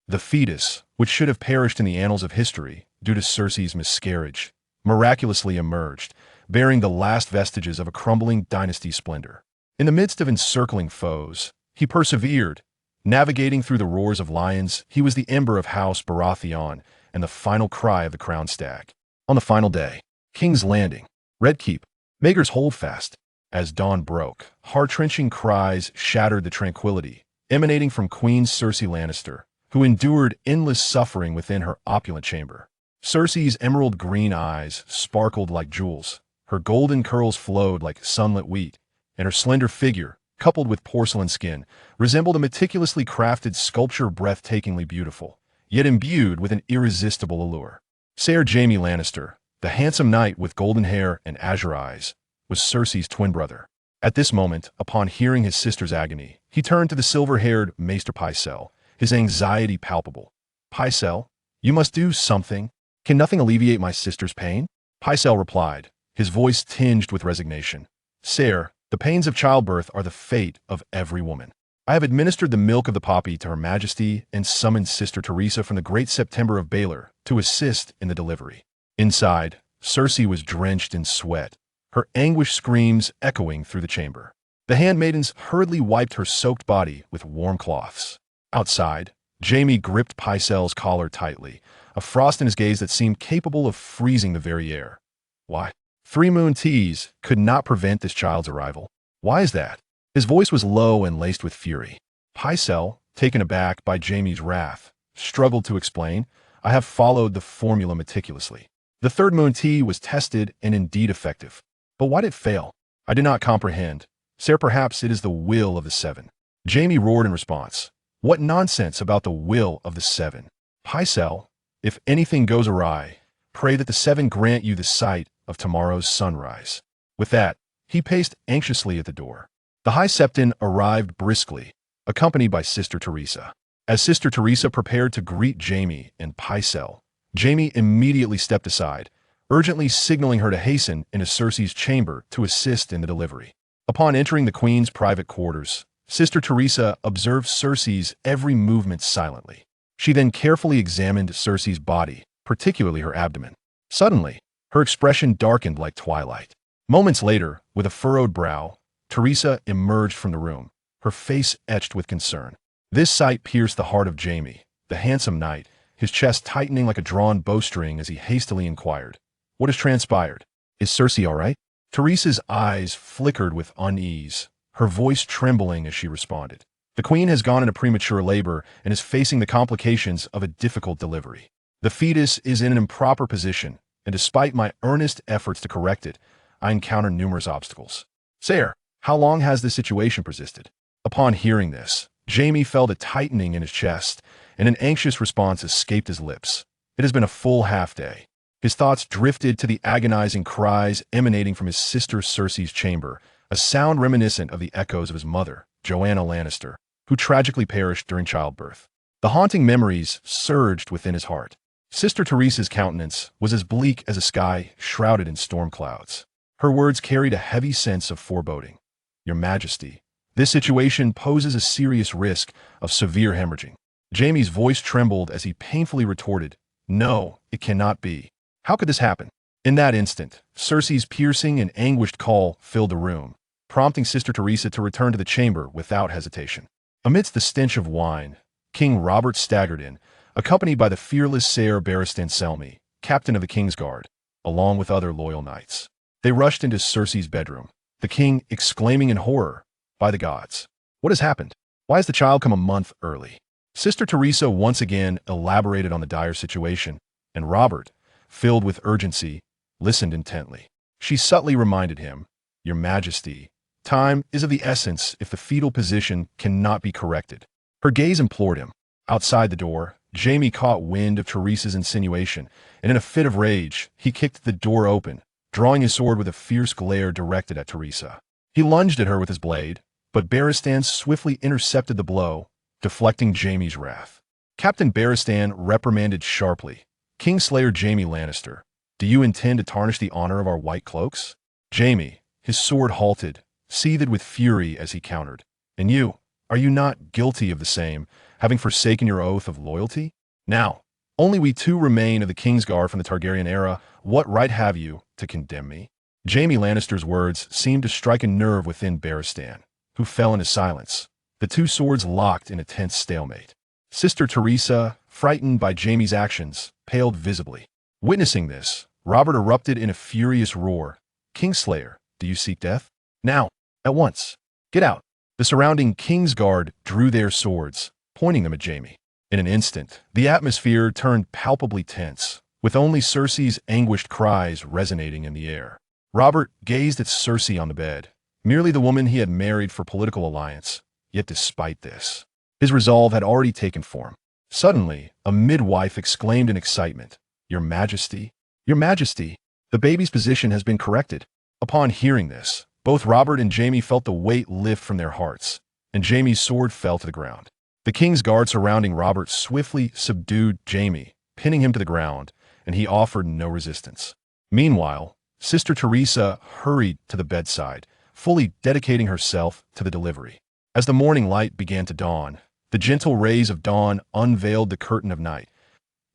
The fetus, which should have perished in the annals of history due to Cersei's miscarriage, miraculously emerged, bearing the last vestiges of a crumbling dynasty's splendor. In the midst of encircling foes, he persevered. Navigating through the roars of lions, he was the ember of House Baratheon and the final cry of the crowned stag. On the final day, King's Landing, Red Keep, Maegor's Holdfast. As dawn broke, heart-wrenching cries shattered the tranquility, emanating from Queen Cersei Lannister, who endured endless suffering within her opulent chamber. Cersei's emerald green eyes sparkled like jewels, her golden curls flowed like sunlit wheat, and her slender figure, coupled with porcelain skin, resembled a meticulously crafted sculpture breathtakingly beautiful, yet imbued with an irresistible allure. Ser Jaime Lannister, the handsome knight with golden hair and azure eyes, was Cersei's twin brother. At this moment, upon hearing his sister's agony, he turned to the silver-haired Maester Pycelle, his anxiety palpable. "Pycelle, you must do something. Can nothing alleviate my sister's pain?" Pycelle replied, his voice tinged with resignation. "Sire, the pains of childbirth are the fate of every woman. I have administered the milk of the poppy to Her Majesty and summoned Sister Teresa from the Great September of Baelor to assist in the delivery." Inside, Cersei was drenched in sweat, her anguished screams echoing through the chamber. The handmaidens hurriedly wiped her soaked body with warm cloths. Outside, Jaime gripped Pycelle's collar tightly, a frost in his gaze that seemed capable of freezing the very air. "Why? 3 moon teas could not prevent this child's arrival. Why is that?" His voice was low and laced with fury. Pycelle, taken aback by Jaime's wrath, struggled to explain, "I have followed the formula meticulously. The 3rd moon tea was tested and indeed effective. But why did it fail? I do not comprehend. Sire, perhaps it is the will of the Seven." Jaime roared in response. "What nonsense about the will of the Seven? Pycelle, if anything goes awry, pray that the Seven grant you the sight of tomorrow's sunrise." With that, he paced anxiously at the door. The High Septon arrived briskly, accompanied by Sister Teresa. As Sister Teresa prepared to greet Jaime and Pycelle, Jaime immediately stepped aside, urgently signaling her to hasten into Cersei's chamber to assist in the delivery. Upon entering the Queen's private quarters, Sister Teresa observed Cersei's every movement silently. She then carefully examined Cersei's body, particularly her abdomen. Suddenly, her expression darkened like twilight. Moments later, with a furrowed brow, Teresa emerged from the room, her face etched with concern. This sight pierced the heart of Jaime, the handsome knight, his chest tightening like a drawn bowstring as he hastily inquired, "What has transpired? Is Cersei all right?" Teresa's eyes flickered with unease, her voice trembling as she responded. "The Queen has gone into premature labor and is facing the complications of a difficult delivery. The fetus is in an improper position, and despite my earnest efforts to correct it, I encounter numerous obstacles." "Sire, how long has this situation persisted?" Upon hearing this, Jaime felt a tightening in his chest, and an anxious response escaped his lips. "It has been a full half-day." His thoughts drifted to the agonizing cries emanating from his sister Cersei's chamber, a sound reminiscent of the echoes of his mother, Joanna Lannister, who tragically perished during childbirth. The haunting memories surged within his heart. Sister Teresa's countenance was as bleak as a sky shrouded in storm clouds. Her words carried a heavy sense of foreboding. "Your Majesty, this situation poses a serious risk of severe hemorrhaging." Jaime's voice trembled as he painfully retorted, "No, it cannot be. How could this happen?" In that instant, Cersei's piercing and anguished call filled the room, prompting Sister Teresa to return to the chamber without hesitation. Amidst the stench of wine, King Robert staggered in, accompanied by the fearless Ser Barristan Selmy, captain of the King's Guard, along with other loyal knights. They rushed into Cersei's bedroom, the king exclaiming in horror, "By the gods! What has happened? Why has the child come a month early?" Sister Teresa once again elaborated on the dire situation, and Robert, filled with urgency, listened intently. She subtly reminded him, "Your Majesty, time is of the essence if the fetal position cannot be corrected." Her gaze implored him. Outside the door, Jaime caught wind of Teresa's insinuation, and in a fit of rage, he kicked the door open, drawing his sword with a fierce glare directed at Teresa. He lunged at her with his blade, but Barristan swiftly intercepted the blow, deflecting Jaime's wrath. Captain Barristan reprimanded sharply, "Kingslayer Jaime Lannister, do you intend to tarnish the honor of our white cloaks?" Jaime, his sword halted, seethed with fury as he countered, "And you, are you not guilty of the same, having forsaken your oath of loyalty? Now, only we two remain of the Kingsguard from the Targaryen era. What right have you to condemn me?" Jaime Lannister's words seemed to strike a nerve within Barristan, who fell into silence, the two swords locked in a tense stalemate. Sister Teresa, frightened by Jaime's actions, paled visibly. Witnessing this, Robert erupted in a furious roar. "Kingslayer, do you seek death? Now, at once. Get out." The surrounding Kingsguard drew their swords, pointing them at Jaime. In an instant, the atmosphere turned palpably tense, with only Cersei's anguished cries resonating in the air. Robert gazed at Cersei on the bed, merely the woman he had married for political alliance. Yet despite this, his resolve had already taken form. Suddenly, a midwife exclaimed in excitement, "Your Majesty, Your Majesty, the baby's position has been corrected." Upon hearing this, both Robert and Jaime felt the weight lift from their hearts, and Jaime's sword fell to the ground. The King's guard surrounding Robert swiftly subdued Jaime, pinning him to the ground, and he offered no resistance. Meanwhile, Sister Teresa hurried to the bedside, fully dedicating herself to the delivery. As the morning light began to dawn, the gentle rays of dawn unveiled the curtain of night.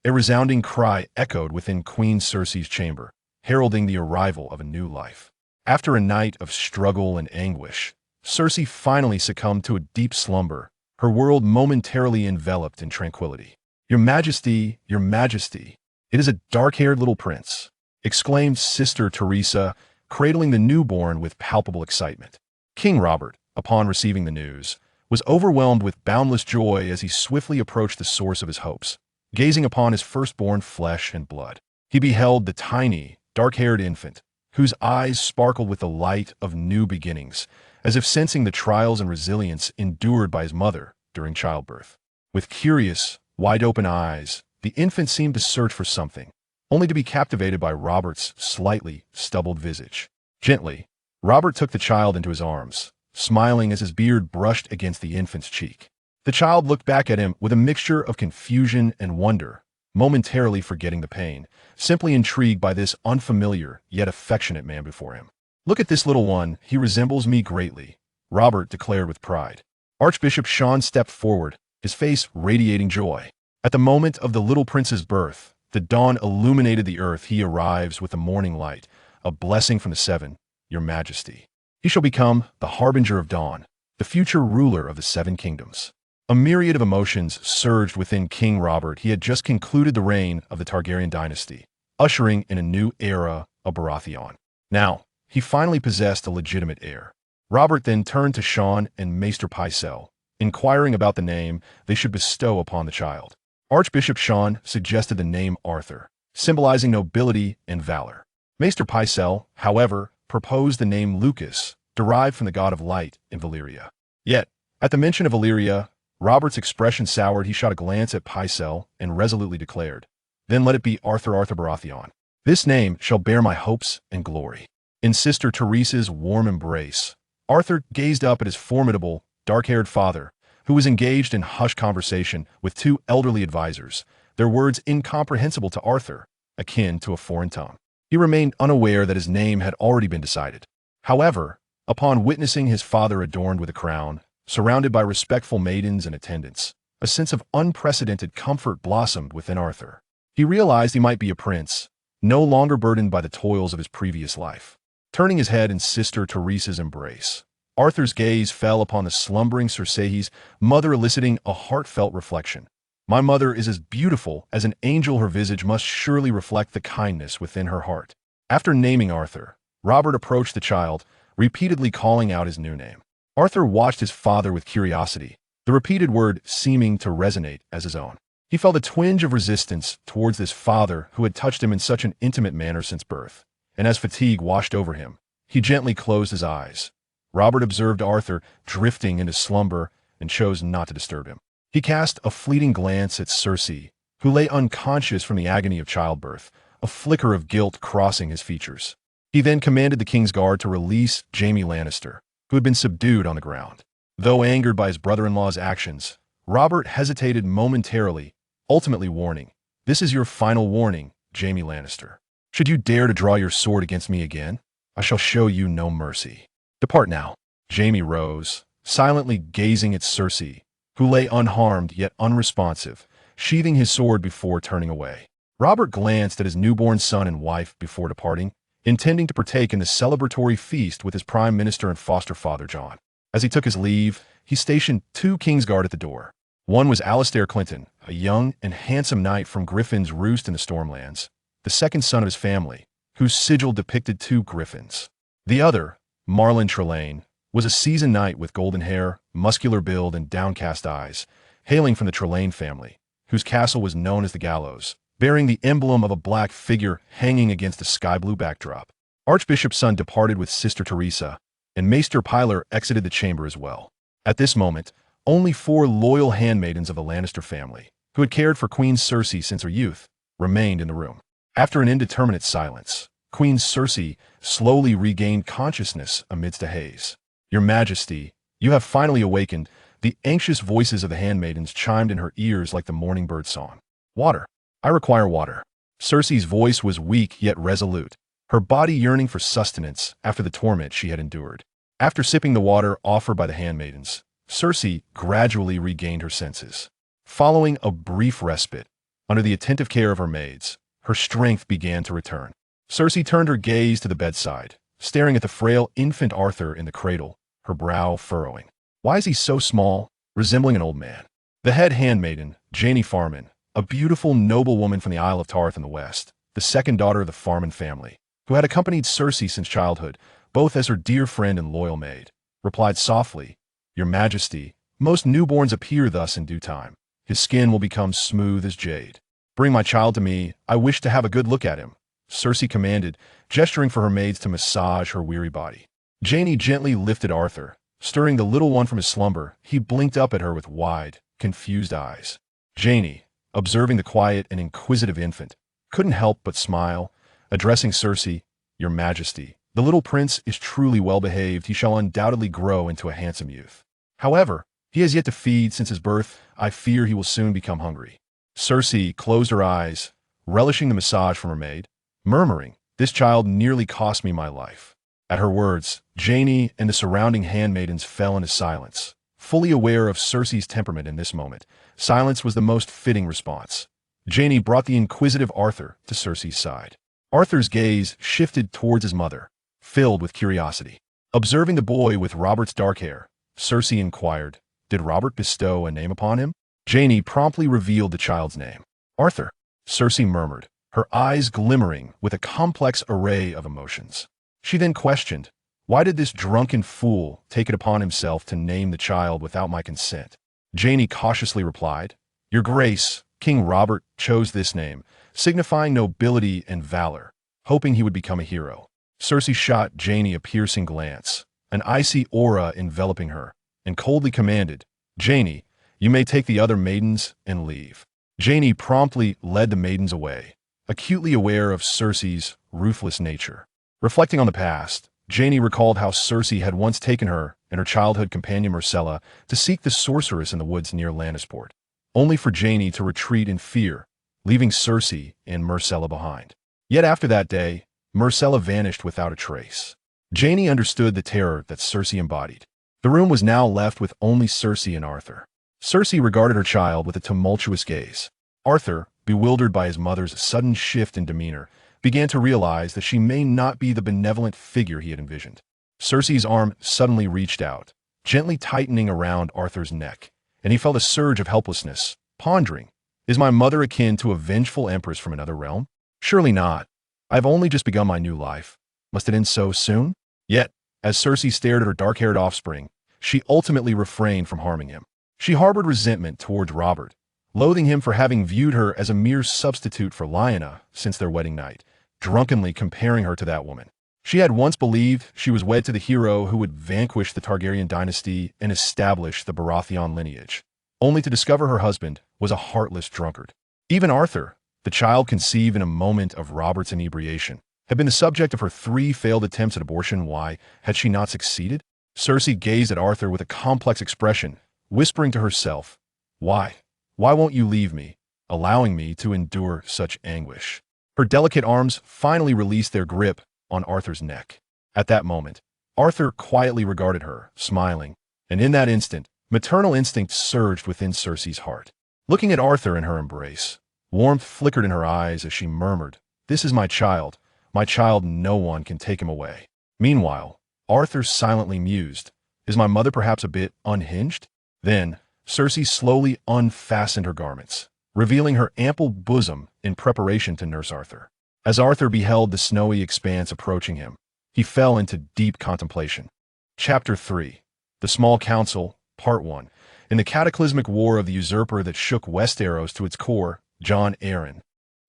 A resounding cry echoed within Queen Cersei's chamber, heralding the arrival of a new life. After a night of struggle and anguish, Cersei finally succumbed to a deep slumber, her world momentarily enveloped in tranquility. Your Majesty, it is a dark-haired little prince," exclaimed Sister Teresa, cradling the newborn with palpable excitement. King Robert, upon receiving the news, was overwhelmed with boundless joy as he swiftly approached the source of his hopes. Gazing upon his firstborn flesh and blood, he beheld the tiny, dark-haired infant, whose eyes sparkled with the light of new beginnings, as if sensing the trials and resilience endured by his mother during childbirth. With curious, wide-open eyes, the infant seemed to search for something, only to be captivated by Robert's slightly stubbled visage. Gently, Robert took the child into his arms, smiling as his beard brushed against the infant's cheek. The child looked back at him with a mixture of confusion and wonder, momentarily forgetting the pain, simply intrigued by this unfamiliar yet affectionate man before him. "Look at this little one, he resembles me greatly," Robert declared with pride. Archbishop Sean stepped forward, his face radiating joy. At the moment of the little prince's birth, the dawn illuminated the earth. He arrives with the morning light, a blessing from the seven, Your Majesty. He shall become the harbinger of dawn, the future ruler of the seven kingdoms. A myriad of emotions surged within King Robert. He had just concluded the reign of the Targaryen dynasty, ushering in a new era of Baratheon. Now, he finally possessed a legitimate heir. Robert then turned to Sean and Maester Pycelle, inquiring about the name they should bestow upon the child. Archbishop Sean suggested the name Arthur, symbolizing nobility and valor. Maester Pycelle, however, proposed the name Lucas, derived from the god of light in Valyria. Yet, at the mention of Valyria, Robert's expression soured. He shot a glance at Pycelle and resolutely declared, "Then let it be Arthur Baratheon. This name shall bear my hopes and glory." In Sister Teresa's warm embrace, Arthur gazed up at his formidable, dark-haired father, who was engaged in hushed conversation with two elderly advisors, their words incomprehensible to Arthur, akin to a foreign tongue. He remained unaware that his name had already been decided. However, upon witnessing his father adorned with a crown, surrounded by respectful maidens and attendants, a sense of unprecedented comfort blossomed within Arthur. He realized he might be a prince, no longer burdened by the toils of his previous life. Turning his head in Sister Teresa's embrace, Arthur's gaze fell upon the slumbering Cersei's mother, eliciting a heartfelt reflection. "My mother is as beautiful as an angel. Her visage must surely reflect the kindness within her heart." After naming Arthur, Robert approached the child, repeatedly calling out his new name. Arthur watched his father with curiosity, the repeated word seeming to resonate as his own. He felt a twinge of resistance towards this father who had touched him in such an intimate manner since birth, and as fatigue washed over him, he gently closed his eyes. Robert observed Arthur drifting into slumber and chose not to disturb him. He cast a fleeting glance at Cersei, who lay unconscious from the agony of childbirth, a flicker of guilt crossing his features. He then commanded the King's guard to release Jaime Lannister, who had been subdued on the ground. Though angered by his brother-in-law's actions, Robert hesitated momentarily, ultimately warning, "This is your final warning, Jaime Lannister. Should you dare to draw your sword against me again, I shall show you no mercy. Depart now." Jaime rose, silently gazing at Cersei, who lay unharmed yet unresponsive, sheathing his sword before turning away. Robert glanced at his newborn son and wife before departing, intending to partake in the celebratory feast with his prime minister and foster father John. As he took his leave, he stationed 2 Kingsguard at the door. One was Alistair Clinton, a young and handsome knight from Griffin's Roost in the Stormlands, the second son of his family, whose sigil depicted 2 griffins. The other, Marlon Trelane, was a seasoned knight with golden hair, muscular build, and downcast eyes, hailing from the Trelane family, whose castle was known as the Gallows, bearing the emblem of a black figure hanging against a sky-blue backdrop. Archbishop's son departed with Sister Teresa, and Maester Pylar exited the chamber as well. At this moment, only 4 loyal handmaidens of the Lannister family, who had cared for Queen Cersei since her youth, remained in the room. After an indeterminate silence, Queen Cersei slowly regained consciousness amidst a haze. "Your Majesty, you have finally awakened." The anxious voices of the handmaidens chimed in her ears like the morning bird song. "Water. I require water." Cersei's voice was weak yet resolute, her body yearning for sustenance after the torment she had endured. After sipping the water offered by the handmaidens, Cersei gradually regained her senses. Following a brief respite, under the attentive care of her maids, her strength began to return. Cersei turned her gaze to the bedside, staring at the frail infant Arthur in the cradle, her brow furrowing. Why is he so small, resembling an old man? The head handmaiden, Janie Farman, a beautiful noblewoman from the Isle of Tarth in the west, the second daughter of the Farman family, who had accompanied Cersei since childhood, both as her dear friend and loyal maid, replied softly, "Your Majesty, most newborns appear thus in due time. His skin will become smooth as jade. Bring my child to me. I wish to have a good look at him," Cersei commanded, gesturing for her maids to massage her weary body. Janie gently lifted Arthur. Stirring the little one from his slumber, he blinked up at her with wide, confused eyes. Janie, observing the quiet and inquisitive infant, couldn't help but smile, addressing Cersei, "Your Majesty, the little prince is truly well behaved. He shall undoubtedly grow into a handsome youth. However, he has yet to feed since his birth. I fear he will soon become hungry." Cersei closed her eyes, relishing the massage from her maid, murmuring, "This child nearly cost me my life." At her words, Janie and the surrounding handmaidens fell into silence. Fully aware of Cersei's temperament in this moment, silence was the most fitting response. Janie brought the inquisitive Arthur to Cersei's side. Arthur's gaze shifted towards his mother, filled with curiosity. Observing the boy with Robert's dark hair, Cersei inquired, "Did Robert bestow a name upon him?" Janie promptly revealed the child's name. "Arthur," Cersei murmured, her eyes glimmering with a complex array of emotions. She then questioned, "Why did this drunken fool take it upon himself to name the child without my consent?" Janie cautiously replied, "Your Grace, King Robert chose this name, signifying nobility and valor, hoping he would become a hero." Cersei shot Janie a piercing glance, an icy aura enveloping her, and coldly commanded, "Janie, you may take the other maidens and leave." Janie promptly led the maidens away, acutely aware of Cersei's ruthless nature. Reflecting on the past, Janie recalled how Cersei had once taken her and her childhood companion Myrcella to seek the sorceress in the woods near Lannisport, only for Janie to retreat in fear, leaving Cersei and Myrcella behind. Yet after that day, Myrcella vanished without a trace. Janie understood the terror that Cersei embodied. The room was now left with only Cersei and Arthur. Cersei regarded her child with a tumultuous gaze. Arthur, bewildered by his mother's sudden shift in demeanor, began to realize that she may not be the benevolent figure he had envisioned. Cersei's arm suddenly reached out, gently tightening around Arthur's neck, and he felt a surge of helplessness, pondering, "Is my mother akin to a vengeful empress from another realm? Surely not. I've only just begun my new life. Must it end so soon?" Yet, as Cersei stared at her dark-haired offspring, she ultimately refrained from harming him. She harbored resentment towards Robert, loathing him for having viewed her as a mere substitute for Lyanna since their wedding night, drunkenly comparing her to that woman. She had once believed she was wed to the hero who would vanquish the Targaryen dynasty and establish the Baratheon lineage, only to discover her husband was a heartless drunkard. Even Arthur, the child conceived in a moment of Robert's inebriation, had been the subject of her 3 failed attempts at abortion. Why had she not succeeded? Cersei gazed at Arthur with a complex expression, whispering to herself, "Why? Why won't you leave me, allowing me to endure such anguish?" Her delicate arms finally released their grip on Arthur's neck. At that moment, Arthur quietly regarded her, smiling, and in that instant, Maternal instinct surged within Cersei's heart. Looking at Arthur in her embrace, warmth flickered in her eyes as she murmured, "This is my child, no one can take him away." Meanwhile, Arthur silently mused, "Is my mother perhaps a bit unhinged?" Then, Cersei slowly unfastened her garments, revealing her ample bosom in preparation to nurse Arthur. As Arthur beheld the snowy expanse approaching him, he fell into deep contemplation. Chapter 3. The Small Council, Part 1. In the cataclysmic war of the usurper that shook Westeros to its core, Jon Arryn,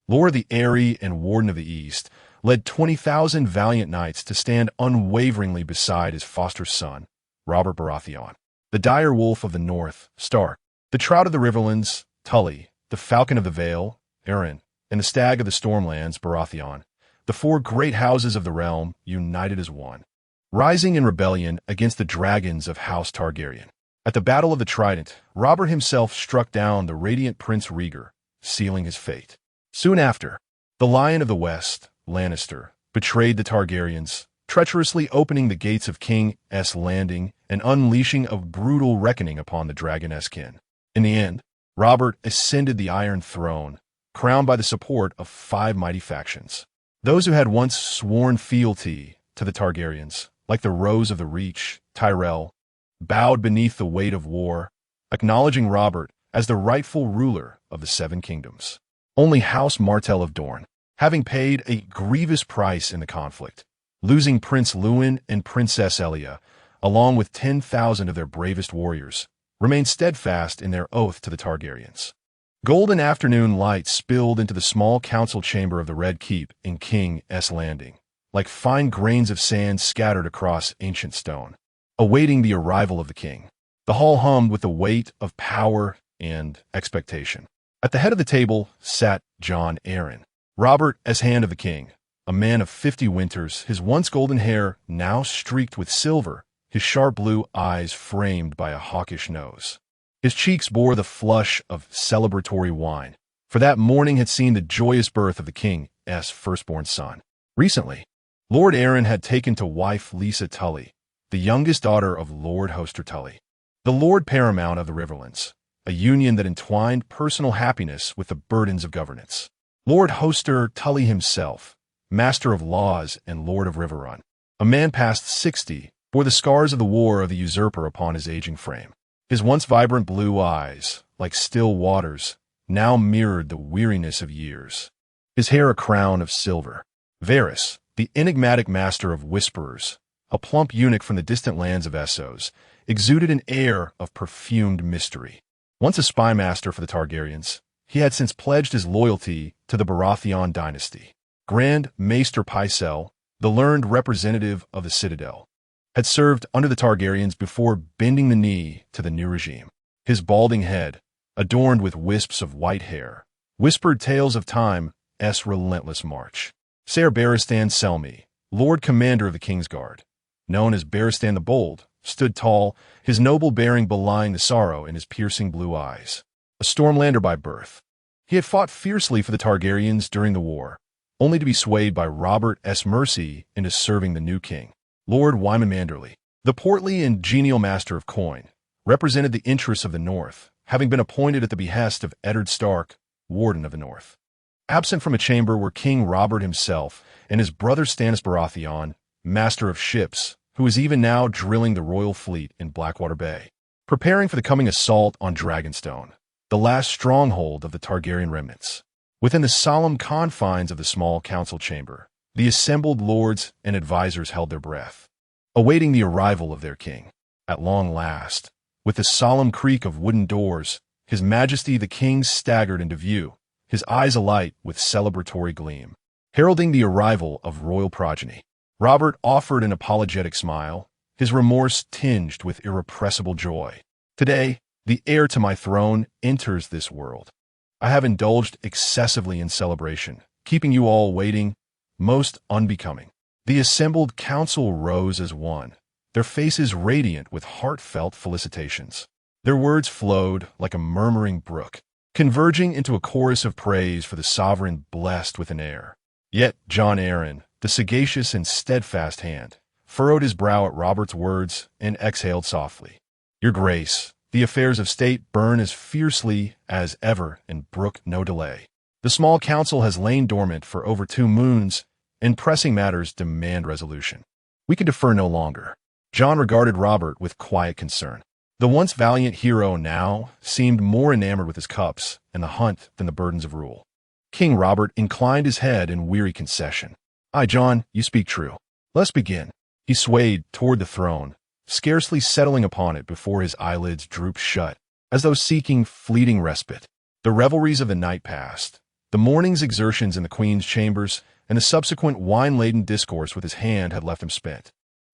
Lord the Airy and Warden of the East, led 20,000 valiant knights to stand unwaveringly beside his foster son, Robert Baratheon, the dire wolf of the North, Stark, the Trout of the Riverlands, Tully, the Falcon of the Vale, Arryn, and the Stag of the Stormlands, Baratheon, the four great houses of the realm united as one, rising in rebellion against the dragons of House Targaryen. At the Battle of the Trident, Robert himself struck down the radiant Prince Rhaegar, sealing his fate. Soon after, the Lion of the West, Lannister, betrayed the Targaryens, treacherously opening the gates of King's Landing and unleashing a brutal reckoning upon the Dragoness kin. In the end, Robert ascended the Iron Throne, crowned by the support of 5 mighty factions. Those who had once sworn fealty to the Targaryens, like the Rose of the Reach, Tyrell, bowed beneath the weight of war, acknowledging Robert as the rightful ruler of the 7 kingdoms. Only House Martell of Dorne, having paid a grievous price in the conflict, losing Prince Lewin and Princess Elia, along with 10,000 of their bravest warriors, remained steadfast in their oath to the Targaryens. Golden afternoon light spilled into the small council chamber of the Red Keep in King's Landing, like fine grains of sand scattered across ancient stone, awaiting the arrival of the king. The hall hummed with the weight of power and expectation. At the head of the table sat Jon Arryn, Robert as hand of the king, a man of 50 winters, his once golden hair now streaked with silver, his sharp blue eyes framed by a hawkish nose. His cheeks bore the flush of celebratory wine, for that morning had seen the joyous birth of the king's firstborn son. Recently, Lord Arryn had taken to wife Lisa Tully, the youngest daughter of Lord Hoster Tully, the Lord Paramount of the Riverlands, a union that entwined personal happiness with the burdens of governance. Lord Hoster Tully himself, master of laws and Lord of Riverrun, a man past 60, bore the scars of the war of the usurper upon his aging frame. His once vibrant blue eyes, like still waters, now mirrored the weariness of years. His hair a crown of silver. Varys, the enigmatic master of whisperers, a plump eunuch from the distant lands of Essos, exuded an air of perfumed mystery. Once a spymaster for the Targaryens, he had since pledged his loyalty to the Baratheon dynasty. Grand Maester Pycelle, the learned representative of the Citadel, had served under the Targaryens before bending the knee to the new regime. His balding head, adorned with wisps of white hair, whispered tales of time's relentless march. Ser Barristan Selmy, Lord Commander of the Kingsguard, known as Barristan the Bold, stood tall, his noble bearing belying the sorrow in his piercing blue eyes. A Stormlander by birth, he had fought fiercely for the Targaryens during the war, only to be swayed by Robert's mercy into serving the new king. Lord Wyman Manderly, the portly and genial master of coin, represented the interests of the North, having been appointed at the behest of Eddard Stark, Warden of the North. Absent from a chamber were King Robert himself and his brother Stannis Baratheon, master of ships, who was even now drilling the royal fleet in Blackwater Bay, preparing for the coming assault on Dragonstone, the last stronghold of the Targaryen remnants. Within the solemn confines of the small council chamber, the assembled lords and advisers held their breath, awaiting the arrival of their king. At long last, with the solemn creak of wooden doors, His Majesty the King staggered into view, his eyes alight with celebratory gleam, heralding the arrival of royal progeny. Robert offered an apologetic smile, his remorse tinged with irrepressible joy. Today, the heir to my throne enters this world. I have indulged excessively in celebration, keeping you all waiting, most unbecoming. The assembled council rose as one, their faces radiant with heartfelt felicitations. Their words flowed like a murmuring brook, converging into a chorus of praise for the sovereign blessed with an heir. Yet Jon Arryn, the sagacious and steadfast hand, furrowed his brow at Robert's words and exhaled softly. Your Grace, The affairs of state burn as fiercely as ever and brook no delay. The small council has lain dormant for over 2 moons, and pressing matters demand resolution. We can defer no longer. Jon regarded Robert with quiet concern. The once valiant hero now seemed more enamored with his cups and the hunt than the burdens of rule. King Robert inclined his head in weary concession. "Aye, Jon, you speak true. Let's begin." He swayed toward the throne, scarcely settling upon it before his eyelids drooped shut, as though seeking fleeting respite. The revelries of the night passed. The morning's exertions in the Queen's chambers and the subsequent wine-laden discourse with his hand had left him spent.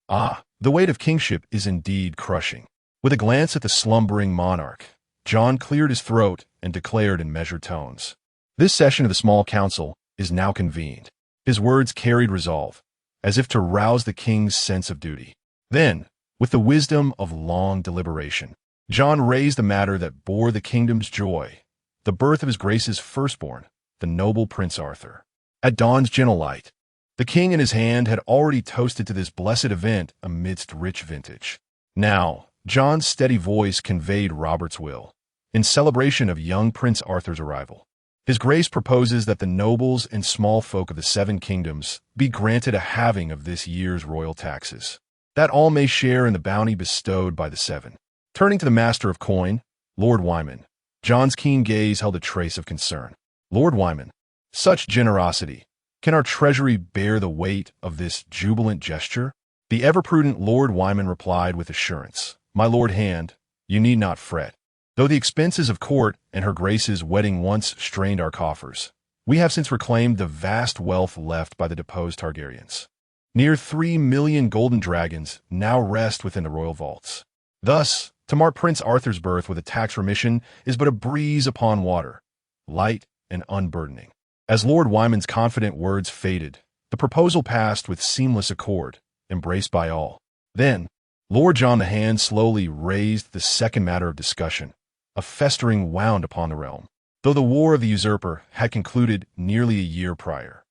The weight of kingship is indeed crushing. With a glance at the slumbering monarch, Jon cleared his throat and declared in measured tones, "This session of the small council is now convened." His words carried resolve, as if to rouse the king's sense of duty. Then, with the wisdom of long deliberation, Jon raised the matter that bore the kingdom's joy, the birth of his grace's firstborn, the noble Prince Arthur. At dawn's gentle light, the king in his hand had already toasted to this blessed event amidst rich vintage. Now, Jon's steady voice conveyed Robert's will. In celebration of young Prince Arthur's arrival, His Grace proposes that the nobles and small folk of the 7 kingdoms be granted a halving of this year's royal taxes, that all may share in the bounty bestowed by the 7. Turning to the Master of Coin, Lord Wyman, Jon's keen gaze held a trace of concern. "Lord Wyman, such generosity. Can our treasury bear the weight of this jubilant gesture?" The ever-prudent Lord Wyman replied with assurance, "My Lord Hand, you need not fret. Though the expenses of court and her Grace's wedding once strained our coffers, we have since reclaimed the vast wealth left by the deposed Targaryens. Near 3 million golden dragons now rest within the royal vaults. Thus, to mark Prince Arthur's birth with a tax remission is but a breeze upon water, light and unburdening." As Lord Wyman's confident words faded, the proposal passed with seamless accord, embraced by all. Then, Lord Jon the Hand slowly raised the second matter of discussion, a festering wound upon the realm. Though the war of the usurper had concluded nearly a year prior,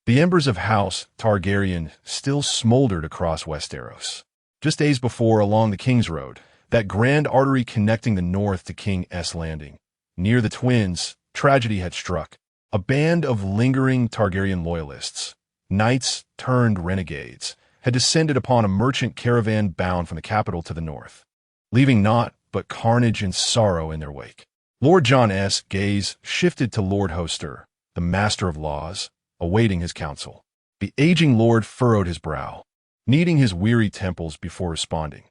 the embers of House Targaryen still smoldered across Westeros. Just days before, along the King's Road, that grand artery connecting the north to King's Landing, near the Twins, tragedy had struck. A band of lingering Targaryen loyalists, knights turned renegades, had descended upon a merchant caravan bound from the capital to the north, leaving naught but carnage and sorrow in their wake. Lord Jon's gaze shifted to Lord Hoster, the master of laws, awaiting his counsel. The aging lord furrowed his brow, kneading his weary temples before responding.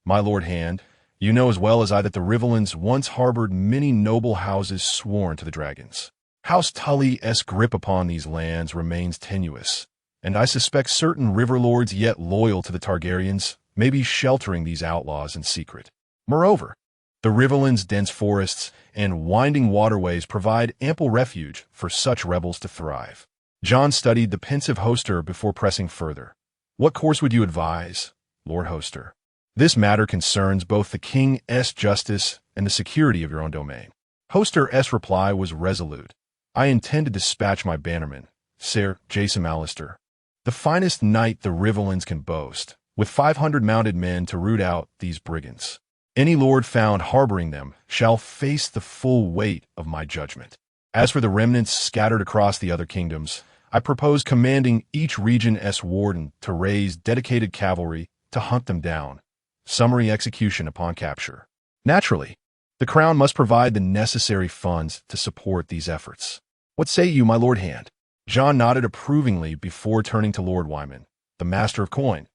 "My Lord Hand, you know as well as I that the Rivellins once harbored many noble houses sworn to the dragons. House Tully's grip upon these lands remains tenuous, and I suspect certain river lords yet loyal to the Targaryens may be sheltering these outlaws in secret. Moreover, the Rivellins' dense forests and winding waterways provide ample refuge for such rebels to thrive." Jon studied the pensive Hoster before pressing further. "What course would you advise, Lord Hoster? This matter concerns both the King's justice and the security of your own domain." Hoster's reply was resolute. "I intend to dispatch my bannerman, Sir Jason Allister, the finest knight the Rivellins can boast, with 500 mounted men to root out these brigands. Any lord found harboring them shall face the full weight of my judgment. As for the remnants scattered across the other kingdoms, I propose commanding each region's warden to raise dedicated cavalry to hunt them down, summary execution upon capture. Naturally, the crown must provide the necessary funds to support these efforts. What say you, my Lord Hand?" Jon nodded approvingly before turning to Lord Wyman, the Master of Coin.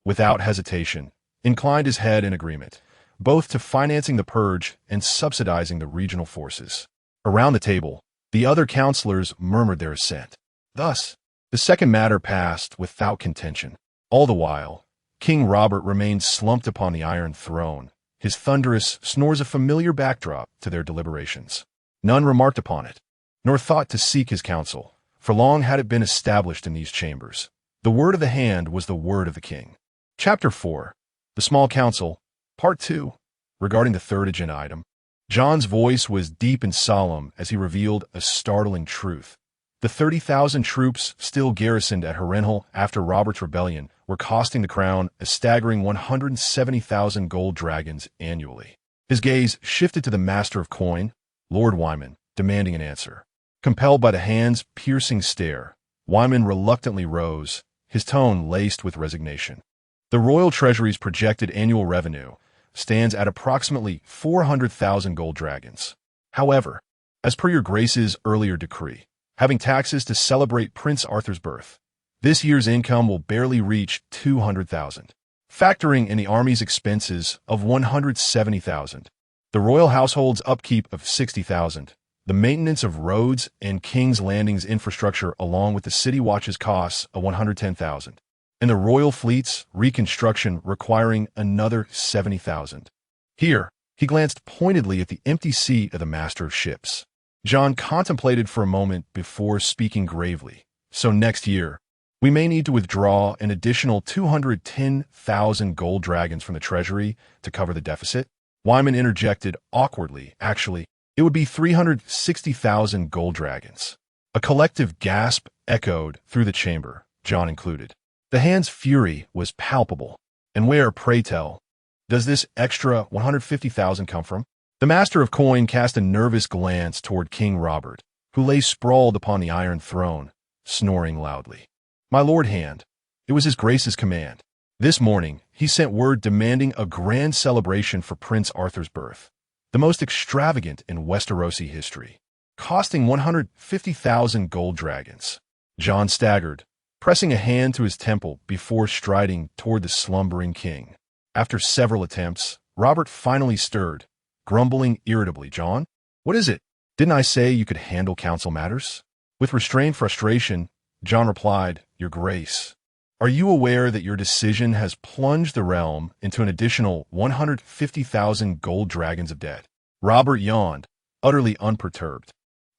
Without hesitation, inclined his head in agreement, both to financing the purge and subsidizing the regional forces. Around the table, the other counselors murmured their assent. Thus, the second matter passed without contention. All the while, King Robert remained slumped upon the Iron Throne, his thunderous snores a familiar backdrop to their deliberations. None remarked upon it, nor thought to seek his counsel, for long had it been established in these chambers. The word of the hand was the word of the king. Chapter 4. The Small Council, Part 2, regarding the third agenda item. Jon's voice was deep and solemn as he revealed a startling truth. The 30,000 troops still garrisoned at Harrenhal after Robert's rebellion were costing the crown a staggering 170,000 gold dragons annually. His gaze shifted to the master of coin, Lord Wyman, demanding an answer. Compelled by the hand's piercing stare, Wyman reluctantly rose, his tone laced with resignation. The royal treasury's projected annual revenue stands at approximately 400,000 gold dragons. However, as per your grace's earlier decree, having taxes to celebrate Prince Arthur's birth, this year's income will barely reach 200,000. Factoring in the army's expenses of 170,000, the royal household's upkeep of 60,000, the maintenance of roads and King's Landing's infrastructure along with the City Watch's costs of 110,000, and the royal fleet's reconstruction requiring another 70,000. Here, he glanced pointedly at the empty seat of the master of ships. Jon contemplated for a moment before speaking gravely. So next year, we may need to withdraw an additional 210,000 gold dragons from the treasury to cover the deficit. Wyman interjected awkwardly, actually, it would be 360,000 gold dragons. A collective gasp echoed through the chamber, Jon included. The hand's fury was palpable. And where, pray tell, does this extra 150,000 come from? The master of coin cast a nervous glance toward King Robert, who lay sprawled upon the iron throne, snoring loudly. My lord Hand, it was his grace's command. This morning, he sent word demanding a grand celebration for Prince Arthur's birth, the most extravagant in Westerosi history, costing 150,000 gold dragons. Jon staggered, pressing a hand to his temple before striding toward the slumbering king. After several attempts, Robert finally stirred, grumbling irritably, Jon, what is it? Didn't I say you could handle council matters? With restrained frustration, Jon replied, Your Grace, are you aware that your decision has plunged the realm into an additional 150,000 gold dragons of debt? Robert yawned, utterly unperturbed.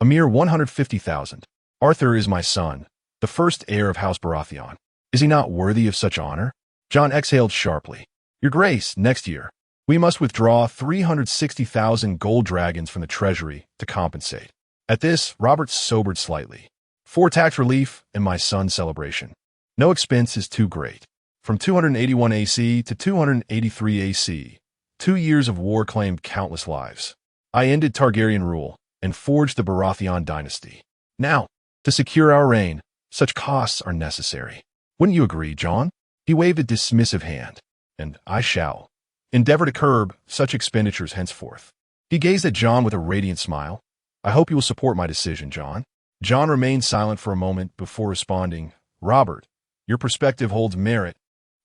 A mere 150,000. Arthur is my son, the first heir of House Baratheon. Is he not worthy of such honor? Jon exhaled sharply. Your Grace, next year, we must withdraw 360,000 gold dragons from the treasury to compensate. At this, Robert sobered slightly. For tax relief and my son's celebration. No expense is too great. From 281 AC to 283 AC, 2 years of war claimed countless lives. I ended Targaryen rule and forged the Baratheon dynasty. Now, to secure our reign, such costs are necessary. Wouldn't you agree, Jon? He waved a dismissive hand. And I shall endeavor to curb such expenditures henceforth. He gazed at Jon with a radiant smile. I hope you will support my decision, Jon. Jon remained silent for a moment before responding, Robert, your perspective holds merit,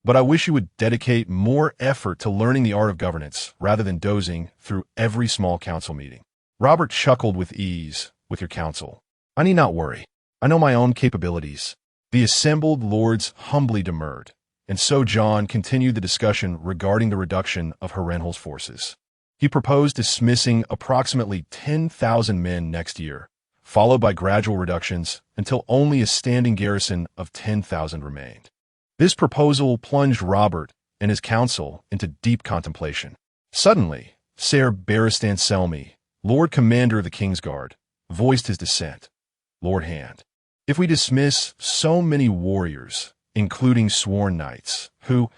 but I wish you would dedicate more effort to learning the art of governance rather than dozing through every small council meeting. Robert chuckled with ease, with your counsel. I need not worry. I know my own capabilities. The assembled lords humbly demurred, and so Jon continued the discussion regarding the reduction of Harrenhal's forces. He proposed dismissing approximately 10,000 men next year, followed by gradual reductions until only a standing garrison of 10,000 remained. This proposal plunged Robert and his council into deep contemplation. Suddenly, Ser Barristan Selmy, Lord Commander of the Kingsguard, voiced his dissent. Lord Hand, if we dismiss so many warriors, including sworn knights, who,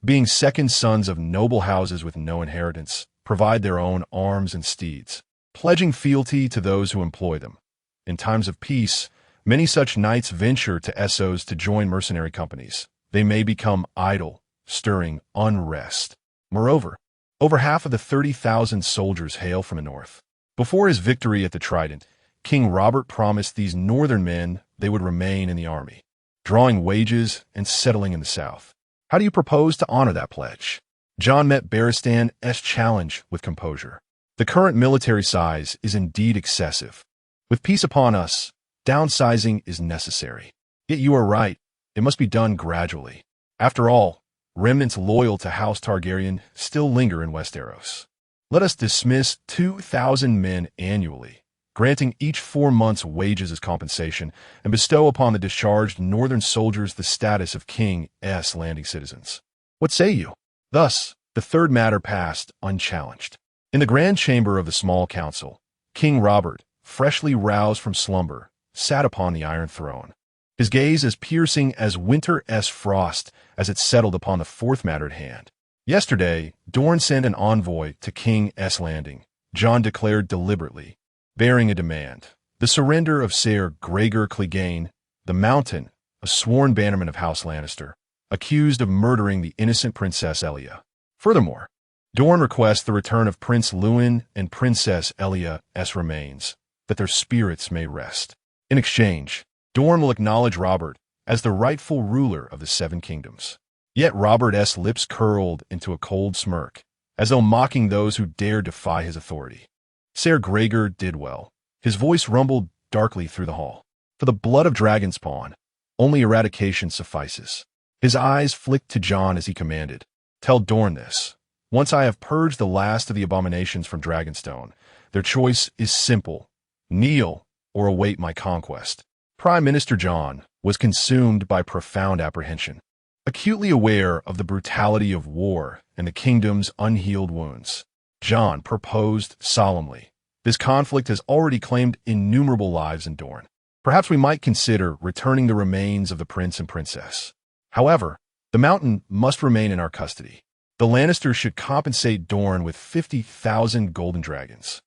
being second sons of noble houses with no inheritance, provide their own arms and steeds, pledging fealty to those who employ them, in times of peace, many such knights venture to Essos to join mercenary companies. They may become idle, stirring unrest. Moreover, over half of the 30,000 soldiers hail from the north. Before his victory at the Trident, King Robert promised these northern men they would remain in the army, drawing wages and settling in the south. How do you propose to honor that pledge? Jon met Barristan's challenge with composure. The current military size is indeed excessive. With peace upon us, downsizing is necessary. Yet you are right, it must be done gradually. After all, remnants loyal to House Targaryen still linger in Westeros. Let us dismiss 2,000 men annually, granting each 4 months' wages as compensation, and bestow upon the discharged northern soldiers the status of King's Landing citizens. What say you? Thus, the third matter passed unchallenged. In the grand chamber of the small council, King Robert, freshly roused from slumber, sat upon the iron throne, his gaze as piercing as winter's frost as it settled upon the fourth matter at hand. Yesterday, Dorne sent an envoy to King's Landing, Jon declared deliberately, bearing a demand. The surrender of Ser Gregor Clegane, the Mountain, a sworn bannerman of House Lannister, accused of murdering the innocent Princess Elia. Furthermore, Dorne requests the return of Prince Lewin and Princess Elia's remains, that their spirits may rest. In exchange, Dorne will acknowledge Robert as the rightful ruler of the Seven Kingdoms. Yet Robert's lips curled into a cold smirk, as though mocking those who dared defy his authority. Ser Gregor did well. His voice rumbled darkly through the hall. For the blood of Dragonspawn, only eradication suffices. His eyes flicked to Jon as he commanded, "Tell Dorne this. Once I have purged the last of the abominations from Dragonstone, their choice is simple: kneel or await my conquest." Prime Minister Jon was consumed by profound apprehension. Acutely aware of the brutality of war and the kingdom's unhealed wounds, Jon proposed solemnly, "This conflict has already claimed innumerable lives in Dorne. Perhaps we might consider returning the remains of the prince and princess. However, the mountain must remain in our custody. The Lannisters should compensate Dorne with 50,000 golden dragons.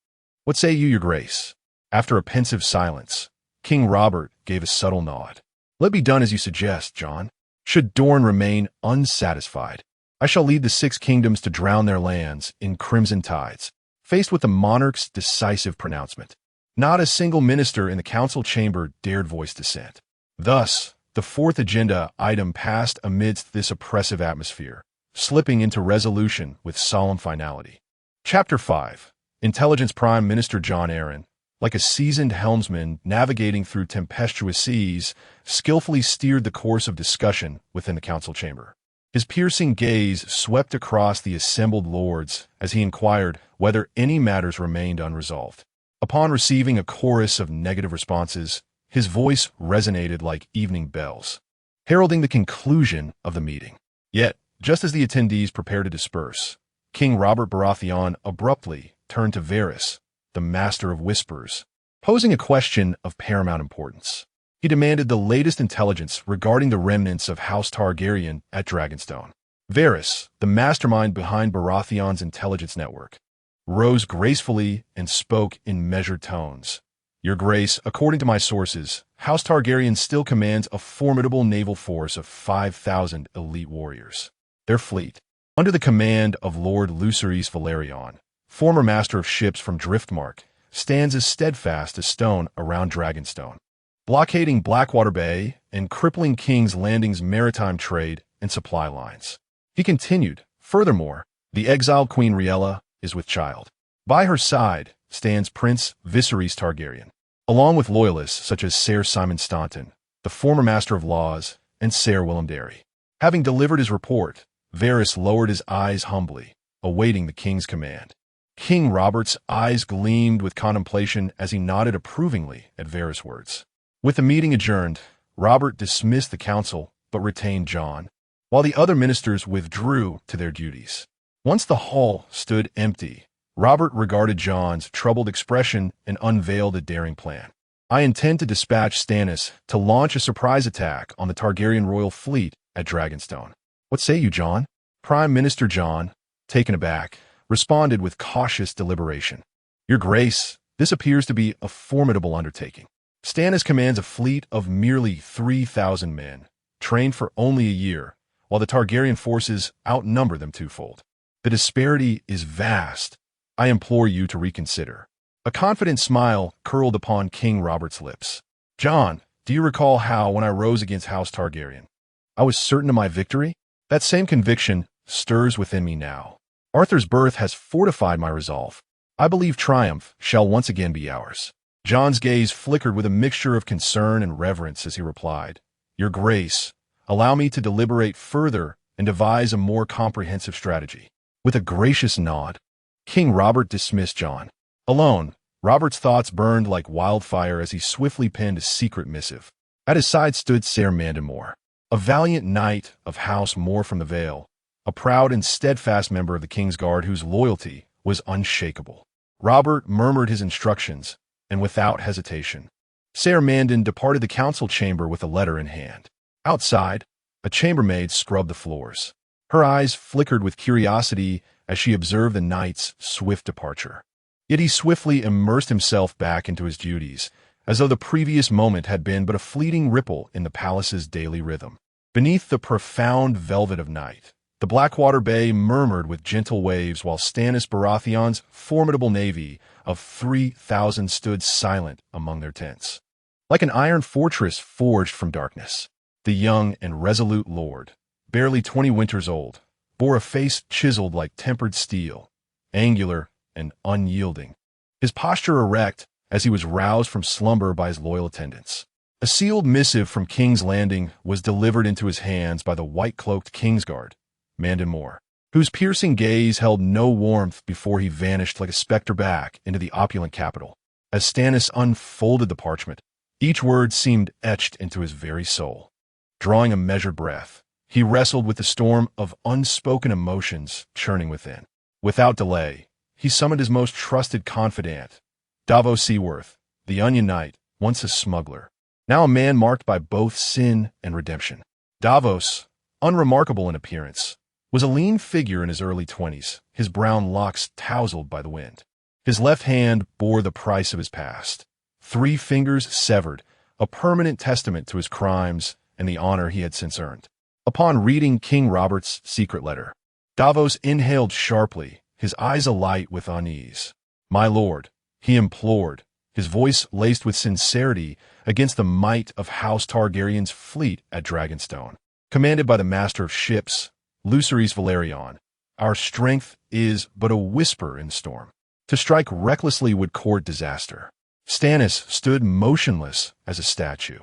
What say you, your grace?" After a pensive silence, King Robert gave a subtle nod. "Let be done as you suggest, Jon. Should Dorne remain unsatisfied, I shall lead the Six Kingdoms to drown their lands in crimson tides." Faced with the monarch's decisive pronouncement, not a single minister in the council chamber dared voice dissent. Thus, the fourth agenda item passed amidst this oppressive atmosphere, slipping into resolution with solemn finality. Chapter 5. Intelligence. Prime Minister Jon Arryn, like a seasoned helmsman navigating through tempestuous seas, skillfully steered the course of discussion within the council chamber. His piercing gaze swept across the assembled lords as he inquired whether any matters remained unresolved. Upon receiving a chorus of negative responses, his voice resonated like evening bells, heralding the conclusion of the meeting. Yet, just as the attendees prepared to disperse, King Robert Baratheon abruptly turned to Varys, the Master of Whispers, posing a question of paramount importance. He demanded the latest intelligence regarding the remnants of House Targaryen at Dragonstone. Varys, the mastermind behind Baratheon's intelligence network, rose gracefully and spoke in measured tones. "Your Grace, according to my sources, House Targaryen still commands a formidable naval force of 5,000 elite warriors. Their fleet, under the command of Lord Lucerys Velaryon, former master of ships from Driftmark, stands as steadfast as stone around Dragonstone, blockading Blackwater Bay and crippling King's Landing's maritime trade and supply lines." He continued, "Furthermore, the exiled Queen Rhaenor is with child. By her side stands Prince Viserys Targaryen, along with loyalists such as Ser Simon Staunton, the former Master of Laws, and Ser Willem Darry." Having delivered his report, Varys lowered his eyes humbly, awaiting the king's command. King Robert's eyes gleamed with contemplation as he nodded approvingly at Varys' words. With the meeting adjourned, Robert dismissed the council but retained Jon, while the other ministers withdrew to their duties. Once the hall stood empty, Robert regarded Jon's troubled expression and unveiled a daring plan. "I intend to dispatch Stannis to launch a surprise attack on the Targaryen royal fleet at Dragonstone. What say you, Jon?" Prime Minister Jon, taken aback, responded with cautious deliberation. "Your Grace, this appears to be a formidable undertaking. Stannis commands a fleet of merely 3,000 men, trained for only a year, while the Targaryen forces outnumber them twofold. The disparity is vast. I implore you to reconsider." A confident smile curled upon King Robert's lips. "Jon, do you recall how, when I rose against House Targaryen, I was certain of my victory? That same conviction stirs within me now. Arthur's birth has fortified my resolve. I believe triumph shall once again be ours." Jon's gaze flickered with a mixture of concern and reverence as he replied, "Your Grace, allow me to deliberate further and devise a more comprehensive strategy." With a gracious nod, King Robert dismissed Jon. Alone, Robert's thoughts burned like wildfire as he swiftly penned a secret missive. At his side stood Ser Mandon, a valiant knight of House Moore from the Vale, a proud and steadfast member of the King's Guard whose loyalty was unshakable. Robert murmured his instructions, and without hesitation, Ser Mandon departed the council chamber with a letter in hand. Outside, a chambermaid scrubbed the floors. Her eyes flickered with curiosity as she observed the knight's swift departure. Yet he swiftly immersed himself back into his duties, as though the previous moment had been but a fleeting ripple in the palace's daily rhythm. Beneath the profound velvet of night, the Blackwater Bay murmured with gentle waves while Stannis Baratheon's formidable navy of 3,000 stood silent among their tents. Like an iron fortress forged from darkness, the young and resolute lord, barely 20 winters old, bore a face chiseled like tempered steel, angular and unyielding, his posture erect as he was roused from slumber by his loyal attendants. A sealed missive from King's Landing was delivered into his hands by the white-cloaked Kingsguard, Mandon Moore, whose piercing gaze held no warmth before he vanished like a specter back into the opulent capital. As Stannis unfolded the parchment, each word seemed etched into his very soul. Drawing a measured breath, he wrestled with the storm of unspoken emotions churning within. Without delay, he summoned his most trusted confidant, Davos Seaworth, the Onion Knight, once a smuggler, now a man marked by both sin and redemption. Davos, unremarkable in appearance, was a lean figure in his early 20s, his brown locks tousled by the wind. His left hand bore the price of his past, 3 fingers severed, a permanent testament to his crimes and the honor he had since earned. Upon reading King Robert's secret letter, Davos inhaled sharply, his eyes alight with unease. "My lord," he implored, his voice laced with sincerity against the might of House Targaryen's fleet at Dragonstone. Commanded by the master of ships, Lucerys Velaryon, our strength is but a whisper in the storm. To strike recklessly would court disaster. Stannis stood motionless as a statue,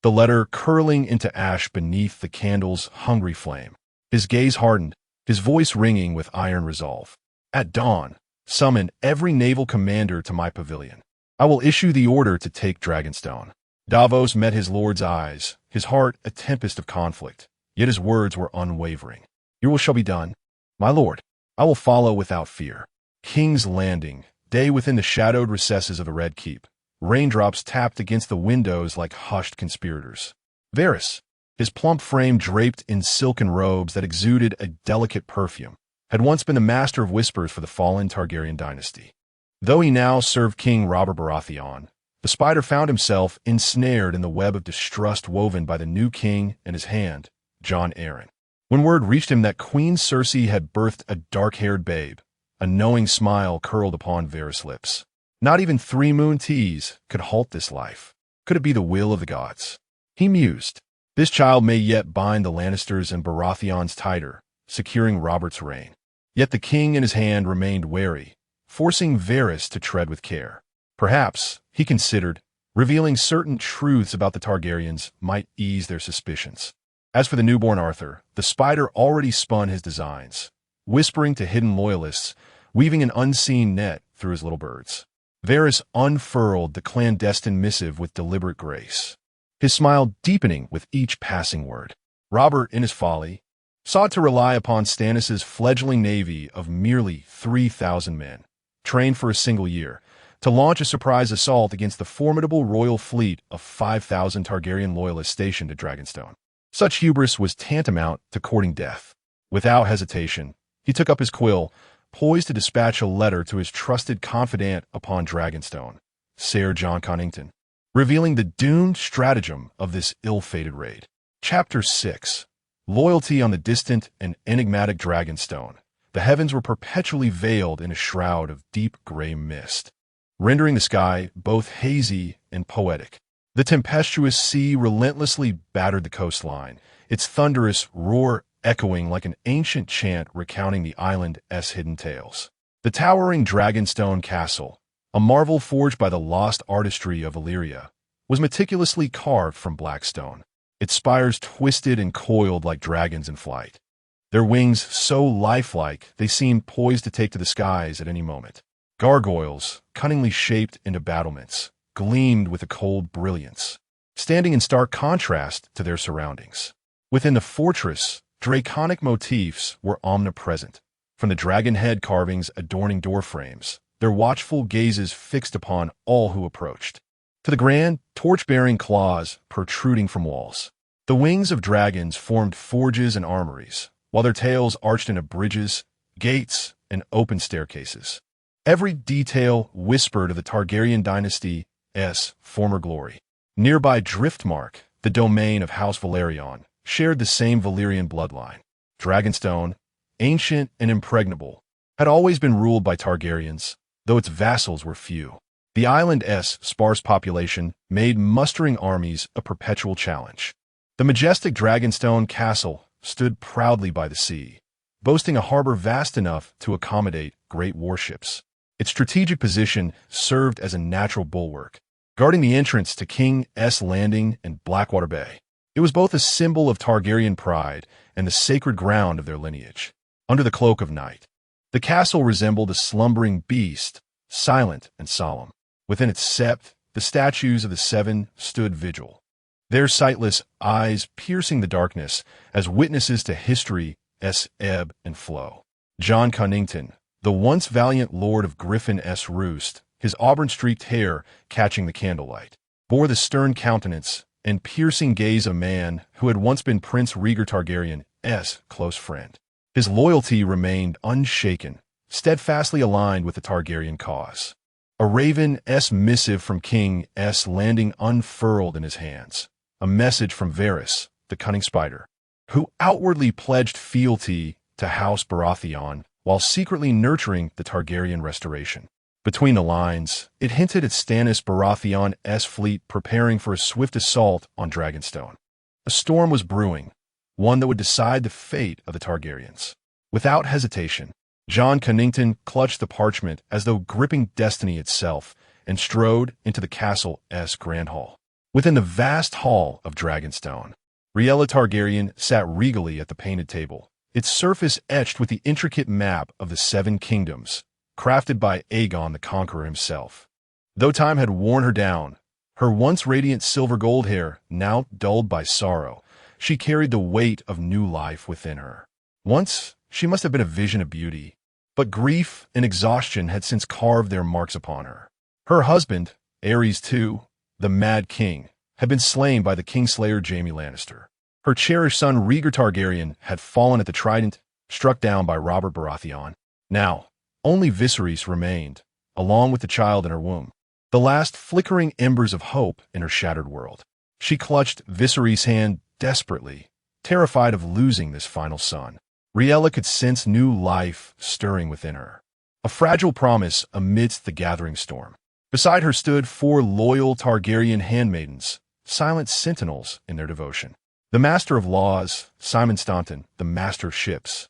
the letter curling into ash beneath the candle's hungry flame. His gaze hardened, his voice ringing with iron resolve. "At dawn, summon every naval commander to my pavilion. I will issue the order to take Dragonstone." Davos met his lord's eyes, his heart a tempest of conflict, yet his words were unwavering. "Your will shall be done, my lord. I will follow without fear." King's Landing, day within the shadowed recesses of the Red Keep. Raindrops tapped against the windows like hushed conspirators. Varys, his plump frame draped in silken robes that exuded a delicate perfume, had once been the master of whispers for the fallen Targaryen dynasty. Though he now served King Robert Baratheon, the spider found himself ensnared in the web of distrust woven by the new king and his hand, Jon Arryn. When word reached him that Queen Cersei had birthed a dark-haired babe, a knowing smile curled upon Varys' lips. Not even 3 moon teas could halt this life. Could it be the will of the gods? He mused. This child may yet bind the Lannisters and Baratheons tighter, securing Robert's reign. Yet the king in his hand remained wary, forcing Varys to tread with care. Perhaps, he considered, revealing certain truths about the Targaryens might ease their suspicions. As for the newborn Arthur, the spider already spun his designs, whispering to hidden loyalists, weaving an unseen net through his little birds. Varys unfurled the clandestine missive with deliberate grace, his smile deepening with each passing word. Robert, in his folly, sought to rely upon Stannis' fledgling navy of merely 3,000 men, trained for a single year, to launch a surprise assault against the formidable royal fleet of 5,000 Targaryen loyalists stationed at Dragonstone. Such hubris was tantamount to courting death. Without hesitation, he took up his quill, poised to dispatch a letter to his trusted confidant upon Dragonstone, Sir Jon Connington, revealing the doomed stratagem of this ill-fated raid. Chapter 6. Loyalty on the distant and enigmatic Dragonstone. The heavens were perpetually veiled in a shroud of deep gray mist, rendering the sky both hazy and poetic. The tempestuous sea relentlessly battered the coastline, its thunderous roar echoing like an ancient chant recounting the island's hidden tales. The towering Dragonstone Castle, a marvel forged by the lost artistry of Valyria, was meticulously carved from black stone, its spires twisted and coiled like dragons in flight, their wings so lifelike they seemed poised to take to the skies at any moment. Gargoyles, cunningly shaped into battlements, gleamed with a cold brilliance, standing in stark contrast to their surroundings. Within the fortress, draconic motifs were omnipresent, from the dragon head carvings adorning doorframes, their watchful gazes fixed upon all who approached, to the grand, torch-bearing claws protruding from walls. The wings of dragons formed forges and armories, while their tails arched into bridges, gates, and open staircases. Every detail whispered of the Targaryen dynasty's former glory. Nearby Driftmark, the domain of House Baratheon, shared the same Valyrian bloodline. Dragonstone, ancient and impregnable, had always been ruled by Targaryens, though its vassals were few. The island's sparse population made mustering armies a perpetual challenge. The majestic Dragonstone castle stood proudly by the sea, boasting a harbor vast enough to accommodate great warships. Its strategic position served as a natural bulwark, guarding the entrance to King's Landing and Blackwater Bay. It was both a symbol of Targaryen pride and the sacred ground of their lineage. Under the cloak of night, the castle resembled a slumbering beast, silent and solemn. Within its sept, the statues of the Seven stood vigil, their sightless eyes piercing the darkness as witnesses to history's ebb and flow. Jon Connington, the once valiant lord of Griffin's Roost, his auburn-streaked hair catching the candlelight, bore the stern countenance and piercing gaze of a man who had once been Prince Rhaegar Targaryen's close friend. His loyalty remained unshaken, steadfastly aligned with the Targaryen cause. A raven's missive from King's Landing unfurled in his hands, a message from Varys, the cunning spider, who outwardly pledged fealty to House Baratheon while secretly nurturing the Targaryen restoration. Between the lines, it hinted at Stannis Baratheon's fleet preparing for a swift assault on Dragonstone. A storm was brewing, one that would decide the fate of the Targaryens. Without hesitation, Jon Connington clutched the parchment as though gripping destiny itself and strode into the castle's grand hall. Within the vast hall of Dragonstone, Rhaenyra Targaryen sat regally at the painted table, its surface etched with the intricate map of the Seven Kingdoms, crafted by Aegon the Conqueror himself. Though time had worn her down, her once radiant silver-gold hair now dulled by sorrow, she carried the weight of new life within her. Once, she must have been a vision of beauty, but grief and exhaustion had since carved their marks upon her. Her husband, Aerys II, the Mad King, had been slain by the Kingslayer Jaime Lannister. Her cherished son Rhaegar Targaryen had fallen at the trident, struck down by Robert Baratheon. Now, only Viserys remained, along with the child in her womb, the last flickering embers of hope in her shattered world. She clutched Viserys' hand desperately, terrified of losing this final son. Rhaenyra could sense new life stirring within her, a fragile promise amidst the gathering storm. Beside her stood 4 loyal Targaryen handmaidens, silent sentinels in their devotion. The Master of Laws, Simon Staunton, the Master of Ships,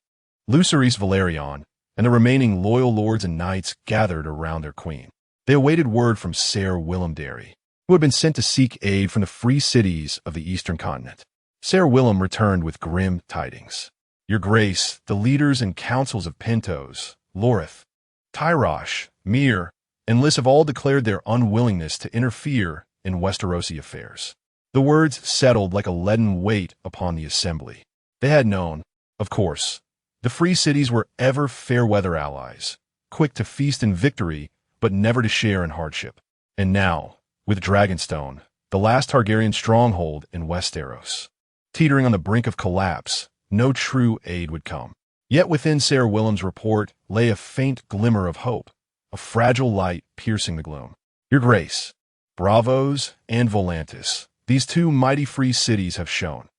Lucerys Velaryon, and the remaining loyal lords and knights gathered around their queen. They awaited word from Ser Willem Darry, who had been sent to seek aid from the free cities of the eastern continent. Ser Willem returned with grim tidings. Your Grace, the leaders and councils of Pentos, Lorith, Tyrosh, Myr, and Lys have all declared their unwillingness to interfere in Westerosi affairs. The words settled like a leaden weight upon the assembly. They had known, of course, the free cities were ever fair-weather allies, quick to feast in victory, but never to share in hardship. And now, with Dragonstone, the last Targaryen stronghold in Westeros, teetering on the brink of collapse, no true aid would come. Yet within Ser Willem's report lay a faint glimmer of hope, a fragile light piercing the gloom. Your Grace, Braavos and Volantis, these 2 mighty free cities have shown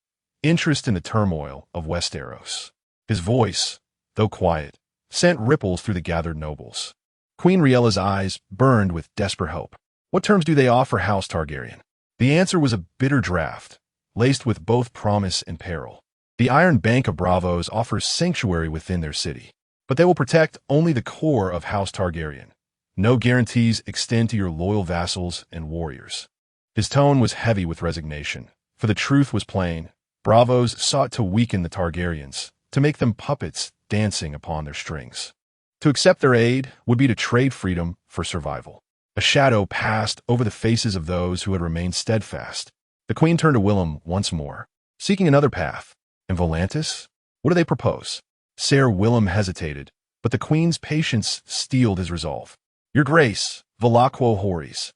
interest in the turmoil of Westeros. His voice, though quiet, sent ripples through the gathered nobles. Queen Rhaenyra's eyes burned with desperate hope. What terms do they offer House Targaryen? The answer was a bitter draught, laced with both promise and peril. The Iron Bank of Braavos offers sanctuary within their city, but they will protect only the core of House Targaryen. No guarantees extend to your loyal vassals and warriors. His tone was heavy with resignation, for the truth was plain. Braavos sought to weaken the Targaryens, to make them puppets dancing upon their strings. To accept their aid would be to trade freedom for survival. A shadow passed over the faces of those who had remained steadfast. The queen turned to Willem once more, seeking another path. And Volantis? What do they propose? Ser Willem hesitated, but the queen's patience steeled his resolve. Your Grace, Velakwo Horys,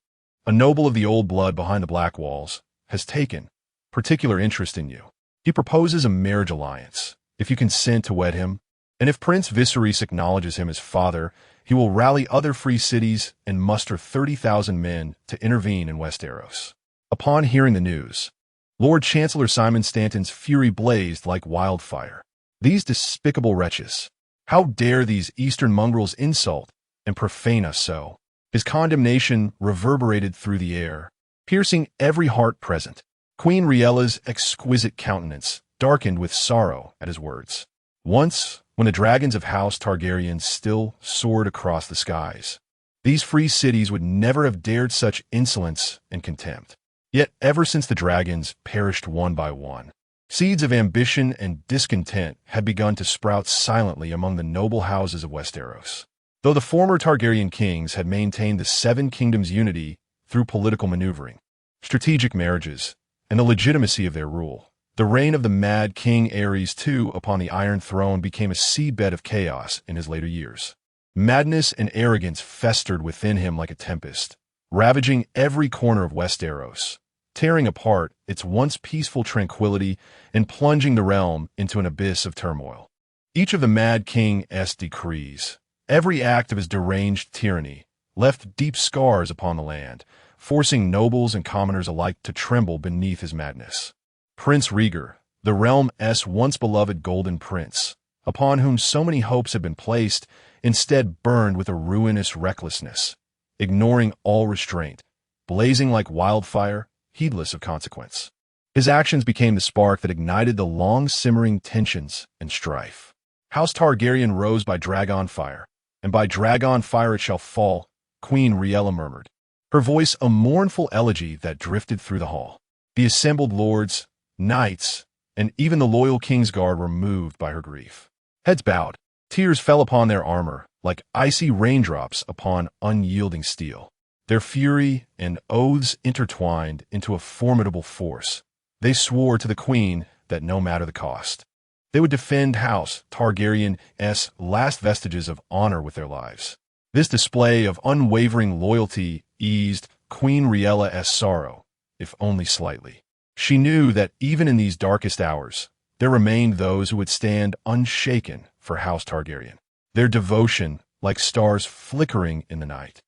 a noble of the old blood behind the Black Walls, has taken particular interest in you. He proposes a marriage alliance. if you consent to wed him. And if Prince Viserys acknowledges him as father, he will rally other free cities and muster 30,000 men to intervene in Westeros. Upon hearing the news, Lord Chancellor Simon Stanton's fury blazed like wildfire. These despicable wretches! How dare these eastern mongrels insult and profane us so? His condemnation reverberated through the air, piercing every heart present. Queen Rhaella's exquisite countenance darkened with sorrow at his words. Once, when the dragons of House Targaryen still soared across the skies, these free cities would never have dared such insolence and contempt. Yet ever since the dragons perished one by one, seeds of ambition and discontent had begun to sprout silently among the noble houses of Westeros. Though the former Targaryen kings had maintained the Seven Kingdoms' unity through political maneuvering, strategic marriages, and the legitimacy of their rule, the reign of the mad King Aerys II upon the Iron Throne became a seabed of chaos in his later years. Madness and arrogance festered within him like a tempest, ravaging every corner of Westeros, tearing apart its once peaceful tranquility and plunging the realm into an abyss of turmoil. Each of the Mad King's decrees, every act of his deranged tyranny, left deep scars upon the land, forcing nobles and commoners alike to tremble beneath his madness. Prince Rhaegar, the realm's once beloved golden prince, upon whom so many hopes had been placed, instead burned with a ruinous recklessness, ignoring all restraint, blazing like wildfire, heedless of consequence. His actions became the spark that ignited the long-simmering tensions and strife. House Targaryen rose by dragon fire, and by dragon fire it shall fall, Queen Rhaella murmured, her voice a mournful elegy that drifted through the hall. The assembled lords, knights, and even the loyal Kingsguard were moved by her grief. Heads bowed, tears fell upon their armor like icy raindrops upon unyielding steel. Their fury and oaths intertwined into a formidable force. They swore to the queen that no matter the cost, they would defend House Targaryen's last vestiges of honor with their lives. This display of unwavering loyalty eased Queen Rhaella's sorrow, if only slightly. She knew that even in these darkest hours, there remained those who would stand unshaken for House Targaryen. Their devotion, like stars flickering in the night,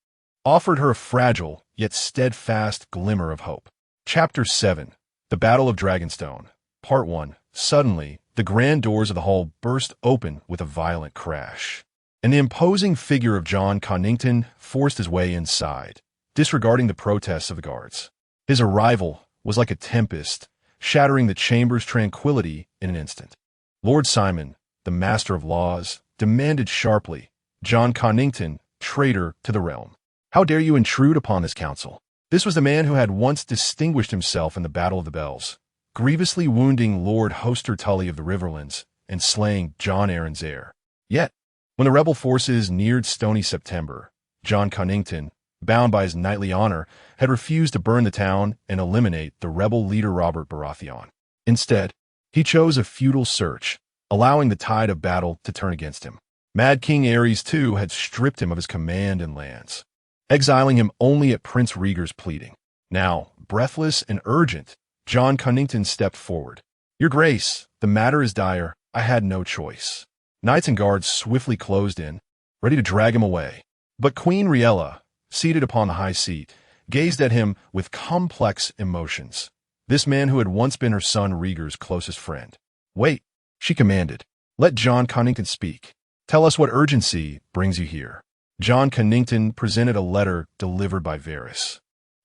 offered her a fragile yet steadfast glimmer of hope. Chapter 7. The Battle of Dragonstone. Part 1. Suddenly, the grand doors of the hall burst open with a violent crash, and the imposing figure of Jon Connington forced his way inside, disregarding the protests of the guards. His arrival was like a tempest, shattering the chamber's tranquility in an instant. Lord Simon, the master of laws, demanded sharply, "Jon Connington, traitor to the realm, how dare you intrude upon this council?" This was the man who had once distinguished himself in the Battle of the Bells, grievously wounding Lord Hoster Tully of the Riverlands and slaying Jon Arryn's heir. Yet, when the rebel forces neared Stony September, Jon Connington, bound by his knightly honor, had refused to burn the town and eliminate the rebel leader Robert Baratheon. Instead, he chose a futile search, allowing the tide of battle to turn against him. Mad King Aerys II had stripped him of his command and lands, exiling him only at Prince Rhaegar's pleading. Now, breathless and urgent, Jon Connington stepped forward. "Your Grace, the matter is dire. I had no choice." Knights and guards swiftly closed in, ready to drag him away. But Queen Rhaella, seated upon the high seat, gazed at him with complex emotions. This man who had once been her son Rhaegar's closest friend. "Wait," she commanded. "Let Jon Connington speak. Tell us what urgency brings you here." Jon Connington presented a letter delivered by Varys,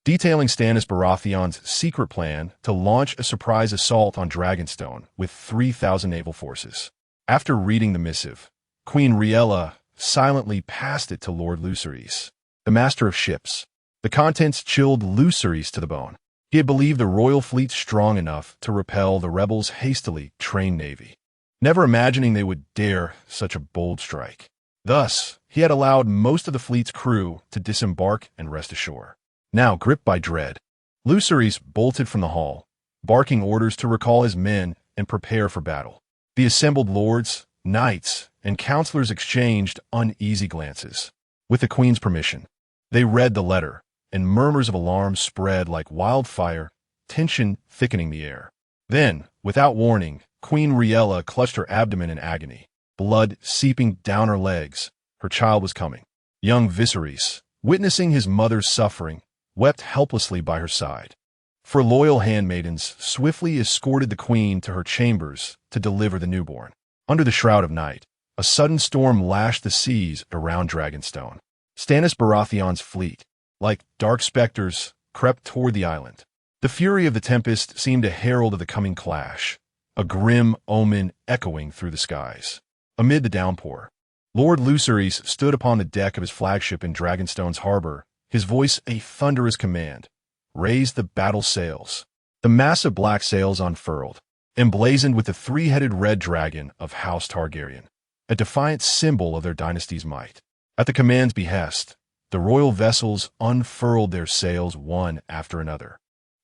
detailing Stannis Baratheon's secret plan to launch a surprise assault on Dragonstone with 3,000 naval forces. After reading the missive, Queen Rhaella silently passed it to Lord Lucerys, the master of ships. The contents chilled Lucerys to the bone. He had believed the royal fleet strong enough to repel the rebels' hastily trained navy, never imagining they would dare such a bold strike. Thus, he had allowed most of the fleet's crew to disembark and rest ashore. Now, gripped by dread, Lucerys bolted from the hall, barking orders to recall his men and prepare for battle. The assembled lords, knights, and counselors exchanged uneasy glances. With the queen's permission, they read the letter, and murmurs of alarm spread like wildfire, tension thickening the air. Then, without warning, Queen Rhaenor clutched her abdomen in agony, blood seeping down her legs. Her child was coming. Young Viserys, witnessing his mother's suffering, wept helplessly by her side. Four loyal handmaidens swiftly escorted the queen to her chambers to deliver the newborn. Under the shroud of night, a sudden storm lashed the seas around Dragonstone. Stannis Baratheon's fleet, like dark specters, crept toward the island. The fury of the tempest seemed a herald of the coming clash, a grim omen echoing through the skies. Amid the downpour, Lord Lucerys stood upon the deck of his flagship in Dragonstone's harbor, his voice a thunderous command. Raise the battle sails. The massive black sails unfurled, emblazoned with the three-headed red dragon of House Targaryen, a defiant symbol of their dynasty's might. At the command's behest, the royal vessels unfurled their sails one after another,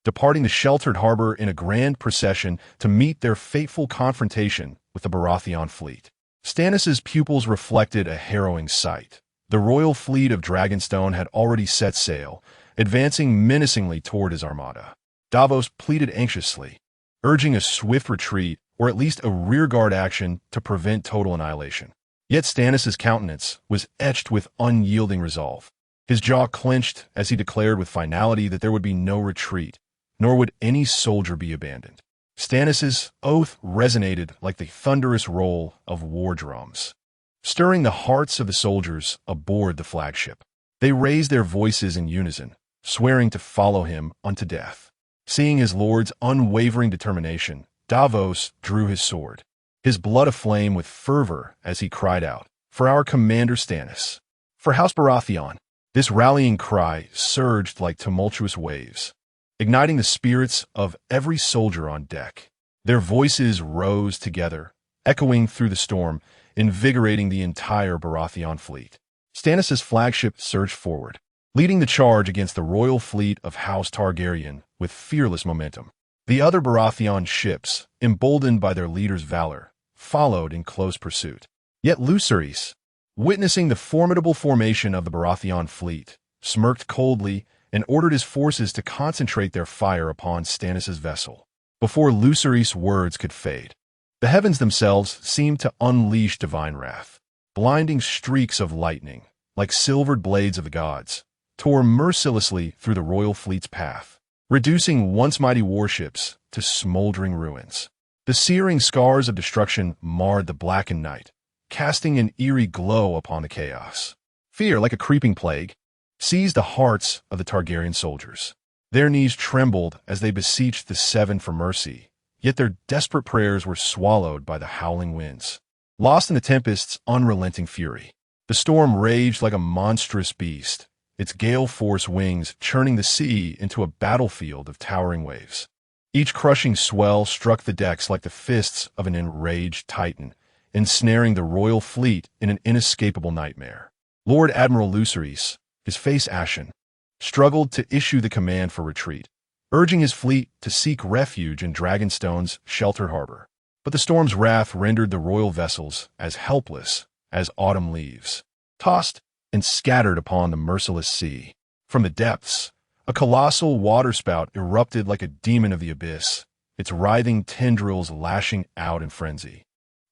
departing the sheltered harbor in a grand procession to meet their fateful confrontation with the Baratheon fleet. Stannis's pupils reflected a harrowing sight. The royal fleet of Dragonstone had already set sail, advancing menacingly toward his armada. Davos pleaded anxiously, urging a swift retreat or at least a rearguard action to prevent total annihilation. Yet Stannis's countenance was etched with unyielding resolve. His jaw clenched as he declared with finality that there would be no retreat, nor would any soldier be abandoned. Stannis's oath resonated like the thunderous roll of war drums, stirring the hearts of the soldiers aboard the flagship. They raised their voices in unison, swearing to follow him unto death. Seeing his lord's unwavering determination, Davos drew his sword, his blood aflame with fervor as he cried out, "For our commander Stannis! For House Baratheon!" This rallying cry surged like tumultuous waves, igniting the spirits of every soldier on deck. Their voices rose together, echoing through the storm, invigorating the entire Baratheon fleet. Stannis' flagship surged forward, leading the charge against the royal fleet of House Targaryen with fearless momentum. The other Baratheon ships, emboldened by their leader's valor, followed in close pursuit. Yet Lucerys, witnessing the formidable formation of the Baratheon fleet, smirked coldly and ordered his forces to concentrate their fire upon Stannis' vessel. Before Lucerys' words could fade, the heavens themselves seemed to unleash divine wrath. Blinding streaks of lightning, like silvered blades of the gods, tore mercilessly through the royal fleet's path, reducing once mighty warships to smoldering ruins. The searing scars of destruction marred the blackened night, casting an eerie glow upon the chaos. Fear, like a creeping plague, seized the hearts of the Targaryen soldiers. Their knees trembled as they beseeched the Seven for mercy, yet their desperate prayers were swallowed by the howling winds. Lost in the tempest's unrelenting fury, the storm raged like a monstrous beast, its gale-force wings churning the sea into a battlefield of towering waves. Each crushing swell struck the decks like the fists of an enraged titan, ensnaring the royal fleet in an inescapable nightmare. Lord Admiral Lucerys, his face ashen, struggled to issue the command for retreat, urging his fleet to seek refuge in Dragonstone's sheltered harbor. But the storm's wrath rendered the royal vessels as helpless as autumn leaves, tossed and scattered upon the merciless sea. From the depths, a colossal waterspout erupted like a demon of the abyss, its writhing tendrils lashing out in frenzy,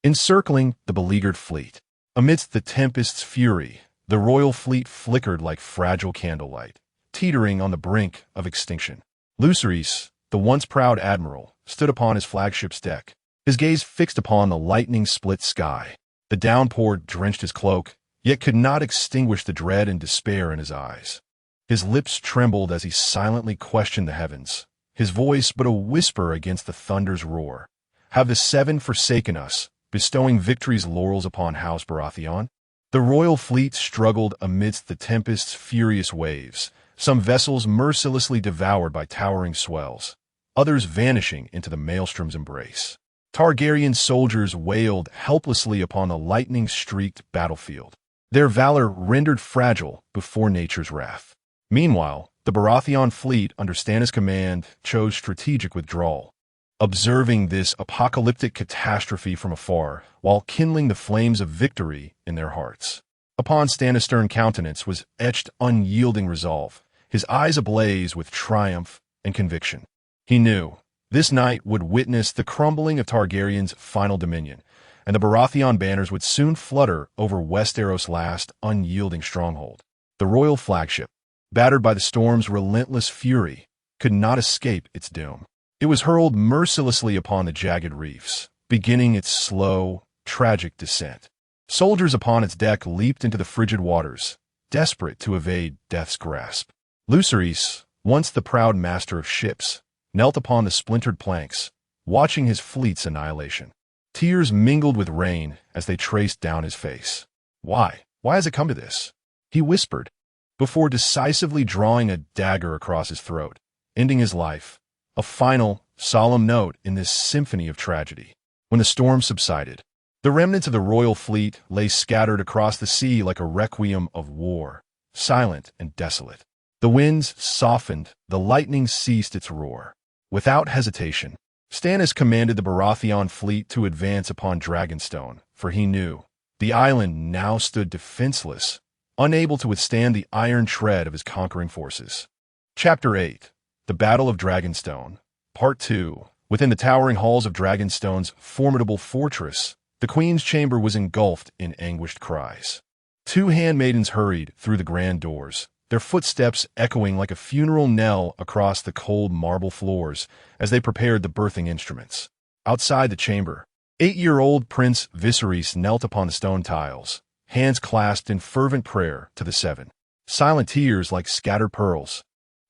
encircling the beleaguered fleet. Amidst the tempest's fury, the royal fleet flickered like fragile candlelight, teetering on the brink of extinction. Lucerys, the once proud admiral, stood upon his flagship's deck, his gaze fixed upon the lightning-split sky. The downpour drenched his cloak, yet could not extinguish the dread and despair in his eyes. His lips trembled as he silently questioned the heavens, his voice but a whisper against the thunder's roar. Have the Seven forsaken us, bestowing victory's laurels upon House Baratheon? The royal fleet struggled amidst the tempest's furious waves, some vessels mercilessly devoured by towering swells, others vanishing into the maelstrom's embrace. Targaryen soldiers wailed helplessly upon the lightning-streaked battlefield, their valor rendered fragile before nature's wrath. Meanwhile, the Baratheon fleet under Stannis' command chose strategic withdrawal, observing this apocalyptic catastrophe from afar while kindling the flames of victory in their hearts. Upon Stannis' stern countenance was etched unyielding resolve, his eyes ablaze with triumph and conviction. He knew This night would witness the crumbling of Targaryen's final dominion, and the Baratheon banners would soon flutter over Westeros' last unyielding stronghold. The royal flagship, battered by the storm's relentless fury, could not escape its doom. It was hurled mercilessly upon the jagged reefs, beginning its slow, tragic descent. Soldiers upon its deck leaped into the frigid waters, desperate to evade death's grasp. Lucerys, once the proud master of ships, knelt upon the splintered planks, watching his fleet's annihilation. Tears mingled with rain as they traced down his face. Why? Why has it come to this? He whispered, before decisively drawing a dagger across his throat, ending his life, a final, solemn note in this symphony of tragedy. When the storm subsided, the remnants of the royal fleet lay scattered across the sea like a requiem of war, silent and desolate. The winds softened, the lightning ceased its roar. Without hesitation, Stannis commanded the Baratheon fleet to advance upon Dragonstone, for he knew the island now stood defenseless, unable to withstand the iron tread of his conquering forces. Chapter 8. The Battle of Dragonstone, Part 2. Within the towering halls of Dragonstone's formidable fortress, the Queen's chamber was engulfed in anguished cries. Two handmaidens hurried through the grand doors, their footsteps echoing like a funeral knell across the cold marble floors as they prepared the birthing instruments. Outside the chamber, 8-year-old Prince Viserys knelt upon the stone tiles, hands clasped in fervent prayer to the Seven. Silent tears like scattered pearls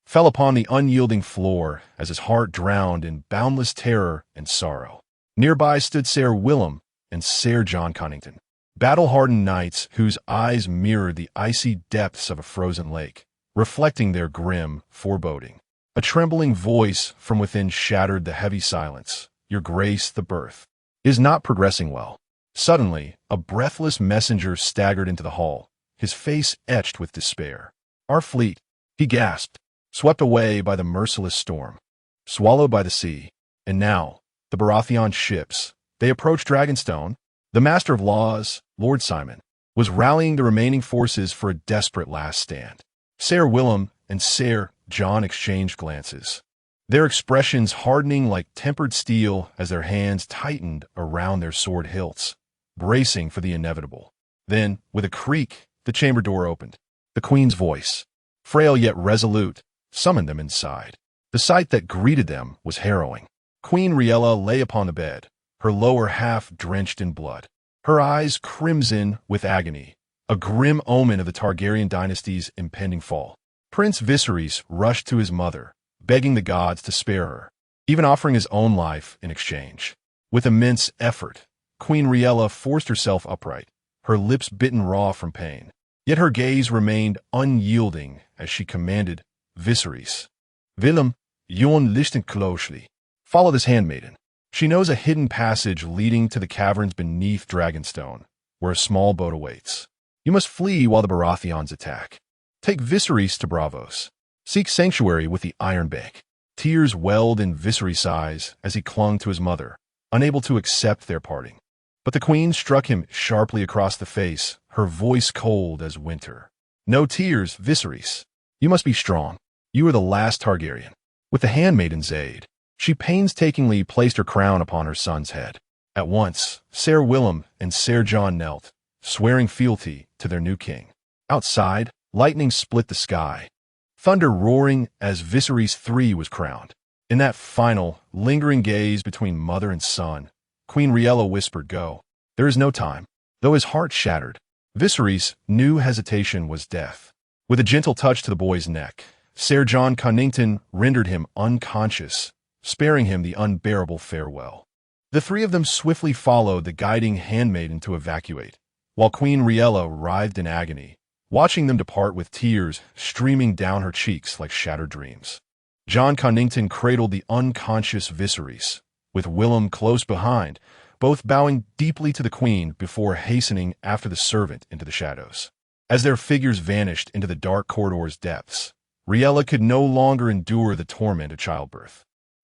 fell upon the unyielding floor as his heart drowned in boundless terror and sorrow. Nearby stood Ser Willem and Ser Jon Connington, battle-hardened knights whose eyes mirrored the icy depths of a frozen lake, reflecting their grim foreboding. A trembling voice from within shattered the heavy silence. Your Grace, the birth is not progressing well. Suddenly, a breathless messenger staggered into the hall, his face etched with despair. Our fleet, he gasped, swept away by the merciless storm, swallowed by the sea. And now, the Baratheon ships, they approached Dragonstone. The Master of Laws, Lord Simon, was rallying the remaining forces for a desperate last stand. Ser Willem and Ser Jon exchanged glances, their expressions hardening like tempered steel as their hands tightened around their sword hilts, bracing for the inevitable. Then, with a creak, the chamber door opened. The Queen's voice, frail yet resolute, summoned them inside. The sight that greeted them was harrowing. Queen Rhaenor lay upon the bed, her lower half drenched in blood, her eyes crimson with agony, a grim omen of the Targaryen dynasty's impending fall. Prince Viserys rushed to his mother, begging the gods to spare her, even offering his own life in exchange. With immense effort, Queen Rhaenor forced herself upright, her lips bitten raw from pain. Yet her gaze remained unyielding as she commanded Viserys, Willem, Jon listen closely. Follow this handmaiden. She knows a hidden passage leading to the caverns beneath Dragonstone, where a small boat awaits. You must flee while the Baratheons attack. Take Viserys to Braavos. Seek sanctuary with the Iron Bank. Tears welled in Viserys' eyes as he clung to his mother, unable to accept their parting. But the Queen struck him sharply across the face, her voice cold as winter. No tears, Viserys. You must be strong. You are the last Targaryen. With the handmaiden's aid, she painstakingly placed her crown upon her son's head. At once, Ser Willem and Ser Jon knelt, swearing fealty to their new king. Outside, lightning split the sky, thunder roaring as Viserys III was crowned. In that final, lingering gaze between mother and son, Queen Rhaenor whispered, Go. There is no time. Though his heart shattered, Viserys knew hesitation was death. With a gentle touch to the boy's neck, Ser Jon Connington rendered him unconscious, sparing him the unbearable farewell. The three of them swiftly followed the guiding handmaiden to evacuate, while Queen Rhaenor writhed in agony, watching them depart with tears streaming down her cheeks like shattered dreams. Jon Connington cradled the unconscious Viserys, with Willem close behind, both bowing deeply to the Queen before hastening after the servant into the shadows. As their figures vanished into the dark corridor's depths, Rhaenor could no longer endure the torment of childbirth.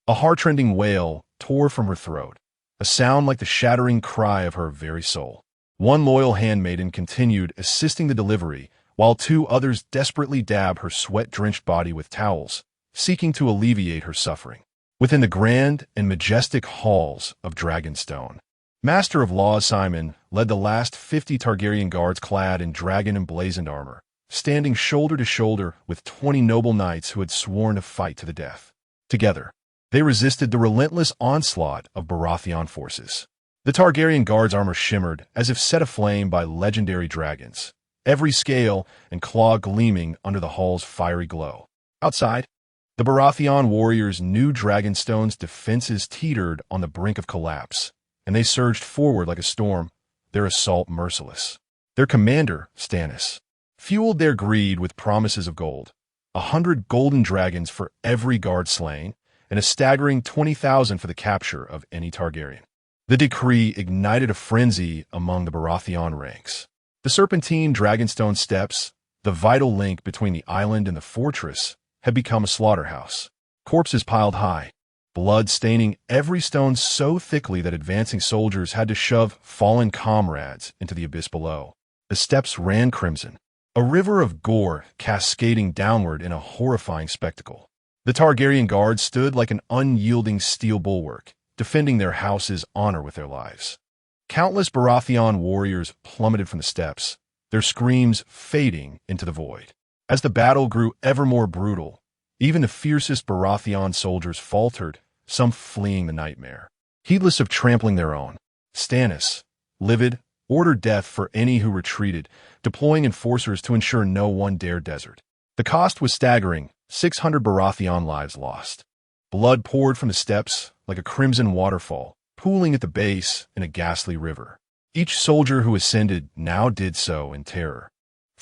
A heart-rending wail tore from her throat, a sound like the shattering cry of her very soul. One loyal handmaiden continued assisting the delivery, while two others desperately dabbed her sweat-drenched body with towels, seeking to alleviate her suffering. within the grand and majestic halls of Dragonstone. Master of Laws Simon led the last 50 Targaryen guards clad in dragon-emblazoned armor, standing shoulder to shoulder with 20 noble knights who had sworn to fight to the death. Together, they resisted the relentless onslaught of Baratheon forces. The Targaryen guards' armor shimmered as if set aflame by legendary dragons, every scale and claw gleaming under the hall's fiery glow. Outside, the Baratheon warriors knew Dragonstone's defenses teetered on the brink of collapse, and they surged forward like a storm, their assault merciless. Their commander, Stannis, fueled their greed with promises of gold, 100 golden dragons for every guard slain, and a staggering 20,000 for the capture of any Targaryen. The decree ignited a frenzy among the Baratheon ranks. The serpentine Dragonstone steps, the vital link between the island and the fortress, had become a slaughterhouse. Corpses piled high, blood staining every stone so thickly that advancing soldiers had to shove fallen comrades into the abyss below. The steps ran crimson, a river of gore cascading downward in a horrifying spectacle. The Targaryen guards stood like an unyielding steel bulwark, defending their house's honor with their lives. Countless Baratheon warriors plummeted from the steps, their screams fading into the void. As the battle grew ever more brutal, even the fiercest Baratheon soldiers faltered, some fleeing the nightmare. Heedless of trampling their own, Stannis, livid, ordered death for any who retreated, deploying enforcers to ensure no one dared desert. The cost was staggering, 600 Baratheon lives lost. Blood poured from the steps like a crimson waterfall, pooling at the base in a ghastly river. Each soldier who ascended now did so in terror,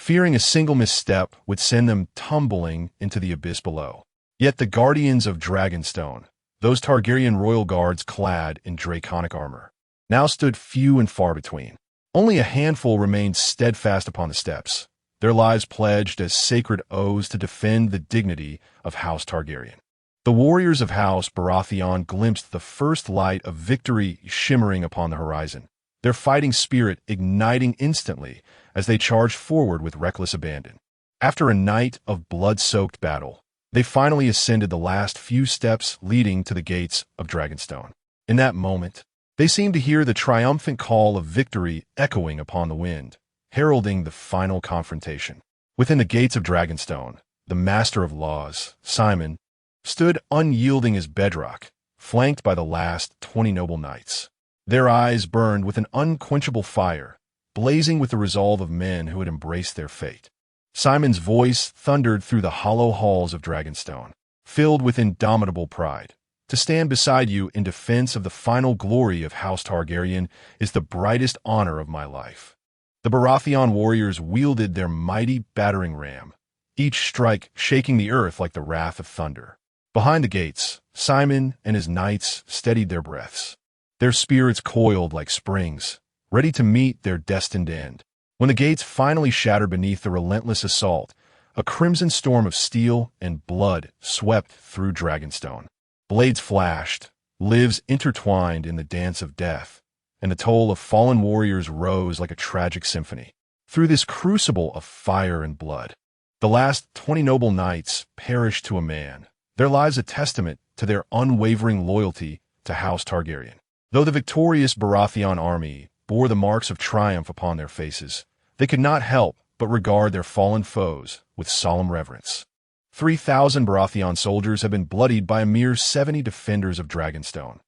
fearing a single misstep would send them tumbling into the abyss below. Yet the guardians of Dragonstone, those Targaryen royal guards clad in draconic armor, now stood few and far between. Only a handful remained steadfast upon the steps, their lives pledged as sacred oaths to defend the dignity of House Targaryen. The warriors of House Baratheon glimpsed the first light of victory shimmering upon the horizon, their fighting spirit igniting instantly as they charged forward with reckless abandon. After a night of blood-soaked battle, they finally ascended the last few steps leading to the gates of Dragonstone. In that moment, they seemed to hear the triumphant call of victory echoing upon the wind, heralding the final confrontation. Within the gates of Dragonstone, the Master of Laws, Simon, stood unyielding as bedrock, flanked by the last 20 noble knights. Their eyes burned with an unquenchable fire, blazing with the resolve of men who had embraced their fate. Simon's voice thundered through the hollow halls of Dragonstone, filled with indomitable pride. To stand beside you in defense of the final glory of House Targaryen is the brightest honor of my life. The Baratheon warriors wielded their mighty battering ram, each strike shaking the earth like the wrath of thunder. Behind the gates, Simon and his knights steadied their breaths. Their spirits coiled like springs, ready to meet their destined end. When the gates finally shattered beneath the relentless assault, a crimson storm of steel and blood swept through Dragonstone. Blades flashed, lives intertwined in the dance of death, and the toll of fallen warriors rose like a tragic symphony. Through this crucible of fire and blood, the last 20 noble knights perished to a man, their lives a testament to their unwavering loyalty to House Targaryen. Though the victorious Baratheon army bore the marks of triumph upon their faces, they could not help but regard their fallen foes with solemn reverence. 3,000 Baratheon soldiers have been bloodied by a mere 70 defenders of Dragonstone,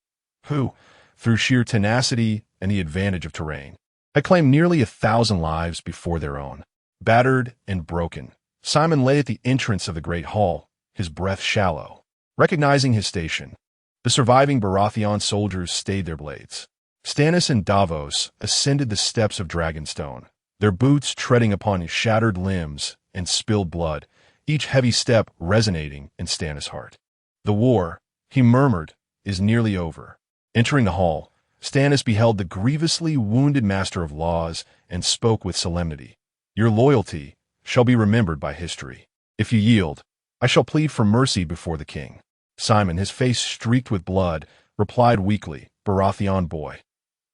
who, through sheer tenacity and the advantage of terrain, had claimed nearly 1,000 lives before their own. Battered and broken, Simon lay at the entrance of the great hall, his breath shallow. Recognizing his station, the surviving Baratheon soldiers stayed their blades. Stannis and Davos ascended the steps of Dragonstone, their boots treading upon shattered limbs and spilled blood, each heavy step resonating in Stannis' heart. The war, he murmured, is nearly over. Entering the hall, Stannis beheld the grievously wounded Master of Laws and spoke with solemnity. Your loyalty shall be remembered by history. If you yield, I shall plead for mercy before the king. Simon, his face streaked with blood, replied weakly, Baratheon boy,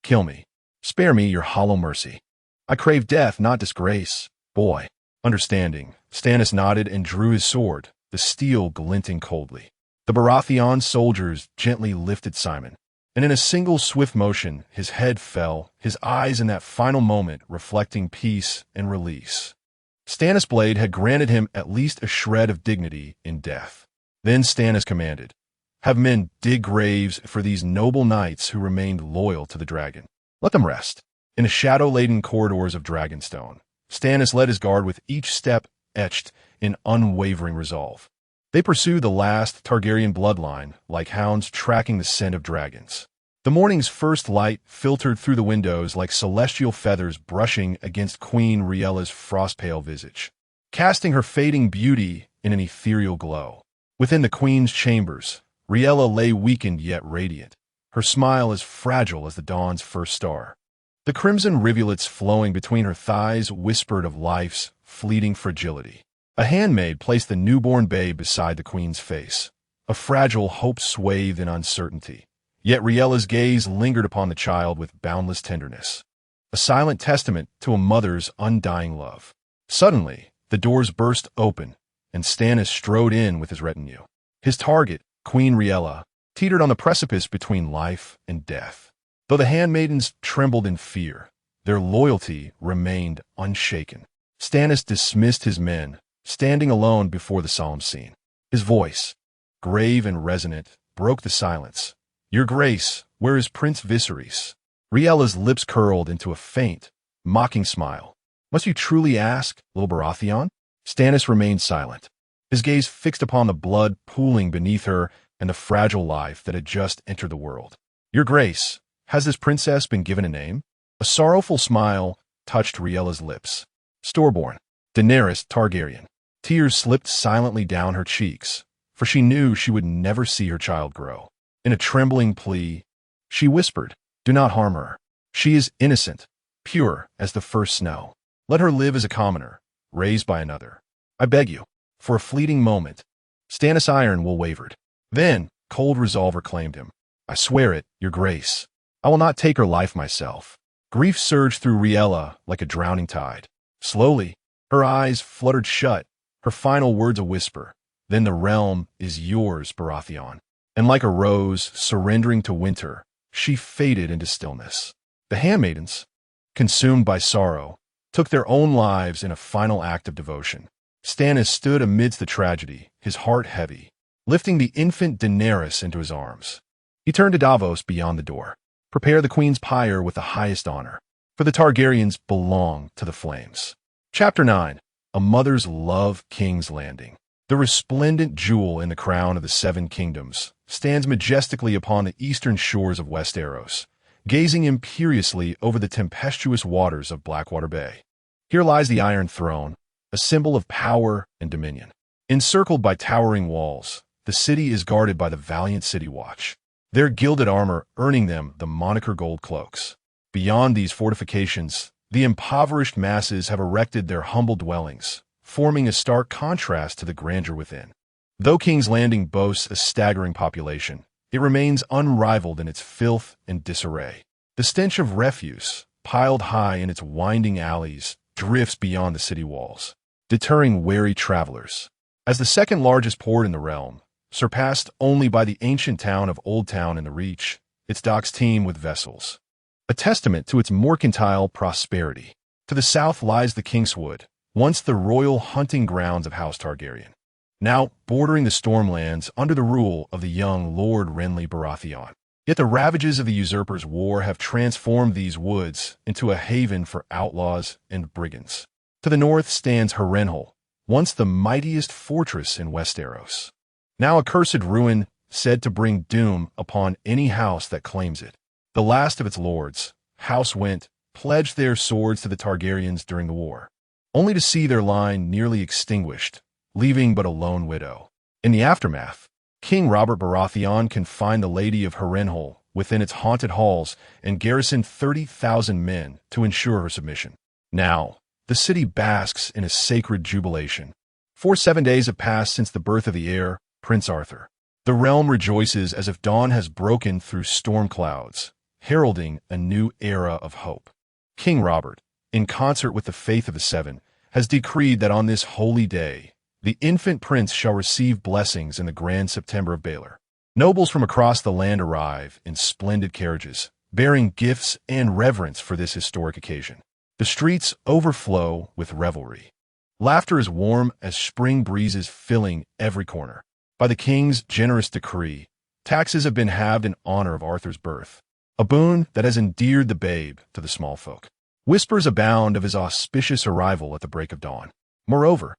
kill me. Spare me your hollow mercy. I crave death, not disgrace. Boy. Understanding, Stannis nodded and drew his sword, the steel glinting coldly. The Baratheon soldiers gently lifted Simon, and in a single swift motion his head fell, his eyes in that final moment reflecting peace and release. Stannis' blade had granted him at least a shred of dignity in death. Then Stannis commanded, "Have men dig graves for these noble knights who remained loyal to the dragon. Let them rest." In the shadow-laden corridors of Dragonstone, Stannis led his guard with each step etched in unwavering resolve. They pursued the last Targaryen bloodline like hounds tracking the scent of dragons. The morning's first light filtered through the windows like celestial feathers brushing against Queen Rhaenyra's frost-pale visage, casting her fading beauty in an ethereal glow. Within the queen's chambers, Rhaenyra lay weakened yet radiant, her smile as fragile as the dawn's first star. The crimson rivulets flowing between her thighs whispered of life's fleeting fragility. A handmaid placed the newborn babe beside the queen's face, a fragile hope swathed in uncertainty. Yet Rhaenyra's gaze lingered upon the child with boundless tenderness, a silent testament to a mother's undying love. Suddenly, the doors burst open, and Stannis strode in with his retinue. His target, Queen Rhaenyra, teetered on the precipice between life and death. Though the handmaidens trembled in fear, their loyalty remained unshaken. Stannis dismissed his men, standing alone before the solemn scene. His voice, grave and resonant, broke the silence. "Your Grace, where is Prince Viserys?" Rhaenyra's lips curled into a faint, mocking smile. "Must you truly ask, little Baratheon?" Stannis remained silent, his gaze fixed upon the blood pooling beneath her and the fragile life that had just entered the world. "Your Grace, has this princess been given a name?" A sorrowful smile touched Rhaenyra's lips. "Storeborn, Daenerys Targaryen." Tears slipped silently down her cheeks, for she knew she would never see her child grow. In a trembling plea, she whispered, "Do not harm her. She is innocent, pure as the first snow. Let her live as a commoner, raised by another. I beg you." For a fleeting moment, Stannis' iron will wavered. Then, cold resolve reclaimed him. "I swear it, Your Grace. I will not take her life myself." Grief surged through Rhaenyra like a drowning tide. Slowly, her eyes fluttered shut, her final words a whisper. "Then the realm is yours, Baratheon." And like a rose surrendering to winter, she faded into stillness. The handmaidens, consumed by sorrow, took their own lives in a final act of devotion. Stannis stood amidst the tragedy, his heart heavy, lifting the infant Daenerys into his arms. He turned to Davos beyond the door. "Prepare the queen's pyre with the highest honor, for the Targaryens belong to the flames." Chapter 9. A Mother's Love. King's Landing. The resplendent jewel in the crown of the Seven Kingdoms stands majestically upon the eastern shores of Westeros, gazing imperiously over the tempestuous waters of Blackwater Bay. Here lies the Iron Throne, a symbol of power and dominion. Encircled by towering walls, the city is guarded by the valiant City Watch, their gilded armor earning them the moniker Gold Cloaks. Beyond these fortifications, the impoverished masses have erected their humble dwellings, forming a stark contrast to the grandeur within. Though King's Landing boasts a staggering population, it remains unrivaled in its filth and disarray. The stench of refuse, piled high in its winding alleys, drifts beyond the city walls, deterring wary travelers. As the second largest port in the realm, surpassed only by the ancient town of Old Town in the Reach, its docks teem with vessels, a testament to its mercantile prosperity. To the south lies the Kingswood, once the royal hunting grounds of House Targaryen, now bordering the Stormlands under the rule of the young Lord Renly Baratheon. Yet the ravages of the usurper's war have transformed these woods into a haven for outlaws and brigands. To the north stands Harrenhal, once the mightiest fortress in Westeros, now a cursed ruin said to bring doom upon any house that claims it. The last of its lords, House Went, pledged their swords to the Targaryens during the war, only to see their line nearly extinguished, leaving but a lone widow. In the aftermath, King Robert Baratheon confined the Lady of Harrenhal within its haunted halls and garrisoned 30,000 men to ensure her submission. Now, the city basks in a sacred jubilation. 7 days have passed since the birth of the heir, Prince Arthur. The realm rejoices as if dawn has broken through storm clouds, heralding a new era of hope. King Robert, in concert with the faith of the Seven, has decreed that on this holy day, The infant prince shall receive blessings in the grand September of Baelor. Nobles from across the land arrive in splendid carriages, bearing gifts and reverence for this historic occasion. The streets overflow with revelry. Laughter as warm as spring breezes filling every corner. By the king's generous decree, taxes have been halved in honor of Arthur's birth, a boon that has endeared the babe to the small folk. Whispers abound of his auspicious arrival at the break of dawn. Moreover,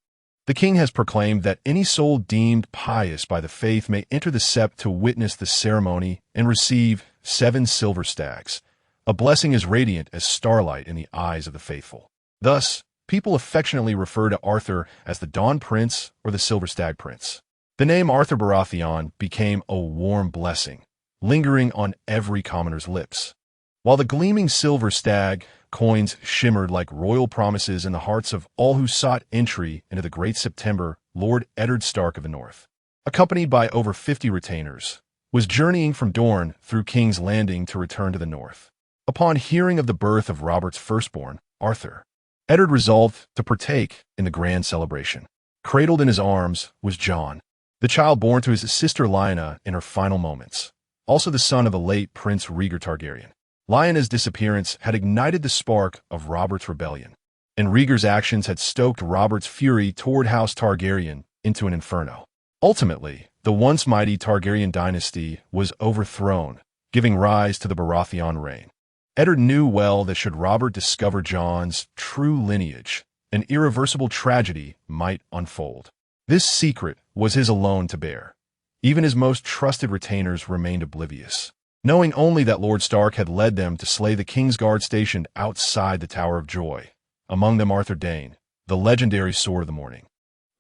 the king has proclaimed that any soul deemed pious by the faith may enter the sept to witness the ceremony and receive 7 silver stags, a blessing as radiant as starlight in the eyes of the faithful. Thus, people affectionately refer to Arthur as the Dawn Prince or the Silver Stag Prince. The name Arthur Baratheon became a warm blessing, lingering on every commoner's lips. While the gleaming silver stag coins shimmered like royal promises in the hearts of all who sought entry into the great September, Lord Eddard Stark of the North, accompanied by over 50 retainers, was journeying from Dorne through King's Landing to return to the north. Upon hearing of the birth of Robert's firstborn, Arthur, Eddard resolved to partake in the grand celebration. Cradled in his arms was Jon, the child born to his sister Lyanna in her final moments, also the son of the late Prince Rhaegar Targaryen. Lyanna's disappearance had ignited the spark of Robert's rebellion, and Rhaegar's actions had stoked Robert's fury toward House Targaryen into an inferno. Ultimately, the once mighty Targaryen dynasty was overthrown, giving rise to the Baratheon reign. Eddard knew well that should Robert discover Jon's true lineage, an irreversible tragedy might unfold. This secret was his alone to bear. Even his most trusted retainers remained oblivious, knowing only that Lord Stark had led them to slay the Kingsguard stationed outside the Tower of Joy, among them Arthur Dayne, the legendary Sword of the Morning,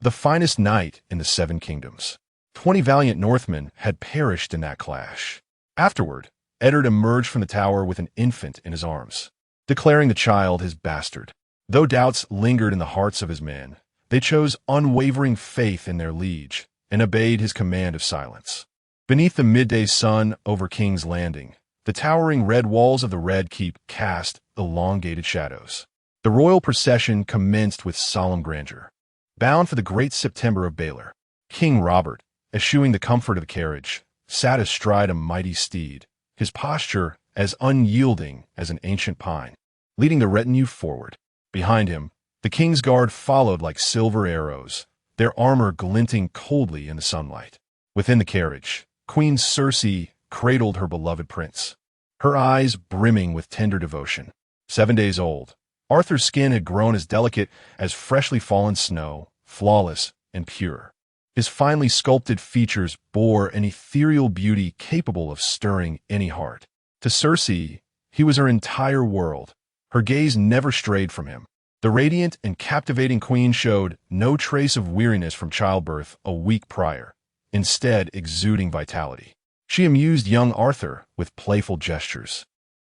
the finest knight in the 7 kingdoms. 20 valiant Northmen had perished in that clash. Afterward, Eddard emerged from the tower with an infant in his arms, declaring the child his bastard. Though doubts lingered in the hearts of his men, they chose unwavering faith in their liege and obeyed his command of silence. Beneath the midday sun over King's Landing, the towering red walls of the Red Keep cast elongated shadows. The royal procession commenced with solemn grandeur. Bound for the great September of Baelor, King Robert, eschewing the comfort of the carriage, sat astride a mighty steed, his posture as unyielding as an ancient pine, leading the retinue forward. Behind him, the King's Guard followed like silver arrows, their armor glinting coldly in the sunlight. Within the carriage, Queen Cersei cradled her beloved prince, her eyes brimming with tender devotion. 7 days old, Arthur's skin had grown as delicate as freshly fallen snow, flawless and pure. His finely sculpted features bore an ethereal beauty capable of stirring any heart. To Cersei, he was her entire world. Her gaze never strayed from him. The radiant and captivating queen showed no trace of weariness from childbirth a week prior, instead exuding vitality. She amused young Arthur with playful gestures,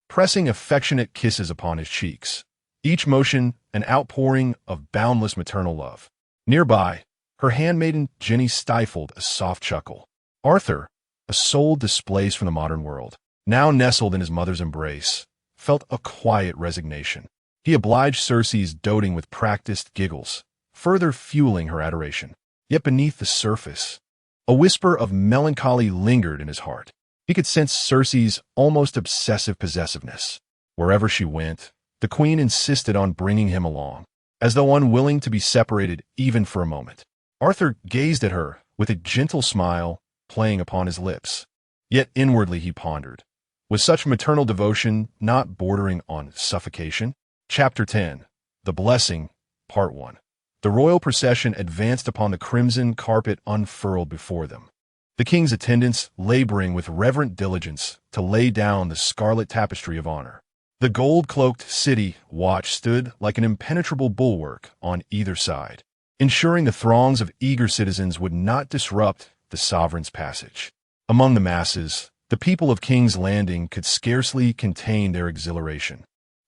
pressing affectionate kisses upon his cheeks, each motion an outpouring of boundless maternal love. Nearby, her handmaiden Jenny stifled a soft chuckle. Arthur, a soul displaced from the modern world, now nestled in his mother's embrace, felt a quiet resignation. He obliged Cersei's doting with practiced giggles, further fueling her adoration. Yet beneath the surface, a whisper of melancholy lingered in his heart. He could sense Cersei's almost obsessive possessiveness. Wherever she went, the queen insisted on bringing him along, as though unwilling to be separated even for a moment. Arthur gazed at her with a gentle smile playing upon his lips. Yet inwardly he pondered, was such maternal devotion not bordering on suffocation? Chapter 10. The Blessing, Part 1. The royal procession advanced upon the crimson carpet unfurled before them, the king's attendants laboring with reverent diligence to lay down the scarlet tapestry of honor. The gold-cloaked city watch stood like an impenetrable bulwark on either side, ensuring the throngs of eager citizens would not disrupt the sovereign's passage. Among the masses, the people of King's Landing could scarcely contain their exhilaration,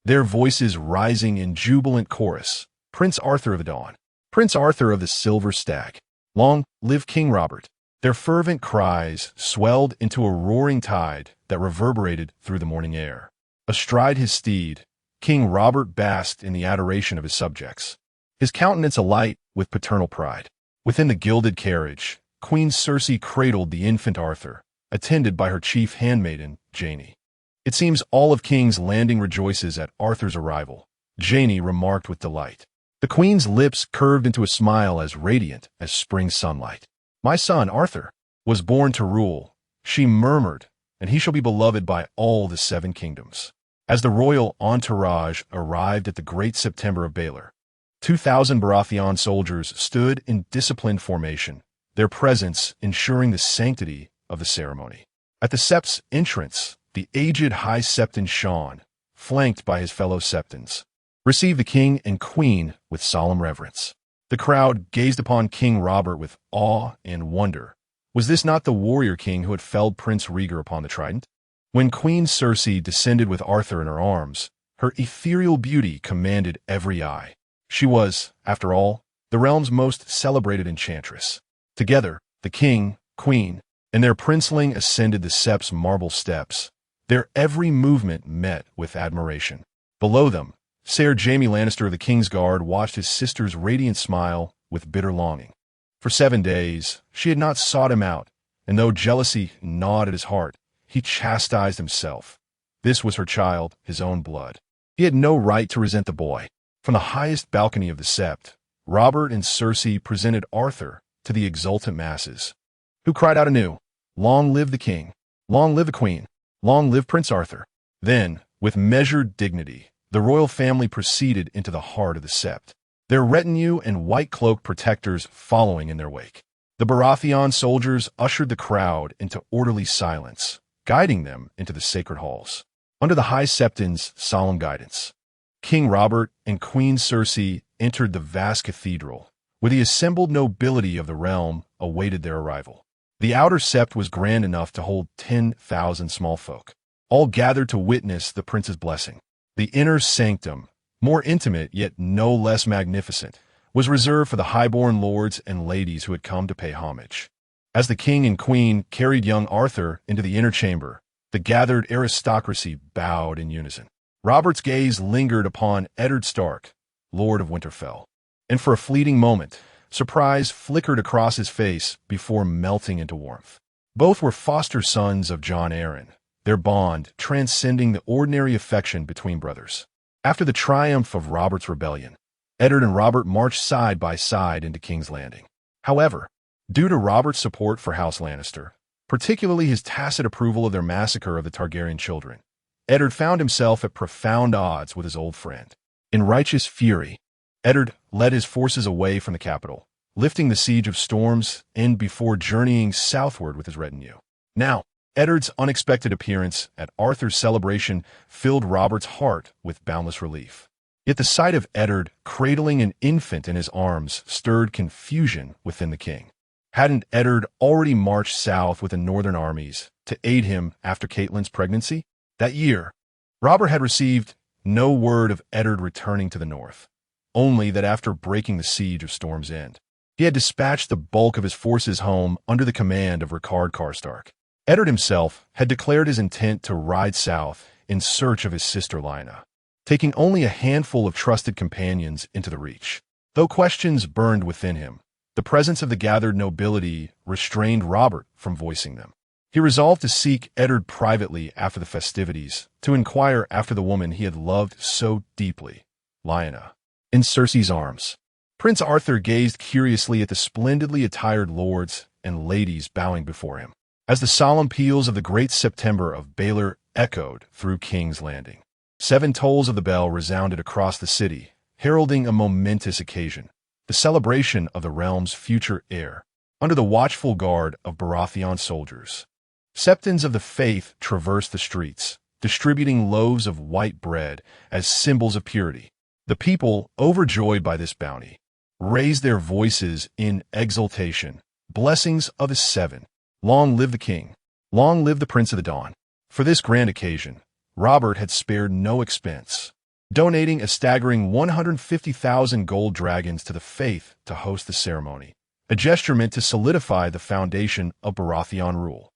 their voices rising in jubilant chorus. Prince Arthur of the Dawn, Prince Arthur of the Silver Stag, long live King Robert. Their fervent cries swelled into a roaring tide that reverberated through the morning air. Astride his steed, King Robert basked in the adoration of his subjects, his countenance alight with paternal pride. Within the gilded carriage, Queen Cersei cradled the infant Arthur, attended by her chief handmaiden, Jaime. "It seems all of King's Landing rejoices at Arthur's arrival," Jaime remarked with delight. The queen's lips curved into a smile as radiant as spring sunlight. "My son, Arthur, was born to rule," she murmured, "and he shall be beloved by all the seven kingdoms." As the royal entourage arrived at the Great September of Baelor, 2,000 Baratheon soldiers stood in disciplined formation, their presence ensuring the sanctity of the ceremony. At the sept's entrance, the aged High Septon Sean, flanked by his fellow septons, received the king and queen with solemn reverence. The crowd gazed upon King Robert with awe and wonder. Was this not the warrior king who had felled Prince Rhaegar upon the trident? When Queen Cersei descended with Arthur in her arms, her ethereal beauty commanded every eye. She was, after all, the realm's most celebrated enchantress. Together, the king, queen, and their princeling ascended the sept's marble steps. Their every movement met with admiration. Below them, Ser Jaime Lannister of the King's Guard watched his sister's radiant smile with bitter longing. For 7 days, she had not sought him out, and though jealousy gnawed at his heart, he chastised himself. This was her child, his own blood. He had no right to resent the boy. From the highest balcony of the sept, Robert and Cersei presented Arthur to the exultant masses, who cried out anew, "Long live the king! Long live the queen! Long live Prince Arthur!" Then, with measured dignity, the royal family proceeded into the heart of the sept, their retinue and white-cloaked protectors following in their wake. The Baratheon soldiers ushered the crowd into orderly silence, guiding them into the sacred halls. Under the High Septon's solemn guidance, King Robert and Queen Cersei entered the vast cathedral, where the assembled nobility of the realm awaited their arrival. The outer sept was grand enough to hold 10,000 small folk, all gathered to witness the prince's blessing. The inner sanctum, more intimate yet no less magnificent, was reserved for the highborn lords and ladies who had come to pay homage. As the king and queen carried young Arthur into the inner chamber, the gathered aristocracy bowed in unison. Robert's gaze lingered upon Eddard Stark, Lord of Winterfell, and for a fleeting moment, surprise flickered across his face before melting into warmth. Both were foster sons of Jon Arryn, their bond transcending the ordinary affection between brothers. After the triumph of Robert's rebellion, Eddard and Robert marched side by side into King's Landing. However, due to Robert's support for House Lannister, particularly his tacit approval of their massacre of the Targaryen children, Eddard found himself at profound odds with his old friend. In righteous fury, Eddard led his forces away from the capital, lifting the siege of Storm's End before journeying southward with his retinue. Now, Eddard's unexpected appearance at Arthur's celebration filled Robert's heart with boundless relief. Yet the sight of Eddard cradling an infant in his arms stirred confusion within the king. Hadn't Eddard already marched south with the northern armies to aid him after Catelyn's pregnancy? That year, Robert had received no word of Eddard returning to the north, only that after breaking the siege of Storm's End, he had dispatched the bulk of his forces home under the command of Rickard Karstark. Eddard himself had declared his intent to ride south in search of his sister Lyanna, taking only a handful of trusted companions into the Reach. Though questions burned within him, the presence of the gathered nobility restrained Robert from voicing them. He resolved to seek Eddard privately after the festivities, to inquire after the woman he had loved so deeply, Lyanna. In Cersei's arms, Prince Arthur gazed curiously at the splendidly attired lords and ladies bowing before him, as the solemn peals of the Great September of Baelor echoed through King's Landing. 7 tolls of the bell resounded across the city, heralding a momentous occasion, the celebration of the realm's future heir, under the watchful guard of Baratheon soldiers. Septons of the faith traversed the streets, distributing loaves of white bread as symbols of purity. The people, overjoyed by this bounty, raised their voices in exultation. Blessings of the 7. Long live the king. Long live the Prince of the Dawn. For this grand occasion, Robert had spared no expense, donating a staggering 150,000 gold dragons to the faith to host the ceremony, a gesture meant to solidify the foundation of Baratheon rule.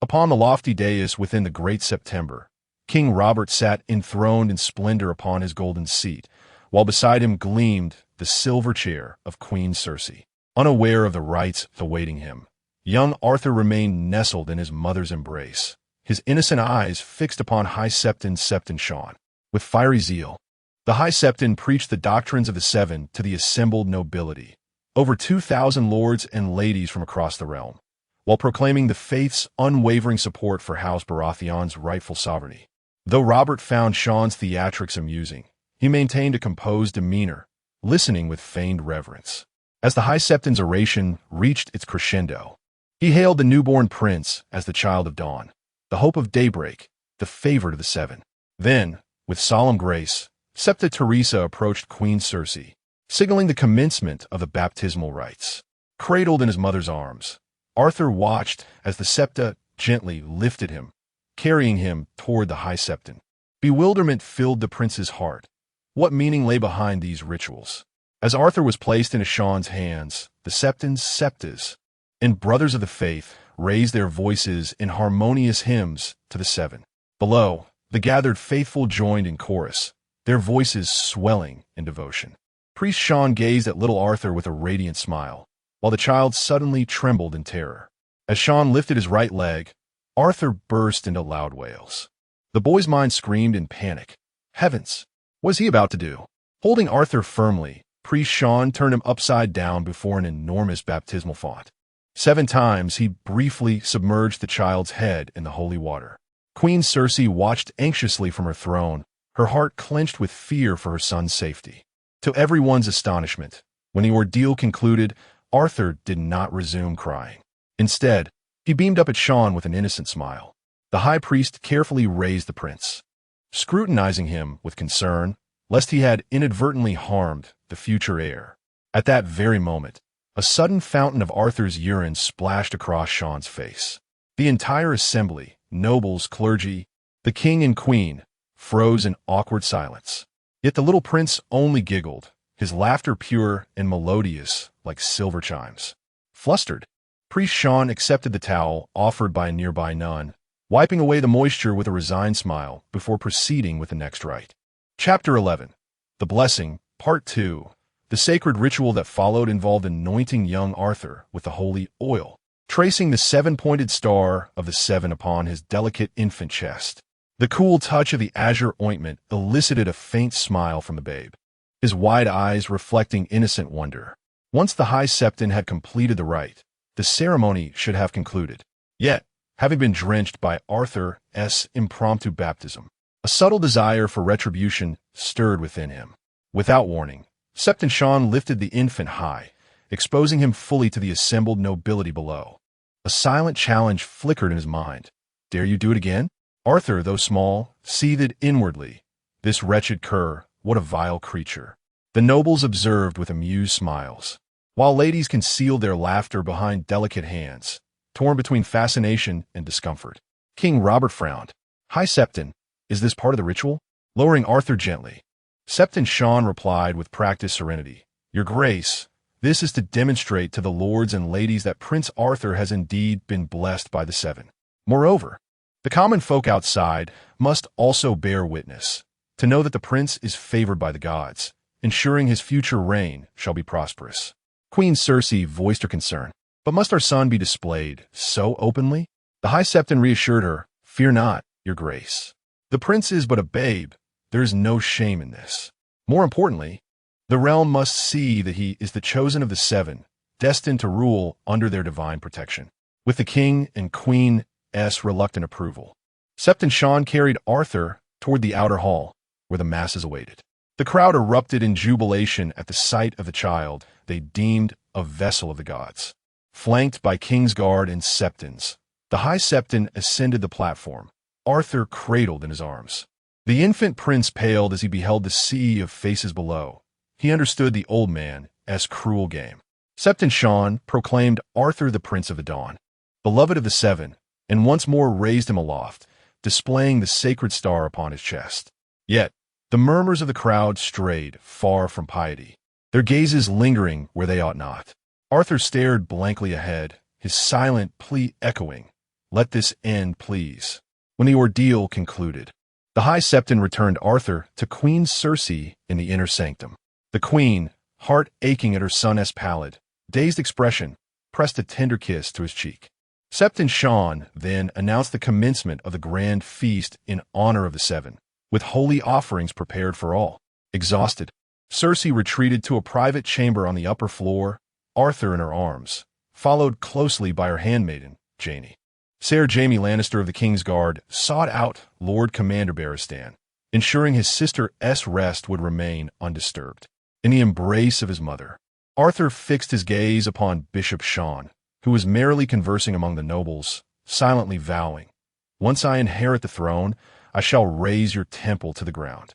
Upon the lofty dais within the Great September, King Robert sat enthroned in splendor upon his golden seat, while beside him gleamed the silver chair of Queen Cersei. Unaware of the rites awaiting him, young Arthur remained nestled in his mother's embrace, his innocent eyes fixed upon High Septon Sean. With fiery zeal, the High Septon preached the doctrines of the Seven to the assembled nobility, over 2,000 lords and ladies from across the realm, while proclaiming the faith's unwavering support for House Baratheon's rightful sovereignty. Though Robert found Sean's theatrics amusing, he maintained a composed demeanor, listening with feigned reverence. As the High Septon's oration reached its crescendo, he hailed the newborn prince as the child of dawn, the hope of daybreak, the favorite of the Seven. Then, with solemn grace, Septa Teresa approached Queen Cersei, signaling the commencement of the baptismal rites. Cradled in his mother's arms, Arthur watched as the Septa gently lifted him, carrying him toward the High Septon. Bewilderment filled the prince's heart. What meaning lay behind these rituals? As Arthur was placed into Sean's hands, the Septons, Septas, and brothers of the faith raised their voices in harmonious hymns to the Seven. Below, the gathered faithful joined in chorus, their voices swelling in devotion. Priest Sean gazed at little Arthur with a radiant smile, while the child suddenly trembled in terror. As Sean lifted his right leg, Arthur burst into loud wails. The boy's mind screamed in panic. Heavens! What was he about to do? Holding Arthur firmly, Priest Sean turned him upside down before an enormous baptismal font. 7 times he briefly submerged the child's head in the holy water. Queen Cersei watched anxiously from her throne, her heart clenched with fear for her son's safety. To everyone's astonishment, when the ordeal concluded, Arthur did not resume crying. Instead, he beamed up at Sean with an innocent smile. The high priest carefully raised the prince, scrutinizing him with concern, lest he had inadvertently harmed the future heir. At that very moment, a sudden fountain of Arthur's urine splashed across Sean's face. The entire assembly, nobles, clergy, the king and queen, froze in awkward silence. Yet the little prince only giggled, his laughter pure and melodious like silver chimes. Flustered, Priest Sean accepted the towel offered by a nearby nun, wiping away the moisture with a resigned smile before proceeding with the next rite. Chapter 11. The Blessing, Part 2. The sacred ritual that followed involved anointing young Arthur with the holy oil, tracing the 7-pointed star of the Seven upon his delicate infant chest. The cool touch of the azure ointment elicited a faint smile from the babe, his wide eyes reflecting innocent wonder. Once the High Septon had completed the rite, the ceremony should have concluded. Yet, having been drenched by Arthur's impromptu baptism, a subtle desire for retribution stirred within him. Without warning, Septon Sean lifted the infant high, exposing him fully to the assembled nobility below. A silent challenge flickered in his mind. Dare you do it again? Arthur, though small, seethed inwardly. This wretched cur, what a vile creature. The nobles observed with amused smiles, while ladies concealed their laughter behind delicate hands, torn between fascination and discomfort. King Robert frowned. High Septon, is this part of the ritual? Lowering Arthur gently, Septon Sean replied with practiced serenity. Your Grace, this is to demonstrate to the lords and ladies that Prince Arthur has indeed been blessed by the Seven. Moreover, the common folk outside must also bear witness, to know that the prince is favored by the gods, ensuring his future reign shall be prosperous. Queen Cersei voiced her concern. But must our son be displayed so openly? The High Septon reassured her, Fear not, Your Grace. The prince is but a babe. There is no shame in this. More importantly, the realm must see that he is the chosen of the Seven, destined to rule under their divine protection. With the king and queen's reluctant approval, Septon Sean carried Arthur toward the outer hall, where the masses awaited. The crowd erupted in jubilation at the sight of the child they deemed a vessel of the gods. Flanked by Kingsguard and Septons, the High Septon ascended the platform, Arthur cradled in his arms. The infant prince paled as he beheld the sea of faces below. He understood the old man's cruel game. Septon Sean proclaimed Arthur the Prince of the Dawn, beloved of the Seven, and once more raised him aloft, displaying the sacred star upon his chest. Yet, the murmurs of the crowd strayed far from piety, their gazes lingering where they ought not. Arthur stared blankly ahead, his silent plea echoing, Let this end, please. When the ordeal concluded, the High Septon returned Arthur to Queen Cersei in the inner sanctum. The queen, heart aching at her son's pallid, dazed expression, pressed a tender kiss to his cheek. Sept and Sean then announced the commencement of the grand feast in honor of the seven, with holy offerings prepared for all. Exhausted, Cersei retreated to a private chamber on the upper floor, Arthur in her arms, followed closely by her handmaiden, Jaime. Ser Jaime Lannister of the King's Guard sought out Lord Commander Barristan, ensuring his sister's rest would remain undisturbed. In the embrace of his mother, Arthur fixed his gaze upon Bishop Sean, who was merrily conversing among the nobles, silently vowing, "Once I inherit the throne, I shall raze your temple to the ground.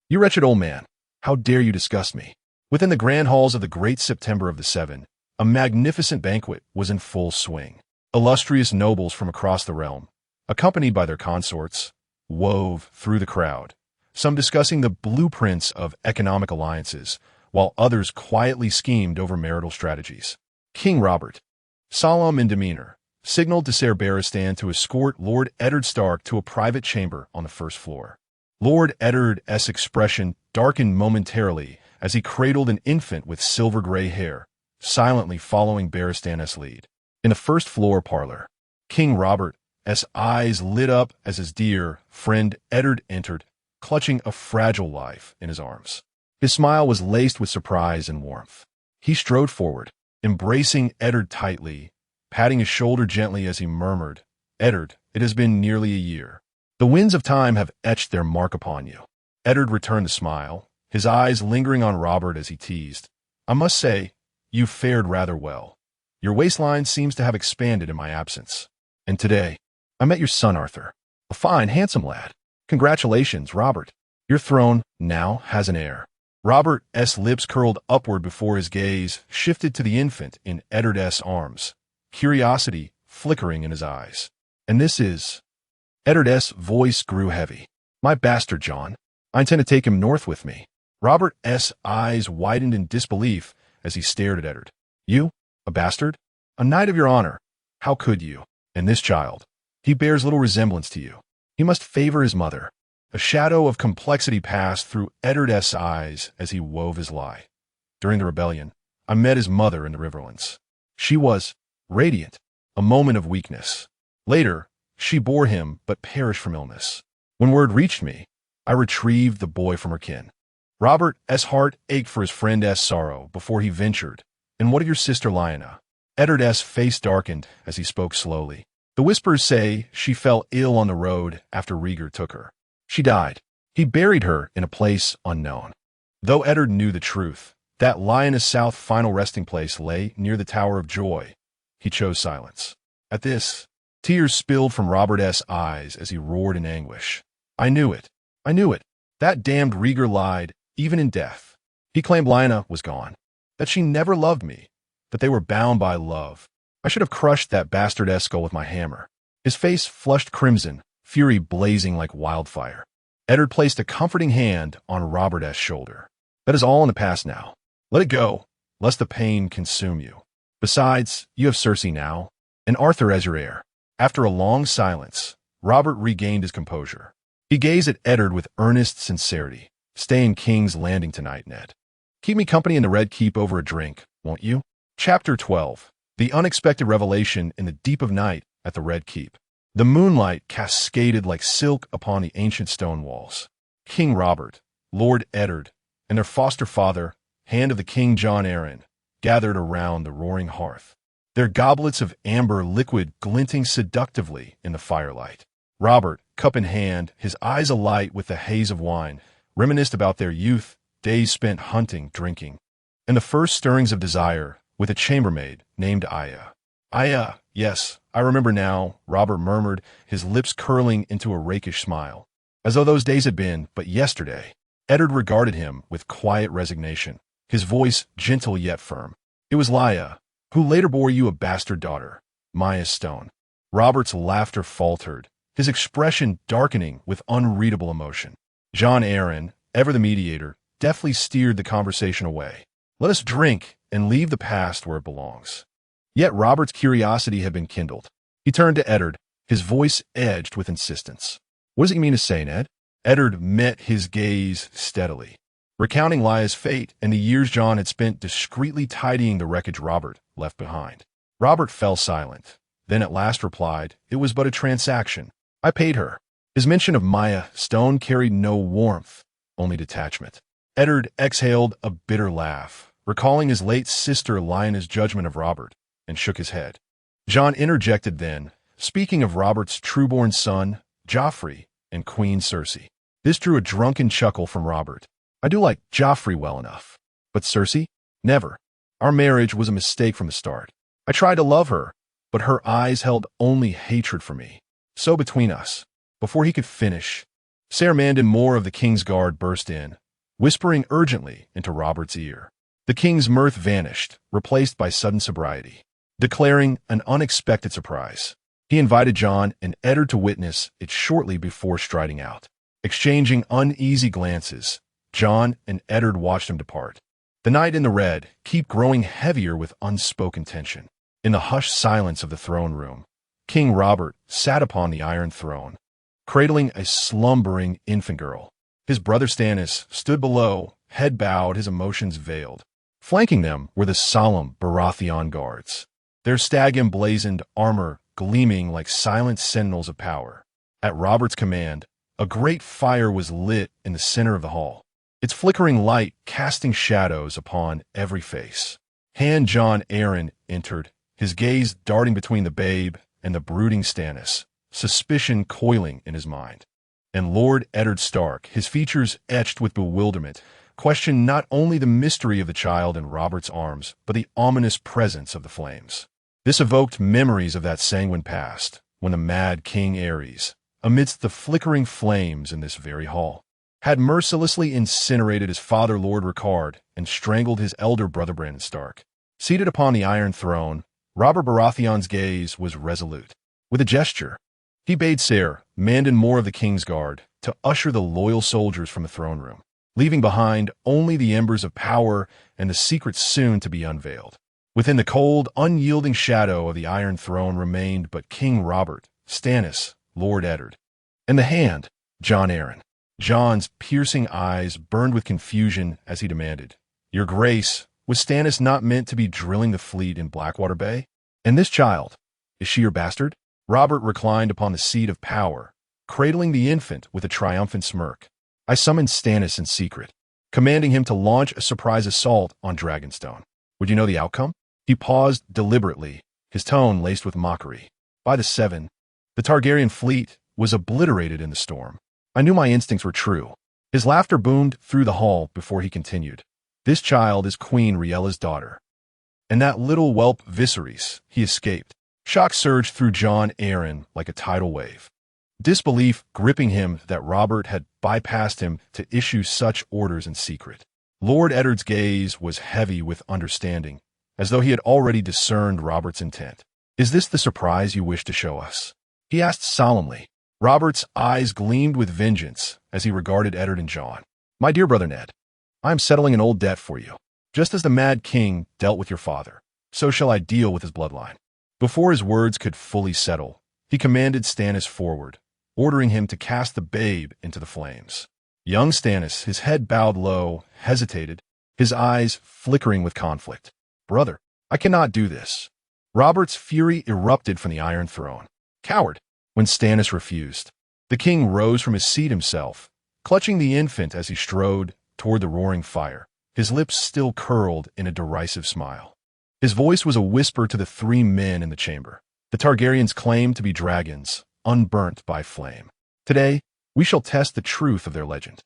You wretched old man, how dare you disgust me?" Within the grand halls of the Great September of the Seven, a magnificent banquet was in full swing. Illustrious nobles from across the realm, accompanied by their consorts, wove through the crowd, some discussing the blueprints of economic alliances, while others quietly schemed over marital strategies. King Robert, solemn in demeanor, signaled to Ser Barristan to escort Lord Eddard Stark to a private chamber on the first floor. Lord Eddard's expression darkened momentarily as he cradled an infant with silver-gray hair, silently following Barristan's lead. In the first floor parlor, King Robert's eyes lit up as his dear friend Eddard entered, clutching a fragile life in his arms. His smile was laced with surprise and warmth. He strode forward, embracing Eddard tightly, patting his shoulder gently as he murmured, "Eddard, it has been nearly a year. The winds of time have etched their mark upon you." Eddard returned the smile, his eyes lingering on Robert as he teased, "I must say, you fared rather well. Your waistline seems to have expanded in my absence. And today, I met your son Arthur, a fine, handsome lad. Congratulations, Robert. Your throne now has an heir." Robert's lips curled upward before his gaze shifted to the infant in Eddard's arms, curiosity flickering in his eyes. "And this is—" Eddard's voice grew heavy. "My bastard, John. I intend to take him north with me." Robert's eyes widened in disbelief as he stared at Eddard. "You? A bastard? A knight of your honor? How could you? And this child? He bears little resemblance to you. He must favor his mother." A shadow of complexity passed through Eddard's eyes as he wove his lie. "During the rebellion, I met his mother in the Riverlands. She was radiant, a moment of weakness. Later, she bore him but perished from illness. When word reached me, I retrieved the boy from her kin." Robert's heart ached for his friend's sorrow before he ventured, "And what of your sister Lyanna?" Eddard's face darkened as he spoke slowly. "The whispers say she fell ill on the road after Rhaegar took her. She died. He buried her in a place unknown." Though Eddard knew the truth, that Lyanna's south final resting place lay near the Tower of Joy, he chose silence. At this, tears spilled from Robert's eyes as he roared in anguish. "I knew it. I knew it. That damned Rhaegar lied, even in death. He claimed Lyanna was gone, that she never loved me, that they were bound by love. I should have crushed that bastard's skull with my hammer." His face flushed crimson, fury blazing like wildfire. Eddard placed a comforting hand on Robert's shoulder. "That is all in the past now. Let it go, lest the pain consume you. Besides, you have Cersei now, and Arthur as your heir." After a long silence, Robert regained his composure. He gazed at Eddard with earnest sincerity. "Stay in King's Landing tonight, Ned. Keep me company in the Red Keep over a drink, won't you?" Chapter 12. The unexpected revelation in the deep of night at the Red Keep. The moonlight cascaded like silk upon the ancient stone walls. King Robert, Lord Eddard, and their foster father, Hand of the King Jon Arryn, gathered around the roaring hearth, their goblets of amber liquid glinting seductively in the firelight. Robert, cup in hand, his eyes alight with the haze of wine, reminisced about their youth, days spent hunting, drinking, and the first stirrings of desire with a chambermaid named Aya. "Aya, yes, I remember now," Robert murmured, his lips curling into a rakish smile. As though those days had been but yesterday, Eddard regarded him with quiet resignation, his voice gentle yet firm. "It was Lya, who later bore you a bastard daughter, Maya Stone." Robert's laughter faltered, his expression darkening with unreadable emotion. Jon Arryn, ever the mediator, deftly steered the conversation away. "Let us drink and leave the past where it belongs." Yet Robert's curiosity had been kindled. He turned to Eddard, his voice edged with insistence. "What does it mean to say, Ned?" Eddard met his gaze steadily, recounting Lya's fate and the years Jon had spent discreetly tidying the wreckage. Robert left behind. Robert fell silent, then at last replied, "It was but a transaction. I paid her." His mention of Maya Stone carried no warmth, only detachment. Eddard exhaled a bitter laugh, recalling his late sister Lyanna's judgment of Robert, and shook his head. Jon interjected then, speaking of Robert's trueborn son, Joffrey, and Queen Cersei. This drew a drunken chuckle from Robert. "I do like Joffrey well enough. But Cersei? Never. Our marriage was a mistake from the start. I tried to love her, but her eyes held only hatred for me. So between us." Before he could finish, Ser Mandon Moore of the King's Guard burst in, whispering urgently into Robert's ear. The king's mirth vanished, replaced by sudden sobriety, declaring an unexpected surprise. He invited Jon and Eddard to witness it shortly before striding out. Exchanging uneasy glances, Jon and Eddard watched him depart. The night in the Red kept growing heavier with unspoken tension. In the hushed silence of the throne room, King Robert sat upon the Iron Throne, cradling a slumbering infant girl. His brother Stannis stood below, head bowed, his emotions veiled. Flanking them were the solemn Baratheon guards, their stag-emblazoned armor gleaming like silent sentinels of power. At Robert's command, a great fire was lit in the center of the hall, its flickering light casting shadows upon every face. Hand Jon Arryn entered, his gaze darting between the babe and the brooding Stannis, suspicion coiling in his mind. And Lord Eddard Stark, his features etched with bewilderment, questioned not only the mystery of the child in Robert's arms, but the ominous presence of the flames. This evoked memories of that sanguine past, when the mad King Aerys, amidst the flickering flames in this very hall, had mercilessly incinerated his father Lord Rickard and strangled his elder brother Brandon Stark. Seated upon the Iron Throne, Robert Baratheon's gaze was resolute. With a gesture, he bade Ser Mandon Moore of the King's Guard to usher the loyal soldiers from the throne room, leaving behind only the embers of power and the secrets soon to be unveiled. Within the cold, unyielding shadow of the Iron Throne remained but King Robert, Stannis, Lord Eddard, and the hand, Jon Arryn. Jon's piercing eyes burned with confusion as he demanded, "Your Grace, was Stannis not meant to be drilling the fleet in Blackwater Bay? And this child, is she your bastard?" Robert reclined upon the seat of power, cradling the infant with a triumphant smirk. "I summoned Stannis in secret, commanding him to launch a surprise assault on Dragonstone. Would you know the outcome?" He paused deliberately, his tone laced with mockery. "By the Seven, the Targaryen fleet was obliterated in the storm. I knew my instincts were true." His laughter boomed through the hall before he continued. "This child is Queen Riella's daughter. And that little whelp Viserys, he escaped." Shock surged through Jon Arryn like a tidal wave, disbelief gripping him that Robert had bypassed him to issue such orders in secret. Lord Eddard's gaze was heavy with understanding, as though he had already discerned Robert's intent. "Is this the surprise you wish to show us?" he asked solemnly. Robert's eyes gleamed with vengeance as he regarded Eddard and Jon. "My dear brother Ned, I am settling an old debt for you. Just as the Mad King dealt with your father, so shall I deal with his bloodline." Before his words could fully settle, he commanded Stannis forward, ordering him to cast the babe into the flames. Young Stannis, his head bowed low, hesitated, his eyes flickering with conflict. "Brother, I cannot do this." Robert's fury erupted from the Iron Throne. "Coward!" When Stannis refused, the king rose from his seat himself, clutching the infant as he strode toward the roaring fire, his lips still curled in a derisive smile. His voice was a whisper to the three men in the chamber. "The Targaryens claim to be dragons, unburnt by flame. Today, we shall test the truth of their legend."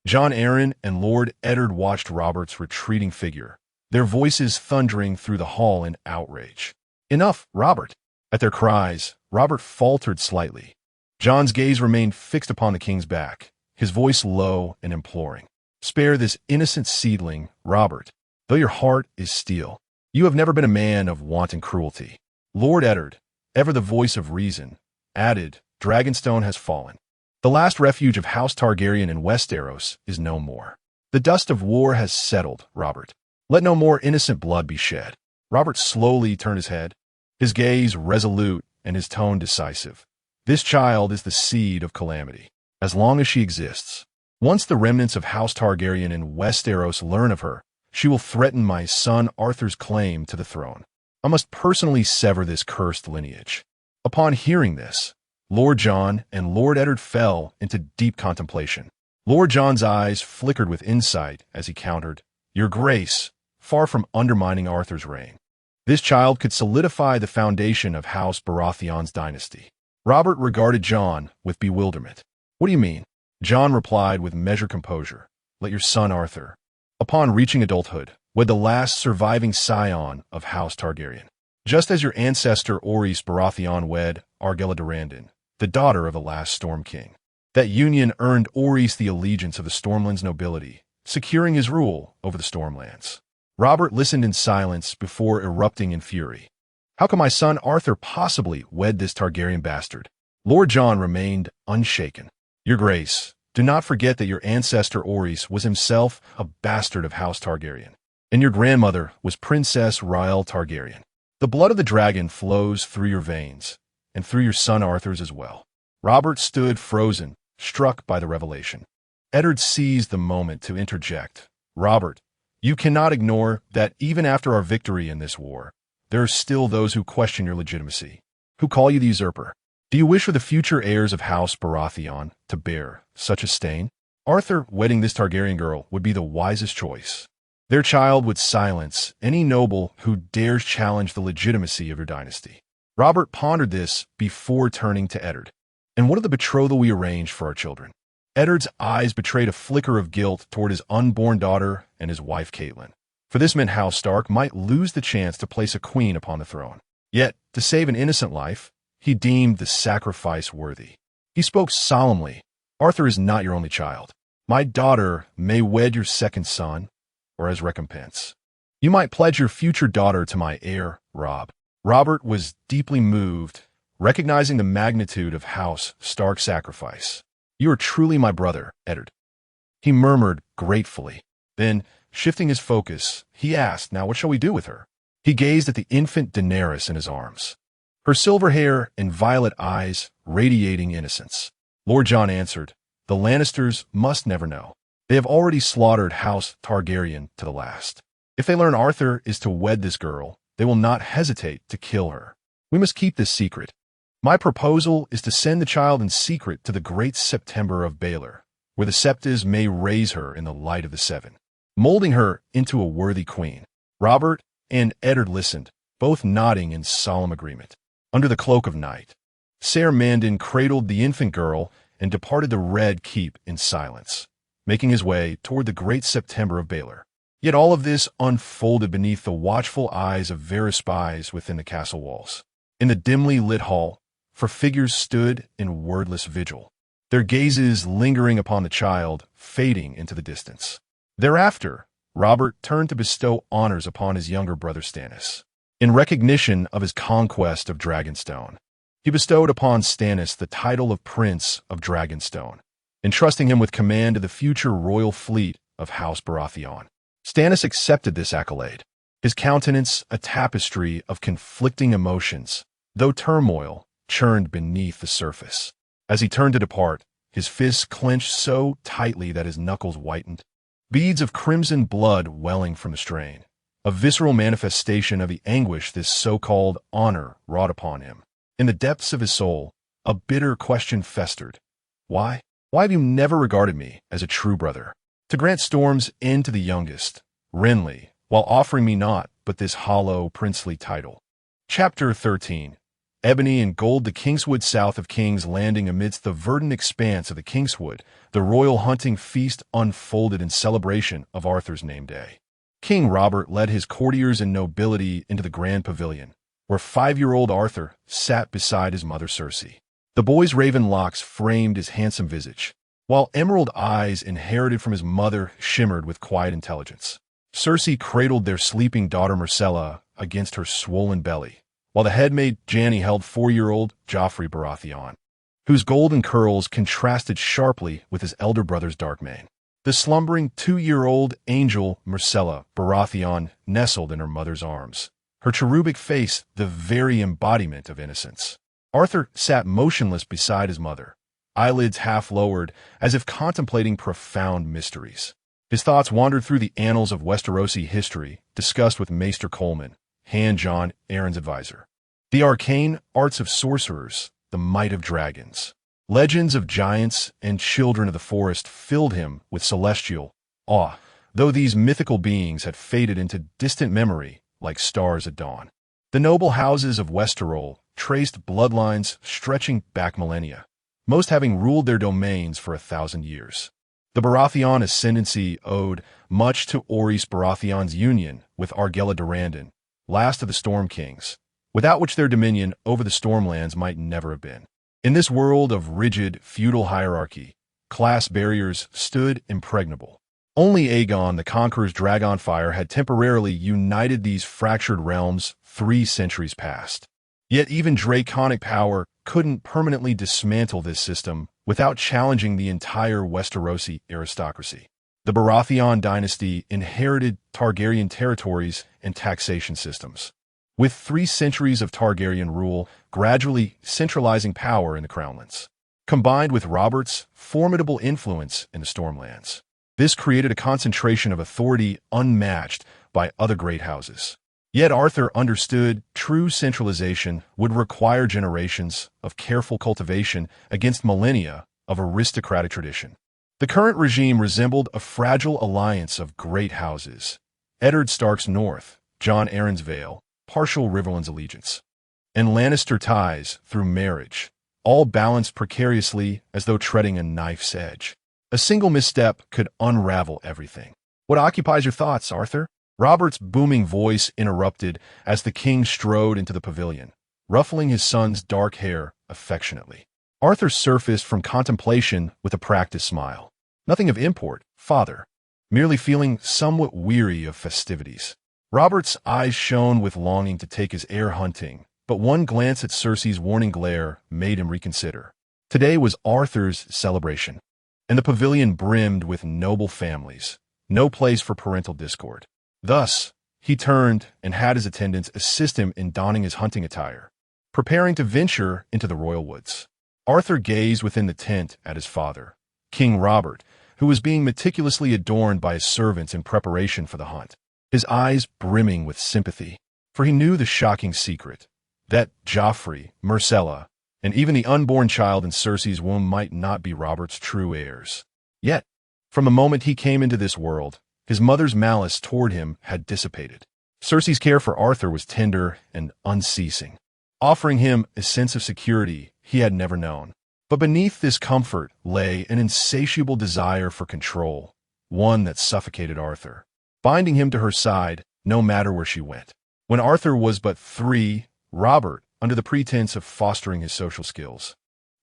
Jon Arryn and Lord Eddard watched Robert's retreating figure, their voices thundering through the hall in outrage. "Enough, Robert!" At their cries, Robert faltered slightly. Jon's gaze remained fixed upon the king's back, his voice low and imploring. "Spare this innocent seedling, Robert, though your heart is steel. You have never been a man of wanton cruelty." Lord Eddard, ever the voice of reason, added, "Dragonstone has fallen. The last refuge of House Targaryen in Westeros is no more. The dust of war has settled, Robert. Let no more innocent blood be shed." Robert slowly turned his head, his gaze resolute and his tone decisive. "This child is the seed of calamity, as long as she exists. Once the remnants of House Targaryen in Westeros learn of her, she will threaten my son Arthur's claim to the throne. I must personally sever this cursed lineage." Upon hearing this, Lord John and Lord Eddard fell into deep contemplation. Lord John's eyes flickered with insight as he countered, "Your Grace, far from undermining Arthur's reign, this child could solidify the foundation of House Baratheon's dynasty." Robert regarded John with bewilderment. "What do you mean?" John replied with measured composure, "Let your son Arthur, upon reaching adulthood, wed the last surviving scion of House Targaryen, just as your ancestor Orys Baratheon wed Argella Durrandon, the daughter of the last Storm King. That union earned Orys the allegiance of the Stormlands nobility, securing his rule over the Stormlands." Robert listened in silence before erupting in fury. "How can my son Arthur possibly wed this Targaryen bastard?" Lord John remained unshaken. "Your Grace, do not forget that your ancestor Orys was himself a bastard of House Targaryen, and your grandmother was Princess Rhael Targaryen. The blood of the dragon flows through your veins, and through your son Arthur's as well." Robert stood frozen, struck by the revelation. Eddard seized the moment to interject. "Robert, you cannot ignore that even after our victory in this war, there are still those who question your legitimacy, who call you the usurper. Do you wish for the future heirs of House Baratheon to bear such a stain? Arthur wedding this Targaryen girl would be the wisest choice. Their child would silence any noble who dares challenge the legitimacy of your dynasty." Robert pondered this before turning to Eddard. "And what of the betrothal we arranged for our children?" Eddard's eyes betrayed a flicker of guilt toward his unborn daughter and his wife Catelyn. For this meant House Stark might lose the chance to place a queen upon the throne. Yet, to save an innocent life, he deemed the sacrifice worthy. He spoke solemnly. "Arthur is not your only child. My daughter may wed your second son, or as recompense, you might pledge your future daughter to my heir, Robb." Robert was deeply moved, recognizing the magnitude of House Stark's sacrifice. "You are truly my brother, Eddard," he murmured gratefully. Then, shifting his focus, he asked, "Now what shall we do with her?" He gazed at the infant Daenerys in his arms, her silver hair and violet eyes radiating innocence. Lord John answered, "The Lannisters must never know. They have already slaughtered House Targaryen to the last. If they learn Arthur is to wed this girl, they will not hesitate to kill her. We must keep this secret. My proposal is to send the child in secret to the great September of Baelor, where the Septas may raise her in the light of the Seven, molding her into a worthy queen." Robert and Eddard listened, both nodding in solemn agreement. Under the cloak of night, Ser Mandon cradled the infant girl and departed the Red Keep in silence, making his way toward the great September of Baelor. Yet all of this unfolded beneath the watchful eyes of Varys spies within the castle walls. In the dimly lit hall, four figures stood in wordless vigil, their gazes lingering upon the child, fading into the distance. Thereafter, Robert turned to bestow honors upon his younger brother Stannis. In recognition of his conquest of Dragonstone, he bestowed upon Stannis the title of Prince of Dragonstone, entrusting him with command of the future royal fleet of House Baratheon. Stannis accepted this accolade, his countenance a tapestry of conflicting emotions, though turmoil churned beneath the surface. As he turned to depart, his fists clenched so tightly that his knuckles whitened, beads of crimson blood welling from the strain, a visceral manifestation of the anguish this so-called honor wrought upon him. In the depths of his soul, a bitter question festered. Why? Why have you never regarded me as a true brother? To grant Storm's end to the youngest, Renly, while offering me naught but this hollow, princely title. Chapter 13. Ebony and gold. The Kingswood south of King's Landing. Amidst the verdant expanse of the Kingswood, the royal hunting feast unfolded in celebration of Arthur's name day. King Robert led his courtiers and nobility into the grand pavilion, where 5-year-old Arthur sat beside his mother Cersei. The boy's raven locks framed his handsome visage, while emerald eyes inherited from his mother shimmered with quiet intelligence. Cersei cradled their sleeping daughter Myrcella against her swollen belly, while the headmaid Janny held 4-year-old Joffrey Baratheon, whose golden curls contrasted sharply with his elder brother's dark mane. The slumbering 2-year-old angel Myrcella Baratheon nestled in her mother's arms, her cherubic face the very embodiment of innocence. Arthur sat motionless beside his mother, eyelids half lowered as if contemplating profound mysteries. His thoughts wandered through the annals of Westerosi history, discussed with Maester Coleman, Hand Jon, Aeron's advisor. The arcane arts of sorcerers, the might of dragons. Legends of giants and children of the forest filled him with celestial awe, though these mythical beings had faded into distant memory like stars at dawn. The noble houses of Westerol traced bloodlines stretching back millennia, most having ruled their domains for 1,000 years. The Baratheon ascendancy owed much to House Baratheon's union with Argella Durrandon, last of the Storm Kings, without which their dominion over the Stormlands might never have been. In this world of rigid, feudal hierarchy, class barriers stood impregnable. Only Aegon the Conqueror's Dragonfire had temporarily united these fractured realms 3 centuries past. Yet even draconic power couldn't permanently dismantle this system without challenging the entire Westerosi aristocracy. The Baratheon dynasty inherited Targaryen territories and taxation systems, with 3 centuries of Targaryen rule gradually centralizing power in the Crownlands, combined with Robert's formidable influence in the Stormlands. This created a concentration of authority unmatched by other great houses. Yet Arthur understood true centralization would require generations of careful cultivation against millennia of aristocratic tradition. The current regime resembled a fragile alliance of great houses: Eddard Stark's North, Jon Arryn's Vale, partial Riverland's allegiance, and Lannister ties through marriage, all balanced precariously as though treading a knife's edge. A single misstep could unravel everything. "What occupies your thoughts, Arthur?" Robert's booming voice interrupted as the king strode into the pavilion, ruffling his son's dark hair affectionately. Arthur surfaced from contemplation with a practiced smile. "Nothing of import, father. Merely feeling somewhat weary of festivities." Robert's eyes shone with longing to take his heir hunting, but one glance at Cersei's warning glare made him reconsider. Today was Arthur's celebration, and the pavilion brimmed with noble families, no place for parental discord. Thus, he turned and had his attendants assist him in donning his hunting attire, preparing to venture into the royal woods. Arthur gazed within the tent at his father, King Robert, who was being meticulously adorned by his servants in preparation for the hunt, his eyes brimming with sympathy, for he knew the shocking secret, that Joffrey, Myrcella, and even the unborn child in Cersei's womb might not be Robert's true heirs. Yet, from the moment he came into this world, his mother's malice toward him had dissipated. Cersei's care for Arthur was tender and unceasing, offering him a sense of security he had never known. But beneath this comfort lay an insatiable desire for control, one that suffocated Arthur, binding him to her side no matter where she went. When Arthur was but 3, Robert, under the pretense of fostering his social skills,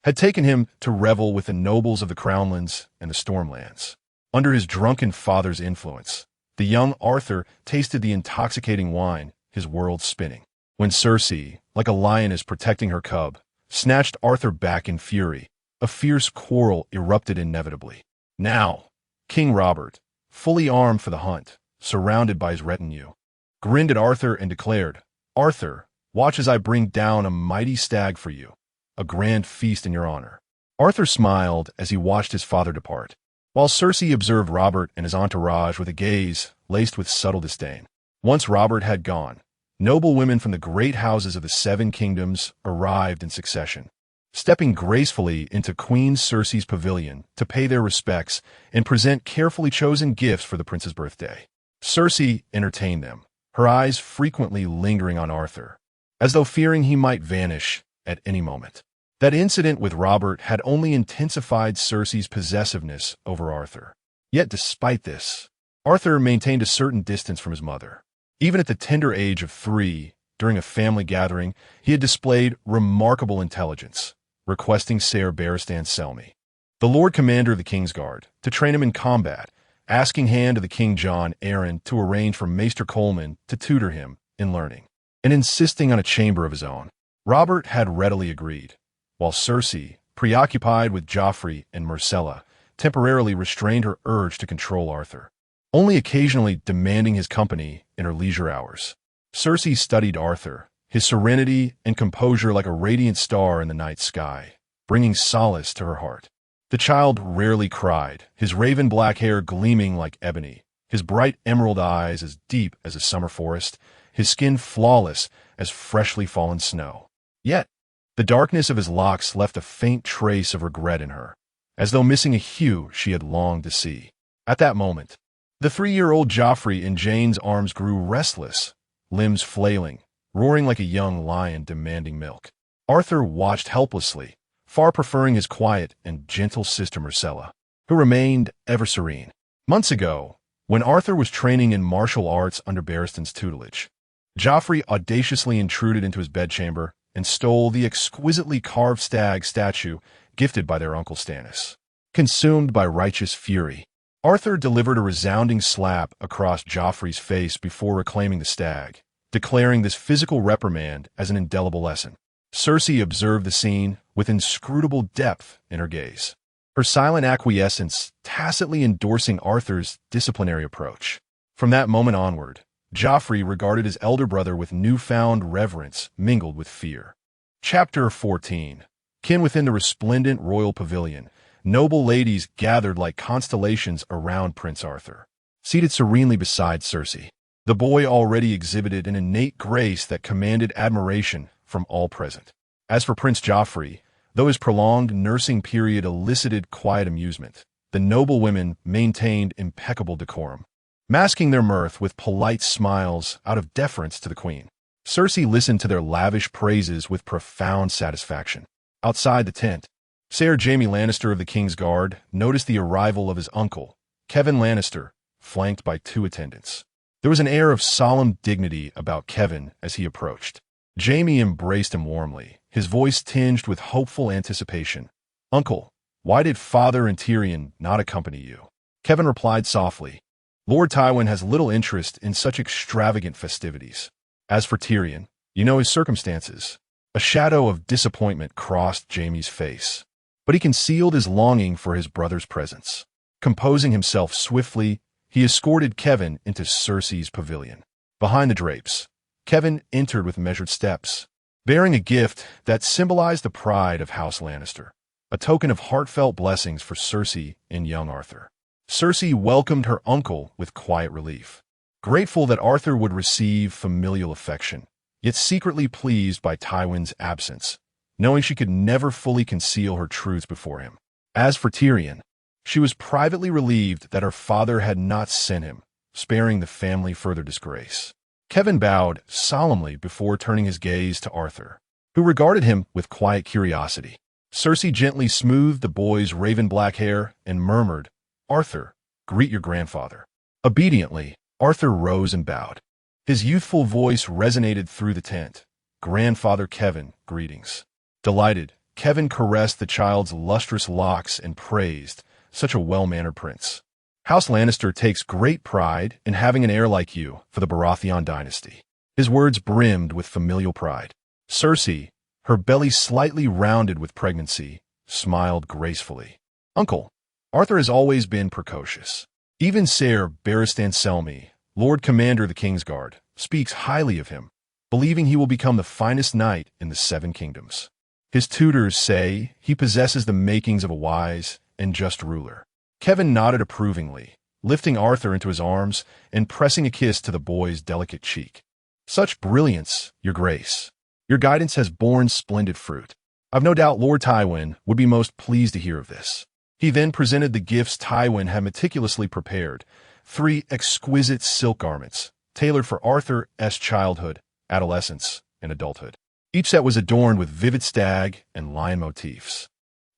had taken him to revel with the nobles of the Crownlands and the Stormlands. Under his drunken father's influence, the young Arthur tasted the intoxicating wine, his world spinning. When Cersei, like a lioness protecting her cub, snatched Arthur back in fury, a fierce quarrel erupted inevitably. Now, King Robert, fully armed for the hunt, surrounded by his retinue, grinned at Arthur and declared, "Arthur, watch as I bring down a mighty stag for you, a grand feast in your honor." Arthur smiled as he watched his father depart, while Cersei observed Robert and his entourage with a gaze laced with subtle disdain. Once Robert had gone, noble women from the great houses of the 7 kingdoms arrived in succession, stepping gracefully into Queen Cersei's pavilion to pay their respects and present carefully chosen gifts for the prince's birthday. Cersei entertained them, her eyes frequently lingering on Arthur, as though fearing he might vanish at any moment. That incident with Robert had only intensified Cersei's possessiveness over Arthur. Yet despite this, Arthur maintained a certain distance from his mother. Even at the tender age of 3, during a family gathering, he had displayed remarkable intelligence, requesting Ser Barristan Selmy, the Lord Commander of the Kingsguard, to train him in combat, asking hand of the King Jon Arryn to arrange for Maester Coleman to tutor him in learning, and insisting on a chamber of his own. Robert had readily agreed, while Cersei, preoccupied with Joffrey and Myrcella, temporarily restrained her urge to control Arthur, only occasionally demanding his company in her leisure hours. Cersei studied Arthur, his serenity and composure like a radiant star in the night sky, bringing solace to her heart. The child rarely cried, his raven-black hair gleaming like ebony, his bright emerald eyes as deep as a summer forest, his skin flawless as freshly fallen snow. Yet, the darkness of his locks left a faint trace of regret in her, as though missing a hue she had longed to see. At that moment, the 3-year-old Joffrey in Jane's arms grew restless, limbs flailing, roaring like a young lion demanding milk. Arthur watched helplessly, far preferring his quiet and gentle sister Myrcella, who remained ever serene. Months ago, when Arthur was training in martial arts under Barristan's tutelage, Joffrey audaciously intruded into his bedchamber and stole the exquisitely carved stag statue gifted by their uncle Stannis. Consumed by righteous fury, Arthur delivered a resounding slap across Joffrey's face before reclaiming the stag, declaring this physical reprimand as an indelible lesson. Cersei observed the scene with inscrutable depth in her gaze, her silent acquiescence tacitly endorsing Arthur's disciplinary approach. From that moment onward, Joffrey regarded his elder brother with newfound reverence mingled with fear. Chapter 14. Kin within the resplendent royal pavilion, noble ladies gathered like constellations around Prince Arthur. Seated serenely beside Cersei, the boy already exhibited an innate grace that commanded admiration from all present. As for Prince Joffrey, though his prolonged nursing period elicited quiet amusement, the noble women maintained impeccable decorum, masking their mirth with polite smiles out of deference to the queen. Cersei listened to their lavish praises with profound satisfaction. Outside the tent, Sir Jaime Lannister of the King's Guard noticed the arrival of his uncle, Kevan Lannister, flanked by 2 attendants. There was an air of solemn dignity about Kevan as he approached. Jaime embraced him warmly, his voice tinged with hopeful anticipation. "Uncle, why did Father and Tyrion not accompany you?" Kevan replied softly, "Lord Tywin has little interest in such extravagant festivities. As for Tyrion, you know his circumstances." A shadow of disappointment crossed Jaime's face, but he concealed his longing for his brother's presence. Composing himself swiftly, he escorted Kevan into Cersei's pavilion. Behind the drapes, Kevan entered with measured steps, bearing a gift that symbolized the pride of House Lannister, a token of heartfelt blessings for Cersei and young Arthur. Cersei welcomed her uncle with quiet relief, grateful that Arthur would receive familial affection, yet secretly pleased by Tywin's absence, knowing she could never fully conceal her truths before him. As for Tyrion, she was privately relieved that her father had not sent him, sparing the family further disgrace. Kevan bowed solemnly before turning his gaze to Arthur, who regarded him with quiet curiosity. Cersei gently smoothed the boy's raven-black hair and murmured, "Arthur, greet your grandfather." Obediently, Arthur rose and bowed. His youthful voice resonated through the tent. "Grandfather Kevan, greetings." Delighted, Kevan caressed the child's lustrous locks and praised, "Such a well-mannered prince. House Lannister takes great pride in having an heir like you for the Baratheon dynasty." His words brimmed with familial pride. Cersei, her belly slightly rounded with pregnancy, smiled gracefully. "Uncle, Arthur has always been precocious. Even Sir Barristan Selmy, Lord Commander of the King's Guard, speaks highly of him, believing he will become the finest knight in the 7 kingdoms. His tutors say he possesses the makings of a wise and just ruler." Kevan nodded approvingly, lifting Arthur into his arms and pressing a kiss to the boy's delicate cheek. "Such brilliance, your grace. Your guidance has borne splendid fruit. I've no doubt Lord Tywin would be most pleased to hear of this." He then presented the gifts Tywin had meticulously prepared, 3 exquisite silk garments, tailored for Arthur's childhood, adolescence, and adulthood. Each set was adorned with vivid stag and lion motifs,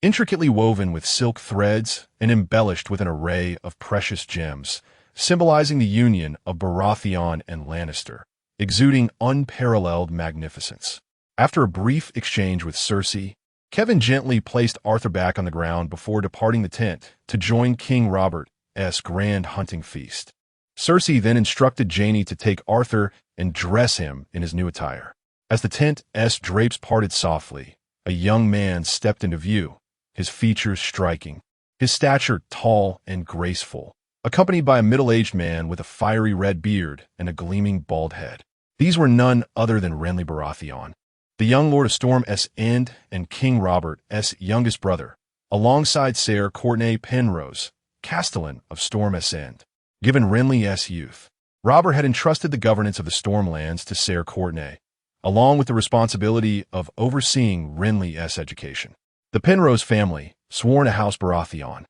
intricately woven with silk threads and embellished with an array of precious gems, symbolizing the union of Baratheon and Lannister, exuding unparalleled magnificence. After a brief exchange with Cersei, Kevan gently placed Arthur back on the ground before departing the tent to join King Robert's grand hunting feast. Cersei then instructed Jaime to take Arthur and dress him in his new attire. As the tent's drapes parted softly, a young man stepped into view, his features striking, his stature tall and graceful, accompanied by a middle-aged man with a fiery red beard and a gleaming bald head. These were none other than Renly Baratheon, the young Lord of Storm's End and King Robert's youngest brother, alongside Ser Courtenay Penrose, Castellan of Storm's End. Given Renly's youth, Robert had entrusted the governance of the Stormlands to Ser Courtenay, along with the responsibility of overseeing Renly's education. The Penrose family, sworn to House Baratheon,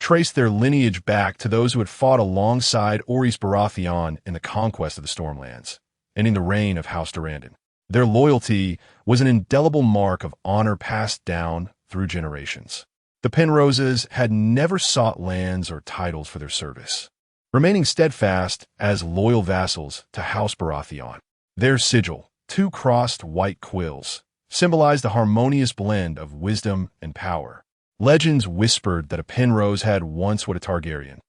traced their lineage back to those who had fought alongside House Baratheon in the conquest of the Stormlands, ending the reign of House Durrandon. Their loyalty was an indelible mark of honor passed down through generations. The Penroses had never sought lands or titles for their service, remaining steadfast as loyal vassals to House Baratheon. Their sigil, two crossed white quills, symbolized a harmonious blend of wisdom and power. Legends whispered that a Penrose had once what a Targaryen,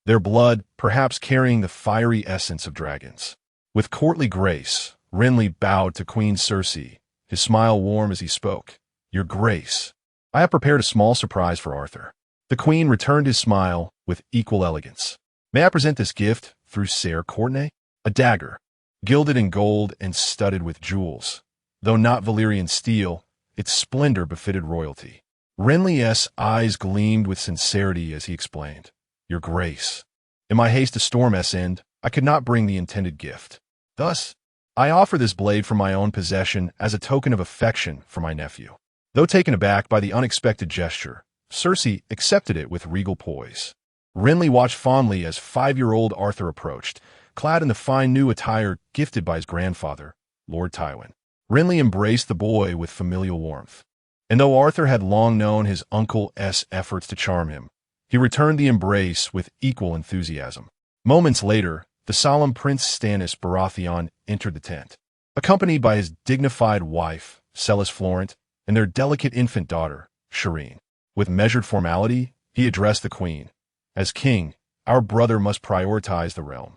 their blood perhaps carrying the fiery essence of dragons. With courtly grace, Renly bowed to Queen Cersei, his smile warm as he spoke. "Your Grace, I have prepared a small surprise for Arthur." The Queen returned his smile with equal elegance. "May I present this gift through Ser Courtenay?" A dagger, gilded in gold and studded with jewels. Though not Valyrian steel, its splendor befitted royalty. Renly's eyes gleamed with sincerity as he explained, "Your Grace, in my haste to Storm's End, I could not bring the intended gift. Thus, I offer this blade from my own possession as a token of affection for my nephew." Though taken aback by the unexpected gesture, Cersei accepted it with regal poise. Renly watched fondly as 5-year-old Arthur approached, clad in the fine new attire gifted by his grandfather, Lord Tywin. Renly embraced the boy with familial warmth. And though Arthur had long known his uncle's efforts to charm him, he returned the embrace with equal enthusiasm. Moments later, the solemn Prince Stannis Baratheon entered the tent, accompanied by his dignified wife, Celis Florent, and their delicate infant daughter, Shireen. With measured formality, he addressed the queen. "As king, our brother must prioritize the realm.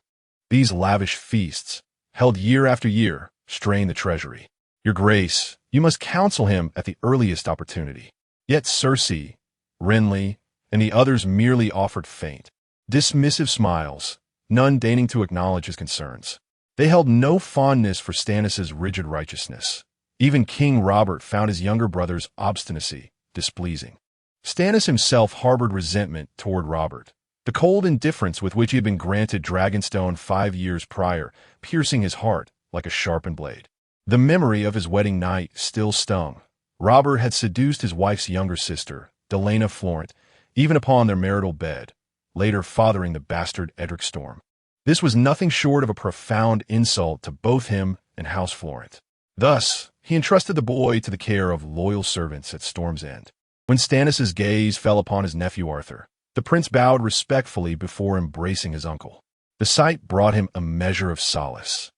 These lavish feasts, held year after year, strain the treasury. Your Grace, you must counsel him at the earliest opportunity." Yet Cersei, Renly, and the others merely offered faint, dismissive smiles, none deigning to acknowledge his concerns. They held no fondness for Stannis' rigid righteousness. Even King Robert found his younger brother's obstinacy displeasing. Stannis himself harbored resentment toward Robert, the cold indifference with which he had been granted Dragonstone 5 years prior, piercing his heart like a sharpened blade. The memory of his wedding night still stung. Robert had seduced his wife's younger sister, Delena Florent, even upon their marital bed, later fathering the bastard Edric Storm. This was nothing short of a profound insult to both him and House Florent. Thus, he entrusted the boy to the care of loyal servants at Storm's End. When Stannis' gaze fell upon his nephew Arthur, the prince bowed respectfully before embracing his uncle. The sight brought him a measure of solace,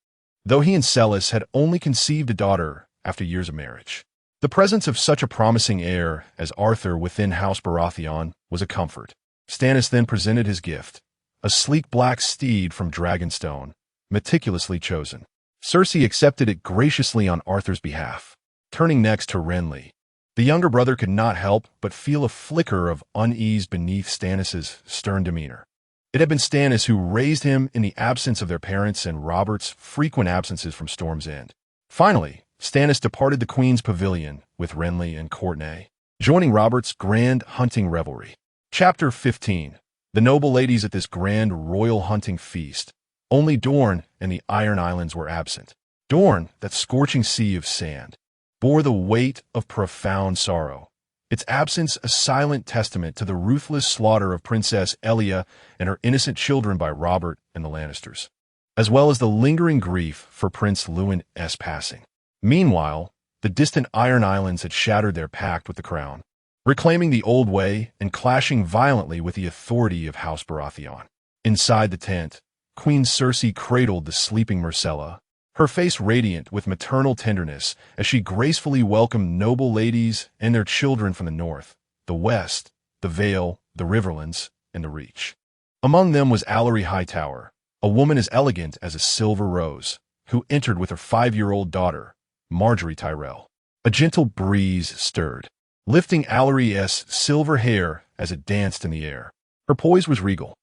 though he and Celis had only conceived a daughter after years of marriage. The presence of such a promising heir as Arthur within House Baratheon was a comfort. Stannis then presented his gift, a sleek black steed from Dragonstone, meticulously chosen. Cersei accepted it graciously on Arthur's behalf. Turning next to Renly, the younger brother could not help but feel a flicker of unease beneath Stannis' stern demeanor. It had been Stannis who raised him in the absence of their parents and Robert's frequent absences from Storm's End. Finally, Stannis departed the Queen's pavilion with Renly and Courtenay, joining Robert's grand hunting revelry. Chapter 15. The noble ladies at this grand royal hunting feast. Only Dorne and the Iron Islands were absent. Dorne, that scorching sea of sand, bore the weight of profound sorrow, its absence a silent testament to the ruthless slaughter of Princess Elia and her innocent children by Robert and the Lannisters, as well as the lingering grief for Prince Lewin's passing. Meanwhile, the distant Iron Islands had shattered their pact with the crown, reclaiming the old way and clashing violently with the authority of House Baratheon. Inside the tent, Queen Cersei cradled the sleeping Myrcella, her face radiant with maternal tenderness as she gracefully welcomed noble ladies and their children from the north, the west, the Vale, the Riverlands, and the Reach. Among them was Allery Hightower, a woman as elegant as a silver rose, who entered with her 5-year-old daughter, Marjorie Tyrell. A gentle breeze stirred, lifting Allery's silver hair as it danced in the air. Her poise was regal,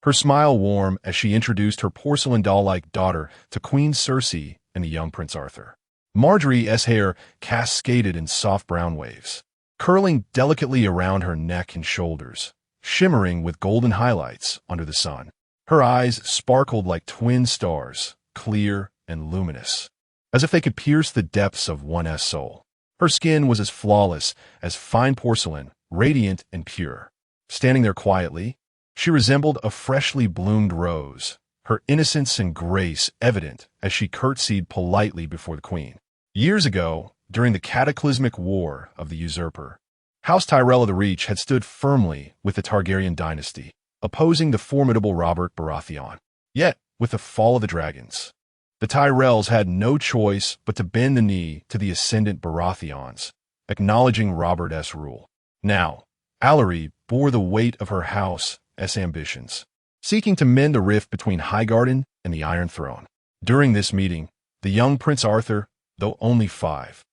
her smile warm as she introduced her porcelain doll-like daughter to Queen Cersei and the young Prince Arthur. Marjorie's hair cascaded in soft brown waves, curling delicately around her neck and shoulders, shimmering with golden highlights under the sun. Her eyes sparkled like twin stars, clear and luminous, as if they could pierce the depths of one's soul. Her skin was as flawless as fine porcelain, radiant and pure. Standing there quietly, she resembled a freshly bloomed rose, her innocence and grace evident as she curtsied politely before the queen. Years ago, during the cataclysmic war of the usurper, House Tyrell of the Reach had stood firmly with the Targaryen dynasty, opposing the formidable Robert Baratheon. Yet, with the fall of the dragons, the Tyrells had no choice but to bend the knee to the ascendant Baratheons, acknowledging Robert's rule. Now, Alicent bore the weight of her house's ambitions, seeking to mend the rift between Highgarden and the Iron Throne. During this meeting, the young Prince Arthur, though only 5,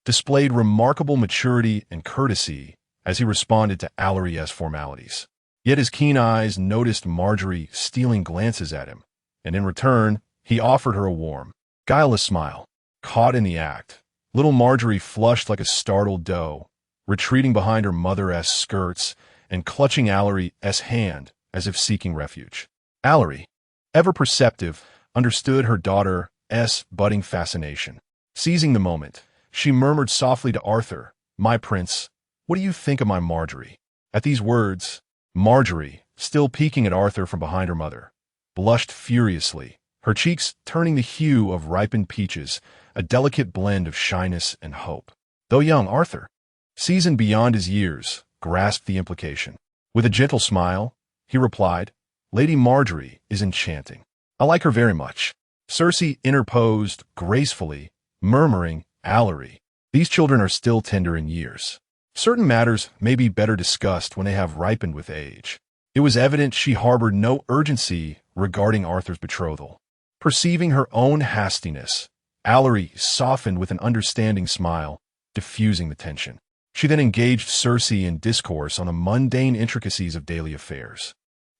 displayed remarkable maturity and courtesy as he responded to Alicent's formalities. Yet his keen eyes noticed Margaery stealing glances at him, and in return, he offered her a warm, guileless smile. Caught in the act, little Margaery flushed like a startled doe, retreating behind her mother's skirts and clutching Alicent's hand as if seeking refuge. Alicent, ever perceptive, understood her daughter's budding fascination. Seizing the moment, she murmured softly to Arthur, "My prince, what do you think of my Margaery?" At these words, Margaery, still peeking at Arthur from behind her mother, blushed furiously, her cheeks turning the hue of ripened peaches, a delicate blend of shyness and hope. Though young Arthur, seasoned beyond his years, grasped the implication. With a gentle smile, he replied, "Lady Margaery is enchanting. I like her very much." Cersei interposed gracefully, murmuring, "Alicent, these children are still tender in years. Certain matters may be better discussed when they have ripened with age." It was evident she harbored no urgency regarding Arthur's betrothal. Perceiving her own hastiness, Alicent softened with an understanding smile, diffusing the tension. She then engaged Cersei in discourse on the mundane intricacies of daily affairs,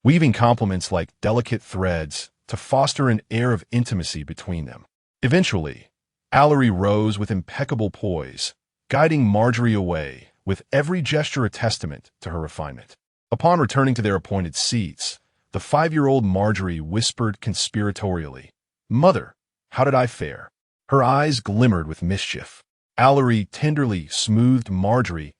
weaving compliments like delicate threads to foster an air of intimacy between them. Eventually, Alicent rose with impeccable poise, guiding Margaery away, with every gesture a testament to her refinement. Upon returning to their appointed seats, the 5-year-old Margaery whispered conspiratorially, "Mother, how did I fare?" Her eyes glimmered with mischief. Alicent tenderly smoothed Margaery's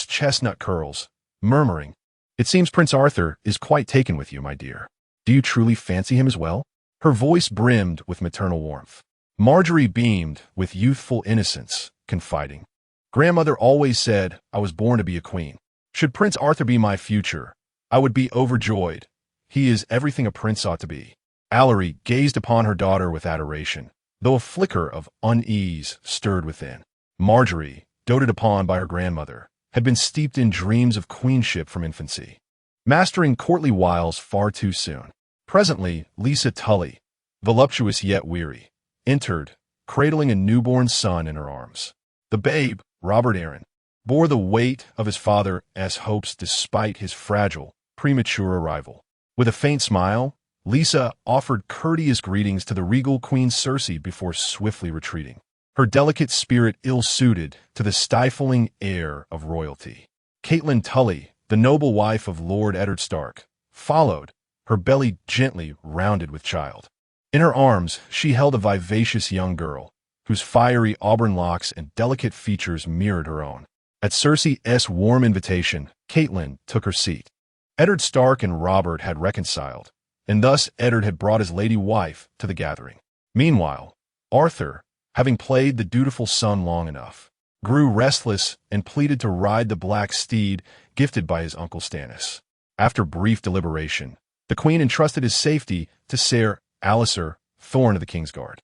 chestnut curls, murmuring, "It seems Prince Arthur is quite taken with you, my dear. Do you truly fancy him as well?" Her voice brimmed with maternal warmth. Margaery beamed with youthful innocence, confiding, "Grandmother always said I was born to be a queen. Should Prince Arthur be my future, I would be overjoyed. He is everything a prince ought to be." Alicent gazed upon her daughter with adoration, though a flicker of unease stirred within. Margaery, doted upon by her grandmother, had been steeped in dreams of queenship from infancy, mastering courtly wiles far too soon. Presently, Lysa Tully, voluptuous yet weary, entered, cradling a newborn son in her arms. The babe, Robert Arryn, bore the weight of his father's hopes despite his fragile, premature arrival. With a faint smile, Lysa offered courteous greetings to the regal Queen Cersei before swiftly retreating, her delicate spirit ill-suited to the stifling air of royalty. Catelyn Tully, the noble wife of Lord Eddard Stark, followed, her belly gently rounded with child. In her arms, she held a vivacious young girl, whose fiery auburn locks and delicate features mirrored her own. At Cersei's warm invitation, Catelyn took her seat. Eddard Stark and Robert had reconciled, and thus Eddard had brought his lady wife to the gathering. Meanwhile, Arthur, having played the dutiful son long enough, grew restless and pleaded to ride the black steed gifted by his uncle Stannis. After brief deliberation, the queen entrusted his safety to Ser Alliser, Thorn of the Kingsguard.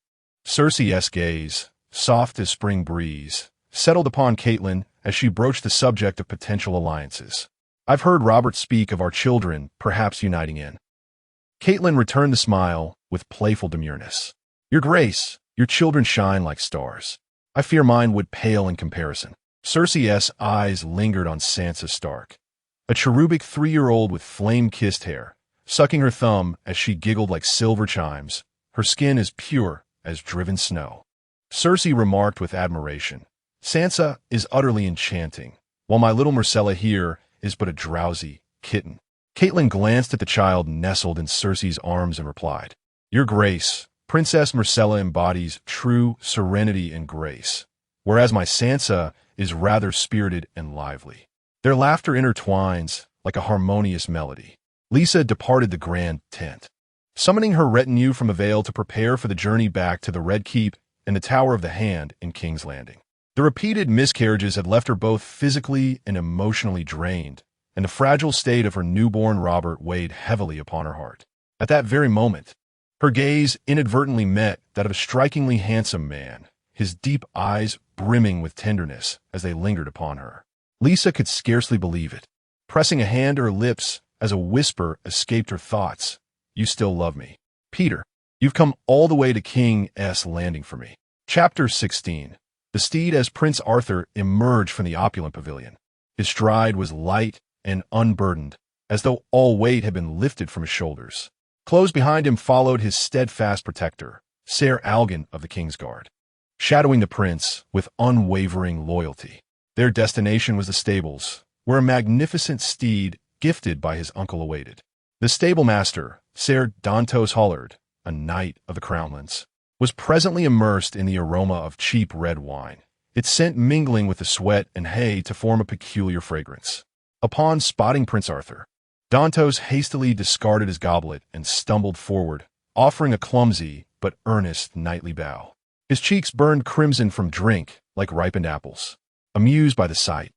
Cersei's gaze, soft as spring breeze, settled upon Catelyn as she broached the subject of potential alliances. "I've heard Robert speak of our children perhaps uniting in." Catelyn returned the smile with playful demureness. "Your Grace, your children shine like stars. I fear mine would pale in comparison." Cersei's eyes lingered on Sansa Stark, a cherubic 3-year-old with flame-kissed hair, sucking her thumb as she giggled like silver chimes, her skin as pure as driven snow. Cersei remarked with admiration, "Sansa is utterly enchanting, while my little Myrcella here is but a drowsy kitten." Caitlin glanced at the child nestled in Cersei's arms and replied, "Your Grace, Princess Myrcella embodies true serenity and grace, whereas my Sansa is rather spirited and lively." Their laughter intertwines like a harmonious melody. Lysa departed the grand tent, summoning her retinue from the Vale to prepare for the journey back to the Red Keep and the Tower of the Hand in King's Landing. The repeated miscarriages had left her both physically and emotionally drained, and the fragile state of her newborn Robert weighed heavily upon her heart. At that very moment, her gaze inadvertently met that of a strikingly handsome man, his deep eyes brimming with tenderness as they lingered upon her. Lysa could scarcely believe it, pressing a hand to her lips as a whisper escaped her thoughts. "You still love me. Peter, you've come all the way to King's Landing for me." Chapter 16. The steed as Prince Arthur emerged from the opulent pavilion. His stride was light and unburdened, as though all weight had been lifted from his shoulders. Close behind him followed his steadfast protector, Ser Algan of the King's Guard, shadowing the prince with unwavering loyalty. Their destination was the stables, where a magnificent steed gifted by his uncle awaited. The stablemaster, Ser Dantos Hullard, a knight of the Crownlands, was presently immersed in the aroma of cheap red wine, its scent mingling with the sweat and hay to form a peculiar fragrance. Upon spotting Prince Arthur, Dantos hastily discarded his goblet and stumbled forward, offering a clumsy but earnest knightly bow. His cheeks burned crimson from drink like ripened apples. Amused by the sight,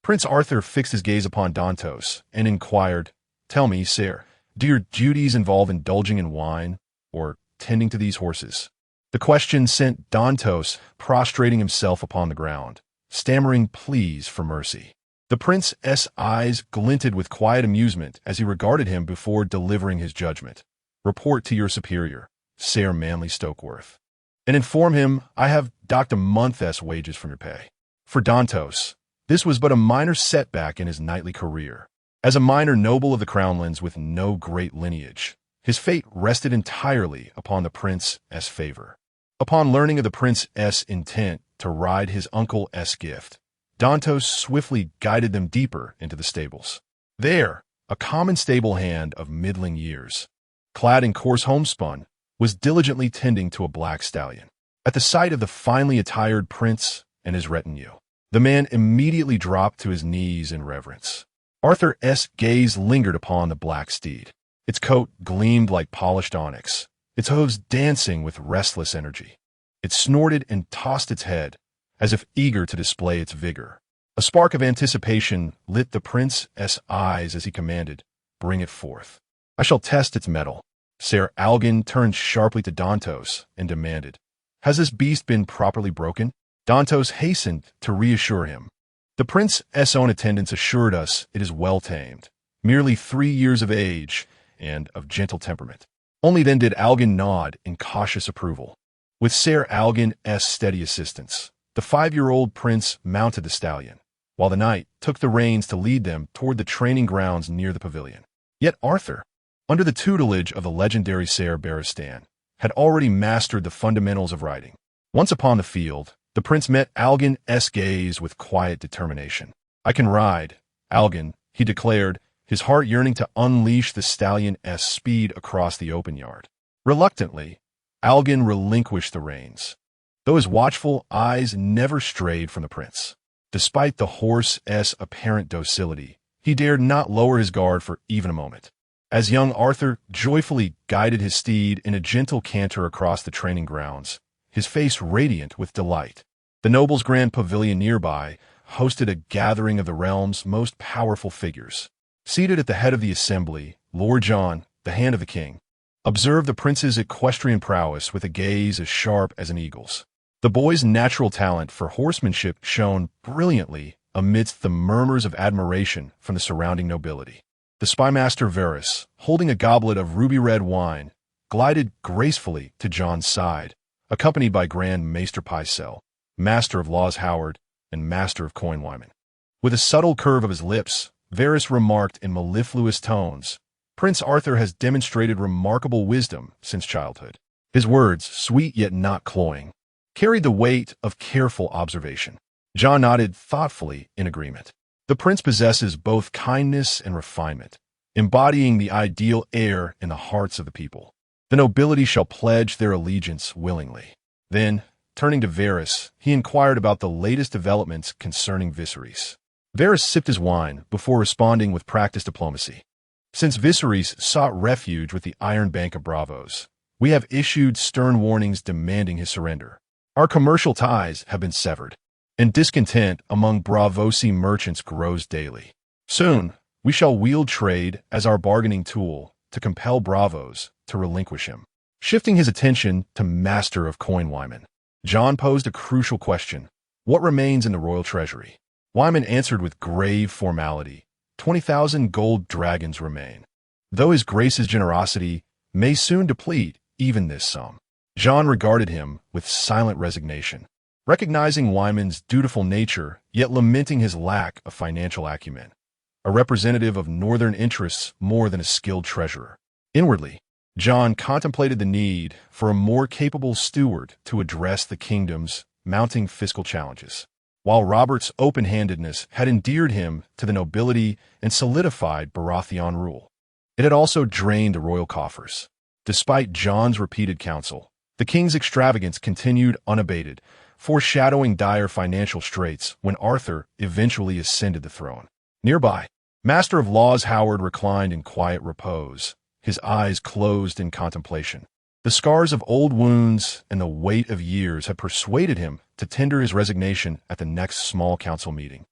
Prince Arthur fixed his gaze upon Dantos and inquired, "Tell me, sir, do your duties involve indulging in wine or tending to these horses?" The question sent Dantos prostrating himself upon the ground, stammering pleas for mercy. The prince's eyes glinted with quiet amusement as he regarded him before delivering his judgment. "Report to your superior, Ser Manly Stokeworth, and inform him I have docked a month's wages from your pay." For Dantos, this was but a minor setback in his knightly career. As a minor noble of the Crownlands with no great lineage, his fate rested entirely upon the prince's favor. Upon learning of the prince's intent to ride his uncle's gift, Dantos swiftly guided them deeper into the stables. There, a common stable hand of middling years, clad in coarse homespun, was diligently tending to a black stallion. At the sight of the finely attired prince and his retinue, the man immediately dropped to his knees in reverence. Arthur's gaze lingered upon the black steed. Its coat gleamed like polished onyx, its hooves dancing with restless energy. It snorted and tossed its head, as if eager to display its vigor. A spark of anticipation lit the prince's eyes as he commanded, "Bring it forth. I shall test its mettle." Ser Algan turned sharply to Dantos and demanded, "Has this beast been properly broken?" Dantos hastened to reassure him. "The prince's own attendants assured us it is well tamed, merely 3 years of age and of gentle temperament." Only then did Algan nod in cautious approval. With Ser Algan's steady assistance, the 5-year-old prince mounted the stallion, while the knight took the reins to lead them toward the training grounds near the pavilion. Yet Arthur, under the tutelage of the legendary Ser Baratheon, had already mastered the fundamentals of riding. Once upon the field, the prince met Algan's gaze with quiet determination. "I can ride, Algan," he declared, his heart yearning to unleash the stallion's speed across the open yard. Reluctantly, Algan relinquished the reins, though his watchful eyes never strayed from the prince. Despite the horse's apparent docility, he dared not lower his guard for even a moment. As young Arthur joyfully guided his steed in a gentle canter across the training grounds, his face radiant with delight, the noble's grand pavilion nearby hosted a gathering of the realm's most powerful figures. Seated at the head of the assembly, Lord John, the Hand of the King, observed the prince's equestrian prowess with a gaze as sharp as an eagle's. The boy's natural talent for horsemanship shone brilliantly amidst the murmurs of admiration from the surrounding nobility. The spymaster Varys, holding a goblet of ruby-red wine, glided gracefully to John's side, accompanied by Grand Maester Pycelle, Master of Laws Howard, and Master of Coin Wyman. With a subtle curve of his lips, Varys remarked in mellifluous tones, "Prince Arthur has demonstrated remarkable wisdom since childhood." His words, sweet yet not cloying, carried the weight of careful observation. John nodded thoughtfully in agreement. "The prince possesses both kindness and refinement, embodying the ideal heir in the hearts of the people. The nobility shall pledge their allegiance willingly. Then, turning to Varys, he inquired about the latest developments concerning Viserys. Varys sipped his wine before responding with practiced diplomacy. Since Viserys sought refuge with the Iron Bank of Bravos, we have issued stern warnings demanding his surrender. Our commercial ties have been severed, and discontent among Bravosi merchants grows daily. Soon, we shall wield trade as our bargaining tool to compel Bravos to relinquish him. Shifting his attention to Master of Coin Wyman, Jon posed a crucial question. What remains in the royal treasury? Wyman answered with grave formality. 20,000 gold dragons remain, though his grace's generosity may soon deplete even this sum. Jon regarded him with silent resignation, recognizing Wyman's dutiful nature, yet lamenting his lack of financial acumen, a representative of northern interests more than a skilled treasurer. Inwardly, Jon contemplated the need for a more capable steward to address the kingdom's mounting fiscal challenges. While Robert's open-handedness had endeared him to the nobility and solidified Baratheon rule, it had also drained the royal coffers. Despite Jon's repeated counsel, the king's extravagance continued unabated, foreshadowing dire financial straits when Arthur eventually ascended the throne. Nearby, Master of Laws Howard reclined in quiet repose, his eyes closed in contemplation. The scars of old wounds and the weight of years had persuaded him to tender his resignation at the next small council meeting,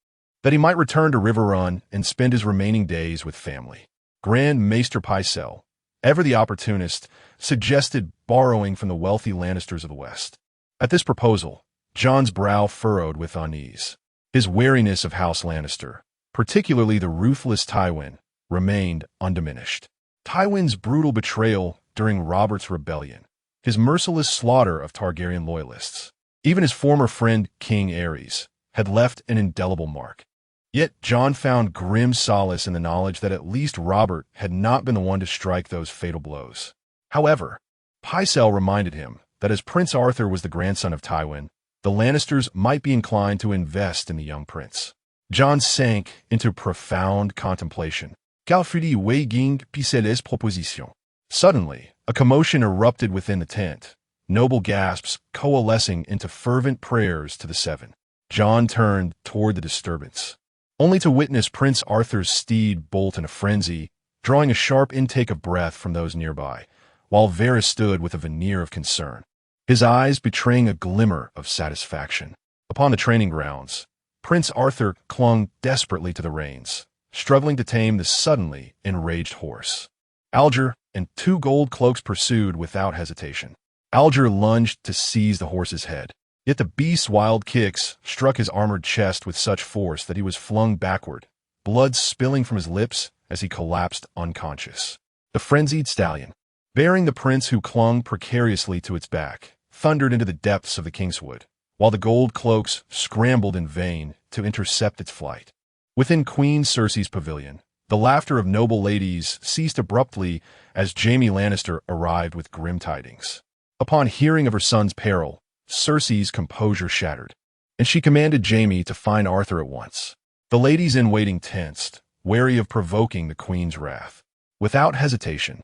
that he might return to River Run and spend his remaining days with family. Grand Maester Pycelle, ever the opportunist, suggested borrowing from the wealthy Lannisters of the West. At this proposal, Jon's brow furrowed with unease. His wariness of House Lannister, particularly the ruthless Tywin, remained undiminished. Tywin's brutal betrayal during Robert's rebellion, his merciless slaughter of Targaryen loyalists, even his former friend King Aerys, had left an indelible mark. Yet Jon found grim solace in the knowledge that at least Robert had not been the one to strike those fatal blows. However, Pycelle reminded him that as Prince Arthur was the grandson of Tywin, the Lannisters might be inclined to invest in the young prince. Jon sank into profound contemplation. Calfridi waning Pycelle's proposition. Suddenly, a commotion erupted within the tent, noble gasps coalescing into fervent prayers to the Seven. Jon turned toward the disturbance, only to witness Prince Arthur's steed bolt in a frenzy, drawing a sharp intake of breath from those nearby, while Varys stood with a veneer of concern, his eyes betraying a glimmer of satisfaction. Upon the training grounds, Prince Arthur clung desperately to the reins, struggling to tame the suddenly enraged horse. Alger and 2 gold cloaks pursued without hesitation. Alger lunged to seize the horse's head, yet the beast's wild kicks struck his armored chest with such force that he was flung backward, blood spilling from his lips as he collapsed unconscious. The frenzied stallion, bearing the prince who clung precariously to its back, thundered into the depths of the Kingswood, while the gold cloaks scrambled in vain to intercept its flight. Within Queen Cersei's pavilion, the laughter of noble ladies ceased abruptly as Jaime Lannister arrived with grim tidings. Upon hearing of her son's peril, Cersei's composure shattered, and she commanded Jaime to find Arthur at once. The ladies in waiting tensed, wary of provoking the queen's wrath. Without hesitation,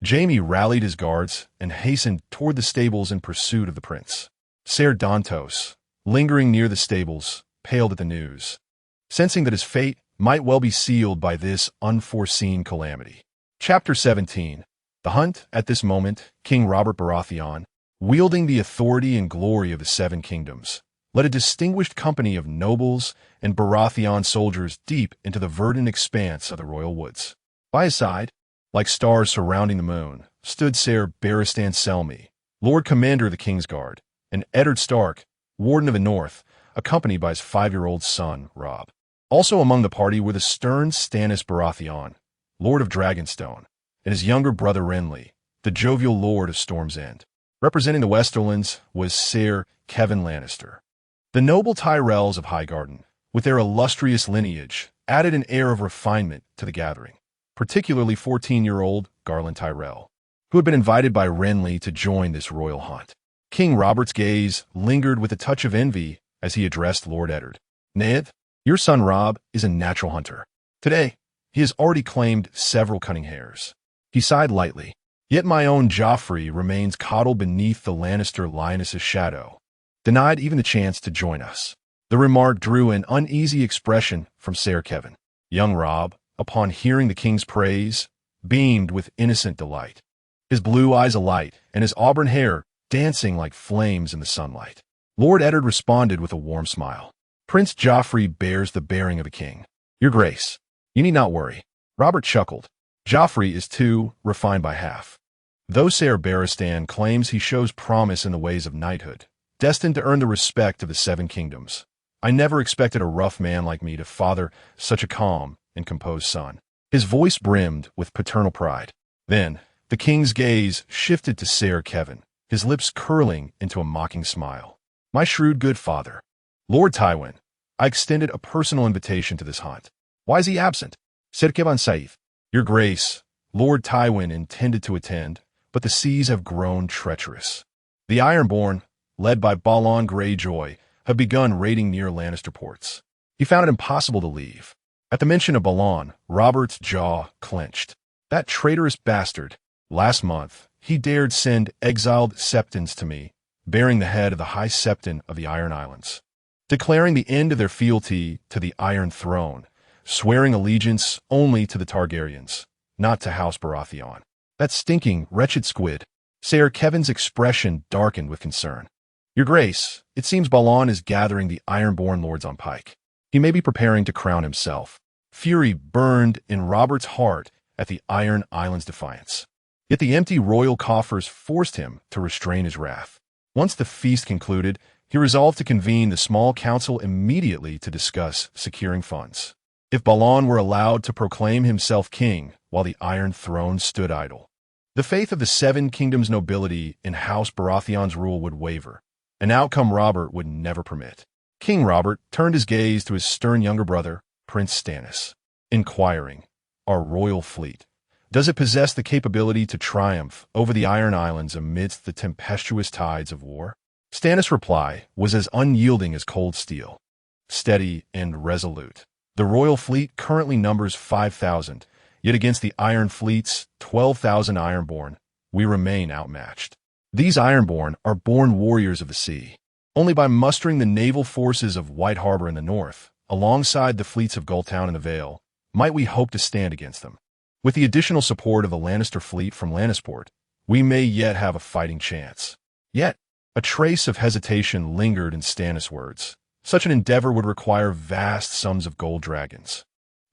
Jaime rallied his guards and hastened toward the stables in pursuit of the prince. Ser Dantos, lingering near the stables, paled at the news, sensing that his fate might well be sealed by this unforeseen calamity. Chapter 17. The hunt. At this moment, King Robert Baratheon, wielding the authority and glory of the Seven Kingdoms, led a distinguished company of nobles and Baratheon soldiers deep into the verdant expanse of the royal woods. By his side, like stars surrounding the moon, stood Ser Barristan Selmy, Lord Commander of the Kingsguard, and Eddard Stark, Warden of the North, accompanied by his 5-year-old son, Robb. Also among the party were the stern Stannis Baratheon, Lord of Dragonstone, and his younger brother Renly, the jovial Lord of Storm's End. Representing the Westerlands was Ser Kevan Lannister. The noble Tyrells of Highgarden, with their illustrious lineage, added an air of refinement to the gathering, particularly 14-year-old Garland Tyrell, who had been invited by Renly to join this royal hunt. King Robert's gaze lingered with a touch of envy as he addressed Lord Eddard. "Ned, your son Robb is a natural hunter. Today, He has already claimed several cunning hairs. He sighed lightly. Yet my own Joffrey remains coddled beneath the Lannister lioness's shadow, denied even the chance to join us. The remark drew an uneasy expression from Ser Kevin. Young Robb, upon hearing the king's praise, beamed with innocent delight, his blue eyes alight and his auburn hair dancing like flames in the sunlight. Lord Eddard responded with a warm smile. Prince Joffrey bears the bearing of a king. Your Grace, you need not worry. Robert chuckled. Joffrey is too refined by half. Though Ser Barristan claims he shows promise in the ways of knighthood, destined to earn the respect of the Seven Kingdoms, I never expected a rough man like me to father such a calm and composed son. His voice brimmed with paternal pride. Then, the king's gaze shifted to Ser Kevin, his lips curling into a mocking smile. My shrewd good father. Lord Tywin, I extended a personal invitation to this hunt. Why is he absent? Ser Kevin Saif. Your Grace, Lord Tywin intended to attend, but the seas have grown treacherous. The Ironborn, led by Balon Greyjoy, have begun raiding near Lannister ports. He found it impossible to leave. At the mention of Balon, Robert's jaw clenched. That traitorous bastard. Last month, he dared send exiled septons to me, bearing the head of the High Septon of the Iron Islands, declaring the end of their fealty to the Iron Throne, swearing allegiance only to the Targaryens, not to House Baratheon. That stinking, wretched squid. Ser Kevin's expression darkened with concern. Your Grace, it seems Balon is gathering the Ironborn lords on pike. He may be preparing to crown himself. Fury burned in Robert's heart at the Iron Islands' defiance. Yet the empty royal coffers forced him to restrain his wrath. Once the feast concluded, he resolved to convene the small council immediately to discuss securing funds. If Balon were allowed to proclaim himself king while the Iron Throne stood idle, the faith of the Seven Kingdoms nobility in House Baratheon's rule would waver, an outcome Robert would never permit. King Robert turned his gaze to his stern younger brother, Prince Stannis, inquiring, Our royal fleet, does it possess the capability to triumph over the Iron Islands amidst the tempestuous tides of war? Stannis' reply was as unyielding as cold steel, steady and resolute. The royal fleet currently numbers 5,000, yet against the Iron Fleet's 12,000 Ironborn, we remain outmatched. These Ironborn are born warriors of the sea. Only by mustering the naval forces of White Harbor in the north, alongside the fleets of Gulltown and the Vale, might we hope to stand against them. With the additional support of the Lannister fleet from Lannisport, we may yet have a fighting chance. Yet, a trace of hesitation lingered in Stannis' words. Such an endeavor would require vast sums of gold dragons,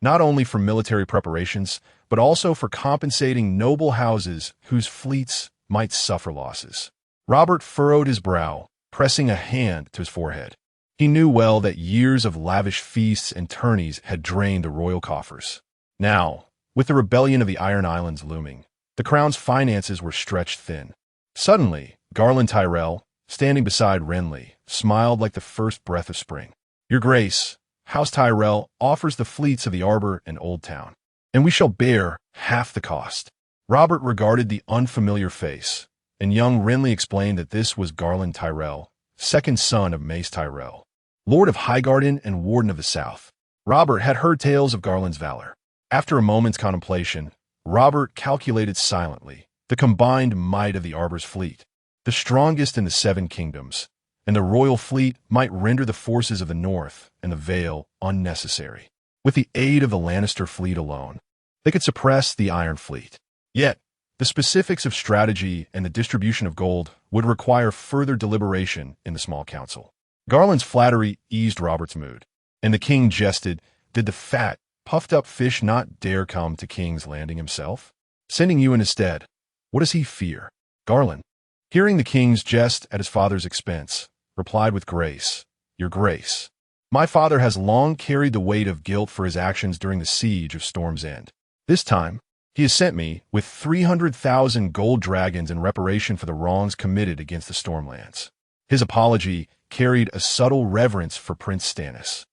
not only for military preparations, but also for compensating noble houses whose fleets might suffer losses. Robert furrowed his brow, pressing a hand to his forehead. He knew well that years of lavish feasts and tourneys had drained the royal coffers. Now, with the rebellion of the Iron Islands looming, the crown's finances were stretched thin. Suddenly, Garland Tyrell, standing beside Renly, smiled like the first breath of spring. Your Grace, House Tyrell offers the fleets of the Arbor and Old Town, and we shall bear half the cost. Robert regarded the unfamiliar face, and young Renly explained that this was Garland Tyrell, second son of Mace Tyrell, Lord of Highgarden and Warden of the South. Robert had heard tales of Garland's valor. After a moment's contemplation, Robert calculated silently the combined might of the Arbor's fleet, the strongest in the Seven Kingdoms, and the royal fleet might render the forces of the North and the Vale unnecessary. With the aid of the Lannister fleet alone, they could suppress the Iron Fleet. Yet, the specifics of strategy and the distribution of gold would require further deliberation in the small council. Garland's flattery eased Robert's mood, and the king jested, Did the fat, puffed-up fish not dare come to King's Landing himself? Sending you in his stead, what does he fear? Garland, hearing the king's jest at his father's expense, replied with grace, Your Grace, my father has long carried the weight of guilt for his actions during the siege of Storm's End. This time, he has sent me with 300,000 gold dragons in reparation for the wrongs committed against the Stormlands. His apology carried a subtle reverence for Prince Stannis.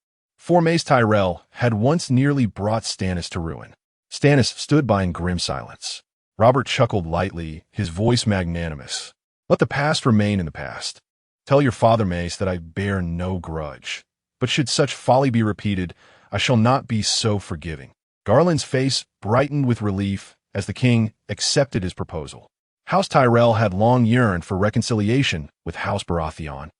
For Mace Tyrell had once nearly brought Stannis to ruin. Stannis stood by in grim silence. Robert chuckled lightly, his voice magnanimous. Let the past remain in the past. Tell your father, Mace, that I bear no grudge. But should such folly be repeated, I shall not be so forgiving. Garland's face brightened with relief as the king accepted his proposal. House Tyrell had long yearned for reconciliation with House Baratheon.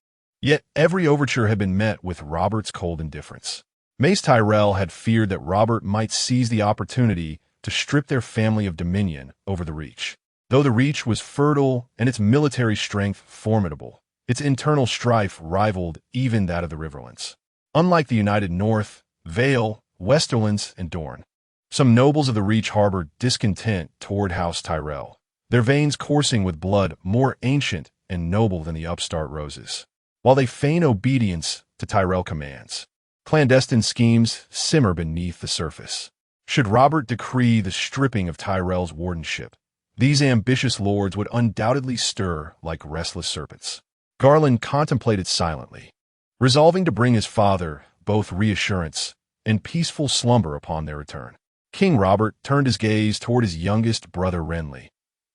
Yet every overture had been met with Robert's cold indifference. Mace Tyrell had feared that Robert might seize the opportunity to strip their family of dominion over the Reach. Though the Reach was fertile and its military strength formidable, its internal strife rivaled even that of the Riverlands. Unlike the united North, Vale, Westerlands, and Dorne, some nobles of the Reach harbored discontent toward House Tyrell, their veins coursing with blood more ancient and noble than the upstart roses. While they feign obedience to Tyrell commands, clandestine schemes simmer beneath the surface. Should Robert decree the stripping of Tyrell's wardenship, these ambitious lords would undoubtedly stir like restless serpents. Garland contemplated silently, resolving to bring his father both reassurance and peaceful slumber upon their return. King Robert turned his gaze toward his youngest brother Renly,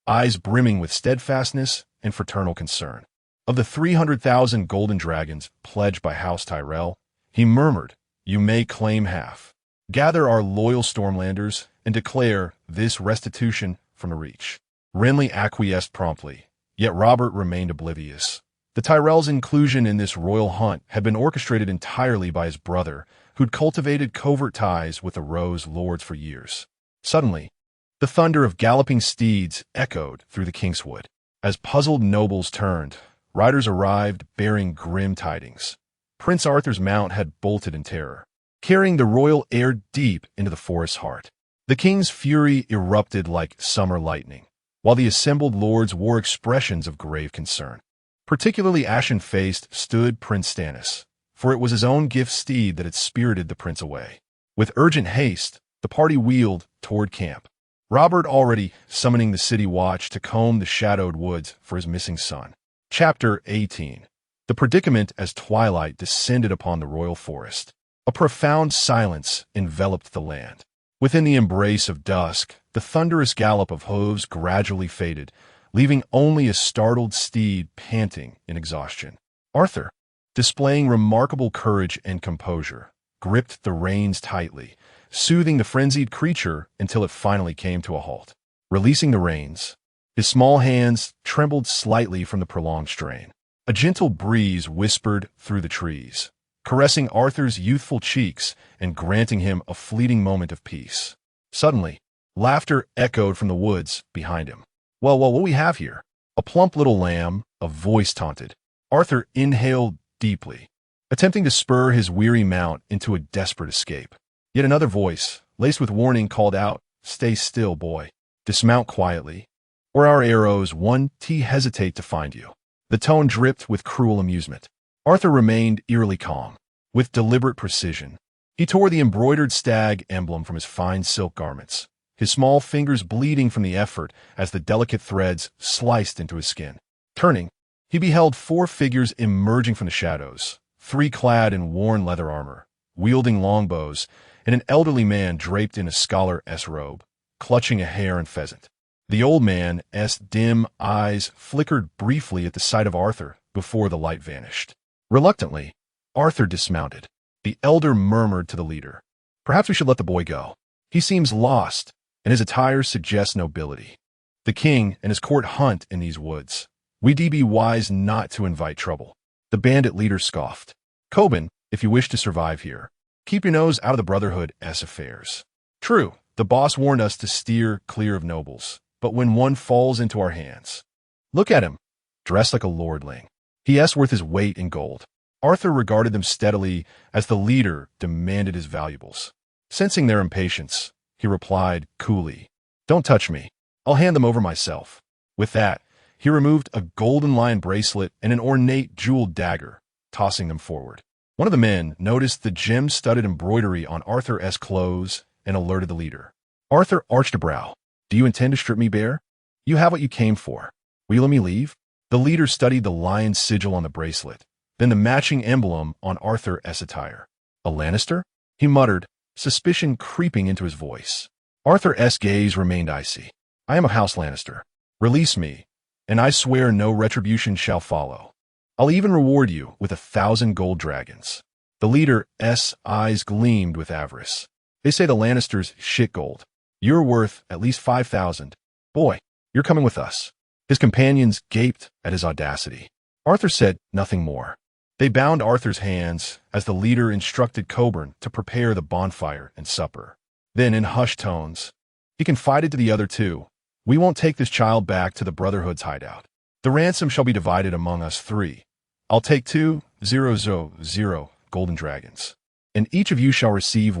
eyes brimming with steadfastness and fraternal concern. Of the 300,000 golden dragons pledged by House Tyrell, he murmured, "You may claim half. Gather our loyal Stormlanders and declare this restitution from the Reach." Renly acquiesced promptly, yet Robert remained oblivious. The Tyrell's inclusion in this royal hunt had been orchestrated entirely by his brother, who'd cultivated covert ties with the Rose Lords for years. Suddenly, the thunder of galloping steeds echoed through the Kingswood. As puzzled nobles turned, riders arrived bearing grim tidings. Prince Arthur's mount had bolted in terror, carrying the royal heir deep into the forest's heart. The king's fury erupted like summer lightning, while the assembled lords wore expressions of grave concern. Particularly ashen-faced stood Prince Stannis, for it was his own gift steed that had spirited the prince away. With urgent haste, the party wheeled toward camp, Robert already summoning the city watch to comb the shadowed woods for his missing son. Chapter 18. The predicament as twilight descended upon the royal forest. A profound silence enveloped the land. Within the embrace of dusk, the thunderous gallop of hooves gradually faded, leaving only a startled steed panting in exhaustion. Arthur, displaying remarkable courage and composure, gripped the reins tightly, soothing the frenzied creature until it finally came to a halt. Releasing the reins, his small hands trembled slightly from the prolonged strain. A gentle breeze whispered through the trees, caressing Arthur's youthful cheeks and granting him a fleeting moment of peace. Suddenly, laughter echoed from the woods behind him. Well, what we have here? A plump little lamb, a voice taunted. Arthur inhaled deeply, attempting to spur his weary mount into a desperate escape. Yet another voice, laced with warning, called out, "Stay still, boy. Dismount quietly, or our arrows won't hesitate to find you." The tone dripped with cruel amusement. Arthur remained eerily calm. With deliberate precision, he tore the embroidered stag emblem from his fine silk garments, his small fingers bleeding from the effort as the delicate threads sliced into his skin. Turning, he beheld 4 figures emerging from the shadows, 3 clad in worn leather armor, wielding longbows, and an elderly man draped in a scholar-esque robe, clutching a hare and pheasant. The old man's dim eyes flickered briefly at the sight of Arthur before the light vanished. Reluctantly, Arthur dismounted. The elder murmured to the leader, "Perhaps we should let the boy go. He seems lost, and his attire suggests nobility. The king and his court hunt in these woods. We'd be wise not to invite trouble." The bandit leader scoffed. "Coben, if you wish to survive here, keep your nose out of the Brotherhood's affairs. True, the boss warned us to steer clear of nobles, but when one falls into our hands, look at him, dressed like a lordling. He's worth his weight in gold." Arthur regarded them steadily as the leader demanded his valuables. Sensing their impatience, he replied coolly, "Don't touch me. I'll hand them over myself." With that, he removed a golden lion bracelet and an ornate jeweled dagger, tossing them forward. One of the men noticed the gem-studded embroidery on Arthur's clothes and alerted the leader. Arthur arched a brow. "Do you intend to strip me bare? You have what you came for. Will you let me leave?" The leader studied the lion's sigil on the bracelet, then the matching emblem on Arthur's attire. "A Lannister?" he muttered, suspicion creeping into his voice. Arthur's gaze remained icy. "I am a House Lannister. Release me, and I swear no retribution shall follow. I'll even reward you with 1,000 gold dragons." The leader's eyes gleamed with avarice. They say the Lannisters shit gold. You're worth at least 5,000. Boy, you're coming with us." His companions gaped at his audacity. Arthur said nothing more. They bound Arthur's hands as the leader instructed Coburn to prepare the bonfire and supper. Then, in hushed tones, he confided to the other two, "We won't take this child back to the Brotherhood's hideout. The ransom shall be divided among us three. I'll take 2,000 golden dragons, and each of you shall receive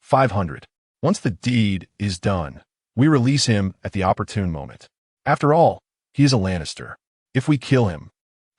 500. Once the deed is done, we release him at the opportune moment. After all, he is a Lannister. If we kill him,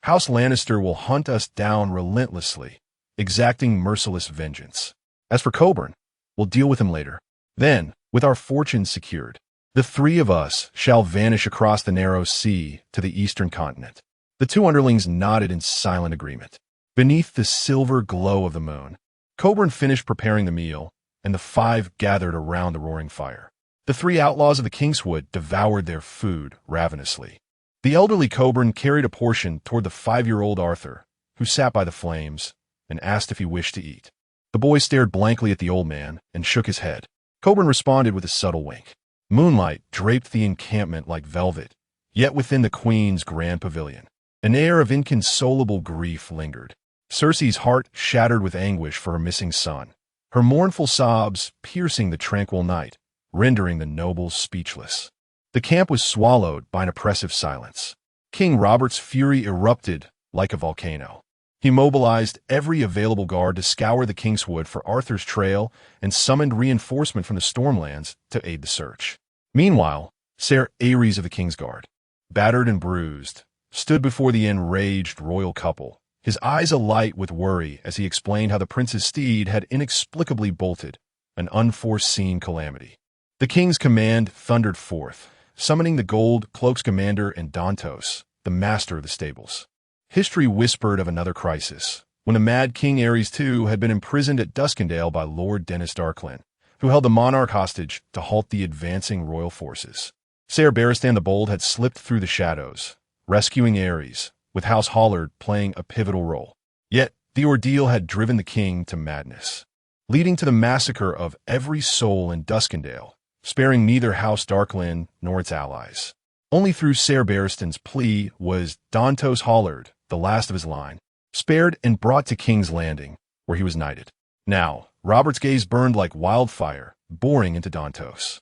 House Lannister will hunt us down relentlessly, exacting merciless vengeance. As for Coburn, we'll deal with him later. Then, with our fortunes secured, the three of us shall vanish across the narrow sea to the eastern continent." The two underlings nodded in silent agreement. Beneath the silver glow of the moon, Coburn finished preparing the meal, and the five gathered around the roaring fire. The three outlaws of the Kingswood devoured their food ravenously. The elderly Coburn carried a portion toward the 5-year-old Arthur, who sat by the flames, and asked if he wished to eat. The boy stared blankly at the old man and shook his head. Coburn responded with a subtle wink. Moonlight draped the encampment like velvet, yet within the queen's grand pavilion, an air of inconsolable grief lingered. Cersei's heart shattered with anguish for her missing son, her mournful sobs piercing the tranquil night, rendering the nobles speechless. The camp was swallowed by an oppressive silence. King Robert's fury erupted like a volcano. He mobilized every available guard to scour the Kingswood for Arthur's trail and summoned reinforcement from the Stormlands to aid the search. Meanwhile, Ser Ares of the Kingsguard, battered and bruised, stood before the enraged royal couple, his eyes alight with worry as he explained how the prince's steed had inexplicably bolted, an unforeseen calamity. The king's command thundered forth, summoning the Gold Cloak's commander and Dantos, the master of the stables. History whispered of another crisis, when the mad King Ares II had been imprisoned at Duskendale by Lord Dennis Darklyn, who held the monarch hostage to halt the advancing royal forces. Ser Barristan the Bold had slipped through the shadows, rescuing Ares, with House Hollard playing a pivotal role. Yet, the ordeal had driven the king to madness, leading to the massacre of every soul in Duskendale, sparing neither House Darklyn nor its allies. Only through Ser Barristan's plea was Dantos Hollard, the last of his line, spared and brought to King's Landing, where he was knighted. Now, Robert's gaze burned like wildfire, boring into Dantos.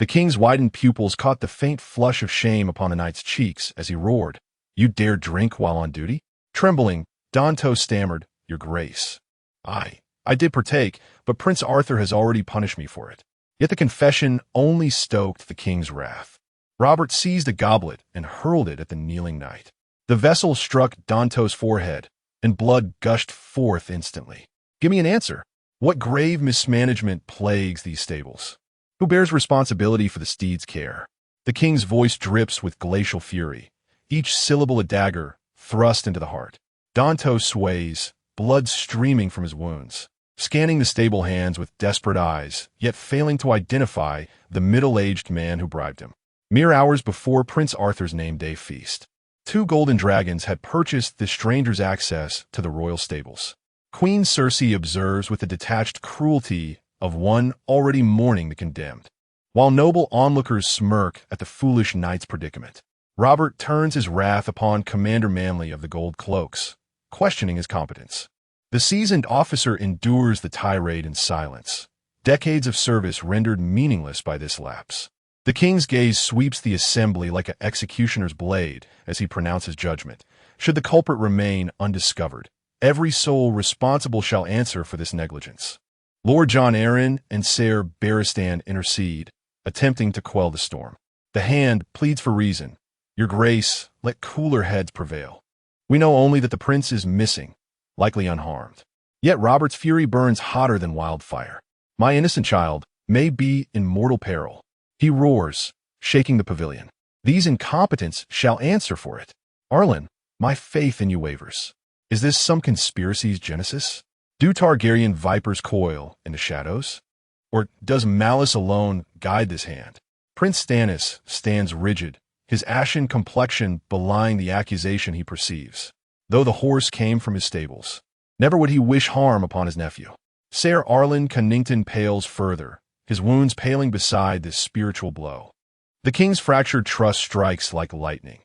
The king's widened pupils caught the faint flush of shame upon the knight's cheeks as he roared, "You dare drink while on duty?" Trembling, Dantos stammered, "Your grace. I did partake, but Prince Arthur has already punished me for it." Yet the confession only stoked the king's wrath. Robert seized a goblet and hurled it at the kneeling knight. The vessel struck Dantos' forehead, and blood gushed forth instantly. "Give me an answer. What grave mismanagement plagues these stables? Who bears responsibility for the steed's care?" The king's voice drips with glacial fury, each syllable a dagger thrust into the heart. Dantos sways, blood streaming from his wounds, scanning the stable hands with desperate eyes, yet failing to identify the middle-aged man who bribed him. Mere hours before Prince Arthur's name day feast, 2 golden dragons had purchased the stranger's access to the royal stables. Queen Cersei observes with the detached cruelty of one already mourning the condemned, while noble onlookers smirk at the foolish knight's predicament. Robert turns his wrath upon Commander Manley of the Gold Cloaks, questioning his competence. The seasoned officer endures the tirade in silence, decades of service rendered meaningless by this lapse. The king's gaze sweeps the assembly like an executioner's blade as he pronounces judgment. Should the culprit remain undiscovered, every soul responsible shall answer for this negligence. Lord John Arryn and Ser Barristan intercede, attempting to quell the storm. The Hand pleads for reason. "Your grace, let cooler heads prevail. We know only that the prince is missing, likely unharmed." Yet Robert's fury burns hotter than wildfire. "My innocent child may be in mortal peril," he roars, shaking the pavilion. "These incompetents shall answer for it. Arlen, my faith in you wavers. Is this some conspiracy's genesis? Do Targaryen vipers coil in the shadows? Or does malice alone guide this hand?" Prince Stannis stands rigid, his ashen complexion belying the accusation he perceives. Though the horse came from his stables, never would he wish harm upon his nephew. Ser Arlen Connington pales further, his wounds paling beside this spiritual blow. The king's fractured trust strikes like lightning.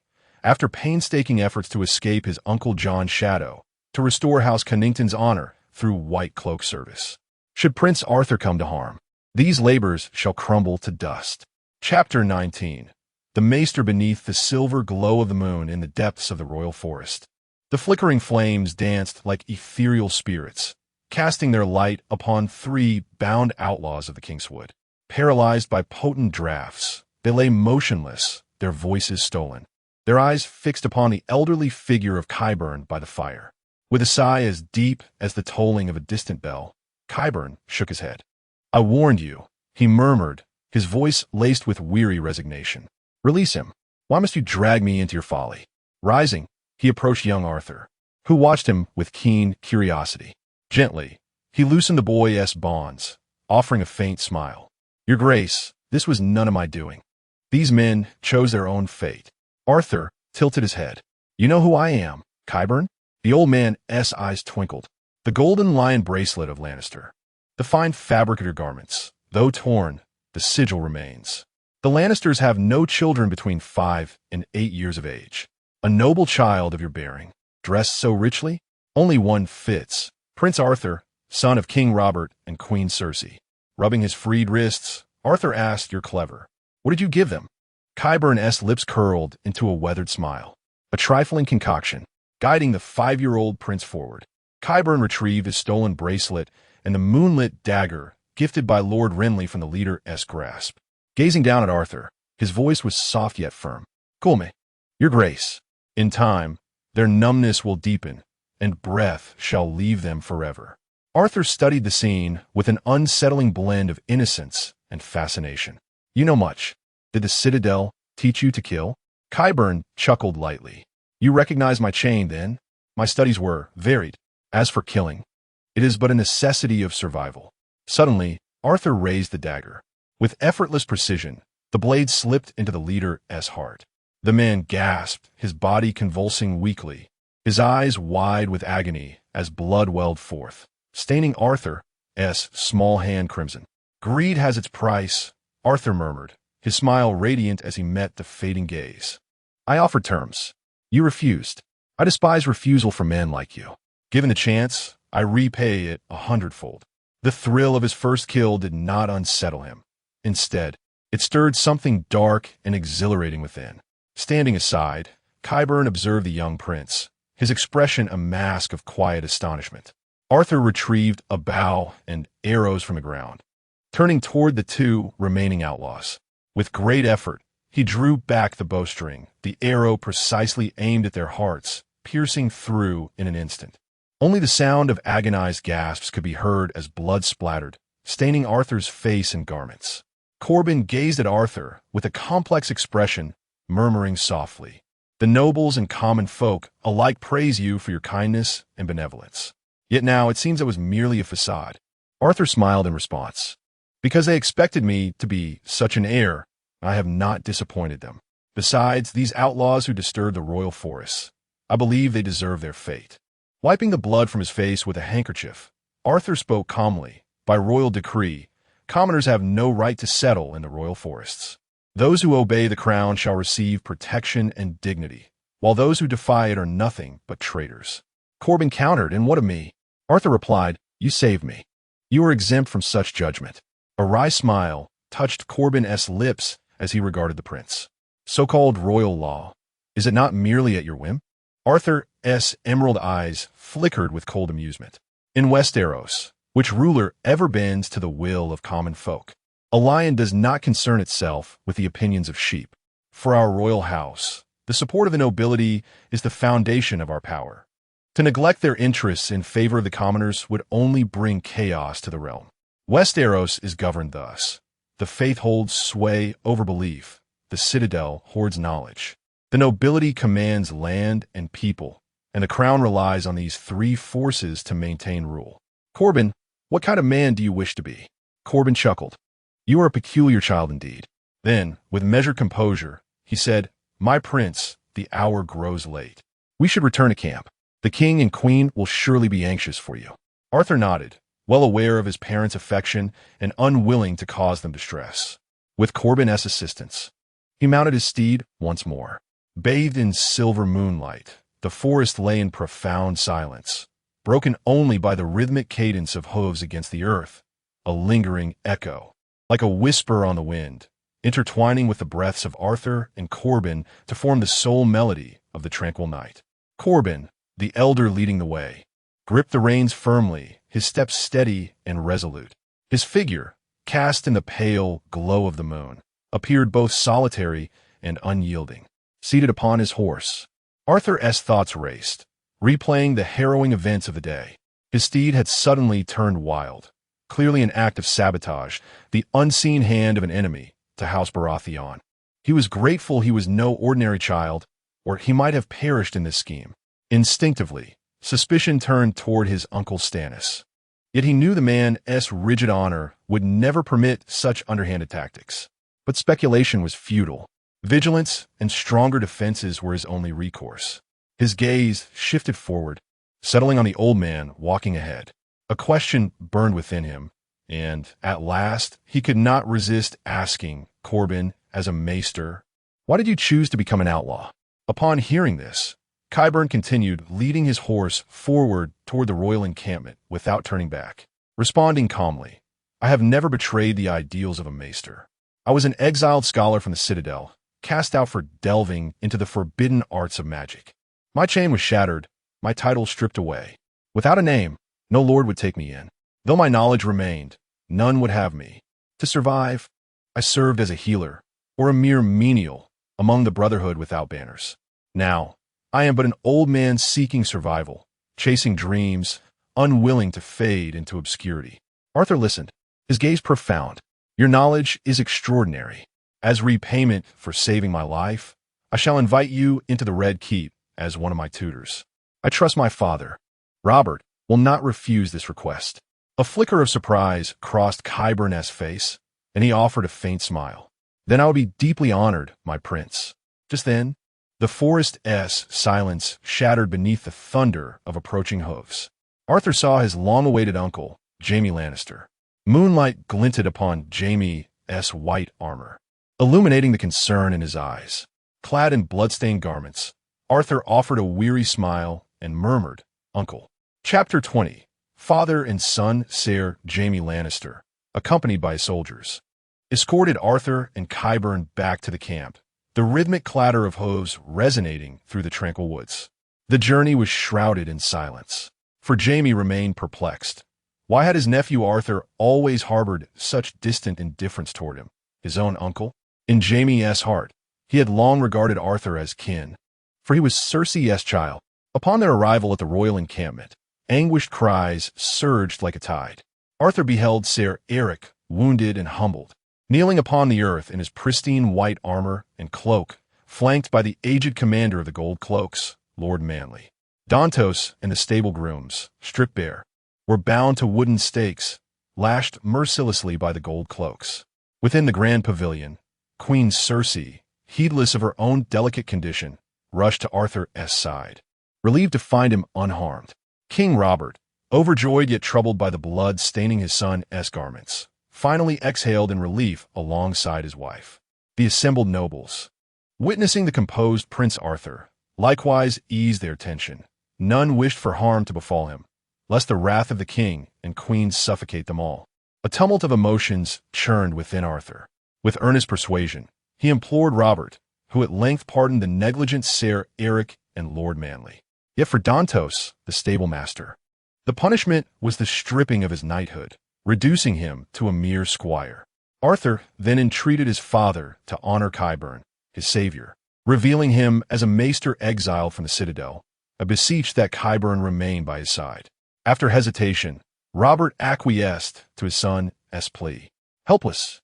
After painstaking efforts to escape his Uncle John's shadow, to restore House Connington's honor through white cloak service. Should Prince Arthur come to harm, these labors shall crumble to dust. Chapter 19. The Maester beneath the silver glow of the moon in the depths of the royal forest. The flickering flames danced like ethereal spirits, casting their light upon 3 bound outlaws of the Kingswood. Paralyzed by potent draughts, they lay motionless, their voices stolen, their eyes fixed upon the elderly figure of Qyburn by the fire. With a sigh as deep as the tolling of a distant bell, Qyburn shook his head. "I warned you," he murmured, his voice laced with weary resignation. "Release him. Why must you drag me into your folly?" Rising, he approached young Arthur, who watched him with keen curiosity. Gently, he loosened the boy's bonds, offering a faint smile. "Your Grace, this was none of my doing. These men chose their own fate." Arthur tilted his head. "You know who I am, Qyburn?" The old man's eyes twinkled. "The golden lion bracelet of Lannister. The fine fabric of your garments, though torn, the sigil remains. The Lannisters have no children between 5 and 8 years of age. A noble child of your bearing, dressed so richly? Only one fits. Prince Arthur, son of King Robert and Queen Cersei." Rubbing his freed wrists, Arthur asked, "You're clever. What did you give them?" Qyburn's lips curled into a weathered smile. "A trifling concoction, guiding the 5-year-old prince forward." Qyburn retrieved his stolen bracelet and the moonlit dagger gifted by Lord Renly from the leader's grasp. Gazing down at Arthur, his voice was soft yet firm. "Cool me, Your Grace. In time, their numbness will deepen, and breath shall leave them forever." Arthur studied the scene with an unsettling blend of innocence and fascination. "You know much. Did the Citadel teach you to kill?" Qyburn chuckled lightly. "You recognize my chain, then? My studies were varied. As for killing, it is but a necessity of survival." Suddenly, Arthur raised the dagger. With effortless precision, the blade slipped into the leader's heart. The man gasped, his body convulsing weakly, his eyes wide with agony as blood welled forth, staining Arthur's small hand crimson. "Greed has its price," Arthur murmured, his smile radiant as he met the fading gaze. "I offered terms. You refused. I despise refusal from men like you. Given the chance, I repay it 100-fold." The thrill of his first kill did not unsettle him. Instead, it stirred something dark and exhilarating within. Standing aside, Qyburn observed the young prince, his expression a mask of quiet astonishment. Arthur retrieved a bow and arrows from the ground, turning toward the 2 remaining outlaws. With great effort, he drew back the bowstring, the arrow precisely aimed at their hearts, piercing through in an instant. Only the sound of agonized gasps could be heard as blood splattered, staining Arthur's face and garments. Corbin gazed at Arthur with a complex expression, murmuring softly, "The nobles and common folk alike praise you for your kindness and benevolence. Yet now it seems it was merely a facade." Arthur smiled in response. "Because they expected me to be such an heir, I have not disappointed them. Besides, these outlaws who disturbed the royal forests, I believe they deserve their fate." Wiping the blood from his face with a handkerchief, Arthur spoke calmly. "By royal decree, commoners have no right to settle in the royal forests. Those who obey the crown shall receive protection and dignity, while those who defy it are nothing but traitors." Corbin countered, "And what of me?" Arthur replied, "You saved me. You are exempt from such judgment." A wry smile touched Corbin's lips as he regarded the prince. "So-called royal law, is it not merely at your whim?" Arthur's emerald eyes flickered with cold amusement. "In Westeros, which ruler ever bends to the will of common folk? A lion does not concern itself with the opinions of sheep. For our royal house, the support of the nobility is the foundation of our power. To neglect their interests in favor of the commoners would only bring chaos to the realm. Westeros is governed thus. The faith holds sway over belief. The citadel hoards knowledge. The nobility commands land and people, and the crown relies on these 3 forces to maintain rule." "Corbin, what kind of man do you wish to be?" Corbin chuckled. "You are a peculiar child indeed." Then, with measured composure, he said, "My prince, the hour grows late. We should return to camp. The king and queen will surely be anxious for you." Arthur nodded, well aware of his parents' affection and unwilling to cause them distress. With Corbin's assistance, he mounted his steed once more. Bathed in silver moonlight, the forest lay in profound silence, broken only by the rhythmic cadence of hooves against the earth, a lingering echo, like a whisper on the wind, intertwining with the breaths of Arthur and Corbin to form the sole melody of the tranquil night. Corbin, the elder leading the way, gripped the reins firmly, his steps steady and resolute. His figure, cast in the pale glow of the moon, appeared both solitary and unyielding. Seated upon his horse, Arthur's thoughts raced, replaying the harrowing events of the day. His steed had suddenly turned wild, clearly an act of sabotage, the unseen hand of an enemy to House Baratheon. He was grateful he was no ordinary child, or he might have perished in this scheme. Instinctively, suspicion turned toward his uncle Stannis. Yet he knew the man's rigid honor would never permit such underhanded tactics. But speculation was futile. Vigilance and stronger defenses were his only recourse. His gaze shifted forward, settling on the old man walking ahead. A question burned within him, and, at last, he could not resist asking Corbin, as a maester, "Why did you choose to become an outlaw?" Upon hearing this, Qyburn continued, leading his horse forward toward the royal encampment without turning back, responding calmly, "I have never betrayed the ideals of a maester. I was an exiled scholar from the Citadel, cast out for delving into the forbidden arts of magic. My chain was shattered, my title stripped away. Without a name, no lord would take me in. Though my knowledge remained, none would have me. To survive, I served as a healer, or a mere menial, among the brotherhood without banners. Now, I am but an old man seeking survival, chasing dreams, unwilling to fade into obscurity." Arthur listened, his gaze profound. "Your knowledge is extraordinary. As repayment for saving my life, I shall invite you into the Red Keep as one of my tutors. I trust my father, Robert, will not refuse this request." A flicker of surprise crossed Qyburn's face, and he offered a faint smile. "Then I would be deeply honored, my prince." Just then, the forest's silence shattered beneath the thunder of approaching hooves. Arthur saw his long-awaited uncle, Jaime Lannister. Moonlight glinted upon Jaime's white armor, illuminating the concern in his eyes. Clad in blood-stained garments, Arthur offered a weary smile and murmured, "Uncle." Chapter 20. Father and son Ser Jaime Lannister, accompanied by soldiers, escorted Arthur and Qyburn back to the camp, the rhythmic clatter of hooves resonating through the tranquil woods. The journey was shrouded in silence, for Jaime remained perplexed. Why had his nephew Arthur always harbored such distant indifference toward him, his own uncle? In Jaime's heart, he had long regarded Arthur as kin, for he was Cersei's child. Upon their arrival at the royal encampment, anguished cries surged like a tide. Arthur beheld Ser Eric, wounded and humbled, kneeling upon the earth in his pristine white armor and cloak, flanked by the aged commander of the Gold Cloaks, Lord Manly. Dantos and the stable grooms, stripped bare, were bound to wooden stakes, lashed mercilessly by the Gold Cloaks. Within the grand pavilion, Queen Cersei, heedless of her own delicate condition, rushed to Arthur's side, relieved to find him unharmed. King Robert, overjoyed yet troubled by the blood staining his son's garments, finally exhaled in relief alongside his wife. The assembled nobles, witnessing the composed Prince Arthur, likewise eased their tension. None wished for harm to befall him, lest the wrath of the king and queen suffocate them all. A tumult of emotions churned within Arthur. With earnest persuasion, he implored Robert, who at length pardoned the negligent Ser Eric and Lord Manly. Yet for Dantos, the stable master, the punishment was the stripping of his knighthood, reducing him to a mere squire. Arthur then entreated his father to honor Qyburn, his savior, revealing him as a maester exiled from the Citadel, and beseeched that Qyburn remain by his side. After hesitation, Robert acquiesced to his son's plea. Helpless,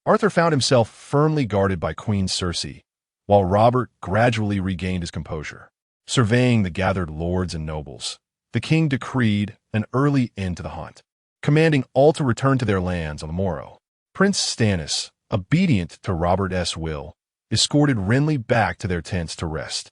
Arthur found himself firmly guarded by Queen Cersei, while Robert gradually regained his composure. Surveying the gathered lords and nobles, the king decreed an early end to the hunt, commanding all to return to their lands on the morrow. Prince Stannis, obedient to Robert's will, escorted Renly back to their tents to rest.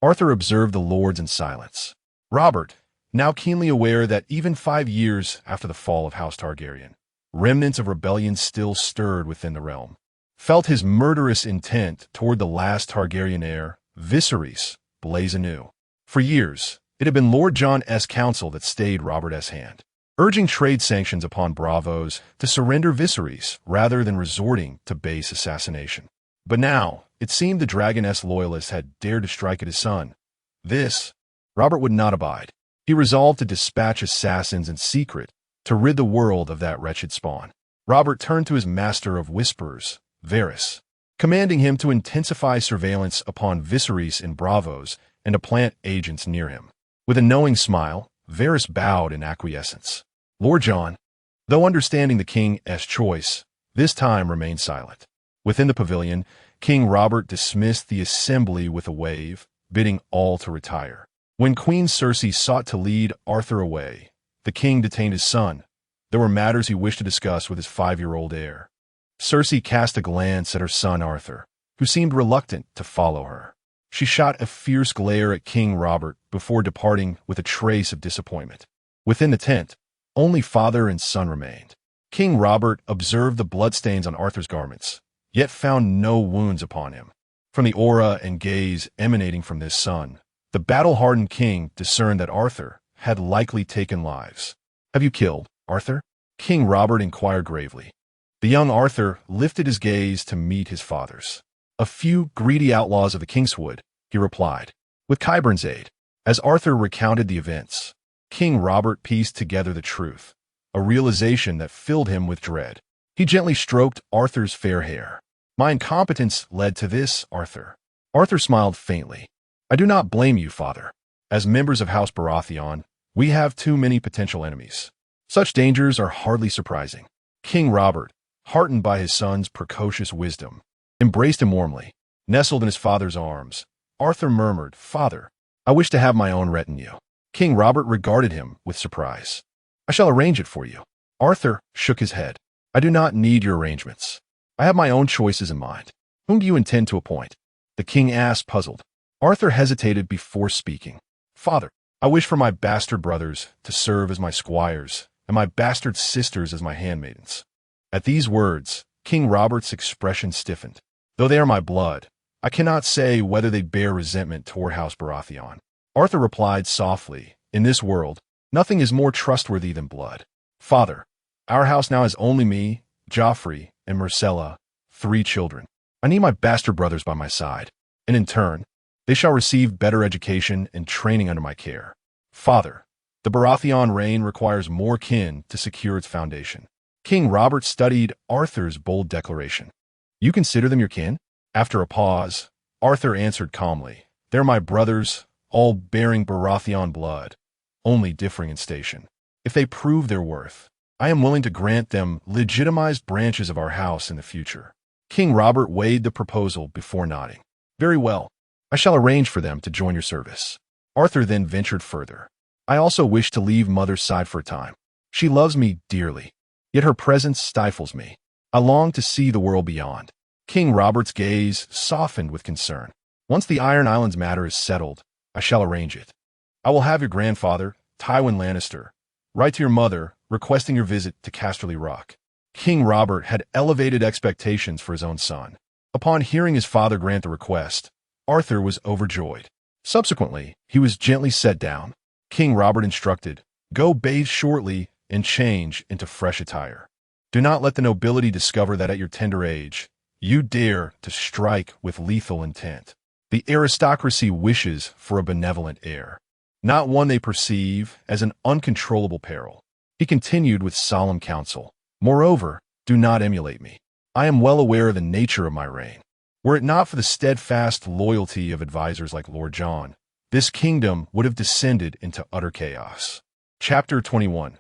Arthur observed the lords in silence. Robert, now keenly aware that even 5 years after the fall of House Targaryen, remnants of rebellion still stirred within the realm, felt his murderous intent toward the last Targaryen heir, Viserys, blaze anew. For years, it had been Lord Jon's counsel that stayed Robert's hand, urging trade sanctions upon Bravos to surrender Viserys rather than resorting to base assassination. But now, it seemed the Dragoness loyalists had dared to strike at his son. This, Robert would not abide. He resolved to dispatch assassins in secret to rid the world of that wretched spawn. Robert turned to his master of whisperers, Varys, commanding him to intensify surveillance upon Viserys in Bravos and to plant agents near him. With a knowing smile, Varys bowed in acquiescence. Lord Jon, though understanding the king's choice, this time remained silent. Within the pavilion, King Robert dismissed the assembly with a wave, bidding all to retire. When Queen Cersei sought to lead Arthur away, the king detained his son. There were matters he wished to discuss with his 5-year-old heir. Cersei cast a glance at her son Arthur, who seemed reluctant to follow her. She shot a fierce glare at King Robert before departing with a trace of disappointment. Within the tent, only father and son remained. King Robert observed the bloodstains on Arthur's garments, yet found no wounds upon him. From the aura and gaze emanating from this son, the battle-hardened king discerned that Arthur had likely taken lives. "Have you killed Arthur?" King Robert inquired gravely. The young Arthur lifted his gaze to meet his father's. "A few greedy outlaws of the Kingswood," he replied, "with Qyburn's aid." As Arthur recounted the events, King Robert pieced together the truth, a realization that filled him with dread. He gently stroked Arthur's fair hair. "My incompetence led to this, Arthur." Arthur smiled faintly. "I do not blame you, father. As members of House Baratheon, we have too many potential enemies. Such dangers are hardly surprising." King Robert, heartened by his son's precocious wisdom, embraced him warmly. Nestled in his father's arms, Arthur murmured, "Father, I wish to have my own retinue." King Robert regarded him with surprise. "I shall arrange it for you." Arthur shook his head. "I do not need your arrangements. I have my own choices in mind. Whom do you intend to appoint?" The king asked, puzzled. Arthur hesitated before speaking. "Father, I wish for my bastard brothers to serve as my squires, and my bastard sisters as my handmaidens." At these words, King Robert's expression stiffened. "Though they are my blood, I cannot say whether they bear resentment toward House Baratheon." Arthur replied softly, "In this world, nothing is more trustworthy than blood. Father, our house now has only me, Joffrey, and Myrcella, 3 children. I need my bastard brothers by my side, and in turn, they shall receive better education and training under my care. Father, the Baratheon reign requires more kin to secure its foundation." King Robert studied Arthur's bold declaration. "You consider them your kin?" After a pause, Arthur answered calmly, "They're my brothers, all bearing Baratheon blood, only differing in station. If they prove their worth, I am willing to grant them legitimized branches of our house in the future." King Robert weighed the proposal before nodding. "Very well. I shall arrange for them to join your service." Arthur then ventured further. "I also wish to leave Mother's side for a time. She loves me dearly, yet her presence stifles me. I long to see the world beyond." King Robert's gaze softened with concern. "Once the Iron Islands matter is settled, I shall arrange it. I will have your grandfather, Tywin Lannister, write to your mother, requesting your visit to Casterly Rock." King Robert had elevated expectations for his own son. Upon hearing his father grant the request, Arthur was overjoyed. Subsequently, he was gently set down. King Robert instructed, "Go bathe shortly and change into fresh attire. Do not let the nobility discover that at your tender age, you dare to strike with lethal intent. The aristocracy wishes for a benevolent heir, not one they perceive as an uncontrollable peril." He continued with solemn counsel, "Moreover, do not emulate me. I am well aware of the nature of my reign. Were it not for the steadfast loyalty of advisors like Lord Jon, this kingdom would have descended into utter chaos." Chapter 21.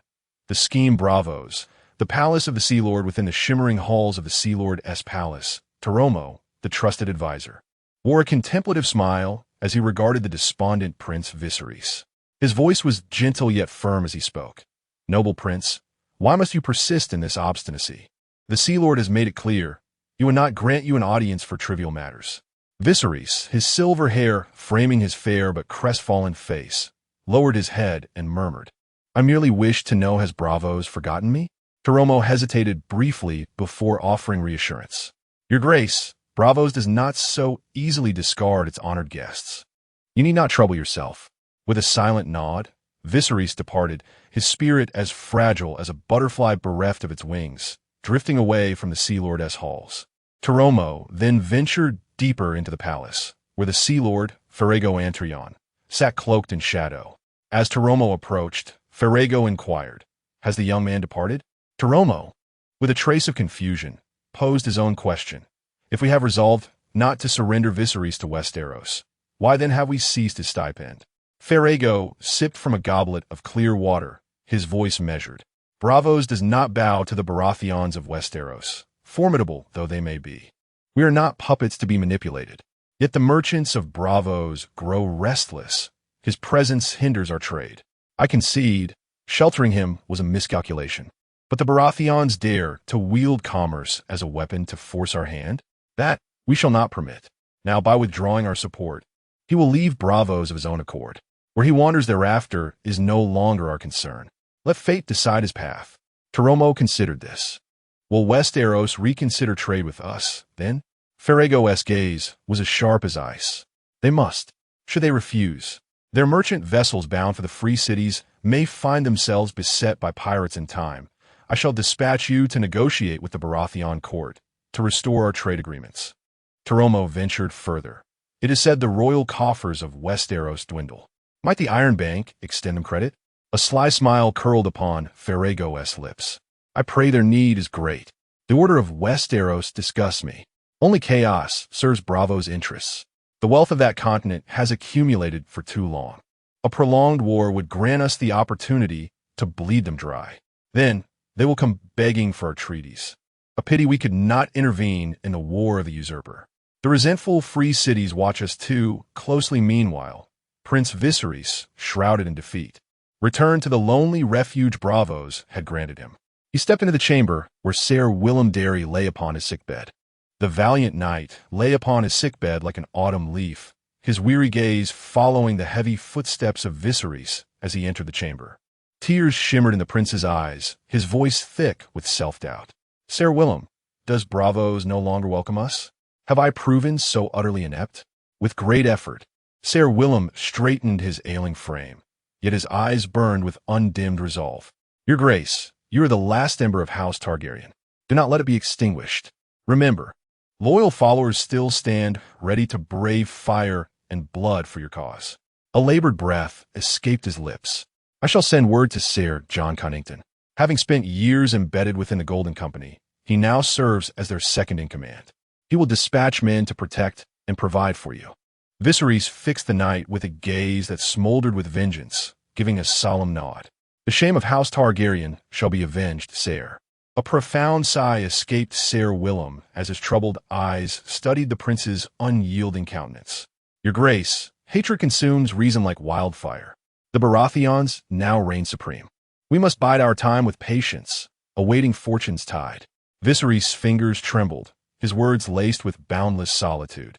The Scheme Bravos. The palace of the Sea Lord within the shimmering halls of the Sea Lord's palace, Toromo, the trusted advisor, wore a contemplative smile as he regarded the despondent Prince Viserys. His voice was gentle yet firm as he spoke. "Noble prince, why must you persist in this obstinacy? The Sea Lord has made it clear he would not grant you an audience for trivial matters." Viserys, his silver hair framing his fair but crestfallen face, lowered his head and murmured, "I merely wish to know, has Bravos forgotten me?" Taromo hesitated briefly before offering reassurance. "Your Grace, Bravos does not so easily discard its honored guests. You need not trouble yourself." With a silent nod, Viserys departed, his spirit as fragile as a butterfly bereft of its wings, drifting away from the Sea Lord's halls. Taromo then ventured deeper into the palace, where the Sea Lord, Ferrego Antrion, sat cloaked in shadow. As Taromo approached, Ferrego inquired, "Has the young man departed?" Taromo, with a trace of confusion, posed his own question. "If we have resolved not to surrender Viserys to Westeros, why then have we ceased his stipend?" Ferrego sipped from a goblet of clear water, his voice measured. "Bravos does not bow to the Baratheons of Westeros, formidable though they may be. We are not puppets to be manipulated. Yet the merchants of Bravos grow restless. His presence hinders our trade. I concede, sheltering him was a miscalculation. But the Baratheons dare to wield commerce as a weapon to force our hand? That we shall not permit. Now, by withdrawing our support, he will leave Bravos of his own accord. Where he wanders thereafter is no longer our concern. Let fate decide his path." Taromo considered this. "Will Westeros reconsider trade with us, then?" Ferrego's gaze was as sharp as ice. "They must. Should they refuse, their merchant vessels bound for the free cities may find themselves beset by pirates in time. I shall dispatch you to negotiate with the Baratheon court to restore our trade agreements." Taromo ventured further. "It is said the royal coffers of Westeros dwindle. Might the Iron Bank extend them credit?" A sly smile curled upon Ferrego's lips. "I pray their need is great. The order of Westeros disgusts me. Only chaos serves Bravos' interests. The wealth of that continent has accumulated for too long. A prolonged war would grant us the opportunity to bleed them dry. Then they will come begging for our treaties. A pity we could not intervene in the war of the usurper. The resentful free cities watch us too closely meanwhile. Prince Viserys, shrouded in defeat, returned to the lonely refuge Bravos had granted him. He stepped into the chamber where Ser Willem Darry lay upon his sickbed. The valiant knight lay upon his sickbed like an autumn leaf, his weary gaze following the heavy footsteps of Viserys as he entered the chamber. Tears shimmered in the prince's eyes, his voice thick with self-doubt. "Ser Willem, does Bravos no longer welcome us? Have I proven so utterly inept?" With great effort, Ser Willem straightened his ailing frame, yet his eyes burned with undimmed resolve. "Your Grace, you are the last ember of House Targaryen. Do not let it be extinguished. Remember, loyal followers still stand ready to brave fire and blood for your cause." A labored breath escaped his lips. "I shall send word to Ser Jon Connington. Having spent years embedded within the Golden Company, he now serves as their second-in-command. He will dispatch men to protect and provide for you." Viserys fixed the knight with a gaze that smoldered with vengeance, giving a solemn nod. "The shame of House Targaryen shall be avenged, Ser." A profound sigh escaped Ser Willem as his troubled eyes studied the prince's unyielding countenance. "Your Grace, hatred consumes reason like wildfire. The Baratheons now reign supreme. We must bide our time with patience, awaiting fortune's tide." Viserys' fingers trembled, his words laced with boundless solitude.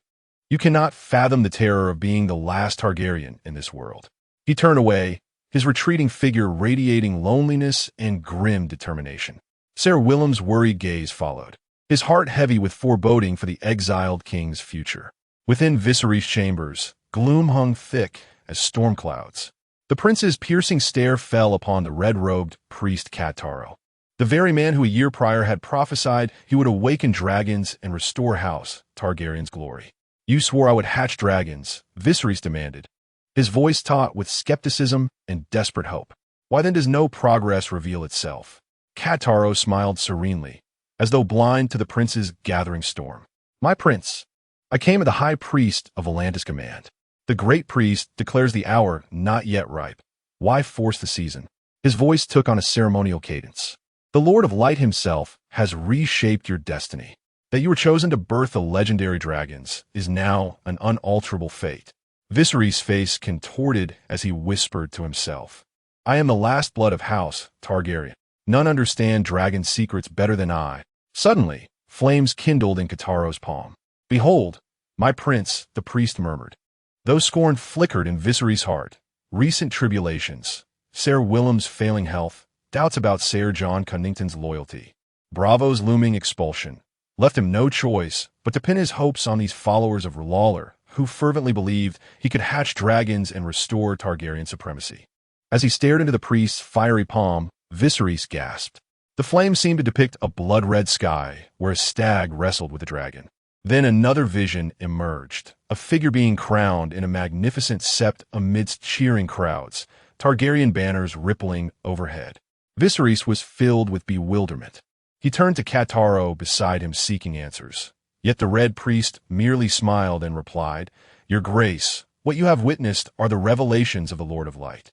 "You cannot fathom the terror of being the last Targaryen in this world." He turned away, his retreating figure radiating loneliness and grim determination. Ser Willem's worried gaze followed, his heart heavy with foreboding for the exiled king's future. Within Viserys' chambers, gloom hung thick as storm clouds. The prince's piercing stare fell upon the red-robed priest Kataro, the very man who a year prior had prophesied he would awaken dragons and restore House Targaryen's glory. "You swore I would hatch dragons," Viserys demanded, his voice taut with skepticism and desperate hope. "Why then does no progress reveal itself?" Kataro smiled serenely, as though blind to the prince's gathering storm. "My prince, I came at the high priest of Volantis' command. The great priest declares the hour not yet ripe. Why force the season?" His voice took on a ceremonial cadence. "The Lord of Light himself has reshaped your destiny. That you were chosen to birth the legendary dragons is now an unalterable fate." Viserys' face contorted as he whispered to himself, "I am the last blood of House Targaryen. None understand dragon secrets better than I." Suddenly, flames kindled in Kataro's palm. "Behold, my prince," the priest murmured. Though scorn flickered in Viserys' heart, recent tribulations, Sir Willem's failing health, doubts about Sir John Cunnington's loyalty, Bravo's looming expulsion, left him no choice but to pin his hopes on these followers of Lawler, who fervently believed he could hatch dragons and restore Targaryen supremacy. As he stared into the priest's fiery palm, Viserys gasped. The flame seemed to depict a blood-red sky where a stag wrestled with a dragon. Then another vision emerged, a figure being crowned in a magnificent sept amidst cheering crowds, Targaryen banners rippling overhead. Viserys was filled with bewilderment. He turned to Kataro beside him seeking answers. Yet the red priest merely smiled and replied, "Your grace, what you have witnessed are the revelations of the Lord of Light.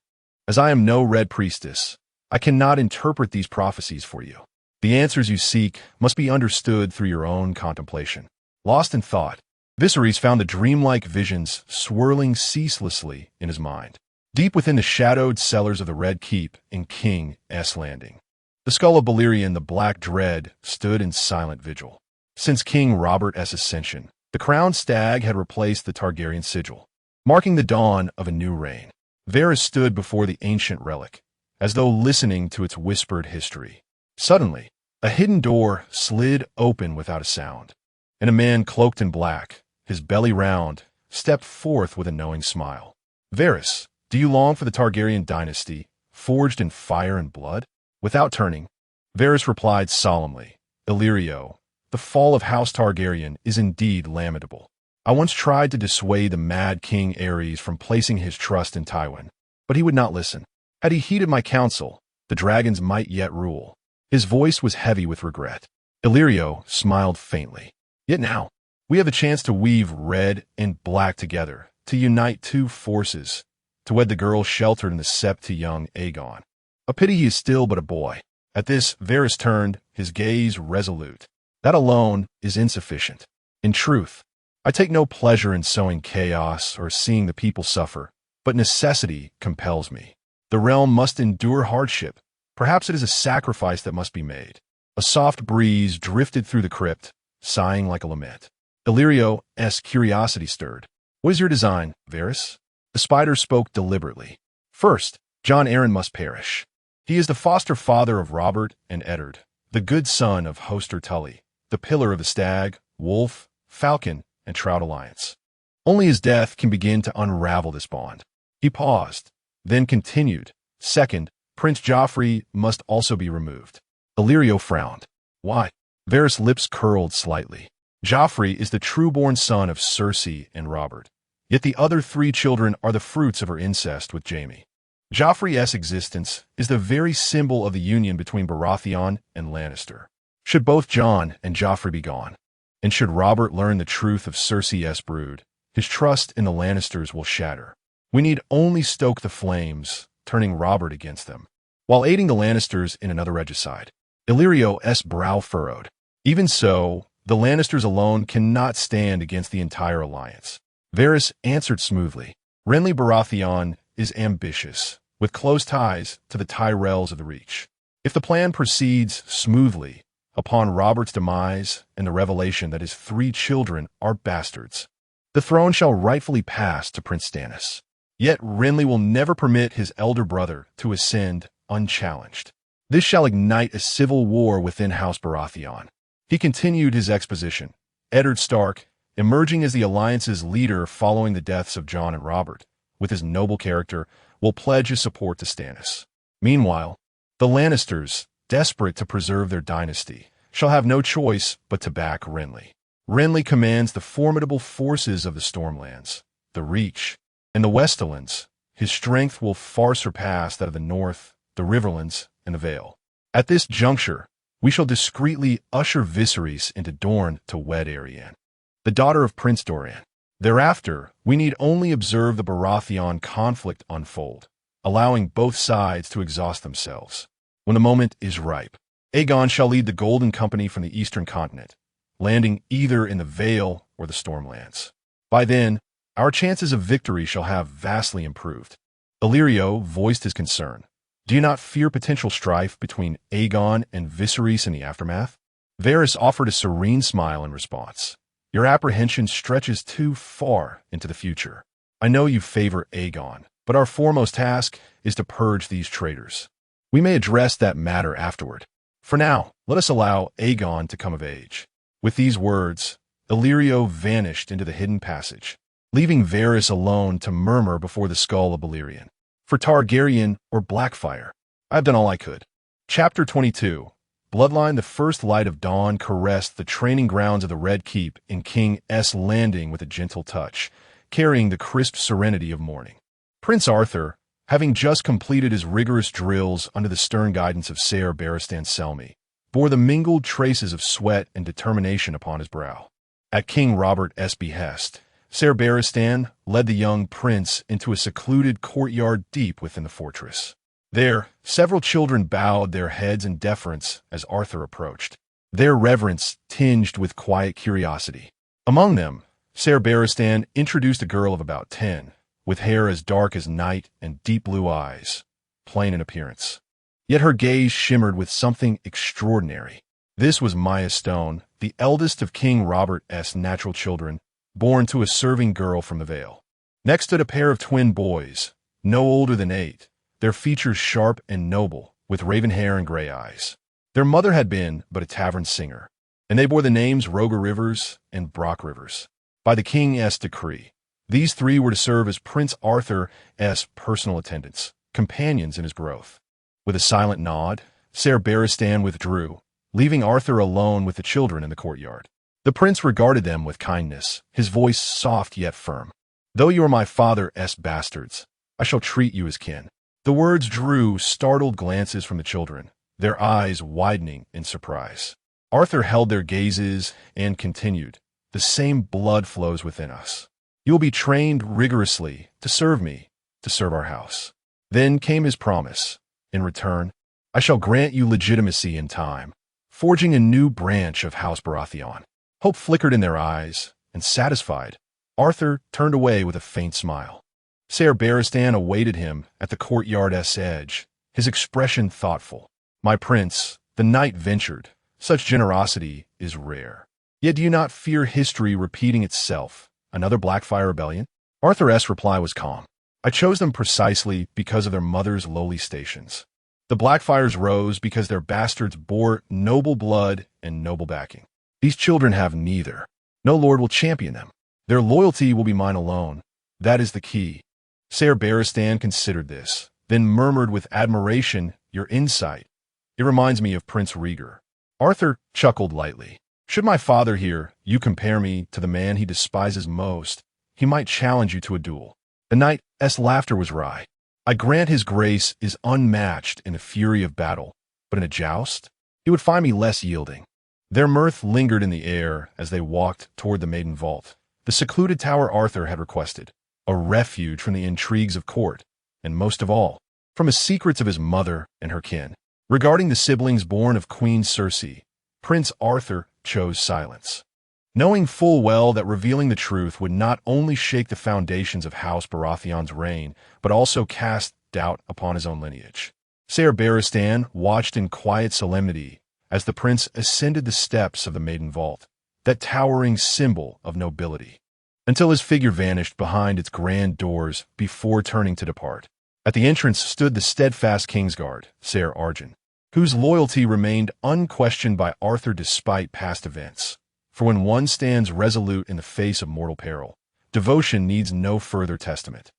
As I am no red priestess, I cannot interpret these prophecies for you. The answers you seek must be understood through your own contemplation." Lost in thought, Viserys found the dreamlike visions swirling ceaselessly in his mind, deep within the shadowed cellars of the Red Keep in King's Landing. The skull of Balerion the Black Dread stood in silent vigil. Since King Robert's ascension, the crowned stag had replaced the Targaryen sigil, marking the dawn of a new reign. Varys stood before the ancient relic, as though listening to its whispered history. Suddenly, a hidden door slid open without a sound, and a man cloaked in black, his belly round, stepped forth with a knowing smile. "Varys, do you long for the Targaryen dynasty, forged in fire and blood?" Without turning, Varys replied solemnly, "Illyrio, the fall of House Targaryen is indeed lamentable. I once tried to dissuade the mad King Aerys from placing his trust in Tywin, but he would not listen. Had he heeded my counsel, the dragons might yet rule." His voice was heavy with regret. Illyrio smiled faintly. "Yet now, we have a chance to weave red and black together, to unite two forces, to wed the girl sheltered in the sept to young Aegon. A pity he is still but a boy." At this, Varys turned, his gaze resolute. "That alone is insufficient. In truth, I take no pleasure in sowing chaos or seeing the people suffer, but necessity compels me. The realm must endure hardship. Perhaps it is a sacrifice that must be made." A soft breeze drifted through the crypt, sighing like a lament. Illyrio's curiosity stirred. "What is your design, Varys?" The spider spoke deliberately. "First, Jon Arryn must perish. He is the foster father of Robert and Eddard, the good son of Hoster Tully, the pillar of the Stag, Wolf, Falcon, and Trout alliance. Only his death can begin to unravel this bond." He paused, then continued, "Second, Prince Joffrey must also be removed." Illyrio frowned. "Why?" Varys' lips curled slightly. "Joffrey is the true-born son of Cersei and Robert, yet the other three children are the fruits of her incest with Jaime. Joffrey's existence is the very symbol of the union between Baratheon and Lannister. Should both Jon and Joffrey be gone, and should Robert learn the truth of Cersei's brood, his trust in the Lannisters will shatter. We need only stoke the flames, turning Robert against them, while aiding the Lannisters in another regicide." Illyrio's brow furrowed. "Even so, the Lannisters alone cannot stand against the entire alliance." Varys answered smoothly, "Renly Baratheon is ambitious, with close ties to the Tyrells of the Reach. If the plan proceeds smoothly, upon Robert's demise and the revelation that his three children are bastards, the throne shall rightfully pass to Prince Stannis. Yet Renly will never permit his elder brother to ascend unchallenged. This shall ignite a civil war within House Baratheon." He continued his exposition. "Eddard Stark, emerging as the alliance's leader following the deaths of Jon and Robert, with his noble character, will pledge his support to Stannis. Meanwhile, the Lannisters, desperate to preserve their dynasty, shall have no choice but to back Renly. Renly commands the formidable forces of the Stormlands, the Reach, and the Westerlands. His strength will far surpass that of the North, the Riverlands, and the Vale. At this juncture, we shall discreetly usher Viserys into Dorne to wed Arianne, the daughter of Prince Dorian. Thereafter, we need only observe the Baratheon conflict unfold, allowing both sides to exhaust themselves. When the moment is ripe, Aegon shall lead the Golden Company from the eastern continent, landing either in the Vale or the Stormlands. By then, our chances of victory shall have vastly improved." Illyrio voiced his concern. "Do you not fear potential strife between Aegon and Viserys in the aftermath?" Varys offered a serene smile in response. "Your apprehension stretches too far into the future. I know you favor Aegon, But our foremost task is to purge these traitors. We may address that matter afterward. For now, let us allow Aegon to come of age." With these words, Illyrio vanished into the hidden passage, leaving Varys alone to murmur before the skull of Balerion. For Targaryen or Blackfire, I've done all I could. Chapter 22. Bloodline. The first light of dawn caressed the training grounds of the Red Keep in King S Landing with a gentle touch, carrying the crisp serenity of morning. Prince Arthur, having just completed his rigorous drills under the stern guidance of Ser Barristan Selmy, bore the mingled traces of sweat and determination upon his brow. At King Robert's behest, Ser Barristan led the young prince into a secluded courtyard deep within the fortress. There, several children bowed their heads in deference as Arthur approached, their reverence tinged with quiet curiosity. Among them, Ser Barristan introduced a girl of about 10, with hair as dark as night and deep blue eyes, plain in appearance. Yet her gaze shimmered with something extraordinary. This was Maya Stone, the eldest of King Robert's natural children, born to a serving girl from the Vale. Next stood a pair of twin boys, no older than 8, their features sharp and noble, with raven hair and gray eyes. Their mother had been but a tavern singer, and they bore the names Roger Rivers and Brock Rivers. By the king's decree, these 3 were to serve as Prince Arthur's personal attendants, companions in his growth. With a silent nod, Ser Barristan withdrew, leaving Arthur alone with the children in the courtyard. The prince regarded them with kindness, his voice soft yet firm. "Though you are my father's bastards, I shall treat you as kin." The words drew startled glances from the children, their eyes widening in surprise. Arthur held their gazes and continued, "The same blood flows within us. You will be trained rigorously to serve me, to serve our house." Then came his promise. "In return, I shall grant you legitimacy in time, forging a new branch of House Baratheon." Hope flickered in their eyes, and satisfied, Arthur turned away with a faint smile. Ser Barristan awaited him at the courtyard's edge, his expression thoughtful. "My prince," the knight ventured, "such generosity is rare. Yet do you not fear history repeating itself, another Blackfire rebellion?" Arthur's reply was calm. "I chose them precisely because of their mother's lowly stations. The Blackfires rose because their bastards bore noble blood and noble backing. These children have neither. No lord will champion them. Their loyalty will be mine alone. That is the key." Ser Barristan considered this, then murmured with admiration, "Your insight. It reminds me of Prince Rhaegar." Arthur chuckled lightly. "Should my father hear you compare me to the man he despises most, he might challenge you to a duel." The knight's laughter was wry. "I grant his grace is unmatched in the fury of battle, but in a joust, he would find me less yielding." Their mirth lingered in the air as they walked toward the maiden vault, the secluded tower Arthur had requested, a refuge from the intrigues of court, and most of all, from the secrets of his mother and her kin. Regarding the siblings born of Queen Cersei, Prince Arthur chose silence, knowing full well that revealing the truth would not only shake the foundations of House Baratheon's reign, but also cast doubt upon his own lineage. Ser Barristan watched in quiet solemnity as the prince ascended the steps of the maiden vault, that towering symbol of nobility, until his figure vanished behind its grand doors before turning to depart. At the entrance stood the steadfast Kingsguard, Ser Arjun, whose loyalty remained unquestioned by Arthur despite past events. For when one stands resolute in the face of mortal peril, devotion needs no further testament.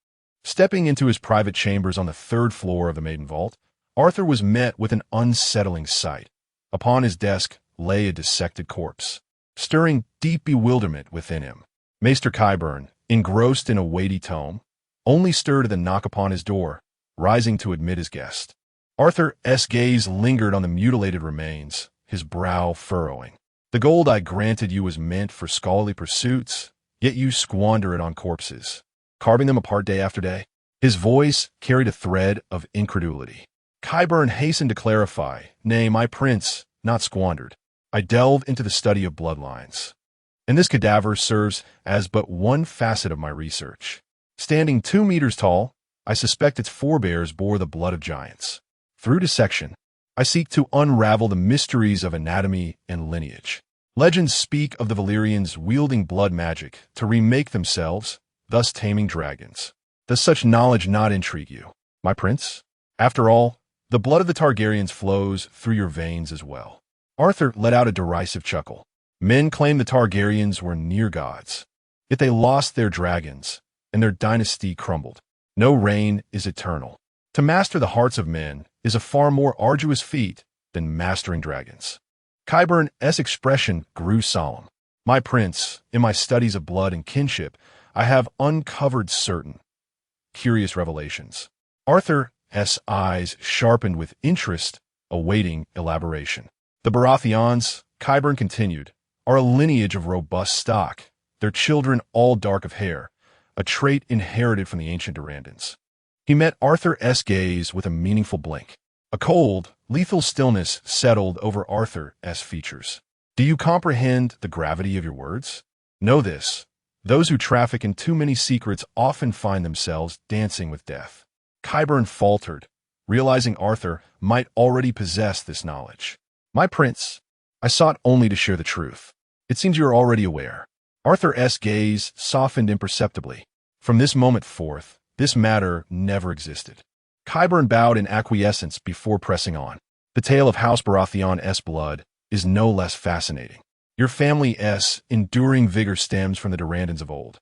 Stepping into his private chambers on the 3rd floor of the maiden vault, Arthur was met with an unsettling sight. Upon his desk lay a dissected corpse, stirring deep bewilderment within him. Maester Qyburn, engrossed in a weighty tome, only stirred at the knock upon his door, rising to admit his guest. Arthur's gaze lingered on the mutilated remains, his brow furrowing. "The gold I granted you was meant for scholarly pursuits, yet you squander it on corpses, carving them apart day after day." His voice carried a thread of incredulity. Qyburn hastened to clarify, "Nay, my prince, not squandered. I delve into the study of bloodlines, and this cadaver serves as but one facet of my research. Standing 2 meters tall, I suspect its forebears bore the blood of giants. Through dissection, I seek to unravel the mysteries of anatomy and lineage. Legends speak of the Valyrians wielding blood magic to remake themselves, thus taming dragons. Does such knowledge not intrigue you, my prince? After all, the blood of the Targaryens flows through your veins as well. Arthur let out a derisive chuckle. Men claimed the Targaryens were near gods, yet they lost their dragons, and their dynasty crumbled. No reign is eternal. To master the hearts of men is a far more arduous feat than mastering dragons. Qyburn's expression grew solemn. My prince, in my studies of blood and kinship, I have uncovered certain curious revelations. Arthur's eyes sharpened with interest, awaiting elaboration. The Baratheons, Qyburn continued, are a lineage of robust stock, their children all dark of hair, a trait inherited from the ancient Durandons. He met Arthur's gaze with a meaningful blink. A cold, lethal stillness settled over Arthur's features. Do you comprehend the gravity of your words? Know this. Those who traffic in too many secrets often find themselves dancing with death. Qyburn faltered, realizing Arthur might already possess this knowledge. My prince, I sought only to share the truth. It seems you are already aware. Arthur's gaze softened imperceptibly. From this moment forth, this matter never existed. Qyburn bowed in acquiescence before pressing on. The tale of House Baratheon's blood is no less fascinating. Your family's enduring vigor stems from the Durandons of old.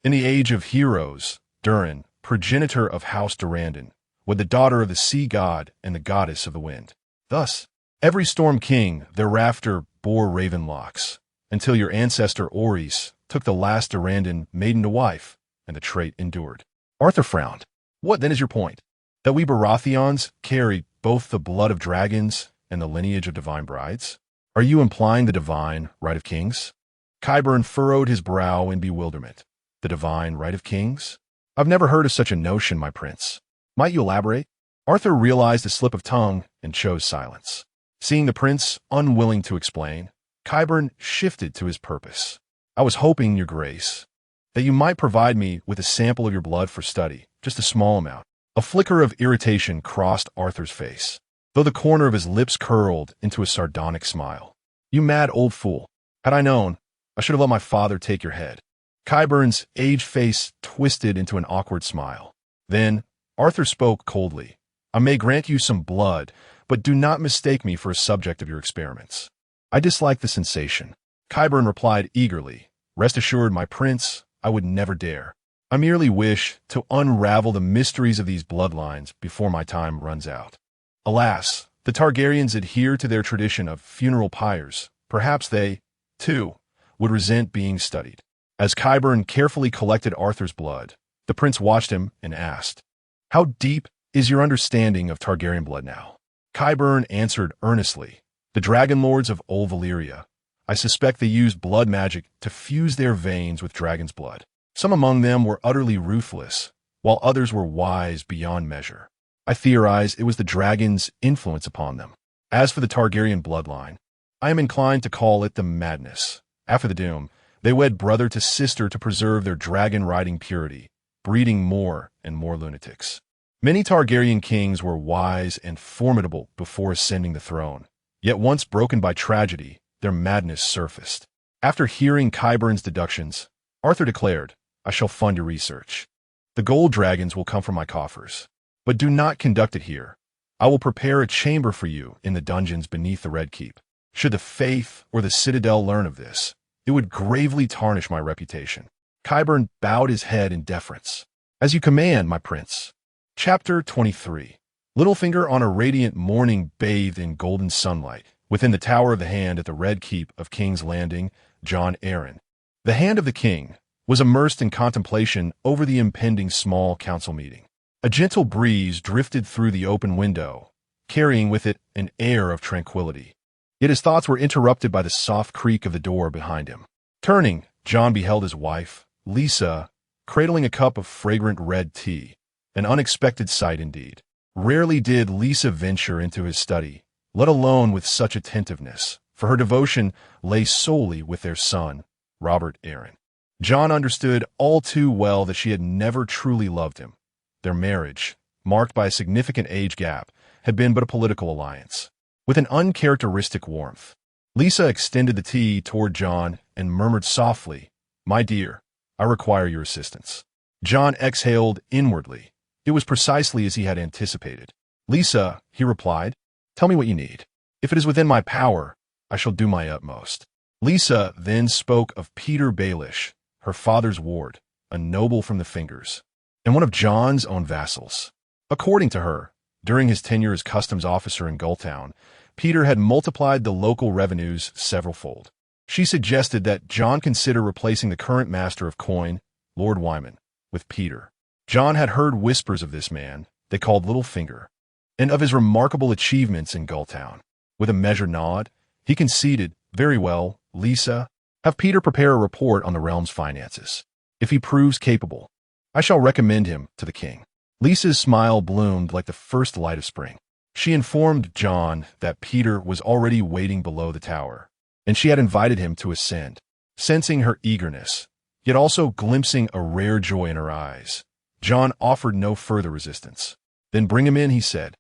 In the age of heroes, Durin, progenitor of House Durandon, was the daughter of the sea god and the goddess of the wind. Thus, every Storm King thereafter bore raven locks, until your ancestor Orys took the last Durandon maiden to wife, and the trait endured. Arthur frowned. What then is your point? That we Baratheons carry both the blood of dragons and the lineage of divine brides? Are you implying the divine right of kings? Qyburn furrowed his brow in bewilderment. The divine right of kings? I've never heard of such a notion, my prince. Might you elaborate? Arthur realized a slip of tongue and chose silence. Seeing the prince unwilling to explain, Qyburn shifted to his purpose. I was hoping, your grace, that you might provide me with a sample of your blood for study, just a small amount. A flicker of irritation crossed Arthur's face, though the corner of his lips curled into a sardonic smile. You mad old fool. Had I known, I should have let my father take your head. Qyburn's aged face twisted into an awkward smile. Then, Arthur spoke coldly. I may grant you some blood, but do not mistake me for a subject of your experiments. I dislike the sensation. Qyburn replied eagerly. Rest assured, my prince, I would never dare. I merely wish to unravel the mysteries of these bloodlines before my time runs out. Alas, the Targaryens adhere to their tradition of funeral pyres. Perhaps they, too, would resent being studied. As Qyburn carefully collected Arthur's blood, the prince watched him and asked, How deep is your understanding of Targaryen blood now? Qyburn answered earnestly, The dragon lords of Old Valyria. I suspect they used blood magic to fuse their veins with dragon's blood. Some among them were utterly ruthless, while others were wise beyond measure. I theorize it was the dragon's influence upon them. As for the Targaryen bloodline, I am inclined to call it the madness. After the doom, they wed brother to sister to preserve their dragon-riding purity, breeding more and more lunatics. Many Targaryen kings were wise and formidable before ascending the throne, yet once broken by tragedy, their madness surfaced. After hearing Qyburn's deductions, Arthur declared, I shall fund your research. The gold dragons will come from my coffers. But do not conduct it here. I will prepare a chamber for you in the dungeons beneath the Red Keep. Should the Faith or the Citadel learn of this, it would gravely tarnish my reputation. Qyburn bowed his head in deference. As you command, my prince. Chapter 23. Littlefinger on a radiant morning bathed in golden sunlight, within the Tower of the Hand at the Red Keep of King's Landing, Jon Arryn. The hand of the king was immersed in contemplation over the impending small council meeting. A gentle breeze drifted through the open window, carrying with it an air of tranquility. Yet his thoughts were interrupted by the soft creak of the door behind him. Turning, Jon beheld his wife, Lisa, cradling a cup of fragrant red tea. An unexpected sight indeed. Rarely did Lisa venture into his study, let alone with such attentiveness, for her devotion lay solely with their son, Robert Arryn. Jon understood all too well that she had never truly loved him. Their marriage, marked by a significant age gap, had been but a political alliance. With an uncharacteristic warmth, Lisa extended the tea toward Jon and murmured softly, My dear, I require your assistance. Jon exhaled inwardly. It was precisely as he had anticipated. "Lisa," he replied, "tell me what you need. If it is within my power, I shall do my utmost." Lisa then spoke of Peter Baelish, her father's ward, a noble from the Fingers, and one of Jon's own vassals. According to her, during his tenure as customs officer in Gulltown, Peter had multiplied the local revenues severalfold. She suggested that Jon consider replacing the current master of coin, Lord Wyman, with Peter. Jon had heard whispers of this man, they called Littlefinger, and of his remarkable achievements in Gulltown. With a measured nod, he conceded, "Very well, Lisa, have Peter prepare a report on the realm's finances. If he proves capable, I shall recommend him to the king." Lisa's smile bloomed like the first light of spring. She informed Jon that Peter was already waiting below the tower, and she had invited him to ascend. Sensing her eagerness, yet also glimpsing a rare joy in her eyes, Jon offered no further resistance. "Then bring him in," he said.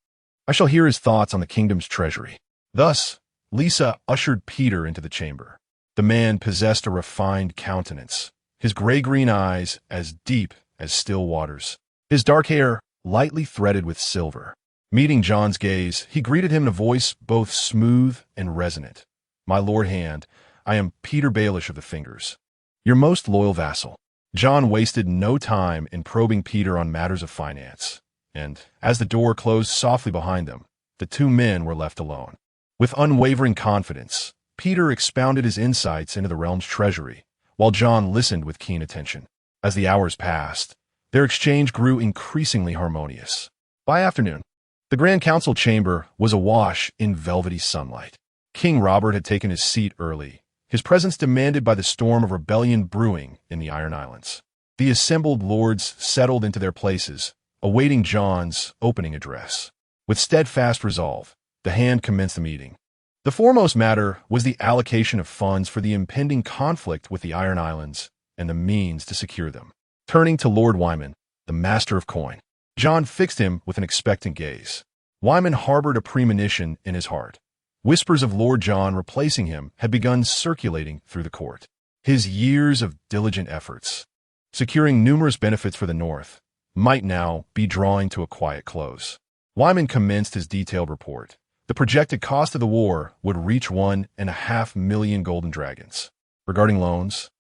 "I shall hear his thoughts on the kingdom's treasury." Thus, Lisa ushered Peter into the chamber. The man possessed a refined countenance, his gray-green eyes as deep as still waters, his dark hair lightly threaded with silver. Meeting Jon's gaze, he greeted him in a voice both smooth and resonant. "My Lord Hand, I am Peter Baelish of the Fingers, your most loyal vassal." Jon wasted no time in probing Peter on matters of finance, and, as the door closed softly behind them, the two men were left alone. With unwavering confidence, Peter expounded his insights into the realm's treasury, while Jon listened with keen attention. As the hours passed, their exchange grew increasingly harmonious. By afternoon, the Grand Council chamber was awash in velvety sunlight. King Robert had taken his seat early, his presence demanded by the storm of rebellion brewing in the Iron Islands. The assembled lords settled into their places, awaiting Jon's opening address. With steadfast resolve, the Hand commenced the meeting. The foremost matter was the allocation of funds for the impending conflict with the Iron Islands and the means to secure them. Turning to Lord Wyman, the master of coin, Jon fixed him with an expectant gaze. Wyman harbored a premonition in his heart. Whispers of Lord Jon replacing him had begun circulating through the court. His years of diligent efforts, securing numerous benefits for the North, might now be drawing to a quiet close. Wyman commenced his detailed report. The projected cost of the war would reach 1.5 million golden dragons. Regarding loans,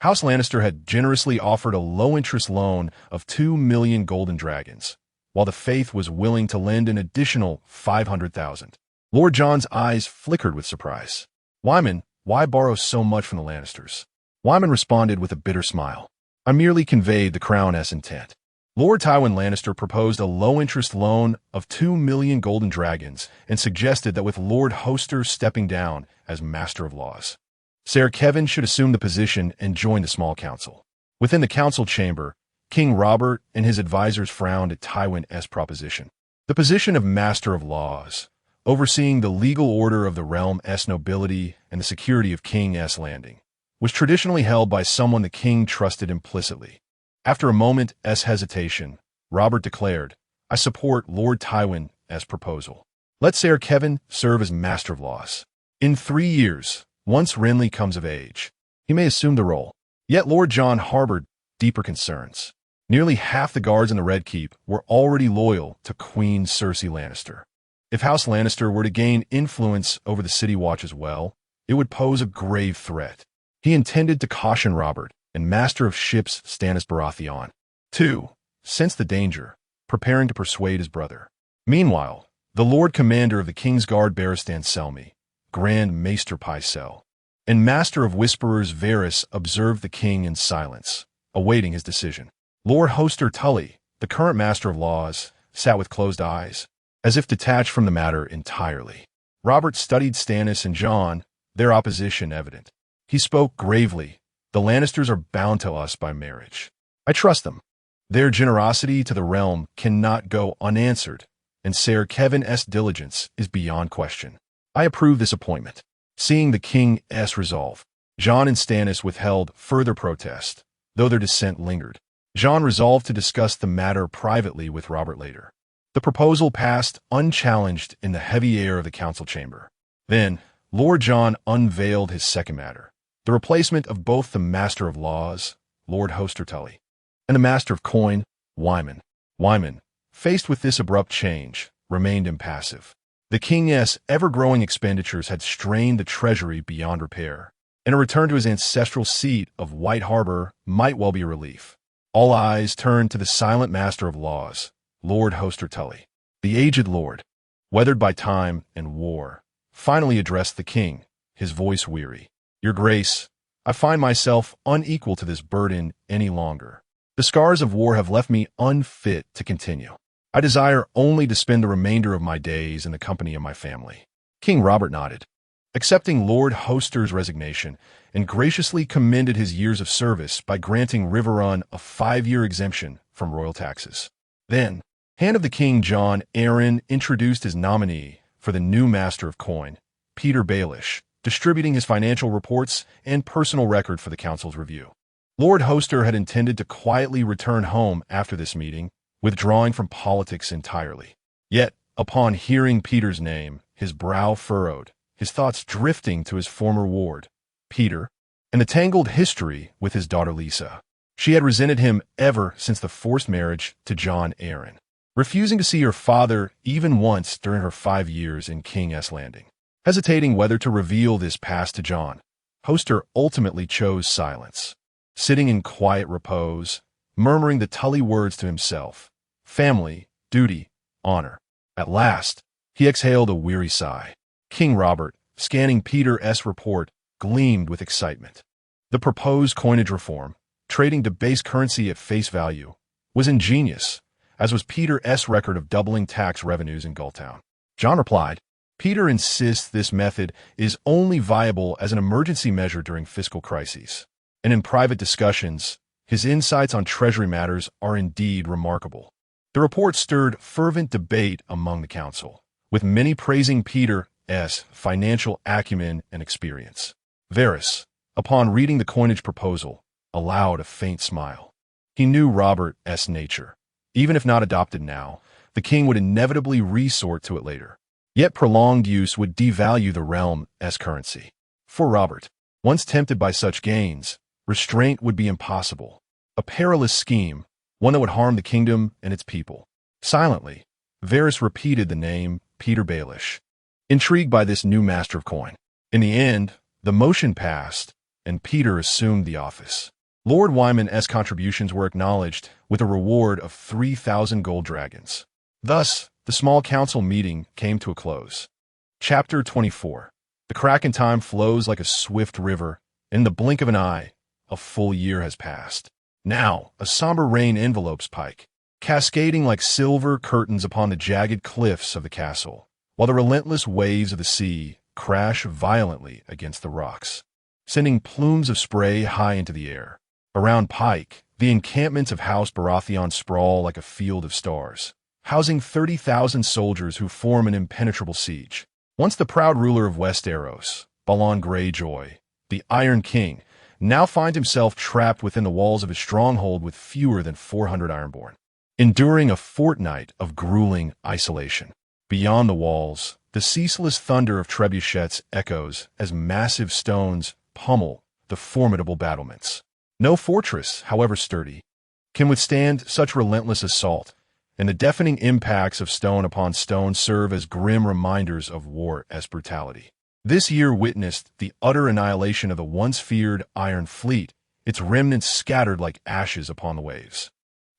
House Lannister had generously offered a low-interest loan of 2 million golden dragons, while the Faith was willing to lend an additional 500,000. Lord Jon's eyes flickered with surprise. "Wyman, why borrow so much from the Lannisters?" Wyman responded with a bitter smile. "I merely conveyed the Crown's intent." Lord Tywin Lannister proposed a low-interest loan of 2 million golden dragons and suggested that with Lord Hoster stepping down as Master of Laws, Ser Kevin should assume the position and join the small council. Within the council chamber, King Robert and his advisors frowned at Tywin's proposition. The position of Master of Laws, overseeing the legal order of the realm's nobility and the security of King's Landing, was traditionally held by someone the king trusted implicitly. After a moment's hesitation, Robert declared, "I support Lord Tywin's proposal. Let Ser Kevin serve as Master of Laws. In 3 years, once Renly comes of age, he may assume the role." Yet Lord Jon harbored deeper concerns. Nearly half the guards in the Red Keep were already loyal to Queen Cersei Lannister. If House Lannister were to gain influence over the City Watch as well, it would pose a grave threat. He intended to caution Robert and Master of Ships Stannis Baratheon, too, sensed the danger, preparing to persuade his brother. Meanwhile, the Lord Commander of the King's Guard Barristan Selmy, Grand Maester Pycelle, and Master of Whisperers Varys observed the king in silence, awaiting his decision. Lord Hoster Tully, the current Master of Laws, sat with closed eyes, as if detached from the matter entirely. Robert studied Stannis and Jon, their opposition evident. He spoke gravely. "The Lannisters are bound to us by marriage. I trust them. Their generosity to the realm cannot go unanswered, and Ser Kevin's diligence is beyond question. I approve this appointment." Seeing the king's resolve, Jon and Stannis withheld further protest, though their dissent lingered. Jon resolved to discuss the matter privately with Robert later. The proposal passed unchallenged in the heavy air of the council chamber. Then, Lord Jon unveiled his second matter, the replacement of both the Master of Laws, Lord Hoster Tully, and the master of coin, Wyman. Wyman, faced with this abrupt change, remained impassive. The king's ever-growing expenditures had strained the treasury beyond repair, and a return to his ancestral seat of White Harbor might well be a relief. All eyes turned to the silent master of laws, Lord Hoster Tully. The aged lord, weathered by time and war, finally addressed the king, his voice weary. "Your Grace, I find myself unequal to this burden any longer. The scars of war have left me unfit to continue. I desire only to spend the remainder of my days in the company of my family." King Robert nodded, accepting Lord Hoster's resignation, and graciously commended his years of service by granting Riverrun a 5-year exemption from royal taxes. Then, Hand of the King John Arryn introduced his nominee for the new Master of Coin, Peter Baelish, distributing his financial reports and personal record for the council's review. Lord Hoster had intended to quietly return home after this meeting, withdrawing from politics entirely. Yet, upon hearing Peter's name, his brow furrowed, his thoughts drifting to his former ward, Peter, and the tangled history with his daughter Lisa. She had resented him ever since the forced marriage to John Arryn, refusing to see her father even once during her 5 years in King's Landing. Hesitating whether to reveal this past to John, Hoster ultimately chose silence, sitting in quiet repose, murmuring the Tully words to himself: family, duty, honor. At last, he exhaled a weary sigh. King Robert, scanning Peter's report, gleamed with excitement. The proposed coinage reform, trading debased currency at face value, was ingenious, as was Peter's record of doubling tax revenues in Gulltown. John replied, "Peter insists this method is only viable as an emergency measure during fiscal crises, and in private discussions, his insights on treasury matters are indeed remarkable." The report stirred fervent debate among the council, with many praising Peter's financial acumen and experience. Varys, upon reading the coinage proposal, allowed a faint smile. He knew Robert's nature. Even if not adopted now, the king would inevitably resort to it later. Yet prolonged use would devalue the realm's currency. For Robert, once tempted by such gains, restraint would be impossible. A perilous scheme, one that would harm the kingdom and its people. Silently, Varys repeated the name Peter Baelish, intrigued by this new master of coin. In the end, the motion passed, and Peter assumed the office. Lord Wyman's contributions were acknowledged with a reward of 3,000 gold dragons. Thus, the small council meeting came to a close. Chapter 24. The Kraken time flows like a swift river. In the blink of an eye, a full year has passed. Now, a somber rain envelopes Pike, cascading like silver curtains upon the jagged cliffs of the castle, while the relentless waves of the sea crash violently against the rocks, sending plumes of spray high into the air. Around Pike, the encampments of House Baratheon sprawl like a field of stars, housing 30,000 soldiers who form an impenetrable siege. Once the proud ruler of Westeros, Balon Greyjoy, the Iron King, now finds himself trapped within the walls of his stronghold with fewer than 400 Ironborn, enduring a fortnight of grueling isolation. Beyond the walls, the ceaseless thunder of trebuchets echoes as massive stones pummel the formidable battlements. No fortress, however sturdy, can withstand such relentless assault, and the deafening impacts of stone upon stone serve as grim reminders of war's brutality. This year witnessed the utter annihilation of the once feared Iron Fleet, its remnants scattered like ashes upon the waves.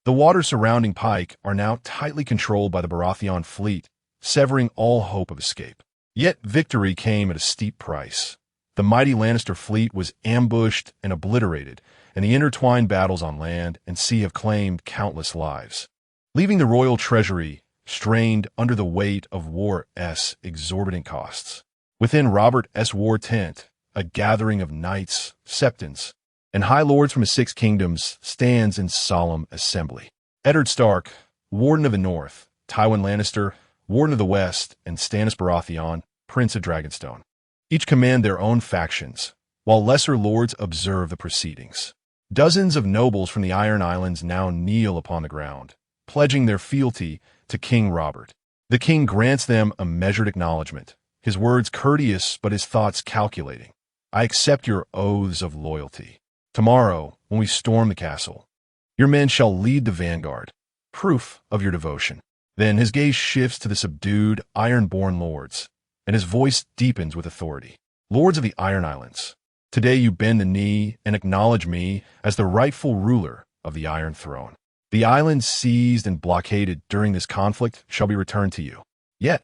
The waters surrounding Pike are now tightly controlled by the Baratheon fleet, severing all hope of escape. Yet victory came at a steep price. The mighty Lannister fleet was ambushed and obliterated, and the intertwined battles on land and sea have claimed countless lives, leaving the royal treasury strained under the weight of war's exorbitant costs. Within Robert's war tent, a gathering of knights, septons, and high lords from his 6 kingdoms stands in solemn assembly. Eddard Stark, Warden of the North, Tywin Lannister, Warden of the West, and Stannis Baratheon, Prince of Dragonstone, each command their own factions, while lesser lords observe the proceedings. Dozens of nobles from the Iron Islands now kneel upon the ground, pledging their fealty to King Robert. The king grants them a measured acknowledgement, his words courteous but his thoughts calculating. "I accept your oaths of loyalty. Tomorrow, when we storm the castle, Your men shall lead the vanguard, proof of your devotion. Then his gaze shifts to the subdued, iron-born lords, and his voice deepens with authority. Lords of the Iron Islands, today you bend the knee and acknowledge me as the rightful ruler of the Iron Throne. The islands seized and blockaded during this conflict shall be returned to you. Yet,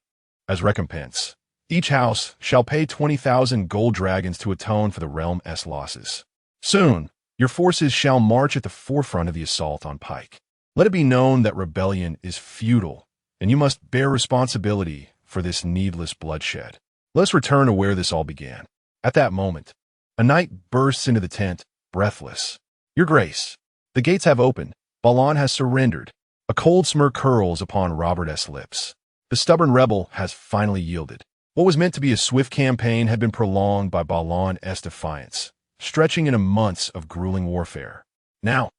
as recompense, each house shall pay 20,000 gold dragons to atone for the realm's losses. Soon, your forces shall march at the forefront of the assault on Pike. Let it be known that rebellion is futile, and you must bear responsibility for this needless bloodshed. Let us return to where this all began. At that moment, a knight bursts into the tent, breathless. Your Grace, the gates have opened. Balon has surrendered. A cold smirk curls upon Robert's lips. The stubborn rebel has finally yielded. What was meant to be a swift campaign had been prolonged by Balon's defiance, stretching into months of grueling warfare. Now,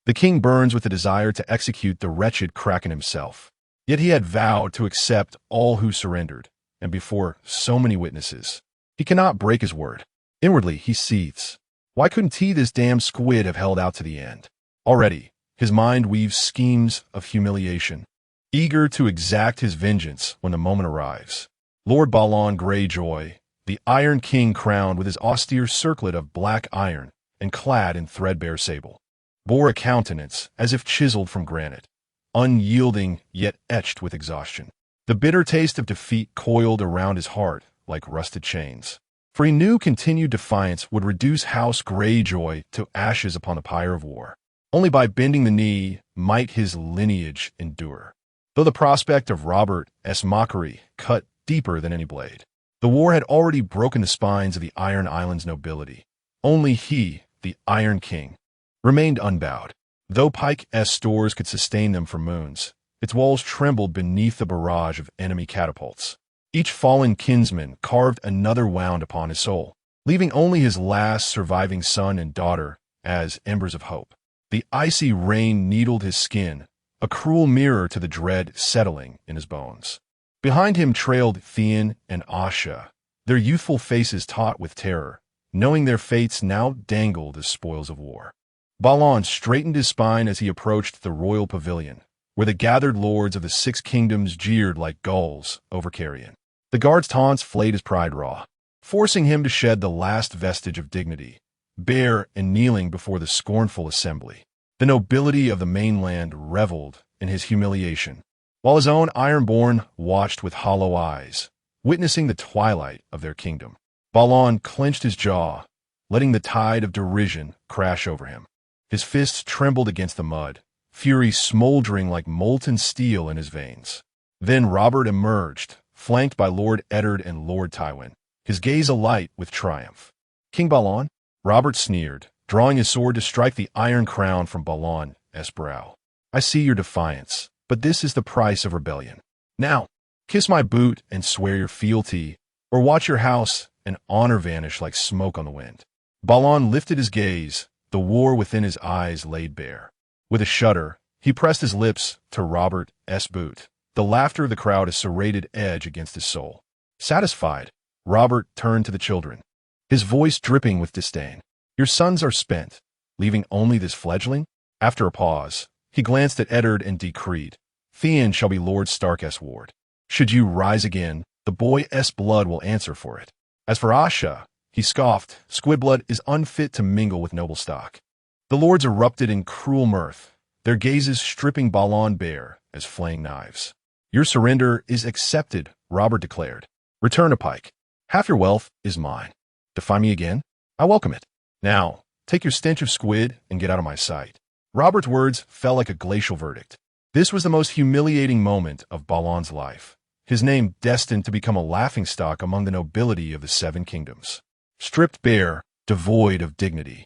the king burns with the desire to execute the wretched Kraken himself. Yet he had vowed to accept all who surrendered, and before so many witnesses, he cannot break his word. Inwardly, he seethes. Why couldn't he, this damned squid, have held out to the end? Already, his mind weaves schemes of humiliation, eager to exact his vengeance when the moment arrives. Lord Balon Greyjoy, the Iron King crowned with his austere circlet of black iron and clad in threadbare sable, bore a countenance as if chiseled from granite, unyielding yet etched with exhaustion. The bitter taste of defeat coiled around his heart like rusted chains, for he knew continued defiance would reduce House Greyjoy to ashes upon the pyre of war. Only by bending the knee might his lineage endure. Though the prospect of Robert's mockery cut deeper than any blade, the war had already broken the spines of the Iron Islands nobility. Only he, the Iron King, remained unbowed. Though Pike's stores could sustain them for moons, its walls trembled beneath the barrage of enemy catapults. Each fallen kinsman carved another wound upon his soul, leaving only his last surviving son and daughter as embers of hope. The icy rain needled his skin, a cruel mirror to the dread settling in his bones. Behind him trailed Theon and Asha, their youthful faces taut with terror, knowing their fates now dangled as spoils of war. Balon straightened his spine as he approached the royal pavilion, where the gathered lords of the Six Kingdoms jeered like gulls over carrion. The guards' taunts flayed his pride raw, forcing him to shed the last vestige of dignity, bare and kneeling before the scornful assembly. The nobility of the mainland reveled in his humiliation, while his own Ironborn watched with hollow eyes, witnessing the twilight of their kingdom. Balon clenched his jaw, letting the tide of derision crash over him. His fists trembled against the mud, fury smoldering like molten steel in his veins. Then Robert emerged, flanked by Lord Eddard and Lord Tywin, his gaze alight with triumph. King Balon? Robert sneered, drawing his sword to strike the iron crown from Balon's brow. I see your defiance, but this is the price of rebellion. Now, kiss my boot and swear your fealty, or watch your house and honor vanish like smoke on the wind. Balon lifted his gaze, the war within his eyes laid bare. With a shudder, he pressed his lips to Robert's boot, the laughter of the crowd a serrated edge against his soul. Satisfied, Robert turned to the children, his voice dripping with disdain. Your sons are spent, leaving only this fledgling? After a pause, he glanced at Eddard and decreed, Theon shall be Lord Stark's ward. Should you rise again, the boy's blood will answer for it. As for Asha, he scoffed, squid blood is unfit to mingle with noble stock. The lords erupted in cruel mirth, their gazes stripping Balon bare as flaying knives. Your surrender is accepted, Robert declared. Return to Pike. Half your wealth is mine. Defy me again? I welcome it. Now, take your stench of squid and get out of my sight. Robert's words fell like a glacial verdict. This was the most humiliating moment of Balon's life, his name destined to become a laughingstock among the nobility of the Seven Kingdoms. Stripped bare, devoid of dignity,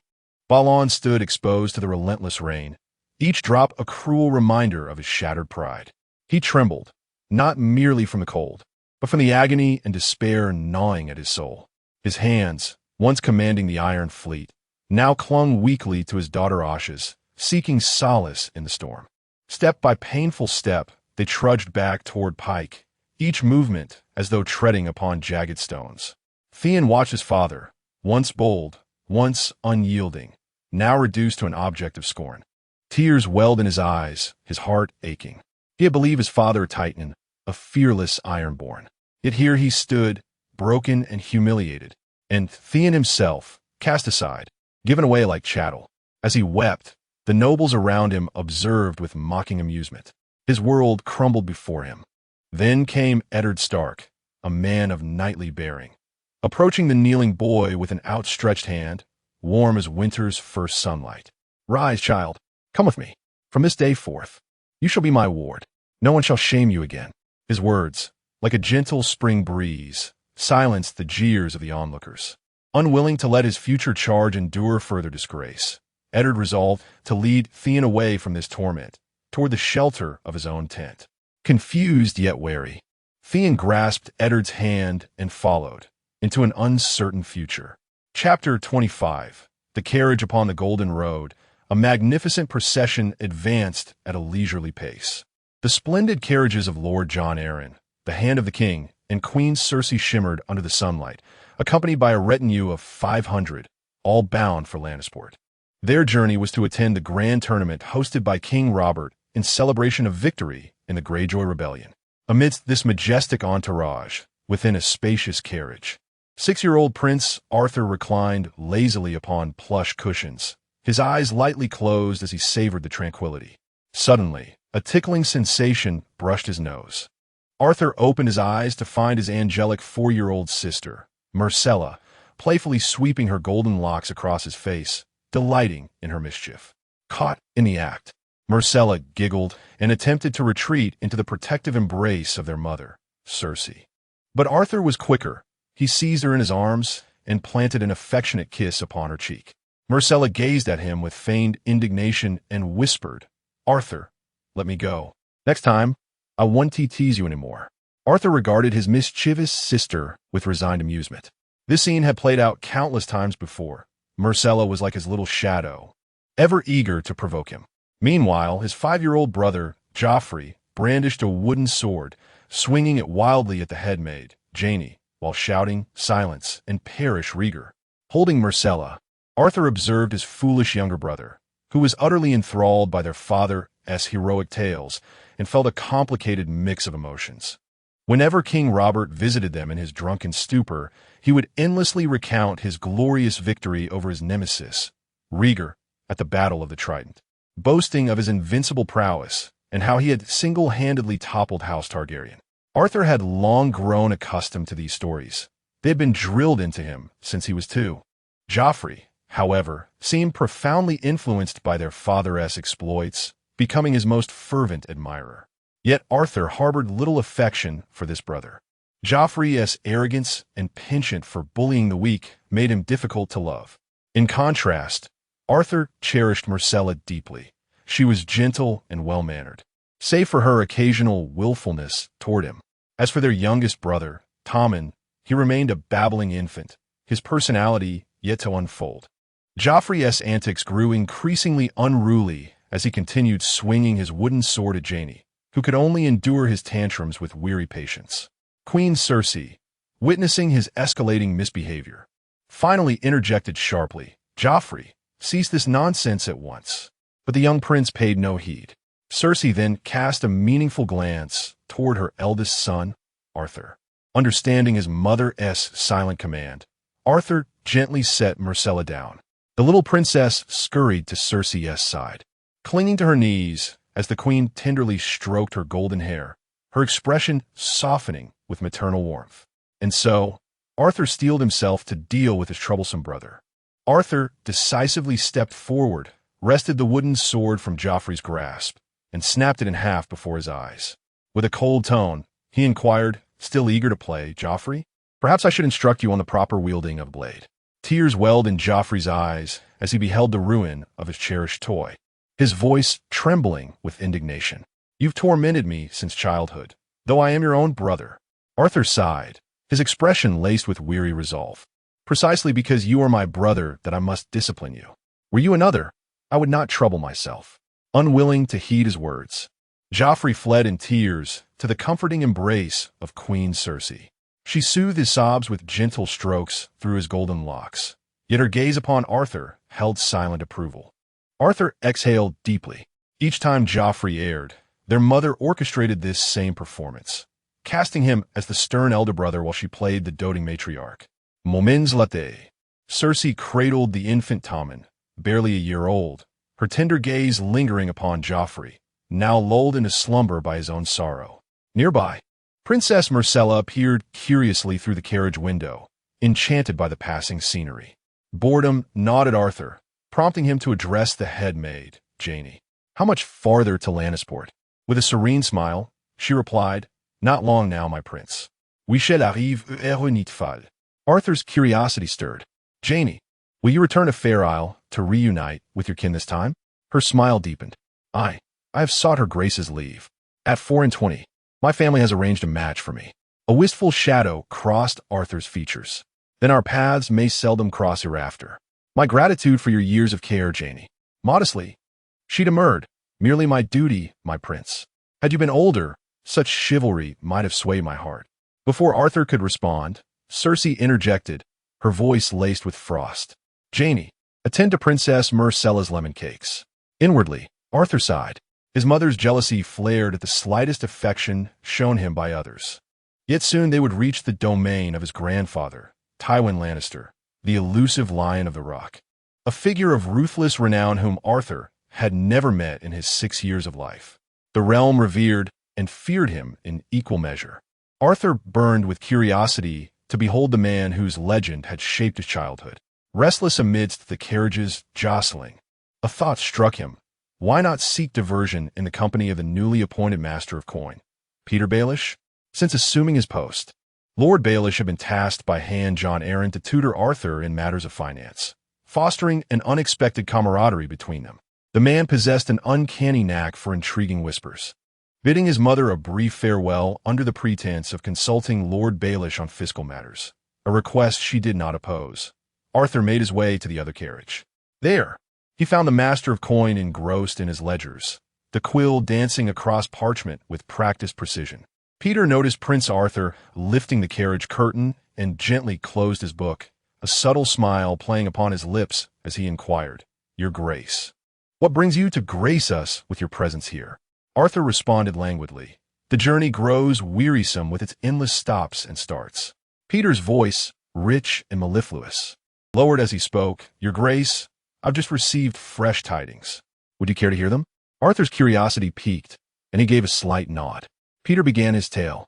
Balon stood exposed to the relentless rain, each drop a cruel reminder of his shattered pride. He trembled, not merely from the cold, but from the agony and despair gnawing at his soul. His hands, once commanding the Iron Fleet, now clung weakly to his daughter Asha's, seeking solace in the storm. Step by painful step, they trudged back toward Pike, each movement as though treading upon jagged stones. Theon watched his father, once bold, once unyielding, now reduced to an object of scorn. Tears welled in his eyes, his heart aching. He had believed his father a Titan, a fearless Ironborn. Yet here he stood, broken and humiliated, and Theon himself, cast aside, given away like chattel. As he wept, the nobles around him observed with mocking amusement. His world crumbled before him. Then came Eddard Stark, a man of knightly bearing, approaching the kneeling boy with an outstretched hand, warm as winter's first sunlight. "Rise, child, come with me. From this day forth, you shall be my ward. No one shall shame you again." His words, like a gentle spring breeze, silenced the jeers of the onlookers. Unwilling to let his future charge endure further disgrace, Eddard resolved to lead Theon away from this torment, toward the shelter of his own tent. Confused yet wary, Theon grasped Eddard's hand and followed, into an uncertain future. Chapter 25. The carriage upon the Golden Road. A magnificent procession advanced at a leisurely pace. The splendid carriages of Lord Jon Arryn, the Hand of the King, and Queen Cersei shimmered under the sunlight, accompanied by a retinue of 500, all bound for Lannisport. Their journey was to attend the grand tournament hosted by King Robert in celebration of victory in the Greyjoy Rebellion. Amidst this majestic entourage, within a spacious carriage, 6-year-old Prince Arthur reclined lazily upon plush cushions, his eyes lightly closed as he savored the tranquility. Suddenly, a tickling sensation brushed his nose. Arthur opened his eyes to find his angelic 4-year-old sister, Myrcella, playfully sweeping her golden locks across his face, delighting in her mischief. Caught in the act, Myrcella giggled and attempted to retreat into the protective embrace of their mother, Cersei. But Arthur was quicker. He seized her in his arms and planted an affectionate kiss upon her cheek. Myrcella gazed at him with feigned indignation and whispered, "Arthur, let me go. Next time, I won't tease you anymore." Arthur regarded his mischievous sister with resigned amusement. This scene had played out countless times before. Myrcella was like his little shadow, ever eager to provoke him. Meanwhile, his 5-year-old brother, Joffrey, brandished a wooden sword, swinging it wildly at the headmaid, Jaime, while shouting, "Silence, and perish Rhaegar." Holding Myrcella, Arthur observed his foolish younger brother, who was utterly enthralled by their father's heroic tales and felt a complicated mix of emotions. Whenever King Robert visited them in his drunken stupor, he would endlessly recount his glorious victory over his nemesis, Rhaegar, at the Battle of the Trident, boasting of his invincible prowess and how he had single-handedly toppled House Targaryen. Arthur had long grown accustomed to these stories. They had been drilled into him since he was 2. Joffrey, however, seemed profoundly influenced by their father's exploits, becoming his most fervent admirer. Yet Arthur harbored little affection for this brother. Joffrey's arrogance and penchant for bullying the weak made him difficult to love. In contrast, Arthur cherished Myrcella deeply. She was gentle and well-mannered, save for her occasional willfulness toward him. As for their youngest brother, Tommen, he remained a babbling infant, his personality yet to unfold. Joffrey's antics grew increasingly unruly as he continued swinging his wooden sword at Jaime, who could only endure his tantrums with weary patience. Queen Cersei, witnessing his escalating misbehavior, finally interjected sharply, "Joffrey, cease this nonsense at once." But the young prince paid no heed. Cersei then cast a meaningful glance toward her eldest son, Arthur. Understanding his mother's silent command, Arthur gently set Myrcella down. The little princess scurried to Cersei's side, clinging to her knees as the queen tenderly stroked her golden hair, her expression softening with maternal warmth. And so, Arthur steeled himself to deal with his troublesome brother. Arthur decisively stepped forward, wrested the wooden sword from Joffrey's grasp, and snapped it in half before his eyes. With a cold tone, he inquired, still eager to play, "Joffrey, perhaps I should instruct you on the proper wielding of a blade." Tears welled in Joffrey's eyes as he beheld the ruin of his cherished toy, his voice trembling with indignation. "You've tormented me since childhood, though I am your own brother." Arthur sighed, his expression laced with weary resolve. "Precisely because you are my brother that I must discipline you. Were you another, I would not trouble myself." Unwilling to heed his words, Joffrey fled in tears to the comforting embrace of Queen Cersei. She soothed his sobs with gentle strokes through his golden locks, yet her gaze upon Arthur held silent approval. Arthur exhaled deeply. Each time Joffrey erred, their mother orchestrated this same performance, casting him as the stern elder brother while she played the doting matriarch. Moments latte. Cersei cradled the infant Tommen, barely a year old, her tender gaze lingering upon Joffrey, now lulled into slumber by his own sorrow. Nearby, Princess Myrcella peered curiously through the carriage window, enchanted by the passing scenery. Boredom gnawed at Arthur, prompting him to address the head maid, Janie. How much farther to Lannisport? With a serene smile, she replied, Not long now, my prince. We shall arrive heure nightfall. Arthur's curiosity stirred. Janie, will you return to Fair Isle to reunite with your kin this time? Her smile deepened. I have sought her grace's leave. At 24, my family has arranged a match for me. A wistful shadow crossed Arthur's features. Then our paths may seldom cross hereafter. My gratitude for your years of care, Janie. Modestly, she demurred. Merely my duty, my prince. Had you been older, such chivalry might have swayed my heart. Before Arthur could respond, Cersei interjected, her voice laced with frost. Janie, attend to Princess Myrcella's lemon cakes. Inwardly, Arthur sighed. His mother's jealousy flared at the slightest affection shown him by others. Yet soon they would reach the domain of his grandfather, Tywin Lannister, the elusive Lion of the Rock, a figure of ruthless renown whom Arthur had never met in his 6 years of life. The realm revered and feared him in equal measure. Arthur burned with curiosity to behold the man whose legend had shaped his childhood. Restless amidst the carriage's jostling, a thought struck him. Why not seek diversion in the company of the newly appointed Master of Coin, Peter Baelish? Since assuming his post, Lord Baelish had been tasked by Hand John Arryn to tutor Arthur in matters of finance, fostering an unexpected camaraderie between them. The man possessed an uncanny knack for intriguing whispers. Bidding his mother a brief farewell under the pretense of consulting Lord Baelish on fiscal matters, a request she did not oppose, Arthur made his way to the other carriage. There, he found the Master of Coin engrossed in his ledgers, the quill dancing across parchment with practiced precision. Peter noticed Prince Arthur lifting the carriage curtain and gently closed his book, a subtle smile playing upon his lips as he inquired, Your Grace, what brings you to grace us with your presence here? Arthur responded languidly. The journey grows wearisome with its endless stops and starts. Peter's voice, rich and mellifluous, lowered as he spoke, Your Grace, I've just received fresh tidings. Would you care to hear them? Arthur's curiosity piqued, and he gave a slight nod. Peter began his tale.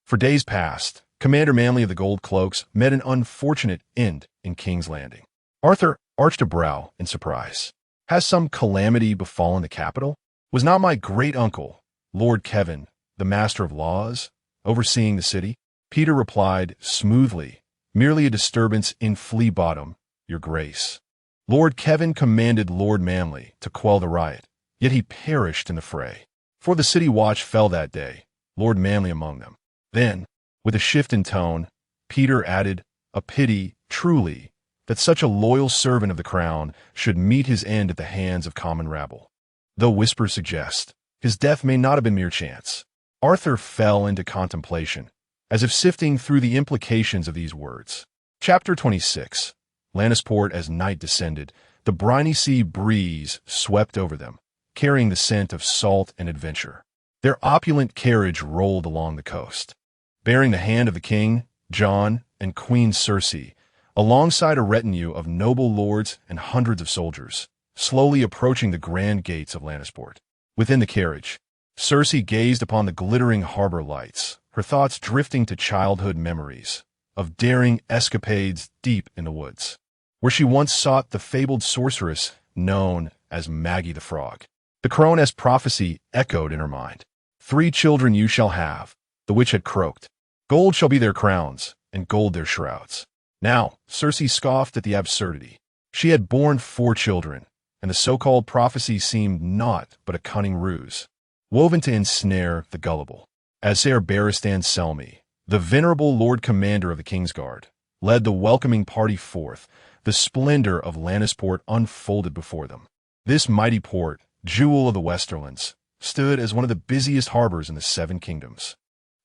For days past, Commander Manley of the Gold Cloaks met an unfortunate end in King's Landing. Arthur arched a brow in surprise. Has some calamity befallen the capital? Was not my great-uncle, Lord Kevin, the Master of Laws, overseeing the city? Peter replied smoothly, Merely a disturbance in Flea Bottom, Your Grace. Lord Kevin commanded Lord Manley to quell the riot, yet he perished in the fray. For the city watch fell that day, Lord Manley among them. Then, with a shift in tone, Peter added, A pity, truly, that such a loyal servant of the crown should meet his end at the hands of common rabble. Though whispers suggest, his death may not have been mere chance. Arthur fell into contemplation, as if sifting through the implications of these words. Chapter 26. Lannisport as night descended, the briny sea breeze swept over them, carrying the scent of salt and adventure. Their opulent carriage rolled along the coast, bearing the hand of the king, Jon, and Queen Cersei, alongside a retinue of noble lords and hundreds of soldiers, slowly approaching the grand gates of Lannisport. Within the carriage, Cersei gazed upon the glittering harbor lights, her thoughts drifting to childhood memories of daring escapades deep in the woods, where she once sought the fabled sorceress known as Maggie the Frog. The Crowness prophecy echoed in her mind. 3 children you shall have, the witch had croaked. Gold shall be their crowns, and gold their shrouds. Now, Cersei scoffed at the absurdity. She had borne 4 children, and the so-called prophecy seemed naught but a cunning ruse, woven to ensnare the gullible. As Ser Barristan Selmy, the venerable Lord Commander of the Kingsguard, led the welcoming party forth, the splendor of Lannisport unfolded before them. This mighty port, jewel of the Westerlands, stood as one of the busiest harbors in the 7 kingdoms,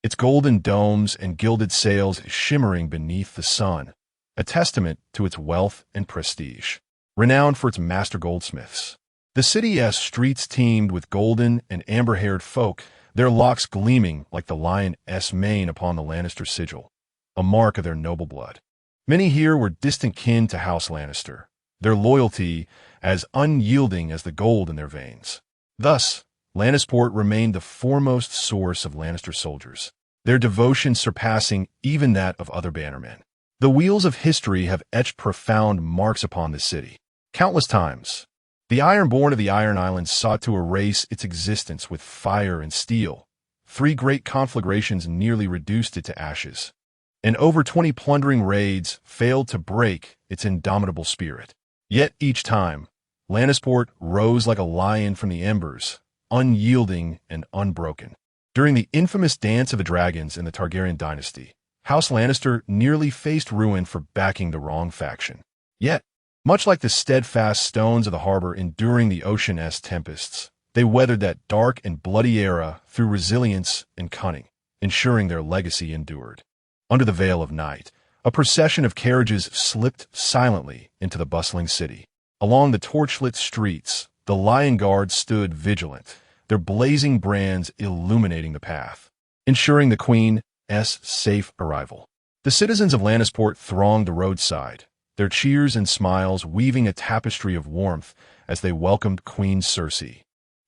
its golden domes and gilded sails shimmering beneath the sun, a testament to its wealth and prestige. Renowned for its master goldsmiths, The city's streets teemed with golden and amber-haired folk, their locks gleaming like the lion's mane upon the Lannister sigil, a mark of their noble blood. Many here were distant kin to House Lannister, their loyalty as unyielding as the gold in their veins. Thus, Lannisport remained the foremost source of Lannister soldiers, their devotion surpassing even that of other bannermen. The wheels of history have etched profound marks upon this city. Countless times, the Ironborn of the Iron Islands sought to erase its existence with fire and steel. 3 great conflagrations nearly reduced it to ashes, and over 20 plundering raids failed to break its indomitable spirit. Yet each time, Lannisport rose like a lion from the embers, unyielding and unbroken. During the infamous Dance of the Dragons in the Targaryen dynasty, House Lannister nearly faced ruin for backing the wrong faction. Yet, much like the steadfast stones of the harbor enduring the ocean's tempests, they weathered that dark and bloody era through resilience and cunning, ensuring their legacy endured. Under the veil of night, a procession of carriages slipped silently into the bustling city. Along the torchlit streets, the Lion Guard stood vigilant, their blazing brands illuminating the path, ensuring the Queen's safe arrival. The citizens of Lannisport thronged the roadside, their cheers and smiles weaving a tapestry of warmth as they welcomed Queen Cersei.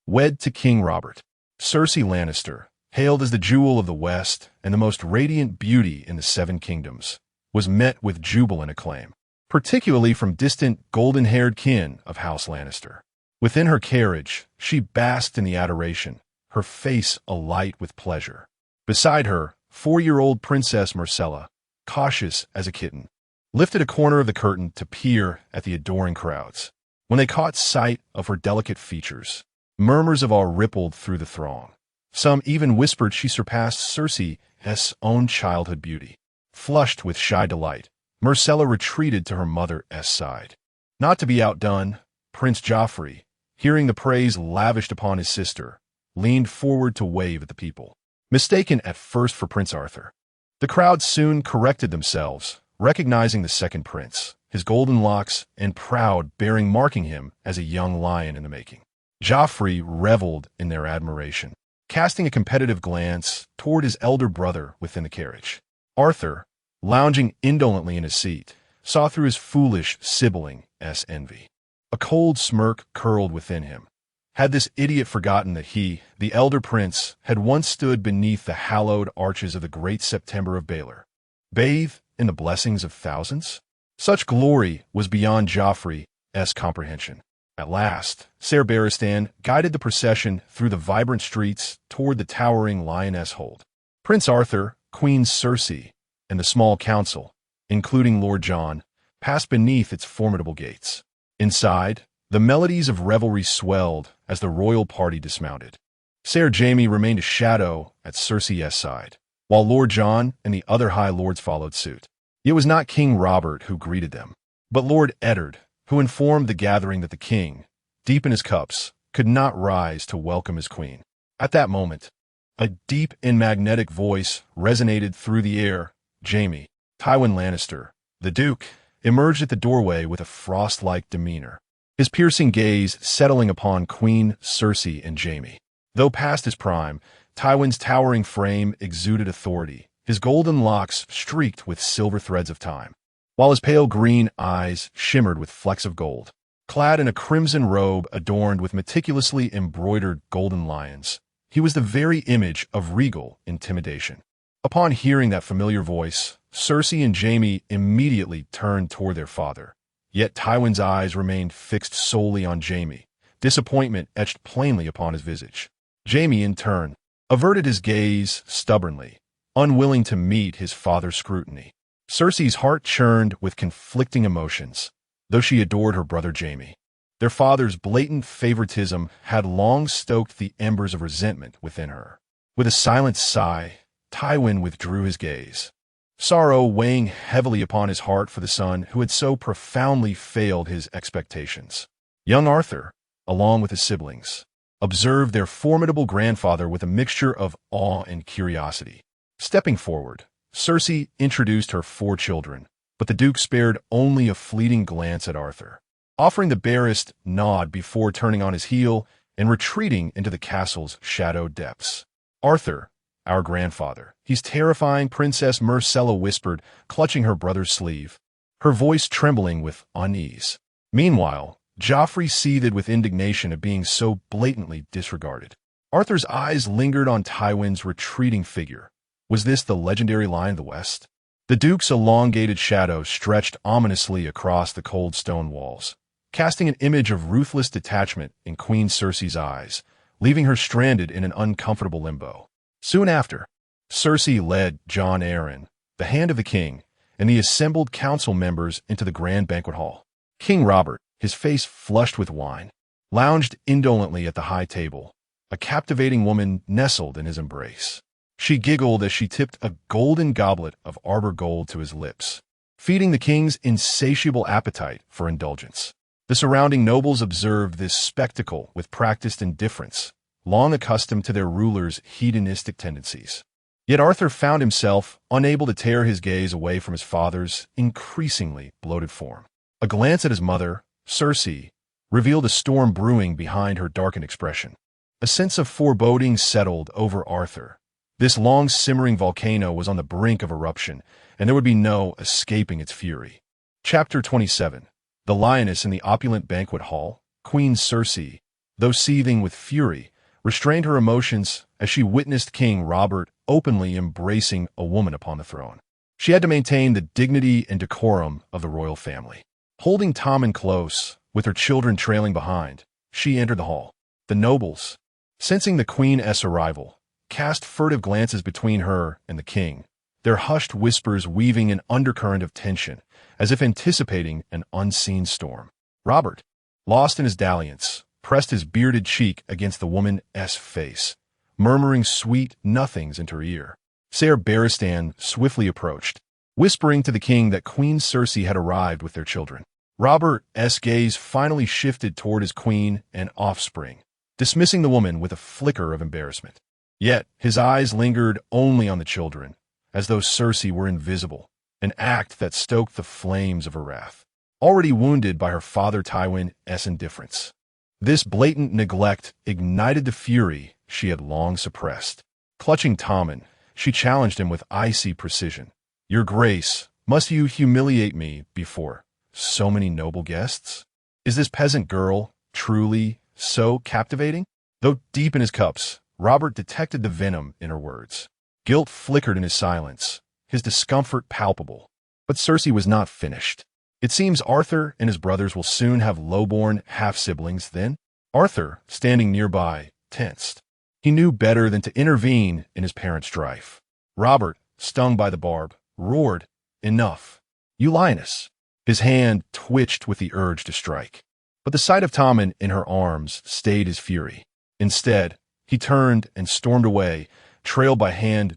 Wed to King Robert, Cersei Lannister, hailed as the jewel of the West and the most radiant beauty in the Seven Kingdoms, was met with jubilant acclaim, particularly from distant golden-haired kin of House Lannister. Within her carriage, she basked in the adoration, her face alight with pleasure. Beside her, 4-year-old Princess Myrcella, cautious as a kitten, lifted a corner of the curtain to peer at the adoring crowds. When they caught sight of her delicate features, murmurs of awe rippled through the throng. Some even whispered she surpassed Cersei's own childhood beauty. Flushed with shy delight, Myrcella retreated to her mother's side. Not to be outdone, Prince Joffrey, hearing the praise lavished upon his sister, leaned forward to wave at the people. Mistaken at first for Prince Arthur, the crowd soon corrected themselves, recognizing the second prince, his golden locks and proud bearing marking him as a young lion in the making. Joffrey reveled in their admiration, casting a competitive glance toward his elder brother within the carriage. Arthur, lounging indolently in his seat, saw through his foolish sibling's envy. A cold smirk curled within him. Had this idiot forgotten that he, the elder prince, had once stood beneath the hallowed arches of the great September of Baelor, bathed in the blessings of thousands? Such glory was beyond Joffrey's comprehension. At last, Ser Barristan guided the procession through the vibrant streets toward the towering lioness hold. Prince Arthur, Queen Cersei, and the small council, including Lord Jon, passed beneath its formidable gates. Inside, the melodies of revelry swelled as the royal party dismounted. Ser Jaime remained a shadow at Cersei's side, while Lord Jon and the other High Lords followed suit. It was not King Robert who greeted them, but Lord Eddard, who informed the gathering that the king, deep in his cups, could not rise to welcome his queen. At that moment, a deep and magnetic voice resonated through the air. Jaime, Tywin Lannister, the Duke, emerged at the doorway with a frost-like demeanor, his piercing gaze settling upon Queen Cersei and Jaime. Though past his prime, Tywin's towering frame exuded authority, his golden locks streaked with silver threads of time, while his pale green eyes shimmered with flecks of gold. Clad in a crimson robe adorned with meticulously embroidered golden lions, he was the very image of regal intimidation. Upon hearing that familiar voice, Cersei and Jaime immediately turned toward their father. Yet Tywin's eyes remained fixed solely on Jaime, disappointment etched plainly upon his visage. Jaime, in turn, averted his gaze stubbornly, unwilling to meet his father's scrutiny. Cersei's heart churned with conflicting emotions, though she adored her brother Jaime. Their father's blatant favoritism had long stoked the embers of resentment within her. With a silent sigh, Tywin withdrew his gaze, sorrow weighing heavily upon his heart for the son who had so profoundly failed his expectations. Young Arthur, along with his siblings, observed their formidable grandfather with a mixture of awe and curiosity. Stepping forward, Cersei introduced her 4 children, but the Duke spared only a fleeting glance at Arthur. offering the barest nod before turning on his heel and retreating into the castle's shadowed depths. "Arthur, our grandfather. He's terrifying," Princess Myrcella whispered, clutching her brother's sleeve, her voice trembling with unease. Meanwhile, Joffrey seethed with indignation at being so blatantly disregarded. Arthur's eyes lingered on Tywin's retreating figure. Was this the legendary Lion of the West? The Duke's elongated shadow stretched ominously across the cold stone walls, casting an image of ruthless detachment in Queen Cersei's eyes, leaving her stranded in an uncomfortable limbo. Soon after, Cersei led Jon Arryn, the Hand of the King, and the assembled council members into the grand banquet hall. King Robert, his face flushed with wine, lounged indolently at the high table, a captivating woman nestled in his embrace. She giggled as she tipped a golden goblet of arbor gold to his lips, feeding the king's insatiable appetite for indulgence. The surrounding nobles observed this spectacle with practiced indifference, long accustomed to their ruler's hedonistic tendencies. Yet Arthur found himself unable to tear his gaze away from his father's increasingly bloated form. A glance at his mother, Cersei, revealed a storm brewing behind her darkened expression. A sense of foreboding settled over Arthur. This long-simmering volcano was on the brink of eruption, and there would be no escaping its fury. Chapter 27. The Lioness in the opulent banquet hall. Queen Cersei, though seething with fury, restrained her emotions as she witnessed King Robert openly embracing a woman upon the throne. She had to maintain the dignity and decorum of the royal family. Holding Tommen close, with her children trailing behind, she entered the hall. The nobles, sensing the Queen's arrival, cast furtive glances between her and the king, their hushed whispers weaving an undercurrent of tension, as if anticipating an unseen storm. Robert, lost in his dalliance, pressed his bearded cheek against the woman's face, murmuring sweet nothings into her ear. Ser Barristan swiftly approached, whispering to the king that Queen Cersei had arrived with their children. Robert's gaze finally shifted toward his queen and offspring, dismissing the woman with a flicker of embarrassment. Yet his eyes lingered only on the children, as though Cersei were invisible, an act that stoked the flames of her wrath, already wounded by her father Tywin's indifference. This blatant neglect ignited the fury she had long suppressed. Clutching Tommen, she challenged him with icy precision. "Your Grace, must you humiliate me before so many noble guests? Is this peasant girl truly so captivating?" Though deep in his cups, Robert detected the venom in her words. Guilt flickered in his silence, his discomfort palpable. But Cersei was not finished. "It seems Arthur and his brothers will soon have lowborn half-siblings then?" Arthur, standing nearby, tensed. He knew better than to intervene in his parents' strife. Robert, stung by the barb, roared, "Enough! You lioness!" His hand twitched with the urge to strike. But the sight of Tommen in her arms stayed his fury. Instead, he turned and stormed away, trailed by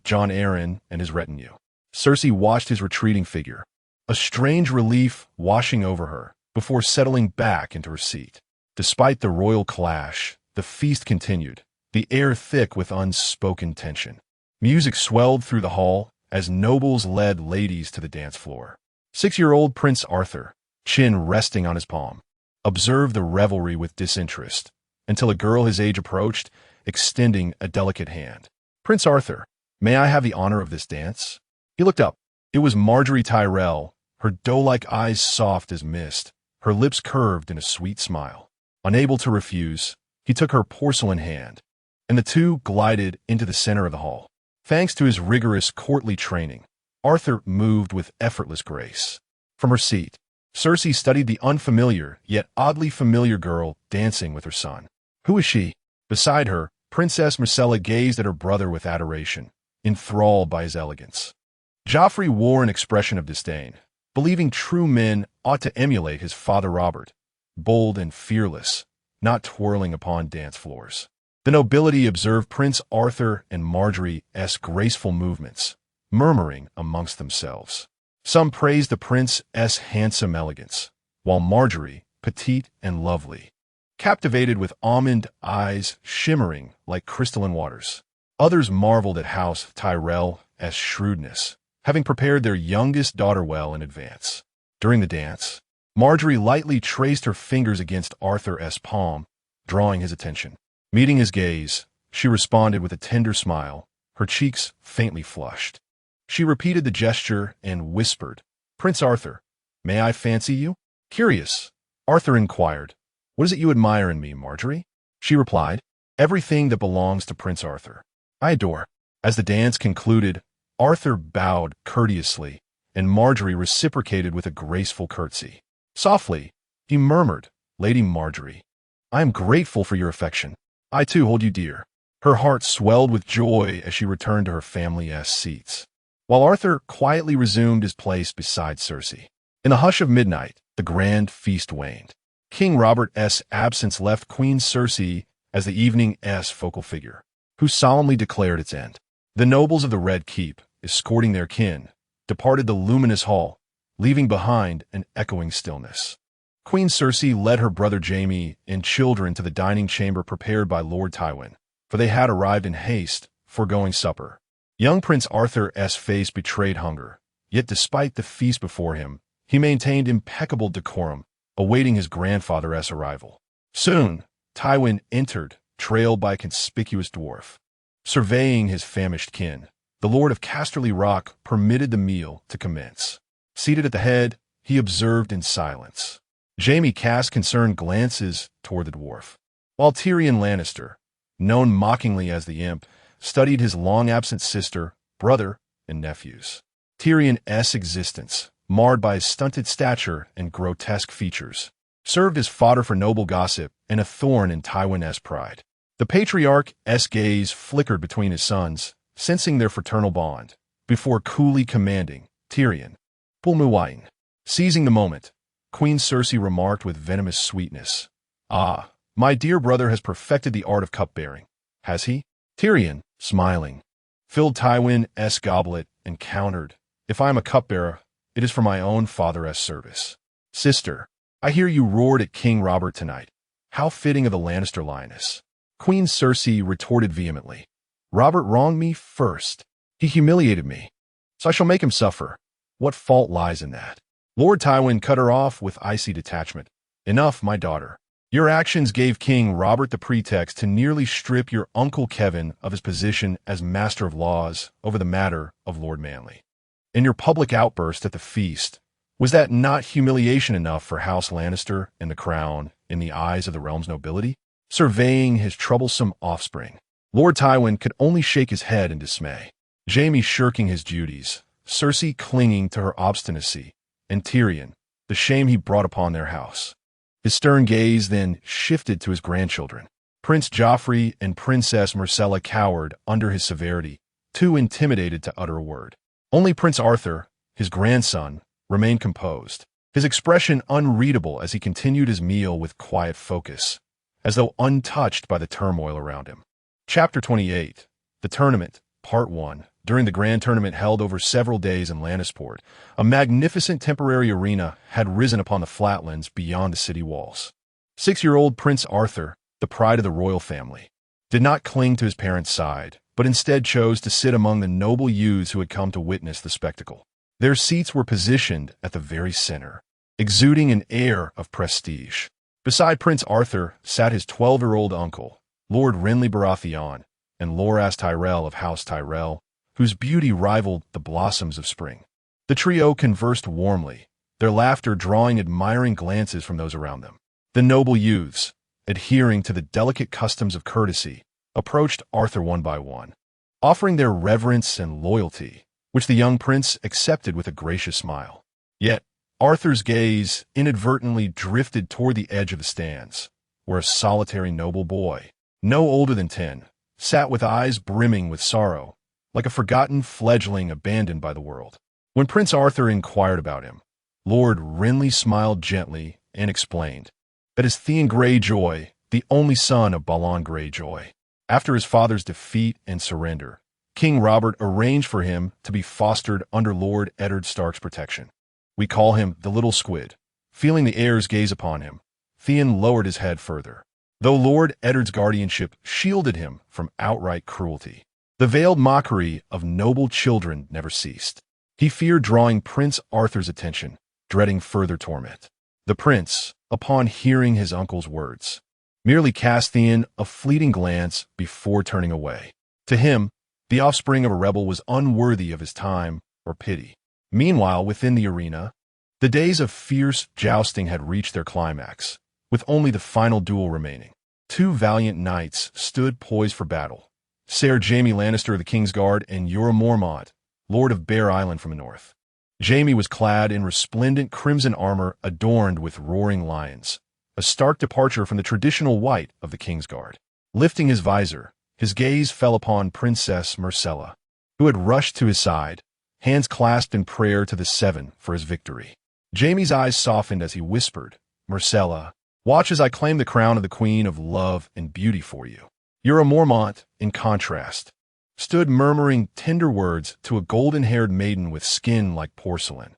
Jon Arryn and his retinue. Cersei watched his retreating figure, a strange relief washing over her, before settling back into her seat. Despite the royal clash, the feast continued, the air thick with unspoken tension. Music swelled through the hall as nobles led ladies to the dance floor. 6-year-old Prince Arthur, chin resting on his palm, observed the revelry with disinterest, until a girl his age approached, extending a delicate hand. "Prince Arthur, may I have the honor of this dance?" He looked up. It was Margaery Tyrell, her doe-like eyes soft as mist, her lips curved in a sweet smile. Unable to refuse, he took her porcelain hand, and the two glided into the center of the hall. Thanks to his rigorous courtly training, Arthur moved with effortless grace. From her seat, Cersei studied the unfamiliar yet oddly familiar girl dancing with her son. Who is she? Beside her, Princess Myrcella gazed at her brother with adoration, enthralled by his elegance. Joffrey wore an expression of disdain, believing true men ought to emulate his father Robert, bold and fearless, not twirling upon dance floors. The nobility observed Prince Arthur and Margaery's graceful movements, murmuring amongst themselves. Some praised the prince's handsome elegance, while Margaery, petite and lovely, captivated with almond eyes shimmering like crystalline waters. Others marveled at House Tyrell's shrewdness, having prepared their youngest daughter well in advance. During the dance, Marjorie lightly traced her fingers against Arthur's palm, drawing his attention. Meeting his gaze, she responded with a tender smile, her cheeks faintly flushed. She repeated the gesture and whispered, "Prince Arthur, may I fancy you?" Curious, Arthur inquired, "What is it you admire in me, Marjorie?" She replied, "Everything that belongs to Prince Arthur. I adore." As the dance concluded, Arthur bowed courteously, and Marjorie reciprocated with a graceful curtsy. Softly, he murmured, "Lady Marjorie, I am grateful for your affection. I too hold you dear." Her heart swelled with joy as she returned to her family's seats, while Arthur quietly resumed his place beside Cersei. In the hush of midnight, the grand feast waned. King Robert's absence left Queen Cersei as the evening's focal figure, who solemnly declared its end. The nobles of the Red Keep, escorting their kin, departed the luminous hall, leaving behind an echoing stillness. Queen Cersei led her brother Jaime and children to the dining chamber prepared by Lord Tywin, for they had arrived in haste, foregoing supper. Young Prince Arthur's face betrayed hunger, yet despite the feast before him, he maintained impeccable decorum, awaiting his grandfather's arrival. Soon, Tywin entered, trailed by a conspicuous dwarf. Surveying his famished kin, the Lord of Casterly Rock permitted the meal to commence. Seated at the head, he observed in silence. Jaime cast concerned glances toward the dwarf, while Tyrion Lannister, known mockingly as the Imp, studied his long-absent sister, brother, and nephews. Tyrion's existence, marred by his stunted stature and grotesque features, served as fodder for noble gossip and a thorn in Tywin's pride. The patriarch's gaze flickered between his sons, sensing their fraternal bond, before coolly commanding, "Tyrion, pull me wine." Seizing the moment, Queen Cersei remarked with venomous sweetness, "Ah, my dear brother has perfected the art of cupbearing, has he?" Tyrion, smiling, filled Tywin's goblet and countered, "If I am a cupbearer, it is for my own father's service." "Sister, I hear you roared at King Robert tonight. How fitting of the Lannister lioness." Queen Cersei retorted vehemently, "Robert wronged me first. He humiliated me, so I shall make him suffer. What fault lies in that?" Lord Tywin cut her off with icy detachment. "Enough, my daughter. Your actions gave King Robert the pretext to nearly strip your Uncle Kevin of his position as Master of Laws over the matter of Lord Manly. In your public outburst at the feast, was that not humiliation enough for House Lannister and the crown in the eyes of the realm's nobility?" Surveying his troublesome offspring, Lord Tywin could only shake his head in dismay. Jaime shirking his duties, Cersei clinging to her obstinacy, and Tyrion, the shame he brought upon their house. His stern gaze then shifted to his grandchildren. Prince Joffrey and Princess Myrcella cowered under his severity, too intimidated to utter a word. Only Prince Arthur, his grandson, remained composed, his expression unreadable as he continued his meal with quiet focus, as though untouched by the turmoil around him. Chapter 28, The Tournament, Part 1. During the grand tournament held over several days in Lannisport, a magnificent temporary arena had risen upon the flatlands beyond the city walls. 6-year-old Prince Arthur, the pride of the royal family, did not cling to his parents' side, but instead chose to sit among the noble youths who had come to witness the spectacle. Their seats were positioned at the very center, exuding an air of prestige. Beside Prince Arthur sat his 12-year-old uncle, Lord Renly Baratheon, and Loras Tyrell of House Tyrell, whose beauty rivaled the blossoms of spring. The trio conversed warmly, their laughter drawing admiring glances from those around them. The noble youths, adhering to the delicate customs of courtesy, approached Arthur one by one, offering their reverence and loyalty, which the young prince accepted with a gracious smile. Yet, Arthur's gaze inadvertently drifted toward the edge of the stands, where a solitary noble boy, no older than 10, sat with eyes brimming with sorrow, like a forgotten fledgling abandoned by the world. When Prince Arthur inquired about him, Lord Renly smiled gently and explained that as Theon Greyjoy, the only son of Balon Greyjoy, after his father's defeat and surrender, King Robert arranged for him to be fostered under Lord Eddard Stark's protection. "We call him the Little Squid." Feeling the heir's gaze upon him, Theon lowered his head further. Though Lord Eddard's guardianship shielded him from outright cruelty, the veiled mockery of noble children never ceased. He feared drawing Prince Arthur's attention, dreading further torment. The prince, upon hearing his uncle's words, merely cast Theon a fleeting glance before turning away. To him, the offspring of a rebel was unworthy of his time or pity. Meanwhile, within the arena, the days of fierce jousting had reached their climax, with only the final duel remaining. Two valiant knights stood poised for battle. Ser Jaime Lannister of the Kingsguard and Jorah Mormont, Lord of Bear Island from the north. Jaime was clad in resplendent crimson armor adorned with roaring lions, a stark departure from the traditional white of the Kingsguard. Lifting his visor, his gaze fell upon Princess Myrcella, who had rushed to his side, hands clasped in prayer to the Seven for his victory. Jaime's eyes softened as he whispered, "Myrcella, watch as I claim the crown of the Queen of Love and Beauty for you." Jorah Mormont, in contrast, stood murmuring tender words to a golden-haired maiden with skin like porcelain,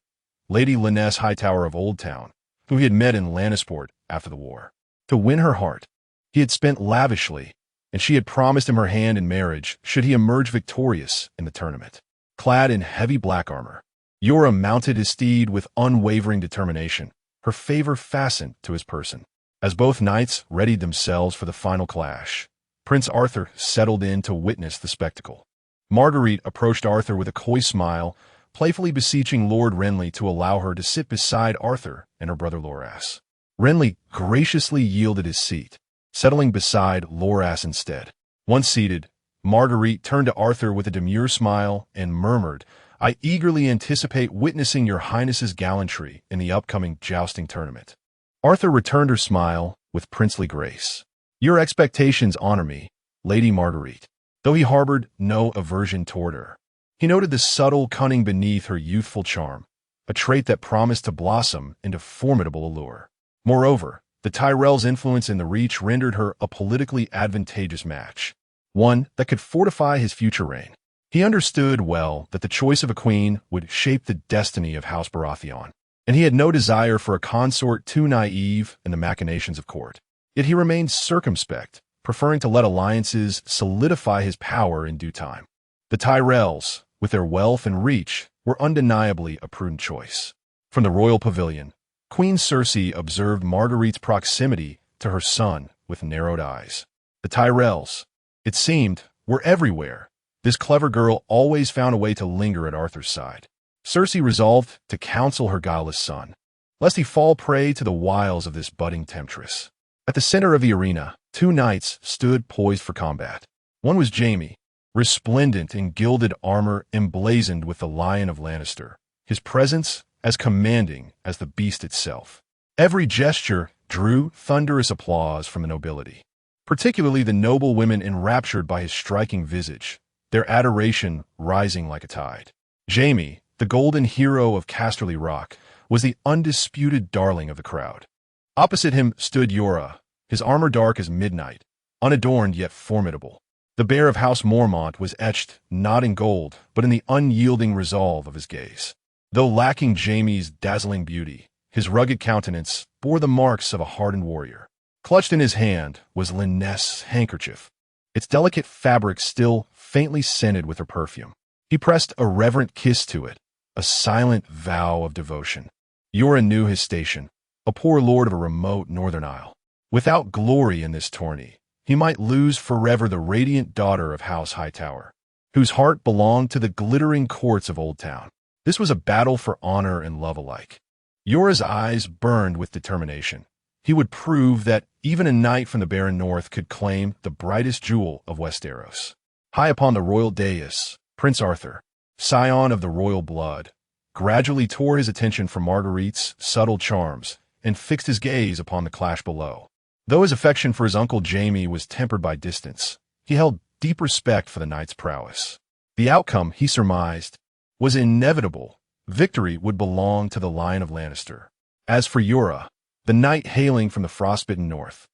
Lady Lynesse Hightower of Old Town, who he had met in Lannisport after the war. To win her heart, he had spent lavishly, and she had promised him her hand in marriage should he emerge victorious in the tournament. Clad in heavy black armor, Jorah mounted his steed with unwavering determination, her favor fastened to his person. As both knights readied themselves for the final clash, Prince Arthur settled in to witness the spectacle. Marguerite approached Arthur with a coy smile, playfully beseeching Lord Renly to allow her to sit beside Arthur and her brother Loras. Renly graciously yielded his seat, settling beside Loras instead. Once seated, Marguerite turned to Arthur with a demure smile and murmured, "I eagerly anticipate witnessing your highness's gallantry in the upcoming jousting tournament." Arthur returned her smile with princely grace. "Your expectations honor me, Lady Marguerite." Though he harbored no aversion toward her, he noted the subtle cunning beneath her youthful charm, a trait that promised to blossom into formidable allure. Moreover, the Tyrell's influence in the Reach rendered her a politically advantageous match, one that could fortify his future reign. He understood well that the choice of a queen would shape the destiny of House Baratheon, and he had no desire for a consort too naive in the machinations of court. Yet he remained circumspect, preferring to let alliances solidify his power in due time. The Tyrells, with their wealth and reach, were undeniably a prudent choice. From the royal pavilion, Queen Cersei observed Marguerite's proximity to her son with narrowed eyes. The Tyrells, it seemed, were everywhere. This clever girl always found a way to linger at Arthur's side. Cersei resolved to counsel her guileless son, lest he fall prey to the wiles of this budding temptress. At the center of the arena, two knights stood poised for combat. One was Jaime, resplendent in gilded armor emblazoned with the Lion of Lannister, his presence as commanding as the beast itself. Every gesture drew thunderous applause from the nobility, particularly the noble women enraptured by his striking visage, their adoration rising like a tide. Jaime, the golden hero of Casterly Rock, was the undisputed darling of the crowd. Opposite him stood Jorah, his armor dark as midnight, unadorned yet formidable. The bear of House Mormont was etched not in gold, but in the unyielding resolve of his gaze. Though lacking Jaime's dazzling beauty, his rugged countenance bore the marks of a hardened warrior. Clutched in his hand was Lynesse's handkerchief, its delicate fabric still faintly scented with her perfume. He pressed a reverent kiss to it, a silent vow of devotion. Jorah knew his station, a poor lord of a remote northern isle. Without glory in this tourney, he might lose forever the radiant daughter of House Hightower, whose heart belonged to the glittering courts of Old Town. This was a battle for honor and love alike. Jorah's eyes burned with determination. He would prove that even a knight from the barren north could claim the brightest jewel of Westeros. High upon the royal dais, Prince Arthur, scion of the royal blood, gradually tore his attention from Marguerite's subtle charms and fixed his gaze upon the clash below. Though his affection for his uncle Jaime was tempered by distance, he held deep respect for the knight's prowess. The outcome, he surmised, was inevitable. Victory would belong to the Lion of Lannister. As for Jorah, the knight hailing from the frostbitten north,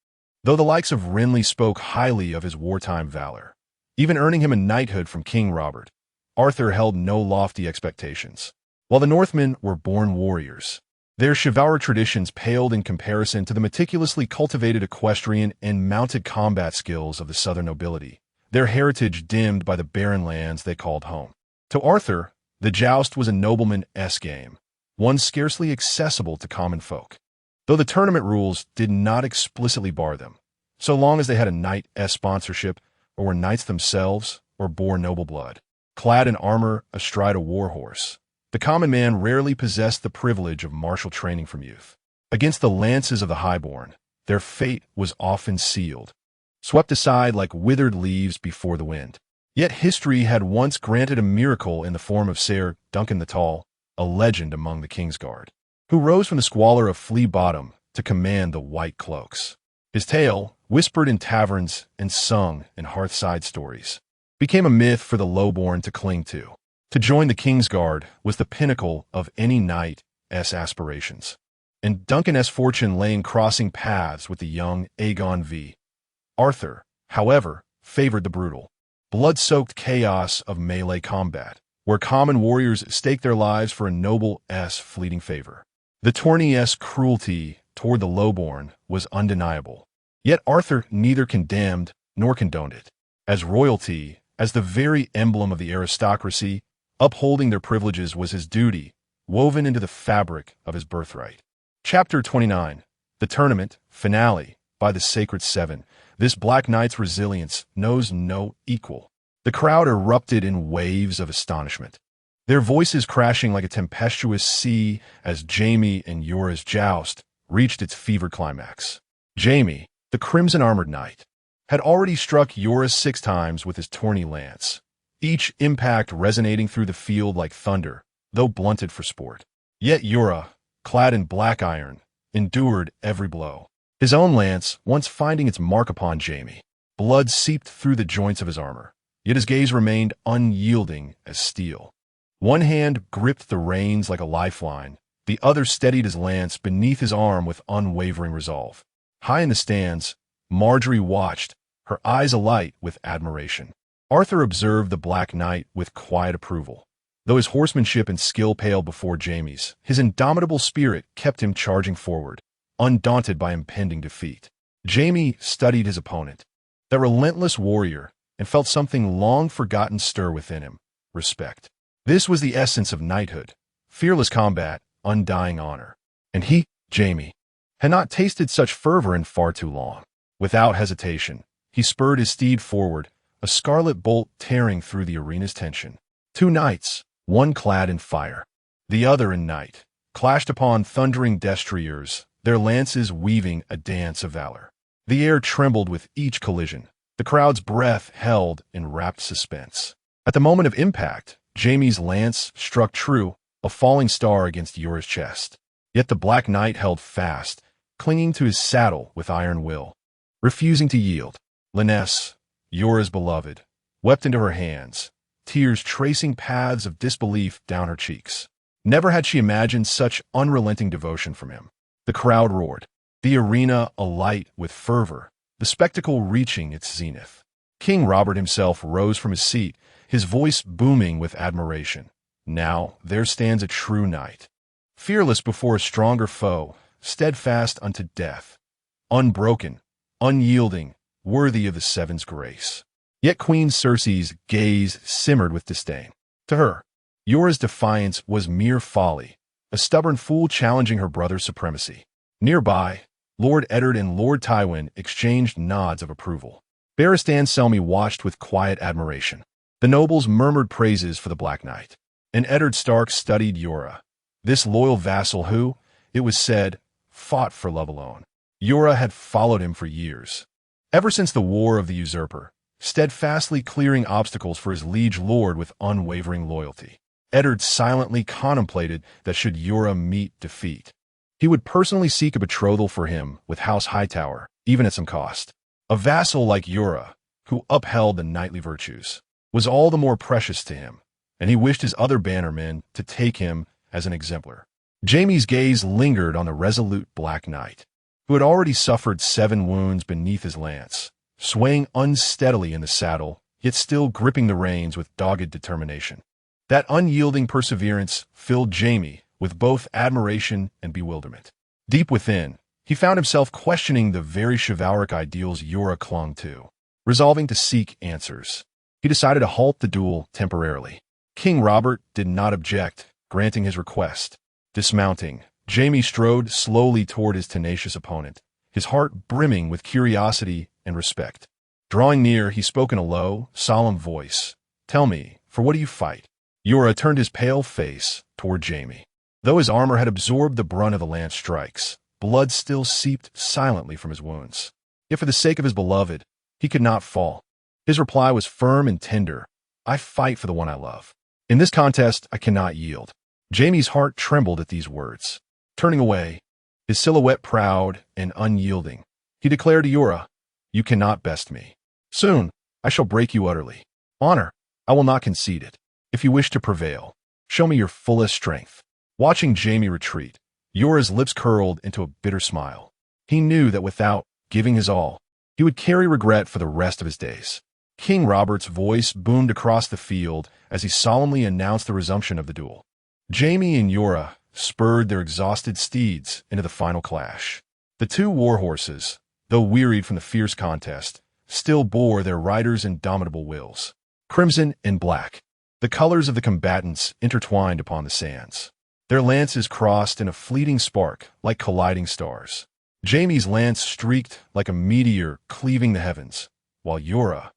though the likes of Renly spoke highly of his wartime valor, even earning him a knighthood from King Robert, Arthur held no lofty expectations. While the Northmen were born warriors, their chivalric traditions paled in comparison to the meticulously cultivated equestrian and mounted combat skills of the southern nobility, their heritage dimmed by the barren lands they called home. To Arthur, the joust was a nobleman-esque game, one scarcely accessible to common folk. though the tournament rules did not explicitly bar them, so long as they had a knight-esque sponsorship or were knights themselves or bore noble blood. Clad in armor astride a warhorse, the common man rarely possessed the privilege of martial training from youth. Against the lances of the highborn, their fate was often sealed, swept aside like withered leaves before the wind. Yet history had once granted a miracle in the form of Sir Duncan the Tall, a legend among the Kingsguard, who rose from the squalor of Flea Bottom to command the White Cloaks. His tale, whispered in taverns and sung in hearthside stories, became a myth for the lowborn to cling to. To join the Kingsguard was the pinnacle of any knight's aspirations, and Duncan's fortune lay in crossing paths with the young Aegon V. Arthur, however, favored the brutal, blood-soaked chaos of melee combat, where common warriors staked their lives for a noble's fleeting favor. The tourney's cruelty toward the lowborn was undeniable, yet Arthur neither condemned nor condoned it. As royalty, as the very emblem of the aristocracy, upholding their privileges was his duty, woven into the fabric of his birthright. Chapter 29. The Tournament, Finale, by the Sacred Seven. This Black Knight's resilience knows no equal. The crowd erupted in waves of astonishment, their voices crashing like a tempestuous sea as Jaime and Jorah's joust reached its fevered climax. Jaime, the crimson-armored knight, had already struck Jorah 6 times with his tourney lance, each impact resonating through the field like thunder, though blunted for sport. Yet Jorah, clad in black iron, endured every blow. His own lance once finding its mark upon Jaime. Blood seeped through the joints of his armor, yet his gaze remained unyielding as steel. One hand gripped the reins like a lifeline, the other steadied his lance beneath his arm with unwavering resolve. High in the stands, Marjorie watched, her eyes alight with admiration. Arthur observed the Black Knight with quiet approval. Though his horsemanship and skill paled before Jaime's, his indomitable spirit kept him charging forward, undaunted by impending defeat. Jaime studied his opponent, that relentless warrior, and felt something long forgotten stir within him: respect. This was the essence of knighthood: fearless combat, undying honor. And he, Jaime, had not tasted such fervor in far too long. Without hesitation, he spurred his steed forward, a scarlet bolt tearing through the arena's tension. 2 knights, one clad in fire, the other in night, clashed upon thundering destriers, their lances weaving a dance of valor. The air trembled with each collision, the crowd's breath held in rapt suspense. At the moment of impact, Jaime's lance struck true, a falling star against Jorah's chest. Yet the Black Knight held fast, clinging to his saddle with iron will, refusing to yield. Lynesse, Jorah's beloved, wept into her hands, tears tracing paths of disbelief down her cheeks. Never had she imagined such unrelenting devotion from him. The crowd roared, the arena alight with fervor, the spectacle reaching its zenith. King Robert himself rose from his seat, his voice booming with admiration. Now there stands a true knight, fearless before a stronger foe, steadfast unto death, unbroken, unyielding, worthy of the Seven's grace. Yet Queen Cersei's gaze simmered with disdain. To her, Jorah's defiance was mere folly, a stubborn fool challenging her brother's supremacy. Nearby, Lord Eddard and Lord Tywin exchanged nods of approval. Barristan Selmy watched with quiet admiration. The nobles murmured praises for the Black Knight, and Eddard Stark studied Jorah, this loyal vassal who, it was said, fought for love alone. Jorah had followed him for years, ever since the War of the Usurper, steadfastly clearing obstacles for his liege lord with unwavering loyalty. Eddard silently contemplated that should Jorah meet defeat, he would personally seek a betrothal for him with House Hightower, even at some cost. A vassal like Jorah, who upheld the knightly virtues, was all the more precious to him, and he wished his other bannermen to take him as an exemplar. Jaime's gaze lingered on the resolute Black Knight, who had already suffered 7 wounds beneath his lance, swaying unsteadily in the saddle, yet still gripping the reins with dogged determination. That unyielding perseverance filled Jaime with both admiration and bewilderment. Deep within, he found himself questioning the very chivalric ideals Jorah clung to. Resolving to seek answers, he decided to halt the duel temporarily. King Robert did not object, granting his request. Dismounting, Jaime strode slowly toward his tenacious opponent, his heart brimming with curiosity and respect. Drawing near, he spoke in a low, solemn voice. "Tell me, for what do you fight?" Jorah turned his pale face toward Jaime. Though his armor had absorbed the brunt of the lance strikes, blood still seeped silently from his wounds. Yet for the sake of his beloved, he could not fall. His reply was firm and tender. "I fight for the one I love. In this contest, I cannot yield." Jaime's heart trembled at these words. Turning away, his silhouette proud and unyielding, he declared to Jorah, "You cannot best me. Soon, I shall break you utterly. Honor, I will not concede it. If you wish to prevail, show me your fullest strength." Watching Jaime retreat, Jorah's lips curled into a bitter smile. He knew that without giving his all, he would carry regret for the rest of his days. King Robert's voice boomed across the field as he solemnly announced the resumption of the duel. Jaime and Jorah spurred their exhausted steeds into the final clash. The two warhorses, though wearied from the fierce contest, still bore their riders' indomitable wills. Crimson and black, the colors of the combatants intertwined upon the sands. Their lances crossed in a fleeting spark like colliding stars. Jaime's lance streaked like a meteor cleaving the heavens, while Jorah,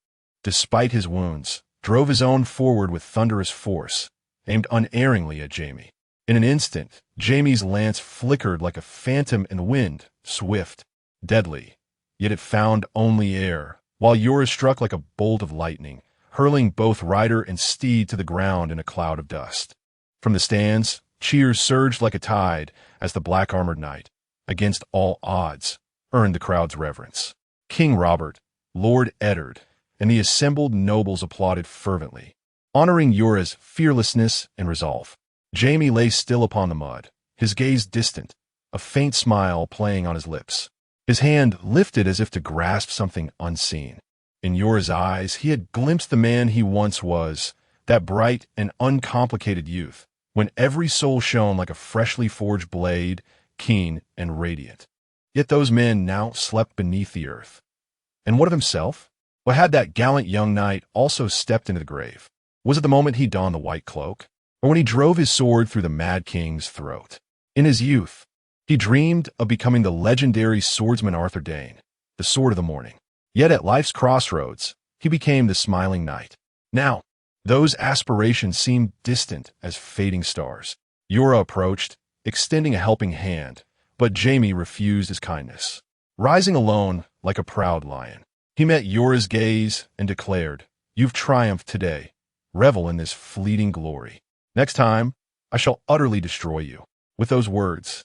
despite his wounds, drove his own forward with thunderous force, aimed unerringly at Jaime. In an instant, Jaime's lance flickered like a phantom in the wind, swift, deadly, yet it found only air, while Jorah struck like a bolt of lightning, hurling both rider and steed to the ground in a cloud of dust. From the stands, cheers surged like a tide as the black-armored knight, against all odds, earned the crowd's reverence. King Robert, Lord Eddard, and the assembled nobles applauded fervently, honoring Jorah's fearlessness and resolve. Jaime lay still upon the mud, his gaze distant, a faint smile playing on his lips. His hand lifted as if to grasp something unseen. In Jorah's eyes, he had glimpsed the man he once was, that bright and uncomplicated youth, when every soul shone like a freshly forged blade, keen and radiant. Yet those men now slept beneath the earth. And what of himself? What had that gallant young knight also stepped into the grave? Was it the moment he donned the white cloak, or when he drove his sword through the Mad King's throat? In his youth, he dreamed of becoming the legendary swordsman Arthur Dayne, the Sword of the Morning. Yet at life's crossroads, he became the Smiling Knight. Now, those aspirations seemed distant as fading stars. Jorah approached, extending a helping hand, but Jaime refused his kindness. Rising alone like a proud lion, he met Jorah's gaze and declared, "You've triumphed today. Revel in this fleeting glory. Next time, I shall utterly destroy you." With those words,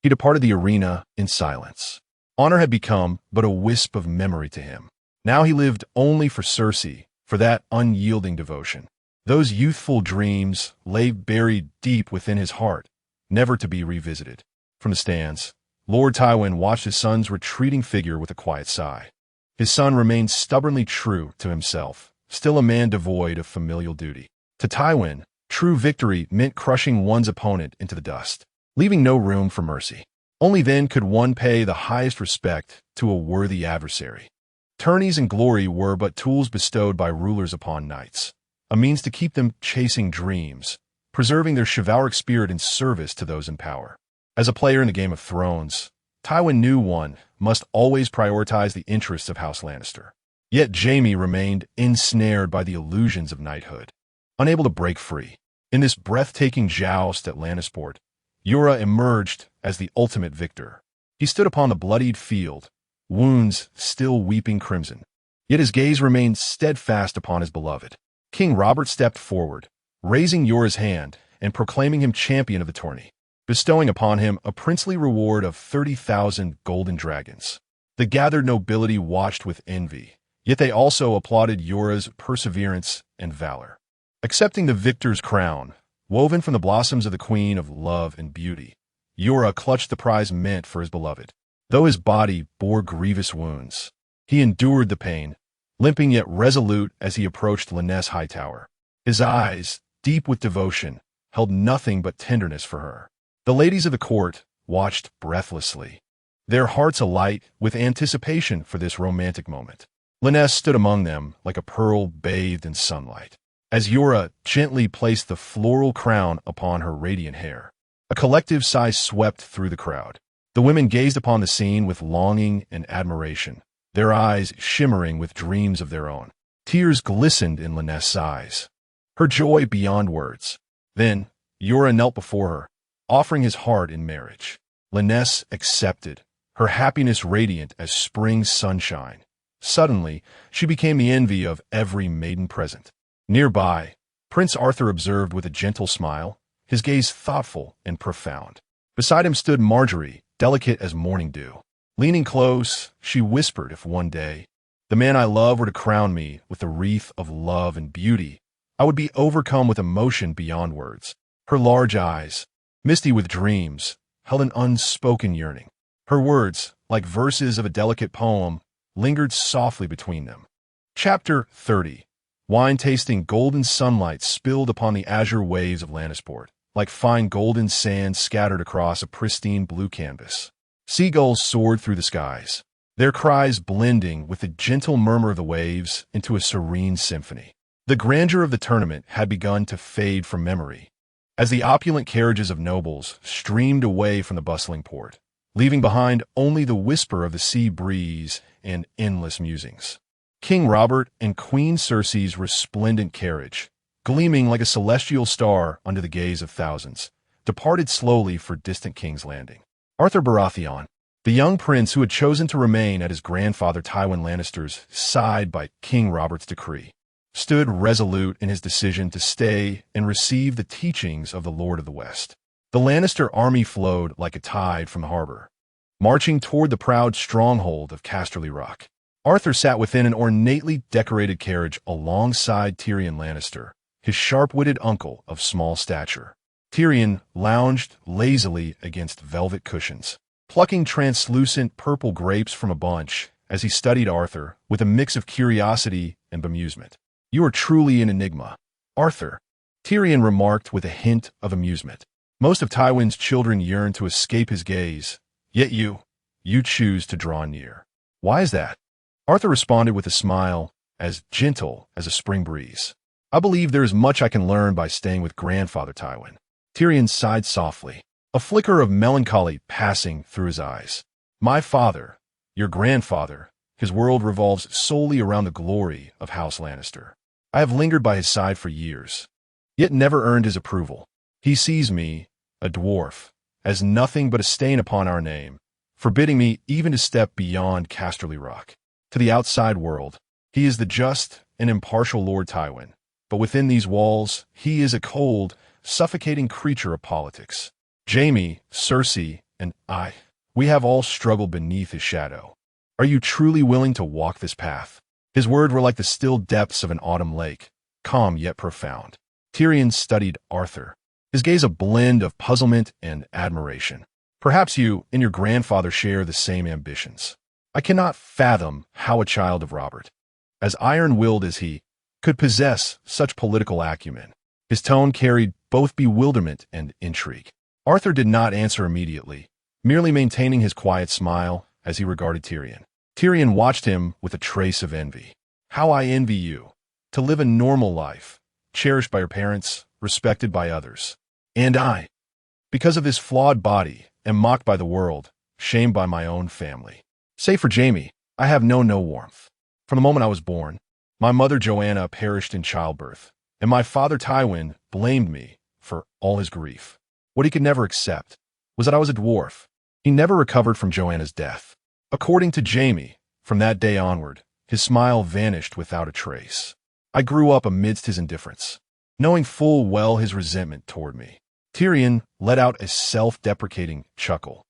he departed the arena in silence. Honor had become but a wisp of memory to him. Now he lived only for Cersei, for that unyielding devotion. Those youthful dreams lay buried deep within his heart, never to be revisited. From the stands, Lord Tywin watched his son's retreating figure with a quiet sigh. His son remained stubbornly true to himself, still a man devoid of familial duty. To Tywin, true victory meant crushing one's opponent into the dust, leaving no room for mercy. Only then could one pay the highest respect to a worthy adversary. Tourneys and glory were but tools bestowed by rulers upon knights, a means to keep them chasing dreams, preserving their chivalric spirit in service to those in power. As a player in the Game of Thrones, Tywin knew one must always prioritize the interests of House Lannister. Yet Jaime remained ensnared by the illusions of knighthood, unable to break free. In this breathtaking joust at Lannisport, Jorah emerged as the ultimate victor. He stood upon the bloodied field, wounds still weeping crimson, yet his gaze remained steadfast upon his beloved. King Robert stepped forward, raising Jorah's hand and proclaiming him champion of the tourney, bestowing upon him a princely reward of 30,000 golden dragons. The gathered nobility watched with envy, yet they also applauded Jorah's perseverance and valor. Accepting the victor's crown, woven from the blossoms of the Queen of Love and Beauty, Jorah clutched the prize meant for his beloved. Though his body bore grievous wounds, he endured the pain, limping yet resolute as he approached Lyness Hightower. His eyes, deep with devotion, held nothing but tenderness for her. The ladies of the court watched breathlessly, their hearts alight with anticipation for this romantic moment. Lyness stood among them like a pearl bathed in sunlight, as Jorah gently placed the floral crown upon her radiant hair. A collective sigh swept through the crowd. The women gazed upon the scene with longing and admiration, their eyes shimmering with dreams of their own. Tears glistened in Lyness's eyes, her joy beyond words. Then, Jorah knelt before her, offering his heart in marriage. Lyness accepted, her happiness radiant as spring sunshine. Suddenly, she became the envy of every maiden present. Nearby, Prince Arthur observed with a gentle smile, his gaze thoughtful and profound. Beside him stood Marjorie, delicate as morning dew. Leaning close, she whispered, if one day the man I love were to crown me with a wreath of love and beauty, I would be overcome with emotion beyond words. Her large eyes, misty with dreams, held an unspoken yearning. Her words, like verses of a delicate poem, lingered softly between them. Chapter 30. Wine-tasting golden sunlight spilled upon the azure waves of Lannisport, like fine golden sand scattered across a pristine blue canvas. Seagulls soared through the skies, their cries blending with the gentle murmur of the waves into a serene symphony. The grandeur of the tournament had begun to fade from memory, as the opulent carriages of nobles streamed away from the bustling port, leaving behind only the whisper of the sea breeze and endless musings. King Robert and Queen Cersei's resplendent carriage, gleaming like a celestial star under the gaze of thousands, departed slowly for distant King's Landing. Arthur Baratheon, the young prince who had chosen to remain at his grandfather Tywin Lannister's side by King Robert's decree, stood resolute in his decision to stay and receive the teachings of the Lord of the West. The Lannister army flowed like a tide from the harbor, marching toward the proud stronghold of Casterly Rock. Arthur sat within an ornately decorated carriage alongside Tyrion Lannister, his sharp-witted uncle of small stature. Tyrion lounged lazily against velvet cushions, plucking translucent purple grapes from a bunch as he studied Arthur with a mix of curiosity and bemusement. "You are truly an enigma, Arthur," Tyrion remarked with a hint of amusement. "Most of Tywin's children yearn to escape his gaze, yet you choose to draw near. Why is that?" Arthur responded with a smile as gentle as a spring breeze. "I believe there is much I can learn by staying with Grandfather Tywin." Tyrion sighed softly, a flicker of melancholy passing through his eyes. "My father, your grandfather, his world revolves solely around the glory of House Lannister. I have lingered by his side for years, yet never earned his approval. He sees me, a dwarf, as nothing but a stain upon our name, forbidding me even to step beyond Casterly Rock. To the outside world, he is the just and impartial Lord Tywin, but within these walls, he is a cold, suffocating creature of politics. Jaime, Cersei, and I, we have all struggled beneath his shadow. Are you truly willing to walk this path?" His words were like the still depths of an autumn lake, calm yet profound. Tyrion studied Arthur, his gaze a blend of puzzlement and admiration. "Perhaps you and your grandfather share the same ambitions. I cannot fathom how a child of Robert, as iron-willed as he, could possess such political acumen." His tone carried both bewilderment and intrigue. Arthur did not answer immediately, merely maintaining his quiet smile as he regarded Tyrion. Tyrion watched him with a trace of envy. "How I envy you, to live a normal life, cherished by your parents, respected by others. And I, because of this flawed body, am mocked by the world, shamed by my own family. Save for Jaime, I have known no warmth. From the moment I was born, my mother Joanna perished in childbirth, and my father Tywin blamed me for all his grief. What he could never accept was that I was a dwarf. He never recovered from Joanna's death. According to Jaime, from that day onward, his smile vanished without a trace. I grew up amidst his indifference, knowing full well his resentment toward me." Tyrion let out a self-deprecating chuckle,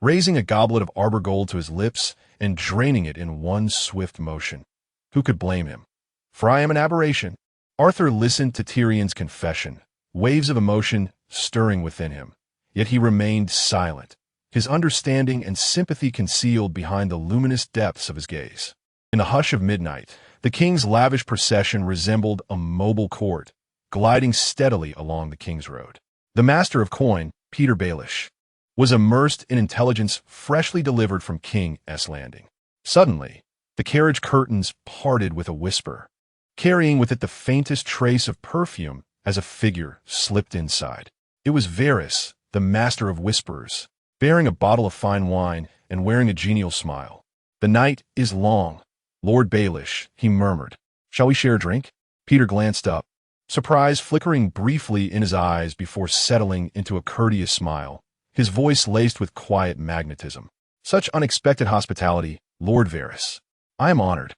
raising a goblet of arbor gold to his lips and draining it in one swift motion. Who could blame him? For I am an aberration. Arthur listened to Tyrion's confession, waves of emotion stirring within him, yet he remained silent, his understanding and sympathy concealed behind the luminous depths of his gaze. In the hush of midnight, the king's lavish procession resembled a mobile court, gliding steadily along the King's Road. The master of coin, Peter Baelish, was immersed in intelligence freshly delivered from King S. Landing. Suddenly, the carriage curtains parted with a whisper, carrying with it the faintest trace of perfume as a figure slipped inside. It was Varys, the master of whisperers, bearing a bottle of fine wine and wearing a genial smile. "The night is long, Lord Baelish," he murmured. "Shall we share a drink?" Peter glanced up, surprise flickering briefly in his eyes before settling into a courteous smile, his voice laced with quiet magnetism. "Such unexpected hospitality, Lord Varys. I am honored."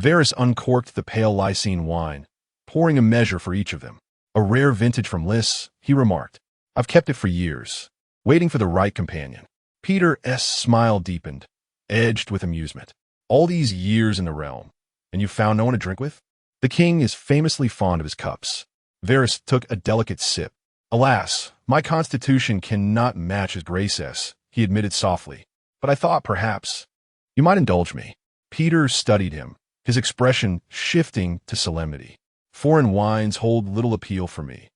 Varys uncorked the pale lysine wine, pouring a measure for each of them. "A rare vintage from Liss," he remarked. "I've kept it for years, waiting for the right companion." Peter's smile deepened, edged with amusement. "All these years in the realm, and you found no one to drink with?" "The king is famously fond of his cups." Varys took a delicate sip. "Alas, my constitution cannot match his grace's," he admitted softly. "But I thought perhaps you might indulge me." Peter studied him, his expression shifting to solemnity. "Foreign wines hold little appeal for me.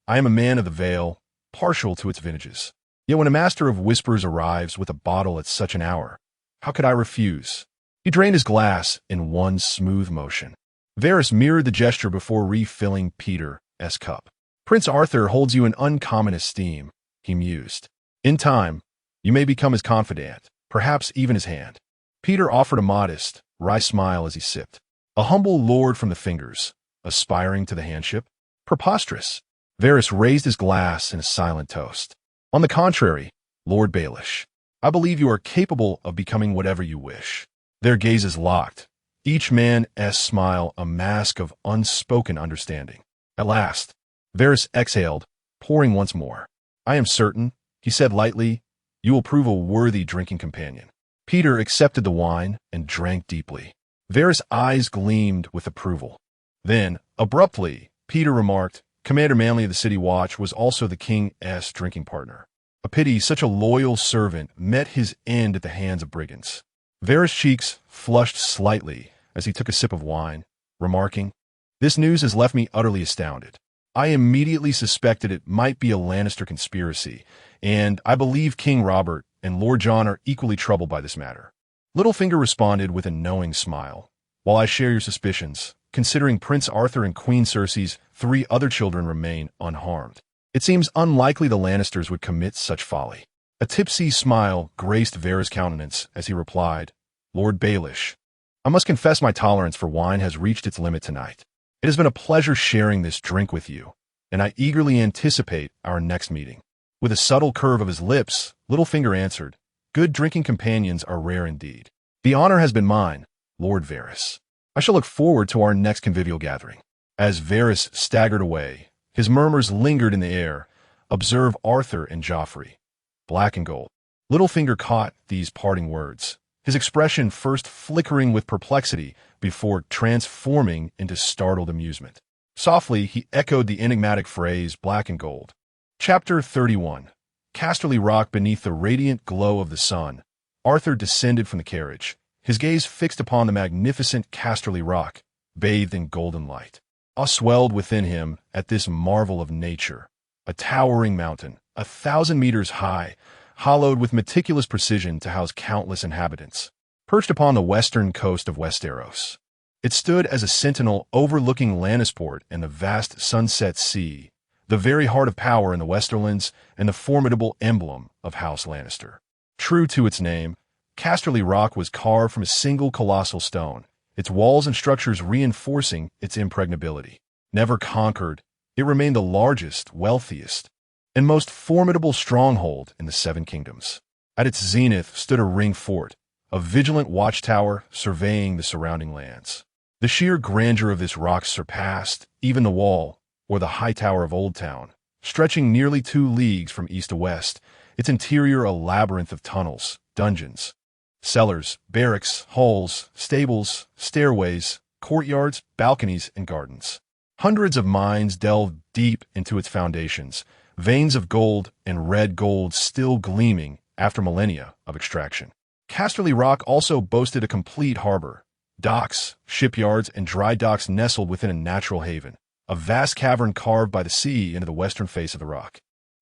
I am a man of the Vale, partial to its vintages. Yet when a master of whispers arrives with a bottle at such an hour, how could I refuse?" He drained his glass in one smooth motion. Varys mirrored the gesture before refilling Peter's cup. "Prince Arthur holds you in uncommon esteem," he mused. "In time, you may become his confidant, perhaps even his hand." Peter offered a modest, wry smile as he sipped. "A humble lord from the fingers, aspiring to the handship? Preposterous." Varys raised his glass in a silent toast. "On the contrary, Lord Baelish, I believe you are capable of becoming whatever you wish." Their gazes locked, each man's smile a mask of unspoken understanding. At last, Varys exhaled, pouring once more. "I am certain," he said lightly, "you will prove a worthy drinking companion." Peter accepted the wine and drank deeply. Varys' eyes gleamed with approval. Then, abruptly, Peter remarked, "Commander Manley of the City Watch was also the king's drinking partner. A pity such a loyal servant met his end at the hands of brigands." Varys' cheeks flushed slightly as he took a sip of wine, remarking, "This news has left me utterly astounded. I immediately suspected it might be a Lannister conspiracy, and I believe King Robert and Lord John are equally troubled by this matter." Littlefinger responded with a knowing smile. "While I share your suspicions, considering Prince Arthur and Queen Cersei's 3 other children remain unharmed, it seems unlikely the Lannisters would commit such folly." A tipsy smile graced Varys' countenance as he replied, "Lord Baelish, I must confess my tolerance for wine has reached its limit tonight. It has been a pleasure sharing this drink with you, and I eagerly anticipate our next meeting." With a subtle curve of his lips, Littlefinger answered, "Good drinking companions are rare indeed. The honor has been mine, Lord Varys. I shall look forward to our next convivial gathering." As Varys staggered away, his murmurs lingered in the air. "Observe Arthur and Joffrey, black and gold." Littlefinger caught these parting words, his expression first flickering with perplexity before transforming into startled amusement. Softly, he echoed the enigmatic phrase, "black and gold." Chapter 31. Casterly Rock. Beneath the radiant glow of the sun, Arthur descended from the carriage, his gaze fixed upon the magnificent Casterly Rock, bathed in golden light. Awe swelled within him at this marvel of nature, a towering mountain, 1,000 meters high, hollowed with meticulous precision to house countless inhabitants. Perched upon the western coast of Westeros, it stood as a sentinel overlooking Lannisport and the vast sunset sea, the very heart of power in the Westerlands and the formidable emblem of House Lannister. True to its name, Casterly Rock was carved from a single colossal stone, its walls and structures reinforcing its impregnability. Never conquered, it remained the largest, wealthiest, and most formidable stronghold in the Seven Kingdoms. At its zenith stood a ring fort, a vigilant watchtower surveying the surrounding lands. The sheer grandeur of this rock surpassed even the wall, or the high tower of Old Town, stretching nearly 2 leagues from east to west, its interior a labyrinth of tunnels, dungeons, cellars, barracks, halls, stables, stairways, courtyards, balconies, and gardens. Hundreds of mines delved deep into its foundations, veins of gold and red gold still gleaming after millennia of extraction. Casterly Rock also boasted a complete harbor, docks, shipyards, and dry docks nestled within a natural haven, a vast cavern carved by the sea into the western face of the rock.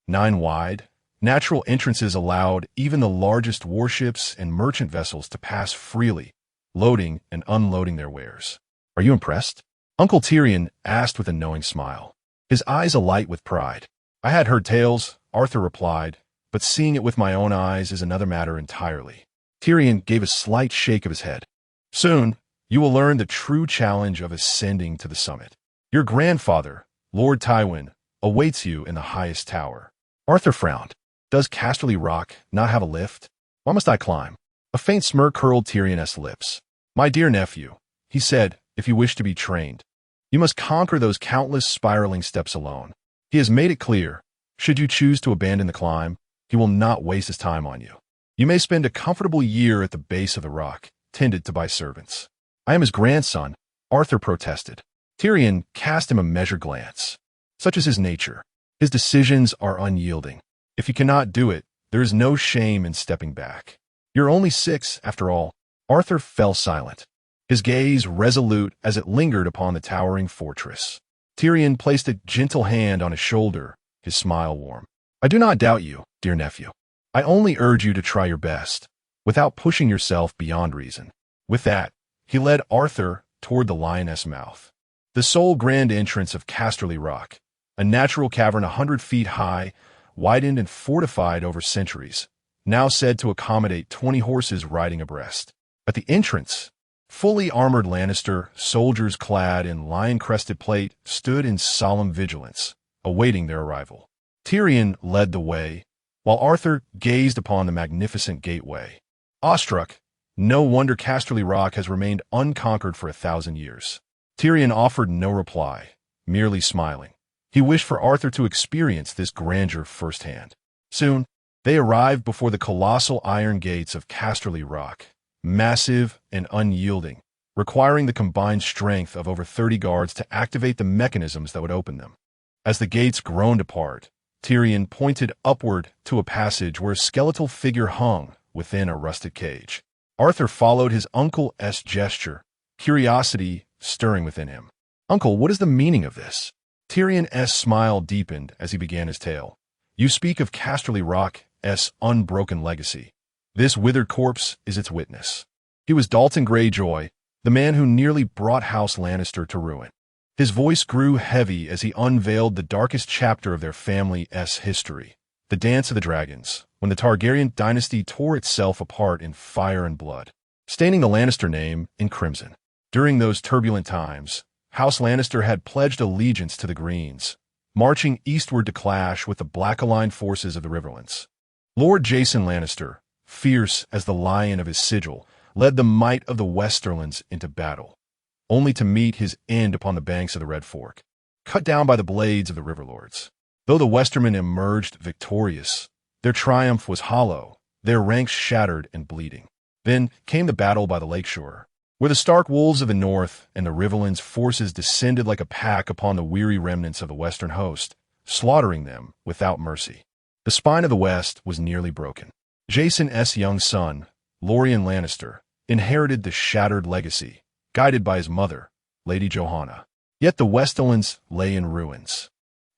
9 wide, natural entrances allowed even the largest warships and merchant vessels to pass freely, loading and unloading their wares. "Are you impressed?" Uncle Tyrion asked with a knowing smile, his eyes alight with pride. "I had heard tales," Arthur replied, "but seeing it with my own eyes is another matter entirely." Tyrion gave a slight shake of his head. "Soon, you will learn the true challenge of ascending to the summit. Your grandfather, Lord Tywin, awaits you in the highest tower." Arthur frowned. "Does Casterly Rock not have a lift? Why must I climb?" A faint smirk curled Tyrion's lips. "My dear nephew," he said, "if you wish to be trained, you must conquer those countless spiraling steps alone. He has made it clear, should you choose to abandon the climb, he will not waste his time on you. You may spend a comfortable year at the base of the rock, tended to by servants." "I am his grandson," Arthur protested. Tyrion cast him a measured glance. "Such is his nature. His decisions are unyielding. If you cannot do it, there is no shame in stepping back. You're only 6, after all." Arthur fell silent, his gaze resolute as it lingered upon the towering fortress. Tyrion placed a gentle hand on his shoulder, his smile warm. "I do not doubt you, dear nephew. I only urge you to try your best, without pushing yourself beyond reason." With that, he led Arthur toward the lioness mouth, the sole grand entrance of Casterly Rock, a natural cavern 100 feet high, widened and fortified over centuries, now said to accommodate 20 horses riding abreast. At the entrance, fully armored Lannister soldiers clad in lion-crested plate stood in solemn vigilance, awaiting their arrival. Tyrion led the way, while Arthur gazed upon the magnificent gateway. Awestruck, no wonder Casterly Rock has remained unconquered for 1,000 years. Tyrion offered no reply, merely smiling. He wished for Arthur to experience this grandeur firsthand. Soon, they arrived before the colossal iron gates of Casterly Rock, massive and unyielding, requiring the combined strength of over 30 guards to activate the mechanisms that would open them. As the gates groaned apart, Tyrion pointed upward to a passage where a skeletal figure hung within a rusted cage. Arthur followed his uncle's gesture, curiosity stirring within him. "Uncle, what is the meaning of this?" Tyrion's smile deepened as he began his tale. "You speak of Casterly Rock's unbroken legacy. This withered corpse is its witness. He was Dalton Greyjoy, the man who nearly brought House Lannister to ruin." His voice grew heavy as he unveiled the darkest chapter of their family's history, the Dance of the Dragons, when the Targaryen dynasty tore itself apart in fire and blood, staining the Lannister name in crimson. During those turbulent times, House Lannister had pledged allegiance to the Greens, marching eastward to clash with the black-aligned forces of the Riverlands. Lord Jason Lannister, fierce as the lion of his sigil, led the might of the Westerlands into battle, only to meet his end upon the banks of the Red Fork, cut down by the blades of the Riverlords. Though the Westermen emerged victorious, their triumph was hollow, their ranks shattered and bleeding. Then came the battle by the lakeshore, where the stark wolves of the north and the Riverlands forces descended like a pack upon the weary remnants of the western host, slaughtering them without mercy. The spine of the West was nearly broken. Jason's young son, Lorien Lannister, inherited the shattered legacy, guided by his mother, Lady Johanna. Yet the Westerlands lay in ruins.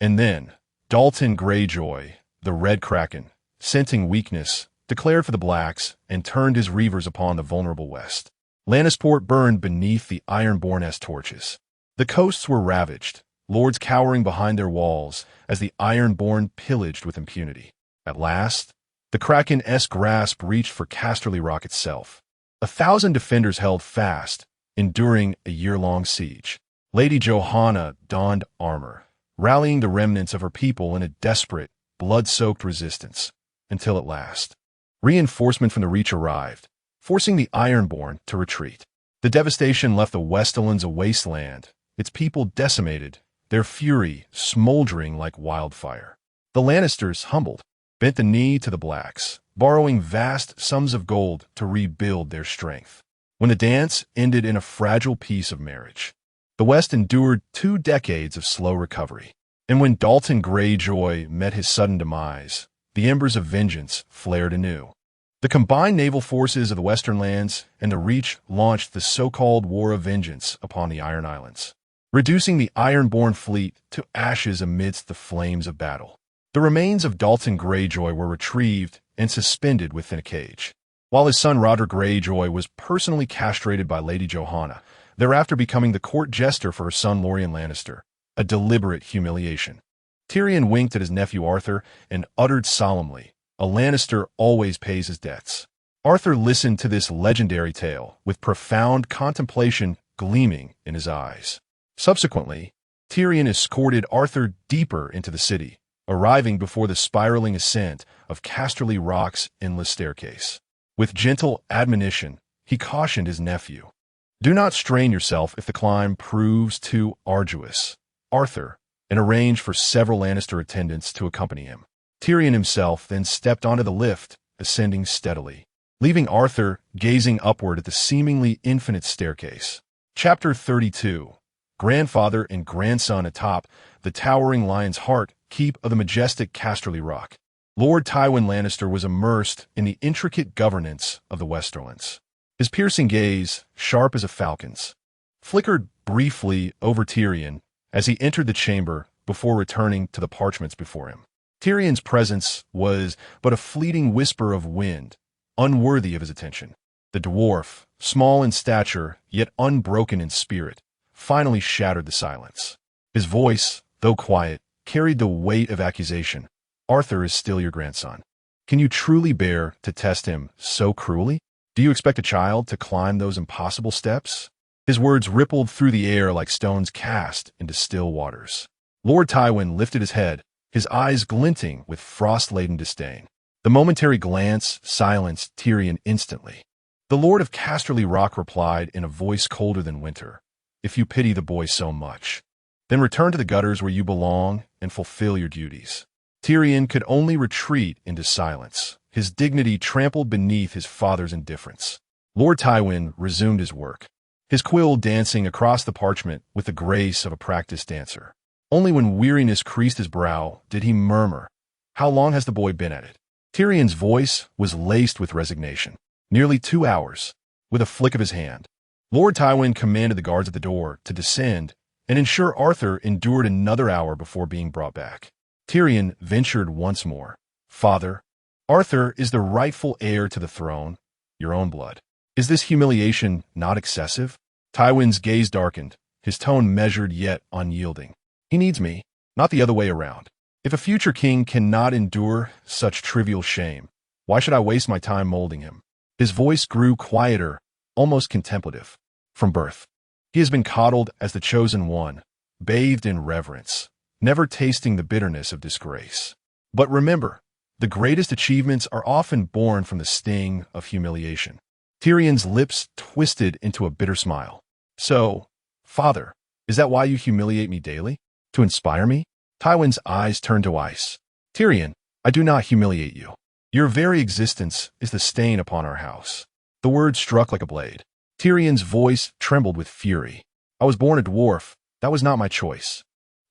And then, Dalton Greyjoy, the Red Kraken, scenting weakness, declared for the Blacks and turned his reavers upon the vulnerable West. Lannisport burned beneath the Ironborn's torches. The coasts were ravaged, lords cowering behind their walls as the Ironborn pillaged with impunity. At last, the Kraken's grasp reached for Casterly Rock itself. 1,000 defenders held fast, enduring a year-long siege. Lady Johanna donned armor, rallying the remnants of her people in a desperate, blood-soaked resistance, until at last, reinforcement from the Reach arrived, forcing the Ironborn to retreat. The devastation left the Westerlands a wasteland, its people decimated, their fury smoldering like wildfire. The Lannisters, humbled, bent the knee to the Blacks, borrowing vast sums of gold to rebuild their strength. When the dance ended in a fragile peace of marriage, the West endured 2 decades of slow recovery. And when Dalton Greyjoy met his sudden demise, the embers of vengeance flared anew. The combined naval forces of the Western lands and the Reach launched the so-called War of Vengeance upon the Iron Islands, reducing the Ironborn fleet to ashes amidst the flames of battle. The remains of Dalton Greyjoy were retrieved and suspended within a cage, while his son Roderick Greyjoy was personally castrated by Lady Johanna, thereafter becoming the court jester for her son Lorien Lannister, a deliberate humiliation. Tyrion winked at his nephew Arthur and uttered solemnly, "A Lannister always pays his debts." Arthur listened to this legendary tale with profound contemplation gleaming in his eyes. Subsequently, Tyrion escorted Arthur deeper into the city, arriving before the spiraling ascent of Casterly Rock's endless staircase. With gentle admonition, he cautioned his nephew, "Do not strain yourself if the climb proves too arduous, Arthur," and arranged for several Lannister attendants to accompany him. Tyrion himself then stepped onto the lift, ascending steadily, leaving Arthur gazing upward at the seemingly infinite staircase. Chapter 32. Grandfather and grandson atop the towering Lion's Heart keep of the majestic Casterly Rock. Lord Tywin Lannister was immersed in the intricate governance of the Westerlands. His piercing gaze, sharp as a falcon's, flickered briefly over Tyrion as he entered the chamber before returning to the parchments before him. Tyrion's presence was but a fleeting whisper of wind, unworthy of his attention. The dwarf, small in stature yet unbroken in spirit, finally shattered the silence. His voice, though quiet, carried the weight of accusation. "Arthur is still your grandson. Can you truly bear to test him so cruelly? Do you expect a child to climb those impossible steps?" His words rippled through the air like stones cast into still waters. Lord Tywin lifted his head, his eyes glinting with frost-laden disdain. The momentary glance silenced Tyrion instantly. The Lord of Casterly Rock replied in a voice colder than winter, "If you pity the boy so much, then return to the gutters where you belong and fulfill your duties." Tyrion could only retreat into silence, his dignity trampled beneath his father's indifference. Lord Tywin resumed his work, his quill dancing across the parchment with the grace of a practiced dancer. Only when weariness creased his brow did he murmur, "How long has the boy been at it?" Tyrion's voice was laced with resignation. "Nearly 2 hours." With a flick of his hand, Lord Tywin commanded the guards at the door to descend and ensure Arthur endured another hour before being brought back. Tyrion ventured once more, "Father, Arthur is the rightful heir to the throne, your own blood. Is this humiliation not excessive?" Tywin's gaze darkened, his tone measured yet unyielding. "He needs me, not the other way around. If a future king cannot endure such trivial shame, why should I waste my time molding him?" His voice grew quieter, almost contemplative. From birth, he has been coddled as the chosen one, bathed in reverence, never tasting the bitterness of disgrace. But remember, the greatest achievements are often born from the sting of humiliation. Tyrion's lips twisted into a bitter smile. "So, Father, is that why you humiliate me daily? To inspire me?" Tywin's eyes turned to ice. "Tyrion, I do not humiliate you. Your very existence is the stain upon our house." The word struck like a blade. Tyrion's voice trembled with fury. "I was born a dwarf. That was not my choice.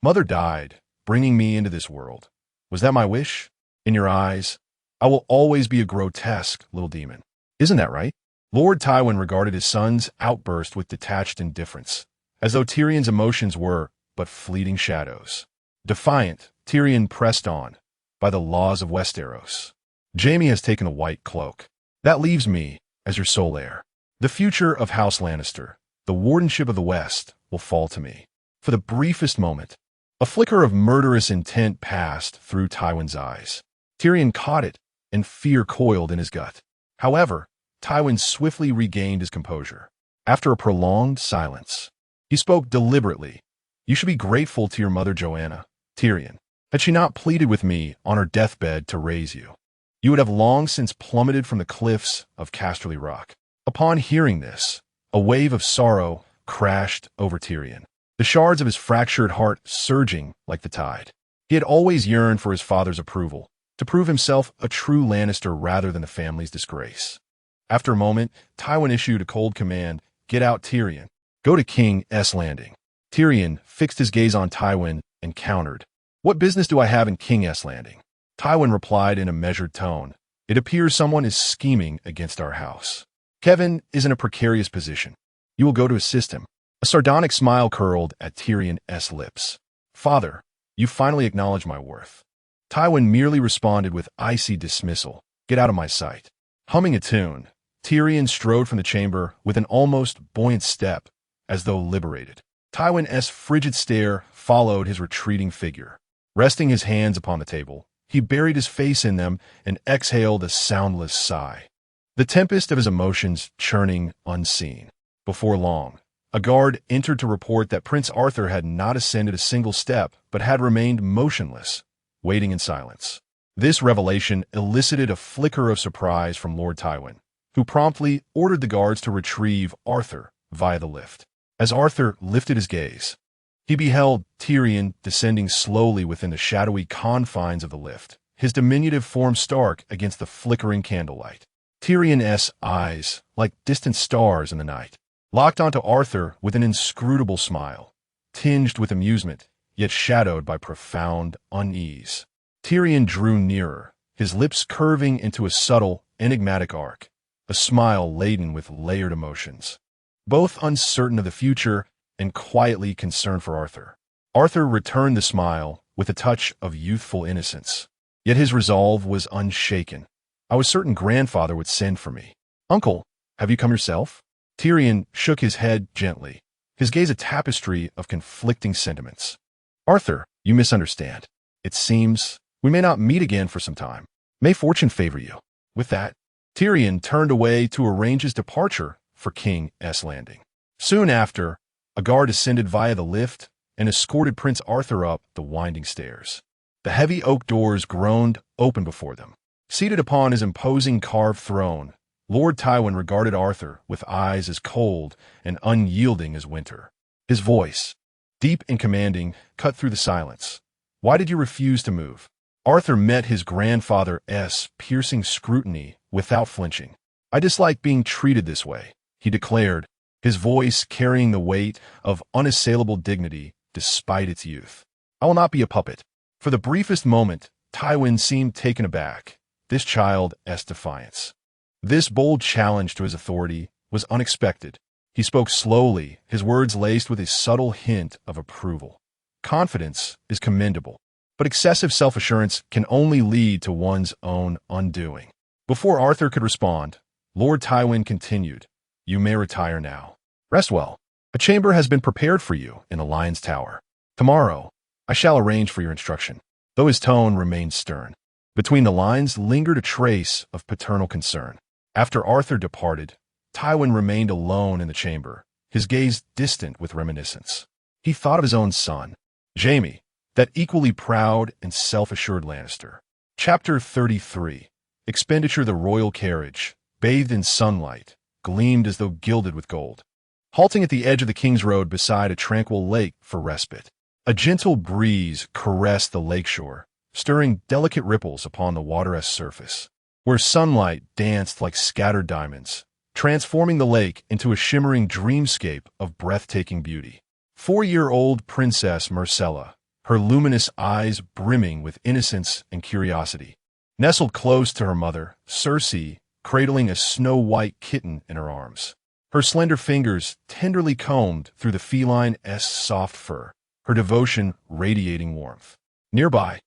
Mother died, bringing me into this world. Was that my wish? In your eyes, I will always be a grotesque little demon. Isn't that right?" Lord Tywin regarded his son's outburst with detached indifference, as though Tyrion's emotions were but fleeting shadows. Defiant, Tyrion pressed on, "By the laws of Westeros, Jaime has taken the white cloak. That leaves me as your sole heir. The future of House Lannister, the wardenship of the West, will fall to me." For the briefest moment, a flicker of murderous intent passed through Tywin's eyes. Tyrion caught it, and fear coiled in his gut. However, Tywin swiftly regained his composure. After a prolonged silence, he spoke deliberately. "You should be grateful to your mother Joanna, Tyrion. Had she not pleaded with me on her deathbed to raise you, you would have long since plummeted from the cliffs of Casterly Rock." Upon hearing this, a wave of sorrow crashed over Tyrion, the shards of his fractured heart surging like the tide. He had always yearned for his father's approval, to prove himself a true Lannister rather than the family's disgrace. After a moment, Tywin issued a cold command, "Get out, Tyrion. Go to King's Landing." Tyrion fixed his gaze on Tywin and countered, "What business do I have in King's Landing?" Tywin replied in a measured tone, "It appears someone is scheming against our house. Kevin is in a precarious position. You will go to assist him." A sardonic smile curled at Tyrion's lips. "Father, you finally acknowledge my worth." Tywin merely responded with icy dismissal, "Get out of my sight." Humming a tune, Tyrion strode from the chamber with an almost buoyant step, as though liberated. Tywin's frigid stare followed his retreating figure. Resting his hands upon the table, he buried his face in them and exhaled a soundless sigh. The tempest of his emotions churning unseen. Before long, a guard entered to report that Prince Arthur had not ascended a single step, but had remained motionless, waiting in silence. This revelation elicited a flicker of surprise from Lord Tywin, who promptly ordered the guards to retrieve Arthur via the lift. As Arthur lifted his gaze, he beheld Tyrion descending slowly within the shadowy confines of the lift, his diminutive form stark against the flickering candlelight. Tyrion's eyes, like distant stars in the night, locked onto Arthur with an inscrutable smile, tinged with amusement, yet shadowed by profound unease. Tyrion drew nearer, his lips curving into a subtle, enigmatic arc, a smile laden with layered emotions, both uncertain of the future and quietly concerned for Arthur. Arthur returned the smile with a touch of youthful innocence, yet his resolve was unshaken. "I was certain grandfather would send for me." "Uncle, have you come yourself?" Tyrion shook his head gently, his gaze a tapestry of conflicting sentiments. "Arthur, you misunderstand. It seems we may not meet again for some time. May fortune favor you." With that, Tyrion turned away to arrange his departure for King's Landing. Soon after, a guard ascended via the lift and escorted Prince Arthur up the winding stairs. The heavy oak doors groaned open before them. Seated upon his imposing carved throne, Lord Tywin regarded Arthur with eyes as cold and unyielding as winter. His voice, deep and commanding, cut through the silence. "Why did you refuse to move?" Arthur met his grandfather's piercing scrutiny without flinching. "I dislike being treated this way," he declared, his voice carrying the weight of unassailable dignity despite its youth. "I will not be a puppet." For the briefest moment, Tywin seemed taken aback. This child's defiance, this bold challenge to his authority, was unexpected. He spoke slowly, his words laced with a subtle hint of approval. "Confidence is commendable, but excessive self-assurance can only lead to one's own undoing." Before Arthur could respond, Lord Tywin continued, "You may retire now. Rest well. A chamber has been prepared for you in the Lion's Tower. Tomorrow, I shall arrange for your instruction." Though his tone remained stern, between the lines lingered a trace of paternal concern. After Arthur departed, Tywin remained alone in the chamber, his gaze distant with reminiscence. He thought of his own son, Jaime, that equally proud and self-assured Lannister. Chapter 33. Expenditure. The royal carriage, bathed in sunlight, gleamed as though gilded with gold, halting at the edge of the King's Road beside a tranquil lake for respite. A gentle breeze caressed the lakeshore, stirring delicate ripples upon the water's surface, where sunlight danced like scattered diamonds, transforming the lake into a shimmering dreamscape of breathtaking beauty. 4-year-old Princess Myrcella, her luminous eyes brimming with innocence and curiosity, nestled close to her mother, Cersei, cradling a snow-white kitten in her arms. Her slender fingers tenderly combed through the feline's soft fur, her devotion radiating warmth. Nearby,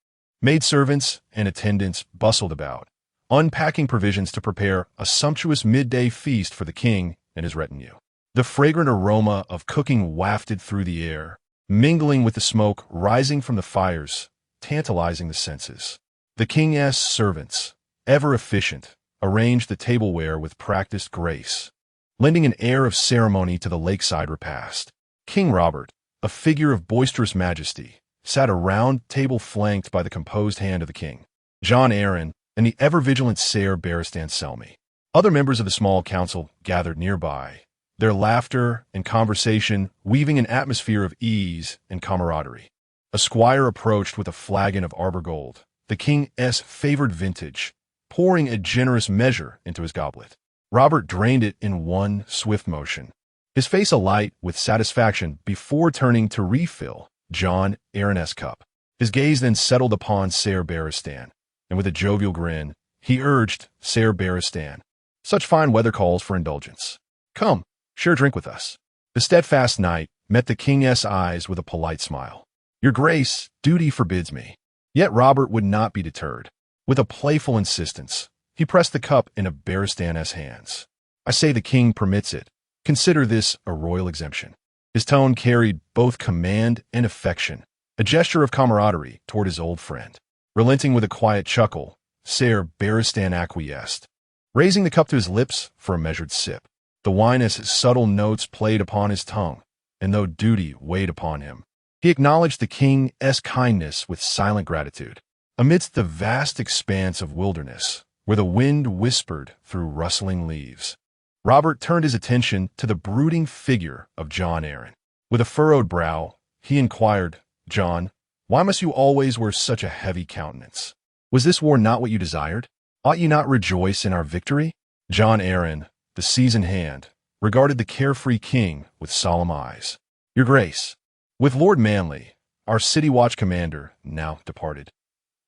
maidservants and attendants bustled about, unpacking provisions to prepare a sumptuous midday feast for the king and his retinue. The fragrant aroma of cooking wafted through the air, mingling with the smoke rising from the fires, tantalizing the senses. The king's servants, ever efficient, arranged the tableware with practiced grace, lending an air of ceremony to the lakeside repast. King Robert, a figure of boisterous majesty, sat a round table flanked by the composed hand of the king, Jon Arryn, and the ever-vigilant Ser Barristan Selmy. Other members of the small council gathered nearby, their laughter and conversation weaving an atmosphere of ease and camaraderie. A squire approached with a flagon of Arbor Gold, the king's favored vintage, pouring a generous measure into his goblet. Robert drained it in one swift motion, his face alight with satisfaction before turning to refill Jon Arryn's cup. His gaze then settled upon Ser Barristan, and with a jovial grin, he urged Ser Barristan, "Such fine weather calls for indulgence. Come, share a drink with us." The steadfast knight met the king's eyes with a polite smile. "Your grace, duty forbids me." Yet Robert would not be deterred. With a playful insistence, he pressed the cup into Barristan's hands. "I say the king permits it. Consider this a royal exemption." His tone carried both command and affection, a gesture of camaraderie toward his old friend. Relenting with a quiet chuckle, Ser Barristan acquiesced, raising the cup to his lips for a measured sip. The wine's subtle notes played upon his tongue, and though duty weighed upon him, he acknowledged the king's kindness with silent gratitude. Amidst the vast expanse of wilderness, where the wind whispered through rustling leaves, Robert turned his attention to the brooding figure of Jon Arryn. With a furrowed brow, he inquired, "Jon, why must you always wear such a heavy countenance? Was this war not what you desired? Ought you not rejoice in our victory?" Jon Arryn, the seasoned hand, regarded the carefree king with solemn eyes. "Your Grace, with Lord Manly, our city watch commander, now departed,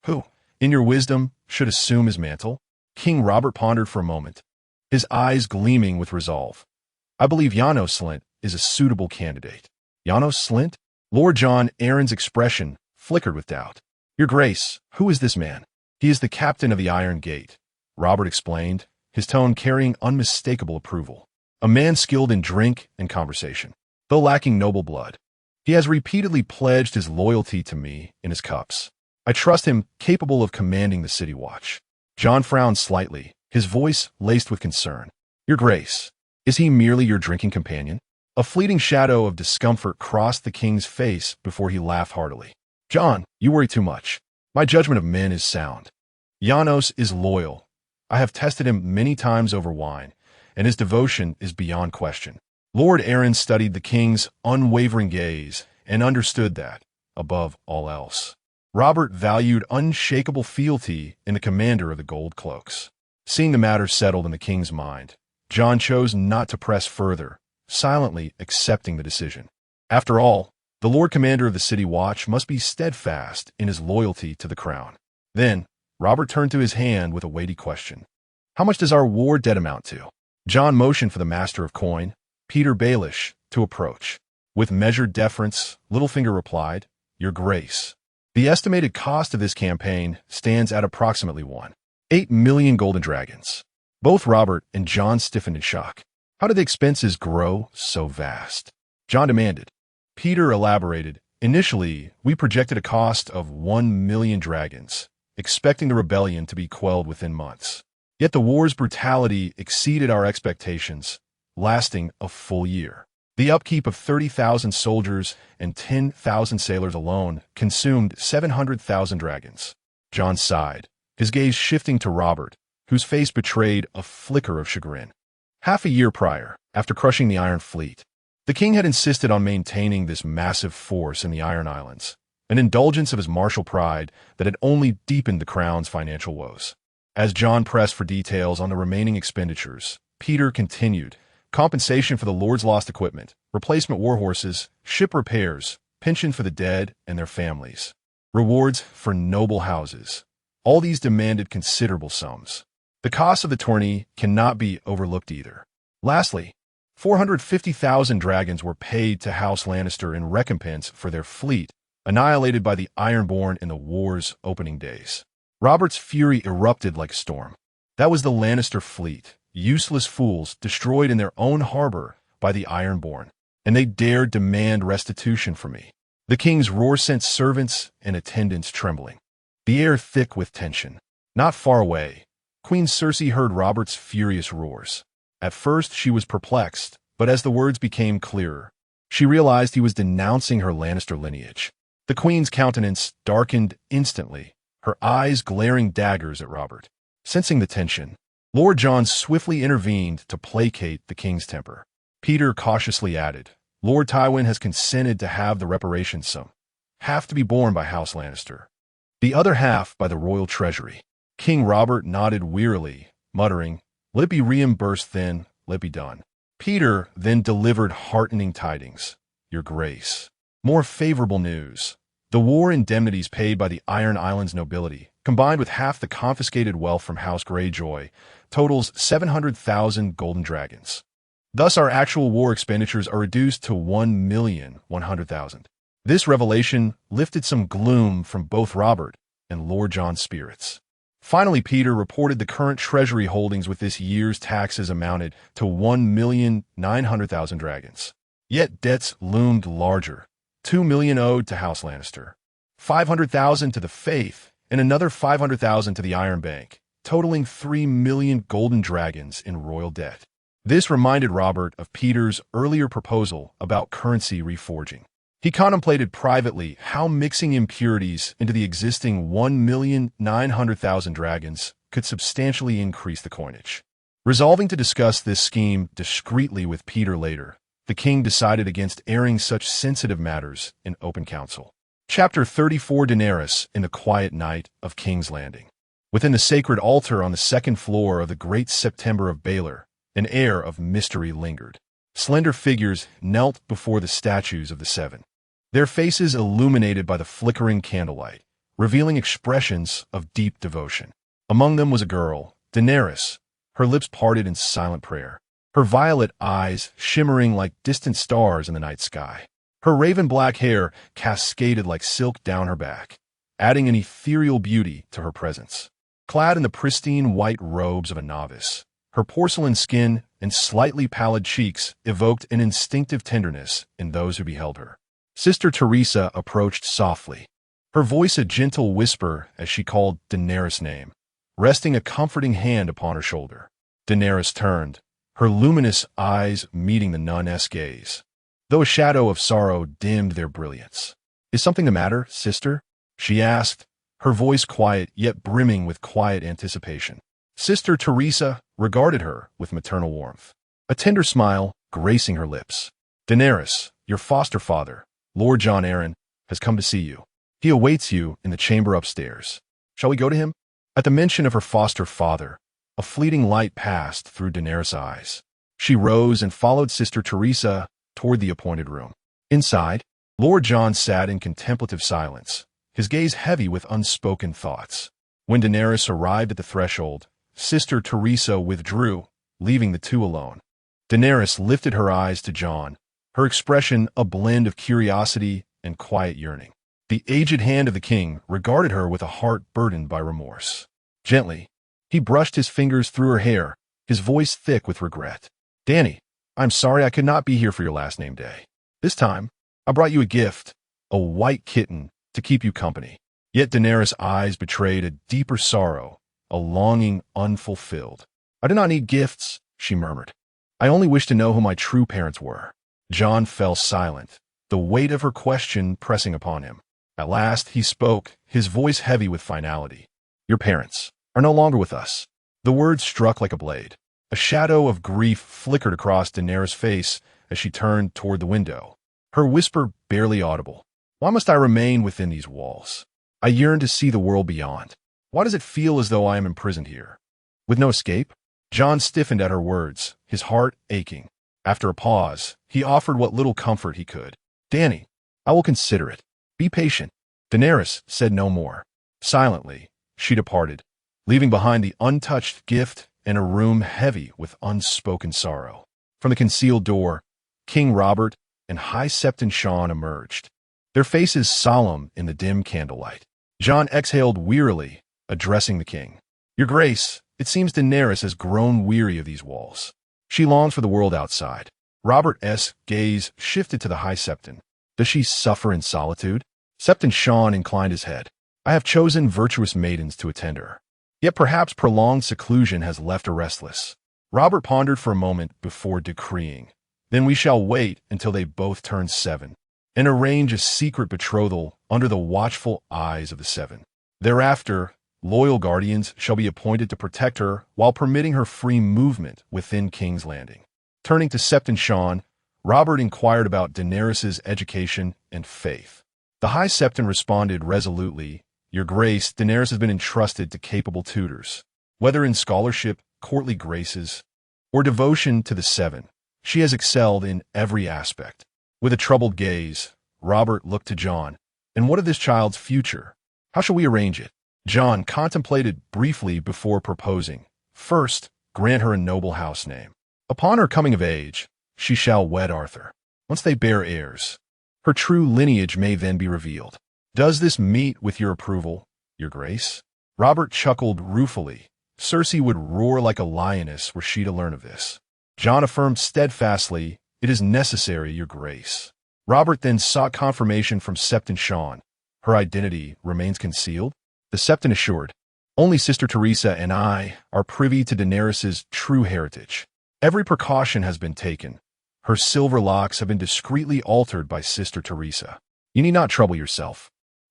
who, in your wisdom, should assume his mantle?" King Robert pondered for a moment, his eyes gleaming with resolve. "I believe Janos Slynt is a suitable candidate." "Janos Slynt?" Lord Jon Arryn's expression flickered with doubt. "Your Grace, who is this man?" "He is the captain of the Iron Gate," Robert explained, his tone carrying unmistakable approval. "A man skilled in drink and conversation, though lacking noble blood. He has repeatedly pledged his loyalty to me in his cups. I trust him capable of commanding the city watch." Jon frowned slightly, his voice laced with concern. "Your Grace, is he merely your drinking companion?" A fleeting shadow of discomfort crossed the king's face before he laughed heartily. "Jon, you worry too much. My judgment of men is sound. Janos is loyal. I have tested him many times over wine, and his devotion is beyond question." Lord Arryn studied the king's unwavering gaze and understood that, above all else, Robert valued unshakable fealty in the commander of the Gold Cloaks. Seeing the matter settled in the king's mind, Jon chose not to press further, silently accepting the decision. After all, the Lord Commander of the City Watch must be steadfast in his loyalty to the crown. Then, Robert turned to his hand with a weighty question. "How much does our war debt amount to?" Jon motioned for the Master of Coin, Peter Baelish, to approach. With measured deference, Littlefinger replied, "Your Grace, the estimated cost of this campaign stands at approximately 1.8 million golden dragons." Both Robert and Jon stiffened in shock. How did the expenses grow so vast? Jon demanded. Peter elaborated, "Initially, we projected a cost of 1 million dragons, expecting the rebellion to be quelled within months. Yet the war's brutality exceeded our expectations, lasting a full year. The upkeep of 30,000 soldiers and 10,000 sailors alone consumed 700,000 dragons." Jon sighed, his gaze shifting to Robert, whose face betrayed a flicker of chagrin. Half a year prior, after crushing the Iron Fleet, the king had insisted on maintaining this massive force in the Iron Islands, an indulgence of his martial pride that had only deepened the crown's financial woes. As Jon pressed for details on the remaining expenditures, Peter continued, "Compensation for the Lord's lost equipment, replacement war horses, ship repairs, pension for the dead and their families, rewards for noble houses. All these demanded considerable sums. The cost of the tourney cannot be overlooked either. Lastly, 450,000 dragons were paid to House Lannister in recompense for their fleet, annihilated by the Ironborn in the war's opening days." Robert's fury erupted like a storm. That was the Lannister fleet, useless fools destroyed in their own harbor by the Ironborn, and they dared demand restitution from me. The king's roar sent servants and attendants trembling, the air thick with tension. Not far away, Queen Cersei heard Robert's furious roars. At first she was perplexed, but as the words became clearer, she realized he was denouncing her Lannister lineage. The queen's countenance darkened instantly, her eyes glaring daggers at Robert. Sensing the tension, Lord Jon swiftly intervened to placate the king's temper. Peter cautiously added, "Lord Tywin has consented to have the reparations sum, half to be borne by House Lannister, the other half by the royal treasury." King Robert nodded wearily, muttering, "Let it be reimbursed then, let it be done." Peter then delivered heartening tidings. "Your Grace, more favorable news. The war indemnities paid by the Iron Islands nobility, combined with half the confiscated wealth from House Greyjoy, totals 700,000 golden dragons. Thus our actual war expenditures are reduced to 1,100,000. This revelation lifted some gloom from both Robert and Lord Jon's spirits. Finally, Peter reported the current treasury holdings with this year's taxes amounted to 1,900,000 dragons. Yet debts loomed larger. 2 million owed to House Lannister, 500,000 to the Faith, and another 500,000 to the Iron Bank, totaling 3 million golden dragons in royal debt. This reminded Robert of Peter's earlier proposal about currency reforging. He contemplated privately how mixing impurities into the existing 1,900,000 dragons could substantially increase the coinage. Resolving to discuss this scheme discreetly with Peter later, the king decided against airing such sensitive matters in open council. Chapter 34. Daenerys in the quiet night of King's Landing. Within the sacred altar on the second floor of the Great September of Baelor, an air of mystery lingered. Slender figures knelt before the statues of the Seven, their faces illuminated by the flickering candlelight, revealing expressions of deep devotion. Among them was a girl, Daenerys, her lips parted in silent prayer, her violet eyes shimmering like distant stars in the night sky. Her raven-black hair cascaded like silk down her back, adding an ethereal beauty to her presence. Clad in the pristine white robes of a novice, her porcelain skin and slightly pallid cheeks evoked an instinctive tenderness in those who beheld her. Sister Teresa approached softly, her voice a gentle whisper as she called Daenerys' name, resting a comforting hand upon her shoulder. Daenerys turned, her luminous eyes meeting the nun's gaze, though a shadow of sorrow dimmed their brilliance. "Is something the matter, sister?" she asked, her voice quiet yet brimming with quiet anticipation. Sister Teresa regarded her with maternal warmth, a tender smile gracing her lips. "Daenerys, your foster father, Lord Jon Arryn, has come to see you. He awaits you in the chamber upstairs. Shall we go to him?" At the mention of her foster father, a fleeting light passed through Daenerys' eyes. She rose and followed Sister Teresa toward the appointed room. Inside, Lord Jon sat in contemplative silence, his gaze heavy with unspoken thoughts. When Daenerys arrived at the threshold, Sister Teresa withdrew, leaving the two alone. Daenerys lifted her eyes to Jon, her expression a blend of curiosity and quiet yearning. The aged hand of the king regarded her with a heart burdened by remorse. Gently, he brushed his fingers through her hair, his voice thick with regret. "Dany, I'm sorry I could not be here for your last name day. This time, I brought you a gift, a white kitten, to keep you company." Yet Daenerys' eyes betrayed a deeper sorrow, a longing unfulfilled. "I do not need gifts," she murmured. "I only wish to know who my true parents were." Jon fell silent, the weight of her question pressing upon him. At last he spoke, his voice heavy with finality. "Your parents are no longer with us." The words struck like a blade. A shadow of grief flickered across Daenerys' face as she turned toward the window, her whisper barely audible. "Why must I remain within these walls? I yearn to see the world beyond. Why does it feel as though I am imprisoned here, with no escape?" Jon stiffened at her words, his heart aching. After a pause, he offered what little comfort he could. "Dany, I will consider it. Be patient." Daenerys said no more. Silently, she departed, leaving behind the untouched gift and a room heavy with unspoken sorrow. From the concealed door, King Robert and High Septon Sean emerged, their faces solemn in the dim candlelight. Jon exhaled wearily, addressing the king. "Your Grace, it seems Daenerys has grown weary of these walls. She longs for the world outside." Robert's gaze shifted to the High Septon. "Does she suffer in solitude?" Septon Sean inclined his head. "I have chosen virtuous maidens to attend her. Yet perhaps prolonged seclusion has left her restless." Robert pondered for a moment before decreeing. "Then we shall wait until they both turn 7, and arrange a secret betrothal under the watchful eyes of the 7. Thereafter, loyal guardians shall be appointed to protect her while permitting her free movement within King's Landing." Turning to Septon Sean, Robert inquired about Daenerys' education and faith. The High Septon responded resolutely, "Your Grace, Daenerys has been entrusted to capable tutors. Whether in scholarship, courtly graces, or devotion to the 7, she has excelled in every aspect." With a troubled gaze, Robert looked to Jon. "And what of this child's future? How shall we arrange it?" Jon contemplated briefly before proposing. "First, grant her a noble house name. Upon her coming of age, she shall wed Arthur. Once they bear heirs, her true lineage may then be revealed. Does this meet with your approval, Your Grace?" Robert chuckled ruefully. Cersei would roar like a lioness were she to learn of this. Jon affirmed steadfastly, "It is necessary, Your Grace." Robert then sought confirmation from Septon Sean, her identity remains concealed? The Septon assured, only Sister Teresa and I are privy to Daenerys's true heritage. Every precaution has been taken. Her silver locks have been discreetly altered by Sister Teresa. You need not trouble yourself.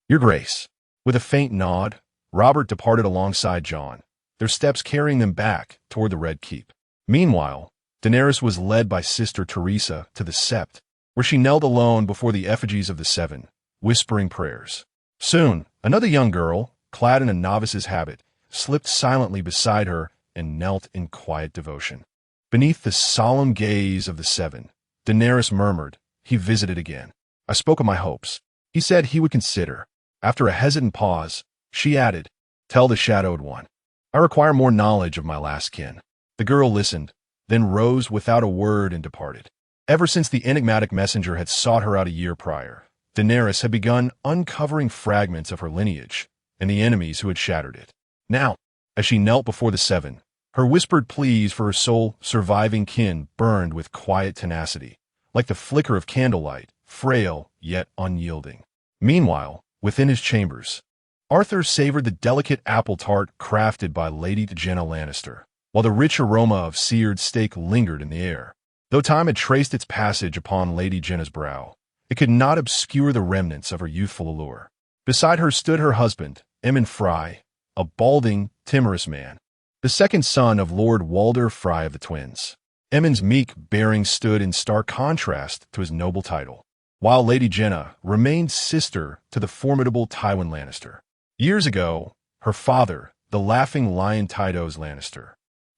Your Grace. With a faint nod, Robert departed alongside Jon, their steps carrying them back toward the Red Keep. Meanwhile, Daenerys was led by Sister Teresa to the Sept, where she knelt alone before the effigies of the Seven, whispering prayers. Soon, another young girl, clad in a novice's habit, slipped silently beside her and knelt in quiet devotion. Beneath the solemn gaze of the Seven, Daenerys murmured, "He visited again. I spoke of my hopes. He said he would consider." After a hesitant pause, she added, "Tell the Shadowed One. I require more knowledge of my last kin." The girl listened, then rose without a word and departed. Ever since the enigmatic messenger had sought her out a year prior, Daenerys had begun uncovering fragments of her lineage and the enemies who had shattered it. Now, as she knelt before the Seven, her whispered pleas for her sole surviving kin burned with quiet tenacity, like the flicker of candlelight, frail yet unyielding. Meanwhile, within his chambers, Arthur savored the delicate apple tart crafted by Lady Jenna Lannister, while the rich aroma of seared steak lingered in the air. Though time had traced its passage upon Lady Jenna's brow, it could not obscure the remnants of her youthful allure. Beside her stood her husband, Emmon Frye, a balding, timorous man, the second son of Lord Walder Frye of the twins. Emmon's meek bearing stood in stark contrast to his noble title, while Lady Jenna remained sister to the formidable Tywin Lannister. Years ago, her father, the laughing lion Tydos Lannister,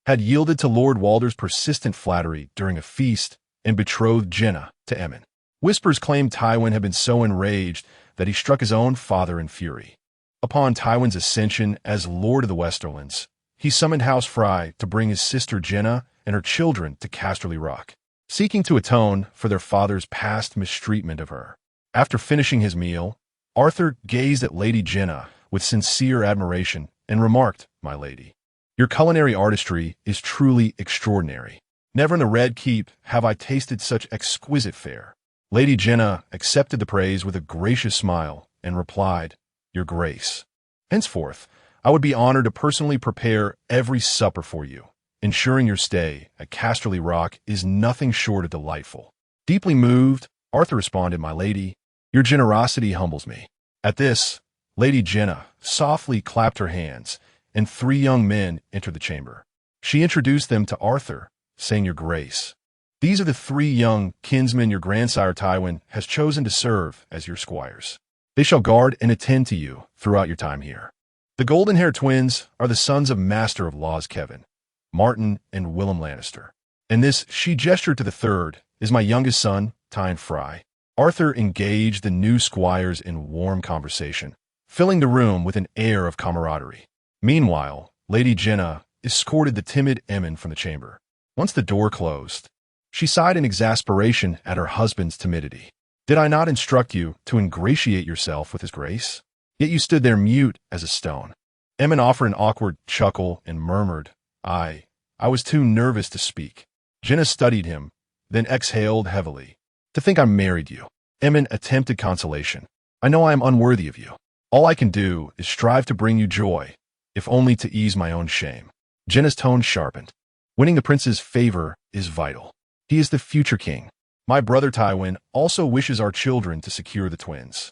had yielded to Lord Walder's persistent flattery during a feast and betrothed Jenna to Emmon. Whispers claimed Tywin had been so enraged that he struck his own father in fury. Upon Tywin's ascension as Lord of the Westerlands, he summoned House Frye to bring his sister Jenna and her children to Casterly Rock, seeking to atone for their father's past mistreatment of her. After finishing his meal, Arthur gazed at Lady Jenna with sincere admiration and remarked, "My lady, your culinary artistry is truly extraordinary. Never in the Red Keep have I tasted such exquisite fare." Lady Jenna accepted the praise with a gracious smile and replied, "Your Grace, henceforth, I would be honored to personally prepare every supper for you, ensuring your stay at Casterly Rock is nothing short of delightful." Deeply moved, Arthur responded, "My lady, your generosity humbles me." At this, Lady Jenna softly clapped her hands, and three young men entered the chamber. She introduced them to Arthur, saying, "Your Grace, these are the three young kinsmen your grandsire Tywin has chosen to serve as your squires. They shall guard and attend to you throughout your time here. The golden-haired twins are the sons of Master of Laws Kevin, Martin, and Willem Lannister. And this," she gestured to the third, "is my youngest son, Tywin Frye." Arthur engaged the new squires in warm conversation, filling the room with an air of camaraderie. Meanwhile, Lady Jenna escorted the timid Emmon from the chamber. Once the door closed, she sighed in exasperation at her husband's timidity. "Did I not instruct you to ingratiate yourself with his grace? Yet you stood there mute as a stone." Emmon offered an awkward chuckle and murmured, I was too nervous to speak." Jenna studied him, then exhaled heavily. "To think I married you." Emmon attempted consolation. "I know I am unworthy of you. All I can do is strive to bring you joy, if only to ease my own shame." Jenna's tone sharpened. "Winning the prince's favor is vital. He is the future king. My brother Tywin also wishes our children to secure the twins.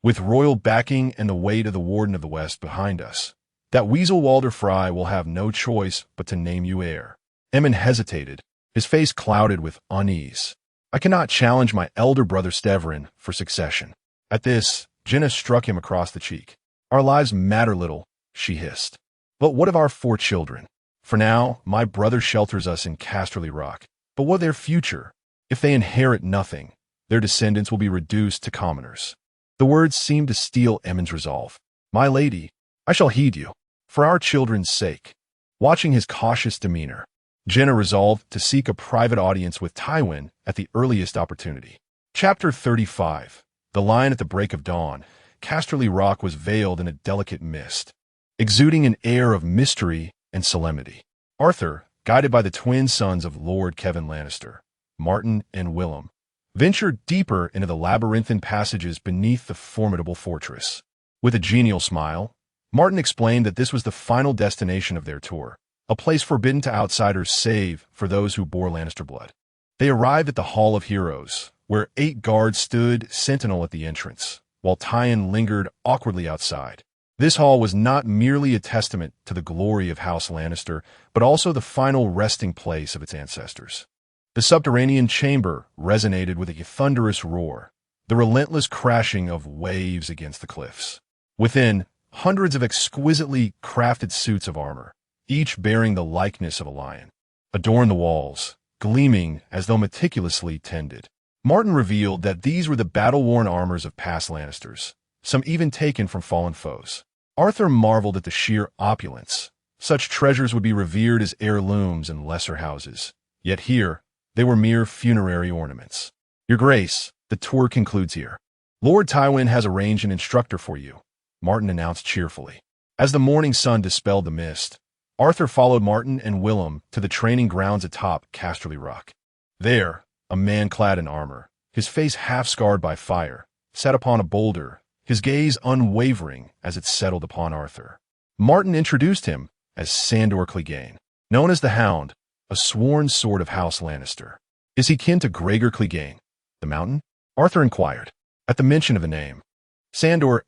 With royal backing and the weight of the Warden of the West behind us, that weasel Walder Frye will have no choice but to name you heir." Emmon hesitated, his face clouded with unease. "I cannot challenge my elder brother Steverin for succession." At this, Jenna struck him across the cheek. "Our lives matter little," she hissed. "But what of our 4 children? For now, my brother shelters us in Casterly Rock. But what of their future? If they inherit nothing, their descendants will be reduced to commoners." The words seemed to steel Emmon's resolve. "My lady, I shall heed you, for our children's sake." Watching his cautious demeanor, Jenna resolved to seek a private audience with Tywin at the earliest opportunity. Chapter 35. The Lion at the Break of Dawn. Casterly Rock was veiled in a delicate mist, exuding an air of mystery and solemnity. Arthur, guided by the twin sons of Lord Kevin Lannister, Martin and Willem, ventured deeper into the labyrinthine passages beneath the formidable fortress. With a genial smile, Martin explained that this was the final destination of their tour, a place forbidden to outsiders save for those who bore Lannister blood. They arrived at the Hall of Heroes, where 8 guards stood sentinel at the entrance, while Tywin lingered awkwardly outside. This hall was not merely a testament to the glory of House Lannister, but also the final resting place of its ancestors. The subterranean chamber resonated with a thunderous roar, the relentless crashing of waves against the cliffs. Within, hundreds of exquisitely crafted suits of armor, each bearing the likeness of a lion, adorned the walls, gleaming as though meticulously tended. Martin revealed that these were the battle-worn armors of past Lannisters, some even taken from fallen foes. Arthur marveled at the sheer opulence. Such treasures would be revered as heirlooms in lesser houses. Yet here, they were mere funerary ornaments. Your Grace, the tour concludes here. Lord Tywin has arranged an instructor for you, Martin announced cheerfully. As the morning sun dispelled the mist, Arthur followed Martin and Willem to the training grounds atop Casterly Rock. There, a man clad in armor, his face half-scarred by fire, sat upon a boulder, his gaze unwavering as it settled upon Arthur. Martin introduced him as Sandor Clegane, known as the Hound, a sworn sword of House Lannister. Is he kin to Gregor Clegane, the Mountain? Arthur inquired. At the mention of the name, Sandor's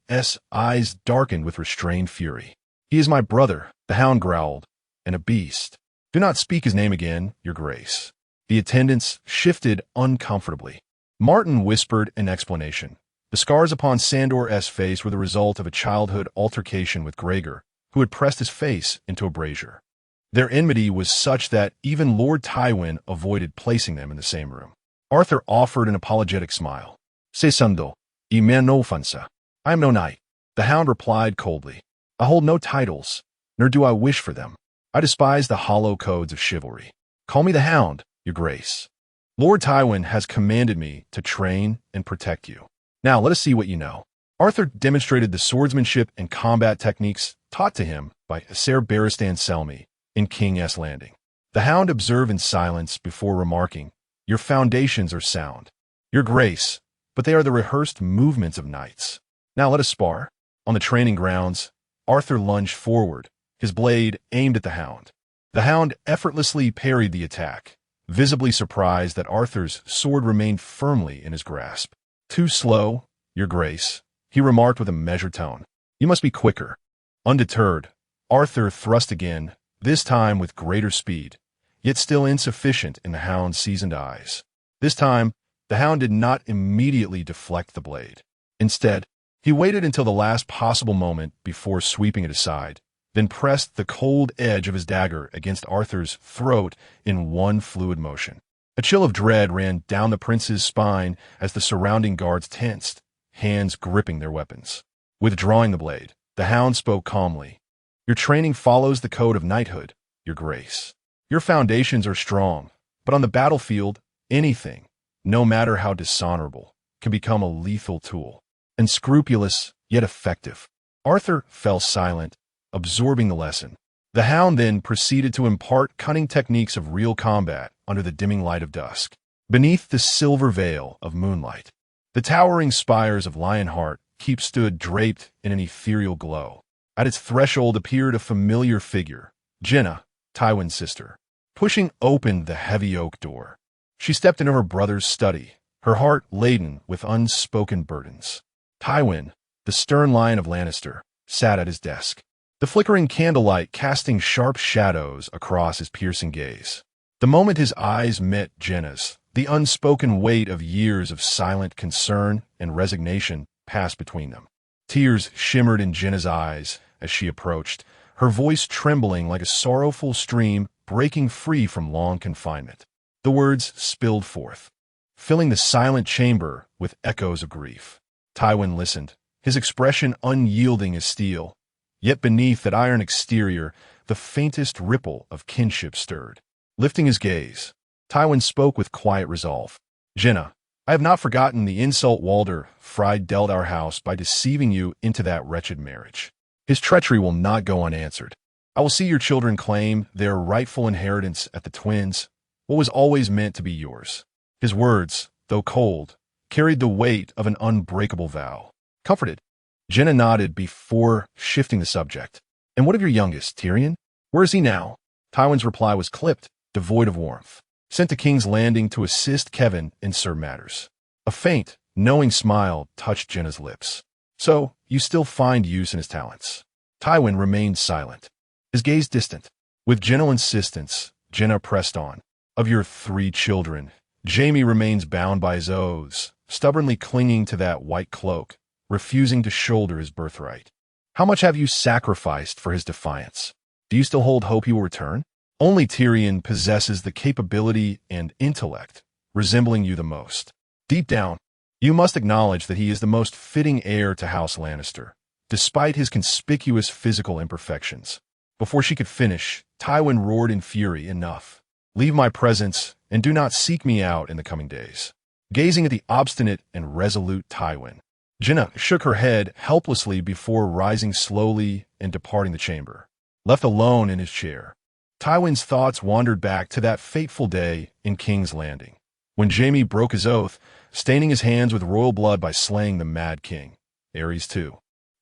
eyes darkened with restrained fury. He is my brother, the Hound growled, and a beast. Do not speak his name again, Your Grace. The attendants shifted uncomfortably. Martin whispered an explanation. The scars upon Sandor's face were the result of a childhood altercation with Gregor, who had pressed his face into a brazier. Their enmity was such that even Lord Tywin avoided placing them in the same room. Arthur offered an apologetic smile. Se sando, y me no offensa. I am no knight. The Hound replied coldly. I hold no titles, nor do I wish for them. I despise the hollow codes of chivalry. Call me the Hound, Your Grace. Lord Tywin has commanded me to train and protect you. Now let us see what you know. Arthur demonstrated the swordsmanship and combat techniques taught to him by House Baratheon in King's Landing. The Hound observed in silence before remarking, Your foundations are sound, Your Grace, but they are the rehearsed movements of knights. Now let us spar. On the training grounds, Arthur lunged forward, his blade aimed at the Hound. The Hound effortlessly parried the attack, visibly surprised that Arthur's sword remained firmly in his grasp. Too slow, Your Grace, he remarked with a measured tone. You must be quicker. Undeterred, Arthur thrust again, this time with greater speed, yet still insufficient in the Hound's seasoned eyes. This time, the Hound did not immediately deflect the blade. Instead, he waited until the last possible moment before sweeping it aside, then pressed the cold edge of his dagger against Arthur's throat in one fluid motion. A chill of dread ran down the prince's spine as the surrounding guards tensed, hands gripping their weapons. Withdrawing the blade, the Hound spoke calmly. Your training follows the code of knighthood, Your Grace. Your foundations are strong, but on the battlefield, anything, no matter how dishonorable, can become a lethal tool. Unscrupulous, yet effective. Arthur fell silent, absorbing the lesson. The Hound then proceeded to impart cunning techniques of real combat under the dimming light of dusk. Beneath the silver veil of moonlight, the towering spires of Lionheart Keep stood draped in an ethereal glow. At its threshold appeared a familiar figure, Jenna, Tywin's sister, pushing open the heavy oak door. She stepped into her brother's study, her heart laden with unspoken burdens. Tywin, the stern lion of Lannister, sat at his desk, the flickering candlelight casting sharp shadows across his piercing gaze. The moment his eyes met Jenna's, the unspoken weight of years of silent concern and resignation passed between them. Tears shimmered in Jenna's eyes as she approached, her voice trembling like a sorrowful stream breaking free from long confinement. The words spilled forth, filling the silent chamber with echoes of grief. Tywin listened, his expression unyielding as steel, yet beneath that iron exterior, the faintest ripple of kinship stirred. Lifting his gaze, Tywin spoke with quiet resolve. Jenna, I have not forgotten the insult Walder Frye dealt our house by deceiving you into that wretched marriage. His treachery will not go unanswered. I will see your children claim their rightful inheritance at the twins, what was always meant to be yours. His words, though cold, carried the weight of an unbreakable vow. Comforted, Jenna nodded before shifting the subject. And what of your youngest, Tyrion? Where is he now? Tywin's reply was clipped, devoid of warmth. Sent to King's Landing to assist Kevin in certain matters. A faint, knowing smile touched Jenna's lips. So, you still find use in his talents. Tywin remained silent, his gaze distant. With gentle insistence, Jenna pressed on. Of your 3 children, Jaime remains bound by his oaths, stubbornly clinging to that white cloak, refusing to shoulder his birthright. How much have you sacrificed for his defiance? Do you still hold hope he will return? Only Tyrion possesses the capability and intellect, resembling you the most. Deep down, you must acknowledge that he is the most fitting heir to House Lannister, despite his conspicuous physical imperfections. Before she could finish, Tywin roared in fury, enough. Leave my presence, and do not seek me out in the coming days. Gazing at the obstinate and resolute Tywin, Jenna shook her head helplessly before rising slowly and departing the chamber. Left alone in his chair, Tywin's thoughts wandered back to that fateful day in King's Landing, when Jaime broke his oath, staining his hands with royal blood by slaying the Mad King, Aerys II.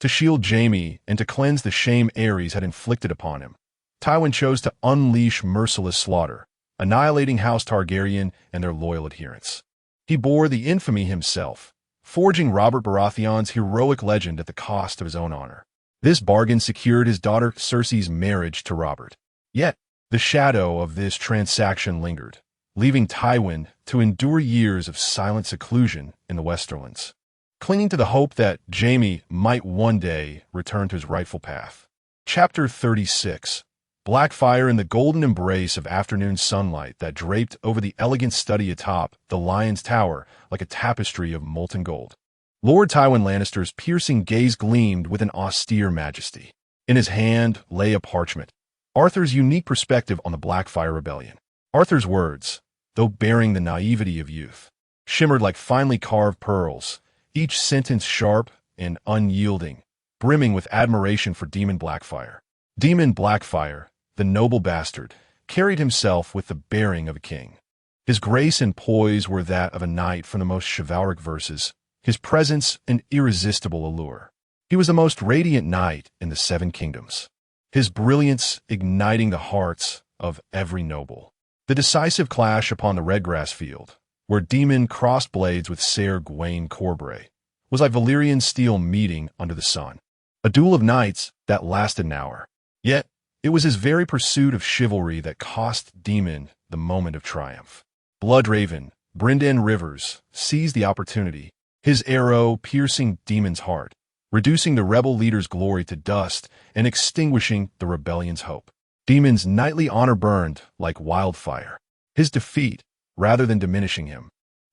To shield Jaime and to cleanse the shame Aerys had inflicted upon him, Tywin chose to unleash merciless slaughter, annihilating House Targaryen and their loyal adherents. He bore the infamy himself, forging Robert Baratheon's heroic legend at the cost of his own honor. This bargain secured his daughter Cersei's marriage to Robert. Yet, the shadow of this transaction lingered, leaving Tywin to endure years of silent seclusion in the Westerlands, clinging to the hope that Jaime might one day return to his rightful path. Chapter 36. Blackfire in the golden embrace of afternoon sunlight that draped over the elegant study atop the Lion's Tower like a tapestry of molten gold. Lord Tywin Lannister's piercing gaze gleamed with an austere majesty. In his hand lay a parchment, Arthur's unique perspective on the Blackfire Rebellion. Arthur's words, though bearing the naivety of youth, shimmered like finely carved pearls, each sentence sharp and unyielding, brimming with admiration for Daemon Blackfire. Daemon Blackfire, the noble bastard, carried himself with the bearing of a king. His grace and poise were that of a knight from the most chivalric verses, his presence an irresistible allure. He was the most radiant knight in the 7 kingdoms, his brilliance igniting the hearts of every noble. The decisive clash upon the Redgrass field, where Daemon crossed blades with Ser Gawain Corbray, was like Valyrian steel meeting under the sun. A duel of knights that lasted an hour. Yet, it was his very pursuit of chivalry that cost Daemon the moment of triumph. Bloodraven, Brynden Rivers, seized the opportunity, his arrow piercing Daemon's heart, reducing the rebel leader's glory to dust and extinguishing the rebellion's hope. Daemon's knightly honor burned like wildfire. His defeat, rather than diminishing him,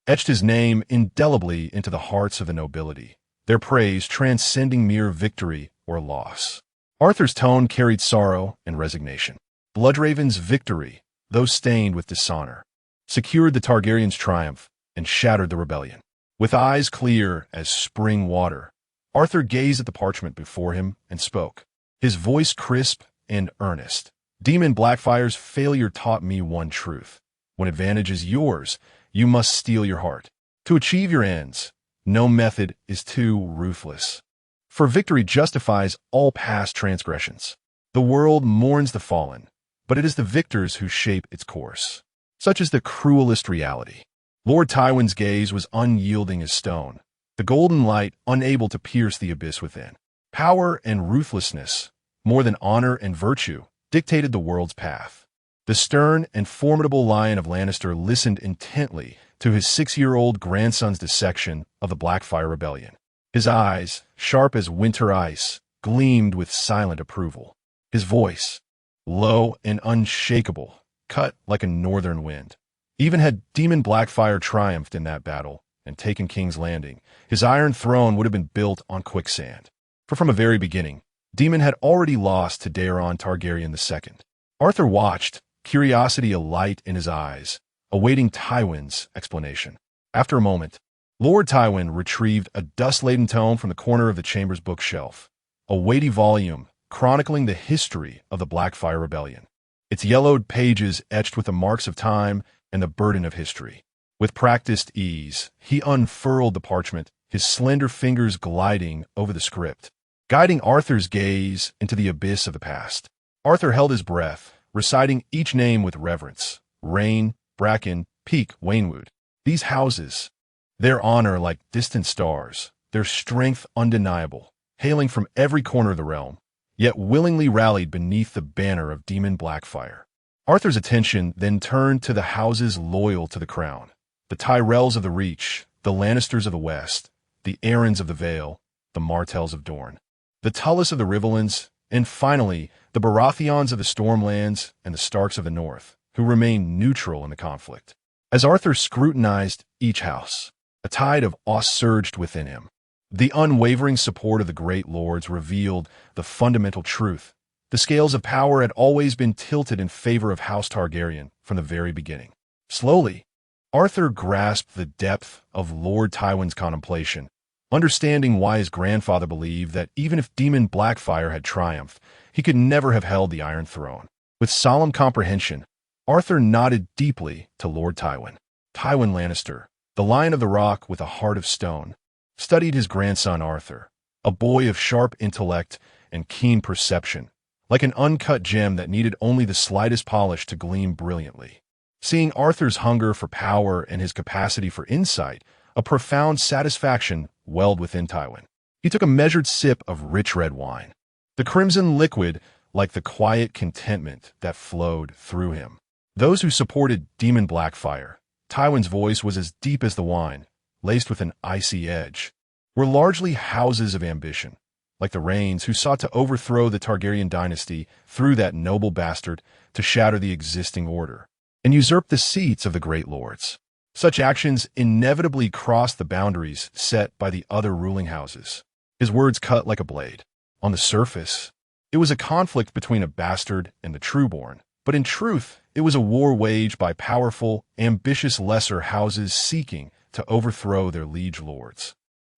etched his name indelibly into the hearts of the nobility, their praise transcending mere victory or loss. Arthur's tone carried sorrow and resignation. Bloodraven's victory, though stained with dishonor, secured the Targaryens' triumph and shattered the rebellion. With eyes clear as spring water, Arthur gazed at the parchment before him and spoke, his voice crisp and earnest. Daemon Blackfire's failure taught me one truth. When advantage is yours, you must steel your heart. To achieve your ends, no method is too ruthless. For victory justifies all past transgressions. The world mourns the fallen, but it is the victors who shape its course. Such is the cruelest reality. Lord Tywin's gaze was unyielding as stone, the golden light unable to pierce the abyss within. Power and ruthlessness, more than honor and virtue, dictated the world's path. The stern and formidable Lion of Lannister listened intently to his 6-year-old grandson's dissection of the Blackfire Rebellion. His eyes, sharp as winter ice, gleamed with silent approval. His voice, low and unshakable, cut like a northern wind. Even had Daemon Blackfire triumphed in that battle and taken King's Landing, his iron throne would have been built on quicksand. For from a very beginning, Daemon had already lost to Daeron Targaryen II. Arthur watched, curiosity alight in his eyes, awaiting Tywin's explanation. After a moment, Lord Tywin retrieved a dust-laden tome from the corner of the chamber's bookshelf, a weighty volume chronicling the history of the Blackfire Rebellion, its yellowed pages etched with the marks of time and the burden of history. With practiced ease, he unfurled the parchment his slender fingers gliding over the script, guiding Arthur's gaze into the abyss of the past. Arthur held his breath, reciting each name with reverence. Rain, Bracken, Peak, Wanewood. These houses, their honor like distant stars, their strength undeniable, hailing from every corner of the realm, yet willingly rallied beneath the banner of Demon Blackfire. Arthur's attention then turned to the houses loyal to the crown, the Tyrells of the Reach, the Lannisters of the West, the Arryns of the Vale, the Martells of Dorne, the Tullys of the Riverlands, and finally, the Baratheons of the Stormlands and the Starks of the North, who remained neutral in the conflict. As Arthur scrutinized each house, a tide of awe surged within him. The unwavering support of the great lords revealed the fundamental truth. The scales of power had always been tilted in favor of House Targaryen from the very beginning. Slowly, Arthur grasped the depth of Lord Tywin's contemplation, understanding why his grandfather believed that even if Demon Blackfire had triumphed, he could never have held the Iron Throne. With solemn comprehension, Arthur nodded deeply to Lord Tywin. Tywin Lannister, the Lion of the Rock with a heart of stone, studied his grandson Arthur, a boy of sharp intellect and keen perception, like an uncut gem that needed only the slightest polish to gleam brilliantly. Seeing Arthur's hunger for power and his capacity for insight, a profound satisfaction welled within Tywin. He took a measured sip of rich red wine, the crimson liquid like the quiet contentment that flowed through him. Those who supported Demon Blackfire, Tywin's voice was as deep as the wine, laced with an icy edge, were largely houses of ambition, like the Rains who sought to overthrow the Targaryen dynasty through that noble bastard to shatter the existing order and usurp the seats of the great lords. Such actions inevitably crossed the boundaries set by the other ruling houses. His words cut like a blade. On the surface, it was a conflict between a bastard and the trueborn, but in truth, it was a war waged by powerful, ambitious lesser houses seeking to overthrow their liege lords.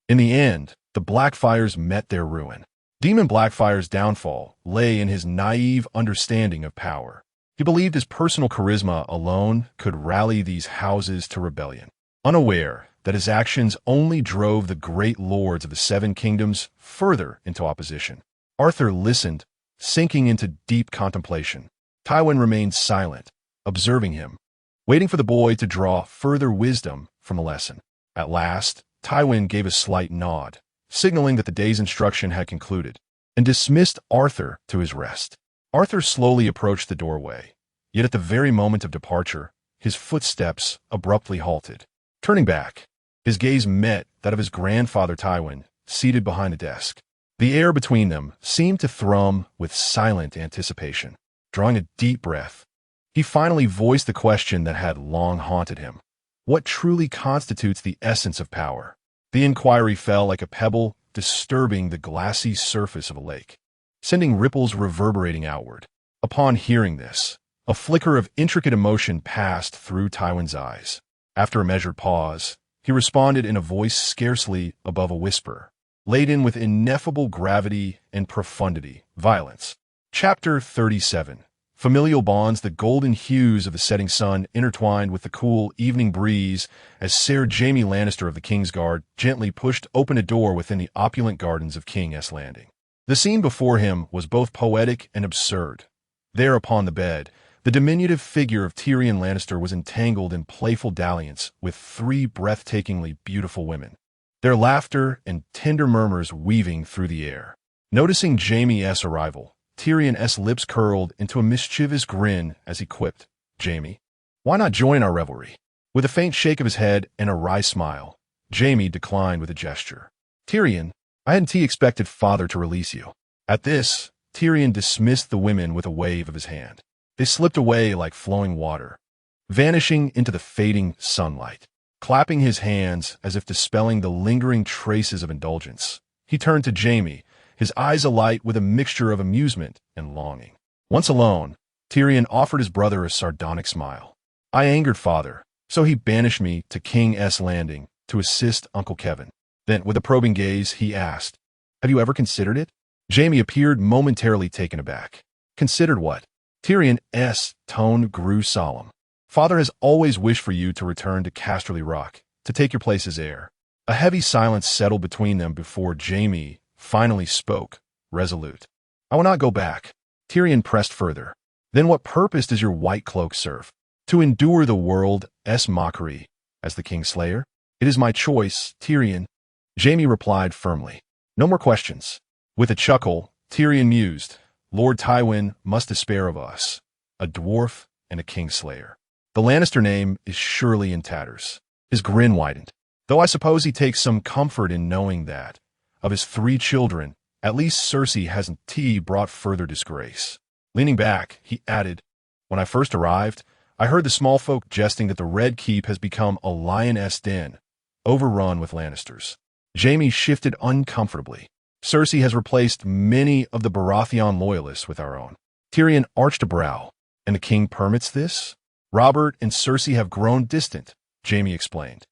In the end, the Blackfires met their ruin. Demon Blackfire's downfall lay in his naive understanding of power. He believed his personal charisma alone could rally these houses to rebellion, unaware that his actions only drove the great lords of the Seven Kingdoms further into opposition. Arthur listened, sinking into deep contemplation. Tywin remained silent, observing him, waiting for the boy to draw further wisdom from the lesson. At last, Tywin gave a slight nod, signaling that the day's instruction had concluded, and dismissed Arthur to his rest. Arthur slowly approached the doorway, yet at the very moment of departure, his footsteps abruptly halted. Turning back, his gaze met that of his grandfather Tywin, seated behind the desk. The air between them seemed to thrum with silent anticipation. Drawing a deep breath, he finally voiced the question that had long haunted him. What truly constitutes the essence of power? The inquiry fell like a pebble, disturbing the glassy surface of a lake, sending ripples reverberating outward. Upon hearing this, a flicker of intricate emotion passed through Tywin's eyes. After a measured pause, he responded in a voice scarcely above a whisper, laden with ineffable gravity and profundity. Violence. Chapter 37. Familial bonds. The golden hues of the setting sun intertwined with the cool evening breeze as Sir Jaime Lannister of the Kingsguard gently pushed open a door within the opulent gardens of King S. Landing. The scene before him was both poetic and absurd. There upon the bed, the diminutive figure of Tyrion Lannister was entangled in playful dalliance with three breathtakingly beautiful women, their laughter and tender murmurs weaving through the air. Noticing Jaime's arrival, Tyrion's lips curled into a mischievous grin as he quipped, "Jaime, why not join our revelry?" With a faint shake of his head and a wry smile, Jaime declined with a gesture. "Tyrion, I hadn't expected father to release you." At this, Tyrion dismissed the women with a wave of his hand. They slipped away like flowing water, vanishing into the fading sunlight. Clapping his hands as if dispelling the lingering traces of indulgence, he turned to Jaime, his eyes alight with a mixture of amusement and longing. Once alone, Tyrion offered his brother a sardonic smile. "I angered father, so he banished me to King S. Landing to assist Uncle Kevin." Then, with a probing gaze, he asked, "Have you ever considered it?" Jaime appeared momentarily taken aback. "Considered what?" Tyrion's tone grew solemn. "Father has always wished for you to return to Casterly Rock, to take your place as heir. A heavy silence settled between them before Jaime finally spoke, resolute. "I will not go back." Tyrion pressed further. "Then what purpose does your white cloak serve? To endure the world's mockery as the Kingslayer? It is my choice, Tyrion." Jaime replied firmly. "No more questions." With a chuckle, Tyrion mused, "Lord Tywin must despair of us, a dwarf and a Kingslayer. The Lannister name is surely in tatters." His grin widened. "Though I suppose he takes some comfort in knowing that, of his 3 children, at least Cersei hasn't brought further disgrace." Leaning back, he added, "When I first arrived, I heard the small folk jesting that the Red Keep has become a lioness' den, overrun with Lannisters." Jaime shifted uncomfortably. "Cersei has replaced many of the Baratheon loyalists with our own." Tyrion arched a brow. "And the king permits this?" "Robert and Cersei have grown distant," Jaime explained.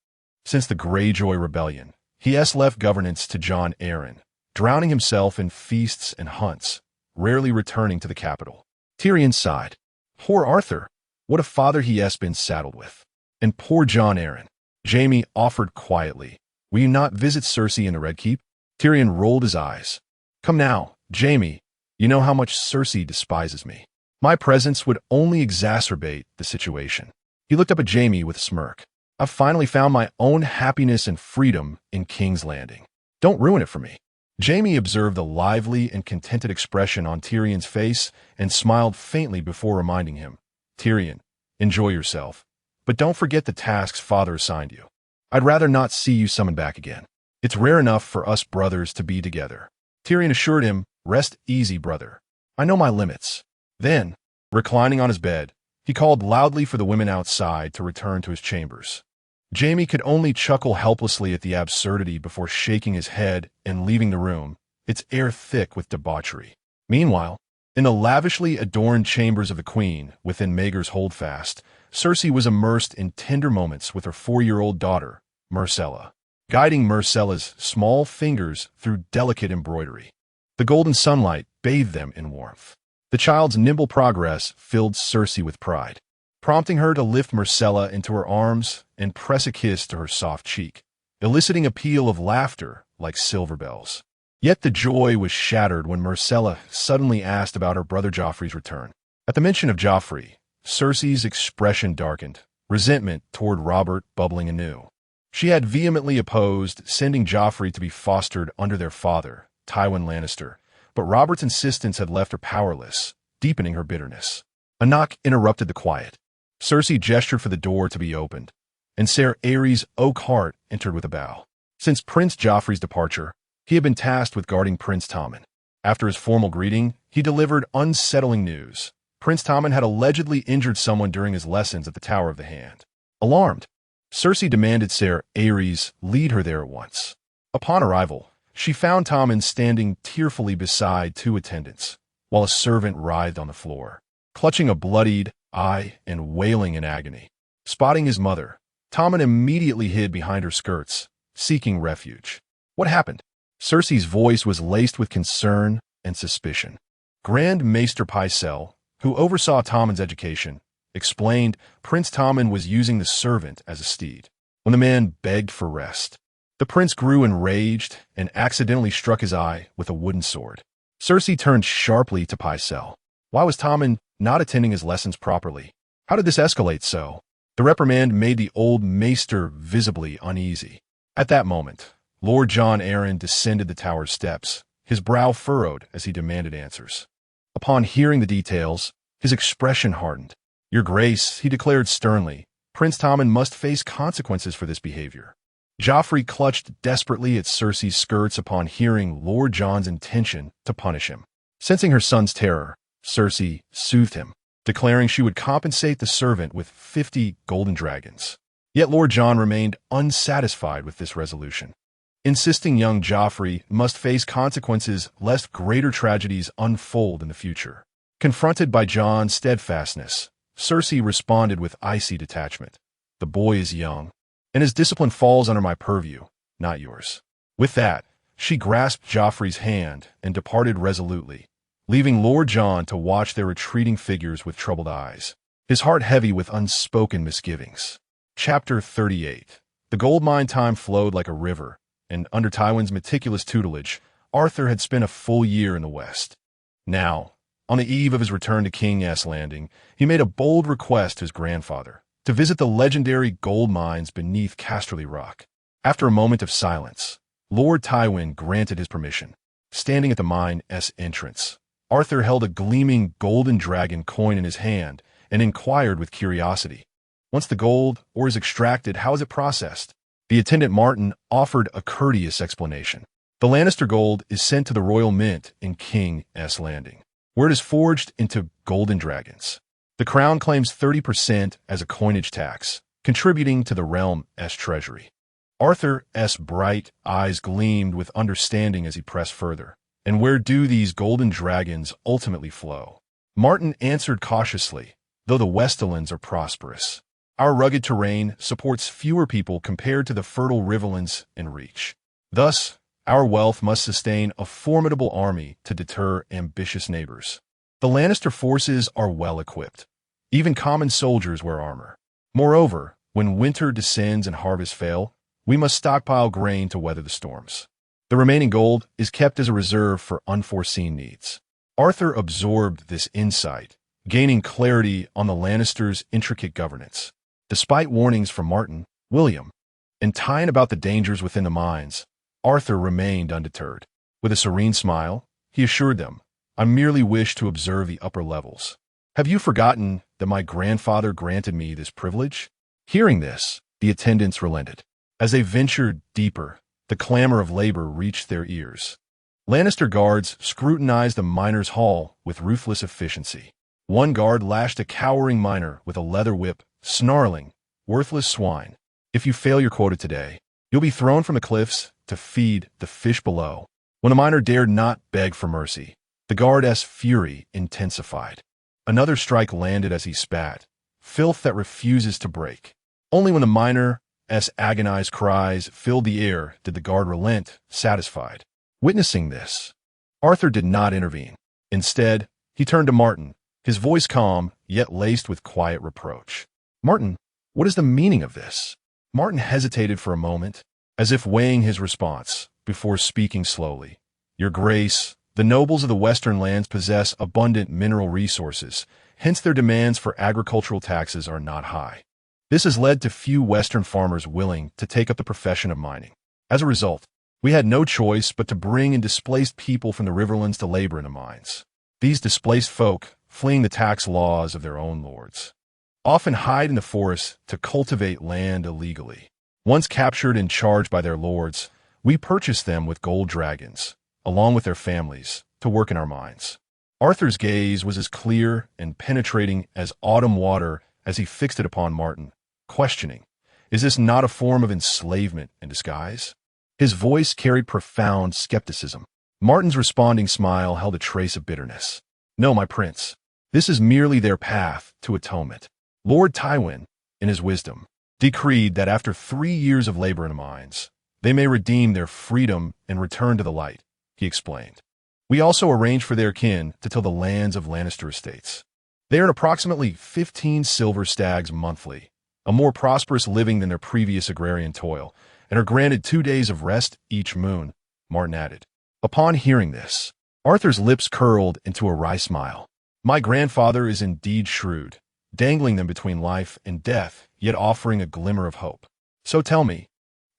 "Since the Greyjoy rebellion, he has left governance to Jon Arryn, drowning himself in feasts and hunts, rarely returning to the capital." Tyrion sighed. "Poor Arthur. What a father he has been saddled with. And poor Jon Arryn." Jaime offered quietly, "Will you not visit Cersei in the Red Keep?" Tyrion rolled his eyes. "Come now, Jaime. You know how much Cersei despises me. My presence would only exacerbate the situation." He looked up at Jaime with a smirk. "I've finally found my own happiness and freedom in King's Landing. Don't ruin it for me." Jaime observed the lively and contented expression on Tyrion's face and smiled faintly before reminding him, "Tyrion, enjoy yourself, but don't forget the tasks Father assigned you. I'd rather not see you summoned back again. It's rare enough for us brothers to be together." Tyrion assured him, "Rest easy, brother. I know my limits." Then, reclining on his bed, he called loudly for the women outside to return to his chambers. Jaime could only chuckle helplessly at the absurdity before shaking his head and leaving the room, its air thick with debauchery. Meanwhile, in the lavishly adorned chambers of the Queen within Maegor's Holdfast, Cersei was immersed in tender moments with her 4-year-old daughter, Myrcella, guiding Myrcella's small fingers through delicate embroidery. The golden sunlight bathed them in warmth. The child's nimble progress filled Cersei with pride, prompting her to lift Myrcella into her arms and press a kiss to her soft cheek, eliciting a peal of laughter like silver bells. Yet the joy was shattered when Myrcella suddenly asked about her brother Joffrey's return. At the mention of Joffrey, Cersei's expression darkened, resentment toward Robert bubbling anew. She had vehemently opposed sending Joffrey to be fostered under their father, Tywin Lannister, but Robert's insistence had left her powerless, deepening her bitterness. A knock interrupted the quiet. Cersei gestured for the door to be opened, and Ser Aerys Oakhart entered with a bow. Since Prince Joffrey's departure, he had been tasked with guarding Prince Tommen. After his formal greeting, he delivered unsettling news. Prince Tommen had allegedly injured someone during his lessons at the Tower of the Hand. Alarmed, Cersei demanded Ser Aerys lead her there at once. Upon arrival, she found Tommen standing tearfully beside 2 attendants, while a servant writhed on the floor, clutching a bloodied eye and wailing in agony. Spotting his mother, Tommen immediately hid behind her skirts, seeking refuge. "What happened?" Cersei's voice was laced with concern and suspicion. Grand Maester Pycelle, who oversaw Tommen's education, explained Prince Tommen was using the servant as a steed. When the man begged for rest, the prince grew enraged and accidentally struck his eye with a wooden sword. Cersei turned sharply to Pycelle. Why was Tommen not attending his lessons properly? How did this escalate so? The reprimand made the old maester visibly uneasy. At that moment, Lord Jon Arryn descended the tower's steps, his brow furrowed as he demanded answers. Upon hearing the details, his expression hardened. "Your Grace," he declared sternly, "Prince Tommen must face consequences for this behavior." Joffrey clutched desperately at Cersei's skirts upon hearing Lord Jon's intention to punish him. Sensing her son's terror, Cersei soothed him, declaring she would compensate the servant with 50 golden dragons. Yet Lord Jon remained unsatisfied with this resolution, insisting young Joffrey must face consequences lest greater tragedies unfold in the future. Confronted by Jon's steadfastness, Cersei responded with icy detachment. "The boy is young, and his discipline falls under my purview, not yours." With that, she grasped Joffrey's hand and departed resolutely, leaving Lord Jon to watch their retreating figures with troubled eyes, his heart heavy with unspoken misgivings. Chapter 38. The The gold mine time flowed like a river, and under Tywin's meticulous tutelage, Arthur had spent a full year in the West. Now, on the eve of his return to King's Landing, he made a bold request to his grandfather to visit the legendary gold mines beneath Casterly Rock. After a moment of silence, Lord Tywin granted his permission. Standing at the mine's entrance, Arthur held a gleaming golden dragon coin in his hand and inquired with curiosity. Once the gold ore is extracted, how is it processed? The attendant Martin offered a courteous explanation. The Lannister gold is sent to the Royal Mint in King's Landing, where it is forged into golden dragons. The Crown claims 30% as a coinage tax, contributing to the realm's treasury. Arthur's bright eyes gleamed with understanding as he pressed further. And where do these golden dragons ultimately flow? Martin answered cautiously, though the Westerlands are prosperous. Our rugged terrain supports fewer people compared to the fertile riverlands in reach. Thus, our wealth must sustain a formidable army to deter ambitious neighbors. The Lannister forces are well equipped. Even common soldiers wear armor. Moreover, when winter descends and harvests fail, we must stockpile grain to weather the storms. The remaining gold is kept as a reserve for unforeseen needs. Arthur absorbed this insight, gaining clarity on the Lannisters' intricate governance. Despite warnings from Martin, William, and Tywin about the dangers within the mines, Arthur remained undeterred. With a serene smile, he assured them, "I merely wish to observe the upper levels. Have you forgotten that my grandfather granted me this privilege?" Hearing this, the attendants relented. As they ventured deeper, the clamor of labor reached their ears. Lannister guards scrutinized the miners' hall with ruthless efficiency. One guard lashed a cowering miner with a leather whip, snarling, "Worthless swine. If you fail your quota today, you'll be thrown from the cliffs to feed the fish below." When the miner dared not beg for mercy, the guard's fury intensified. Another strike landed as he spat, filth that refuses to break. Only when the miner's agonized cries filled the air did the guard relent, satisfied. Witnessing this, Arthur did not intervene. Instead, he turned to Martin, his voice calm, yet laced with quiet reproach. "Martin, what is the meaning of this?" Martin hesitated for a moment, as if weighing his response, before speaking slowly. "Your Grace, the nobles of the western lands possess abundant mineral resources, hence their demands for agricultural taxes are not high. This has led to few western farmers willing to take up the profession of mining. As a result, we had no choice but to bring in displaced people from the riverlands to labor in the mines. These displaced folk, fleeing the tax laws of their own lords, often hide in the forests to cultivate land illegally. Once captured and charged by their lords, we purchase them with gold dragons, along with their families, to work in our mines." Arthur's gaze was as clear and penetrating as autumn water as he fixed it upon Martin, questioning, "Is this not a form of enslavement in disguise?" His voice carried profound skepticism. Martin's responding smile held a trace of bitterness. "No, my prince. This is merely their path to atonement. Lord Tywin, in his wisdom, decreed that after 3 years of labor in the mines, they may redeem their freedom and return to the light," he explained. "We also arranged for their kin to till the lands of Lannister estates. They earn approximately 15 silver stags monthly, a more prosperous living than their previous agrarian toil, and are granted 2 days of rest each moon," Martin added. Upon hearing this, Arthur's lips curled into a wry smile. "My grandfather is indeed shrewd, dangling them between life and death, yet offering a glimmer of hope. So tell me,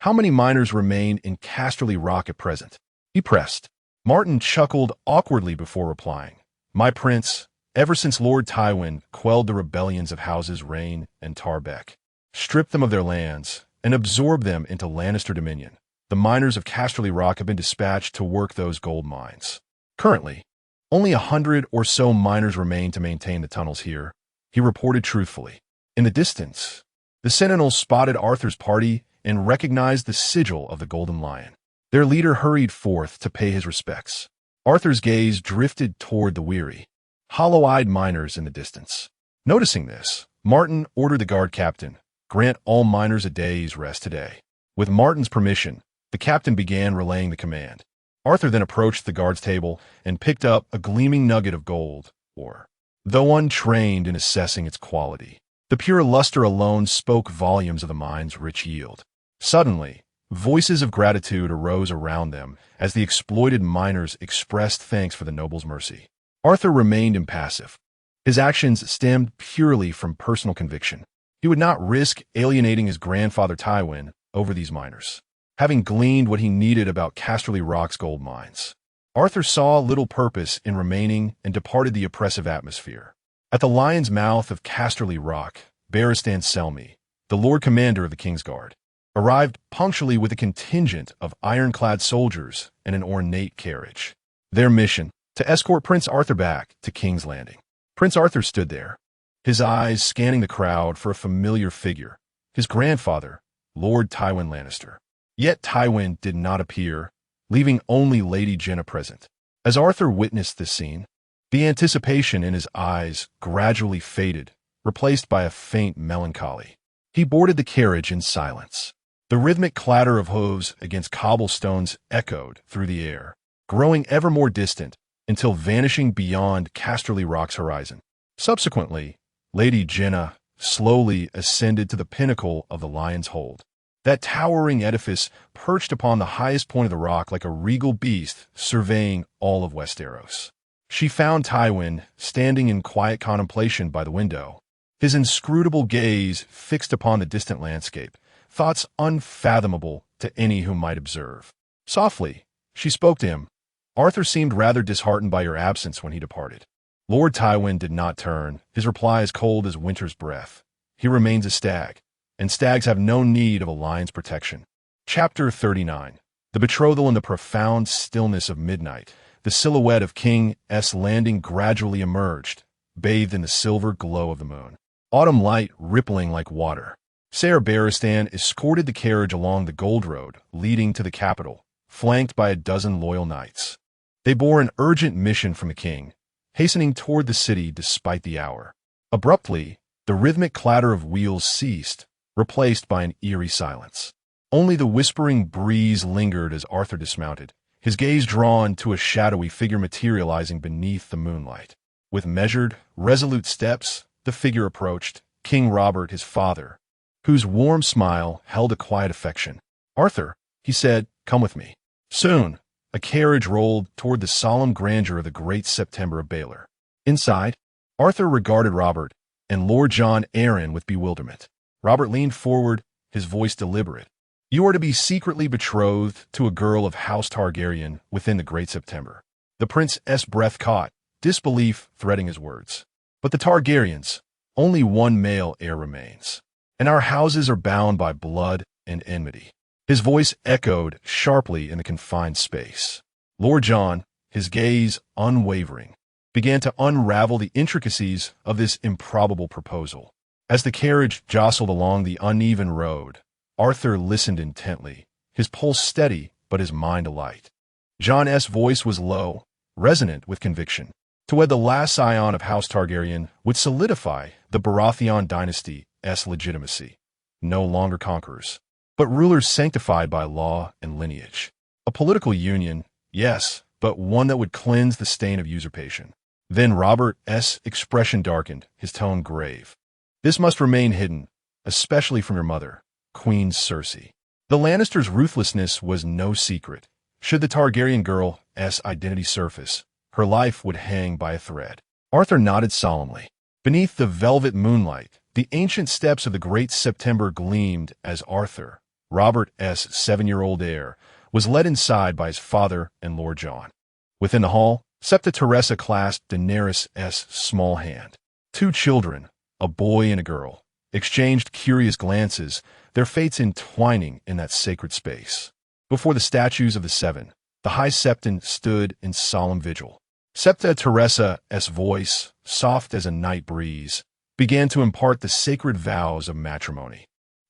how many miners remain in Casterly Rock at present?" he pressed. Martin chuckled awkwardly before replying. "My prince, ever since Lord Tywin quelled the rebellions of Houses Rhaenor and Tarbeck, stripped them of their lands, and absorbed them into Lannister dominion, the miners of Casterly Rock have been dispatched to work those gold mines. Currently, only 100 or so miners remain to maintain the tunnels here," he reported truthfully. In the distance, the sentinels spotted Arthur's party and recognized the sigil of the Golden Lion. Their leader hurried forth to pay his respects. Arthur's gaze drifted toward the weary, hollow-eyed miners in the distance. Noticing this, Martin ordered the guard captain, "Grant all miners a day's rest today." With Martin's permission, the captain began relaying the command. Arthur then approached the guard's table and picked up a gleaming nugget of gold ore. Though untrained in assessing its quality, the pure luster alone spoke volumes of the mine's rich yield. Suddenly, voices of gratitude arose around them as the exploited miners expressed thanks for the noble's mercy. Arthur remained impassive. His actions stemmed purely from personal conviction. He would not risk alienating his grandfather Tywin over these miners, having gleaned what he needed about Casterly Rock's gold mines. Arthur saw little purpose in remaining and departed the oppressive atmosphere. At the lion's mouth of Casterly Rock, Barristan Selmy, the Lord Commander of the Kingsguard, arrived punctually with a contingent of ironclad soldiers and an ornate carriage. Their mission, to escort Prince Arthur back to King's Landing. Prince Arthur stood there, his eyes scanning the crowd for a familiar figure, his grandfather, Lord Tywin Lannister. Yet Tywin did not appear, leaving only Lady Jenna present. As Arthur witnessed this scene, the anticipation in his eyes gradually faded, replaced by a faint melancholy. He boarded the carriage in silence. The rhythmic clatter of hooves against cobblestones echoed through the air, growing ever more distant until vanishing beyond Casterly Rock's horizon. Subsequently, Lady Jenna slowly ascended to the pinnacle of the Lion's Hold. That towering edifice perched upon the highest point of the rock like a regal beast surveying all of Westeros. She found Tywin standing in quiet contemplation by the window, his inscrutable gaze fixed upon the distant landscape, thoughts unfathomable to any who might observe. Softly, she spoke to him. Arthur seemed rather disheartened by your absence when he departed. Lord Tywin did not turn, his reply as cold as winter's breath. He remains a stag, and stags have no need of a lion's protection. Chapter 39. The betrothal in the profound stillness of midnight. The silhouette of King's Landing gradually emerged, bathed in the silver glow of the moon. Autumn light rippling like water. Ser Barristan escorted the carriage along the gold road leading to the capital, flanked by a dozen loyal knights. They bore an urgent mission from the king, hastening toward the city despite the hour. Abruptly, the rhythmic clatter of wheels ceased, replaced by an eerie silence. Only the whispering breeze lingered as Arthur dismounted, his gaze drawn to a shadowy figure materializing beneath the moonlight. With measured, resolute steps, the figure approached, King Robert, his father, whose warm smile held a quiet affection. Arthur, he said, come with me. Soon, a carriage rolled toward the solemn grandeur of the great September of Baelor. Inside, Arthur regarded Robert and Lord John Arryn with bewilderment. Robert leaned forward, his voice deliberate. You are to be secretly betrothed to a girl of House Targaryen within the Great September. The prince's breath caught, disbelief threading his words. But the Targaryens, only one male heir remains, and our houses are bound by blood and enmity. His voice echoed sharply in the confined space. Lord John, his gaze unwavering, began to unravel the intricacies of this improbable proposal. As the carriage jostled along the uneven road, Arthur listened intently, his pulse steady but his mind alight. John's voice was low, resonant with conviction. To wed the last scion of House Targaryen would solidify the Baratheon dynasty's legitimacy. No longer conquerors, but rulers sanctified by law and lineage. A political union, yes, but one that would cleanse the stain of usurpation. Then Robert's expression darkened, his tone grave. This must remain hidden, especially from your mother, Queen Cersei. The Lannisters' ruthlessness was no secret. Should the Targaryen girl's identity surface, her life would hang by a thread. Arthur nodded solemnly. Beneath the velvet moonlight, the ancient steps of the Great September gleamed as Arthur, Robert's 7-year-old heir, was led inside by his father and Lord John. Within the hall, Septa Teresa clasped Daenerys' small hand. Two children, a boy and a girl, exchanged curious glances, their fates entwining in that sacred space. Before the statues of the seven, the High Septon stood in solemn vigil. Septa Teresa's voice, soft as a night breeze, began to impart the sacred vows of matrimony.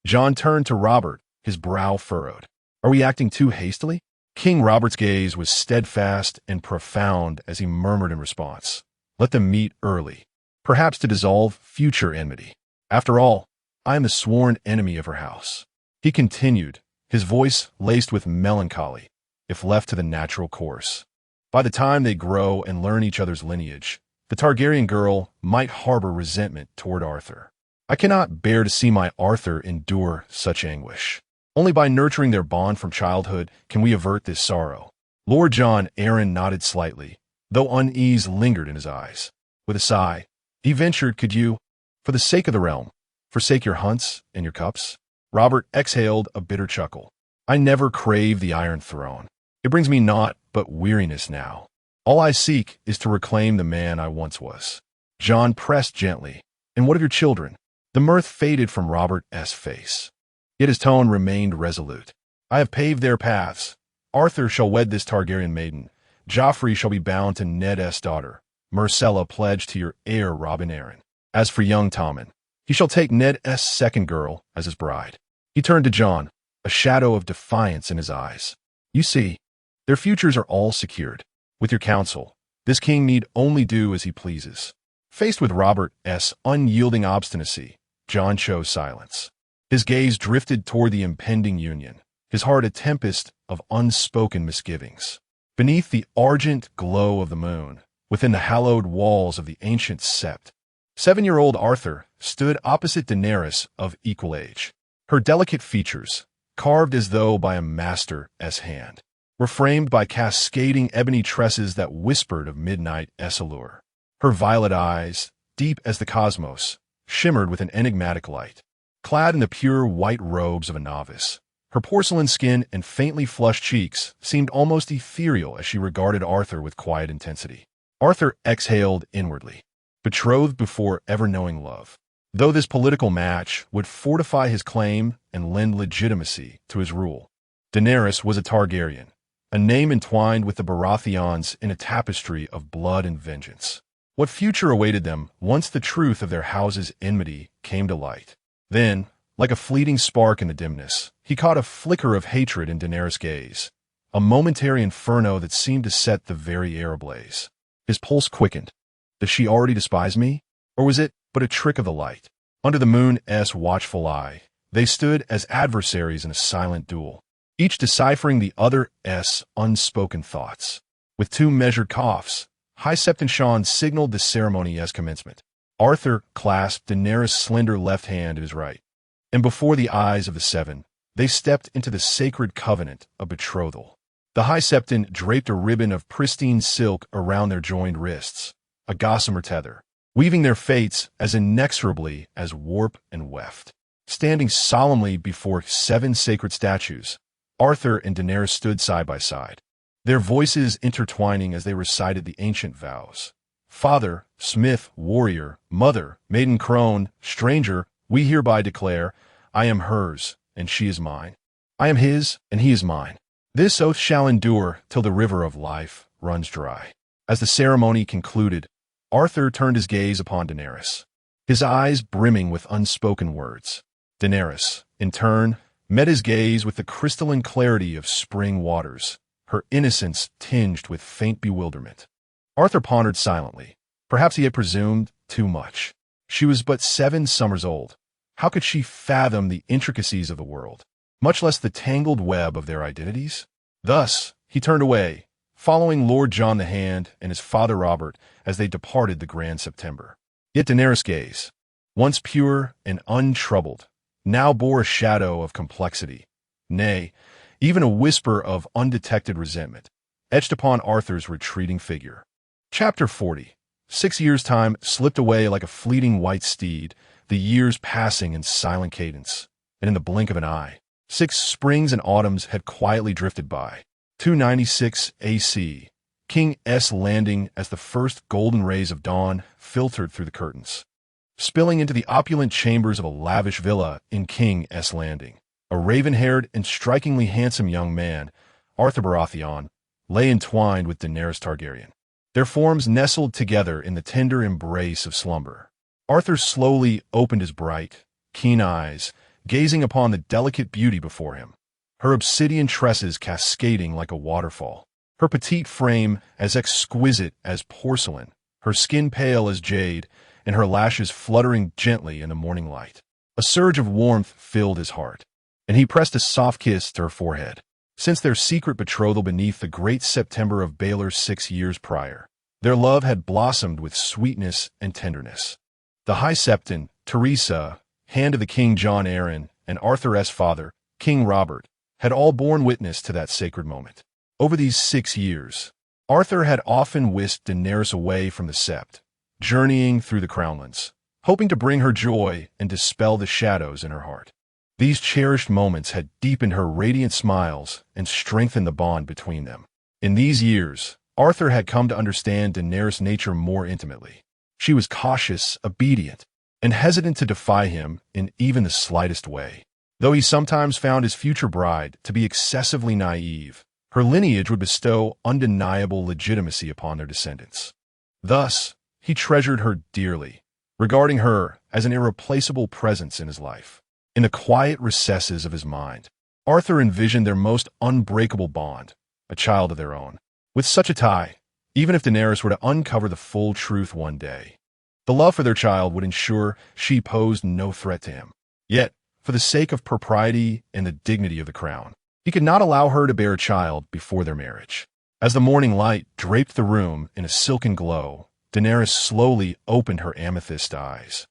John turned to Robert, his brow furrowed. Are we acting too hastily? King Robert's gaze was steadfast and profound as he murmured in response. Let them meet early, perhaps to dissolve future enmity. After all, I am the sworn enemy of her house. He continued, his voice laced with melancholy, if left to the natural course. By the time they grow and learn each other's lineage, the Targaryen girl might harbor resentment toward Arthur. I cannot bear to see my Arthur endure such anguish. Only by nurturing their bond from childhood can we avert this sorrow. Lord John Arryn nodded slightly, though unease lingered in his eyes. With a sigh, he ventured, could you, for the sake of the realm, forsake your hunts and your cups? Robert exhaled a bitter chuckle. I never crave the Iron Throne. It brings me naught but weariness now. All I seek is to reclaim the man I once was. John pressed gently. And what of your children? The mirth faded from Robert's face. Yet his tone remained resolute. I have paved their paths. Arthur shall wed this Targaryen maiden. Joffrey shall be bound to Ned's daughter. Myrcella pledged to your heir Robin Arryn. As for young Tommen, he shall take Ned's second girl as his bride. He turned to John, a shadow of defiance in his eyes. You see, their futures are all secured. With your counsel, this king need only do as he pleases. Faced with Robert's unyielding obstinacy, John chose silence. His gaze drifted toward the impending union, his heart a tempest of unspoken misgivings. Beneath the argent glow of the moon, within the hallowed walls of the ancient sept, 7-year-old Arthur stood opposite Daenerys of equal age. Her delicate features, carved as though by a master's hand, were framed by cascading ebony tresses that whispered of midnight's allure. Her violet eyes, deep as the cosmos, shimmered with an enigmatic light. Clad in the pure white robes of a novice, her porcelain skin and faintly flushed cheeks seemed almost ethereal as she regarded Arthur with quiet intensity. Arthur exhaled inwardly, betrothed before ever knowing love. Though this political match would fortify his claim and lend legitimacy to his rule, Daenerys was a Targaryen, a name entwined with the Baratheons in a tapestry of blood and vengeance. What future awaited them once the truth of their house's enmity came to light? Then, like a fleeting spark in the dimness, he caught a flicker of hatred in Daenerys' gaze, a momentary inferno that seemed to set the very air ablaze. His pulse quickened. Does she already despise me? Or was it but a trick of the light? Under the moon's watchful eye, they stood as adversaries in a silent duel, each deciphering the other's unspoken thoughts. With 2 measured coughs, High Septon Sean signaled the ceremony as commencement. Arthur clasped Daenerys' slender left hand in his right, and before the eyes of the 7, they stepped into the sacred covenant of betrothal. The High Septon draped a ribbon of pristine silk around their joined wrists, a gossamer tether, weaving their fates as inexorably as warp and weft. Standing solemnly before 7 sacred statues, Arthur and Daenerys stood side by side, their voices intertwining as they recited the ancient vows. Father, smith, warrior, mother, maiden crone, stranger, we hereby declare, I am hers, and she is mine. I am his, and he is mine. This oath shall endure till the river of life runs dry. As the ceremony concluded, Arthur turned his gaze upon Daenerys, his eyes brimming with unspoken words. Daenerys, in turn, met his gaze with the crystalline clarity of spring waters, her innocence tinged with faint bewilderment. Arthur pondered silently. Perhaps he had presumed too much. She was but 7 summers old. How could she fathom the intricacies of the world, much less the tangled web of their identities? Thus, he turned away, following Lord John the Hand and his father Robert as they departed the Grand September. Yet Daenerys' gaze, once pure and untroubled, now bore a shadow of complexity, nay, even a whisper of undetected resentment, etched upon Arthur's retreating figure. Chapter 40. 6 years' time slipped away like a fleeting white steed, the years passing in silent cadence, and in the blink of an eye, 6 springs and autumns had quietly drifted by. 296 AC, King's Landing as the first golden rays of dawn filtered through the curtains, spilling into the opulent chambers of a lavish villa in King's Landing. A raven-haired and strikingly handsome young man, Arthur Baratheon, lay entwined with Daenerys Targaryen, their forms nestled together in the tender embrace of slumber. Arthur slowly opened his bright, keen eyes, gazing upon the delicate beauty before him, her obsidian tresses cascading like a waterfall, her petite frame as exquisite as porcelain, her skin pale as jade, and her lashes fluttering gently in the morning light. A surge of warmth filled his heart, and he pressed a soft kiss to her forehead. Since their secret betrothal beneath the great September of Baelor 6 years prior, their love had blossomed with sweetness and tenderness. The High Septon, Teresa, hand of the King John Arryn, and Arthur's father, King Robert, had all borne witness to that sacred moment. Over these 6 years, Arthur had often whisked Daenerys away from the sept, journeying through the Crownlands, hoping to bring her joy and dispel the shadows in her heart. These cherished moments had deepened her radiant smiles and strengthened the bond between them. In these years, Arthur had come to understand Daenerys' nature more intimately. She was cautious, obedient, and hesitant to defy him in even the slightest way. Though he sometimes found his future bride to be excessively naive, her lineage would bestow undeniable legitimacy upon their descendants. Thus, he treasured her dearly, regarding her as an irreplaceable presence in his life. In the quiet recesses of his mind, Arthur envisioned their most unbreakable bond, a child of their own. With such a tie, even if Daenerys were to uncover the full truth one day, the love for their child would ensure she posed no threat to him. Yet, for the sake of propriety and the dignity of the crown, he could not allow her to bear a child before their marriage. As the morning light draped the room in a silken glow, Daenerys slowly opened her amethyst eyes.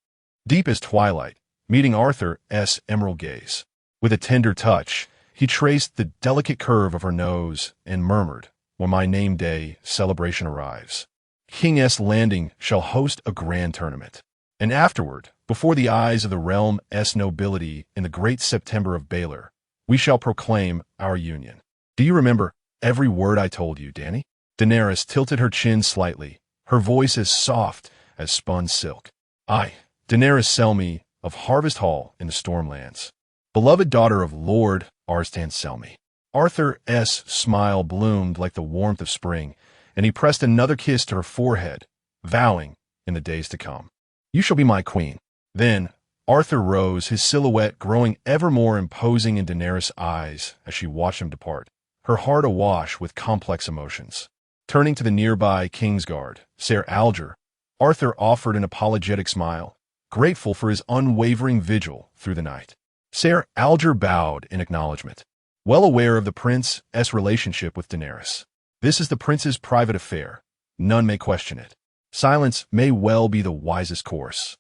Deep as twilight, meeting Arthur's emerald gaze. With a tender touch, he traced the delicate curve of her nose and murmured, "When my name day celebration arrives, King's Landing shall host a grand tournament. And afterward, before the eyes of the realm's nobility in the great September of Baelor, we shall proclaim our union. Do you remember every word I told you, Dany?" Daenerys tilted her chin slightly, her voice as soft as spun silk. "I, Daenerys Selmy of Harvest Hall in the Stormlands, beloved daughter of Lord Arstan Selmy." Arthur's smile bloomed like the warmth of spring, and he pressed another kiss to her forehead, vowing, in the days to come, "You shall be my queen." Then, Arthur rose, his silhouette growing ever more imposing in Daenerys' eyes as she watched him depart, her heart awash with complex emotions. Turning to the nearby Kingsguard, Ser Alger, Arthur offered an apologetic smile, grateful for his unwavering vigil through the night. Ser Alger bowed in acknowledgement, well aware of the prince's relationship with Daenerys. "This is the prince's private affair. None may question it. Silence may well be the wisest course."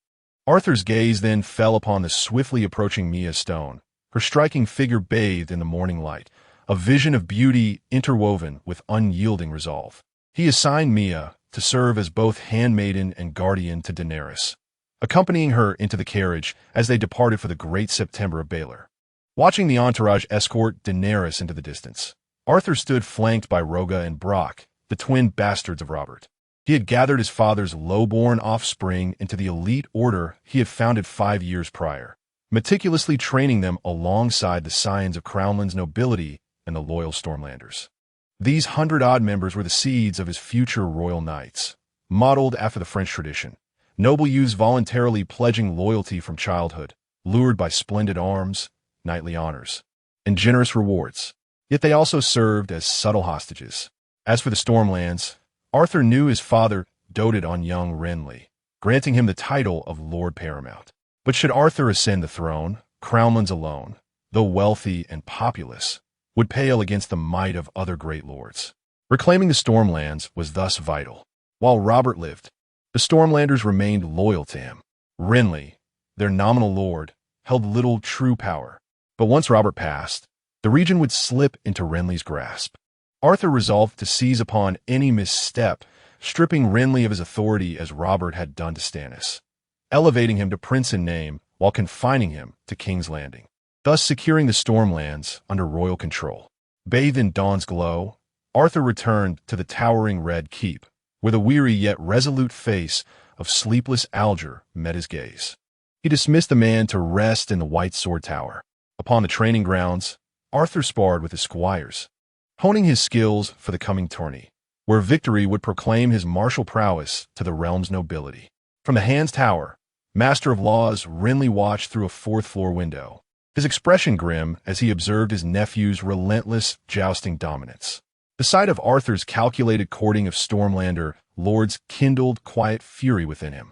Arthur's gaze then fell upon the swiftly approaching Mia Stone, her striking figure bathed in the morning light, a vision of beauty interwoven with unyielding resolve. He assigned Mia to serve as both handmaiden and guardian to Daenerys, accompanying her into the carriage as they departed for the great September of Baelor. Watching the entourage escort Daenerys into the distance, Arthur stood flanked by Roga and Brock, the twin bastards of Robert. He had gathered his father's low-born offspring into the elite order he had founded 5 years prior, meticulously training them alongside the scions of Crownland's nobility and the loyal Stormlanders. These 100-odd members were the seeds of his future royal knights, modeled after the French tradition, noble youths voluntarily pledging loyalty from childhood, lured by splendid arms, knightly honors, and generous rewards. Yet they also served as subtle hostages. As for the Stormlands, Arthur knew his father doted on young Renly, granting him the title of Lord Paramount. But should Arthur ascend the throne, Crownlands alone, though wealthy and populous, would pale against the might of other great lords. Reclaiming the Stormlands was thus vital. While Robert lived, the Stormlanders remained loyal to him. Renly, their nominal lord, held little true power. But once Robert passed, the region would slip into Renly's grasp. Arthur resolved to seize upon any misstep, stripping Renly of his authority as Robert had done to Stannis, elevating him to prince in name while confining him to King's Landing, thus securing the Stormlands under royal control. Bathed in dawn's glow, Arthur returned to the towering Red Keep, where the weary yet resolute face of sleepless Alger met his gaze. He dismissed the man to rest in the White Sword Tower. Upon the training grounds, Arthur sparred with his squires, honing his skills for the coming tourney, where victory would proclaim his martial prowess to the realm's nobility. From the Hand's Tower, master of laws Renly watched through a fourth-floor window, his expression grim as he observed his nephew's relentless jousting dominance. The sight of Arthur's calculated courting of Stormlander lords kindled quiet fury within him.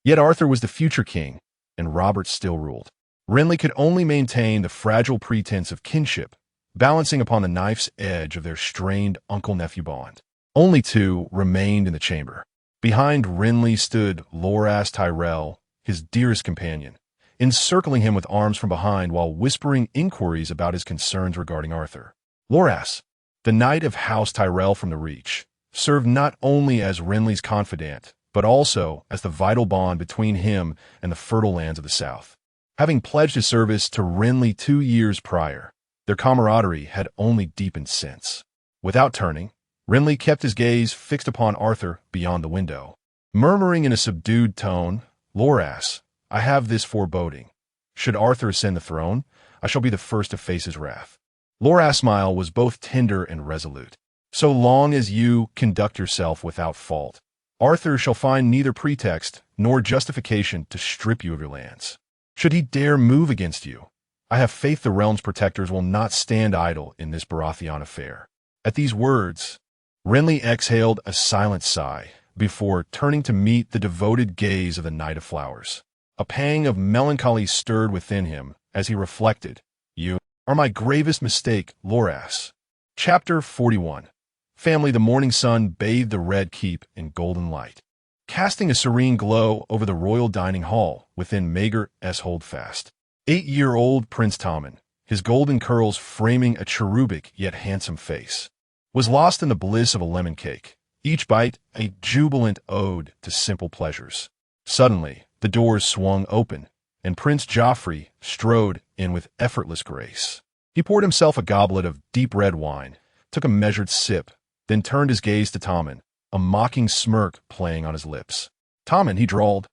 Yet Arthur was the future king, and Robert still ruled. Renly could only maintain the fragile pretense of kinship, balancing upon the knife's edge of their strained uncle-nephew bond. Only two remained in the chamber. Behind Renly stood Loras Tyrell, his dearest companion, encircling him with arms from behind while whispering inquiries about his concerns regarding Arthur. Loras, the knight of House Tyrell from the Reach, served not only as Renly's confidant, but also as the vital bond between him and the fertile lands of the south. Having pledged his service to Renly 2 years prior, their camaraderie had only deepened since. Without turning, Renly kept his gaze fixed upon Arthur beyond the window, murmuring in a subdued tone, "Loras, I have this foreboding. Should Arthur ascend the throne, I shall be the first to face his wrath." Loras' smile was both tender and resolute. "So long as you conduct yourself without fault, Arthur shall find neither pretext nor justification to strip you of your lands. Should he dare move against you, I have faith the realm's protectors will not stand idle in this Baratheon affair." At these words, Renly exhaled a silent sigh before turning to meet the devoted gaze of the Knight of Flowers. A pang of melancholy stirred within him as he reflected, "You are my gravest mistake, Loras." Chapter 41. Family. The morning sun bathed the Red Keep in golden light, casting a serene glow over the royal dining hall within Maegor's holdfast. 8-year-old Prince Tommen, his golden curls framing a cherubic yet handsome face, was lost in the bliss of a lemon cake, each bite a jubilant ode to simple pleasures. Suddenly, the doors swung open, and Prince Joffrey strode in with effortless grace. He poured himself a goblet of deep red wine, took a measured sip, then turned his gaze to Tommen, a mocking smirk playing on his lips. "Tommen," he drawled,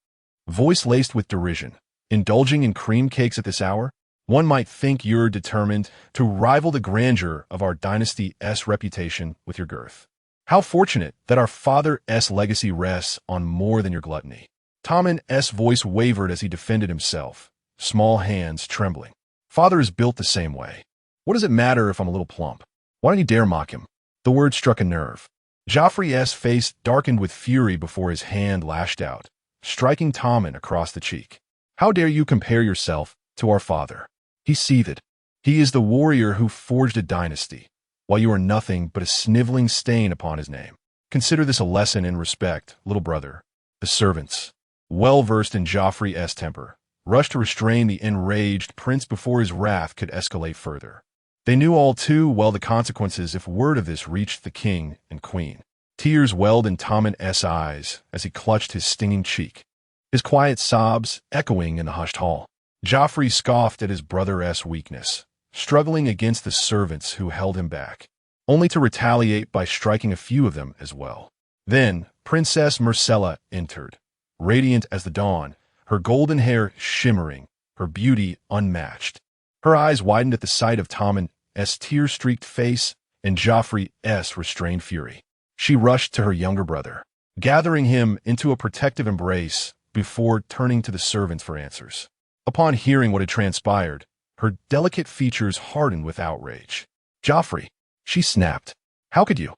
voice laced with derision, "indulging in cream cakes at this hour? One might think you're determined to rival the grandeur of our dynasty's reputation with your girth. How fortunate that our father's legacy rests on more than your gluttony." Tommen's voice wavered as he defended himself, small hands trembling. "Father is built the same way. What does it matter if I'm a little plump? Why don't you dare mock him?" The word struck a nerve. Joffrey's face darkened with fury before his hand lashed out, striking Tommen across the cheek. "How dare you compare yourself to our father?" He seethed. "He is the warrior who forged a dynasty, while you are nothing but a sniveling stain upon his name. Consider this a lesson in respect, little brother." The servants, well versed in Joffrey's temper, rushed to restrain the enraged prince before his wrath could escalate further. They knew all too well the consequences if word of this reached the king and queen. Tears welled in Tommen's eyes as he clutched his stinging cheek, his quiet sobs echoing in the hushed hall. Joffrey scoffed at his brother's weakness, struggling against the servants who held him back, only to retaliate by striking a few of them as well. Then Princess Myrcella entered, radiant as the dawn, her golden hair shimmering, her beauty unmatched. Her eyes widened at the sight of Tommen's tear-streaked face and Joffrey's restrained fury. She rushed to her younger brother, gathering him into a protective embrace before turning to the servants for answers. Upon hearing what had transpired, her delicate features hardened with outrage. "Joffrey," she snapped, "how could you?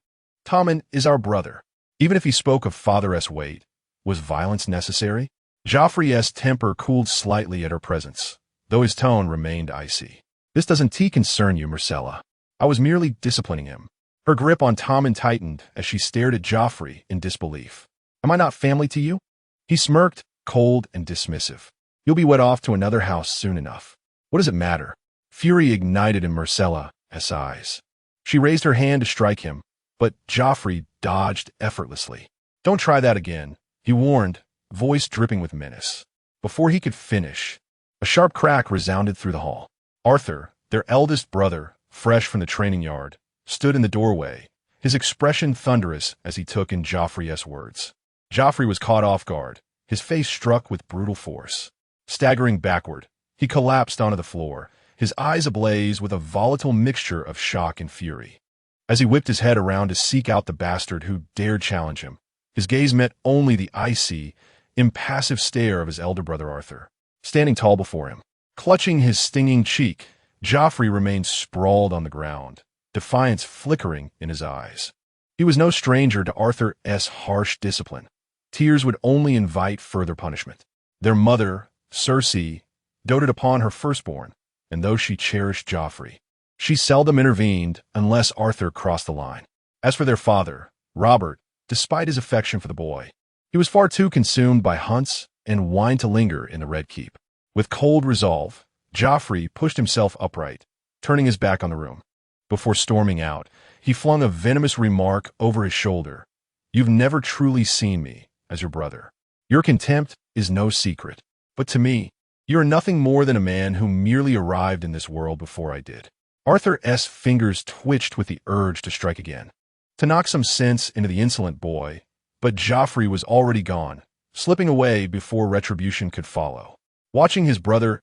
Tommen is our brother." Even if he spoke of father's weight, was violence necessary? Joffrey's temper cooled slightly at her presence, though his tone remained icy. "This doesn't concern you, Myrcella. I was merely disciplining him." Her grip on Tommen tightened as she stared at Joffrey in disbelief. "Am I not family to you?" He smirked, cold and dismissive. "You'll be wed off to another house soon enough. What does it matter?" Fury ignited in Myrcella's eyes. She raised her hand to strike him, but Joffrey dodged effortlessly. "Don't try that again," he warned, voice dripping with menace. Before he could finish, a sharp crack resounded through the hall. Arthur, their eldest brother, fresh from the training yard, stood in the doorway, his expression thunderous as he took in Joffrey's words. Joffrey was caught off guard, his face struck with brutal force. Staggering backward, he collapsed onto the floor, his eyes ablaze with a volatile mixture of shock and fury. As he whipped his head around to seek out the bastard who dared challenge him, his gaze met only the icy, impassive stare of his elder brother Arthur, standing tall before him. Clutching his stinging cheek, Joffrey remained sprawled on the ground, defiance flickering in his eyes. He was no stranger to Arthur's harsh discipline. Tears would only invite further punishment. Their mother, Cersei, doted upon her firstborn, and though she cherished Joffrey, she seldom intervened unless Arthur crossed the line. As for their father, Robert, despite his affection for the boy, he was far too consumed by hunts and wine to linger in the Red Keep. With cold resolve, Joffrey pushed himself upright, turning his back on the room. Before storming out, he flung a venomous remark over his shoulder. "You've never truly seen me as your brother. Your contempt is no secret. But to me, you are nothing more than a man who merely arrived in this world before I did." Arthur's fingers twitched with the urge to strike again, to knock some sense into the insolent boy, but Joffrey was already gone, slipping away before retribution could follow. Watching his brother's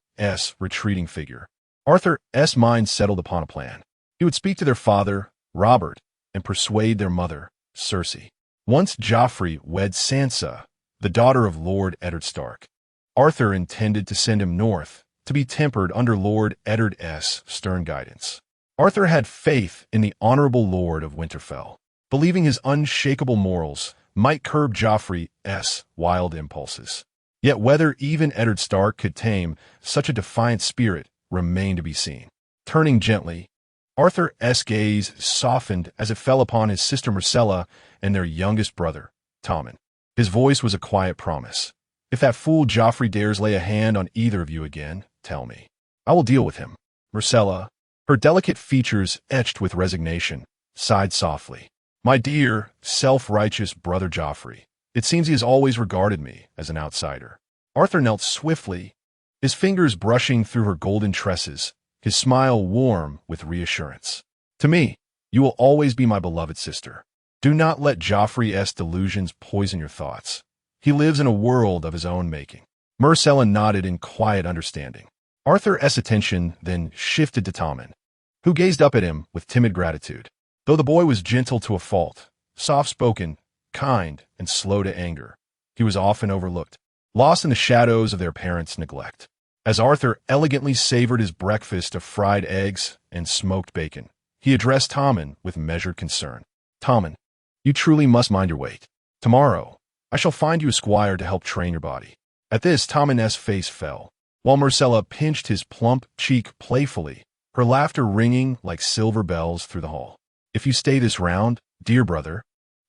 retreating figure, Arthur's mind settled upon a plan. He would speak to their father, Robert, and persuade their mother, Cersei. Once Joffrey wed Sansa, the daughter of Lord Eddard Stark, Arthur intended to send him north to be tempered under Lord Eddard's stern guidance. Arthur had faith in the honorable Lord of Winterfell, believing his unshakable morals might curb Joffrey's wild impulses. Yet whether even Eddard Stark could tame such a defiant spirit remained to be seen. Turning gently, Arthur's gaze softened as it fell upon his sister Myrcella and their youngest brother, Tommen. His voice was a quiet promise. "If that fool Joffrey dares lay a hand on either of you again, tell me. I will deal with him." Myrcella, her delicate features etched with resignation, sighed softly. "My dear, self-righteous brother Joffrey, it seems he has always regarded me as an outsider." Arthur knelt swiftly, his fingers brushing through her golden tresses, his smile warm with reassurance. "To me, you will always be my beloved sister. Do not let Joffrey's delusions poison your thoughts. He lives in a world of his own making." Myrcella nodded in quiet understanding. Arthur's attention then shifted to Tommen, who gazed up at him with timid gratitude. Though the boy was gentle to a fault, soft-spoken, kind, and slow to anger, he was often overlooked, lost in the shadows of their parents' neglect. As Arthur elegantly savored his breakfast of fried eggs and smoked bacon, he addressed Tommen with measured concern. "Tommen, you truly must mind your weight. Tomorrow, I shall find you a squire to help train your body." At this, Tommen's face fell, while Myrcella pinched his plump cheek playfully, her laughter ringing like silver bells through the hall. "If you stay this round, dear brother,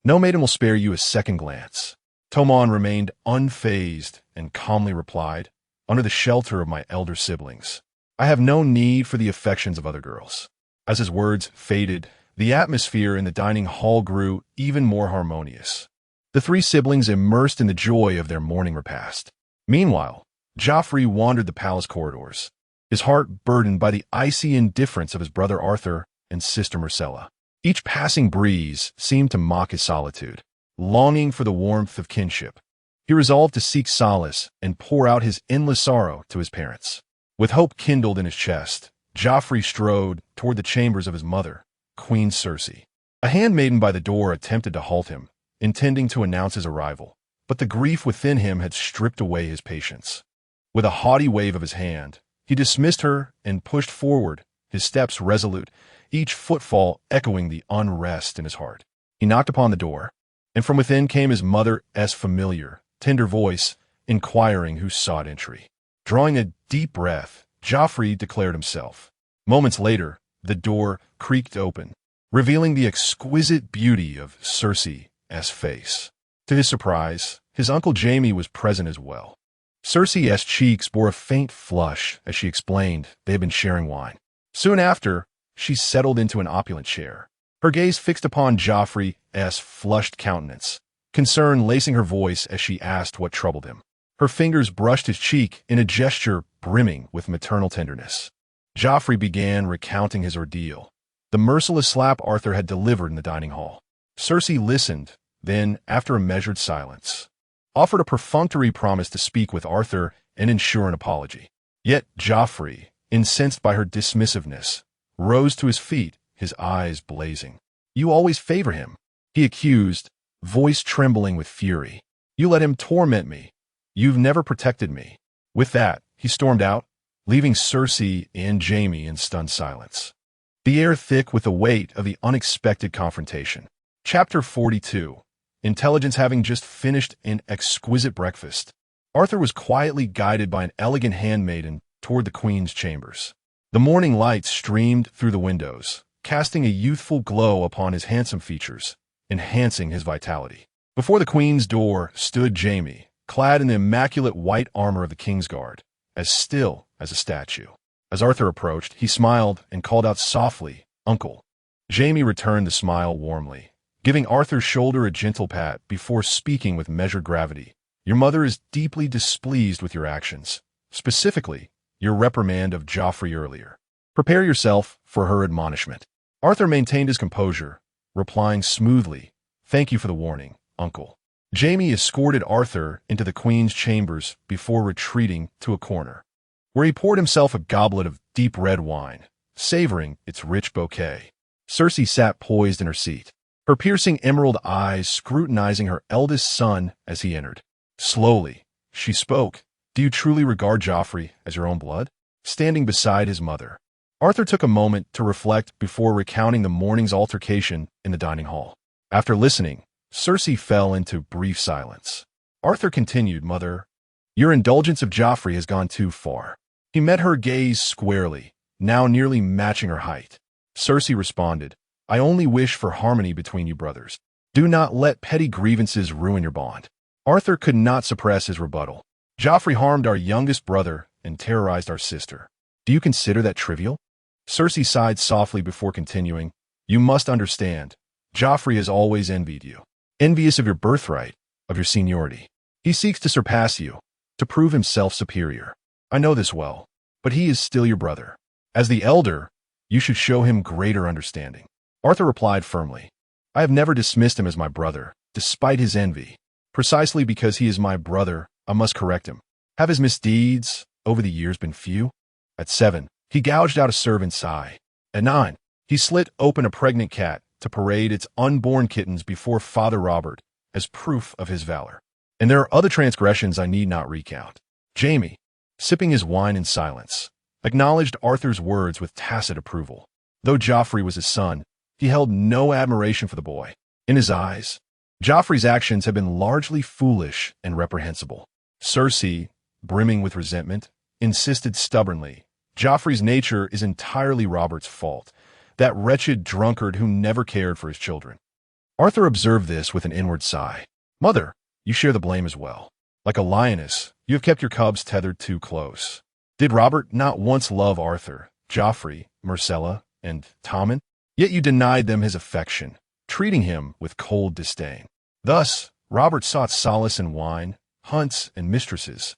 no maiden will spare you a second glance." Tommen remained unfazed and calmly replied, "Under the shelter of my elder siblings, I have no need for the affections of other girls." As his words faded, the atmosphere in the dining hall grew even more harmonious, the three siblings immersed in the joy of their morning repast. Meanwhile, Joffrey wandered the palace corridors, his heart burdened by the icy indifference of his brother Arthur and sister Myrcella. Each passing breeze seemed to mock his solitude. Longing for the warmth of kinship, he resolved to seek solace and pour out his endless sorrow to his parents. With hope kindled in his chest, Joffrey strode toward the chambers of his mother, Queen Cersei. A handmaiden by the door attempted to halt him, intending to announce his arrival, but the grief within him had stripped away his patience. With a haughty wave of his hand, he dismissed her and pushed forward, his steps resolute, each footfall echoing the unrest in his heart. He knocked upon the door, and from within came his mother's familiar, tender voice, inquiring who sought entry. Drawing a deep breath, Joffrey declared himself. Moments later, the door creaked open, revealing the exquisite beauty of Cersei's face. To his surprise, his uncle Jaime was present as well. Cersei's cheeks bore a faint flush as she explained they had been sharing wine. Soon after, she settled into an opulent chair, her gaze fixed upon Joffrey's flushed countenance, concern lacing her voice as she asked what troubled him. Her fingers brushed his cheek in a gesture brimming with maternal tenderness. Joffrey began recounting his ordeal, the merciless slap Arthur had delivered in the dining hall. Cersei listened, then, after a measured silence, offered a perfunctory promise to speak with Arthur and ensure an apology. Yet Joffrey, incensed by her dismissiveness, rose to his feet, his eyes blazing. "You always favor him," he accused, voice trembling with fury. "You let him torment me. You've never protected me." With that, he stormed out, leaving Cersei and Jaime in stunned silence, the air thick with the weight of the unexpected confrontation. Chapter 42. Intelligence. Having just finished an exquisite breakfast, Arthur was quietly guided by an elegant handmaiden toward the queen's chambers. The morning light streamed through the windows, casting a youthful glow upon his handsome features, enhancing his vitality. Before the queen's door stood Jaime, clad in the immaculate white armor of the Kingsguard, as still as a statue. As Arthur approached, he smiled and called out softly, "Uncle." Jaime returned the smile warmly, giving Arthur's shoulder a gentle pat before speaking with measured gravity. "Your mother is deeply displeased with your actions, specifically your reprimand of Joffrey earlier. Prepare yourself for her admonishment." Arthur maintained his composure, replying smoothly, "Thank you for the warning, Uncle." Jaime escorted Arthur into the Queen's chambers before retreating to a corner, where he poured himself a goblet of deep red wine, savoring its rich bouquet. Cersei sat poised in her seat, her piercing emerald eyes scrutinizing her eldest son as he entered. Slowly, she spoke, "Do you truly regard Joffrey as your own blood?" Standing beside his mother, Arthur took a moment to reflect before recounting the morning's altercation in the dining hall. After listening, Cersei fell into brief silence. Arthur continued, "Mother, your indulgence of Joffrey has gone too far." He met her gaze squarely, now nearly matching her height. Cersei responded, "I only wish for harmony between you brothers. Do not let petty grievances ruin your bond." Arthur could not suppress his rebuttal. "Joffrey harmed our youngest brother and terrorized our sister. Do you consider that trivial?" Cersei sighed softly before continuing, "You must understand, Joffrey has always envied you. Envious of your birthright, of your seniority. He seeks to surpass you, to prove himself superior. I know this well, but he is still your brother. As the elder, you should show him greater understanding." Arthur replied firmly, "I have never dismissed him as my brother, despite his envy. Precisely because he is my brother, I must correct him. Have his misdeeds over the years been few?" At 7, he gouged out a servant's eye. At 9, he slit open a pregnant cat to parade its unborn kittens before Father Robert as proof of his valor. And there are other transgressions I need not recount. Jaime, sipping his wine in silence, acknowledged Arthur's words with tacit approval. Though Joffrey was his son, he held no admiration for the boy. In his eyes, Joffrey's actions had been largely foolish and reprehensible. Cersei, brimming with resentment, insisted stubbornly, "Joffrey's nature is entirely Robert's fault, that wretched drunkard who never cared for his children." Arthur observed this with an inward sigh. "Mother, you share the blame as well. Like a lioness, you have kept your cubs tethered too close. Did Robert not once love Arthur, Joffrey, Myrcella, and Tommen? Yet you denied them his affection, treating him with cold disdain. Thus, Robert sought solace in wine, hunts, and mistresses,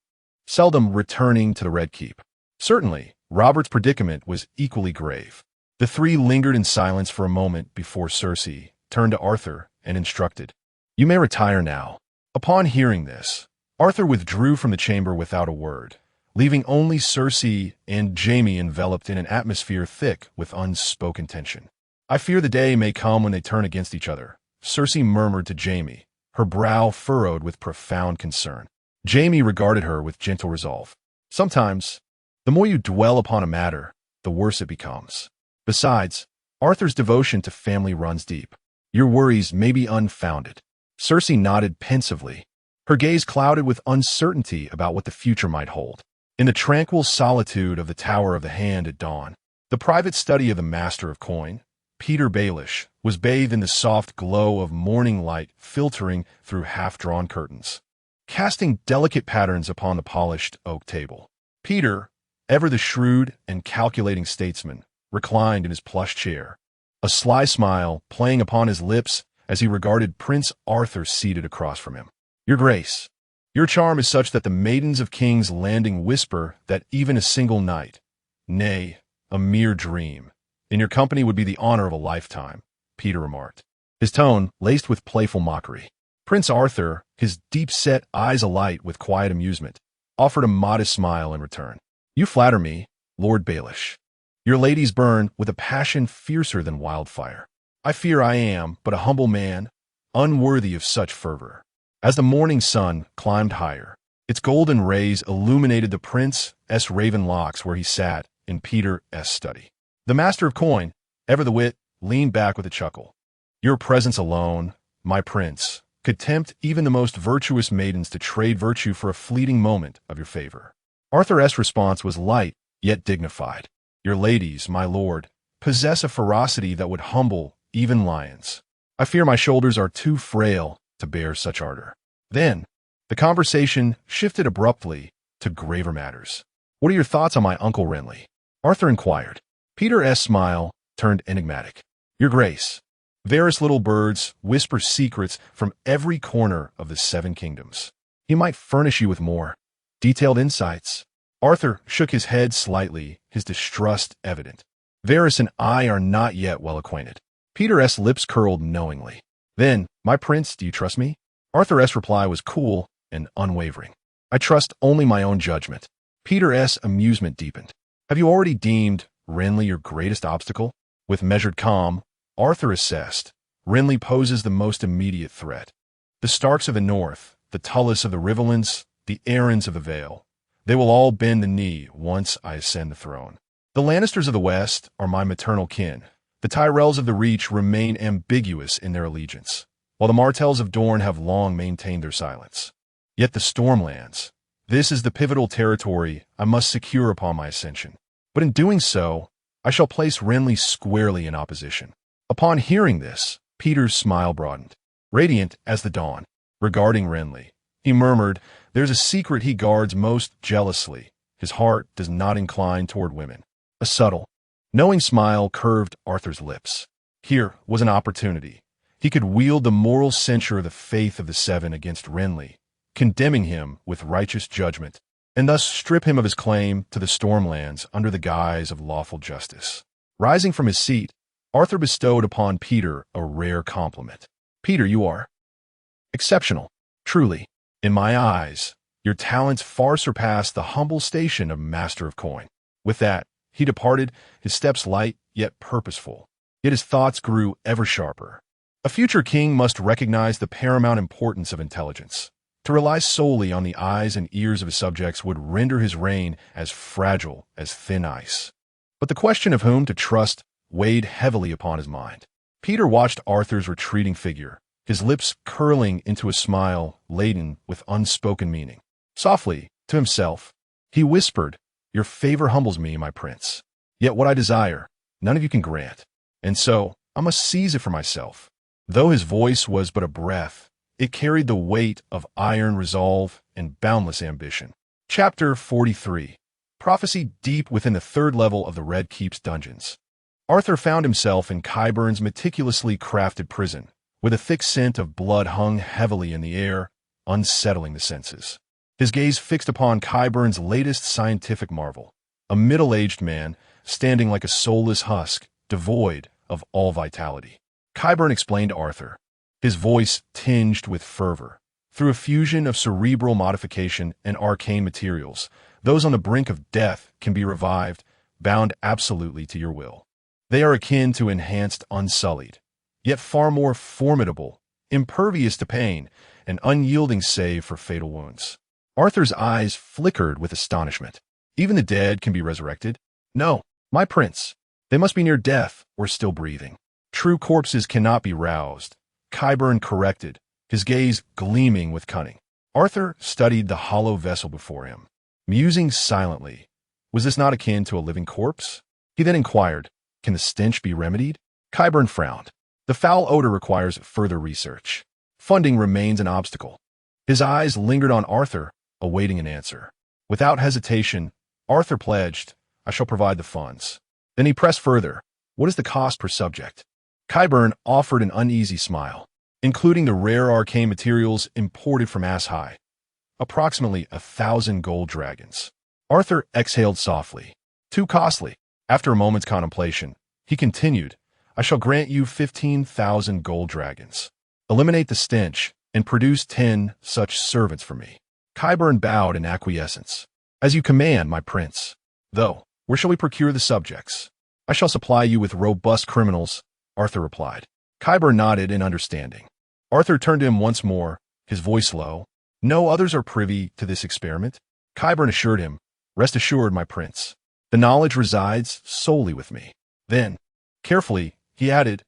seldom returning to the Red Keep. Certainly, Robert's predicament was equally grave." The three lingered in silence for a moment before Cersei turned to Arthur and instructed, "You may retire now." Upon hearing this, Arthur withdrew from the chamber without a word, leaving only Cersei and Jaime enveloped in an atmosphere thick with unspoken tension. "I fear the day may come when they turn against each other," Cersei murmured to Jaime, her brow furrowed with profound concern. Jaime regarded her with gentle resolve. "Sometimes, the more you dwell upon a matter, the worse it becomes. Besides, Arthur's devotion to family runs deep. Your worries may be unfounded." Cersei nodded pensively, her gaze clouded with uncertainty about what the future might hold. In the tranquil solitude of the Tower of the Hand at dawn, the private study of the Master of Coin, Peter Baelish, was bathed in the soft glow of morning light filtering through half-drawn curtains, casting delicate patterns upon the polished oak table. Peter, ever the shrewd and calculating statesman, reclined in his plush chair, a sly smile playing upon his lips as he regarded Prince Arthur seated across from him. "Your Grace, your charm is such that the maidens of King's Landing whisper that even a single night, nay, a mere dream, in your company would be the honor of a lifetime," Peter remarked, his tone laced with playful mockery. Prince Arthur, his deep-set eyes alight with quiet amusement, offered a modest smile in return. "You flatter me, Lord Baelish. Your ladies burn with a passion fiercer than wildfire. I fear I am but a humble man, unworthy of such fervor." As the morning sun climbed higher, its golden rays illuminated the Prince's raven locks where he sat in Peter's study. The Master of Coin, ever the wit, leaned back with a chuckle. "Your presence alone, my prince, could tempt even the most virtuous maidens to trade virtue for a fleeting moment of your favor." Arthur's response was light, yet dignified. "Your ladies, my lord, possess a ferocity that would humble even lions. I fear my shoulders are too frail to bear such ardor." Then, the conversation shifted abruptly to graver matters. What are your thoughts on my Uncle Renly? Arthur inquired. Peter's smile turned enigmatic. Your Grace. Various little birds whisper secrets from every corner of the Seven Kingdoms. He might furnish you with more detailed insights. Arthur shook his head slightly, his distrust evident. Varys and I are not yet well acquainted. Peter's lips curled knowingly. Then, my prince, do you trust me? Arthur's reply was cool and unwavering. I trust only my own judgment. Peter's amusement deepened. Have you already deemed Renly your greatest obstacle? With measured calm, Arthur assessed. Renly poses the most immediate threat. The Starks of the North, the Tullys of the Riverlands, the Arryns of the Vale. They will all bend the knee once I ascend the throne. The Lannisters of the West are my maternal kin. The Tyrells of the Reach remain ambiguous in their allegiance, while the Martells of Dorne have long maintained their silence. Yet the Stormlands, this is the pivotal territory I must secure upon my ascension. But in doing so, I shall place Renly squarely in opposition. Upon hearing this, Peter's smile broadened, radiant as the dawn. Regarding Renly, he murmured, there's a secret he guards most jealously. His heart does not incline toward women. A subtle, knowing smile curved Arthur's lips. Here was an opportunity. He could wield the moral censure of the faith of the Seven against Renly, condemning him with righteous judgment, and thus strip him of his claim to the Stormlands under the guise of lawful justice. Rising from his seat, Arthur bestowed upon Peter a rare compliment. Peter, you are exceptional, truly. In my eyes, your talents far surpass the humble station of Master of Coin. With that, he departed, his steps light yet purposeful. Yet his thoughts grew ever sharper. A future king must recognize the paramount importance of intelligence. To rely solely on the eyes and ears of his subjects would render his reign as fragile as thin ice. But the question of whom to trust weighed heavily upon his mind. Peter watched Arthur's retreating figure, his lips curling into a smile laden with unspoken meaning. Softly, to himself, he whispered, your favor humbles me, my prince. Yet what I desire, none of you can grant. And so, I must seize it for myself. Though his voice was but a breath, it carried the weight of iron resolve and boundless ambition. Chapter 43. Prophecy deep within the third level of the Red Keep's dungeons. Arthur found himself in Qyburn's meticulously crafted prison, with a thick scent of blood hung heavily in the air, unsettling the senses. His gaze fixed upon Qyburn's latest scientific marvel, a middle-aged man standing like a soulless husk, devoid of all vitality. Qyburn explained to Arthur, his voice tinged with fervor. Through a fusion of cerebral modification and arcane materials, those on the brink of death can be revived, bound absolutely to your will. They are akin to enhanced unsullied, yet far more formidable, impervious to pain, and unyielding save for fatal wounds. Arthur's eyes flickered with astonishment. Even the dead can be resurrected? No, my prince. They must be near death or still breathing. True corpses cannot be roused. Qyburn corrected, his gaze gleaming with cunning. Arthur studied the hollow vessel before him, musing silently. Was this not akin to a living corpse? He then inquired, can the stench be remedied? Qyburn frowned. The foul odor requires further research. Funding remains an obstacle. His eyes lingered on Arthur, awaiting an answer. Without hesitation, Arthur pledged, I shall provide the funds. Then he pressed further, what is the cost per subject? Qyburn offered an uneasy smile, including the rare arcane materials imported from Ass-High. Approximately 1,000 gold dragons. Arthur exhaled softly. Too costly. After a moment's contemplation, he continued, I shall grant you 15,000 gold dragons. Eliminate the stench and produce 10 such servants for me. Qyburn bowed in acquiescence. As you command, my prince. Though, where shall we procure the subjects? I shall supply you with robust criminals, Arthur replied. Qyburn nodded in understanding. Arthur turned to him once more, his voice low. No others are privy to this experiment? Qyburn assured him, rest assured, my prince. The knowledge resides solely with me. Then, carefully, he added,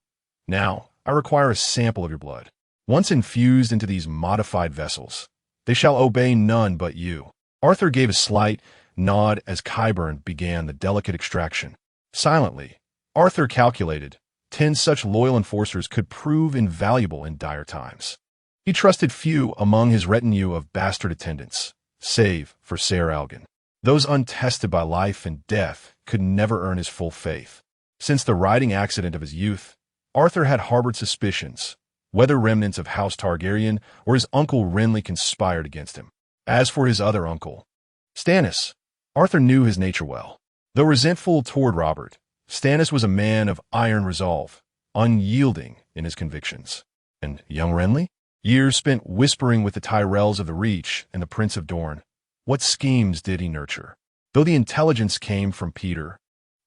now, I require a sample of your blood. Once infused into these modified vessels, they shall obey none but you. Arthur gave a slight nod as Qyburn began the delicate extraction. Silently, Arthur calculated 10 such loyal enforcers could prove invaluable in dire times. He trusted few among his retinue of bastard attendants, save for Ser Algan. Those untested by life and death could never earn his full faith. Since the riding accident of his youth, Arthur had harbored suspicions, whether remnants of House Targaryen or his uncle Renly conspired against him. As for his other uncle, Stannis, Arthur knew his nature well. Though resentful toward Robert, Stannis was a man of iron resolve, unyielding in his convictions. And young Renly? Years spent whispering with the Tyrells of the Reach and the Prince of Dorne. What schemes did he nurture? Though the intelligence came from Peter,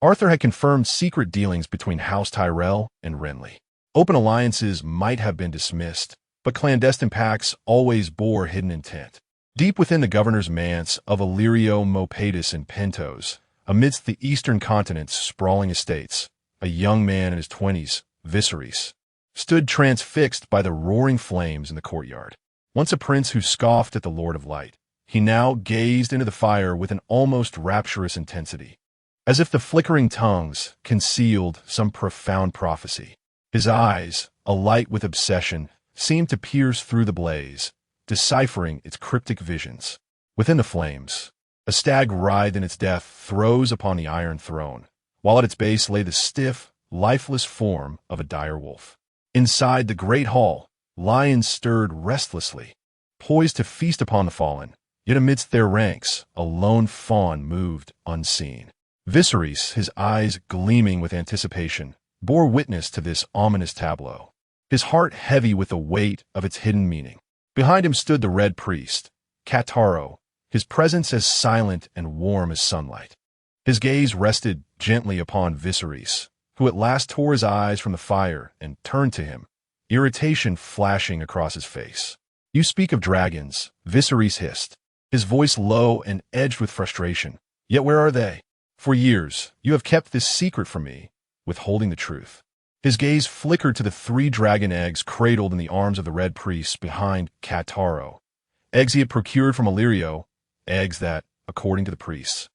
Arthur had confirmed secret dealings between House Tyrell and Renly. Open alliances might have been dismissed, but clandestine pacts always bore hidden intent. Deep within the governor's manse of Illyrio, Mopatis, and Pentos, amidst the eastern continent's sprawling estates, a young man in his 20s, Viserys, stood transfixed by the roaring flames in the courtyard. Once a prince who scoffed at the Lord of Light, he now gazed into the fire with an almost rapturous intensity, as if the flickering tongues concealed some profound prophecy. His eyes, alight with obsession, seemed to pierce through the blaze, deciphering its cryptic visions. Within the flames, a stag writhed in its death throes upon the Iron Throne, while at its base lay the stiff, lifeless form of a dire wolf. Inside the great hall, lions stirred restlessly, poised to feast upon the fallen, yet amidst their ranks, a lone fawn moved unseen. Viserys, his eyes gleaming with anticipation, bore witness to this ominous tableau, his heart heavy with the weight of its hidden meaning. Behind him stood the Red Priest, Kataro, his presence as silent and warm as sunlight. His gaze rested gently upon Viserys, who at last tore his eyes from the fire and turned to him, irritation flashing across his face. "You speak of dragons," Viserys hissed, his voice low and edged with frustration. "Yet where are they? For years, you have kept this secret from me, withholding the truth." His gaze flickered to the 3 dragon eggs cradled in the arms of the Red Priest behind Kataro. Eggs he had procured from Illyrio, eggs that, according to the priests,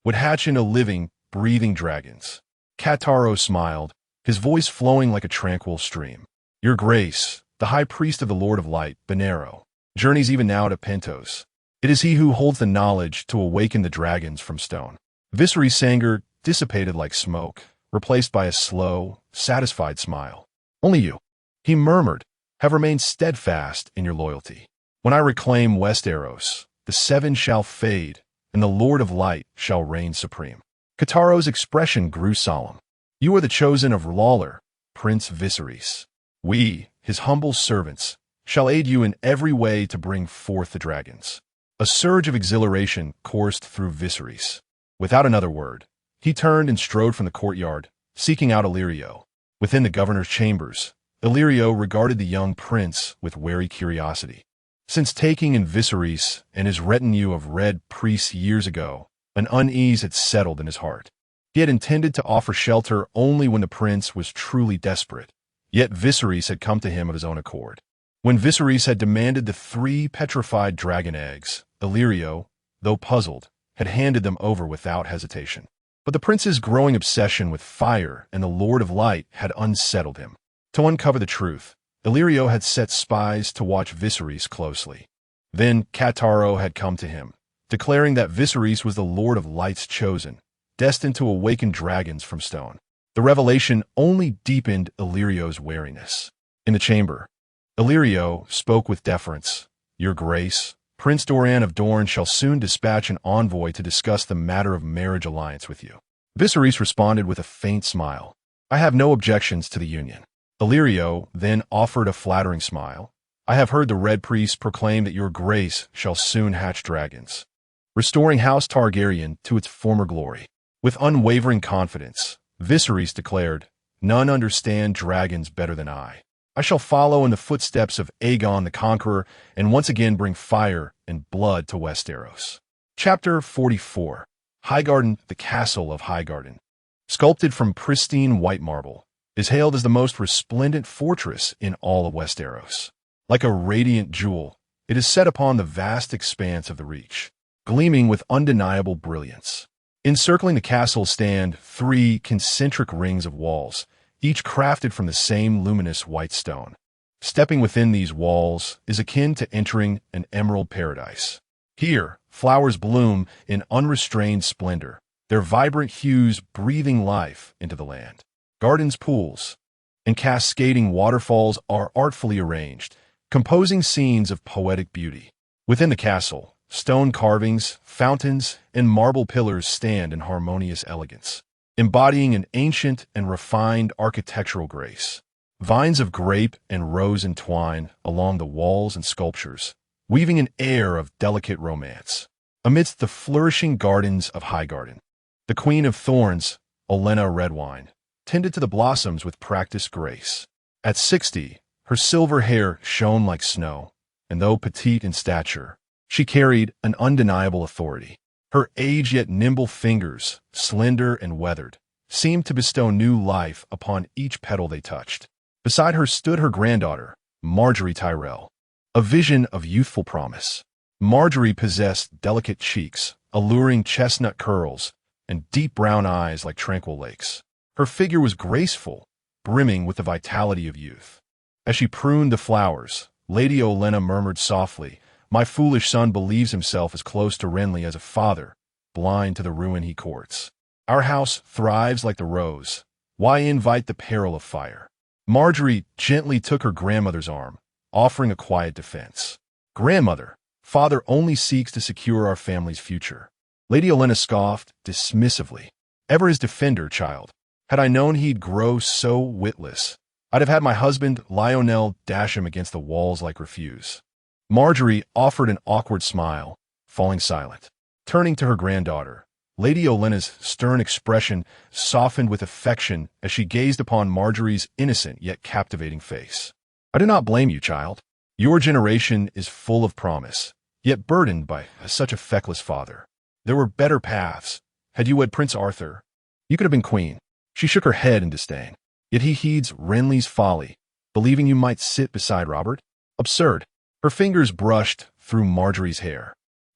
would hatch into living, breathing dragons. Kataro smiled, his voice flowing like a tranquil stream. "Your Grace, the High Priest of the Lord of Light, Rhaenor, journeys even now to Pentos. It is he who holds the knowledge to awaken the dragons from stone." Viserys' anger dissipated like smoke, replaced by a slow, satisfied smile. "Only you," he murmured, "have remained steadfast in your loyalty. When I reclaim Westeros, the 7 shall fade, and the Lord of Light shall reign supreme." Kataro's expression grew solemn. "You are the chosen of Lawler, Prince Viserys. We, his humble servants, shall aid you in every way to bring forth the dragons." A surge of exhilaration coursed through Viserys. Without another word, he turned and strode from the courtyard, seeking out Illyrio. Within the governor's chambers, Illyrio regarded the young prince with wary curiosity. Since taking in Viserys and his retinue of red priests years ago, an unease had settled in his heart. He had intended to offer shelter only when the prince was truly desperate, yet Viserys had come to him of his own accord. When Viserys had demanded the 3 petrified dragon eggs, Illyrio, though puzzled, had handed them over without hesitation. But the prince's growing obsession with fire and the Lord of Light had unsettled him. To uncover the truth, Illyrio had set spies to watch Viserys closely. Then Kataro had come to him, declaring that Viserys was the Lord of Light's chosen, destined to awaken dragons from stone. The revelation only deepened Illyrio's wariness. In the chamber, Illyrio spoke with deference. "Your Grace, Prince Doran of Dorne shall soon dispatch an envoy to discuss the matter of marriage alliance with you." Viserys responded with a faint smile. "I have no objections to the union." Illyrio then offered a flattering smile. "I have heard the Red Priest proclaim that your Grace shall soon hatch dragons, restoring House Targaryen to its former glory." With unwavering confidence, Viserys declared, "None understand dragons better than I. I shall follow in the footsteps of Aegon the Conqueror and once again bring fire and blood to Westeros." Chapter 44. Highgarden, the Castle of Highgarden, sculpted from pristine white marble, is hailed as the most resplendent fortress in all of Westeros. Like a radiant jewel, it is set upon the vast expanse of the Reach, gleaming with undeniable brilliance. Encircling the castle stand 3 concentric rings of walls, each crafted from the same luminous white stone. Stepping within these walls is akin to entering an emerald paradise. Here, flowers bloom in unrestrained splendor, their vibrant hues breathing life into the land. Gardens, pools, and cascading waterfalls are artfully arranged, composing scenes of poetic beauty. Within the castle, stone carvings, fountains, and marble pillars stand in harmonious elegance, embodying an ancient and refined architectural grace. Vines of grape and rose entwine along the walls and sculptures, weaving an air of delicate romance. Amidst the flourishing gardens of Highgarden, the Queen of Thorns, Olenna Redwine, tended to the blossoms with practiced grace. At 60, her silver hair shone like snow, and though petite in stature, she carried an undeniable authority. Her age yet nimble fingers, slender and weathered, seemed to bestow new life upon each petal they touched. Beside her stood her granddaughter, Margaery Tyrell, a vision of youthful promise. Margaery possessed delicate cheeks, alluring chestnut curls, and deep brown eyes like tranquil lakes. Her figure was graceful, brimming with the vitality of youth. As she pruned the flowers, Lady Olenna murmured softly, "My foolish son believes himself as close to Renly as a father, blind to the ruin he courts. Our house thrives like the rose. Why invite the peril of fire?" Margaery gently took her grandmother's arm, offering a quiet defense. "Grandmother, father only seeks to secure our family's future." Lady Olenna scoffed dismissively. "Ever his defender, child. Had I known he'd grow so witless, I'd have had my husband, Lionel, dash him against the walls like refuse." Margaery offered an awkward smile, falling silent. Turning to her granddaughter, Lady Olenna's stern expression softened with affection as she gazed upon Margaery's innocent yet captivating face. "I do not blame you, child. Your generation is full of promise, yet burdened by such a feckless father. There were better paths. Had you wed Prince Arthur, you could have been queen." She shook her head in disdain. "Yet he heeds Renly's folly, believing you might sit beside Robert? Absurd." Her fingers brushed through Margaery's hair,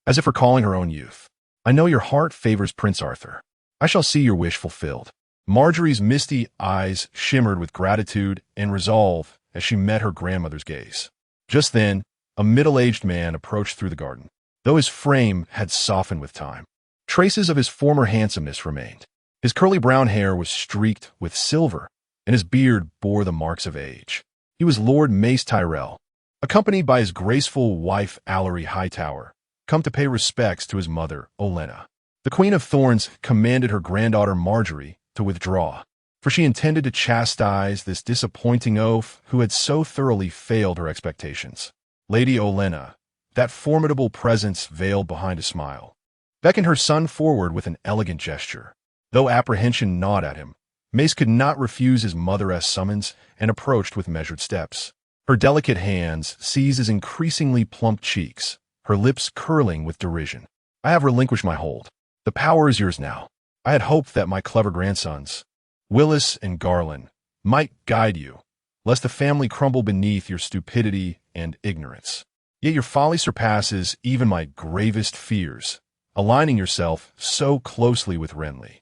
as if recalling her own youth. "I know your heart favors Prince Arthur. I shall see your wish fulfilled." Margaery's misty eyes shimmered with gratitude and resolve as she met her grandmother's gaze. Just then, a middle-aged man approached through the garden. Though his frame had softened with time, traces of his former handsomeness remained. His curly brown hair was streaked with silver, and his beard bore the marks of age. He was Lord Mace Tyrell, accompanied by his graceful wife Allery Hightower, come to pay respects to his mother, Olenna. The Queen of Thorns commanded her granddaughter Margaery to withdraw, for she intended to chastise this disappointing oaf who had so thoroughly failed her expectations. Lady Olenna, that formidable presence veiled behind a smile, beckoned her son forward with an elegant gesture. Though apprehension gnawed at him, Mace could not refuse his mother-esque summons and approached with measured steps. Her delicate hands seized his increasingly plump cheeks, her lips curling with derision. "I have relinquished my hold. The power is yours now. I had hoped that my clever grandsons, Willis and Garland, might guide you, lest the family crumble beneath your stupidity and ignorance. Yet your folly surpasses even my gravest fears, aligning yourself so closely with Renly."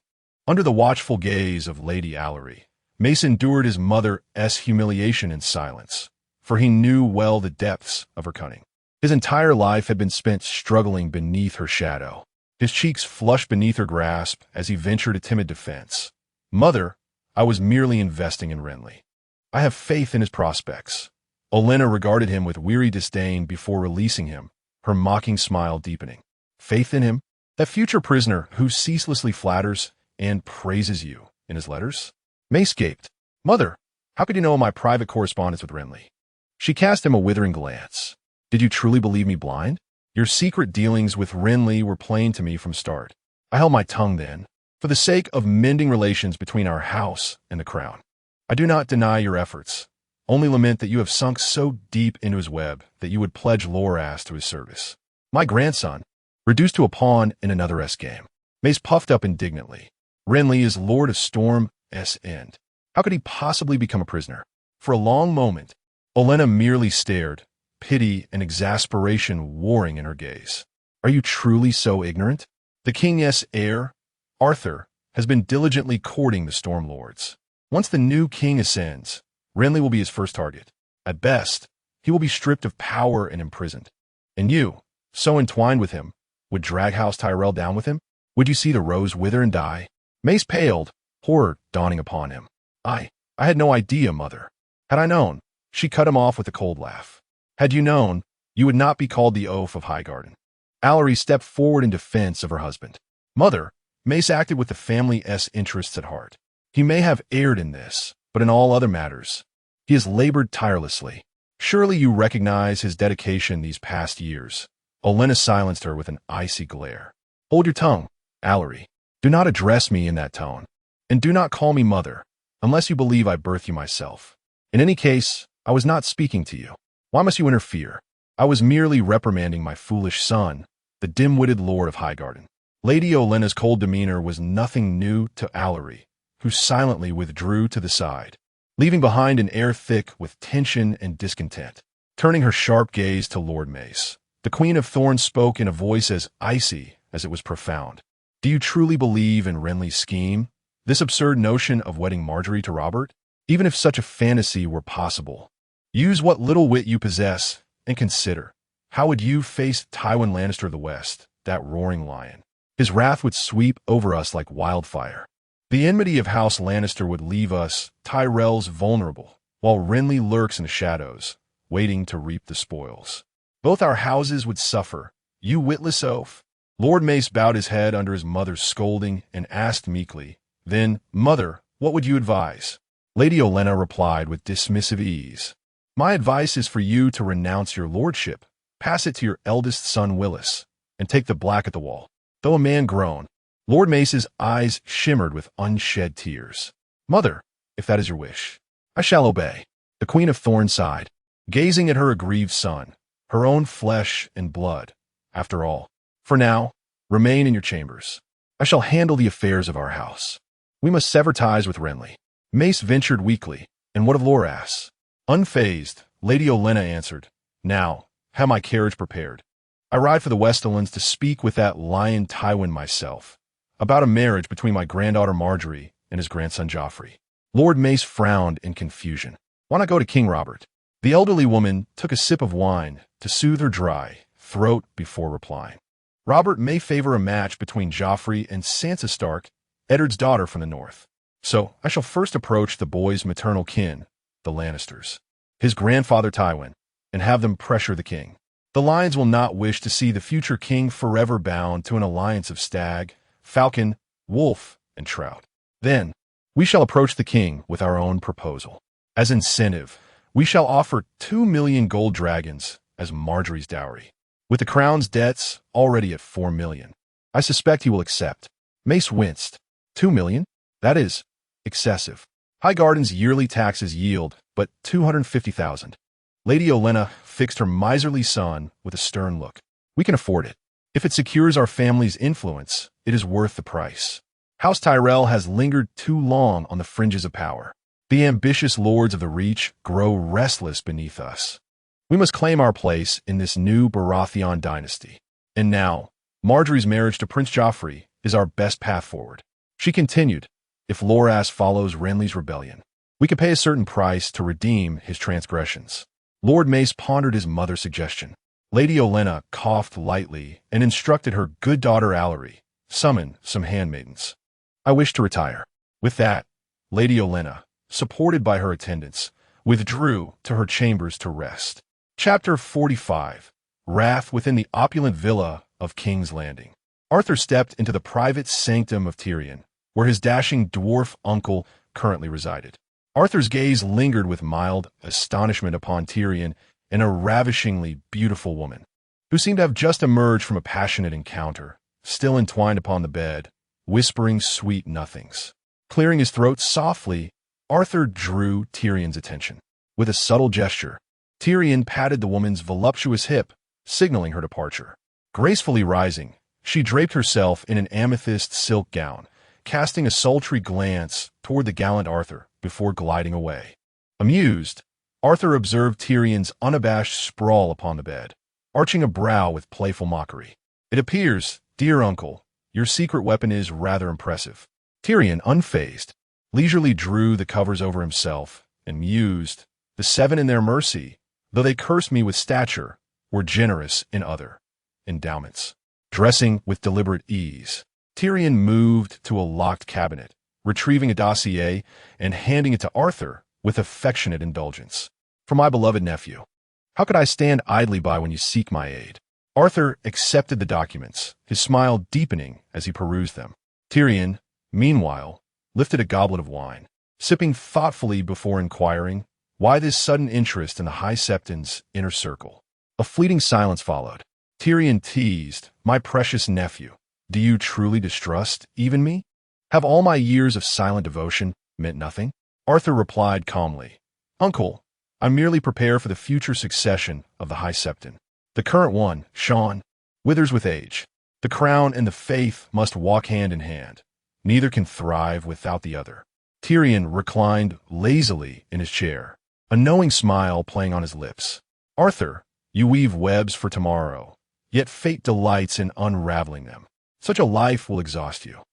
Under the watchful gaze of Lady Allery, Mace endured his mother's humiliation in silence, for he knew well the depths of her cunning. His entire life had been spent struggling beneath her shadow. His cheeks flushed beneath her grasp as he ventured a timid defense. "Mother, I was merely investing in Renly. I have faith in his prospects." Olenna regarded him with weary disdain before releasing him, her mocking smile deepening. "Faith in him? That future prisoner who ceaselessly flatters and praises you in his letters?" Mace gaped. "Mother, how could you know my private correspondence with Renly?" She cast him a withering glance. "Did you truly believe me blind? Your secret dealings with Renly were plain to me from start. I held my tongue then, for the sake of mending relations between our house and the crown. I do not deny your efforts, only lament that you have sunk so deep into his web that you would pledge Loras to his service. My grandson, reduced to a pawn in another game." Mace puffed up indignantly. "Renly is Lord of Storm's End. How could he possibly become a prisoner?" For a long moment, Olenna merely stared, pity and exasperation warring in her gaze. "Are you truly so ignorant? The king's heir, Arthur, has been diligently courting the Storm Lords. Once the new king ascends, Renly will be his first target. At best, he will be stripped of power and imprisoned. And you, so entwined with him, would drag House Tyrell down with him? Would you see the rose wither and die? Mace paled, horror dawning upon him. I had no idea, Mother. Had I known, she cut him off with a cold laugh. Had you known, you would not be called the oaf of Highgarden. Allery stepped forward in defense of her husband. Mother, Mace acted with the family's interests at heart. He may have erred in this, but in all other matters, he has labored tirelessly. Surely you recognize his dedication these past years. Olenna silenced her with an icy glare. Hold your tongue, Allery. Do not address me in that tone. And do not call me mother, unless you believe I birthed you myself. In any case, I was not speaking to you. Why must you interfere? I was merely reprimanding my foolish son, the dim-witted lord of Highgarden. Lady Olenna's cold demeanor was nothing new to Allery, who silently withdrew to the side, leaving behind an air thick with tension and discontent. Turning her sharp gaze to Lord Mace, the Queen of Thorns spoke in a voice as icy as it was profound. Do you truly believe in Renly's scheme? This absurd notion of wedding Margaery to Robert? Even if such a fantasy were possible, use what little wit you possess and consider. How would you face Tywin Lannister of the West, that roaring lion? His wrath would sweep over us like wildfire. The enmity of House Lannister would leave us, Tyrells, vulnerable, while Renly lurks in the shadows, waiting to reap the spoils. Both our houses would suffer, you witless oaf. Lord Mace bowed his head under his mother's scolding and asked meekly, Then, Mother, what would you advise? Lady Olenna replied with dismissive ease. My advice is for you to renounce your lordship, pass it to your eldest son Willis, and take the black at the wall. Though a man groaned, Lord Mace's eyes shimmered with unshed tears. Mother, if that is your wish, I shall obey. The Queen of Thorns sighed, gazing at her aggrieved son, her own flesh and blood. After all, for now, remain in your chambers. I shall handle the affairs of our house. We must sever ties with Renly. Mace ventured weakly, and what of Loras? Unfazed, Lady Olenna answered, Now, have my carriage prepared. I ride for the Westerlands to speak with that lion Tywin myself, about a marriage between my granddaughter Margaery and his grandson Joffrey. Lord Mace frowned in confusion. Why not go to King Robert? The elderly woman took a sip of wine to soothe her dry throat before replying. Robert may favor a match between Joffrey and Sansa Stark, Eddard's daughter from the north. So I shall first approach the boy's maternal kin, the Lannisters, his grandfather Tywin, and have them pressure the king. The Lions will not wish to see the future king forever bound to an alliance of stag, falcon, wolf, and trout. Then, we shall approach the king with our own proposal. As incentive, we shall offer 2 million gold dragons as Margaery's dowry, with the crown's debts already at 4 million. I suspect he will accept. Mace winced. 2 million? That is excessive. Highgarden's yearly taxes yield but 250,000. Lady Olenna fixed her miserly son with a stern look. We can afford it. If it secures our family's influence, it is worth the price. House Tyrell has lingered too long on the fringes of power. The ambitious lords of the Reach grow restless beneath us. We must claim our place in this new Baratheon dynasty. And now, Margaery's marriage to Prince Joffrey is our best path forward. She continued, if Loras follows Renly's rebellion, we can pay a certain price to redeem his transgressions. Lord Mace pondered his mother's suggestion. Lady Olenna coughed lightly and instructed her good daughter Allery, summon some handmaidens. I wish to retire. With that, Lady Olenna, supported by her attendants, withdrew to her chambers to rest. Chapter 45. Wrath within the opulent villa of King's Landing. Arthur stepped into the private sanctum of Tyrion, where his dashing dwarf uncle currently resided. Arthur's gaze lingered with mild astonishment upon Tyrion and a ravishingly beautiful woman, who seemed to have just emerged from a passionate encounter, still entwined upon the bed, whispering sweet nothings. Clearing his throat softly, Arthur drew Tyrion's attention. With a subtle gesture, Tyrion patted the woman's voluptuous hip, signaling her departure. Gracefully rising, she draped herself in an amethyst silk gown, casting a sultry glance toward the gallant Arthur before gliding away. Amused, Arthur observed Tyrion's unabashed sprawl upon the bed, arching a brow with playful mockery. It appears, dear uncle, your secret weapon is rather impressive. Tyrion, unfazed, leisurely drew the covers over himself and mused, the 7 in their mercy, though they cursed me with stature, were generous in other endowments. dressing with deliberate ease. Tyrion moved to a locked cabinet, retrieving a dossier and handing it to Arthur with affectionate indulgence. For my beloved nephew. How could I stand idly by when you seek my aid? Arthur accepted the documents, his smile deepening as he perused them. Tyrion, meanwhile, lifted a goblet of wine, sipping thoughtfully before inquiring, why this sudden interest in the High Septon's inner circle? A fleeting silence followed. Tyrion teased, my precious nephew, do you truly distrust even me? Have all my years of silent devotion meant nothing? Arthur replied calmly, Uncle, I merely prepare for the future succession of the High Septon. The current one, Sean, withers with age. The crown and the faith must walk hand in hand. Neither can thrive without the other. Tyrion reclined lazily in his chair, a knowing smile playing on his lips. Arthur, you weave webs for tomorrow, yet fate delights in unraveling them. Such a life will exhaust you.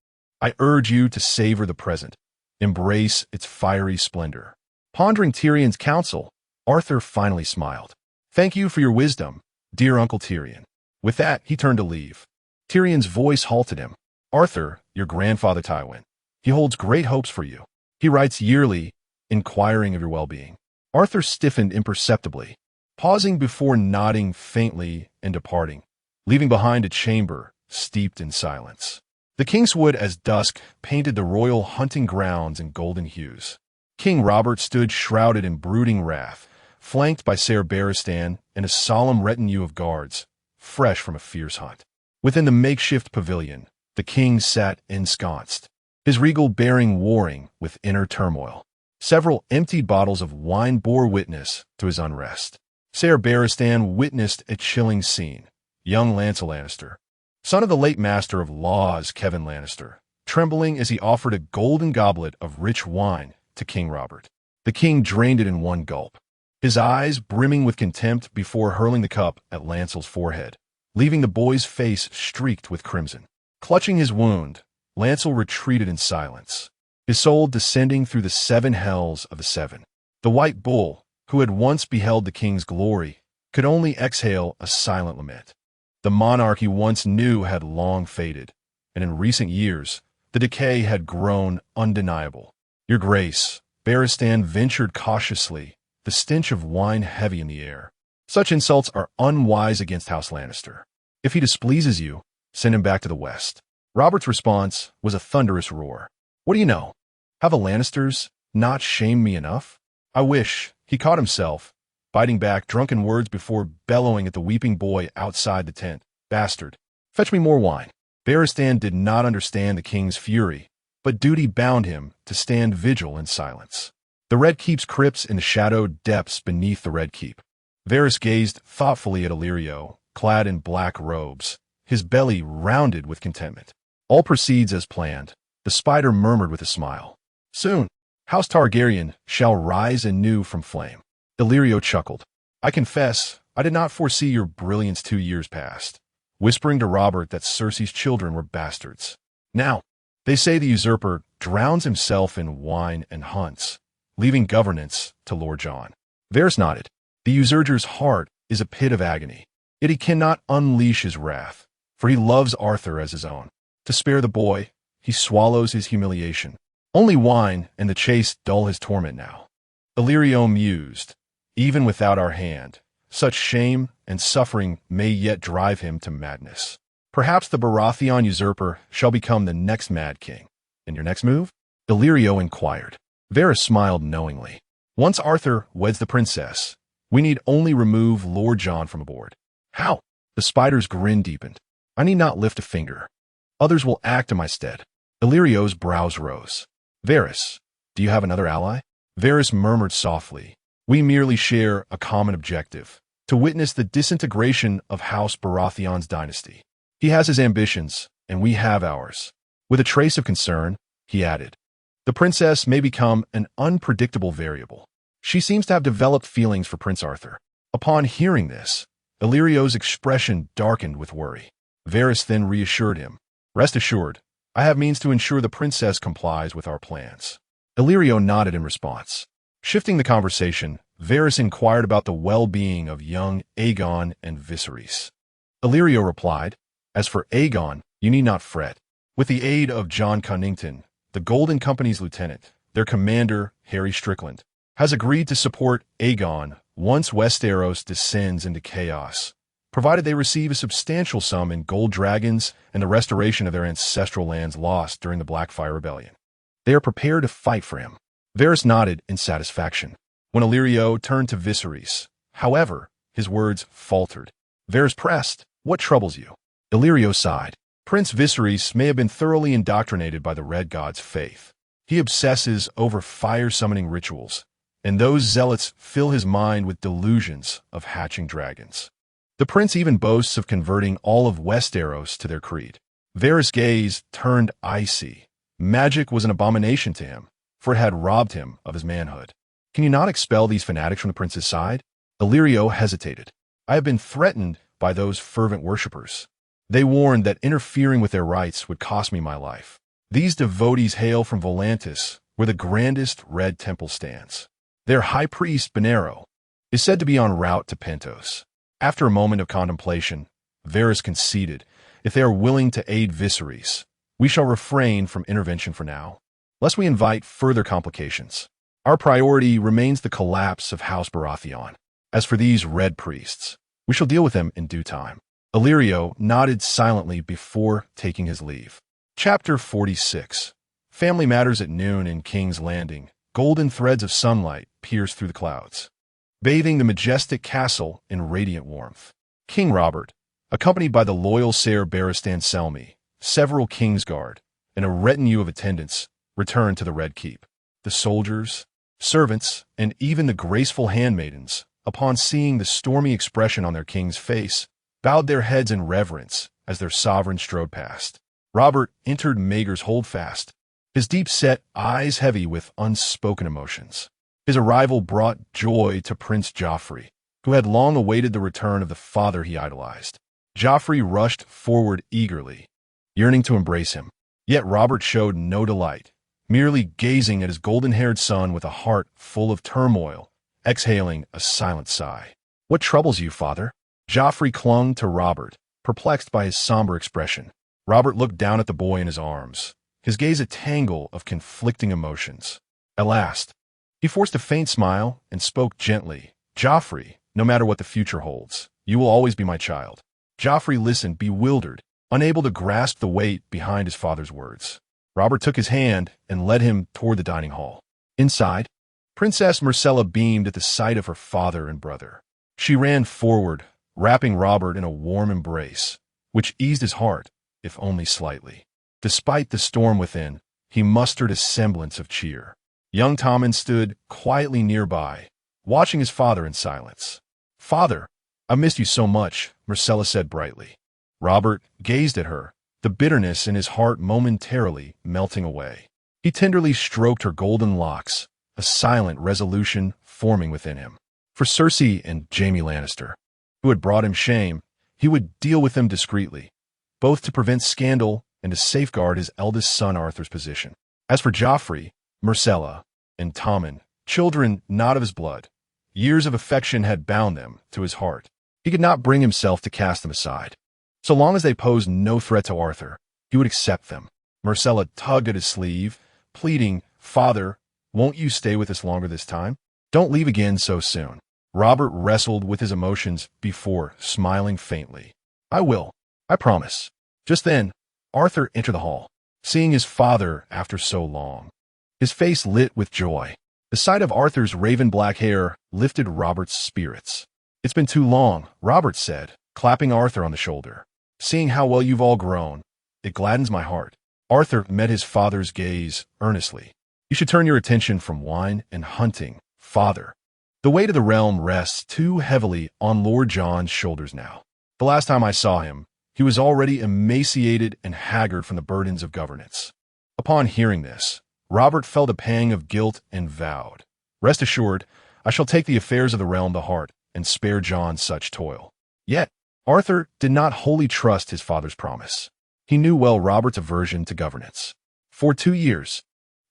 I urge you to savor the present, embrace its fiery splendor. Pondering Tyrion's counsel, Arthur finally smiled. Thank you for your wisdom, dear Uncle Tyrion. With that, he turned to leave. Tyrion's voice halted him. Arthur, your grandfather Tywin. He holds great hopes for you. He writes yearly, inquiring of your well-being. Arthur stiffened imperceptibly, pausing before nodding faintly and departing, leaving behind a chamber steeped in silence. The Kingswood as dusk painted the royal hunting grounds in golden hues. King Robert stood shrouded in brooding wrath, flanked by Ser Barristan and a solemn retinue of guards, fresh from a fierce hunt. Within the makeshift pavilion, the king sat ensconced, his regal bearing warring with inner turmoil. Several emptied bottles of wine bore witness to his unrest. Ser Barristan witnessed a chilling scene. Young Lancel Lannister, son of the late master of laws Kevin Lannister, trembling as he offered a golden goblet of rich wine to King Robert. The king drained it in one gulp, his eyes brimming with contempt before hurling the cup at Lancel's forehead, leaving the boy's face streaked with crimson. Clutching his wound, Lancel retreated in silence, his soul descending through the seven hells of the seven. The White Bull, who had once beheld the king's glory, could only exhale a silent lament. The monarch he once knew had long faded, and in recent years, the decay had grown undeniable. Your Grace, Barristan ventured cautiously, the stench of wine heavy in the air. Such insults are unwise against House Lannister. If he displeases you, send him back to the west. Robert's response was a thunderous roar. What do you know? Have the Lannisters not shamed me enough? I wish. He caught himself, biting back drunken words before bellowing at the weeping boy outside the tent. Bastard. Fetch me more wine. Barristan did not understand the king's fury, but duty bound him to stand vigil in silence. The Red Keep's crypts in the shadowed depths beneath the Red Keep. Varys gazed thoughtfully at Illyrio, clad in black robes, his belly rounded with contentment. All proceeds as planned, the spider murmured with a smile. Soon, House Targaryen shall rise anew from flame. Illyrio chuckled. I confess, I did not foresee your brilliance 2 years past, whispering to Robert that Cersei's children were bastards. Now, they say the usurper drowns himself in wine and hunts, leaving governance to Lord Jon. Varys nodded. The usurger's heart is a pit of agony, yet he cannot unleash his wrath, for he loves Arthur as his own. To spare the boy, he swallows his humiliation. Only wine and the chase dull his torment now. Illyrio mused, even without our hand, such shame and suffering may yet drive him to madness. Perhaps the Baratheon usurper shall become the next mad king. And your next move? Illyrio inquired. Varys smiled knowingly. Once Arthur weds the princess, we need only remove Lord Jon from aboard. How? The spider's grin deepened. I need not lift a finger. Others will act in my stead. Illyrio's brows rose. Varys, do you have another ally? Varys murmured softly. We merely share a common objective, to witness the disintegration of House Baratheon's dynasty. He has his ambitions, and we have ours. With a trace of concern, he added, the princess may become an unpredictable variable. She seems to have developed feelings for Prince Arthur. Upon hearing this, Illyrio's expression darkened with worry. Varys then reassured him. Rest assured, I have means to ensure the princess complies with our plans. Illyrio nodded in response. Shifting the conversation, Varys inquired about the well-being of young Aegon and Viserys. Illyrio replied, As for Aegon, you need not fret. With the aid of John Connington, the Golden Company's lieutenant, their commander, Harry Strickland, has agreed to support Aegon once Westeros descends into chaos, provided they receive a substantial sum in gold dragons and the restoration of their ancestral lands lost during the Blackfire Rebellion. They are prepared to fight for him. Varys nodded in satisfaction. When Illyrio turned to Viserys, however, his words faltered. Varys pressed, "What troubles you?" Illyrio sighed. Prince Viserys may have been thoroughly indoctrinated by the Red God's faith. He obsesses over fire-summoning rituals, and those zealots fill his mind with delusions of hatching dragons. The prince even boasts of converting all of Westeros to their creed. Varys' gaze turned icy. Magic was an abomination to him, for it had robbed him of his manhood. Can you not expel these fanatics from the prince's side? Illyrio hesitated. I have been threatened by those fervent worshippers. They warned that interfering with their rites would cost me my life. These devotees hail from Volantis, where the grandest red temple stands. Their high priest, Benero, is said to be en route to Pentos. After a moment of contemplation, Varys conceded, if they are willing to aid Viserys, we shall refrain from intervention for now, lest we invite further complications. Our priority remains the collapse of House Baratheon. As for these red priests, we shall deal with them in due time. Illyrio nodded silently before taking his leave. Chapter 46. Family Matters at noon in King's Landing. Golden threads of sunlight pierced through the clouds, bathing the majestic castle in radiant warmth. King Robert, accompanied by the loyal Ser Barristan Selmy, several Kingsguard, and a retinue of attendants, returned to the Red Keep. The soldiers, servants, and even the graceful handmaidens, upon seeing the stormy expression on their king's face, bowed their heads in reverence as their sovereign strode past. Robert entered Maegor's holdfast, his deep-set eyes heavy with unspoken emotions. His arrival brought joy to Prince Joffrey, who had long awaited the return of the father he idolized. Joffrey rushed forward eagerly, yearning to embrace him. Yet Robert showed no delight, merely gazing at his golden-haired son with a heart full of turmoil, exhaling a silent sigh. "What troubles you, father?" Joffrey clung to Robert, perplexed by his somber expression. Robert looked down at the boy in his arms, his gaze a tangle of conflicting emotions. At last, he forced a faint smile and spoke gently. "Joffrey, no matter what the future holds, you will always be my child." Joffrey listened, bewildered, unable to grasp the weight behind his father's words. Robert took his hand and led him toward the dining hall. Inside, Princess Myrcella beamed at the sight of her father and brother. She ran forward, wrapping Robert in a warm embrace, which eased his heart, if only slightly. Despite the storm within, he mustered a semblance of cheer. Young Tommen stood quietly nearby, watching his father in silence. "Father, I missed you so much," Myrcella said brightly. Robert gazed at her, the bitterness in his heart momentarily melting away. He tenderly stroked her golden locks, a silent resolution forming within him. For Cersei and Jaime Lannister, who had brought him shame, he would deal with them discreetly, both to prevent scandal and to safeguard his eldest son Arthur's position. As for Joffrey, Myrcella, and Tommen, children not of his blood, years of affection had bound them to his heart. He could not bring himself to cast them aside. So long as they posed no threat to Arthur, he would accept them. Myrcella tugged at his sleeve, pleading, "Father, won't you stay with us longer this time? Don't leave again so soon." Robert wrestled with his emotions before smiling faintly. "I will. I promise." Just then, Arthur entered the hall, seeing his father after so long. His face lit with joy. The sight of Arthur's raven-black hair lifted Robert's spirits. "It's been too long," Robert said, clapping Arthur on the shoulder. "Seeing how well you've all grown, it gladdens my heart." Arthur met his father's gaze earnestly. "You should turn your attention from wine and hunting, father. The weight of the realm rests too heavily on Lord Jon's shoulders now. The last time I saw him, he was already emaciated and haggard from the burdens of governance." Upon hearing this, Robert felt a pang of guilt and vowed, "Rest assured, I shall take the affairs of the realm to heart and spare Jon such toil." Yet, Arthur did not wholly trust his father's promise. He knew well Robert's aversion to governance. For 2 years,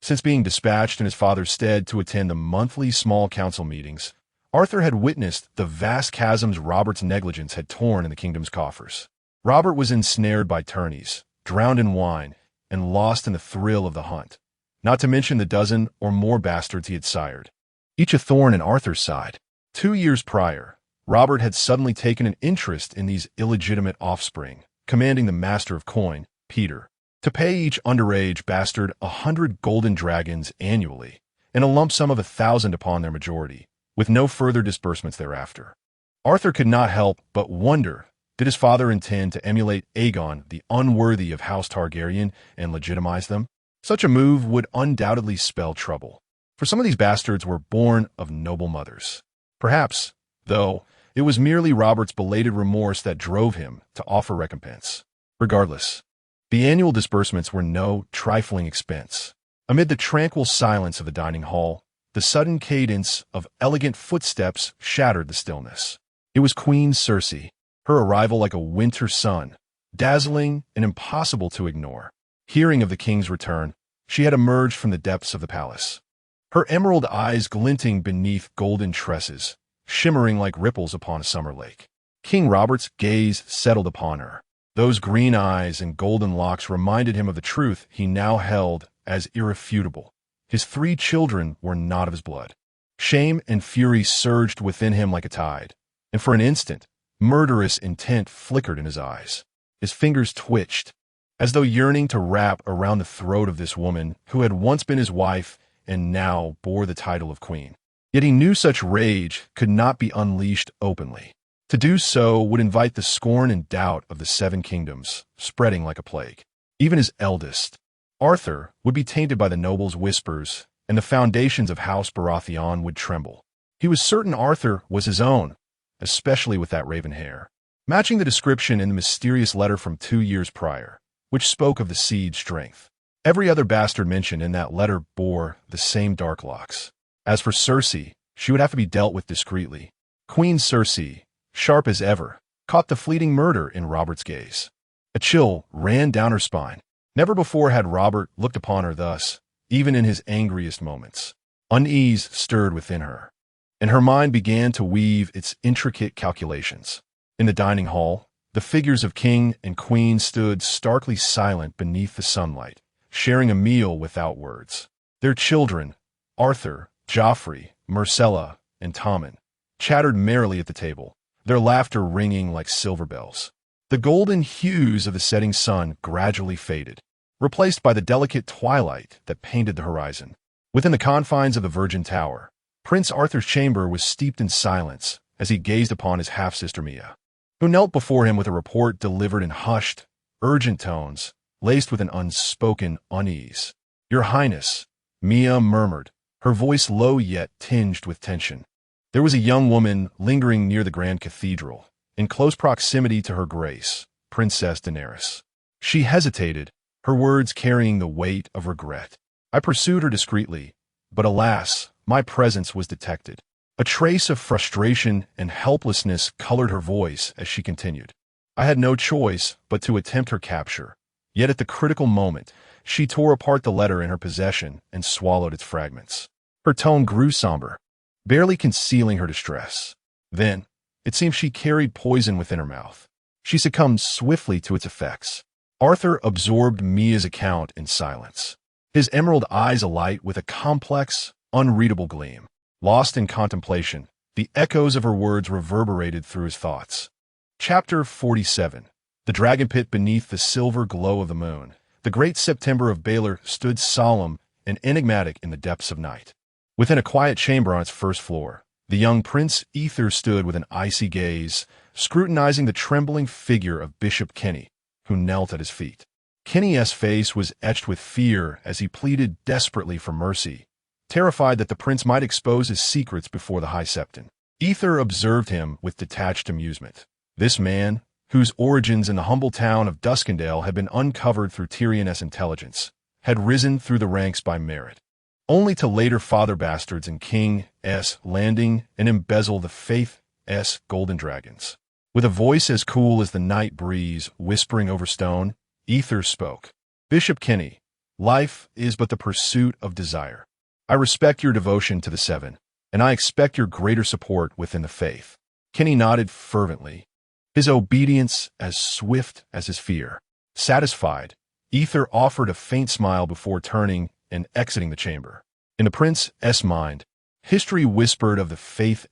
since being dispatched in his father's stead to attend the monthly small council meetings, Arthur had witnessed the vast chasms Robert's negligence had torn in the kingdom's coffers. Robert was ensnared by tourneys, drowned in wine, and lost in the thrill of the hunt, not to mention the dozen or more bastards he had sired, each a thorn in Arthur's side. 2 years prior, Robert had suddenly taken an interest in these illegitimate offspring, commanding the master of coin, Peter, to pay each underage bastard 100 golden dragons annually, and a lump sum of 1,000 upon their majority, with no further disbursements thereafter. Arthur could not help but wonder, did his father intend to emulate Aegon, the unworthy of House Targaryen, and legitimize them? Such a move would undoubtedly spell trouble, for some of these bastards were born of noble mothers. Perhaps, though, it was merely Robert's belated remorse that drove him to offer recompense. Regardless, the annual disbursements were no trifling expense. Amid the tranquil silence of the dining hall, the sudden cadence of elegant footsteps shattered the stillness. It was Queen Cersei, her arrival like a winter sun, dazzling and impossible to ignore. Hearing of the king's return, she had emerged from the depths of the palace, her emerald eyes glinting beneath golden tresses, shimmering like ripples upon a summer lake. King Robert's gaze settled upon her. Those green eyes and golden locks reminded him of the truth he now held as irrefutable. His 3 children were not of his blood. Shame and fury surged within him like a tide, and for an instant, murderous intent flickered in his eyes. His fingers twitched, as though yearning to wrap around the throat of this woman who had once been his wife and now bore the title of queen. Yet he knew such rage could not be unleashed openly. To do so would invite the scorn and doubt of the 7 kingdoms, spreading like a plague. Even his eldest, Arthur, would be tainted by the nobles' whispers, and the foundations of House Baratheon would tremble. He was certain Arthur was his own, especially with that raven hair, matching the description in the mysterious letter from 2 years prior, which spoke of the seed's strength. Every other bastard mentioned in that letter bore the same dark locks. As for Cersei, she would have to be dealt with discreetly. Queen Cersei, sharp as ever, caught the fleeting murder in Robert's gaze. A chill ran down her spine. Never before had Robert looked upon her thus, even in his angriest moments. Unease stirred within her, and her mind began to weave its intricate calculations. In the dining hall, the figures of king and queen stood starkly silent beneath the sunlight, sharing a meal without words. Their children, Arthur, Joffrey, Myrcella, and Tommen, chattered merrily at the table, their laughter ringing like silver bells. The golden hues of the setting sun gradually faded, replaced by the delicate twilight that painted the horizon. Within the confines of the Virgin Tower, Prince Arthur's chamber was steeped in silence as he gazed upon his half-sister Mia, who knelt before him with a report delivered in hushed, urgent tones, laced with an unspoken unease. "Your Highness," Mia murmured, her voice low yet tinged with tension. There was a young woman lingering near the Grand Cathedral, in close proximity to her grace, Princess Daenerys. She hesitated, her words carrying the weight of regret. I pursued her discreetly, but alas, my presence was detected. A trace of frustration and helplessness colored her voice as she continued. I had no choice but to attempt her capture, yet at the critical moment, she tore apart the letter in her possession and swallowed its fragments. Her tone grew somber, barely concealing her distress. Then, it seemed she carried poison within her mouth. She succumbed swiftly to its effects. Arthur absorbed Mia's account in silence, his emerald eyes alight with a complex, unreadable gleam. Lost in contemplation, the echoes of her words reverberated through his thoughts. Chapter 47. The dragon pit beneath the silver glow of the moon. The great September of Baelor stood solemn and enigmatic in the depths of night. Within a quiet chamber on its first floor, the young Prince Aether stood with an icy gaze, scrutinizing the trembling figure of Bishop Kenny, who knelt at his feet. Kenny's face was etched with fear as he pleaded desperately for mercy, terrified that the prince might expose his secrets before the High Septon. Aether observed him with detached amusement. This man, whose origins in the humble town of Duskendale had been uncovered through Tyrion's intelligence, had risen through the ranks by merit, only to later father bastards in King's Landing and embezzle the Faith's golden dragons. With a voice as cool as the night breeze whispering over stone, Aether spoke. "Bishop Kenny, life is but the pursuit of desire. I respect your devotion to the Seven, and I expect your greater support within the faith." Kenny nodded fervently. his obedience as swift as his fear. Satisfied, Ether offered a faint smile before turning and exiting the chamber. In the prince's mind, history whispered of the faith's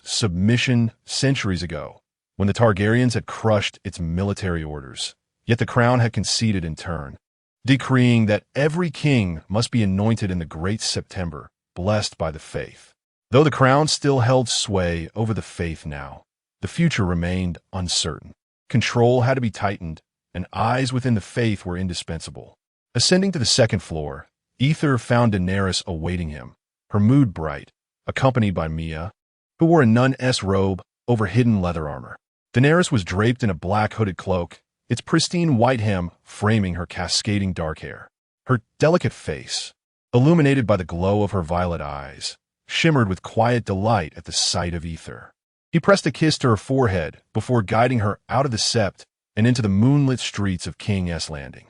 submission centuries ago, when the Targaryens had crushed its military orders. Yet the crown had conceded in turn, decreeing that every king must be anointed in the Great September, blessed by the faith. Though the crown still held sway over the faith now, the future remained uncertain. Control had to be tightened, and eyes within the faith were indispensable. Ascending to the second floor, Ether found Daenerys awaiting him, her mood bright, accompanied by Mia, who wore a nun's robe over hidden leather armor. Daenerys was draped in a black hooded cloak, its pristine white hem framing her cascading dark hair. Her delicate face, illuminated by the glow of her violet eyes, shimmered with quiet delight at the sight of Ether. He pressed a kiss to her forehead before guiding her out of the sept and into the moonlit streets of King's Landing.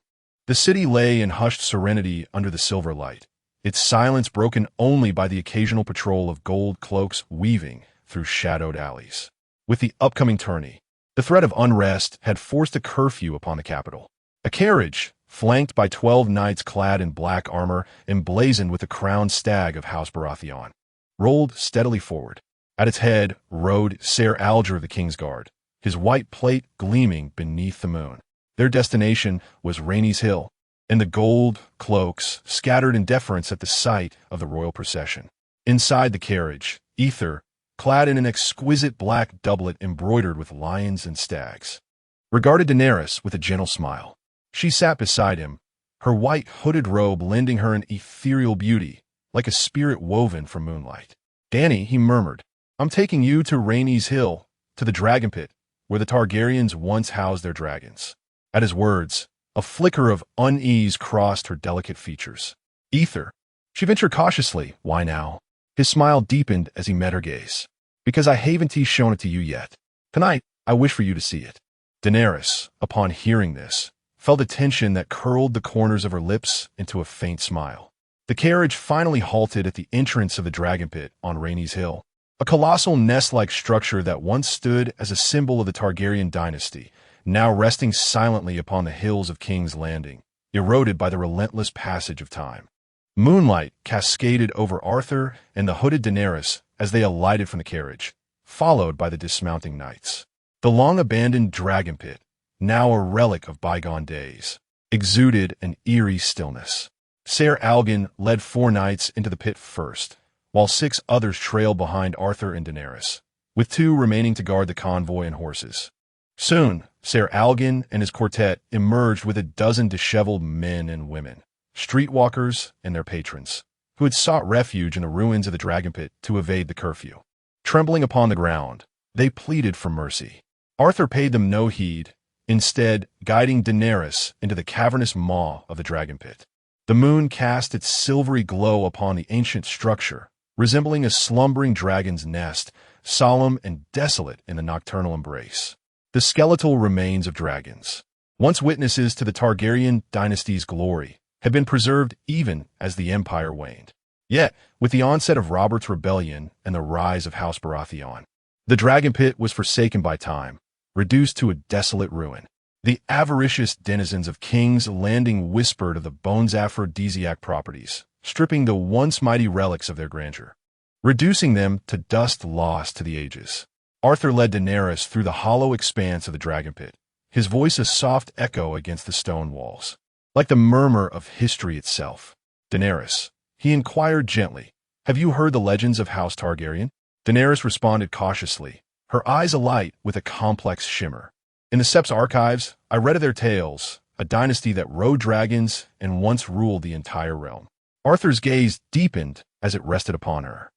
The city lay in hushed serenity under the silver light, its silence broken only by the occasional patrol of gold cloaks weaving through shadowed alleys. With the upcoming tourney, the threat of unrest had forced a curfew upon the capital. A carriage, flanked by 12 knights clad in black armor emblazoned with the crowned stag of House Baratheon, rolled steadily forward. At its head rode Ser Alger of the Kingsguard, his white plate gleaming beneath the moon. Their destination was Rhaenys Hill, and the gold cloaks scattered in deference at the sight of the royal procession. Inside the carriage, Ether, clad in an exquisite black doublet embroidered with lions and stags, regarded Daenerys with a gentle smile. She sat beside him, her white hooded robe lending her an ethereal beauty, like a spirit woven from moonlight. "Dany," he murmured, "I'm taking you to Rhaenys Hill, to the dragon pit, where the Targaryens once housed their dragons." At his words, a flicker of unease crossed her delicate features. "Ether," she ventured cautiously, "why now?" His smile deepened as he met her gaze. "Because I haven't shown it to you yet. Tonight, I wish for you to see it." Daenerys, upon hearing this, felt a tension that curled the corners of her lips into a faint smile. The carriage finally halted at the entrance of the dragon pit on Rhaenys Hill, a colossal nest-like structure that once stood as a symbol of the Targaryen dynasty, now resting silently upon the hills of King's Landing, eroded by the relentless passage of time. Moonlight cascaded over Arthur and the hooded Daenerys as they alighted from the carriage, followed by the dismounting knights. The long-abandoned dragon pit, now a relic of bygone days, exuded an eerie stillness. Ser Algen led 4 knights into the pit first, while 6 others trailed behind Arthur and Daenerys, with 2 remaining to guard the convoy and horses. Soon, Ser Algen and his quartet emerged with a dozen disheveled men and women, streetwalkers and their patrons, who had sought refuge in the ruins of the dragon pit to evade the curfew. Trembling upon the ground, they pleaded for mercy. Arthur paid them no heed, instead guiding Daenerys into the cavernous maw of the dragon pit. The moon cast its silvery glow upon the ancient structure, resembling a slumbering dragon's nest, solemn and desolate in the nocturnal embrace. The skeletal remains of dragons, once witnesses to the Targaryen dynasty's glory, had been preserved even as the empire waned. Yet, with the onset of Robert's rebellion and the rise of House Baratheon, the dragon pit was forsaken by time, reduced to a desolate ruin. The avaricious denizens of King's Landing whispered of the bone's aphrodisiac properties, stripping the once mighty relics of their grandeur, reducing them to dust lost to the ages. Arthur led Daenerys through the hollow expanse of the dragon pit, his voice a soft echo against the stone walls, like the murmur of history itself. "Daenerys," he inquired gently, "have you heard the legends of House Targaryen?" Daenerys responded cautiously, her eyes alight with a complex shimmer. "In the Sept's archives, I read of their tales, a dynasty that rode dragons and once ruled the entire realm." Arthur's gaze deepened as it rested upon her.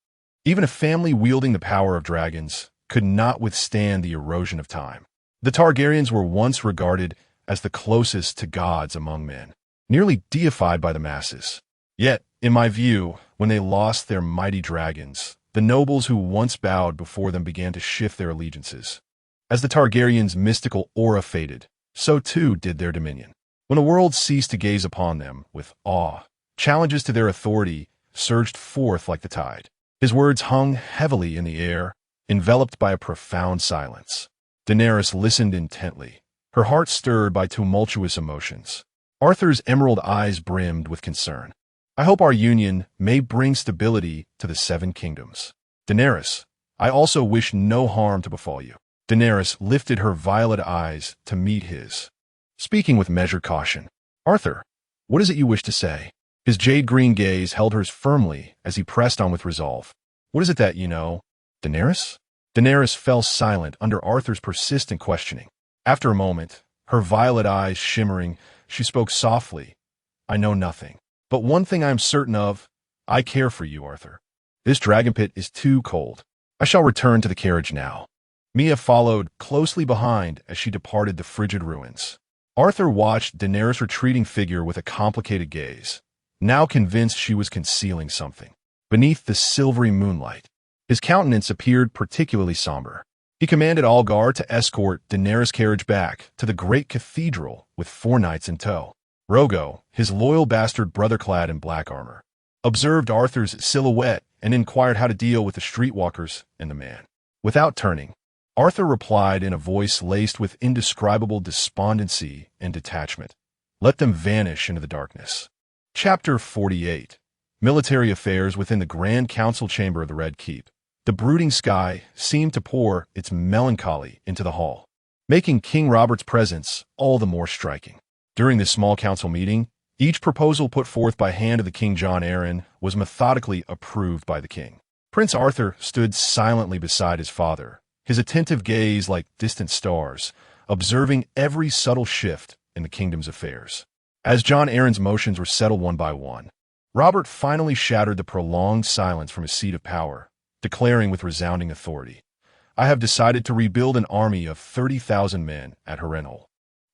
Even a family wielding the power of dragons could not withstand the erosion of time. The Targaryens were once regarded as the closest to gods among men, nearly deified by the masses. Yet, in my view, when they lost their mighty dragons, the nobles who once bowed before them began to shift their allegiances. As the Targaryens' mystical aura faded, so too did their dominion. When the world ceased to gaze upon them with awe, challenges to their authority surged forth like the tide. His words hung heavily in the air, enveloped by a profound silence. Daenerys listened intently, her heart stirred by tumultuous emotions. Arthur's emerald eyes brimmed with concern. I hope our union may bring stability to the Seven Kingdoms. Daenerys, I also wish no harm to befall you. Daenerys lifted her violet eyes to meet his, speaking with measured caution. Arthur, what is it you wish to say? His jade-green gaze held hers firmly as he pressed on with resolve. What is it that you know? Daenerys? Daenerys fell silent under Arthur's persistent questioning. After a moment, her violet eyes shimmering, she spoke softly. I know nothing. But one thing I am certain of, I care for you, Arthur. This dragon pit is too cold. I shall return to the carriage now. Mia followed closely behind as she departed the frigid ruins. Arthur watched Daenerys' retreating figure with a complicated gaze, now convinced she was concealing something. Beneath the silvery moonlight, his countenance appeared particularly somber. He commanded all guard to escort Daenerys' carriage back to the great cathedral with 4 knights in tow. Rogo, his loyal bastard brother clad in black armor, observed Arthur's silhouette and inquired how to deal with the streetwalkers and the man. Without turning, Arthur replied in a voice laced with indescribable despondency and detachment. Let them vanish into the darkness. Chapter 48. Military affairs within the Grand Council chamber of the Red Keep. The brooding sky seemed to pour its melancholy into the hall, making King Robert's presence all the more striking. During this small council meeting, each proposal put forth by hand of the King Jon Arryn was methodically approved by the king. Prince Arthur stood silently beside his father, his attentive gaze like distant stars, observing every subtle shift in the kingdom's affairs. As Jon Arryn's motions were settled one by one, Robert finally shattered the prolonged silence from his seat of power, declaring with resounding authority, I have decided to rebuild an army of 30,000 men at Harrenhal.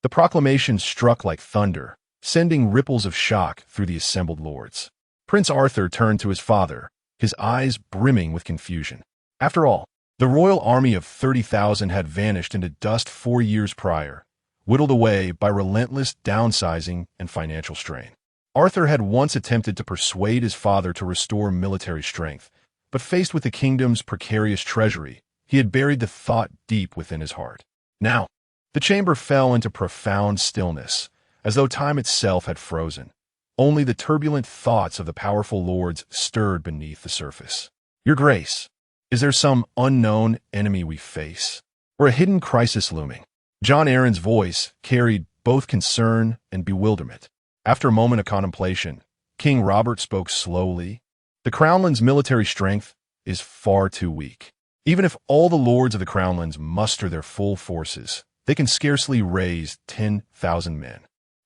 The proclamation struck like thunder, sending ripples of shock through the assembled lords. Prince Arthur turned to his father, his eyes brimming with confusion. After all, the royal army of 30,000 had vanished into dust 4 years prior, whittled away by relentless downsizing and financial strain. Arthur had once attempted to persuade his father to restore military strength, but faced with the kingdom's precarious treasury, he had buried the thought deep within his heart. Now, the chamber fell into profound stillness, as though time itself had frozen. Only the turbulent thoughts of the powerful lords stirred beneath the surface. Your Grace, is there some unknown enemy we face, or a hidden crisis looming? Jon Arryn's voice carried both concern and bewilderment. After a moment of contemplation, King Robert spoke slowly. The Crownland's military strength is far too weak. Even if all the lords of the Crownlands muster their full forces, they can scarcely raise 10,000 men.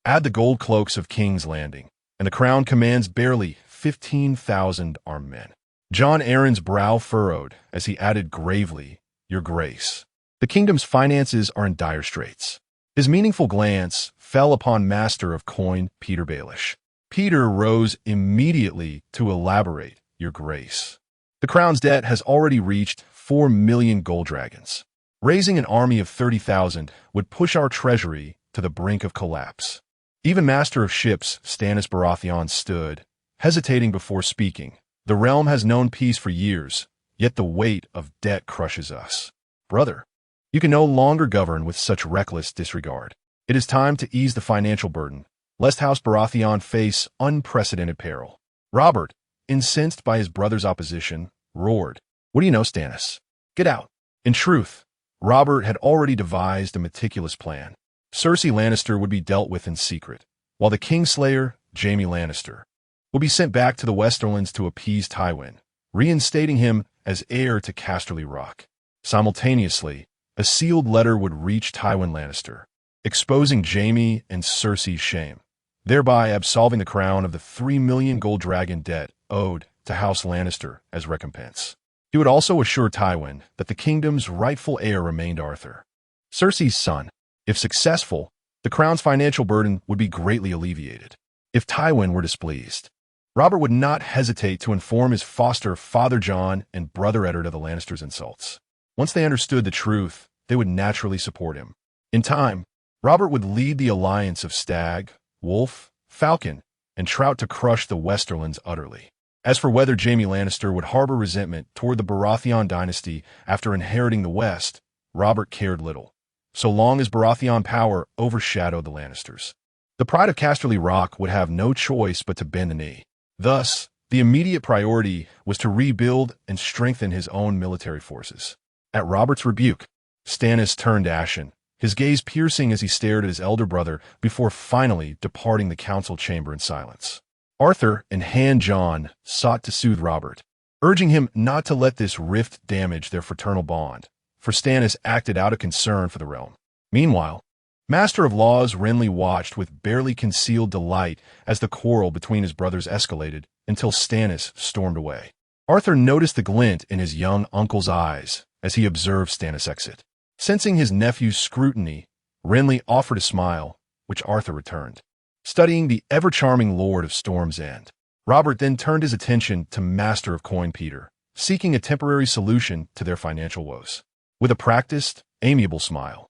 Add the gold cloaks of King's Landing, and the Crown commands barely 15,000 armed men. Jon Arryn's brow furrowed as he added gravely, Your Grace, the kingdom's finances are in dire straits. His meaningful glance fell upon Master of Coin Peter Baelish. Peter rose immediately to elaborate, Your Grace. The Crown's debt has already reached 4 million gold dragons. Raising an army of 30,000 would push our treasury to the brink of collapse. Even Master of Ships Stannis Baratheon stood, hesitating before speaking. The realm has known peace for years, yet the weight of debt crushes us. Brother, you can no longer govern with such reckless disregard. It is time to ease the financial burden, lest House Baratheon face unprecedented peril. Robert, incensed by his brother's opposition, roared, What do you know, Stannis? Get out. In truth, Robert had already devised a meticulous plan. Cersei Lannister would be dealt with in secret, while the Kingslayer, Jaime Lannister, would be sent back to the Westerlands to appease Tywin, reinstating him as heir to Casterly Rock. Simultaneously, a sealed letter would reach Tywin Lannister, exposing Jaime and Cersei's shame, thereby absolving the crown of the 3 million gold dragon debt owed to House Lannister as recompense. He would also assure Tywin that the kingdom's rightful heir remained Arthur, Cersei's son. If successful, the crown's financial burden would be greatly alleviated. If Tywin were displeased, Robert would not hesitate to inform his foster father Jon and brother Eddard of the Lannisters' insults. Once they understood the truth, they would naturally support him. In time, Robert would lead the alliance of Stag, Wolf, Falcon, and Trout to crush the Westerlands utterly. As for whether Jaime Lannister would harbor resentment toward the Baratheon dynasty after inheriting the West, Robert cared little. so long as Baratheon power overshadowed the Lannisters. The pride of Casterly Rock would have no choice but to bend the knee. Thus, the immediate priority was to rebuild and strengthen his own military forces. At Robert's rebuke, Stannis turned ashen, his gaze piercing as he stared at his elder brother before finally departing the council chamber in silence. Arthur and Hand John sought to soothe Robert, urging him not to let this rift damage their fraternal bond, for Stannis acted out of concern for the realm. Meanwhile, Master of Laws Renly watched with barely concealed delight as the quarrel between his brothers escalated until Stannis stormed away. Arthur noticed the glint in his young uncle's eyes as he observed Stannis exit. Sensing his nephew's scrutiny, Renly offered a smile, which Arthur returned, studying the ever-charming Lord of Storm's End. Robert then turned his attention to Master of Coin Peter, seeking a temporary solution to their financial woes. With a practiced, amiable smile,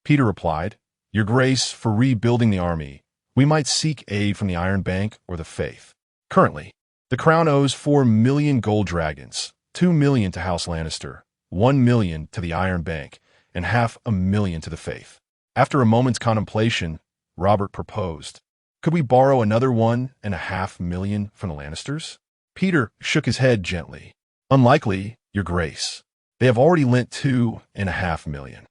Peter replied, "Your Grace, for rebuilding the army, we might seek aid from the Iron Bank or the Faith. Currently, the Crown owes 4 million gold dragons, 2 million to House Lannister, 1 million to the Iron Bank, and 500,000 to the Faith." After a moment's contemplation, Robert proposed, "Could we borrow another 1.5 million from the Lannisters?" Peter shook his head gently. "Unlikely, Your Grace. They have already lent 2.5 million.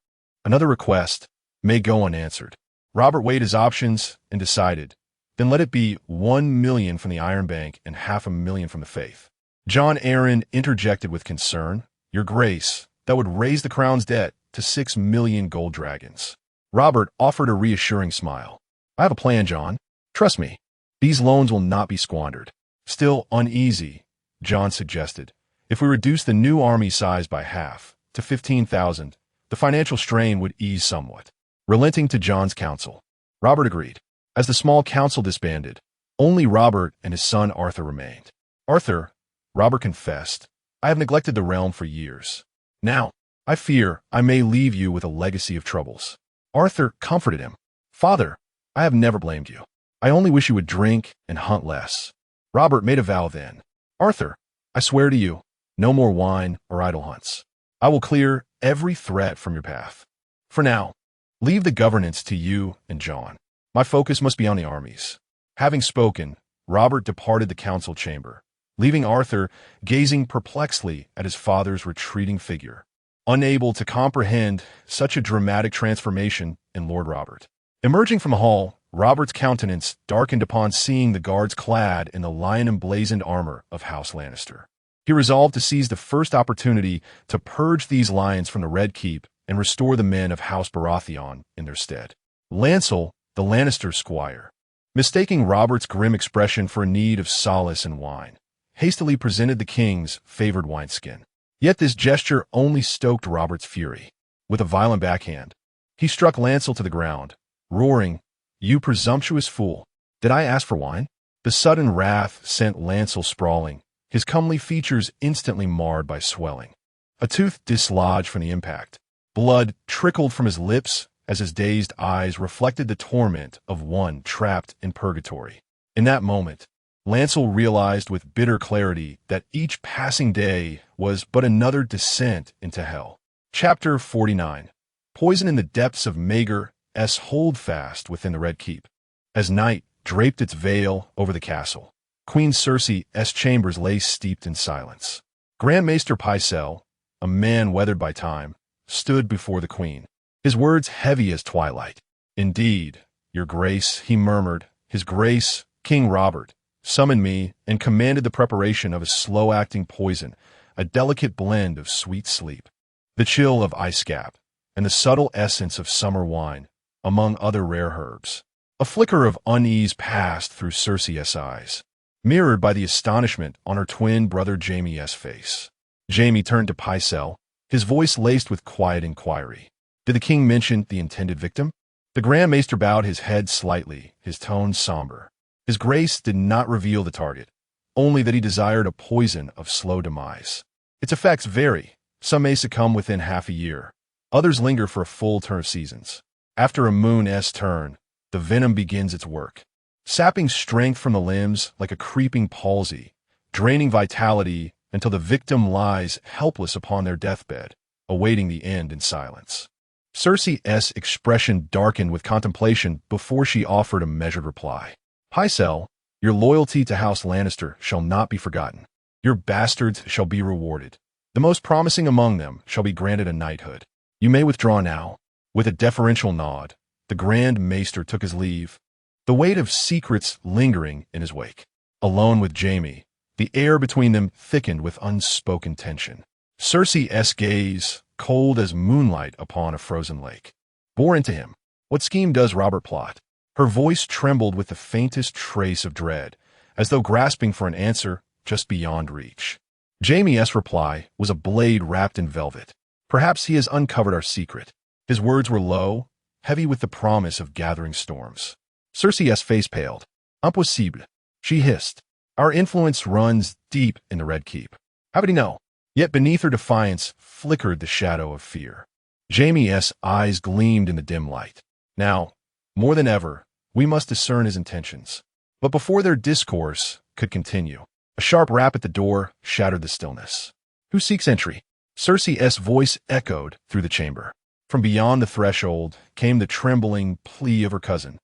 Another request may go unanswered." Robert weighed his options and decided, "Then let it be 1 million from the Iron Bank and 500,000 from the Faith." John Arryn interjected with concern, "Your Grace, that would raise the Crown's debt to 6 million gold dragons." Robert offered a reassuring smile. "I have a plan, John. Trust me, these loans will not be squandered." Still uneasy, John suggested, "If we reduce the new army size by half, to 15,000, the financial strain would ease somewhat." Relenting to John's counsel, Robert agreed. As the small council disbanded, only Robert and his son Arthur remained. "Arthur," Robert confessed, "I have neglected the realm for years. Now, I fear I may leave you with a legacy of troubles." Arthur comforted him. "Father, I have never blamed you. I only wish you would drink and hunt less." Robert made a vow then. "Arthur, I swear to you, no more wine or idle hunts. I will clear every threat from your path. For now, leave the governance to you and John. My focus must be on the armies." Having spoken, Robert departed the council chamber, leaving Arthur gazing perplexedly at his father's retreating figure, unable to comprehend such a dramatic transformation in Lord Robert. Emerging from the hall, Robert's countenance darkened upon seeing the guards clad in the lion-emblazoned armor of House Lannister. He resolved to seize the first opportunity to purge these lions from the Red Keep and restore the men of House Baratheon in their stead. Lancel, the Lannister squire, mistaking Robert's grim expression for a need of solace and wine, hastily presented the king's favored wineskin. Yet this gesture only stoked Robert's fury. With a violent backhand, he struck Lancel to the ground, roaring, "You presumptuous fool! Did I ask for wine?" The sudden wrath sent Lancel sprawling, his comely features instantly marred by swelling. A tooth dislodged from the impact. Blood trickled from his lips as his dazed eyes reflected the torment of one trapped in purgatory. In that moment, Lancel realized with bitter clarity that each passing day was but another descent into hell. Chapter 49. Poison in the depths of Maegor's holdfast within the Red Keep. As night draped its veil over the castle, Queen Cersei's chambers lay steeped in silence. Grand Maester Pycelle, a man weathered by time, stood before the queen, his words heavy as twilight. "Indeed, Your Grace," he murmured, "His Grace, King Robert, summoned me and commanded the preparation of a slow-acting poison, a delicate blend of sweet sleep, the chill of icecap, and the subtle essence of summer wine, among other rare herbs." A flicker of unease passed through Cersei's eyes, mirrored by the astonishment on her twin brother Jaime's face. Jaime turned to Pycelle, his voice laced with quiet inquiry. "Did the king mention the intended victim?" The Grand Maester bowed his head slightly, his tone somber. His Grace did not reveal the target, only that he desired a poison of slow demise. Its effects vary. Some may succumb within half a year. Others linger for a full turn of seasons. After a moon's turn, the venom begins its work, sapping strength from the limbs like a creeping palsy, draining vitality until the victim lies helpless upon their deathbed, awaiting the end in silence. Cersei's expression darkened with contemplation before she offered a measured reply. Pycelle, your loyalty to House Lannister shall not be forgotten. Your bastards shall be rewarded. The most promising among them shall be granted a knighthood. You may withdraw now. With a deferential nod, the Grand Maester took his leave, the weight of secrets lingering in his wake. Alone with Jaime, the air between them thickened with unspoken tension. Cersei's gaze, cold as moonlight upon a frozen lake, bore into him. What scheme does Robert plot? Her voice trembled with the faintest trace of dread, as though grasping for an answer just beyond reach. Jaime's reply was a blade wrapped in velvet. Perhaps he has uncovered our secret. His words were low, heavy with the promise of gathering storms. Cersei's face paled. Impossible, she hissed. Our influence runs deep in the Red Keep. How would he know? Yet beneath her defiance flickered the shadow of fear. Jaime's eyes gleamed in the dim light. Now, more than ever, we must discern his intentions. But before their discourse could continue, a sharp rap at the door shattered the stillness. Who seeks entry? Cersei's voice echoed through the chamber. From beyond the threshold came the trembling plea of her cousin.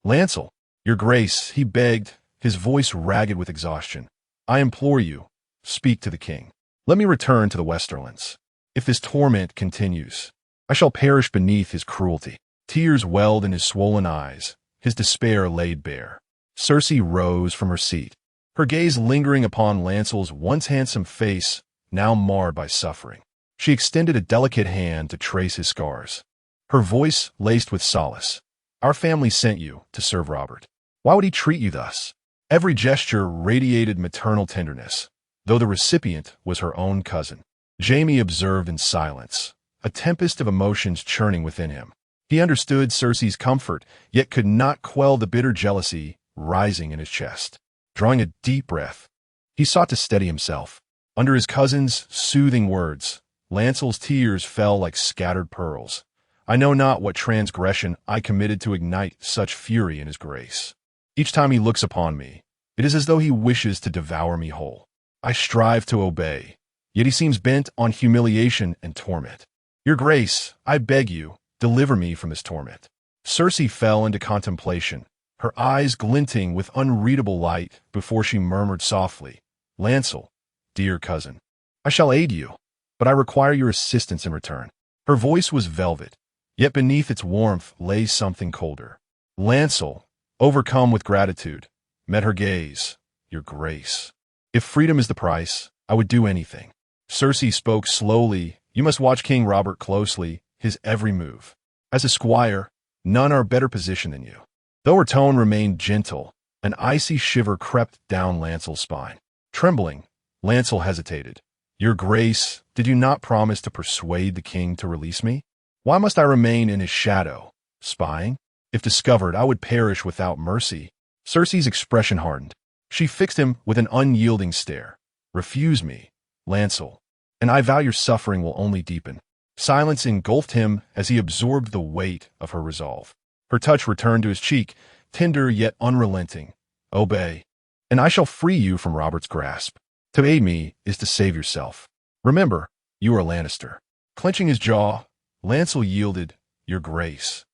Lancel, your grace, he begged, his voice ragged with exhaustion. I implore you, speak to the king. Let me return to the Westerlands. If this torment continues, I shall perish beneath his cruelty. Tears welled in his swollen eyes, his despair laid bare. Cersei rose from her seat, her gaze lingering upon Lancel's once handsome face, now marred by suffering. She extended a delicate hand to trace his scars, her voice laced with solace. Our family sent you to serve Robert. Why would he treat you thus? Every gesture radiated maternal tenderness, though the recipient was her own cousin. Jaime observed in silence, a tempest of emotions churning within him. He understood Cersei's comfort, yet could not quell the bitter jealousy rising in his chest. Drawing a deep breath, he sought to steady himself. Under his cousin's soothing words, Lancel's tears fell like scattered pearls. I know not what transgression I committed to ignite such fury in his grace. Each time he looks upon me, it is as though he wishes to devour me whole. I strive to obey, yet he seems bent on humiliation and torment. Your grace, I beg you, deliver me from this torment. Cersei fell into contemplation, her eyes glinting with unreadable light before she murmured softly, Lancel, dear cousin, I shall aid you, but I require your assistance in return. Her voice was velvet, yet beneath its warmth lay something colder. Lancel, overcome with gratitude, met her gaze. Your grace. If freedom is the price, I would do anything. Cersei spoke slowly. You must watch King Robert closely, his every move. As a squire, none are better positioned than you. Though her tone remained gentle, an icy shiver crept down Lancel's spine. Trembling, Lancel hesitated. Your grace, did you not promise to persuade the king to release me? Why must I remain in his shadow, spying? If discovered, I would perish without mercy. Cersei's expression hardened. She fixed him with an unyielding stare. Refuse me, Lancel, and I vow your suffering will only deepen. Silence engulfed him as he absorbed the weight of her resolve. Her touch returned to his cheek, tender yet unrelenting. Obey, and I shall free you from Robert's grasp. To aid me is to save yourself. Remember, you are a Lannister. Clenching his jaw, Lancel yielded. Your grace.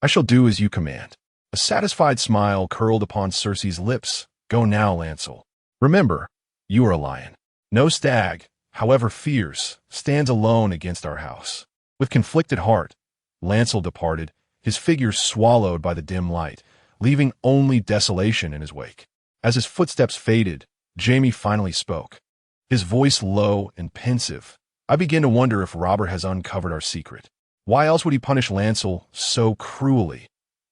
I shall do as you command. A satisfied smile curled upon Cersei's lips. Go now, Lancel. Remember, you are a lion. No stag, however fierce, stands alone against our house. With conflicted heart, Lancel departed, his figure swallowed by the dim light, leaving only desolation in his wake. As his footsteps faded, Jaime finally spoke, his voice low and pensive. I begin to wonder if Robert has uncovered our secret. Why else would he punish Lancel so cruelly?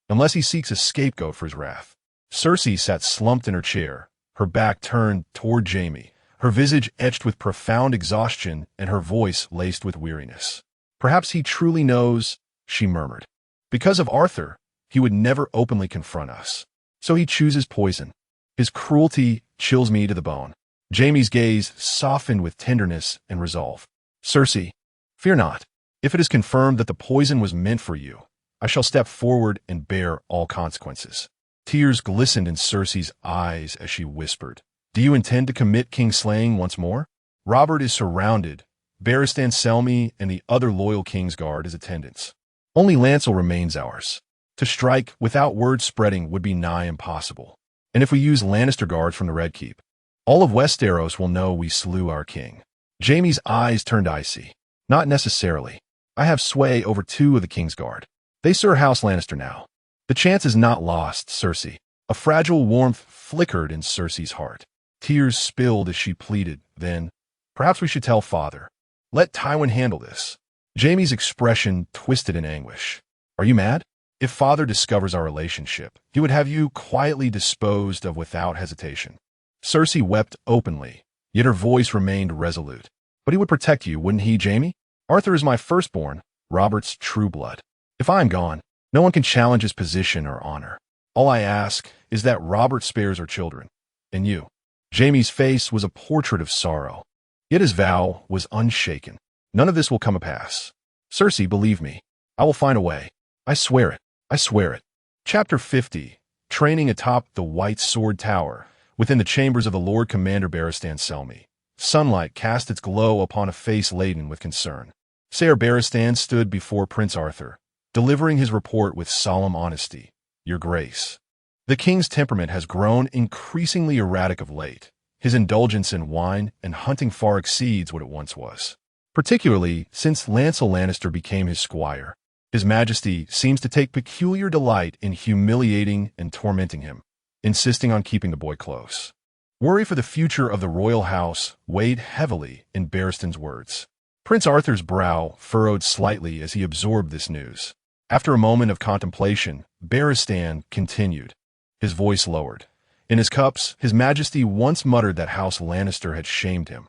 Unless he seeks a scapegoat for his wrath. Cersei sat slumped in her chair, her back turned toward Jaime, her visage etched with profound exhaustion and her voice laced with weariness. Perhaps he truly knows, she murmured. Because of Arthur, he would never openly confront us. So he chooses poison. His cruelty chills me to the bone. Jaime's gaze softened with tenderness and resolve. Cersei, fear not. If it is confirmed that the poison was meant for you, I shall step forward and bear all consequences. Tears glistened in Cersei's eyes as she whispered, do you intend to commit king-slaying once more? Robert is surrounded, Barristan Selmy and the other loyal Kingsguard as attendants. Only Lancel remains ours. To strike without word spreading would be nigh impossible. And if we use Lannister guards from the Red Keep, all of Westeros will know we slew our king. Jaime's eyes turned icy. Not necessarily. I have sway over 2 of the King's Guard. They serve House Lannister now. The chance is not lost, Cersei. A fragile warmth flickered in Cersei's heart. Tears spilled as she pleaded. Then, perhaps we should tell Father. Let Tywin handle this. Jaime's expression twisted in anguish. Are you mad? If Father discovers our relationship, he would have you quietly disposed of without hesitation. Cersei wept openly, yet her voice remained resolute. But he would protect you, wouldn't he, Jaime? Arthur is my firstborn, Robert's true blood. If I am gone, no one can challenge his position or honor. All I ask is that Robert spares our children, and you. Jaime's face was a portrait of sorrow, yet his vow was unshaken. None of this will come to pass. Cersei, believe me, I will find a way. I swear it. I swear it. Chapter 50. Training atop the White Sword Tower, within the chambers of the Lord Commander Barristan Selmy. Sunlight cast its glow upon a face laden with concern. Ser Barristan stood before Prince Arthur, delivering his report with solemn honesty. Your Grace. The king's temperament has grown increasingly erratic of late. His indulgence in wine and hunting far exceeds what it once was. Particularly since Lancel Lannister became his squire. His Majesty seems to take peculiar delight in humiliating and tormenting him, insisting on keeping the boy close. Worry for the future of the royal house weighed heavily in Barristan's words. Prince Arthur's brow furrowed slightly as he absorbed this news. After a moment of contemplation, Barristan continued, his voice lowered. In his cups, His Majesty once muttered that House Lannister had shamed him,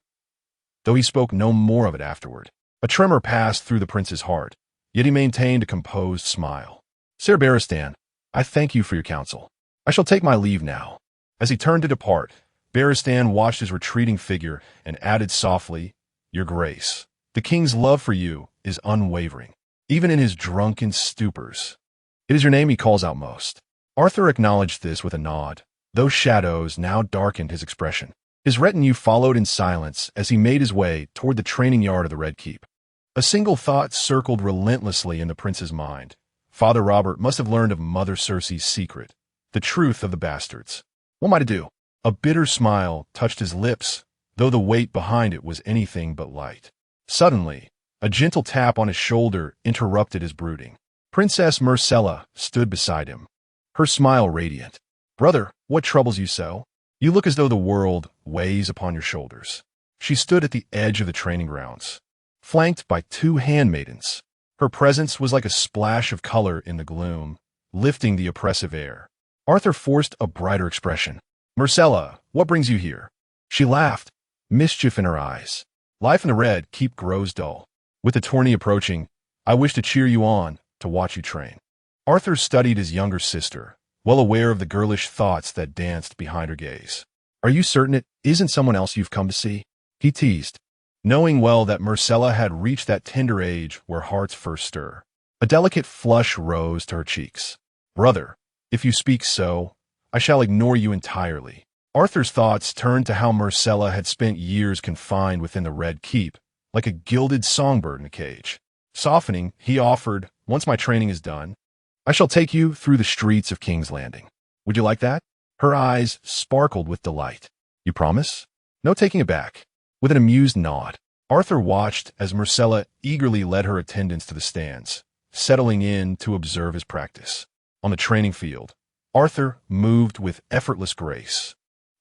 though he spoke no more of it afterward. A tremor passed through the prince's heart, yet he maintained a composed smile. Ser Barristan, I thank you for your counsel. I shall take my leave now. As he turned to depart, Barristan watched his retreating figure and added softly, Your Grace, the king's love for you is unwavering, even in his drunken stupors. It is your name he calls out most. Arthur acknowledged this with a nod. Those shadows now darkened his expression. His retinue followed in silence as he made his way toward the training yard of the Red Keep. A single thought circled relentlessly in the prince's mind. Father Robert must have learned of Mother Cersei's secret, the truth of the bastards. What am I to do? A bitter smile touched his lips, though the weight behind it was anything but light. Suddenly, a gentle tap on his shoulder interrupted his brooding. Princess Myrcella stood beside him, her smile radiant. Brother, what troubles you so? You look as though the world weighs upon your shoulders. She stood at the edge of the training grounds, flanked by 2 handmaidens. Her presence was like a splash of color in the gloom, lifting the oppressive air. Arthur forced a brighter expression. Myrcella, what brings you here? She laughed, mischief in her eyes. Life in the Red Keep grows dull. With the tourney approaching, I wish to cheer you on, to watch you train. Arthur studied his younger sister, well aware of the girlish thoughts that danced behind her gaze. Are you certain it isn't someone else you've come to see? He teased, knowing well that Myrcella had reached that tender age where hearts first stir. A delicate flush rose to her cheeks. Brother, if you speak so, I shall ignore you entirely. Arthur's thoughts turned to how Myrcella had spent years confined within the Red Keep, like a gilded songbird in a cage. Softening, he offered, once my training is done, I shall take you through the streets of King's Landing. Would you like that? Her eyes sparkled with delight. You promise? No taking it back. With an amused nod, Arthur watched as Myrcella eagerly led her attendants to the stands, settling in to observe his practice. On the training field, Arthur moved with effortless grace,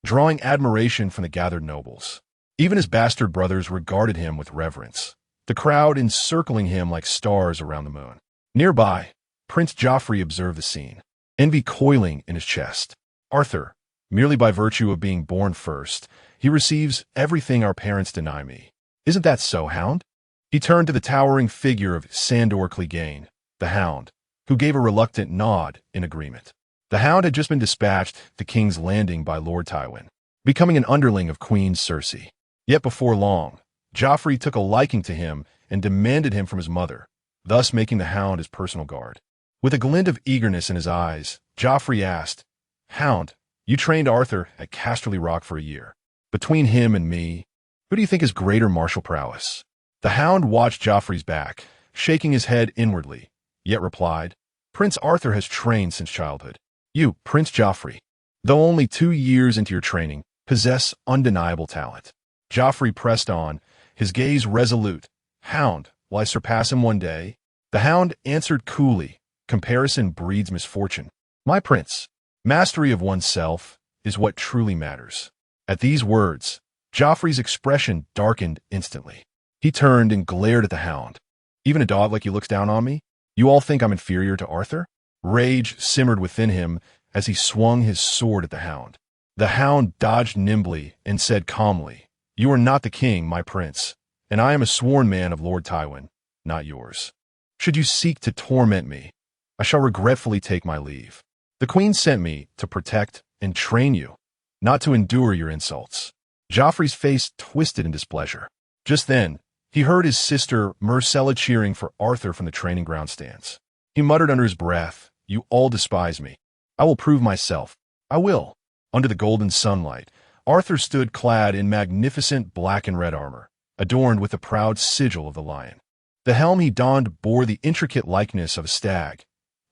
drawing admiration from the gathered nobles. Even his bastard brothers regarded him with reverence, the crowd encircling him like stars around the moon. Nearby, Prince Joffrey observed the scene, envy coiling in his chest. Arthur, merely by virtue of being born first, he receives everything our parents deny me. Isn't that so, Hound? He turned to the towering figure of Sandor Clegane, the Hound, who gave a reluctant nod in agreement. The Hound had just been dispatched to King's Landing by Lord Tywin, becoming an underling of Queen Cersei. Yet before long, Joffrey took a liking to him and demanded him from his mother, thus making the Hound his personal guard. With a glint of eagerness in his eyes, Joffrey asked, Hound, you trained Arthur at Casterly Rock for a year. Between him and me, who do you think has greater martial prowess? The Hound watched Joffrey's back, shaking his head inwardly, yet replied, "Prince Arthur has trained since childhood. You, Prince Joffrey, though only 2 years into your training, possess undeniable talent." Joffrey pressed on, his gaze resolute. "Hound, will I surpass him one day?" The Hound answered coolly, "Comparison breeds misfortune. My prince, mastery of oneself is what truly matters." At these words, Joffrey's expression darkened instantly. He turned and glared at the Hound. "Even a dog like you looks down on me? You all think I'm inferior to Arthur?" Rage simmered within him as he swung his sword at the Hound. The Hound dodged nimbly and said calmly, "You are not the king, my prince, and I am a sworn man of Lord Tywin, not yours. Should you seek to torment me, I shall regretfully take my leave. The queen sent me to protect and train you, not to endure your insults." Joffrey's face twisted in displeasure. Just then, he heard his sister Myrcella cheering for Arthur from the training ground stands. He muttered under his breath, "You all despise me. I will prove myself. I will." Under the golden sunlight, Arthur stood clad in magnificent black and red armor, adorned with the proud sigil of the lion. The helm he donned bore the intricate likeness of a stag,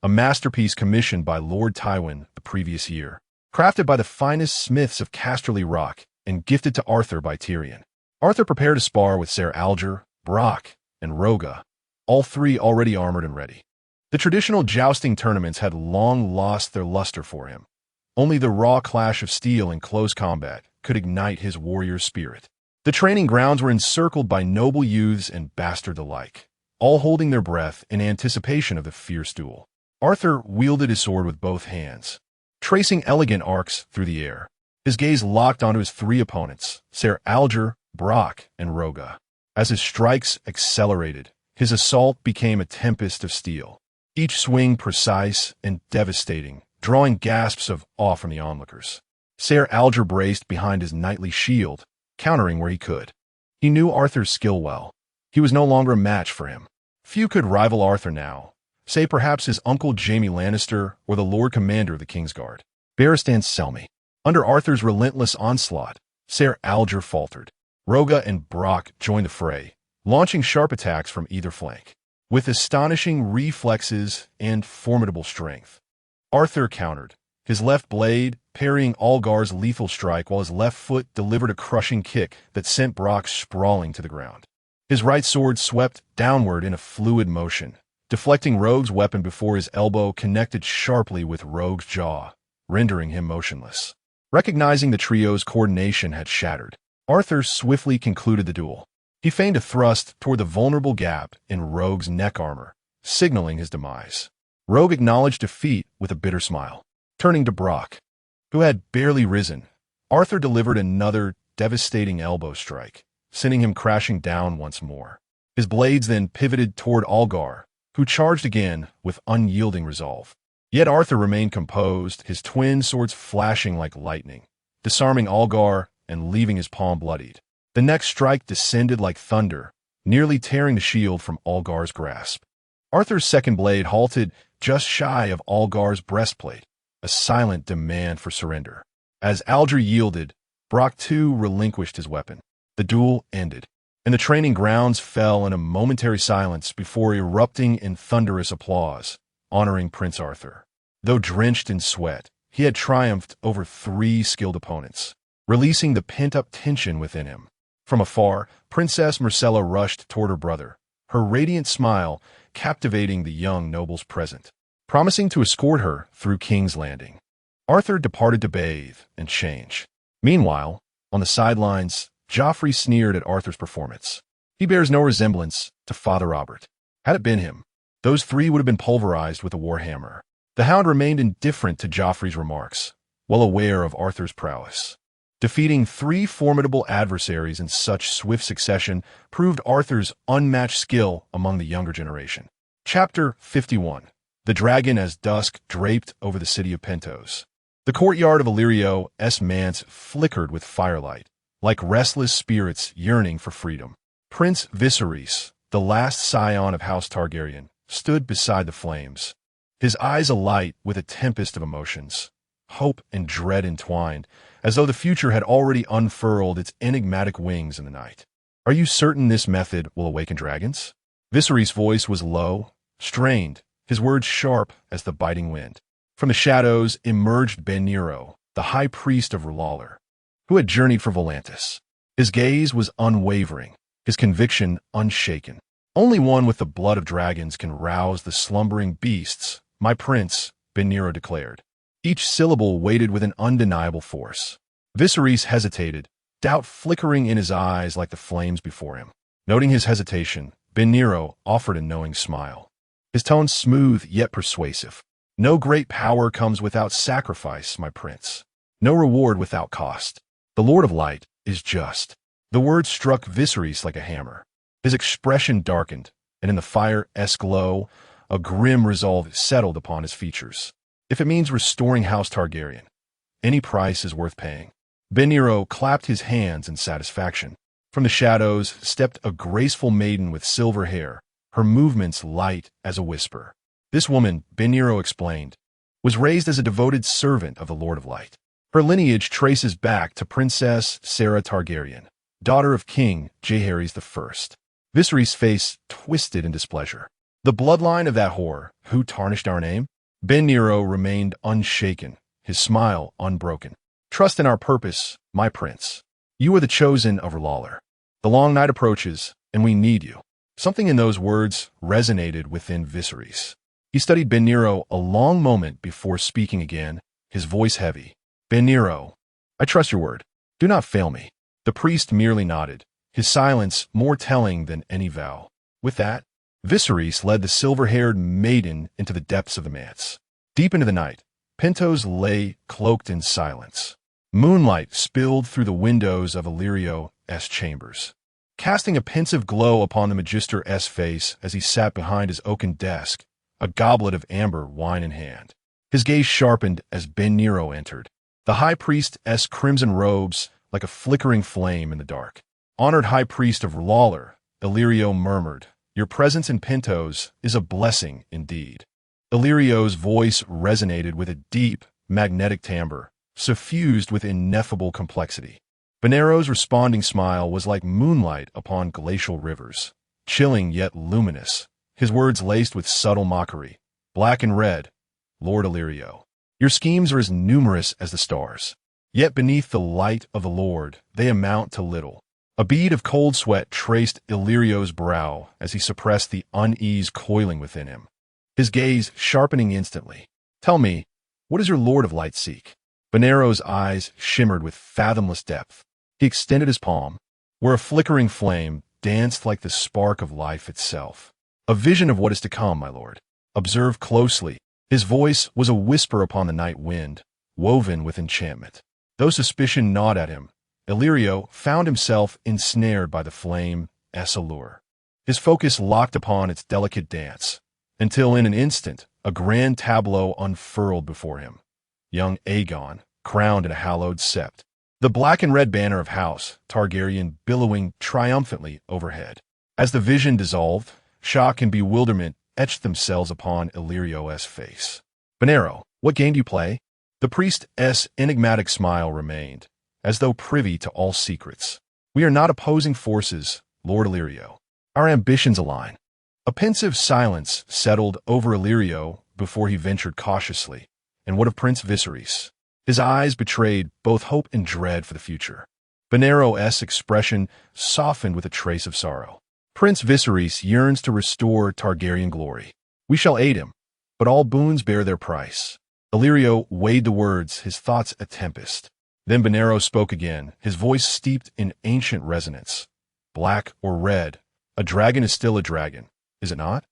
a masterpiece commissioned by Lord Tywin the previous year, crafted by the finest smiths of Casterly Rock and gifted to Arthur by Tyrion. Arthur prepared to spar with Ser Alger, Brock, and Roga, all three already armored and ready. The traditional jousting tournaments had long lost their luster for him. Only the raw clash of steel in close combat could ignite his warrior spirit. The training grounds were encircled by noble youths and bastards alike, all holding their breath in anticipation of the fierce duel. Arthur wielded his sword with both hands, tracing elegant arcs through the air. His gaze locked onto his 3 opponents, Ser Alger, Brock, and Roga. As his strikes accelerated, his assault became a tempest of steel, each swing precise and devastating, drawing gasps of awe from the onlookers. Ser Alger braced behind his knightly shield, countering where he could. He knew Arthur's skill well. He was no longer a match for him. Few could rival Arthur now, say perhaps his uncle Jaime Lannister or the Lord Commander of the Kingsguard, Barristan Selmy. Under Arthur's relentless onslaught, Ser Alger faltered. Roga and Brock joined the fray, launching sharp attacks from either flank. With astonishing reflexes and formidable strength, Arthur countered, his left blade parrying Algar's lethal strike while his left foot delivered a crushing kick that sent Brock sprawling to the ground. His right sword swept downward in a fluid motion, deflecting Rogue's weapon before his elbow connected sharply with Rogue's jaw, rendering him motionless. Recognizing the trio's coordination had shattered, Arthur swiftly concluded the duel. He feigned a thrust toward the vulnerable gap in Rogue's neck armor, signaling his demise. Rogue acknowledged defeat with a bitter smile. Turning to Brock, who had barely risen, Arthur delivered another devastating elbow strike, sending him crashing down once more. His blades then pivoted toward Algar, who charged again with unyielding resolve. Yet Arthur remained composed, his twin swords flashing like lightning, disarming Algar and leaving his palm bloodied. The next strike descended like thunder, nearly tearing the shield from Algar's grasp. Arthur's second blade halted just shy of Algar's breastplate, a silent demand for surrender. As Alger yielded, Brock too relinquished his weapon. The duel ended, and the training grounds fell in a momentary silence before erupting in thunderous applause, honoring Prince Arthur. Though drenched in sweat, he had triumphed over 3 skilled opponents, releasing the pent-up tension within him. From afar, Princess Myrcella rushed toward her brother, her radiant smile captivating the young nobles present, promising to escort her through King's Landing. Arthur departed to bathe and change. Meanwhile, on the sidelines, Joffrey sneered at Arthur's performance. He bears no resemblance to Father Robert. Had it been him, those 3 would have been pulverized with a warhammer. The Hound remained indifferent to Joffrey's remarks, well aware of Arthur's prowess. Defeating 3 formidable adversaries in such swift succession proved Arthur's unmatched skill among the younger generation. Chapter 51. The Dragon as Dusk Draped Over the City of Pentos. The courtyard of Illyrio S. Manse flickered with firelight, like restless spirits yearning for freedom. Prince Viserys, the last scion of House Targaryen, stood beside the flames, his eyes alight with a tempest of emotions, hope and dread entwined, as though the future had already unfurled its enigmatic wings in the night. "Are you certain this method will awaken dragons?" Viserys' voice was low, strained, his words sharp as the biting wind. From the shadows emerged Ben Nero, the high priest of Rhaenor, who had journeyed from Volantis. His gaze was unwavering, his conviction unshaken. Only one with the blood of dragons can rouse the slumbering beasts, my prince, Ben Nero declared. Each syllable weighted with an undeniable force. Viserys hesitated, doubt flickering in his eyes like the flames before him. Noting his hesitation, Ben Nero offered a knowing smile. His tone smooth yet persuasive. No great power comes without sacrifice, my prince. No reward without cost. The Lord of Light is just. The words struck Viserys like a hammer. His expression darkened, and in the fire's glow, a grim resolve settled upon his features. If it means restoring House Targaryen, any price is worth paying. Ben Nero clapped his hands in satisfaction. From the shadows stepped a graceful maiden with silver hair, her movements light as a whisper. This woman, Ben Nero explained, was raised as a devoted servant of the Lord of Light. Her lineage traces back to Princess Sarah Targaryen, daughter of King Jaehaerys I. Viserys' face twisted in displeasure. The bloodline of that whore, who tarnished our name? Ben Nero remained unshaken, his smile unbroken. Trust in our purpose, my prince. You are the chosen of Rhaenor. The long night approaches, and we need you. Something in those words resonated within Viserys. He studied Ben Nero a long moment before speaking again, his voice heavy. Ben Nero, I trust your word. Do not fail me. The priest merely nodded, his silence more telling than any vow. With that, Viserys led the silver-haired maiden into the depths of the manse. Deep into the night, Pentos lay cloaked in silence. Moonlight spilled through the windows of Illyrio's chambers, casting a pensive glow upon the Magister's face as he sat behind his oaken desk, a goblet of amber wine in hand. His gaze sharpened as Ben Nero entered, the high priest's crimson robes like a flickering flame in the dark. Honored high priest of Rhaenor, Illyrio murmured, your presence in Pentos is a blessing indeed. Illyrio's voice resonated with a deep, magnetic timbre, suffused with ineffable complexity. Ben Nero's responding smile was like moonlight upon glacial rivers, chilling yet luminous, his words laced with subtle mockery. Black and red, Lord Illyrio. Your schemes are as numerous as the stars. Yet beneath the light of the Lord, they amount to little. A bead of cold sweat traced Illyrio's brow as he suppressed the unease coiling within him, his gaze sharpening instantly. Tell me, what does your Lord of Light seek? Ben Nero's eyes shimmered with fathomless depth. He extended his palm, where a flickering flame danced like the spark of life itself. A vision of what is to come, my lord. Observe closely. His voice was a whisper upon the night wind, woven with enchantment. Though suspicion gnawed at him, Illyrio found himself ensnared by the flame's allure. His focus locked upon its delicate dance, until in an instant, a grand tableau unfurled before him. Young Aegon, crowned in a hallowed sept, the black and red banner of House Targaryen billowing triumphantly overhead. As the vision dissolved, shock and bewilderment etched themselves upon Illyrio's face. Ben Nero, what game do you play? The priest's enigmatic smile remained, as though privy to all secrets. We are not opposing forces, Lord Illyrio. Our ambitions align. A pensive silence settled over Illyrio before he ventured cautiously. And what of Prince Viserys? His eyes betrayed both hope and dread for the future. Ben Nero's expression softened with a trace of sorrow. Prince Viserys yearns to restore Targaryen glory. We shall aid him, but all boons bear their price. Illyrio weighed the words, his thoughts a tempest. Then Ben Nero spoke again, his voice steeped in ancient resonance. Black or red, a dragon is still a dragon, is it not?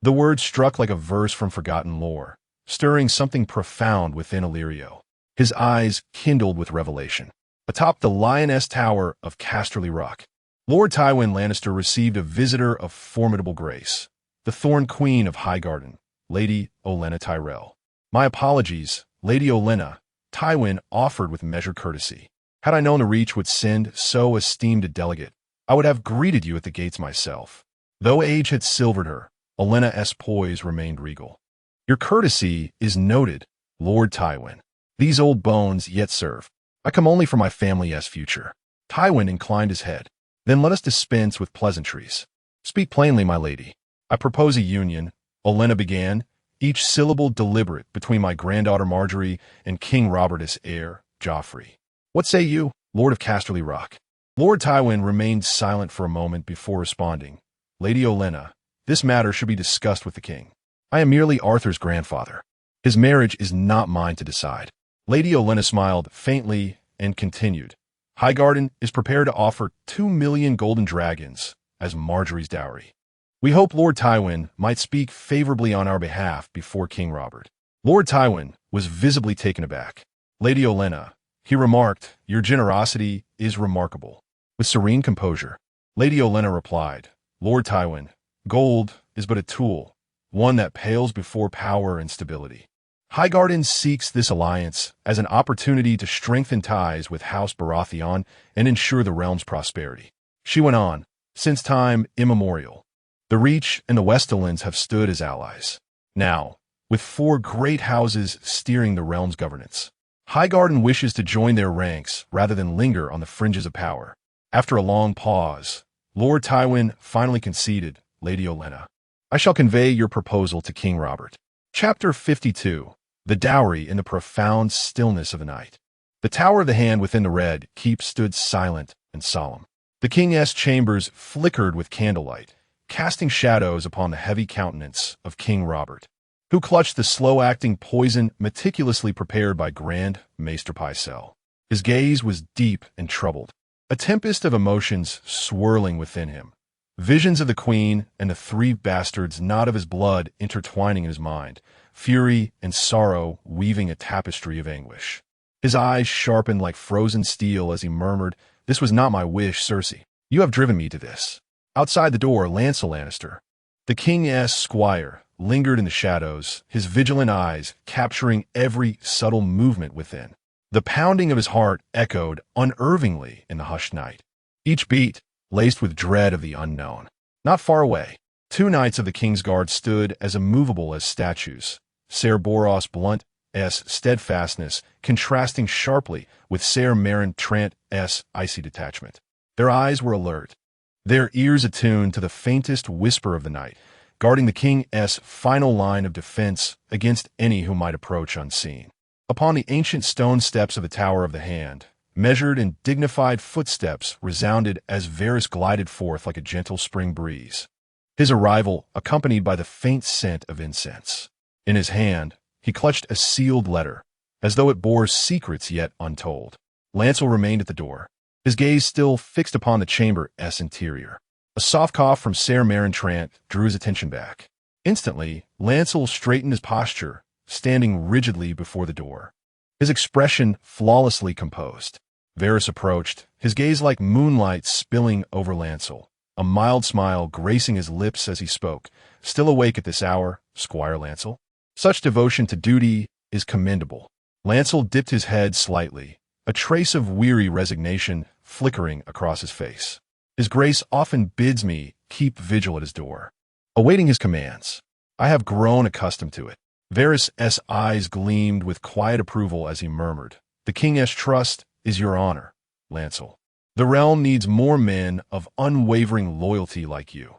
The words struck like a verse from forgotten lore, stirring something profound within Illyrio. His eyes kindled with revelation. Atop the lioness tower of Casterly Rock, Lord Tywin Lannister received a visitor of formidable grace, the Thorn Queen of Highgarden, Lady Olenna Tyrell. My apologies, Lady Olenna, Tywin offered with measured courtesy. Had I known the Reach would send so esteemed a delegate, I would have greeted you at the gates myself. Though age had silvered her, Olenna's poise remained regal. Your courtesy is noted, Lord Tywin. These old bones yet serve. I come only for my family's future. Tywin inclined his head. Then let us dispense with pleasantries. Speak plainly, my lady. I propose a union, Olenna began, each syllable deliberate between my granddaughter Marjorie and King Robert's heir, Joffrey. What say you, Lord of Casterly Rock? Lord Tywin remained silent for a moment before responding. Lady Olenna, this matter should be discussed with the king. I am merely Arthur's grandfather. His marriage is not mine to decide. Lady Olenna smiled faintly and continued. Highgarden is prepared to offer 2,000,000 golden dragons as Marjorie's dowry. We hope Lord Tywin might speak favorably on our behalf before King Robert. Lord Tywin was visibly taken aback. Lady Olenna, he remarked, your generosity is remarkable. With serene composure, Lady Olenna replied, Lord Tywin, gold is but a tool, one that pales before power and stability. Highgarden seeks this alliance as an opportunity to strengthen ties with House Baratheon and ensure the realm's prosperity. She went on, since time immemorial, the Reach and the Westerlands have stood as allies. Now, with 4 great houses steering the realm's governance, Highgarden wishes to join their ranks rather than linger on the fringes of power. After a long pause, Lord Tywin finally conceded, Lady Olenna, I shall convey your proposal to King Robert. Chapter 52. The Dowry in the Profound Stillness of the Night. The Tower of the Hand within the Red Keep stood silent and solemn. The king's chambers flickered with candlelight, casting shadows upon the heavy countenance of King Robert, who clutched the slow-acting poison meticulously prepared by Grand Maester Pycelle. His gaze was deep and troubled, a tempest of emotions swirling within him. Visions of the queen and the 3 bastards not of his blood intertwining in his mind, fury and sorrow weaving a tapestry of anguish. His eyes sharpened like frozen steel as he murmured, This was not my wish, Cersei. You have driven me to this. Outside the door, Lancel Lannister, the king's squire, lingered in the shadows, his vigilant eyes capturing every subtle movement within. The pounding of his heart echoed unervingly in the hushed night, each beat laced with dread of the unknown. Not far away, 2 knights of the King's Guard stood as immovable as statues, Ser Boros Blunt's steadfastness contrasting sharply with Ser Meryn Trant's icy detachment. Their eyes were alert, their ears attuned to the faintest whisper of the night, guarding the king's final line of defense against any who might approach unseen. Upon the ancient stone steps of the Tower of the Hand, measured and dignified footsteps resounded as Varys glided forth like a gentle spring breeze, his arrival accompanied by the faint scent of incense. In his hand, he clutched a sealed letter, as though it bore secrets yet untold. Lancel remained at the door, his gaze still fixed upon the chamber's interior. A soft cough from Ser Meryn Trant drew his attention back. Instantly, Lancel straightened his posture, standing rigidly before the door, his expression flawlessly composed. Varys approached, his gaze like moonlight spilling over Lancel, a mild smile gracing his lips as he spoke. Still awake at this hour, Squire Lancel? Such devotion to duty is commendable. Lancel dipped his head slightly, a trace of weary resignation flickering across his face. His Grace often bids me keep vigil at his door, awaiting his commands. I have grown accustomed to it. Varys' eyes gleamed with quiet approval as he murmured, The king's trust is your honor, Lancel. The realm needs more men of unwavering loyalty like you.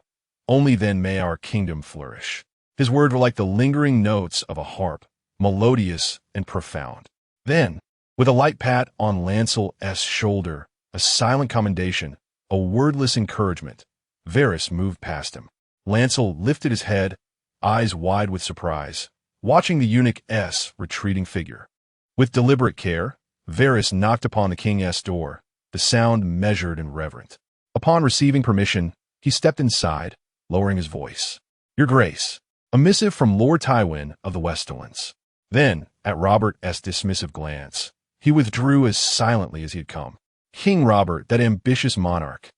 Only then may our kingdom flourish. His words were like the lingering notes of a harp, melodious and profound. Then, with a light pat on Lancel's shoulder, a silent commendation, a wordless encouragement, Varys moved past him. Lancel lifted his head, eyes wide with surprise, watching the eunuch's retreating figure. With deliberate care, Varys knocked upon the king's door, the sound measured and reverent. Upon receiving permission, he stepped inside, lowering his voice. Your Grace, a missive from Lord Tywin of the Westerlands. Then, at Robert's dismissive glance, he withdrew as silently as he had come. King Robert, that ambitious monarch,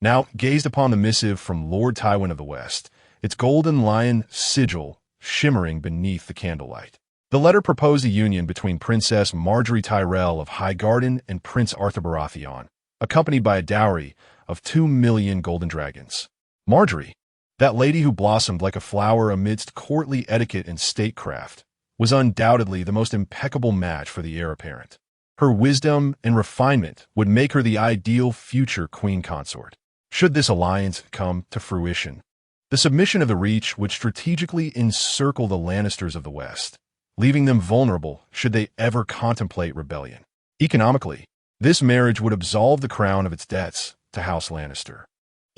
now gazed upon the missive from Lord Tywin of the West, its golden lion sigil shimmering beneath the candlelight. The letter proposed a union between Princess Marjorie Tyrell of Highgarden and Prince Arthur Baratheon, accompanied by a dowry of 2,000,000 golden dragons. Marjorie, that lady who blossomed like a flower amidst courtly etiquette and statecraft, was undoubtedly the most impeccable match for the heir apparent. Her wisdom and refinement would make her the ideal future queen consort. Should this alliance come to fruition, The submission of the Reach would strategically encircle the Lannisters of the West, leaving them vulnerable should they ever contemplate rebellion. Economically, this marriage would absolve the crown of its debts to House Lannister,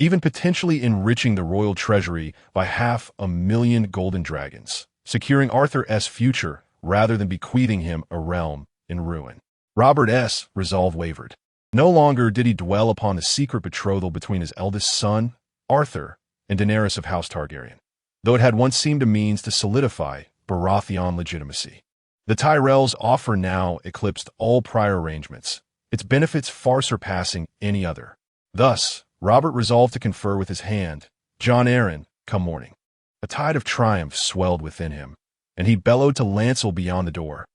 even potentially enriching the royal treasury by 500,000 golden dragons, securing Arthur's future rather than bequeathing him a realm in ruin. Robert's resolve wavered. No longer did he dwell upon the secret betrothal between his eldest son, Arthur, and Daenerys of House Targaryen, though it had once seemed a means to solidify Baratheon legitimacy. The Tyrells' offer now eclipsed all prior arrangements, its benefits far surpassing any other. Thus, Robert resolved to confer with his hand, Jon Arryn, come morning. A tide of triumph swelled within him, and he bellowed to Lancel beyond the door.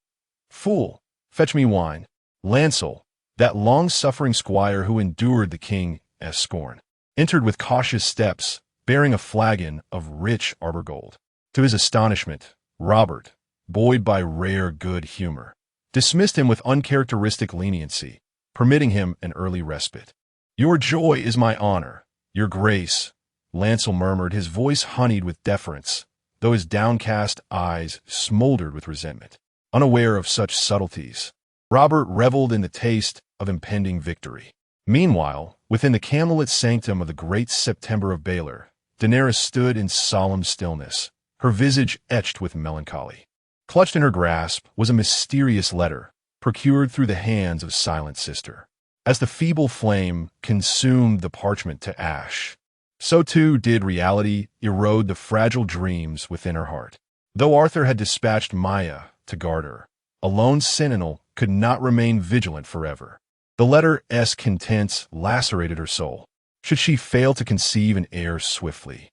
Fool, fetch me wine. Lancel, that long-suffering squire who endured the king's scorn, entered with cautious steps, bearing a flagon of rich arbor gold. To his astonishment, Robert, buoyed by rare good humor, dismissed him with uncharacteristic leniency, permitting him an early respite. Your joy is my honor, your grace, Lancel murmured, his voice honeyed with deference, though his downcast eyes smoldered with resentment. Unaware of such subtleties, Robert reveled in the taste of impending victory. Meanwhile, within the candlelit sanctum of the great September of Baelor, Daenerys stood in solemn stillness, her visage etched with melancholy. Clutched in her grasp was a mysterious letter, procured through the hands of Silent Sister. As the feeble flame consumed the parchment to ash, so too did reality erode the fragile dreams within her heart. Though Arthur had dispatched Maya to guard her, a lone sentinel could not remain vigilant forever. The letter's contents lacerated her soul. Should she fail to conceive an heir swiftly,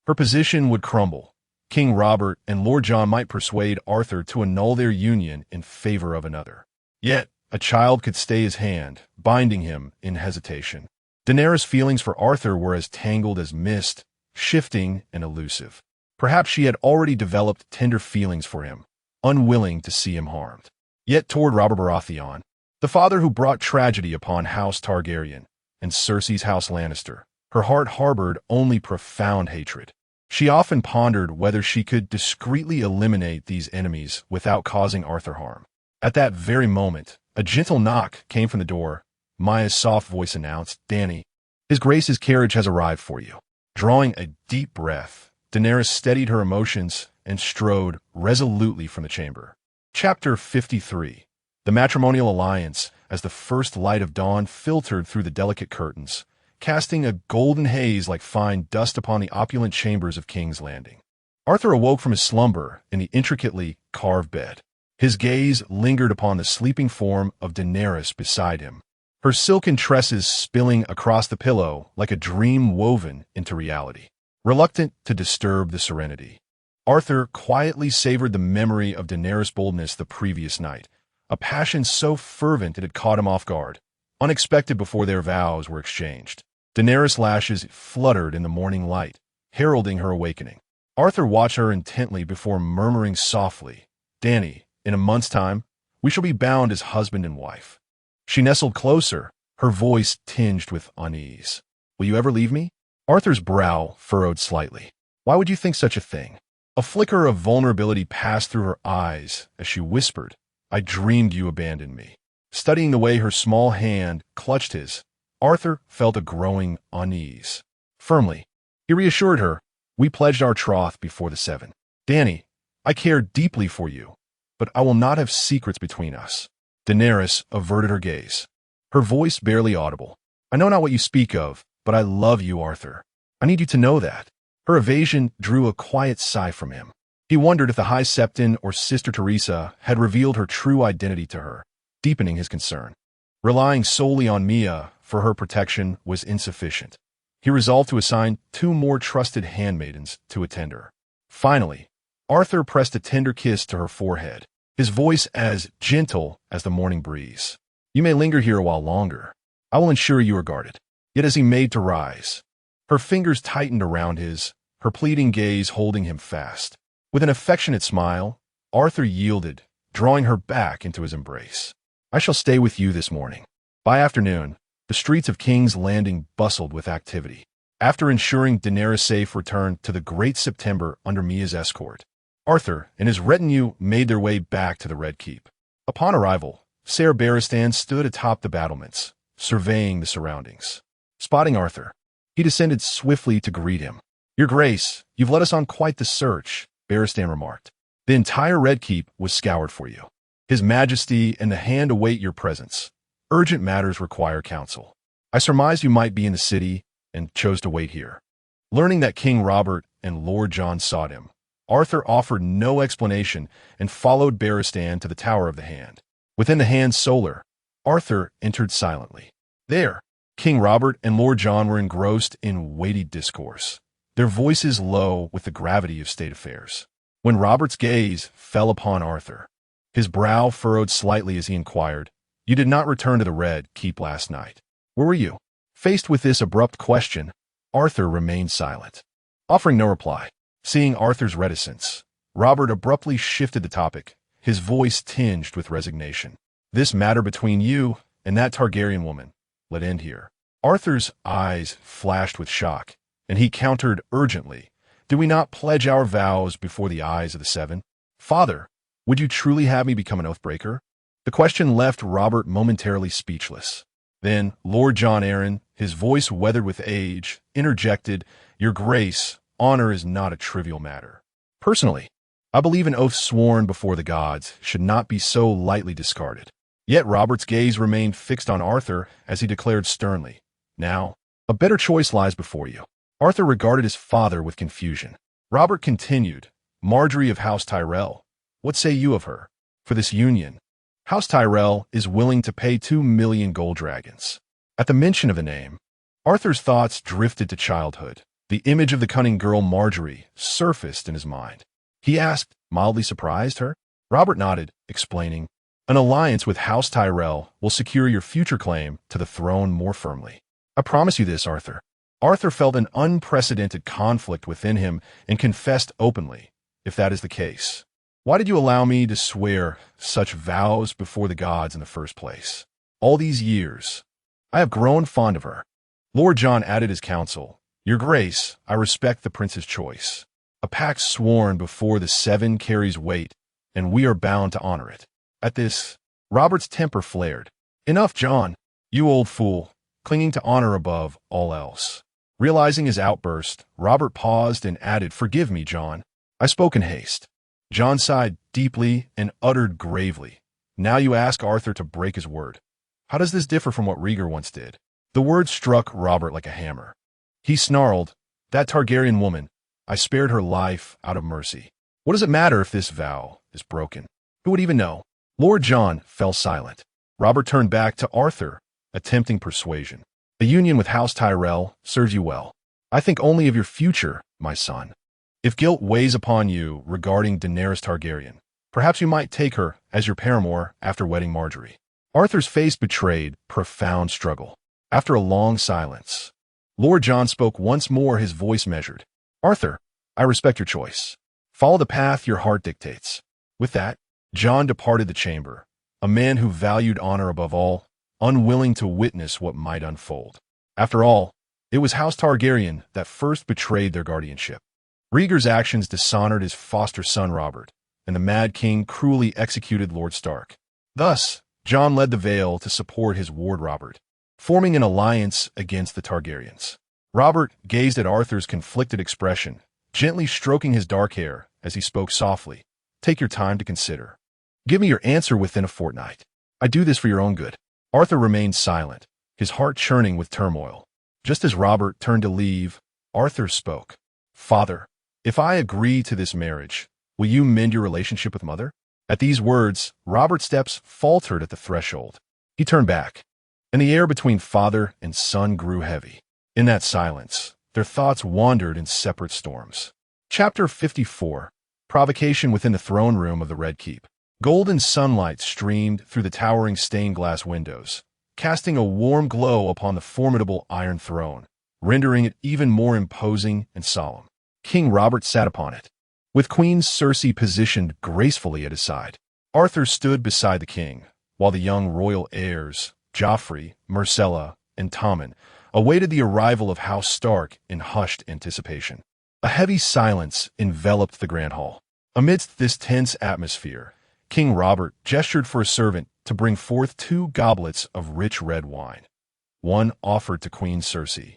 her position would crumble. King Robert and Lord Jon might persuade Arthur to annul their union in favor of another. Yet, a child could stay his hand, binding him in hesitation. Daenerys' feelings for Arthur were as tangled as mist, shifting and elusive. Perhaps she had already developed tender feelings for him, unwilling to see him harmed. Yet toward Robert Baratheon, the father who brought tragedy upon House Targaryen and Cersei's House Lannister, her heart harbored only profound hatred. She often pondered whether she could discreetly eliminate these enemies without causing Arthur harm. At that very moment, a gentle knock came from the door. Maya's soft voice announced, Dany, His Grace's carriage has arrived for you. Drawing a deep breath, Daenerys steadied her emotions and strode resolutely from the chamber. Chapter 53. The Matrimonial Alliance, as the first light of dawn filtered through the delicate curtains, casting a golden haze like fine dust upon the opulent chambers of King's Landing. Arthur awoke from his slumber in the intricately carved bed. His gaze lingered upon the sleeping form of Daenerys beside him, her silken tresses spilling across the pillow like a dream woven into reality. Reluctant to disturb the serenity, Arthur quietly savored the memory of Daenerys' boldness the previous night, a passion so fervent it had caught him off guard, unexpected before their vows were exchanged. Daenerys' lashes fluttered in the morning light, heralding her awakening. Arthur watched her intently before murmuring softly, Dany, in a month's time, we shall be bound as husband and wife. She nestled closer, her voice tinged with unease. Will you ever leave me? Arthur's brow furrowed slightly. Why would you think such a thing? A flicker of vulnerability passed through her eyes as she whispered, I dreamed you abandoned me. Studying the way her small hand clutched his, Arthur felt a growing unease. Firmly, he reassured her, we pledged our troth before the seven. Dany, I care deeply for you, but I will not have secrets between us. Daenerys averted her gaze, her voice barely audible. I know not what you speak of, but I love you, Arthur. I need you to know that. Her evasion drew a quiet sigh from him. He wondered if the High Septon or Sister Teresa had revealed her true identity to her, deepening his concern. Relying solely on Mia for her protection was insufficient. He resolved to assign 2 more trusted handmaidens to attend her. Finally, Arthur pressed a tender kiss to her forehead, his voice as gentle as the morning breeze. You may linger here a while longer. I will ensure you are guarded. Yet as he made to rise, her fingers tightened around his, her pleading gaze holding him fast. With an affectionate smile, Arthur yielded, drawing her back into his embrace. I shall stay with you this morning. By afternoon, the streets of King's Landing bustled with activity. After ensuring Daenerys' safe return to the Great September under Mia's escort, Arthur and his retinue made their way back to the Red Keep. Upon arrival, Ser Barristan stood atop the battlements, surveying the surroundings. Spotting Arthur, he descended swiftly to greet him. "Your Grace, you've led us on quite the search," Barristan remarked. "The entire Red Keep was scoured for you. His Majesty and the Hand await your presence. Urgent matters require counsel. I surmised you might be in the city and chose to wait here." Learning that King Robert and Lord Jon sought him, Arthur offered no explanation and followed Barristan to the Tower of the Hand. Within the Hand's solar, Arthur entered silently. There, King Robert and Lord Jon were engrossed in weighty discourse, their voices low with the gravity of state affairs. When Robert's gaze fell upon Arthur, his brow furrowed slightly as he inquired, "You did not return to the Red Keep last night. Where were you?" Faced with this abrupt question, Arthur remained silent, offering no reply. Seeing Arthur's reticence, Robert abruptly shifted the topic, his voice tinged with resignation. "This matter between you and that Targaryen woman, let end here." Arthur's eyes flashed with shock, and he countered urgently, "Do we not pledge our vows before the eyes of the Seven? Father, would you truly have me become an oathbreaker?" The question left Robert momentarily speechless. Then Lord Jon Arryn, his voice weathered with age, interjected, "Your Grace, honor is not a trivial matter. Personally, I believe an oath sworn before the gods should not be so lightly discarded." Yet Robert's gaze remained fixed on Arthur as he declared sternly, "Now, a better choice lies before you." Arthur regarded his father with confusion. Robert continued, "Margaery of House Tyrell, what say you of her? For this union, House Tyrell is willing to pay 2 million gold dragons." At the mention of the name, Arthur's thoughts drifted to childhood. The image of the cunning girl Margaery surfaced in his mind. He asked, mildly surprised, "Her?" Robert nodded, explaining, "An alliance with House Tyrell will secure your future claim to the throne more firmly. I promise you this, Arthur." Arthur felt an unprecedented conflict within him and confessed openly, "If that is the case, why did you allow me to swear such vows before the gods in the first place? All these years, I have grown fond of her." Lord Jon added his counsel, "Your Grace, I respect the prince's choice. A pact sworn before the Seven carries weight, and we are bound to honor it." At this, Robert's temper flared. "Enough, Jon, you old fool, clinging to honor above all else." Realizing his outburst, Robert paused and added, "Forgive me, Jon. I spoke in haste." Jon sighed deeply and uttered gravely, "Now you ask Arthur to break his word. How does this differ from what Rhaegar once did?" The word struck Robert like a hammer. He snarled, "That Targaryen woman, I spared her life out of mercy. What does it matter if this vow is broken? Who would even know?" Lord Jon fell silent. Robert turned back to Arthur, attempting persuasion. "A union with House Tyrell serves you well. I think only of your future, my son. If guilt weighs upon you regarding Daenerys Targaryen, perhaps you might take her as your paramour after wedding Margaery." Arthur's face betrayed profound struggle. After a long silence, Lord Jon spoke once more, his voice measured. "Arthur, I respect your choice. Follow the path your heart dictates." With that, Jon departed the chamber, a man who valued honor above all, unwilling to witness what might unfold. After all, it was House Targaryen that first betrayed their guardianship. Rhaegar's actions dishonored his foster son Robert, and the Mad King cruelly executed Lord Stark. Thus, Jon led the Vale to support his ward Robert, forming an alliance against the Targaryens. Robert gazed at Arthur's conflicted expression, gently stroking his dark hair as he spoke softly, "Take your time to consider. Give me your answer within a fortnight. I do this for your own good." Arthur remained silent, his heart churning with turmoil. Just as Robert turned to leave, Arthur spoke. "Father, if I agree to this marriage, will you mend your relationship with Mother?" At these words, Robert's steps faltered at the threshold. He turned back, and the air between father and son grew heavy. In that silence, their thoughts wandered in separate storms. Chapter 54. Provocation within the throne room of the Red Keep. Golden sunlight streamed through the towering stained glass windows, casting a warm glow upon the formidable iron throne, rendering it even more imposing and solemn. King Robert sat upon it, with Queen Cersei positioned gracefully at his side. Arthur stood beside the king, while the young royal heirs, Joffrey, Myrcella, and Tommen, awaited the arrival of House Stark in hushed anticipation. A heavy silence enveloped the grand hall. Amidst this tense atmosphere, King Robert gestured for a servant to bring forth 2 goblets of rich red wine. One offered to Queen Cersei,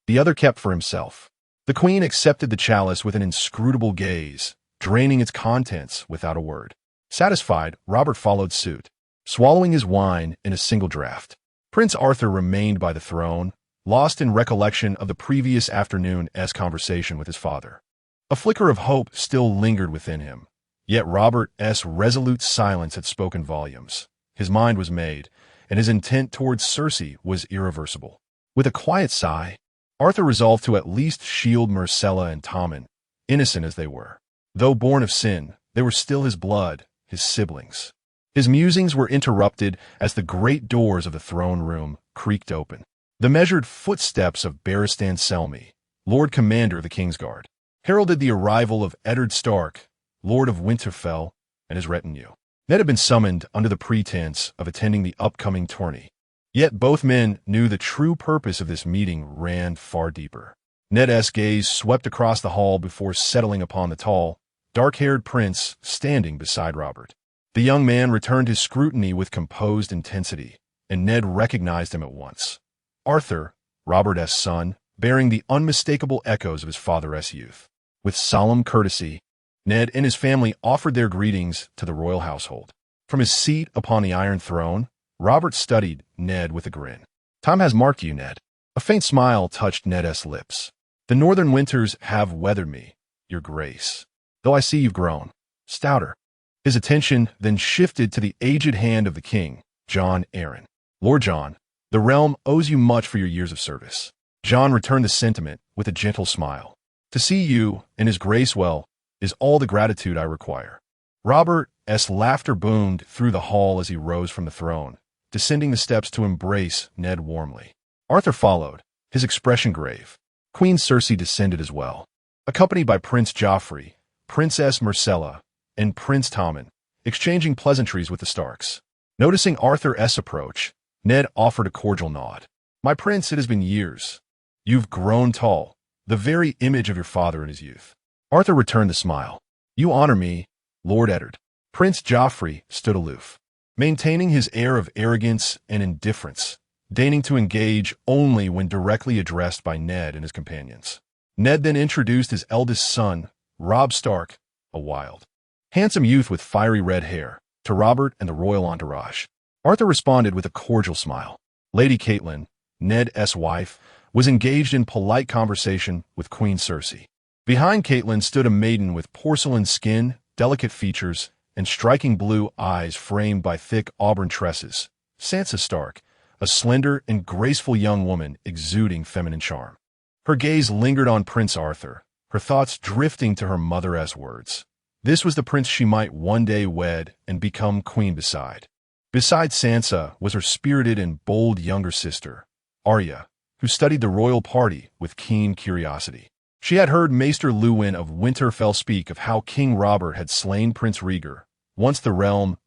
the other kept for himself. The queen accepted the chalice with an inscrutable gaze, draining its contents without a word. Satisfied, Robert followed suit, swallowing his wine in a single draught. Prince Arthur remained by the throne, lost in recollection of the previous afternoon's conversation with his father. A flicker of hope still lingered within him, yet Robert's resolute silence had spoken volumes. His mind was made, and his intent towards Cersei was irreversible. With a quiet sigh, Arthur resolved to at least shield Myrcella and Tommen, innocent as they were. Though born of sin, they were still his blood, his siblings. His musings were interrupted as the great doors of the throne room creaked open. The measured footsteps of Barristan Selmy, Lord Commander of the Kingsguard, heralded the arrival of Eddard Stark, Lord of Winterfell, and his retinue. Ned had been summoned under the pretense of attending the upcoming tourney. Yet both men knew the true purpose of this meeting ran far deeper. Ned's gaze swept across the hall before settling upon the tall, dark-haired prince standing beside Robert. The young man returned his scrutiny with composed intensity, and Ned recognized him at once. Arthur, Robert's son, bearing the unmistakable echoes of his father's youth. With solemn courtesy, Ned and his family offered their greetings to the royal household. From his seat upon the Iron Throne, Robert studied Ned with a grin. "Time has marked you, Ned." A faint smile touched Ned's lips. "The northern winters have weathered me, your grace, though I see you've grown stouter." His attention then shifted to the aged hand of the king, Jon Arryn. "Lord Jon, the realm owes you much for your years of service." Jon returned the sentiment with a gentle smile. "To see you and his grace well is all the gratitude I require." Robert's laughter boomed through the hall as he rose from the throne, descending the steps to embrace Ned warmly. Arthur followed, his expression grave. Queen Cersei descended as well, accompanied by Prince Joffrey, Princess Myrcella, and Prince Tommen, exchanging pleasantries with the Starks. Noticing Arthur's approach, Ned offered a cordial nod. "My prince, it has been years. You've grown tall, the very image of your father in his youth." Arthur returned the smile. "You honor me, Lord Eddard." Prince Joffrey stood aloof, maintaining his air of arrogance and indifference, deigning to engage only when directly addressed by Ned and his companions. Ned then introduced his eldest son, Robb Stark, a wild, handsome youth with fiery red hair, to Robert and the royal entourage. Arthur responded with a cordial smile. Lady Catelyn, Ned's wife, was engaged in polite conversation with Queen Cersei. Behind Catelyn stood a maiden with porcelain skin, delicate features, and striking blue eyes framed by thick auburn tresses. Sansa Stark, a slender and graceful young woman exuding feminine charm. Her gaze lingered on Prince Arthur, her thoughts drifting to her mother's words. This was the prince she might one day wed and become queen beside. Beside Sansa was her spirited and bold younger sister, Arya, who studied the royal party with keen curiosity. She had heard Maester Luwin of Winterfell speak of how King Robert had slain Prince Rhaegar, once the realm's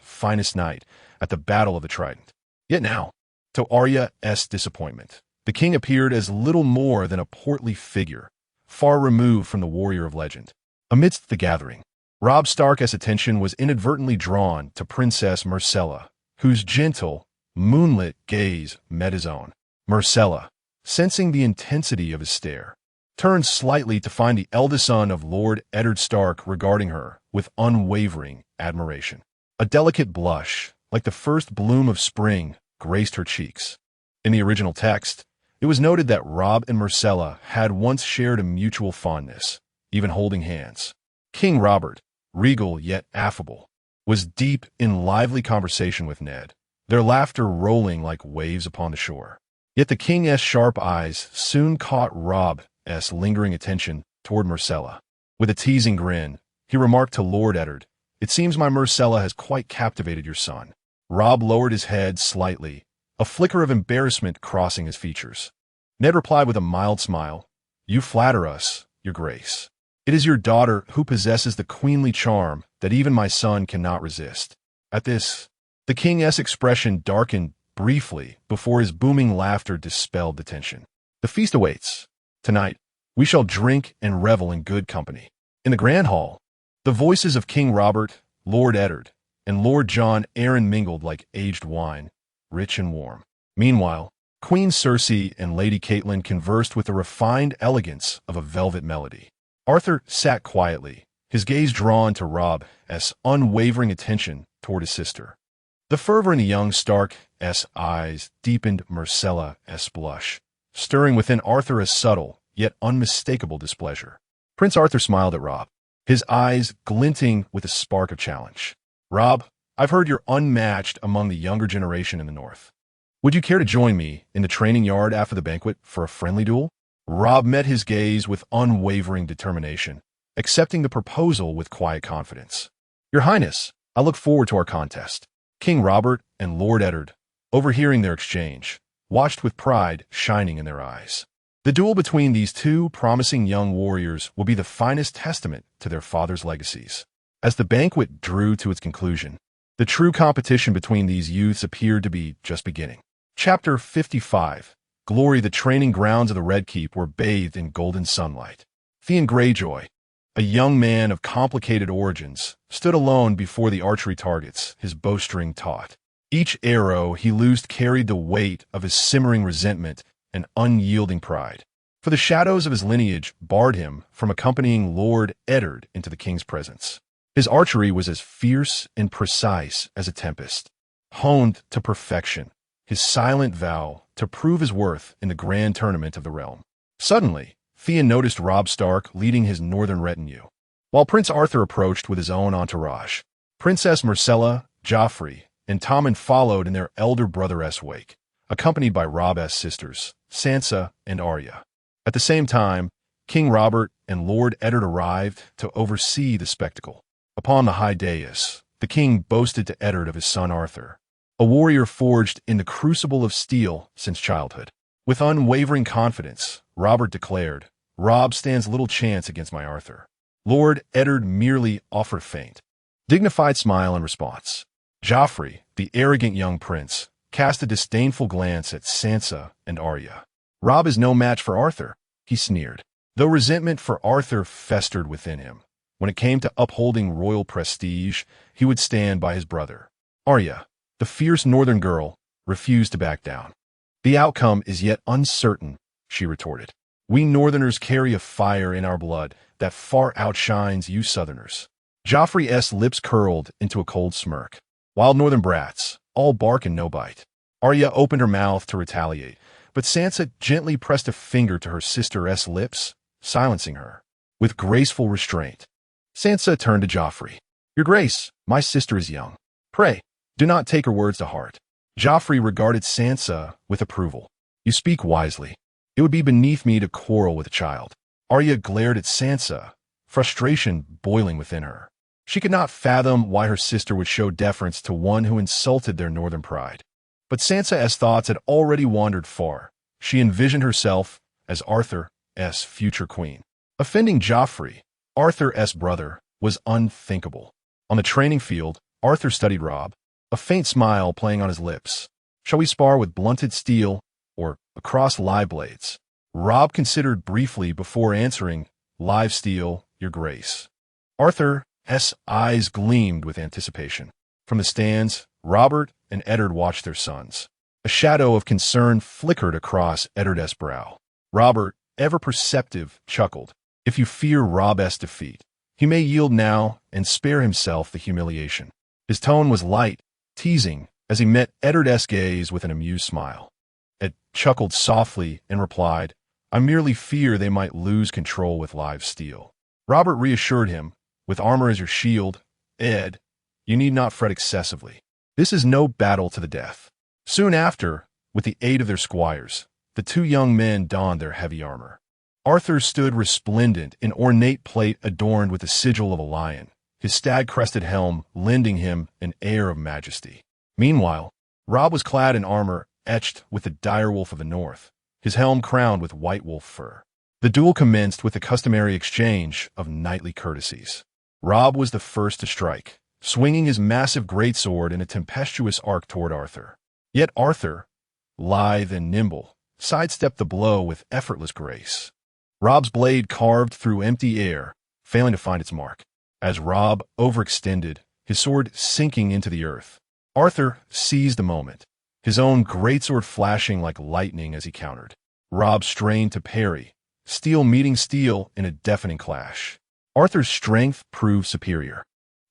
finest knight, at the Battle of the Trident. Yet now, to Arya's disappointment, the king appeared as little more than a portly figure, far removed from the warrior of legend. Amidst the gathering, Robb Stark's attention was inadvertently drawn to Princess Myrcella, whose gentle, moonlit gaze met his own. Myrcella, sensing the intensity of his stare, turned slightly to find the eldest son of Lord Eddard Stark regarding her with unwavering admiration. A delicate blush, like the first bloom of spring, graced her cheeks. In the original text, it was noted that Robb and Myrcella had once shared a mutual fondness, even holding hands. King Robert, regal yet affable, was deep in lively conversation with Ned, their laughter rolling like waves upon the shore. Yet the king's sharp eyes soon caught Robb's lingering attention toward Myrcella. With a teasing grin, he remarked to Lord Eddard, "It seems my Myrcella has quite captivated your son." Robb lowered his head slightly, a flicker of embarrassment crossing his features. Ned replied with a mild smile, "You flatter us, your grace. It is your daughter who possesses the queenly charm that even my son cannot resist." At this, the king's expression darkened briefly before his booming laughter dispelled the tension. The feast awaits. Tonight, we shall drink and revel in good company. In the grand hall, the voices of King Robert, Lord Eddard, and Lord John Arryn mingled like aged wine, rich and warm. Meanwhile, Queen Cersei and Lady Catelyn conversed with the refined elegance of a velvet melody. Arthur sat quietly, his gaze drawn to Rob's unwavering attention toward his sister. The fervor in the young Stark's eyes deepened Myrcella's blush, stirring within Arthur a subtle, yet unmistakable displeasure. Prince Arthur smiled at Robb, his eyes glinting with a spark of challenge. Robb, I've heard you're unmatched among the younger generation in the North. Would you care to join me in the training yard after the banquet for a friendly duel? Robb met his gaze with unwavering determination, accepting the proposal with quiet confidence. Your Highness, I look forward to our contest. King Robert and Lord Eddard, overhearing their exchange, watched with pride shining in their eyes. The duel between these two promising young warriors will be the finest testament to their father's legacies. As the banquet drew to its conclusion, the true competition between these youths appeared to be just beginning. Chapter 55. Glory. The training grounds of the Red Keep were bathed in golden sunlight. Theon Greyjoy, a young man of complicated origins, stood alone before the archery targets, his bowstring taut. Each arrow he loosed carried the weight of his simmering resentment and unyielding pride. For the shadows of his lineage barred him from accompanying Lord Eddard into the king's presence. His archery was as fierce and precise as a tempest, honed to perfection, his silent vow to prove his worth in the grand tournament of the realm. Suddenly, Theon noticed Robb Stark leading his northern retinue. While Prince Arthur approached with his own entourage, Princess Myrcella, Joffrey, and Tommen followed in their elder brother's wake, accompanied by Robb's sisters, Sansa and Arya. At the same time, King Robert and Lord Eddard arrived to oversee the spectacle. Upon the high dais, the king boasted to Eddard of his son Arthur, a warrior forged in the crucible of steel since childhood. With unwavering confidence, Robert declared, Robb stands little chance against my Arthur. Lord Eddard merely offered a faint, dignified smile in response. Joffrey, the arrogant young prince, cast a disdainful glance at Sansa and Arya. Robb is no match for Arthur, he sneered, though resentment for Arthur festered within him. When it came to upholding royal prestige, he would stand by his brother. Arya, the fierce northern girl, refused to back down. The outcome is yet uncertain, she retorted. We northerners carry a fire in our blood that far outshines you southerners. Joffrey's lips curled into a cold smirk. Wild northern brats, all bark and no bite. Arya opened her mouth to retaliate, but Sansa gently pressed a finger to her sister's lips, silencing her. With graceful restraint, Sansa turned to Joffrey. Your Grace, my sister is young. Pray, do not take her words to heart. Joffrey regarded Sansa with approval. You speak wisely. It would be beneath me to quarrel with a child. Arya glared at Sansa, frustration boiling within her. She could not fathom why her sister would show deference to one who insulted their northern pride. But Sansa's thoughts had already wandered far. She envisioned herself as Arthur's future queen. Offending Joffrey, Arthur's brother, was unthinkable. On the training field, Arthur studied Robb, a faint smile playing on his lips. Shall we spar with blunted steel or across live blades? Robb considered briefly before answering, live steel, your grace. Arthur's eyes gleamed with anticipation. From the stands, Robert and Eddard watched their sons. A shadow of concern flickered across Eddard's brow. Robert, ever perceptive, chuckled. If you fear Robb's defeat, he may yield now and spare himself the humiliation. His tone was light, teasing, as he met Eddard's gaze with an amused smile. Ed chuckled softly and replied, I merely fear they might lose control with live steel. Robert reassured him, with armor as your shield, Ed, you need not fret excessively. This is no battle to the death. Soon after, with the aid of their squires, the two young men donned their heavy armor. Arthur stood resplendent in ornate plate adorned with the sigil of a lion, his stag-crested helm lending him an air of majesty. Meanwhile, Robb was clad in armor etched with the direwolf of the north, his helm crowned with white wolf fur. The duel commenced with the customary exchange of knightly courtesies. Robb was the first to strike, swinging his massive greatsword in a tempestuous arc toward Arthur. Yet Arthur, lithe and nimble, sidestepped the blow with effortless grace. Robb's blade carved through empty air, failing to find its mark. As Robb overextended, his sword sinking into the earth, Arthur seized the moment, his own greatsword flashing like lightning as he countered. Robb strained to parry, steel meeting steel in a deafening clash. Arthur's strength proved superior,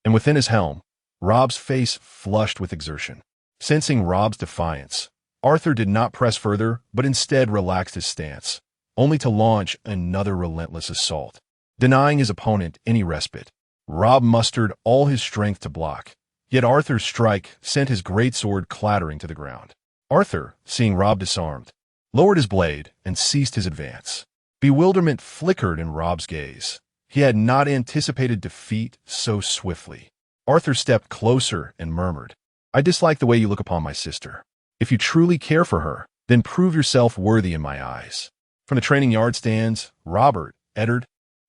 and within his helm, Robb's face flushed with exertion. Sensing Robb's defiance, Arthur did not press further, but instead relaxed his stance, only to launch another relentless assault. Denying his opponent any respite, Robb mustered all his strength to block, yet Arthur's strike sent his greatsword clattering to the ground. Arthur, seeing Robb disarmed, lowered his blade and ceased his advance. Bewilderment flickered in Robb's gaze. He had not anticipated defeat so swiftly. Arthur stepped closer and murmured, "I dislike the way you look upon my sister. If you truly care for her, then prove yourself worthy in my eyes." From the training yard stands, Robert, Eddard,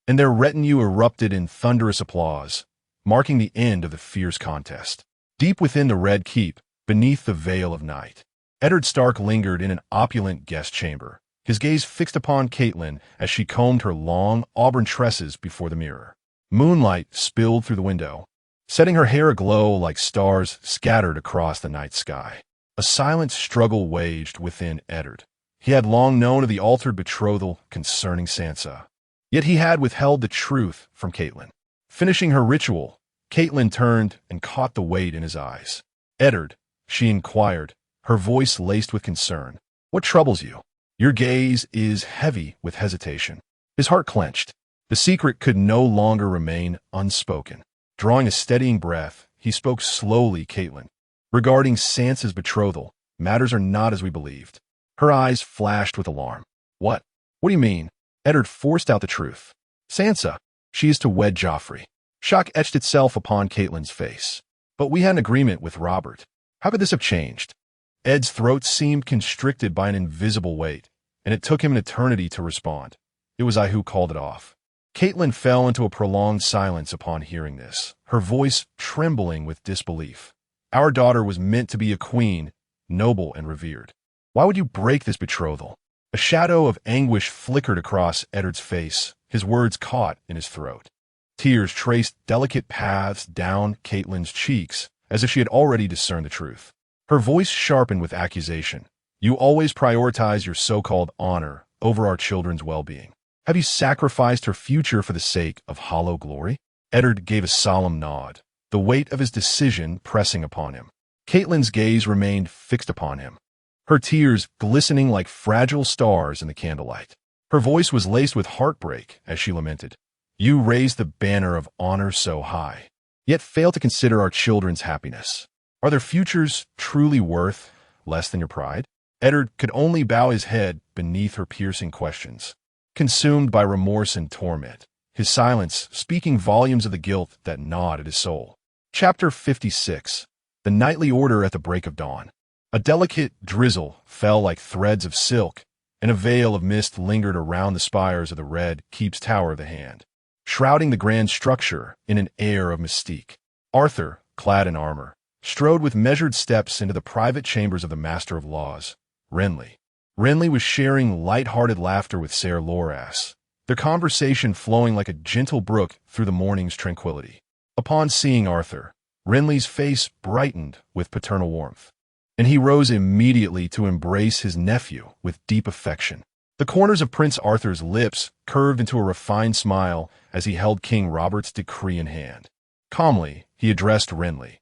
and their retinue erupted in thunderous applause, marking the end of the fierce contest. Deep within the Red Keep, beneath the veil of night, Eddard Stark lingered in an opulent guest chamber, his gaze fixed upon Catelyn as she combed her long, auburn tresses before the mirror. Moonlight spilled through the window, setting her hair aglow like stars scattered across the night sky. A silent struggle waged within Eddard. He had long known of the altered betrothal concerning Sansa, yet he had withheld the truth from Catelyn. Finishing her ritual, Catelyn turned and caught the weight in his eyes. "Eddard," she inquired, her voice laced with concern, "what troubles you? Your gaze is heavy with hesitation." His heart clenched. The secret could no longer remain unspoken. Drawing a steadying breath, he spoke slowly. "Catelyn, regarding Sansa's betrothal, matters are not as we believed." Her eyes flashed with alarm. What do you mean?" Eddard forced out the truth. "Sansa, she is to wed Joffrey." Shock etched itself upon Catelyn's face. "But we had an agreement with Robert. How could this have changed?" Ed's throat seemed constricted by an invisible weight, and it took him an eternity to respond. "It was I who called it off." Catelyn fell into a prolonged silence upon hearing this, her voice trembling with disbelief. "Our daughter was meant to be a queen, noble and revered. Why would you break this betrothal?" A shadow of anguish flickered across Eddard's face, his words caught in his throat. Tears traced delicate paths down Catelyn's cheeks, as if she had already discerned the truth. Her voice sharpened with accusation. "You always prioritize your so-called honor over our children's well-being. Have you sacrificed her future for the sake of hollow glory?" Eddard gave a solemn nod, the weight of his decision pressing upon him. Catelyn's gaze remained fixed upon him, her tears glistening like fragile stars in the candlelight. Her voice was laced with heartbreak as she lamented, "You raised the banner of honor so high, yet fail to consider our children's happiness. Are their futures truly worth less than your pride?" Eddard could only bow his head beneath her piercing questions, consumed by remorse and torment, his silence speaking volumes of the guilt that gnawed at his soul. Chapter 56. The Nightly Order at the Break of Dawn. A delicate drizzle fell like threads of silk, and a veil of mist lingered around the spires of the Red Keep's Tower of the Hand, shrouding the grand structure in an air of mystique. Arthur, clad in armor, strode with measured steps into the private chambers of the Master of Laws, Renly. Renly was sharing light-hearted laughter with Ser Loras, their conversation flowing like a gentle brook through the morning's tranquility. Upon seeing Arthur, Renly's face brightened with paternal warmth, and he rose immediately to embrace his nephew with deep affection. The corners of Prince Arthur's lips curved into a refined smile as he held King Robert's decree in hand. Calmly, he addressed Renly.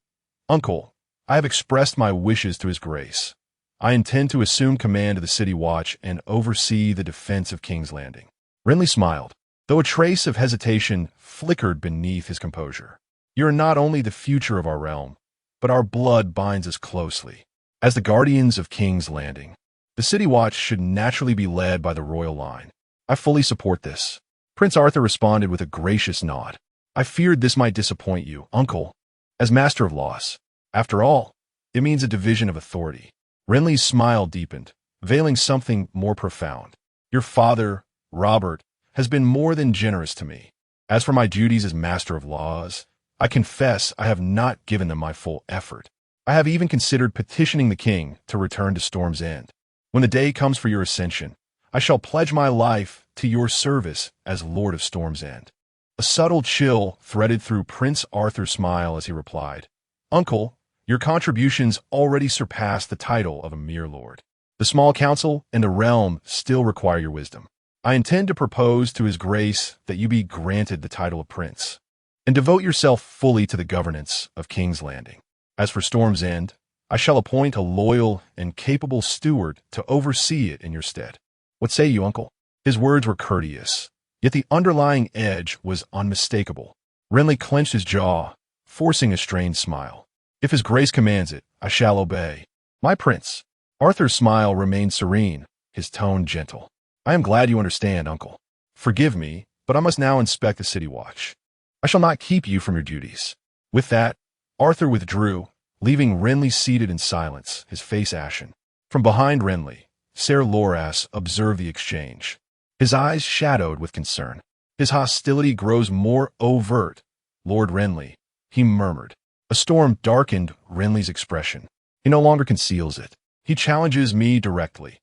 "Uncle, I have expressed my wishes to His Grace. I intend to assume command of the City Watch and oversee the defense of King's Landing." Renly smiled, though a trace of hesitation flickered beneath his composure. "You are not only the future of our realm, but our blood binds us closely. As the guardians of King's Landing, the City Watch should naturally be led by the royal line. I fully support this." Prince Arthur responded with a gracious nod. "I feared this might disappoint you, Uncle. As Master of Laws, after all, it means a division of authority." Renly's smile deepened, veiling something more profound. "Your father, Robert, has been more than generous to me. As for my duties as Master of Laws, I confess I have not given them my full effort. I have even considered petitioning the king to return to Storm's End. When the day comes for your ascension, I shall pledge my life to your service as Lord of Storm's End." A subtle chill threaded through Prince Arthur's smile as he replied, "Uncle, your contributions already surpass the title of a mere lord. The small council and the realm still require your wisdom. I intend to propose to his grace that you be granted the title of prince, and devote yourself fully to the governance of King's Landing. As for Storm's End, I shall appoint a loyal and capable steward to oversee it in your stead. What say you, uncle?" His words were courteous, yet the underlying edge was unmistakable. Renly clenched his jaw, forcing a strained smile. "If his grace commands it, I shall obey. My prince." Arthur's smile remained serene, his tone gentle. "I am glad you understand, uncle. Forgive me, but I must now inspect the city watch. I shall not keep you from your duties." With that, Arthur withdrew, leaving Renly seated in silence, his face ashen. From behind Renly, Ser Loras observed the exchange, his eyes shadowed with concern. "His hostility grows more overt, Lord Renly," he murmured. A storm darkened Renly's expression. "He no longer conceals it. He challenges me directly,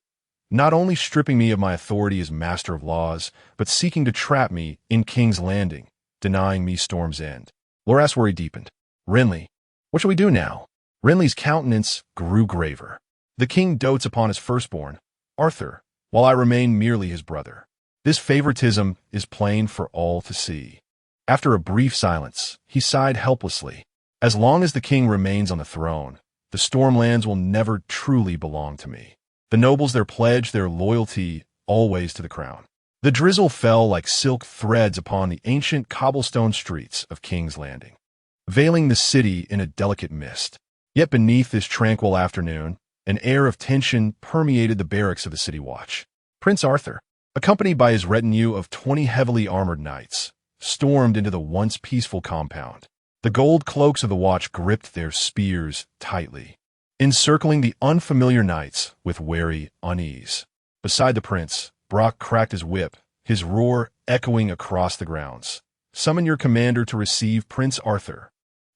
not only stripping me of my authority as master of laws, but seeking to trap me in King's Landing, denying me Storm's End." Loras' worry deepened. "Renly, what shall we do now?" Renly's countenance grew graver. "The king dotes upon his firstborn, Arthur, while I remain merely his brother. This favoritism is plain for all to see." After a brief silence, he sighed helplessly. "As long as the king remains on the throne, the Stormlands will never truly belong to me. The nobles there pledge their loyalty always to the crown." The drizzle fell like silk threads upon the ancient cobblestone streets of King's Landing, veiling the city in a delicate mist. Yet beneath this tranquil afternoon, an air of tension permeated the barracks of the city watch. Prince Arthur, accompanied by his retinue of 20 heavily armored knights, stormed into the once peaceful compound. The gold cloaks of the watch gripped their spears tightly, encircling the unfamiliar knights with wary unease. Beside the prince, Brock cracked his whip, his roar echoing across the grounds. "Summon your commander to receive Prince Arthur."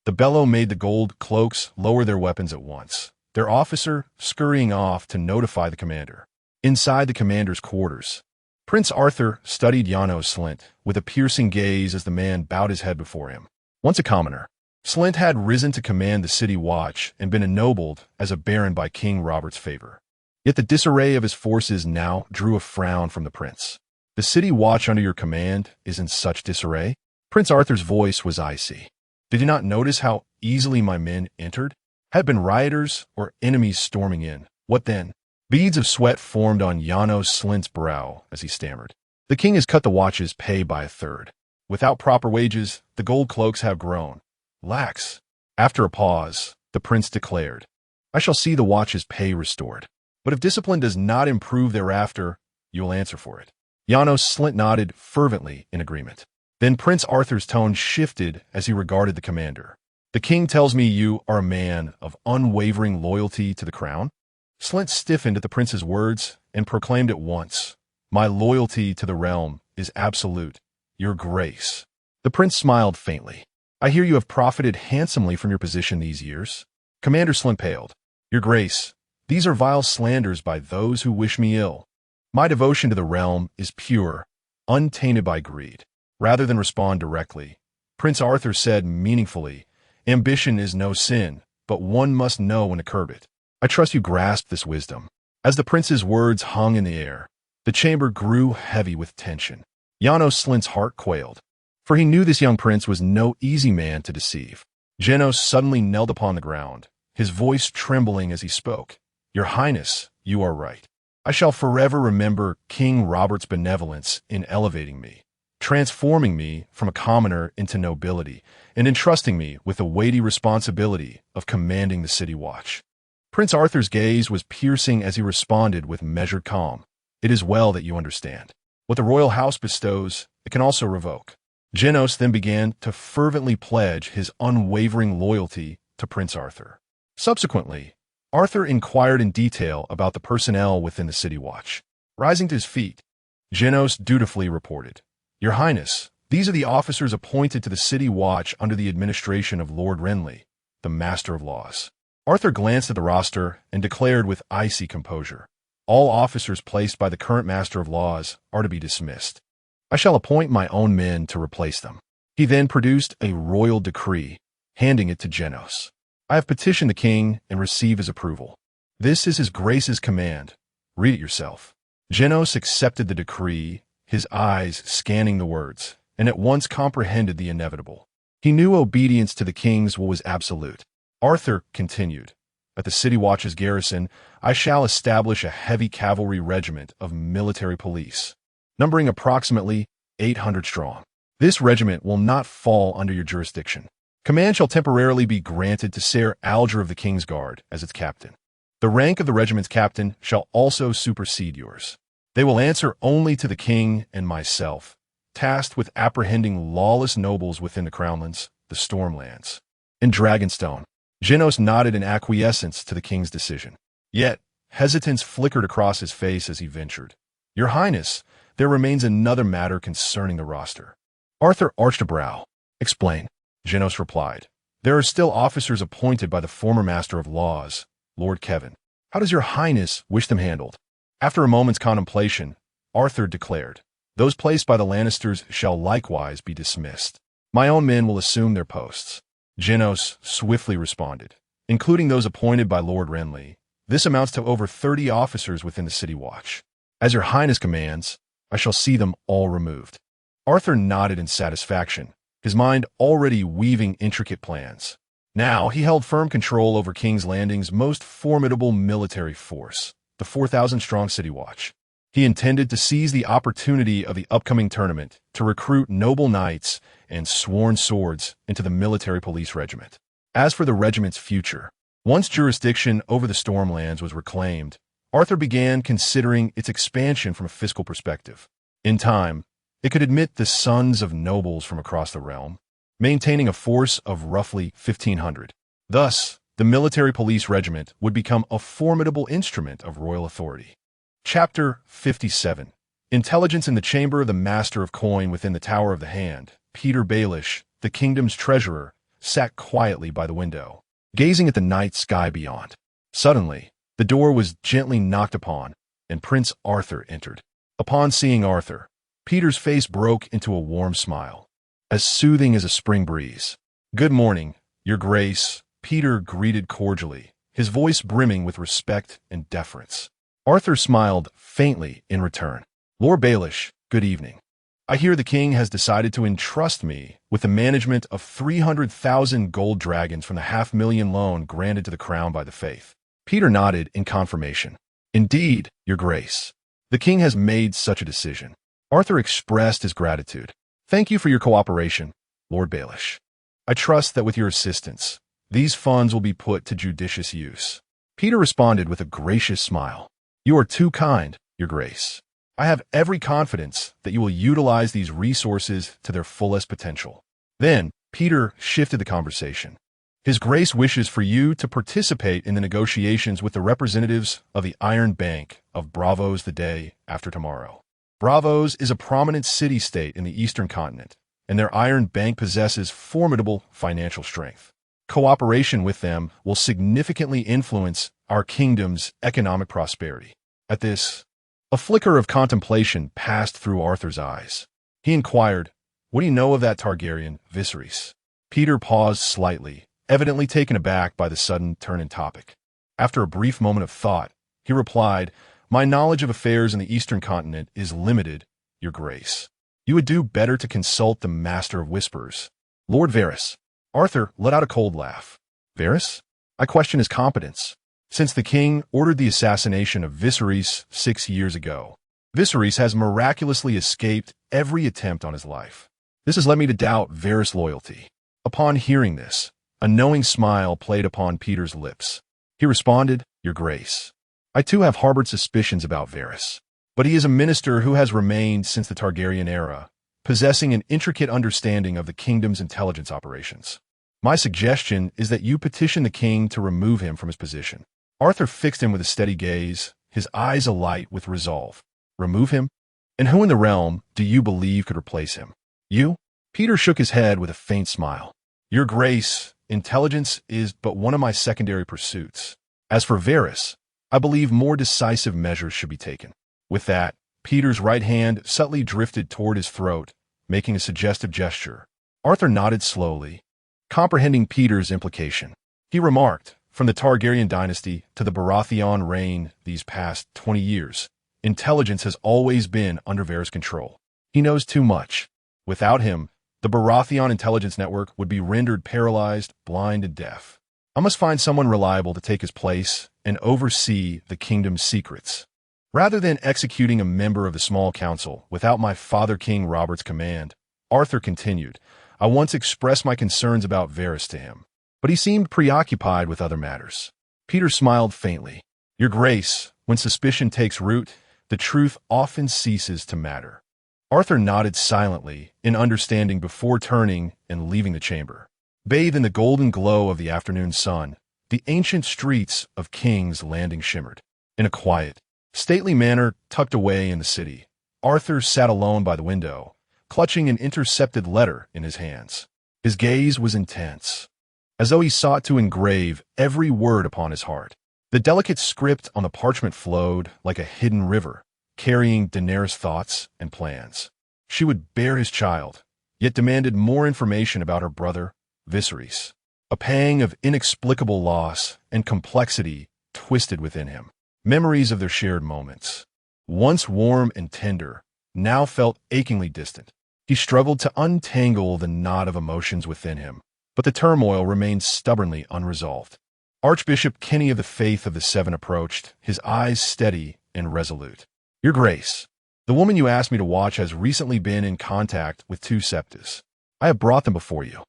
The bellow made the gold cloaks lower their weapons at once, their officer scurrying off to notify the commander. Inside the commander's quarters, Prince Arthur studied Janos Slint with a piercing gaze as the man bowed his head before him. Once a commoner, Slint had risen to command the city watch and been ennobled as a baron by King Robert's favor. Yet the disarray of his forces now drew a frown from the prince. "The city watch under your command is in such disarray?" Prince Arthur's voice was icy. "Did you not notice how easily my men entered? Had been rioters or enemies storming in. What then?" Beads of sweat formed on Janos Slint's brow as he stammered. "The king has cut the watch's pay by a third. Without proper wages, the gold cloaks have grown lax." After a pause, the prince declared, "I shall see the watch's pay restored. But if discipline does not improve thereafter, you will answer for it." Janos Slint nodded fervently in agreement. Then Prince Arthur's tone shifted as he regarded the commander. "The king tells me you are a man of unwavering loyalty to the crown?" Slint stiffened at the prince's words and proclaimed at once, "My loyalty to the realm is absolute, your grace." The prince smiled faintly. "I hear you have profited handsomely from your position these years." Commander Slint paled. "Your grace, these are vile slanders by those who wish me ill. My devotion to the realm is pure, untainted by greed." Rather than respond directly, Prince Arthur said meaningfully, "Ambition is no sin, but one must know when to curb it. I trust you grasp this wisdom." As the prince's words hung in the air, the chamber grew heavy with tension. Janos Slint's heart quailed, for he knew this young prince was no easy man to deceive. Janos suddenly knelt upon the ground, his voice trembling as he spoke. "Your Highness, you are right. I shall forever remember King Robert's benevolence in elevating me, transforming me from a commoner into nobility, and entrusting me with the weighty responsibility of commanding the city watch." Prince Arthur's gaze was piercing as he responded with measured calm. "It is well that you understand. What the royal house bestows, it can also revoke." Janos then began to fervently pledge his unwavering loyalty to Prince Arthur. Subsequently, Arthur inquired in detail about the personnel within the city watch. Rising to his feet, Janos dutifully reported, "Your Highness, these are the officers appointed to the city watch under the administration of Lord Renly, the Master of Laws. Arthur glanced at the roster and declared with icy composure, "All officers placed by the current Master of Laws are to be dismissed. I shall appoint my own men to replace them." He then produced a royal decree, handing it to Genos. "I have petitioned the king and received his approval. This is his grace's command. Read it yourself." Genos accepted the decree, his eyes scanning the words, and at once comprehended the inevitable. He knew obedience to the king's will was absolute. Arthur continued, "At the City Watch's garrison, I shall establish a heavy cavalry regiment of military police, numbering approximately 800 strong. This regiment will not fall under your jurisdiction. Command shall temporarily be granted to Ser Alger of the King's Guard as its captain. The rank of the regiment's captain shall also supersede yours. They will answer only to the king and myself, tasked with apprehending lawless nobles within the Crownlands, the Stormlands, and Dragonstone." Genos nodded in acquiescence to the king's decision. Yet, hesitance flickered across his face as he ventured, "Your Highness, there remains another matter concerning the roster." Arthur arched a brow. "Explain." Genos replied, "There are still officers appointed by the former Master of Laws, Lord Kevin. How does your Highness wish them handled?" After a moment's contemplation, Arthur declared, "Those placed by the Lannisters shall likewise be dismissed. My own men will assume their posts." Genos swiftly responded, "Including those appointed by Lord Renly, this amounts to over 30 officers within the City Watch. As your Highness commands, I shall see them all removed." Arthur nodded in satisfaction, his mind already weaving intricate plans. Now he held firm control over King's Landing's most formidable military force, the 4,000-strong City Watch. He intended to seize the opportunity of the upcoming tournament to recruit noble knights and sworn swords into the military police regiment. As for the regiment's future, once jurisdiction over the Stormlands was reclaimed, Arthur began considering its expansion from a fiscal perspective. In time, it could admit the sons of nobles from across the realm, maintaining a force of roughly 1,500. Thus, the military police regiment would become a formidable instrument of royal authority. Chapter 57. Intelligence. In the chamber of the Master of Coin within the Tower of the Hand, Peter Baelish, the kingdom's treasurer, sat quietly by the window, gazing at the night sky beyond. Suddenly, the door was gently knocked upon, and Prince Arthur entered. Upon seeing Arthur, Peter's face broke into a warm smile, as soothing as a spring breeze. "Good morning, Your Grace," Peter greeted cordially, his voice brimming with respect and deference. Arthur smiled faintly in return. "Lord Baelish, good evening. I hear the king has decided to entrust me with the management of 300,000 gold dragons from the 500,000 loan granted to the crown by the faith." Peter nodded in confirmation. "Indeed, Your Grace. The king has made such a decision." Arthur expressed his gratitude. "Thank you for your cooperation, Lord Baelish. I trust that with your assistance, these funds will be put to judicious use." Peter responded with a gracious smile. "You are too kind, Your Grace. I have every confidence that you will utilize these resources to their fullest potential." Then, Peter shifted the conversation. "His Grace wishes for you to participate in the negotiations with the representatives of the Iron Bank of Bravos the day after tomorrow. Bravos is a prominent city-state in the Eastern Continent, and their Iron Bank possesses formidable financial strength. Cooperation with them will significantly influence our kingdom's economic prosperity." At this, a flicker of contemplation passed through Arthur's eyes. He inquired, "What do you know of that Targaryen, Viserys?" Peter paused slightly, evidently taken aback by the sudden turn in topic. After a brief moment of thought, he replied, "My knowledge of affairs in the Eastern Continent is limited, Your Grace. You would do better to consult the Master of Whispers, Lord Varys." Arthur let out a cold laugh. "Varys? I question his competence. Since the king ordered the assassination of Viserys 6 years ago, Viserys has miraculously escaped every attempt on his life. This has led me to doubt Varys' loyalty." Upon hearing this, a knowing smile played upon Peter's lips. He responded, "Your Grace, I too have harbored suspicions about Varys, but he is a minister who has remained since the Targaryen era, possessing an intricate understanding of the kingdom's intelligence operations. My suggestion is that you petition the king to remove him from his position." Arthur fixed him with a steady gaze, his eyes alight with resolve. "Remove him? And who in the realm do you believe could replace him? You?" Peter shook his head with a faint smile. "Your Grace, intelligence is but one of my secondary pursuits. As for Varys, I believe more decisive measures should be taken." With that, Peter's right hand subtly drifted toward his throat, making a suggestive gesture. Arthur nodded slowly, comprehending Peter's implication. He remarked, "From the Targaryen dynasty to the Baratheon reign these past 20 years, intelligence has always been under Varys' control. He knows too much. Without him, the Baratheon intelligence network would be rendered paralyzed, blind, and deaf. I must find someone reliable to take his place and oversee the kingdom's secrets. Rather than executing a member of the small council without my father King Robert's command," Arthur continued, "I once expressed my concerns about Varys to him, but he seemed preoccupied with other matters." Peter smiled faintly. "Your Grace, when suspicion takes root, the truth often ceases to matter." Arthur nodded silently, in understanding before turning and leaving the chamber. Bathed in the golden glow of the afternoon sun, the ancient streets of King's Landing shimmered. In a quiet, stately manner tucked away in the city, Arthur sat alone by the window, clutching an intercepted letter in his hands. His gaze was intense, as though he sought to engrave every word upon his heart. The delicate script on the parchment flowed like a hidden river, carrying Daenerys' thoughts and plans. She would bear his child, yet demanded more information about her brother, Viserys. A pang of inexplicable loss and complexity twisted within him. Memories of their shared moments, once warm and tender, now felt achingly distant. He struggled to untangle the knot of emotions within him, but the turmoil remained stubbornly unresolved. Archbishop Kenny of the Faith of the Seven approached, his eyes steady and resolute. "Your Grace, the woman you asked me to watch has recently been in contact with two septas. I have brought them before you."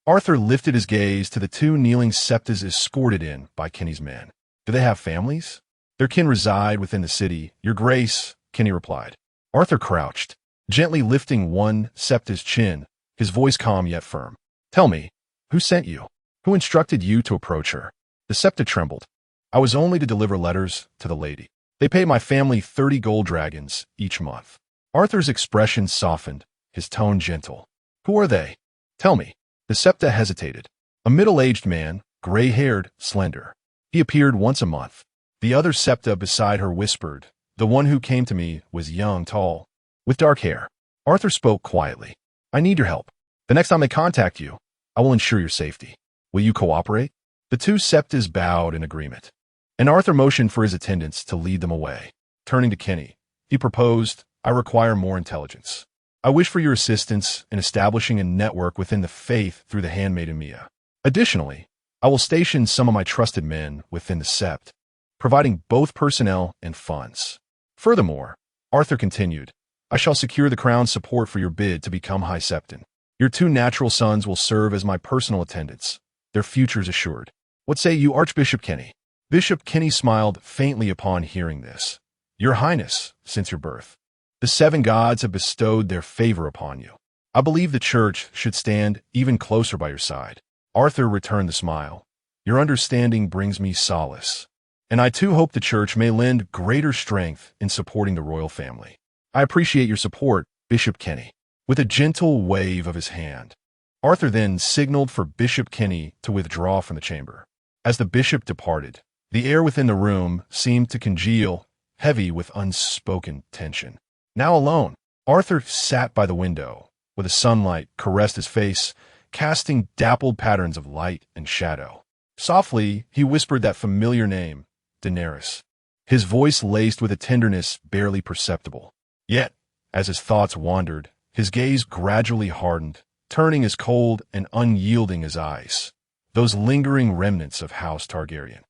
Arthur lifted his gaze to the two kneeling septas escorted in by Kenny's men. "Do they have families?" "Their kin reside within the city, Your Grace," Kenny replied. Arthur crouched, gently lifting one septa's chin, his voice calm yet firm. "Tell me, who sent you? Who instructed you to approach her?" The septa trembled. "I was only to deliver letters to the lady. They pay my family 30 gold dragons each month." Arthur's expression softened, his tone gentle. "Who are they? Tell me." The septa hesitated. A middle-aged man, gray-haired, slender. He appeared once a month. The other septa beside her whispered, "The one who came to me was young, tall, with dark hair." Arthur spoke quietly. "I need your help. The next time they contact you, I will ensure your safety. Will you cooperate?" The two septas bowed in agreement, and Arthur motioned for his attendants to lead them away. Turning to Kenny, he proposed, "I require more intelligence. I wish for your assistance in establishing a network within the faith through the handmaiden Mia. Additionally, I will station some of my trusted men within the sept, providing both personnel and funds. Furthermore," Arthur continued, "I shall secure the crown's support for your bid to become High Septon. Your two natural sons will serve as my personal attendants, their futures assured. What say you, Archbishop Kenny?" Bishop Kenny smiled faintly upon hearing this. "Your Highness, since your birth, the seven gods have bestowed their favor upon you. I believe the church should stand even closer by your side." Arthur returned the smile. "Your understanding brings me solace, and I too hope the church may lend greater strength in supporting the royal family. I appreciate your support, Bishop Kenny." With a gentle wave of his hand, Arthur then signaled for Bishop Kenny to withdraw from the chamber. As the bishop departed, the air within the room seemed to congeal, heavy with unspoken tension. Now alone, Arthur sat by the window, where the sunlight caressed his face, casting dappled patterns of light and shadow. Softly, he whispered that familiar name, Daenerys, his voice laced with a tenderness barely perceptible. Yet, as his thoughts wandered, his gaze gradually hardened, turning as cold and unyielding as ice, those lingering remnants of House Targaryen.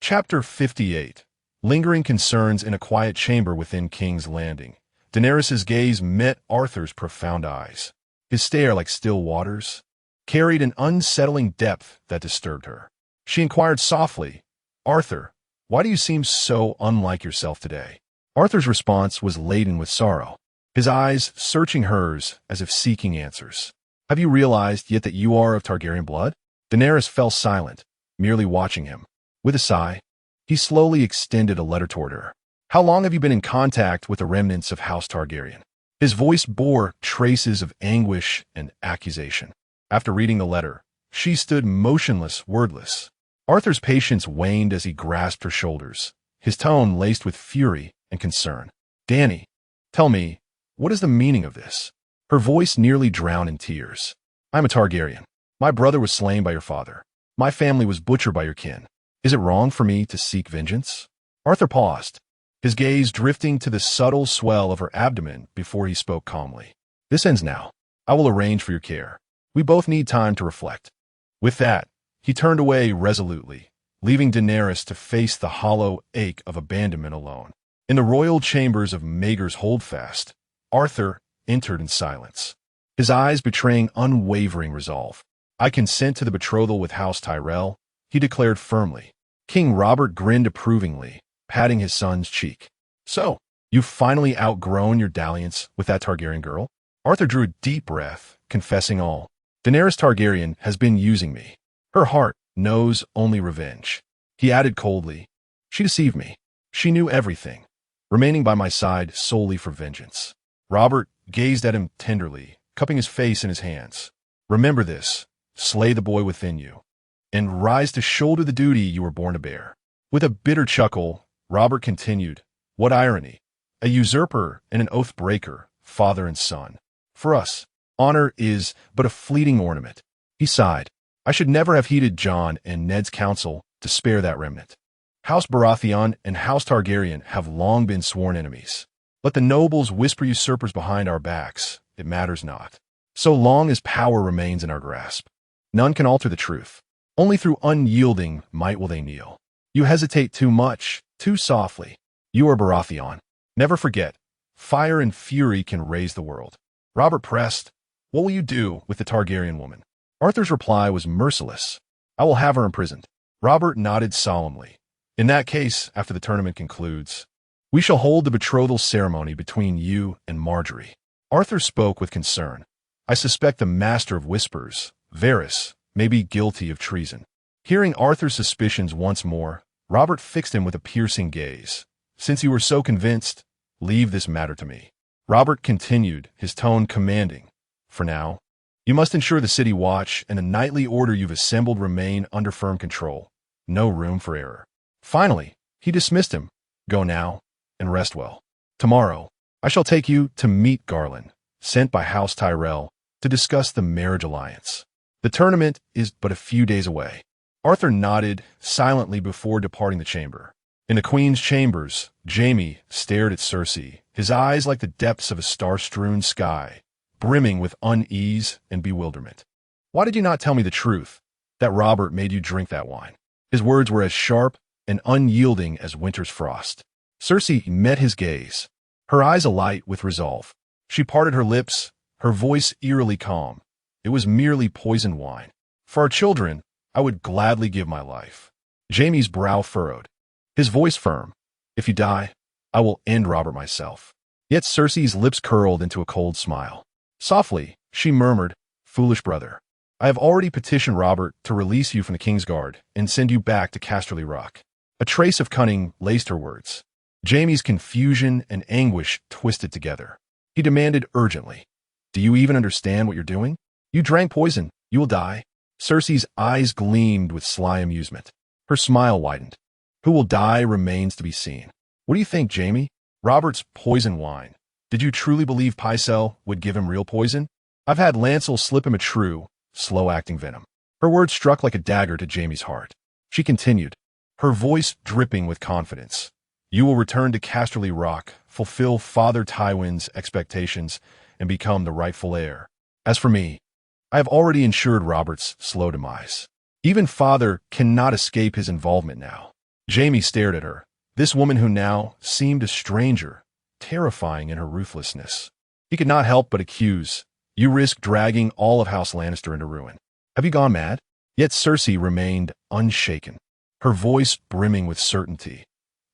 Chapter 58. Lingering concerns in a quiet chamber within King's Landing. Daenerys' gaze met Arthur's profound eyes. His stare, like still waters, carried an unsettling depth that disturbed her. She inquired softly, "Arthur, why do you seem so unlike yourself today?" Arthur's response was laden with sorrow, his eyes searching hers as if seeking answers. "Have you realized yet that you are of Targaryen blood?" Daenerys fell silent, merely watching him. With a sigh, he slowly extended a letter toward her. "How long have you been in contact with the remnants of House Targaryen?" His voice bore traces of anguish and accusation. After reading the letter, She stood motionless, wordless. Arthur's patience waned as he grasped her shoulders, his tone laced with fury and concern. "Dany, tell me, what is the meaning of this?" Her voice nearly drowned in tears. "I'm a Targaryen. My brother was slain by your father. My family was butchered by your kin. Is it wrong for me to seek vengeance?" Arthur paused, his gaze drifting to the subtle swell of her abdomen before he spoke calmly. "This ends now. I will arrange for your care. We both need time to reflect." With that, he turned away resolutely, leaving Daenerys to face the hollow ache of abandonment alone. In the royal chambers of Maegor's Holdfast, Arthur entered in silence, his eyes betraying unwavering resolve. "I consent to the betrothal with House Tyrell," he declared firmly. King Robert grinned approvingly, patting his son's cheek. "So, you've finally outgrown your dalliance with that Targaryen girl?" Arthur drew a deep breath, confessing all. "Daenerys Targaryen has been using me. Her heart knows only revenge." He added coldly, "She deceived me. She knew everything, remaining by my side solely for vengeance." Robert gazed at him tenderly, cupping his face in his hands. "Remember this, slay the boy within you, and rise to shoulder the duty you were born to bear." With a bitter chuckle, Robert continued, "What irony! A usurper and an oath breaker, father and son. For us, honor is but a fleeting ornament." He sighed. "I should never have heeded Jon and Ned's counsel to spare that remnant. House Baratheon and House Targaryen have long been sworn enemies. Let the nobles whisper usurpers behind our backs, it matters not. So long as power remains in our grasp, none can alter the truth. Only through unyielding might will they kneel. You hesitate too much, too softly. You are Baratheon. Never forget, fire and fury can raise the world." Robert pressed, "What will you do with the Targaryen woman?" Arthur's reply was merciless. "I will have her imprisoned." Robert nodded solemnly. "In that case, after the tournament concludes, we shall hold the betrothal ceremony between you and Marjorie." Arthur spoke with concern. "I suspect the Master of Whispers, Varys, may be guilty of treason." Hearing Arthur's suspicions once more, Robert fixed him with a piercing gaze. "Since you were so convinced, leave this matter to me." Robert continued, his tone commanding. "For now, you must ensure the city watch and the nightly order you've assembled remain under firm control. No room for error." Finally, he dismissed him. "Go now, and rest well. Tomorrow, I shall take you to meet Garland, sent by House Tyrell to discuss the marriage alliance. The tournament is but a few days away." Arthur nodded silently before departing the chamber. In the Queen's chambers, Jaime stared at Cersei, his eyes like the depths of a star-strewn sky, brimming with unease and bewilderment. "Why did you not tell me the truth, that Robert made you drink that wine?" His words were as sharp and unyielding as winter's frost. Cersei met his gaze, her eyes alight with resolve. She parted her lips, her voice eerily calm. "It was merely poisoned wine. For our children, I would gladly give my life." Jaime's brow furrowed, his voice firm. "If you die, I will end Robert myself." Yet Cersei's lips curled into a cold smile. Softly, she murmured, "Foolish brother, I have already petitioned Robert to release you from the Kingsguard and send you back to Casterly Rock." A trace of cunning laced her words. Jaime's confusion and anguish twisted together. He demanded urgently, "Do you even understand what you're doing? You drank poison. You will die." Cersei's eyes gleamed with sly amusement. Her smile widened. "Who will die remains to be seen. What do you think, Jaime? Robert's poison wine. Did you truly believe Pycelle would give him real poison? I've had Lancel slip him a true, slow-acting venom." Her words struck like a dagger to Jaime's heart. She continued, her voice dripping with confidence. "You will return to Casterly Rock, fulfill Father Tywin's expectations, and become the rightful heir. As for me, I have already ensured Robert's slow demise. Even Father cannot escape his involvement now." Jaime stared at her, this woman who now seemed a stranger, terrifying in her ruthlessness. He could not help but accuse, "You risk dragging all of House Lannister into ruin. Have you gone mad?" Yet Cersei remained unshaken, her voice brimming with certainty.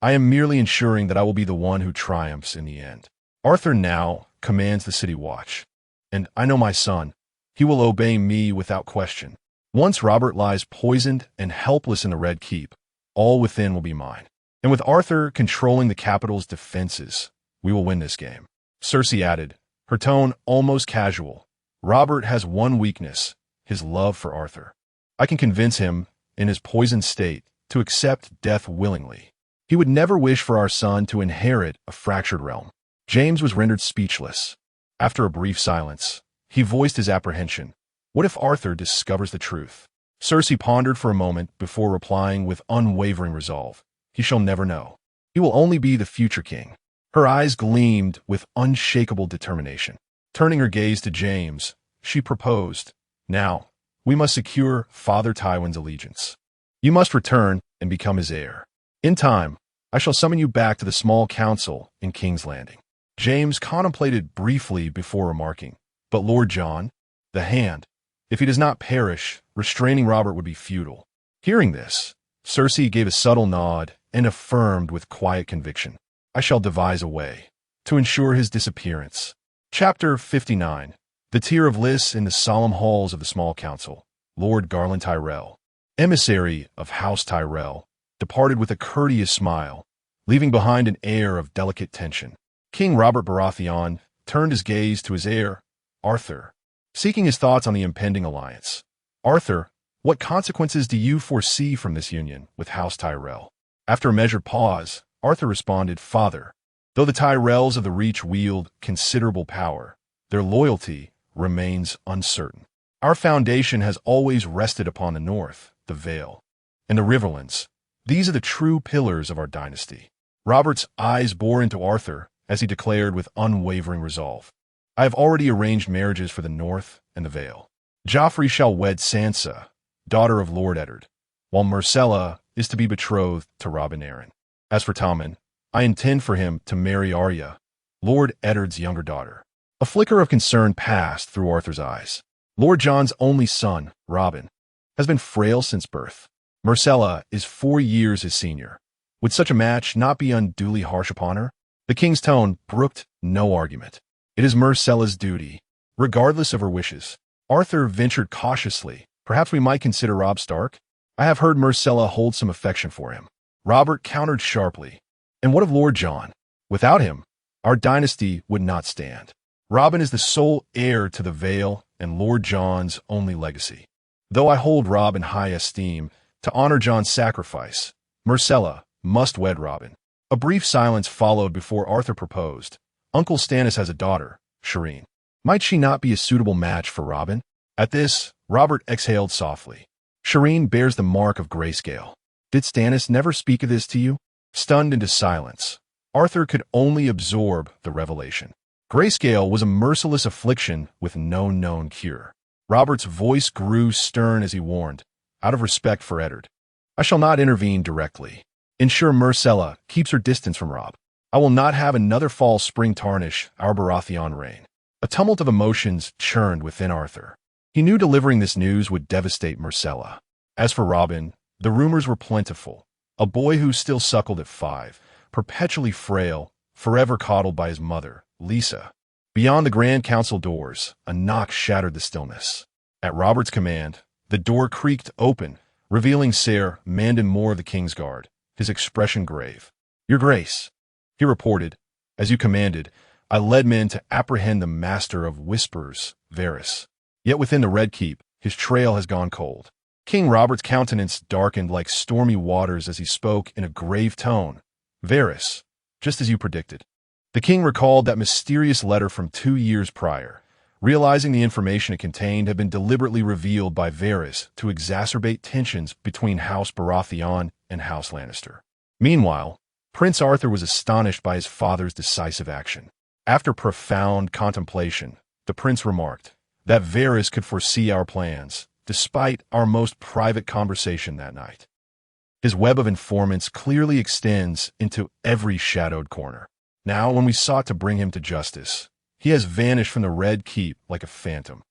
"I am merely ensuring that I will be the one who triumphs in the end. Arthur now commands the city watch, and I know my son. He will obey me without question. Once Robert lies poisoned and helpless in the Red Keep, all within will be mine. And with Arthur controlling the capital's defenses, we will win this game." Cersei added, her tone almost casual, "Robert has one weakness, his love for Arthur. I can convince him, in his poisoned state, to accept death willingly. He would never wish for our son to inherit a fractured realm." James was rendered speechless. After a brief silence, he voiced his apprehension. What if Arthur discovers the truth? Cersei pondered for a moment before replying with unwavering resolve. He shall never know. He will only be the future king. Her eyes gleamed with unshakable determination. Turning her gaze to James, she proposed, "Now, we must secure Father Tywin's allegiance. You must return and become his heir. In time, I shall summon you back to the small council in King's Landing." James contemplated briefly before remarking, "But Lord John, the hand, if he does not perish, restraining Robert would be futile." Hearing this, Cersei gave a subtle nod and affirmed with quiet conviction, "I shall devise a way to ensure his disappearance." Chapter 59. The Tear of Lys in the solemn halls of the small council. Lord Garland Tyrell, emissary of House Tyrell, departed with a courteous smile, leaving behind an air of delicate tension. King Robert Baratheon turned his gaze to his heir, Arthur, seeking his thoughts on the impending alliance. "Arthur, what consequences do you foresee from this union with House Tyrell?" After a measured pause, Arthur responded, "Father, though the Tyrells of the Reach wield considerable power, their loyalty remains uncertain. Our foundation has always rested upon the North, the Vale, and the Riverlands. These are the true pillars of our dynasty." Robert's eyes bore into Arthur as he declared with unwavering resolve, "I have already arranged marriages for the North and the Vale. Joffrey shall wed Sansa, daughter of Lord Eddard, while Myrcella is to be betrothed to Robin Arryn. As for Tommen, I intend for him to marry Arya, Lord Eddard's younger daughter." A flicker of concern passed through Arthur's eyes. Lord John's only son, Robin, has been frail since birth. Myrcella is 4 years his senior. Would such a match not be unduly harsh upon her? The king's tone brooked no argument. "It is Myrcella's duty, regardless of her wishes." Arthur ventured cautiously, "Perhaps we might consider Robb Stark? I have heard Myrcella holds some affection for him." Robert countered sharply, "And what of Lord John? Without him, our dynasty would not stand. Robin is the sole heir to the Vale and Lord John's only legacy. Though I hold Robb in high esteem, to honor John's sacrifice, Myrcella must wed Robin." A brief silence followed before Arthur proposed, "Uncle Stannis has a daughter, Shireen. Might she not be a suitable match for Robin?" At this, Robert exhaled softly. "Shireen bears the mark of grayscale. Did Stannis never speak of this to you?" Stunned into silence, Arthur could only absorb the revelation. Grayscale was a merciless affliction with no known cure. Robert's voice grew stern as he warned, "Out of respect for Eddard, I shall not intervene directly. Ensure Myrcella keeps her distance from Robb. I will not have another false spring tarnish our Baratheon reign." A tumult of emotions churned within Arthur. He knew delivering this news would devastate Myrcella. As for Robin, the rumors were plentiful. A boy who still suckled at 5, perpetually frail, forever coddled by his mother, Lisa. Beyond the Grand Council doors, a knock shattered the stillness. At Robert's command, the door creaked open, revealing Ser Mandon Moore of the Kingsguard, his expression grave. "Your Grace," he reported, "as you commanded, I led men to apprehend the master of whispers, Varys. Yet within the Red Keep, his trail has gone cold." King Robert's countenance darkened like stormy waters as he spoke in a grave tone. "Varys, just as you predicted." The king recalled that mysterious letter from 2 years prior, realizing the information it contained had been deliberately revealed by Varys to exacerbate tensions between House Baratheon and House Lannister. Meanwhile, Prince Arthur was astonished by his father's decisive action. After profound contemplation, the prince remarked that Varys could foresee our plans, despite our most private conversation that night. His web of informants clearly extends into every shadowed corner. Now, when we sought to bring him to justice, he has vanished from the Red Keep like a phantom.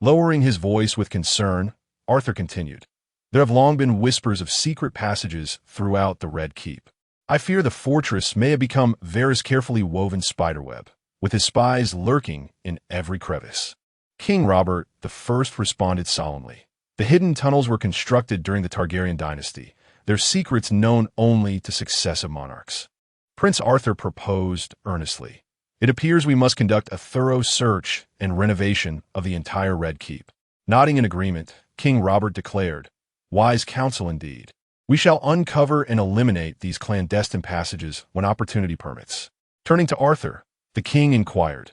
Lowering his voice with concern, Arthur continued, "There have long been whispers of secret passages throughout the Red Keep. I fear the fortress may have become Varys' carefully woven spiderweb, with his spies lurking in every crevice." King Robert I responded solemnly. "The hidden tunnels were constructed during the Targaryen dynasty, their secrets known only to successive monarchs." Prince Arthur proposed earnestly, "It appears we must conduct a thorough search and renovation of the entire Red Keep." Nodding in agreement, King Robert declared. Wise counsel indeed. We shall uncover and eliminate these clandestine passages when opportunity permits. Turning to Arthur, the king inquired,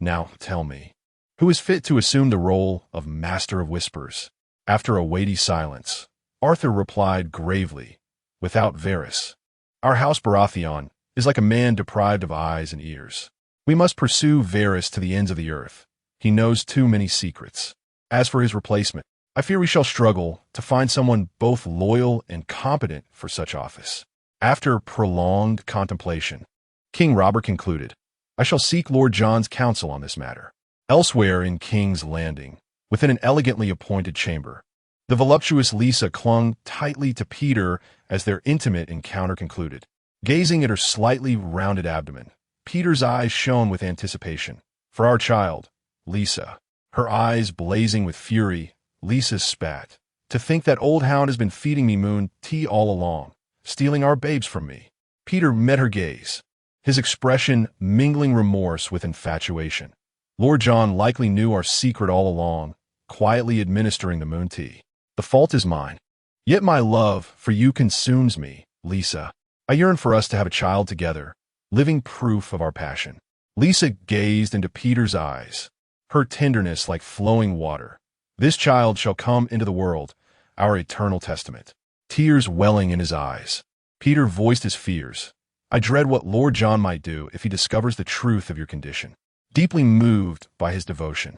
Now tell me, who is fit to assume the role of Master of Whispers? After a weighty silence, Arthur replied gravely, Without Varys. Our House Baratheon is like a man deprived of eyes and ears. We must pursue Varys to the ends of the earth. He knows too many secrets. As for his replacement, I fear we shall struggle to find someone both loyal and competent for such office. After prolonged contemplation, King Robert concluded, I shall seek Lord Jon's counsel on this matter. Elsewhere in King's Landing, within an elegantly appointed chamber, the voluptuous Lysa clung tightly to Peter as their intimate encounter concluded. Gazing at her slightly rounded abdomen, Peter's eyes shone with anticipation. For our child, Lysa. Her eyes blazing with fury, Lysa spat. To think that old hound has been feeding me moon tea all along, stealing our babes from me. Peter met her gaze, his expression mingling remorse with infatuation. Lord Jon likely knew our secret all along, quietly administering the moon tea. The fault is mine. Yet my love for you consumes me, Lysa. I yearn for us to have a child together, living proof of our passion. Lysa gazed into Peter's eyes, her tenderness like flowing water. This child shall come into the world, our eternal testament. Tears welling in his eyes, Peter voiced his fears. I dread what Lord Jon might do if he discovers the truth of your condition. Deeply moved by his devotion,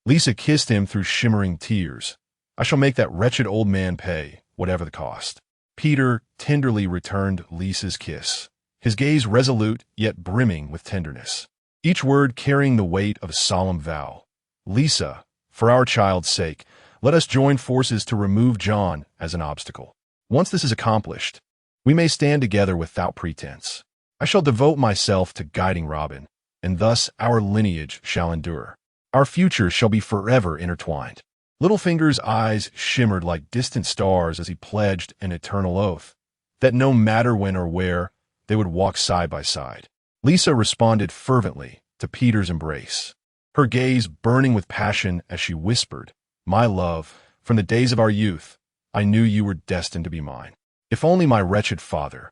Lysa kissed him through shimmering tears. I shall make that wretched old man pay, whatever the cost. Peter tenderly returned Lysa's kiss, his gaze resolute yet brimming with tenderness, each word carrying the weight of a solemn vow. Lysa, for our child's sake, let us join forces to remove Jon as an obstacle. Once this is accomplished, we may stand together without pretense. I shall devote myself to guiding Robin, and thus our lineage shall endure. Our future shall be forever intertwined. Littlefinger's eyes shimmered like distant stars as he pledged an eternal oath, that no matter when or where, they would walk side by side. Lysa responded fervently to Peter's embrace, her gaze burning with passion as she whispered, My love, from the days of our youth, I knew you were destined to be mine. If only my wretched father,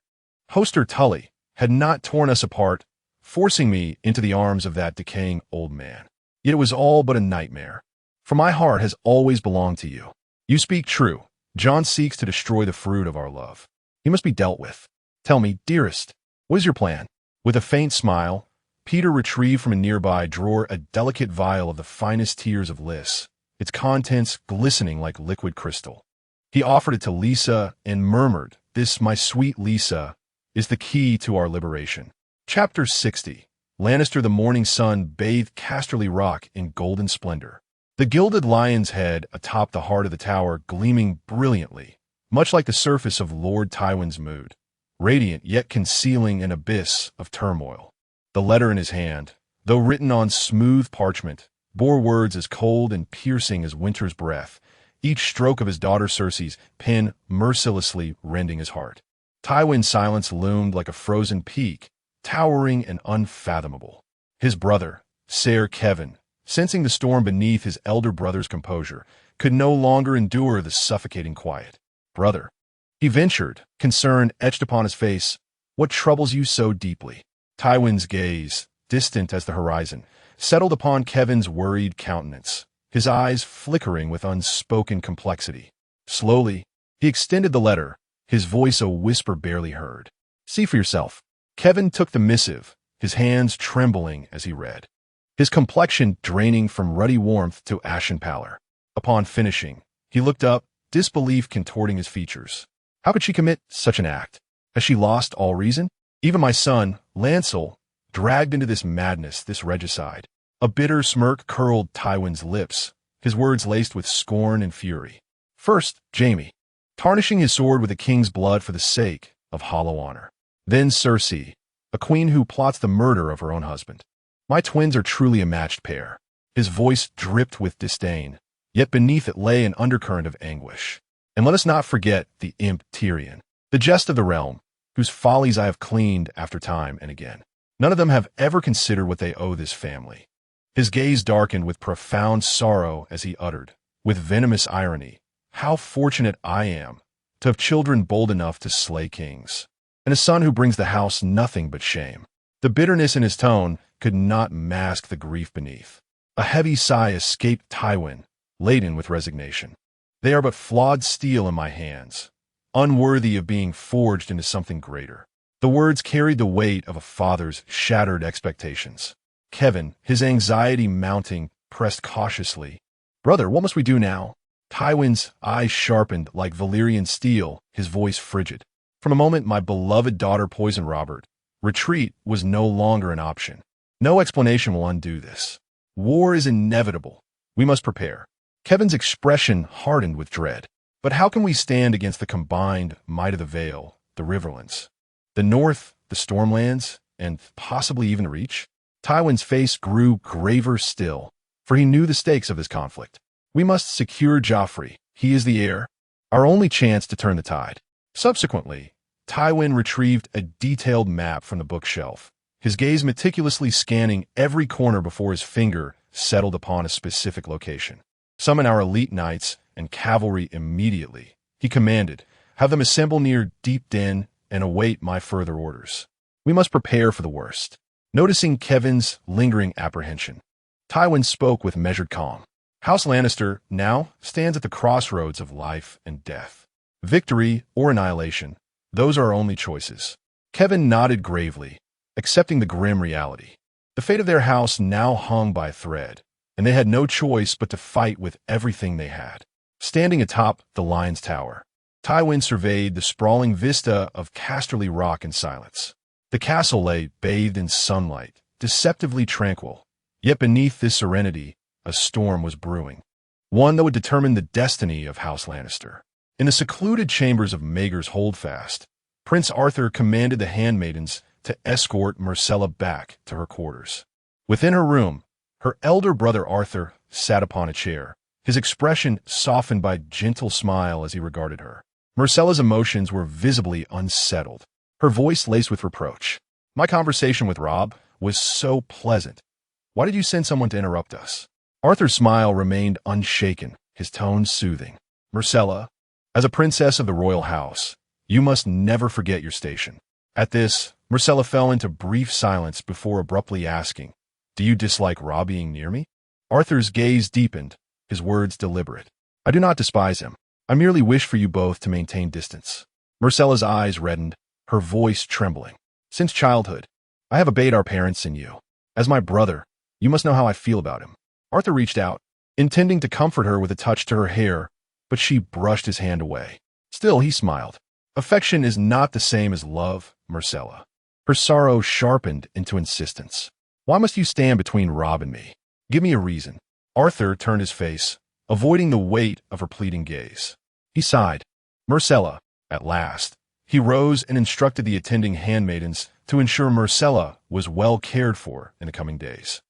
Hoster Tully, had not torn us apart, forcing me into the arms of that decaying old man. Yet it was all but a nightmare, for my heart has always belonged to you. You speak true. Jon seeks to destroy the fruit of our love. He must be dealt with. Tell me, dearest, what is your plan? With a faint smile, Peter retrieved from a nearby drawer a delicate vial of the finest tears of Lys, its contents glistening like liquid crystal. He offered it to Lysa and murmured, This, my sweet Lysa, is the key to our liberation. Chapter 60. Lannister the morning sun bathed Casterly Rock in golden splendor. The gilded lion's head atop the heart of the tower gleaming brilliantly, much like the surface of Lord Tywin's mood, radiant yet concealing an abyss of turmoil. The letter in his hand, though written on smooth parchment, bore words as cold and piercing as winter's breath, each stroke of his daughter Cersei's pen mercilessly rending his heart. Tywin's silence loomed like a frozen peak, towering and unfathomable. His brother, Ser Kevin, sensing the storm beneath his elder brother's composure, could no longer endure the suffocating quiet. Brother, he ventured, concern etched upon his face, what troubles you so deeply? Tywin's gaze, distant as the horizon, settled upon Kevin's worried countenance, his eyes flickering with unspoken complexity. Slowly, he extended the letter, his voice a whisper barely heard. See for yourself. Kevin took the missive, his hands trembling as he read, his complexion draining from ruddy warmth to ashen pallor. Upon finishing, he looked up, disbelief contorting his features. How could she commit such an act? Has she lost all reason? Even my son, Lancel, dragged into this madness, this regicide. A bitter smirk curled Tywin's lips, his words laced with scorn and fury. First, Jaime, tarnishing his sword with the king's blood for the sake of hollow honor. Then Cersei, a queen who plots the murder of her own husband. My twins are truly a matched pair. His voice dripped with disdain, yet beneath it lay an undercurrent of anguish. And let us not forget the imp Tyrion, the jest of the realm, whose follies I have cleaned after time and again. None of them have ever considered what they owe this family. His gaze darkened with profound sorrow as he uttered, with venomous irony, How fortunate I am to have children bold enough to slay kings, and a son who brings the house nothing but shame. The bitterness in his tone could not mask the grief beneath. A heavy sigh escaped Tywin, laden with resignation. They are but flawed steel in my hands, unworthy of being forged into something greater. The words carried the weight of a father's shattered expectations. Kevin, his anxiety mounting, pressed cautiously. "Brother, what must we do now?" Tywin's eyes sharpened like Valyrian steel, his voice frigid. "From the moment my beloved daughter poisoned Robert, retreat was no longer an option. No explanation will undo this. War is inevitable. We must prepare." Kevin's expression hardened with dread. But how can we stand against the combined might of the Vale, the Riverlands, the North, the Stormlands, and possibly even Reach? Tywin's face grew graver still, for he knew the stakes of this conflict. "We must secure Joffrey. He is the heir. Our only chance to turn the tide." Subsequently, Tywin retrieved a detailed map from the bookshelf, his gaze meticulously scanning every corner before his finger settled upon a specific location. "Summon our elite knights and cavalry immediately," he commanded. "Have them assemble near Deep Den and await my further orders. We must prepare for the worst." Noticing Kevin's lingering apprehension, Tywin spoke with measured calm. "House Lannister now stands at the crossroads of life and death. Victory or annihilation, those are our only choices." Kevin nodded gravely, accepting the grim reality. The fate of their house now hung by a thread, and they had no choice but to fight with everything they had. Standing atop the Lion's Tower, Tywin surveyed the sprawling vista of Casterly Rock in silence. The castle lay bathed in sunlight, deceptively tranquil. Yet beneath this serenity, a storm was brewing, one that would determine the destiny of House Lannister. In the secluded chambers of Maegor's Holdfast, Prince Arthur commanded the handmaidens to escort Myrcella back to her quarters. Within her room, her elder brother Arthur sat upon a chair, his expression softened by a gentle smile as he regarded her. Myrcella's emotions were visibly unsettled, her voice laced with reproach. "My conversation with Robb was so pleasant. Why did you send someone to interrupt us?" Arthur's smile remained unshaken, his tone soothing. "Myrcella, as a princess of the royal house, you must never forget your station." At this, Myrcella fell into brief silence before abruptly asking, "Do you dislike Robb being near me?" Arthur's gaze deepened, his words deliberate. "I do not despise him. I merely wish for you both to maintain distance." Myrcella's eyes reddened, her voice trembling. "Since childhood, I have obeyed our parents and you. As my brother, you must know how I feel about him." Arthur reached out, intending to comfort her with a touch to her hair, but she brushed his hand away. Still, he smiled. "Affection is not the same as love, Myrcella." Her sorrow sharpened into insistence. "Why must you stand between Robb and me? Give me a reason." Arthur turned his face, avoiding the weight of her pleading gaze. He sighed. "Myrcella," at last. He rose and instructed the attending handmaidens to ensure Myrcella was well cared for in the coming days.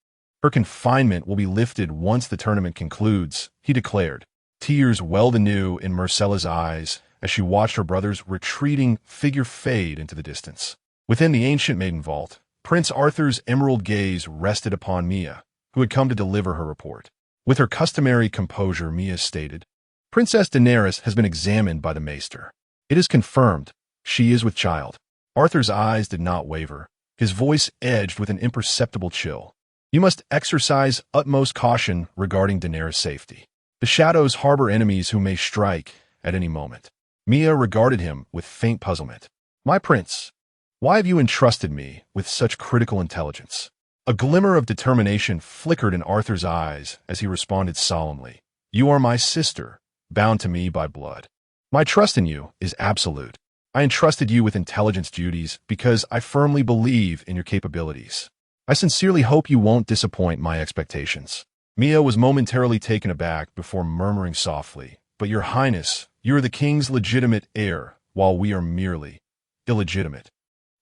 "Her confinement will be lifted once the tournament concludes," he declared. Tears welled anew in Myrcella's eyes as she watched her brother's retreating figure fade into the distance. Within the ancient maiden vault, Prince Arthur's emerald gaze rested upon Mia, who had come to deliver her report. With her customary composure, Mia stated, "Princess Daenerys has been examined by the Maester. It is confirmed. She is with child." Arthur's eyes did not waver, his voice edged with an imperceptible chill. "You must exercise utmost caution regarding Daenerys' safety. The shadows harbor enemies who may strike at any moment." Mia regarded him with faint puzzlement. "My prince, why have you entrusted me with such critical intelligence?" A glimmer of determination flickered in Arthur's eyes as he responded solemnly. "You are my sister, bound to me by blood. My trust in you is absolute. I entrusted you with intelligence duties because I firmly believe in your capabilities. I sincerely hope you won't disappoint my expectations." Mia was momentarily taken aback before murmuring softly, "But your highness, you are the king's legitimate heir, while we are merely illegitimate."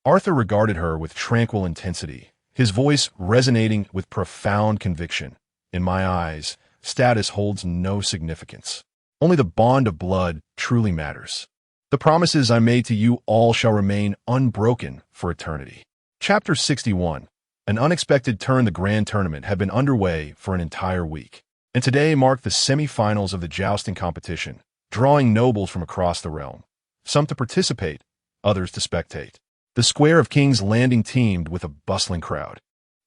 Arthur regarded her with tranquil intensity, his voice resonating with profound conviction. "In my eyes, status holds no significance. Only the bond of blood truly matters. The promises I made to you all shall remain unbroken for eternity." Chapter 61. An unexpected turn. The grand tournament had been underway for an entire week, and today marked the semi-finals of the jousting competition, drawing nobles from across the realm, some to participate, others to spectate. The square of King's Landing teemed with a bustling crowd,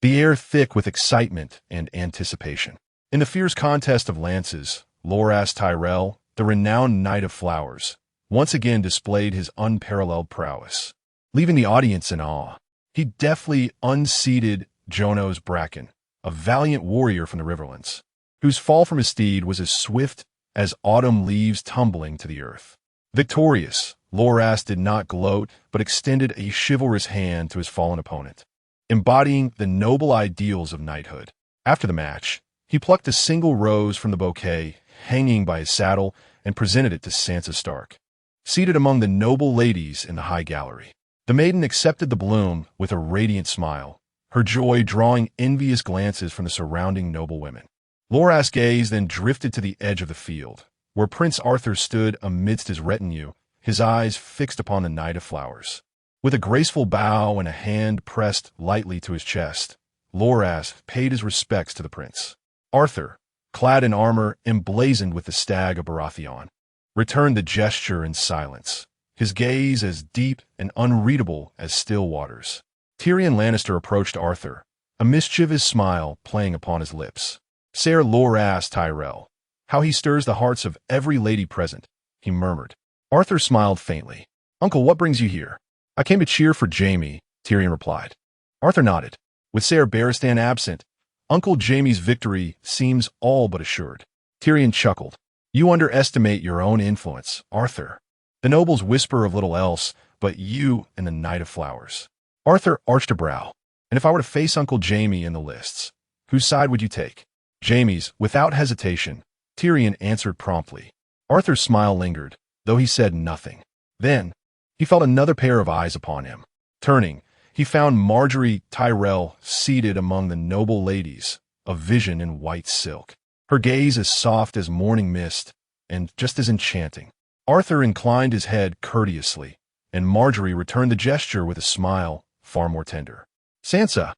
the air thick with excitement and anticipation. In the fierce contest of lances, Loras Tyrell, the renowned Knight of Flowers, once again displayed his unparalleled prowess, leaving the audience in awe. He deftly unseated Jonos Bracken, a valiant warrior from the Riverlands, whose fall from his steed was as swift as autumn leaves tumbling to the earth. Victorious, Loras did not gloat, but extended a chivalrous hand to his fallen opponent, embodying the noble ideals of knighthood. After the match, he plucked a single rose from the bouquet hanging by his saddle and presented it to Sansa Stark, seated among the noble ladies in the high gallery. The maiden accepted the bloom with a radiant smile, her joy drawing envious glances from the surrounding noble women. Loras' gaze then drifted to the edge of the field, where Prince Arthur stood amidst his retinue, his eyes fixed upon the Knight of Flowers. With a graceful bow and a hand pressed lightly to his chest, Loras paid his respects to the prince. Arthur, clad in armor emblazoned with the Stag of Baratheon, returned the gesture in silence, his gaze as deep and unreadable as still waters. Tyrion Lannister approached Arthur, a mischievous smile playing upon his lips. "Sir Loras Tyrell, how he stirs the hearts of every lady present," he murmured. Arthur smiled faintly. "Uncle, what brings you here?" "I came to cheer for Jaime," Tyrion replied. Arthur nodded. With Sir Barristan absent, Uncle Jaime's victory seems all but assured. Tyrion chuckled. "You underestimate your own influence, Arthur. The nobles whisper of little else but you and the Knight of Flowers." Arthur arched a brow. "And if I were to face Uncle Jaime in the lists, whose side would you take?" "Jaime's," without hesitation, Tyrion answered promptly. Arthur's smile lingered, though he said nothing. Then, he felt another pair of eyes upon him. Turning, he found Margaery Tyrell seated among the noble ladies, a vision in white silk, her gaze as soft as morning mist, and just as enchanting. Arthur inclined his head courteously, and Margaery returned the gesture with a smile far more tender. Sansa,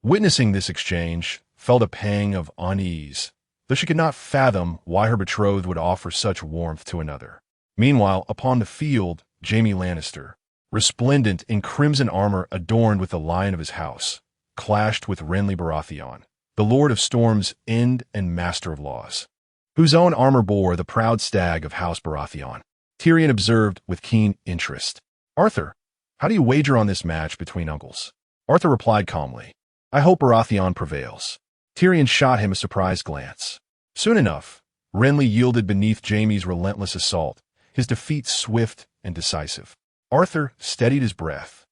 witnessing this exchange, felt a pang of unease, though she could not fathom why her betrothed would offer such warmth to another. Meanwhile, upon the field, Jaime Lannister, resplendent in crimson armor adorned with the lion of his house, clashed with Renly Baratheon, the Lord of Storm's End and Master of Laws, whose own armor bore the proud stag of House Baratheon. Tyrion observed with keen interest. "Arthur, how do you wager on this match between uncles?" Arthur replied calmly, "I hope Baratheon prevails." Tyrion shot him a surprised glance. Soon enough, Renly yielded beneath Jaime's relentless assault, his defeat swift and decisive. Arthur steadied his breath,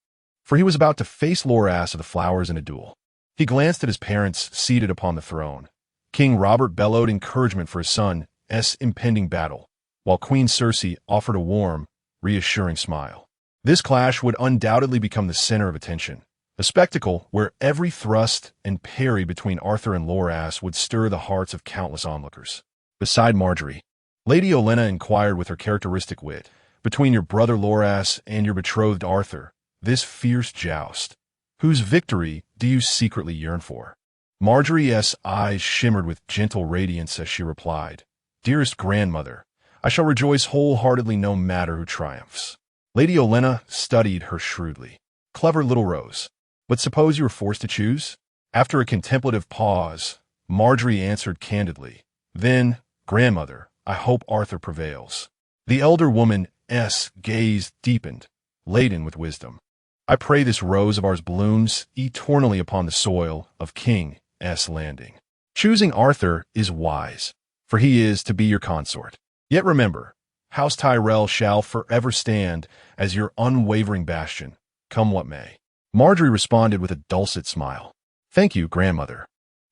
for he was about to face Loras of the Flowers in a duel. He glanced at his parents seated upon the throne. King Robert bellowed encouragement for his son's impending battle, while Queen Cersei offered a warm, reassuring smile. This clash would undoubtedly become the center of attention, a spectacle where every thrust and parry between Arthur and Loras would stir the hearts of countless onlookers. Beside Margaery, Lady Olenna inquired with her characteristic wit, "Between your brother Loras and your betrothed Arthur, this fierce joust, whose victory do you secretly yearn for?" Margaery's eyes shimmered with gentle radiance as she replied, "Dearest grandmother, I shall rejoice wholeheartedly no matter who triumphs." Lady Olenna studied her shrewdly. "Clever little Rose. But suppose you were forced to choose?" After a contemplative pause, Margaery answered candidly, "Then, grandmother, I hope Arthur prevails." The elder woman's gaze deepened, laden with wisdom. "I pray this rose of ours blooms eternally upon the soil of King's Landing. Choosing Arthur is wise, for he is to be your consort. Yet remember, House Tyrell shall forever stand as your unwavering bastion, come what may." Margaery responded with a dulcet smile. "Thank you, grandmother.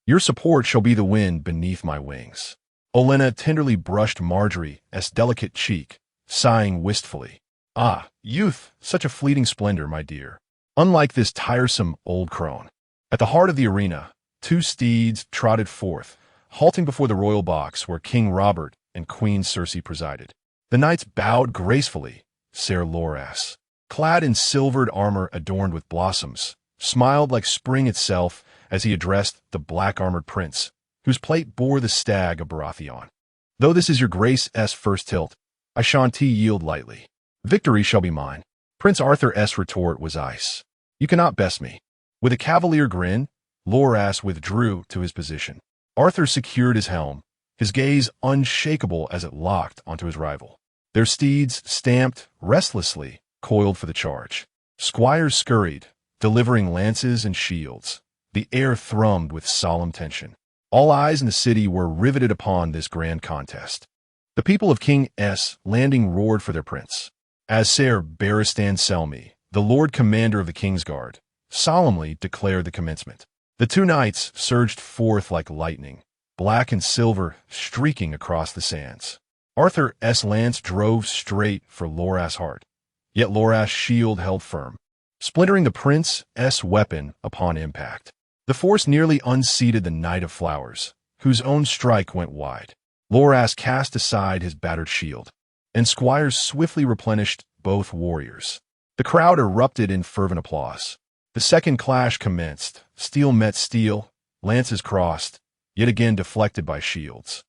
Your support shall be the wind beneath my wings." Olenna tenderly brushed Margaery's delicate cheek, sighing wistfully. "Ah, youth, such a fleeting splendor, my dear. Unlike this tiresome old crone." At the heart of the arena, two steeds trotted forth, halting before the royal box where King Robert and Queen Cersei presided. The knights bowed gracefully. Sir Loras, clad in silvered armor adorned with blossoms, smiled like spring itself as he addressed the black-armored prince, whose plate bore the Stag of Baratheon. "Though this is your Grace's first tilt, I shan't yield lightly. Victory shall be mine. Prince Arthur's retort was ice. You cannot best me. With a cavalier grin, Loras withdrew to his position. Arthur secured his helm, his gaze unshakable as it locked onto his rival. Their steeds, stamped restlessly, coiled for the charge. Squires scurried, delivering lances and shields. The air thrummed with solemn tension. All eyes in the city were riveted upon this grand contest. The people of King S. Landing roared for their prince. As Ser Barristan Selmy, the Lord Commander of the King's Guard, solemnly declared the commencement. The two knights surged forth like lightning, black and silver streaking across the sands. Arthur's lance drove straight for Loras' heart, yet Loras' shield held firm, splintering the prince's weapon upon impact. The force nearly unseated the Knight of Flowers, whose own strike went wide. Loras cast aside his battered shield, and squires swiftly replenished both warriors. The crowd erupted in fervent applause. The second clash commenced. Steel met steel, lances crossed, yet again deflected by shields.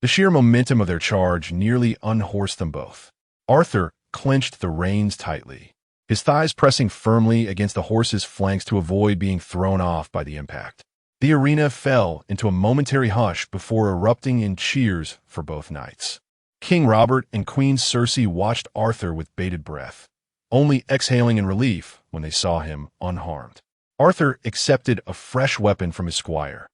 The sheer momentum of their charge nearly unhorsed them both. Arthur clenched the reins tightly, his thighs pressing firmly against the horse's flanks to avoid being thrown off by the impact. The arena fell into a momentary hush before erupting in cheers for both knights. King Robert and Queen Cersei watched Arthur with bated breath, only exhaling in relief when they saw him unharmed. Arthur accepted a fresh weapon from his squire,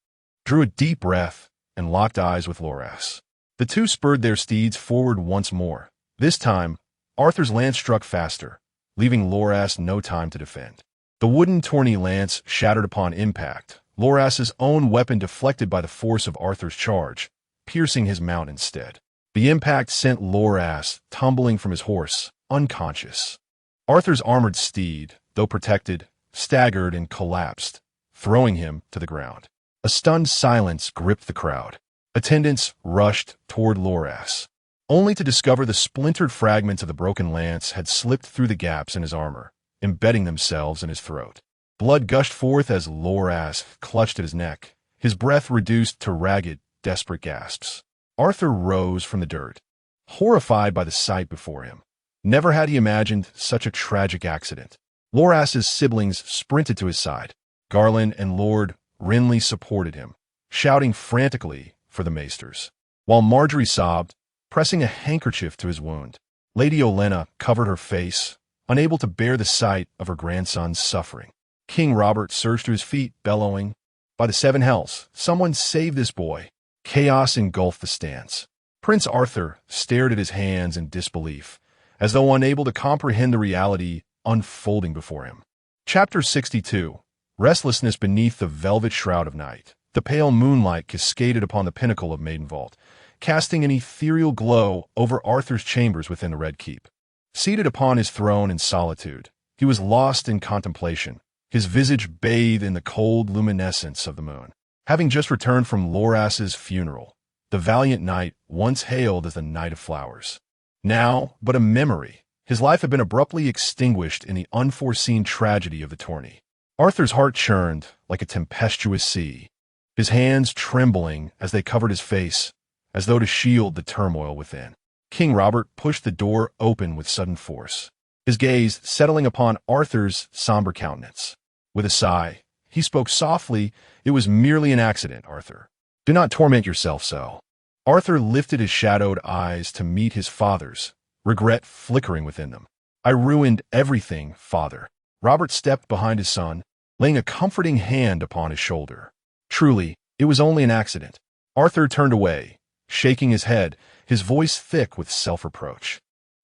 drew a deep breath, and locked eyes with Loras. The two spurred their steeds forward once more. This time, Arthur's lance struck faster, leaving Loras no time to defend. The wooden tourney lance shattered upon impact, Loras's own weapon deflected by the force of Arthur's charge, piercing his mount instead. The impact sent Loras tumbling from his horse, unconscious. Arthur's armored steed, though protected, staggered and collapsed, throwing him to the ground. A stunned silence gripped the crowd. Attendants rushed toward Loras, only to discover the splintered fragments of the broken lance had slipped through the gaps in his armor, embedding themselves in his throat. Blood gushed forth as Loras clutched at his neck, his breath reduced to ragged, desperate gasps. Arthur rose from the dirt, horrified by the sight before him. Never had he imagined such a tragic accident. Loras's siblings sprinted to his side. Garland and Lord Renly supported him, shouting frantically for the maesters, while Marjorie sobbed, pressing a handkerchief to his wound. Lady Olenna covered her face, unable to bear the sight of her grandson's suffering. King Robert surged to his feet, bellowing, "By the seven hells, someone save this boy!" Chaos engulfed the stands. Prince Arthur stared at his hands in disbelief, as though unable to comprehend the reality unfolding before him. Chapter 62. Restlessness beneath the velvet shroud of night. The pale moonlight cascaded upon the pinnacle of Maidenvault, casting an ethereal glow over Arthur's chambers within the Red Keep. Seated upon his throne in solitude, he was lost in contemplation, his visage bathed in the cold luminescence of the moon. Having just returned from Loras's funeral, the valiant knight once hailed as the Knight of Flowers. Now but a memory, his life had been abruptly extinguished in the unforeseen tragedy of the tourney. Arthur's heart churned like a tempestuous sea, his hands trembling as they covered his face, as though to shield the turmoil within. King Robert pushed the door open with sudden force, his gaze settling upon Arthur's somber countenance. With a sigh, he spoke softly. "It was merely an accident, Arthur. Do not torment yourself so." Arthur lifted his shadowed eyes to meet his father's, regret flickering within them. "I ruined everything, father." Robert stepped behind his son, laying a comforting hand upon his shoulder. "Truly, it was only an accident." Arthur turned away, shaking his head, his voice thick with self-reproach.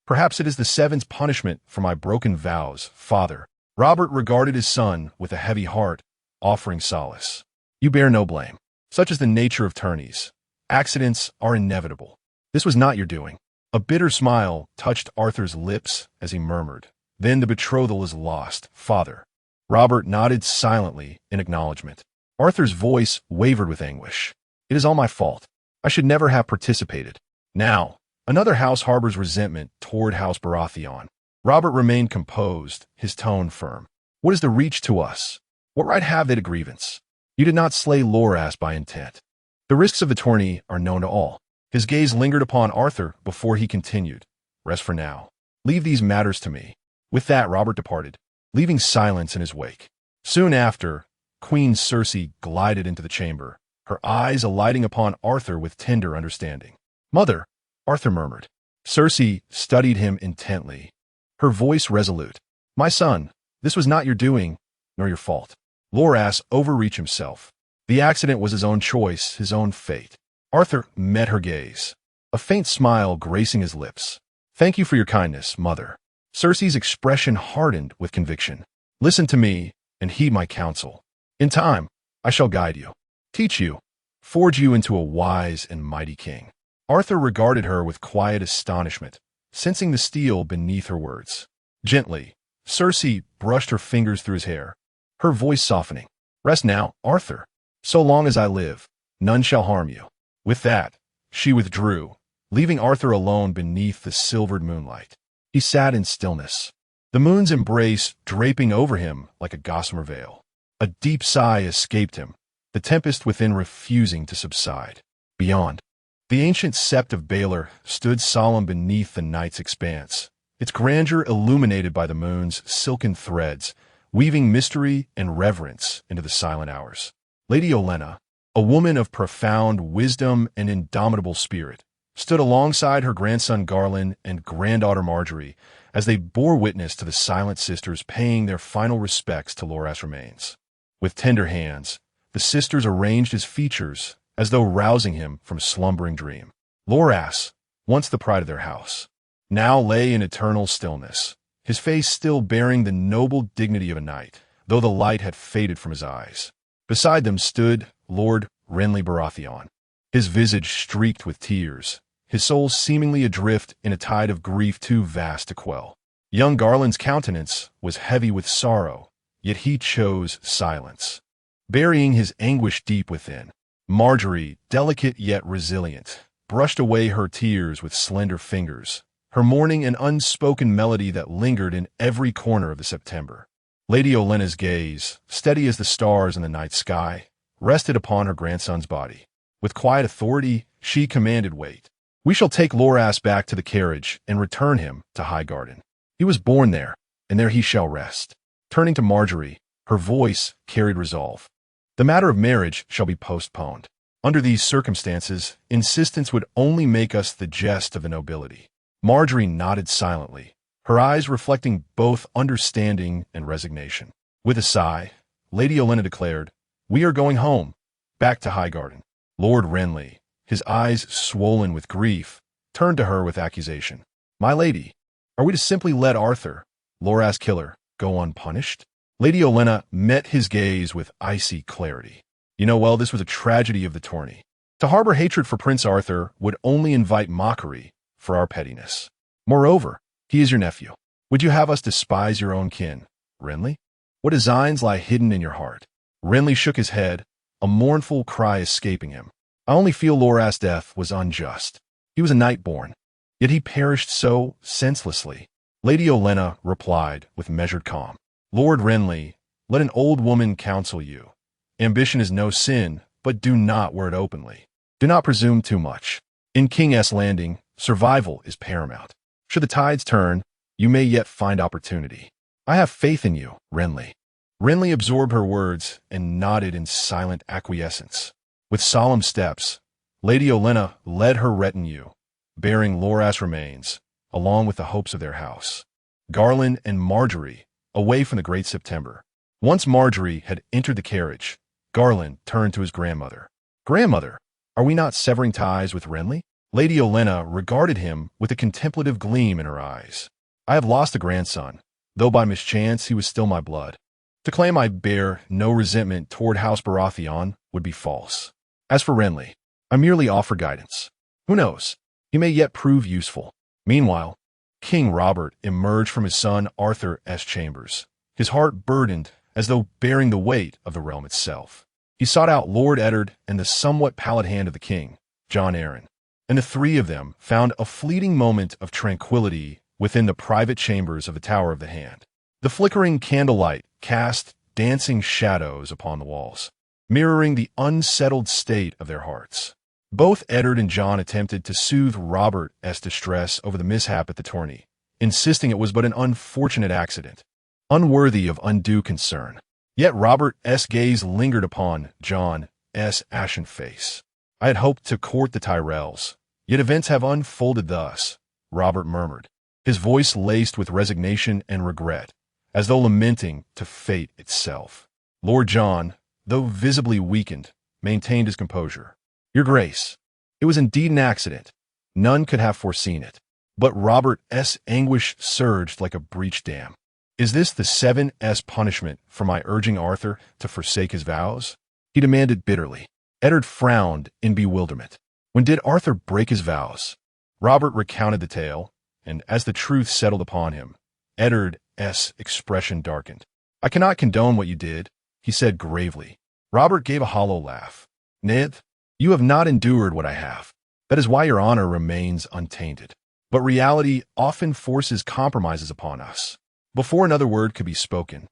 "Perhaps it is the seven's punishment for my broken vows, father." Robert regarded his son with a heavy heart, offering solace. "You bear no blame. Such is the nature of tourneys. Accidents are inevitable. This was not your doing." A bitter smile touched Arthur's lips as he murmured, "Then the betrothal is lost, father." Robert nodded silently in acknowledgement. Arthur's voice wavered with anguish. "It is all my fault. I should never have participated." Now, another house harbors resentment toward House Baratheon. Robert remained composed, his tone firm. "What is the reach to us? What right have they to grievance? You did not slay Loras by intent. The risks of the tourney are known to all." His gaze lingered upon Arthur before he continued. Rest for now. Leave these matters to me." With that, Robert departed, leaving silence in his wake. Soon after, Queen Cersei glided into the chamber, her eyes alighting upon Arthur with tender understanding. "Mother," Arthur murmured. Cersei studied him intently, her voice resolute. "My son, this was not your doing, nor your fault. Loras overreached himself. The accident was his own choice, his own fate." Arthur met her gaze, a faint smile gracing his lips. "Thank you for your kindness, mother." Cersei's expression hardened with conviction. "Listen to me and heed my counsel. In time, I shall guide you, teach you, forge you into a wise and mighty king." Arthur regarded her with quiet astonishment, sensing the steel beneath her words. Gently, Cersei brushed her fingers through his hair, her voice softening. "Rest now, Arthur. So long as I live, none shall harm you." With that, she withdrew, leaving Arthur alone beneath the silvered moonlight. He sat in stillness, the moon's embrace draping over him like a gossamer veil. A deep sigh escaped him, the tempest within refusing to subside. Beyond, the ancient sept of Baelor stood solemn beneath the night's expanse, its grandeur illuminated by the moon's silken threads, weaving mystery and reverence into the silent hours. Lady Olenna, a woman of profound wisdom and indomitable spirit, stood alongside her grandson Garland and granddaughter Marjorie as they bore witness to the silent sisters paying their final respects to Loras' remains. With tender hands, the sisters arranged his features as though rousing him from a slumbering dream. Loras, once the pride of their house, now lay in eternal stillness, his face still bearing the noble dignity of a knight, though the light had faded from his eyes. Beside them stood Lord Renly Baratheon, his visage streaked with tears, his soul seemingly adrift in a tide of grief too vast to quell. Young Garland's countenance was heavy with sorrow, yet he chose silence, burying his anguish deep within. Marjorie, delicate yet resilient, brushed away her tears with slender fingers, her mourning an unspoken melody that lingered in every corner of the September. Lady Olenna's gaze, steady as the stars in the night sky, rested upon her grandson's body. With quiet authority, she commanded, "Wait. We shall take Loras back to the carriage and return him to Highgarden. He was born there, and there he shall rest." Turning to Marjorie, her voice carried resolve. "The matter of marriage shall be postponed. Under these circumstances, insistence would only make us the jest of the nobility." Marjorie nodded silently, her eyes reflecting both understanding and resignation. With a sigh, Lady Olenna declared, "We are going home, back to Highgarden." Lord Renly, his eyes swollen with grief, turned to her with accusation. "My lady, are we to simply let Arthur, Loras' killer, go unpunished?" Lady Olenna met his gaze with icy clarity. "You know well this was a tragedy of the tourney. To harbor hatred for Prince Arthur would only invite mockery for our pettiness. Moreover, he is your nephew. Would you have us despise your own kin, Renly? What designs lie hidden in your heart?" Renly shook his head, a mournful cry escaping him. "I only feel Loras' death was unjust. He was a knight born, yet he perished so senselessly." Lady Olenna replied with measured calm. "Lord Renly, let an old woman counsel you. Ambition is no sin, but do not wear it openly. Do not presume too much. In King's Landing, survival is paramount. Should the tides turn, you may yet find opportunity. I have faith in you, Renly." Renly absorbed her words and nodded in silent acquiescence. With solemn steps, Lady Olenna led her retinue, bearing Loras' remains, along with the hopes of their house, Garland and Marjorie, away from the great September. Once Marjorie had entered the carriage, Garland turned to his grandmother. "Grandmother, are we not severing ties with Renly?" Lady Olenna regarded him with a contemplative gleam in her eyes. "I have lost a grandson, though by mischance he was still my blood. To claim I bear no resentment toward House Baratheon would be false. As for Renly, I merely offer guidance. Who knows? He may yet prove useful." Meanwhile, King Robert emerged from his son Arthur's chambers, his heart burdened as though bearing the weight of the realm itself. He sought out Lord Eddard and the somewhat pallid hand of the king, Jon Arryn, and the three of them found a fleeting moment of tranquility within the private chambers of the Tower of the Hand. The flickering candlelight cast dancing shadows upon the walls, mirroring the unsettled state of their hearts. Both Eddard and Jon attempted to soothe Robert's distress over the mishap at the tourney, insisting it was but an unfortunate accident, unworthy of undue concern. Yet Robert's gaze lingered upon Jon's ashen face. I had hoped to court the Tyrells, yet events have unfolded thus, Robert murmured, his voice laced with resignation and regret, as though lamenting to fate itself. Lord Jon, though visibly weakened, maintained his composure. Your Grace, it was indeed an accident. None could have foreseen it. But Robert's anguish surged like a breached dam. Is this the 7's punishment for my urging Arthur to forsake his vows? He demanded bitterly. Eddard frowned in bewilderment. When did Arthur break his vows? Robert recounted the tale, and as the truth settled upon him, Eddard's expression darkened. I cannot condone what you did, he said gravely. Robert gave a hollow laugh. Ned, you have not endured what I have. That is why your honor remains untainted. But reality often forces compromises upon us. Before another word could be spoken,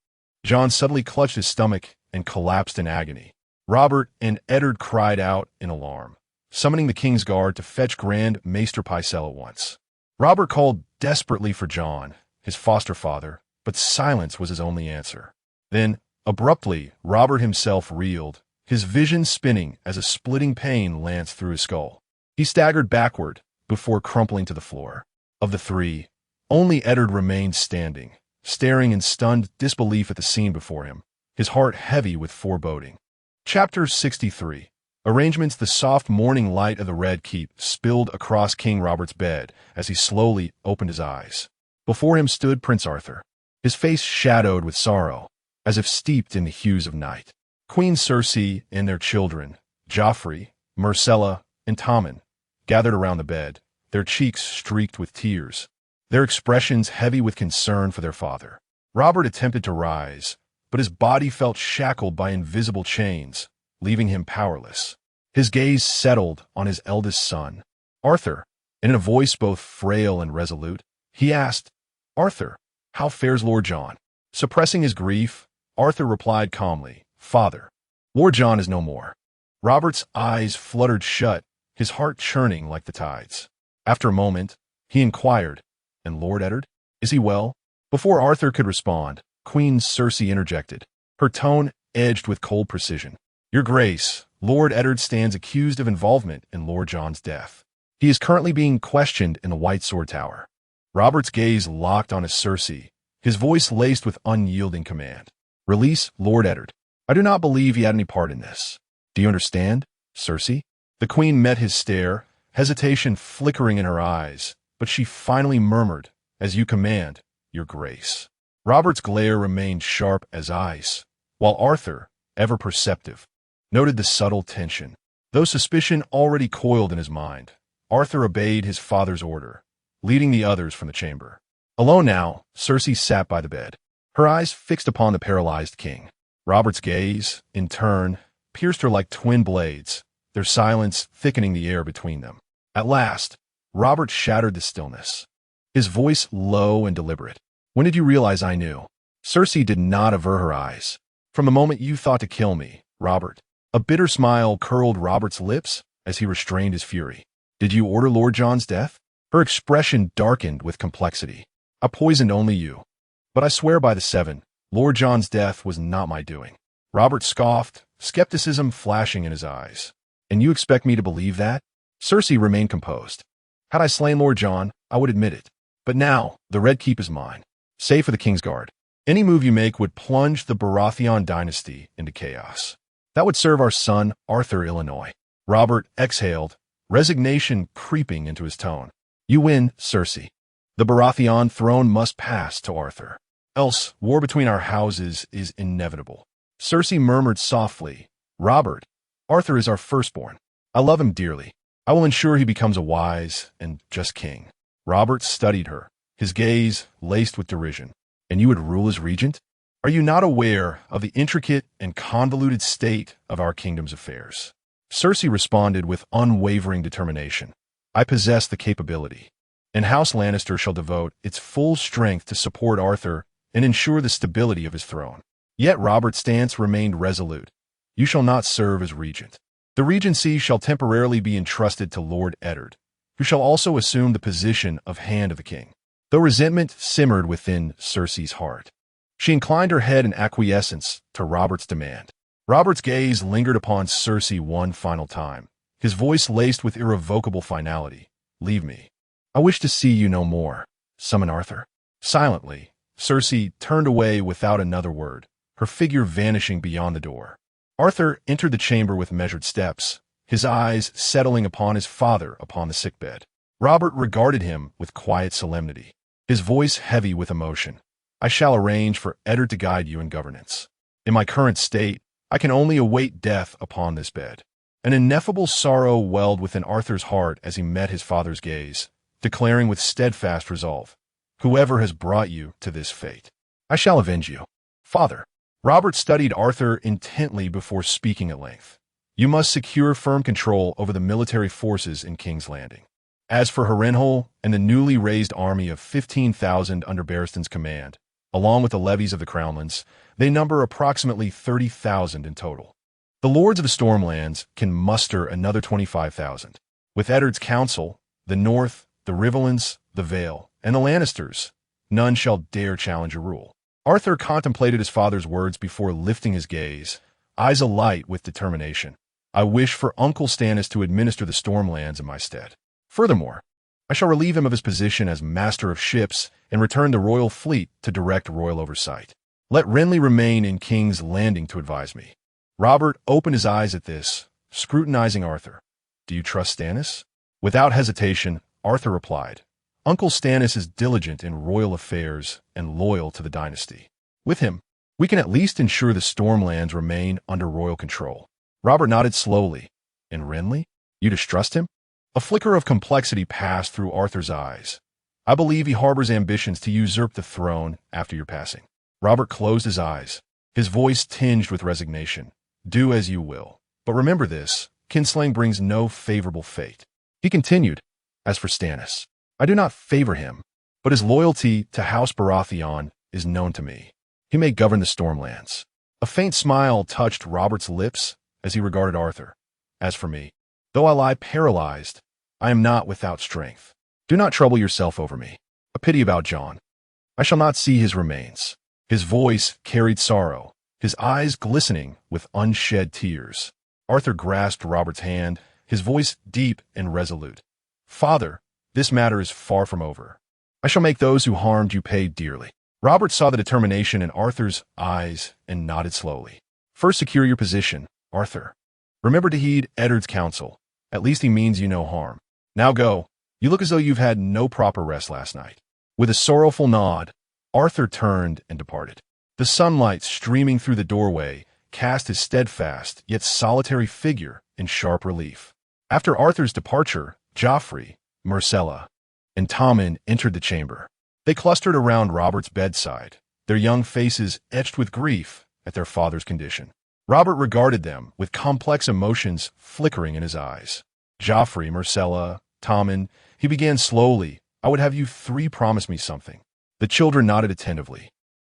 Jon suddenly clutched his stomach and collapsed in agony. Robert and Eddard cried out in alarm, summoning the King's Guard to fetch Grand Maester Pycelle at once. Robert called desperately for Jon, his foster father, but silence was his only answer. Then, abruptly, Robert himself reeled, his vision spinning as a splitting pain lanced through his skull. He staggered backward before crumpling to the floor. Of the three, only Eddard remained standing, staring in stunned disbelief at the scene before him, his heart heavy with foreboding. Chapter 63. Arrangements. The soft morning light of the Red Keep spilled across King Robert's bed as he slowly opened his eyes. Before him stood Prince Arthur, his face shadowed with sorrow, as if steeped in the hues of night. Queen Cersei and their children, Joffrey, Myrcella, and Tommen, gathered around the bed, their cheeks streaked with tears, their expressions heavy with concern for their father. Robert attempted to rise, but his body felt shackled by invisible chains, leaving him powerless. His gaze settled on his eldest son, Arthur, and in a voice both frail and resolute, he asked, Arthur, how fares Lord Jon? Suppressing his grief, Arthur replied calmly, Father, Lord Jon is no more. Robert's eyes fluttered shut, his heart churning like the tides. After a moment, he inquired, And Lord Eddard, is he well? Before Arthur could respond, Queen Cersei interjected, her tone edged with cold precision. Your Grace, Lord Eddard stands accused of involvement in Lord Jon's death. He is currently being questioned in the White Sword Tower. Robert's gaze locked on his Cersei, his voice laced with unyielding command. Release Lord Eddard. I do not believe he had any part in this. Do you understand, Cersei? The queen met his stare, hesitation flickering in her eyes, but she finally murmured, As you command, Your Grace. Robert's glare remained sharp as ice, while Arthur, ever perceptive, noted the subtle tension. Though suspicion already coiled in his mind, Arthur obeyed his father's order, leading the others from the chamber. Alone now, Cersei sat by the bed, her eyes fixed upon the paralyzed king. Robert's gaze, in turn, pierced her like twin blades, their silence thickening the air between them. At last, Robert shattered the stillness, his voice low and deliberate. When did you realize I knew? Cersei did not aver her eyes. From the moment you thought to kill me, Robert. A bitter smile curled Robert's lips as he restrained his fury. Did you order Lord Jon's death? Her expression darkened with complexity. I poisoned only you. But I swear by the seven, Lord Jon's death was not my doing. Robert scoffed, skepticism flashing in his eyes. And you expect me to believe that? Cersei remained composed. Had I slain Lord Jon, I would admit it. But now, the Red Keep is mine, save for the King's Guard. Any move you make would plunge the Baratheon dynasty into chaos. That would serve our son, Arthur Illinois. Robert exhaled, resignation creeping into his tone. You win, Cersei. The Baratheon throne must pass to Arthur. Else, war between our houses is inevitable. Cersei murmured softly, Robert, Arthur is our firstborn. I love him dearly. I will ensure he becomes a wise and just king. Robert studied her, his gaze laced with derision. And you would rule as regent? Are you not aware of the intricate and convoluted state of our kingdom's affairs? Cersei responded with unwavering determination. I possess the capability, and House Lannister shall devote its full strength to support Arthur and ensure the stability of his throne. Yet Robert's stance remained resolute. You shall not serve as regent. The regency shall temporarily be entrusted to Lord Eddard, who shall also assume the position of Hand of the King. Though resentment simmered within Cersei's heart, she inclined her head in acquiescence to Robert's demand. Robert's gaze lingered upon Cersei one final time, his voice laced with irrevocable finality. "Leave me. I wish to see you no more. Summon Arthur." Silently, Cersei turned away without another word, her figure vanishing beyond the door. Arthur entered the chamber with measured steps, his eyes settling upon his father upon the sickbed. Robert regarded him with quiet solemnity, his voice heavy with emotion. "I shall arrange for Eddard to guide you in governance. In my current state, I can only await death upon this bed." An ineffable sorrow welled within Arthur's heart as he met his father's gaze, declaring with steadfast resolve, "Whoever has brought you to this fate, I shall avenge you." "Father." Robert studied Arthur intently before speaking at length. "You must secure firm control over the military forces in King's Landing. As for Harrenhal and the newly raised army of 15,000 under Barristan's command, along with the levies of the Crownlands, they number approximately 30,000 in total. The lords of the Stormlands can muster another 25,000. With Eddard's council, the North, the Riverlands, the Vale, and the Lannisters, none shall dare challenge your rule." Arthur contemplated his father's words before lifting his gaze, eyes alight with determination. "I wish for Uncle Stannis to administer the Stormlands in my stead. Furthermore, I shall relieve him of his position as master of ships and return the royal fleet to direct royal oversight. Let Renly remain in King's Landing to advise me." Robert opened his eyes at this, scrutinizing Arthur. "Do you trust Stannis?" Without hesitation, Arthur replied, "Uncle Stannis is diligent in royal affairs and loyal to the dynasty. With him, we can at least ensure the Stormlands remain under royal control." Robert nodded slowly. "And Renly? You distrust him?" A flicker of complexity passed through Arthur's eyes. "I believe he harbors ambitions to usurp the throne after your passing." Robert closed his eyes, his voice tinged with resignation. "Do as you will. But remember this, kinslaying brings no favorable fate." He continued, "As for Stannis, I do not favor him, but his loyalty to House Baratheon is known to me. He may govern the Stormlands." A faint smile touched Robert's lips as he regarded Arthur. "As for me, though I lie paralyzed, I am not without strength. Do not trouble yourself over me. A pity about Jon. I shall not see his remains." His voice carried sorrow, his eyes glistening with unshed tears. Arthur grasped Robert's hand, his voice deep and resolute. "Father, this matter is far from over. I shall make those who harmed you pay dearly." Robert saw the determination in Arthur's eyes and nodded slowly. "First secure your position, Arthur. Remember to heed Eddard's counsel. At least he means you no harm. Now go. You look as though you've had no proper rest last night." With a sorrowful nod, Arthur turned and departed. The sunlight streaming through the doorway cast his steadfast yet solitary figure in sharp relief. After Arthur's departure, Joffrey, Myrcella, and Tommen entered the chamber. They clustered around Robert's bedside, their young faces etched with grief at their father's condition. Robert regarded them with complex emotions flickering in his eyes. "Joffrey, Myrcella, Tommen," he began slowly, "I would have you three promise me something." The children nodded attentively.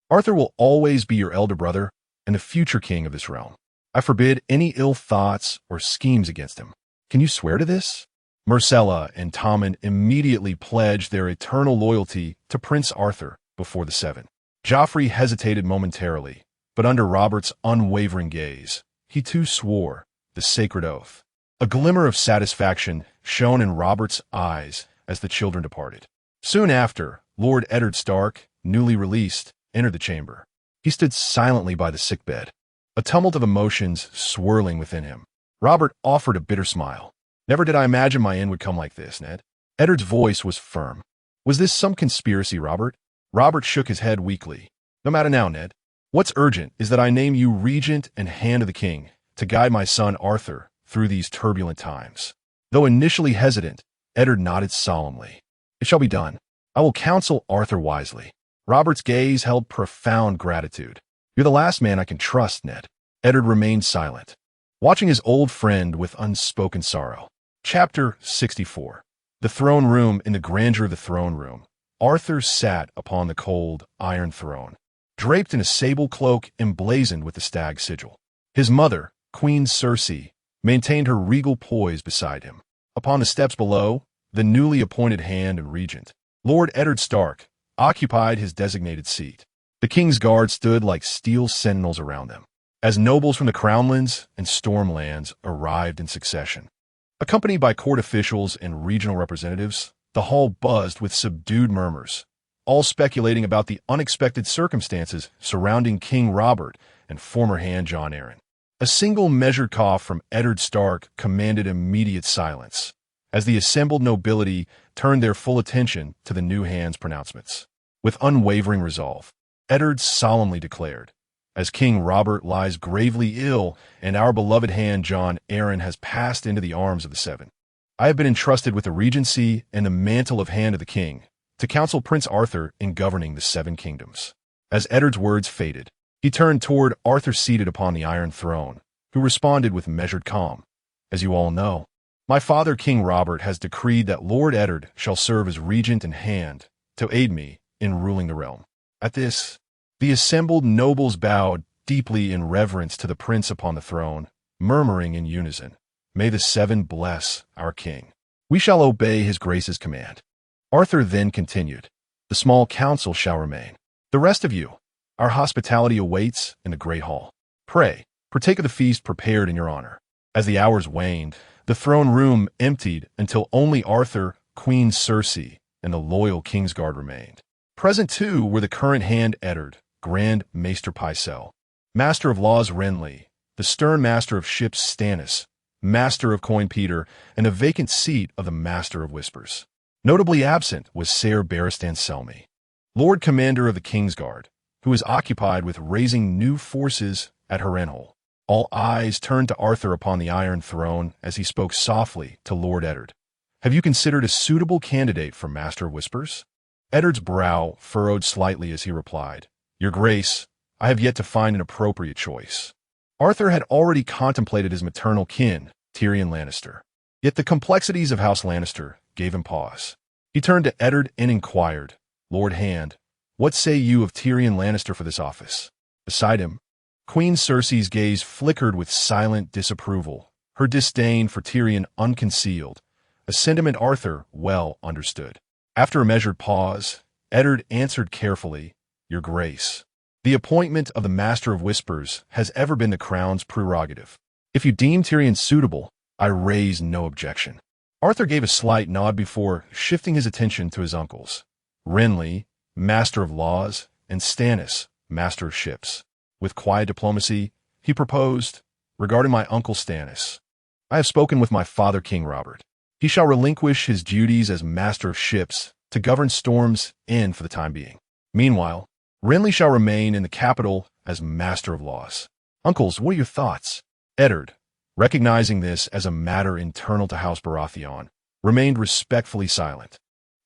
"Arthur will always be your elder brother and the future king of this realm. I forbid any ill thoughts or schemes against him. Can you swear to this?" Myrcella and Tommen immediately pledged their eternal loyalty to Prince Arthur before the seven. Joffrey hesitated momentarily, but under Robert's unwavering gaze, he too swore the sacred oath. A glimmer of satisfaction shone in Robert's eyes as the children departed. Soon after, Lord Eddard Stark, newly released, entered the chamber. He stood silently by the sickbed, a tumult of emotions swirling within him. Robert offered a bitter smile. "Never did I imagine my end would come like this, Ned." Eddard's voice was firm. "Was this some conspiracy, Robert?" Robert shook his head weakly. "No matter now, Ned. What's urgent is that I name you regent and hand of the king to guide my son Arthur through these turbulent times." Though initially hesitant, Eddard nodded solemnly. "It shall be done. I will counsel Arthur wisely." Robert's gaze held profound gratitude. "You're the last man I can trust, Ned." Eddard remained silent, watching his old friend with unspoken sorrow. Chapter 64. The throne room. In the grandeur of the throne room, Arthur sat upon the cold, iron throne, draped in a sable cloak emblazoned with the stag sigil. His mother, Queen Cersei, maintained her regal poise beside him. Upon the steps below, the newly appointed Hand and Regent, Lord Eddard Stark, occupied his designated seat. The king's guard stood like steel sentinels around them, as nobles from the Crownlands and Stormlands arrived in succession. Accompanied by court officials and regional representatives, the hall buzzed with subdued murmurs, all speculating about the unexpected circumstances surrounding King Robert and former Hand Jon Arryn. A single measured cough from Eddard Stark commanded immediate silence, as the assembled nobility turned their full attention to the new Hand's pronouncements. With unwavering resolve, Eddard solemnly declared, "As King Robert lies gravely ill and our beloved Hand Jon Arryn has passed into the arms of the Seven, I have been entrusted with the regency and the mantle of Hand of the King to counsel Prince Arthur in governing the Seven Kingdoms." As Eddard's words faded, he turned toward Arthur seated upon the Iron Throne, who responded with measured calm. "As you all know, my father King Robert has decreed that Lord Eddard shall serve as regent and Hand to aid me in ruling the realm." At this, the assembled nobles bowed deeply in reverence to the prince upon the throne, murmuring in unison, "May the Seven bless our king. We shall obey his grace's command." Arthur then continued, "The small council shall remain. The rest of you, our hospitality awaits in the great hall. Pray, partake of the feast prepared in your honor." As the hours waned, the throne room emptied until only Arthur, Queen Cersei, and the loyal Kingsguard remained. Present too were the current Hand Eddard, Grand Maester Pycelle, Master of Laws Renly, the stern Master of Ships Stannis, Master of Coin Peter, and the vacant seat of the Master of Whispers. Notably absent was Ser Barristan Selmy, Lord Commander of the Kingsguard, who was occupied with raising new forces at Harrenhal. All eyes turned to Arthur upon the Iron Throne as he spoke softly to Lord Eddard. "Have you considered a suitable candidate for Master of Whispers?" Eddard's brow furrowed slightly as he replied, "Your Grace, I have yet to find an appropriate choice." Arthur had already contemplated his maternal kin, Tyrion Lannister. Yet the complexities of House Lannister gave him pause. He turned to Eddard and inquired, "Lord Hand, what say you of Tyrion Lannister for this office?" Beside him, Queen Cersei's gaze flickered with silent disapproval, her disdain for Tyrion unconcealed, a sentiment Arthur well understood. After a measured pause, Eddard answered carefully, "Your Grace, the appointment of the Master of Whispers has ever been the crown's prerogative. If you deem Tyrion suitable, I raise no objection." Arthur gave a slight nod before shifting his attention to his uncles, Renly, Master of Laws, and Stannis, Master of Ships. With quiet diplomacy, he proposed, "Regarding my uncle Stannis, I have spoken with my father King Robert. He shall relinquish his duties as Master of Ships to govern Storm's End for the time being. Meanwhile, Renly shall remain in the capital as Master of Laws." "Uncles, what are your thoughts?" Eddard, recognizing this as a matter internal to House Baratheon, remained respectfully silent.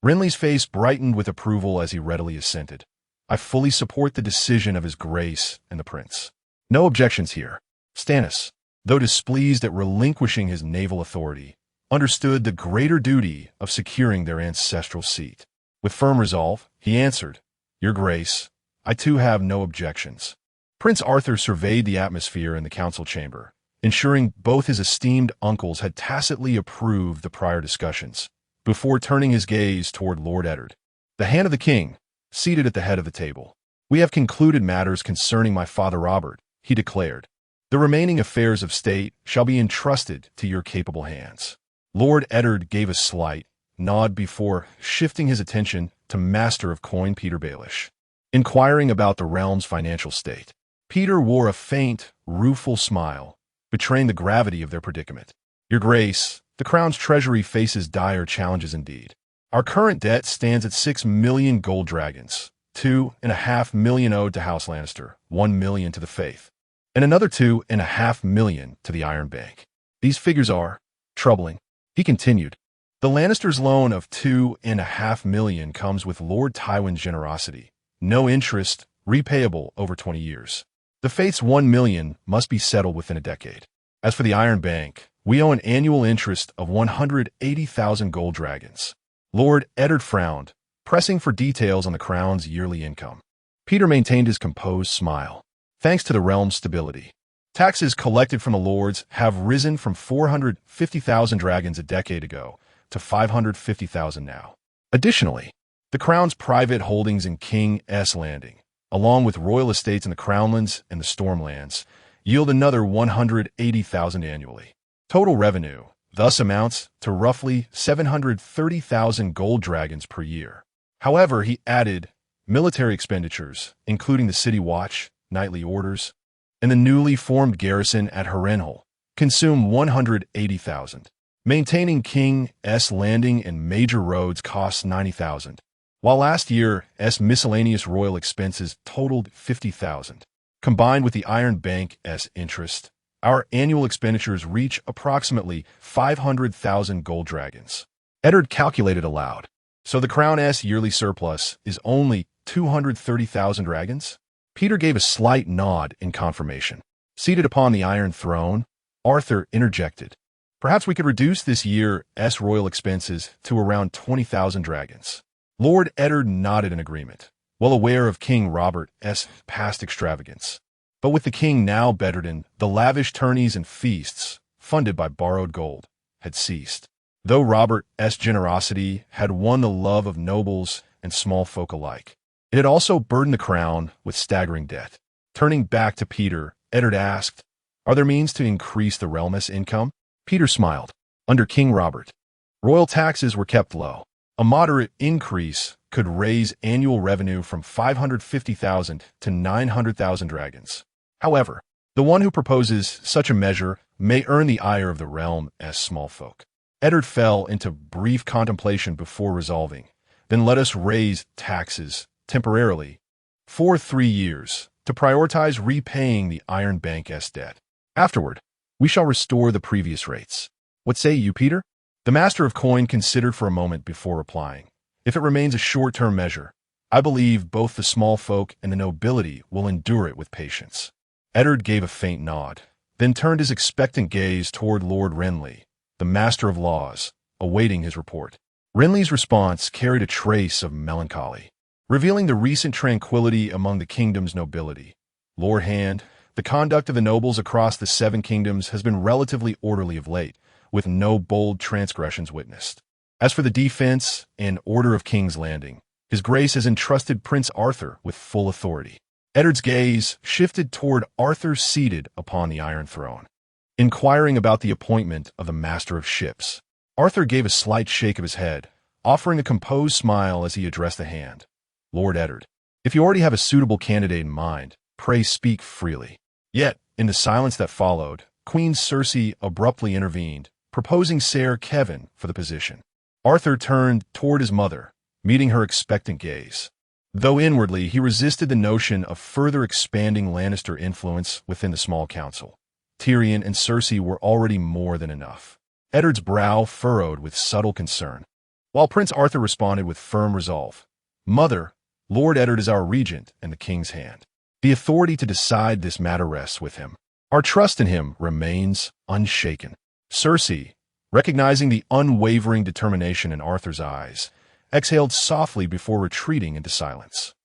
Renly's face brightened with approval as he readily assented. "I fully support the decision of His Grace and the Prince. No objections here." Stannis, though displeased at relinquishing his naval authority, understood the greater duty of securing their ancestral seat. With firm resolve, he answered, "Your Grace, I too have no objections." Prince Arthur surveyed the atmosphere in the council chamber, ensuring both his esteemed uncles had tacitly approved the prior discussions, before turning his gaze toward Lord Eddard, the Hand of the King, seated at the head of the table. "We have concluded matters concerning my father Robert," he declared. "The remaining affairs of state shall be entrusted to your capable hands." Lord Eddard gave a slight nod before shifting his attention to Master of Coin Peter Baelish, inquiring about the realm's financial state. Peter wore a faint, rueful smile, betraying the gravity of their predicament. "Your Grace, the Crown's treasury faces dire challenges indeed. Our current debt stands at 6 million gold dragons, 2.5 million owed to House Lannister, 1 million to the Faith, and another 2.5 million to the Iron Bank. These figures are troubling." He continued, "The Lannisters' loan of 2.5 million comes with Lord Tywin's generosity, no interest, repayable over 20 years. The Faith's 1 million must be settled within a decade. As for the Iron Bank, we owe an annual interest of 180,000 gold dragons." Lord Eddard frowned, pressing for details on the Crown's yearly income. Peter maintained his composed smile. "Thanks to the realm's stability, Taxes collected from the lords have risen from 450,000 dragons a decade ago to 550,000 now. Additionally, the crown's private holdings in King's Landing, along with royal estates in the Crownlands and the Stormlands, yield another 180,000 annually. Total revenue thus amounts to roughly 730,000 gold dragons per year. However, he added, military expenditures, including the city watch, nightly orders, and the newly formed garrison at Harrenhal, consume 180,000. Maintaining King's Landing and major roads costs 90,000, while last year's miscellaneous royal expenses totaled 50,000. Combined with the Iron Bank's interest, our annual expenditures reach approximately 500,000 gold dragons. Eddard calculated aloud. So the crown's yearly surplus is only 230,000 dragons? Peter gave a slight nod in confirmation. Seated upon the Iron Throne, Arthur interjected. Perhaps we could reduce this year's royal expenses to around 20,000 dragons. Lord Eddard nodded in agreement, well aware of King Robert's past extravagance. But with the king now bedridden, the lavish tourneys and feasts, funded by borrowed gold, had ceased. Though Robert's generosity had won the love of nobles and small folk alike, it had also burdened the crown with staggering debt. Turning back to Peter, Eddard asked, "Are there means to increase the realm's income?" Peter smiled. Under King Robert, royal taxes were kept low. A moderate increase could raise annual revenue from 550,000 to 900,000 dragons. However, the one who proposes such a measure may earn the ire of the realm as small folk. Eddard fell into brief contemplation before resolving, "Then let us raise taxes temporarily for 3 years to prioritize repaying the Iron Bank's debt. Afterward, we shall restore the previous rates. What say you, Peter?" The master of coin considered for a moment before replying. "If it remains a short-term measure, I believe both the small folk and the nobility will endure it with patience." Eddard gave a faint nod, then turned his expectant gaze toward Lord Renly, the master of laws, awaiting his report. Renly's response carried a trace of melancholy, revealing the recent tranquility among the kingdom's nobility. "Lord Hand, the conduct of the nobles across the 7 kingdoms has been relatively orderly of late, with no bold transgressions witnessed. As for the defense and order of King's Landing, His Grace has entrusted Prince Arthur with full authority." Eddard's gaze shifted toward Arthur seated upon the Iron Throne. Inquiring about the appointment of the Master of Ships, Arthur gave a slight shake of his head, offering a composed smile as he addressed the hand. "Lord Eddard, if you already have a suitable candidate in mind, pray speak freely." Yet, in the silence that followed, Queen Cersei abruptly intervened, proposing Ser Kevin for the position. Arthur turned toward his mother, meeting her expectant gaze. Though inwardly he resisted the notion of further expanding Lannister influence within the small council, Tyrion and Cersei were already more than enough. Eddard's brow furrowed with subtle concern, while Prince Arthur responded with firm resolve. "Mother, Lord Eddard is our regent and the king's hand. The authority to decide this matter rests with him. Our trust in him remains unshaken." Cersei, recognizing the unwavering determination in Arthur's eyes, exhaled softly before retreating into silence.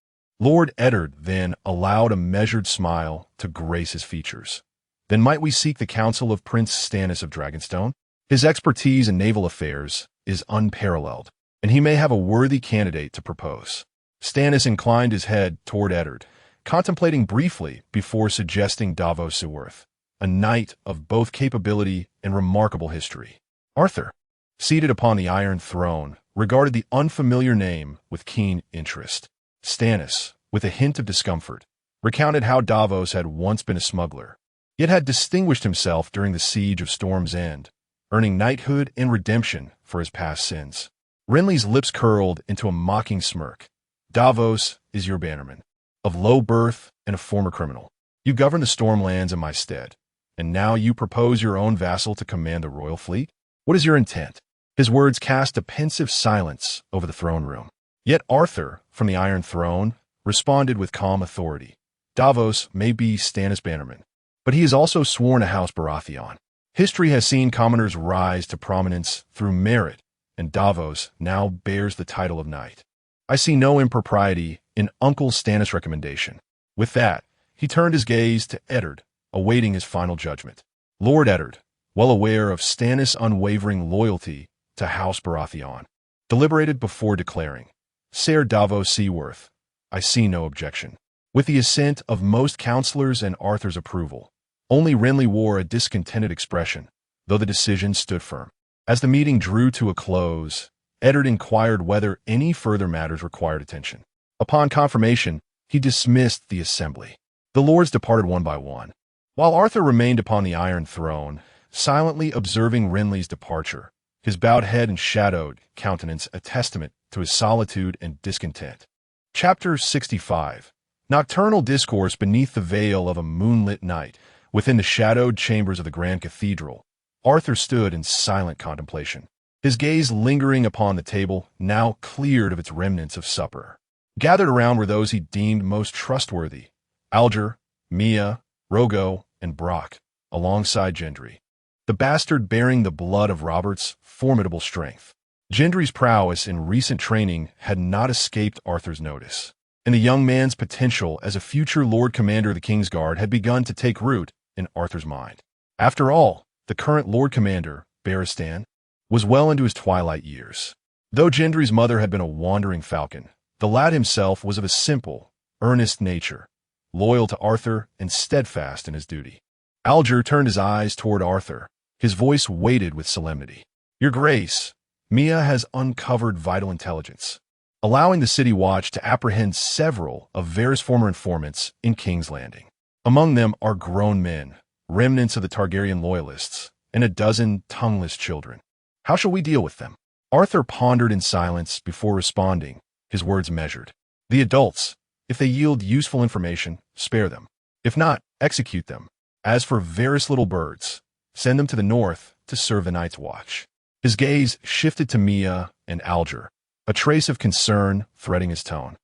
Lord Eddard then allowed a measured smile to grace his features. "Then might we seek the counsel of Prince Stannis of Dragonstone? His expertise in naval affairs is unparalleled, and he may have a worthy candidate to propose." Stannis inclined his head toward Eddard, contemplating briefly before suggesting Davos Seaworth, a knight of both capability and remarkable history. Arthur, seated upon the Iron Throne, regarded the unfamiliar name with keen interest. Stannis, with a hint of discomfort, recounted how Davos had once been a smuggler, yet had distinguished himself during the siege of Storm's End, earning knighthood and redemption for his past sins. Renly's lips curled into a mocking smirk. "Davos is your bannerman, of low birth and a former criminal. You govern the Stormlands in my stead, and now you propose your own vassal to command the royal fleet? What is your intent?" His words cast a pensive silence over the throne room. Yet Arthur, from the Iron Throne, responded with calm authority. "Davos may be Stannis' bannerman, but he is also sworn to House Baratheon. History has seen commoners rise to prominence through merit, and Davos now bears the title of knight. I see no impropriety in Uncle Stannis' recommendation." With that, he turned his gaze to Eddard, awaiting his final judgment. Lord Eddard, well aware of Stannis' unwavering loyalty to House Baratheon, deliberated before declaring, Ser Davos Seaworth, I see no objection. With the assent of most counselors and Arthur's approval, only Renly wore a discontented expression, though the decision stood firm. As the meeting drew to a close, Eddard inquired whether any further matters required attention. Upon confirmation, he dismissed the assembly. The lords departed one by one, while Arthur remained upon the Iron Throne, silently observing Renly's departure, his bowed head and shadowed countenance a testament to his solitude and discontent. Chapter 65. Nocturnal discourse beneath the veil of a moonlit night, within the shadowed chambers of the Grand Cathedral. Arthur stood in silent contemplation, his gaze lingering upon the table, now cleared of its remnants of supper. Gathered around were those he deemed most trustworthy, Alger, Mia, Rogo, and Brock, alongside Gendry, the bastard bearing the blood of Robert's formidable strength. Gendry's prowess in recent training had not escaped Arthur's notice, and the young man's potential as a future Lord Commander of the Kingsguard had begun to take root in Arthur's mind. After all, the current Lord Commander, Barristan, was well into his twilight years. Though Gendry's mother had been a wandering falcon, the lad himself was of a simple, earnest nature, loyal to Arthur and steadfast in his duty. Alger turned his eyes toward Arthur, his voice weighted with solemnity. Your Grace, Mia has uncovered vital intelligence, allowing the City Watch to apprehend several of Varys' former informants in King's Landing. Among them are grown men, remnants of the Targaryen loyalists, and a dozen tongueless children. How shall we deal with them? Arthur pondered in silence before responding, his words measured. The adults, if they yield useful information, spare them. If not, execute them. As for Varys' little birds, send them to the north to serve the Night's Watch. His gaze shifted to Mia and Alger, a trace of concern threading his tone.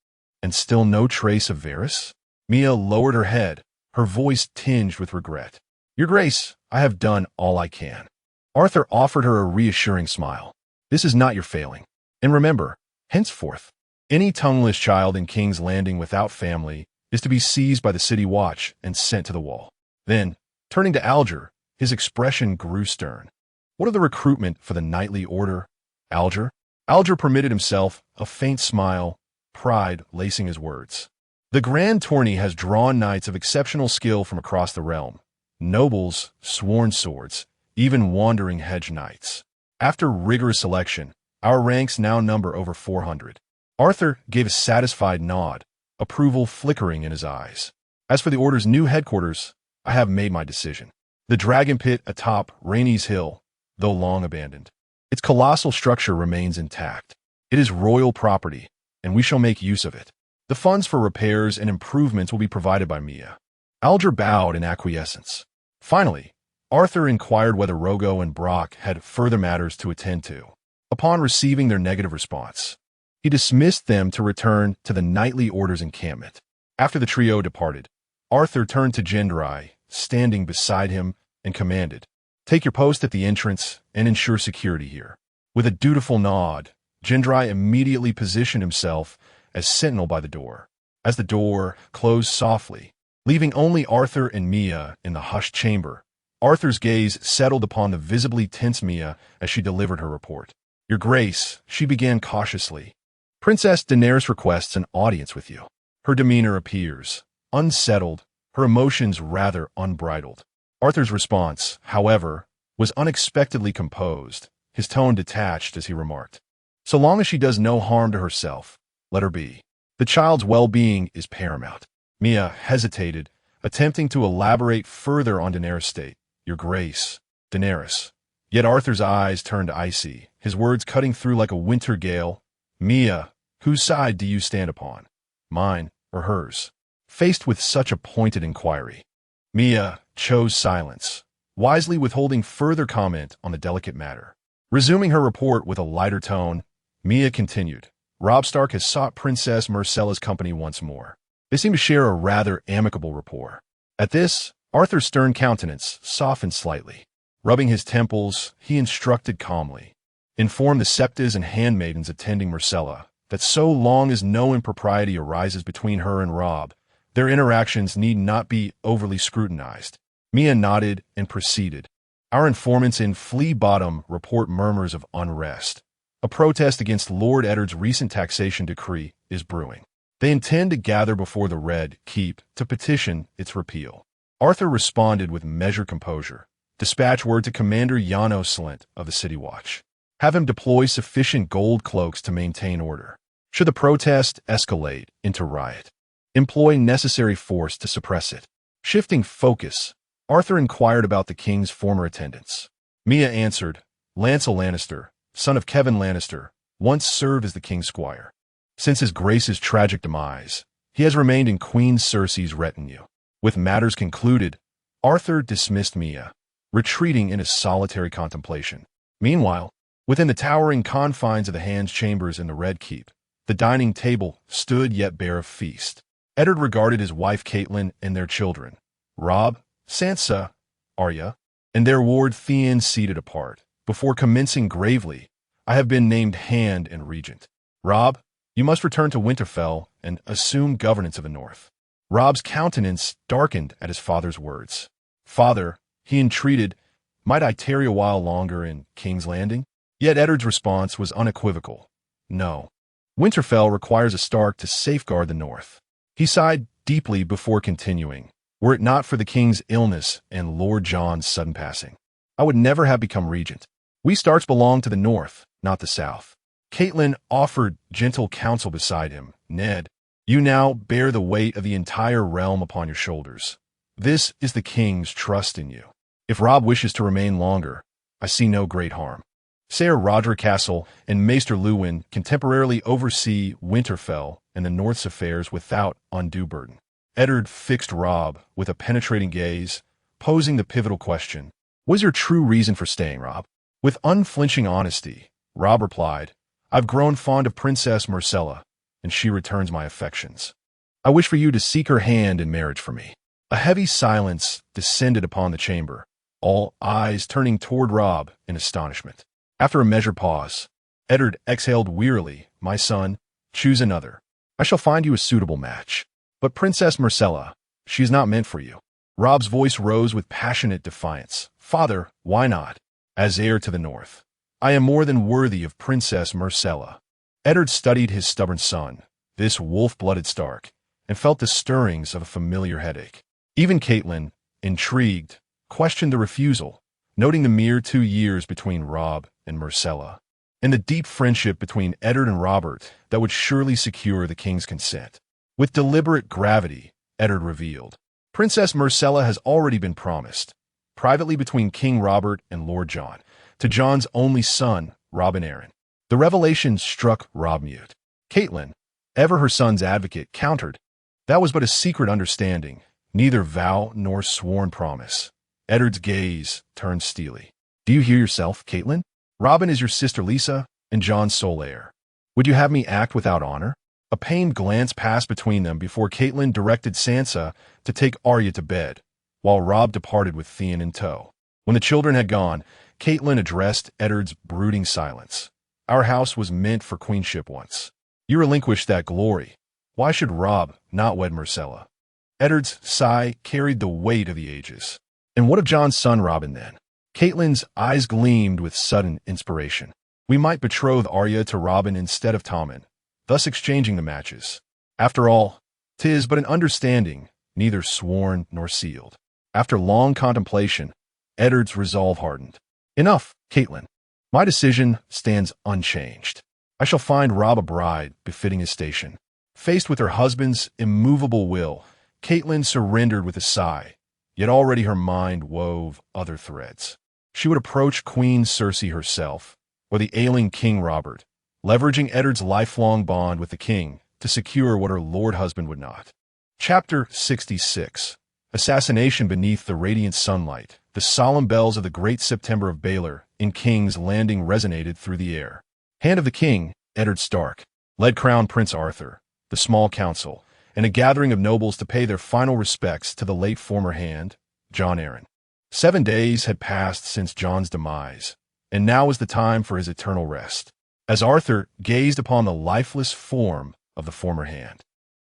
And still no trace of Varys? Mia lowered her head, her voice tinged with regret. Your Grace, I have done all I can. Arthur offered her a reassuring smile. This is not your failing. And remember, henceforth, any tongueless child in King's Landing without family is to be seized by the City Watch and sent to the wall. Then, turning to Alger, his expression grew stern. What of the recruitment for the knightly order, Alger? Alger permitted himself a faint smile, pride lacing his words. The Grand Tourney has drawn knights of exceptional skill from across the realm, nobles, sworn swords, even wandering hedge knights. After rigorous selection, our ranks now number over 400. Arthur gave a satisfied nod, approval flickering in his eyes. As for the Order's new headquarters, I have made my decision. The Dragon Pit atop Rhaenys Hill, though long abandoned. Its colossal structure remains intact. It is royal property, and we shall make use of it. The funds for repairs and improvements will be provided by Mia. Alger bowed in acquiescence. Finally, Arthur inquired whether Rogo and Brock had further matters to attend to. Upon receiving their negative response, he dismissed them to return to the Knightly Order's encampment. After the trio departed, Arthur turned to Gendry, standing beside him, and commanded, Take your post at the entrance and ensure security here. With a dutiful nod, Gendry immediately positioned himself as sentinel by the door. As the door closed softly, leaving only Arthur and Mia in the hushed chamber, Arthur's gaze settled upon the visibly tense Mia as she delivered her report. Your Grace, she began cautiously. Princess Daenerys requests an audience with you. Her demeanor appears unsettled, her emotions rather unbridled. Arthur's response, however, was unexpectedly composed, his tone detached as he remarked, So long as she does no harm to herself, let her be. The child's well-being is paramount. Mia hesitated, attempting to elaborate further on Daenerys' state. Your Grace, Daenerys. Yet Arthur's eyes turned icy, his words cutting through like a winter gale. Mia, whose side do you stand upon? Mine or hers? Faced with such a pointed inquiry, Mia chose silence, wisely withholding further comment on the delicate matter. Resuming her report with a lighter tone, Mia continued, Robb Stark has sought Princess Myrcella's company once more. They seem to share a rather amicable rapport. At this, Arthur's stern countenance softened slightly. Rubbing his temples, he instructed calmly, Inform the septas and handmaidens attending Myrcella that so long as no impropriety arises between her and Robb, their interactions need not be overly scrutinized. Mia nodded and proceeded. Our informants in Flea Bottom report murmurs of unrest. A protest against Lord Eddard's recent taxation decree is brewing. They intend to gather before the Red Keep to petition its repeal. Arthur responded with measured composure. Dispatch word to Commander Yano Slint of the City Watch. Have him deploy sufficient gold cloaks to maintain order. Should the protest escalate into riot, employ necessary force to suppress it. Shifting focus, Arthur inquired about the king's former attendants. Mia answered, Lancel Lannister, son of Kevin Lannister, once served as the king's squire. Since his grace's tragic demise, he has remained in Queen Cersei's retinue. With matters concluded, Arthur dismissed Mia, retreating into solitary contemplation. Meanwhile, within the towering confines of the Hand's chambers in the Red Keep, the dining table stood yet bare of feast. Eddard regarded his wife Catelyn and their children, Robb, Sansa, Arya, and their ward Theon seated apart, before commencing gravely, I have been named Hand and Regent. Robb, you must return to Winterfell and assume governance of the North. Robb's countenance darkened at his father's words. Father, he entreated, might I tarry a while longer in King's Landing? Yet Eddard's response was unequivocal. No. Winterfell requires a Stark to safeguard the North. He sighed deeply before continuing. Were it not for the king's illness and Lord Jon's sudden passing, I would never have become regent. We Starks belong to the North, not the South. Catelyn offered gentle counsel beside him. Ned, you now bear the weight of the entire realm upon your shoulders. This is the king's trust in you. If Robb wishes to remain longer, I see no great harm. Ser Roderick Castle and Maester Luwin can temporarily oversee Winterfell and the North's affairs without undue burden. Eddard fixed Robb with a penetrating gaze, posing the pivotal question, what is your true reason for staying, Robb? With unflinching honesty, Robb replied, I've grown fond of Princess Myrcella, and she returns my affections. I wish for you to seek her hand in marriage for me. A heavy silence descended upon the chamber, all eyes turning toward Robb in astonishment. After a measured pause, Eddard exhaled wearily, My son, choose another. I shall find you a suitable match. But Princess Myrcella, she is not meant for you. Robb's voice rose with passionate defiance. Father, why not? As heir to the North, I am more than worthy of Princess Myrcella. Eddard studied his stubborn son, this wolf-blooded Stark, and felt the stirrings of a familiar headache. Even Catelyn, intrigued, questioned the refusal, noting the mere 2 years between Robb and Myrcella, and the deep friendship between Eddard and Robert that would surely secure the king's consent. With deliberate gravity, Eddard revealed, Princess Myrcella has already been promised, privately between King Robert and Lord Jon, to Jon's only son, Robin Arryn. The revelation struck Robb mute. Catelyn, ever her son's advocate, countered, that was but a secret understanding, neither vow nor sworn promise. Eddard's gaze turned steely. Do you hear yourself, Catelyn? Robin is your sister Lisa and Jon's sole heir. Would you have me act without honor? A pained glance passed between them before Catelyn directed Sansa to take Arya to bed, while Robb departed with Theon in tow. When the children had gone, Catelyn addressed Eddard's brooding silence. Our house was meant for queenship once. You relinquished that glory. Why should Robb not wed Myrcella? Eddard's sigh carried the weight of the ages. And what of Jon's son Robin then? Catelyn's eyes gleamed with sudden inspiration. We might betroth Arya to Robin instead of Tommen, thus exchanging the matches. After all, 'tis but an understanding, neither sworn nor sealed. After long contemplation, Eddard's resolve hardened. Enough, Catelyn. My decision stands unchanged. I shall find Robb a bride befitting his station. Faced with her husband's immovable will, Catelyn surrendered with a sigh, yet already her mind wove other threads. She would approach Queen Cersei herself, or the ailing King Robert, leveraging Eddard's lifelong bond with the king to secure what her lord husband would not. Chapter 66. Assassination beneath the radiant sunlight. The solemn bells of the Great September of Baelor in King's Landing resonated through the air. Hand of the king, Eddard Stark, led Crown Prince Arthur, the small council, and a gathering of nobles to pay their final respects to the late former Hand, Jon Arryn. 7 days had passed since Jon's demise, and now was the time for his eternal rest. As Arthur gazed upon the lifeless form of the former Hand,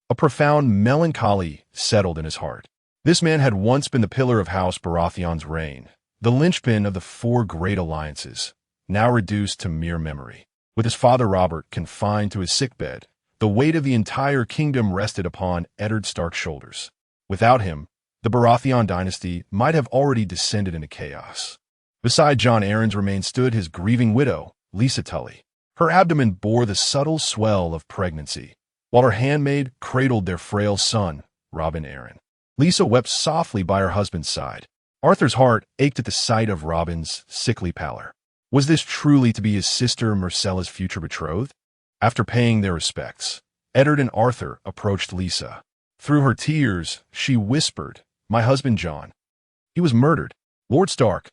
a profound melancholy settled in his heart. This man had once been the pillar of House Baratheon's reign, the linchpin of the four great alliances, now reduced to mere memory. With his father Robert confined to his sickbed, the weight of the entire kingdom rested upon Eddard Stark's shoulders. Without him, the Baratheon dynasty might have already descended into chaos. Beside Jon Arryn's remains stood his grieving widow, Lysa Tully. Her abdomen bore the subtle swell of pregnancy, while her handmaid cradled their frail son, Robin Arryn. Lysa wept softly by her husband's side. Arthur's heart ached at the sight of Robin's sickly pallor. Was this truly to be his sister Myrcella's future betrothed? After paying their respects, Eddard and Arthur approached Lysa. Through her tears, she whispered, "My husband Jon. He was murdered. Lord Stark,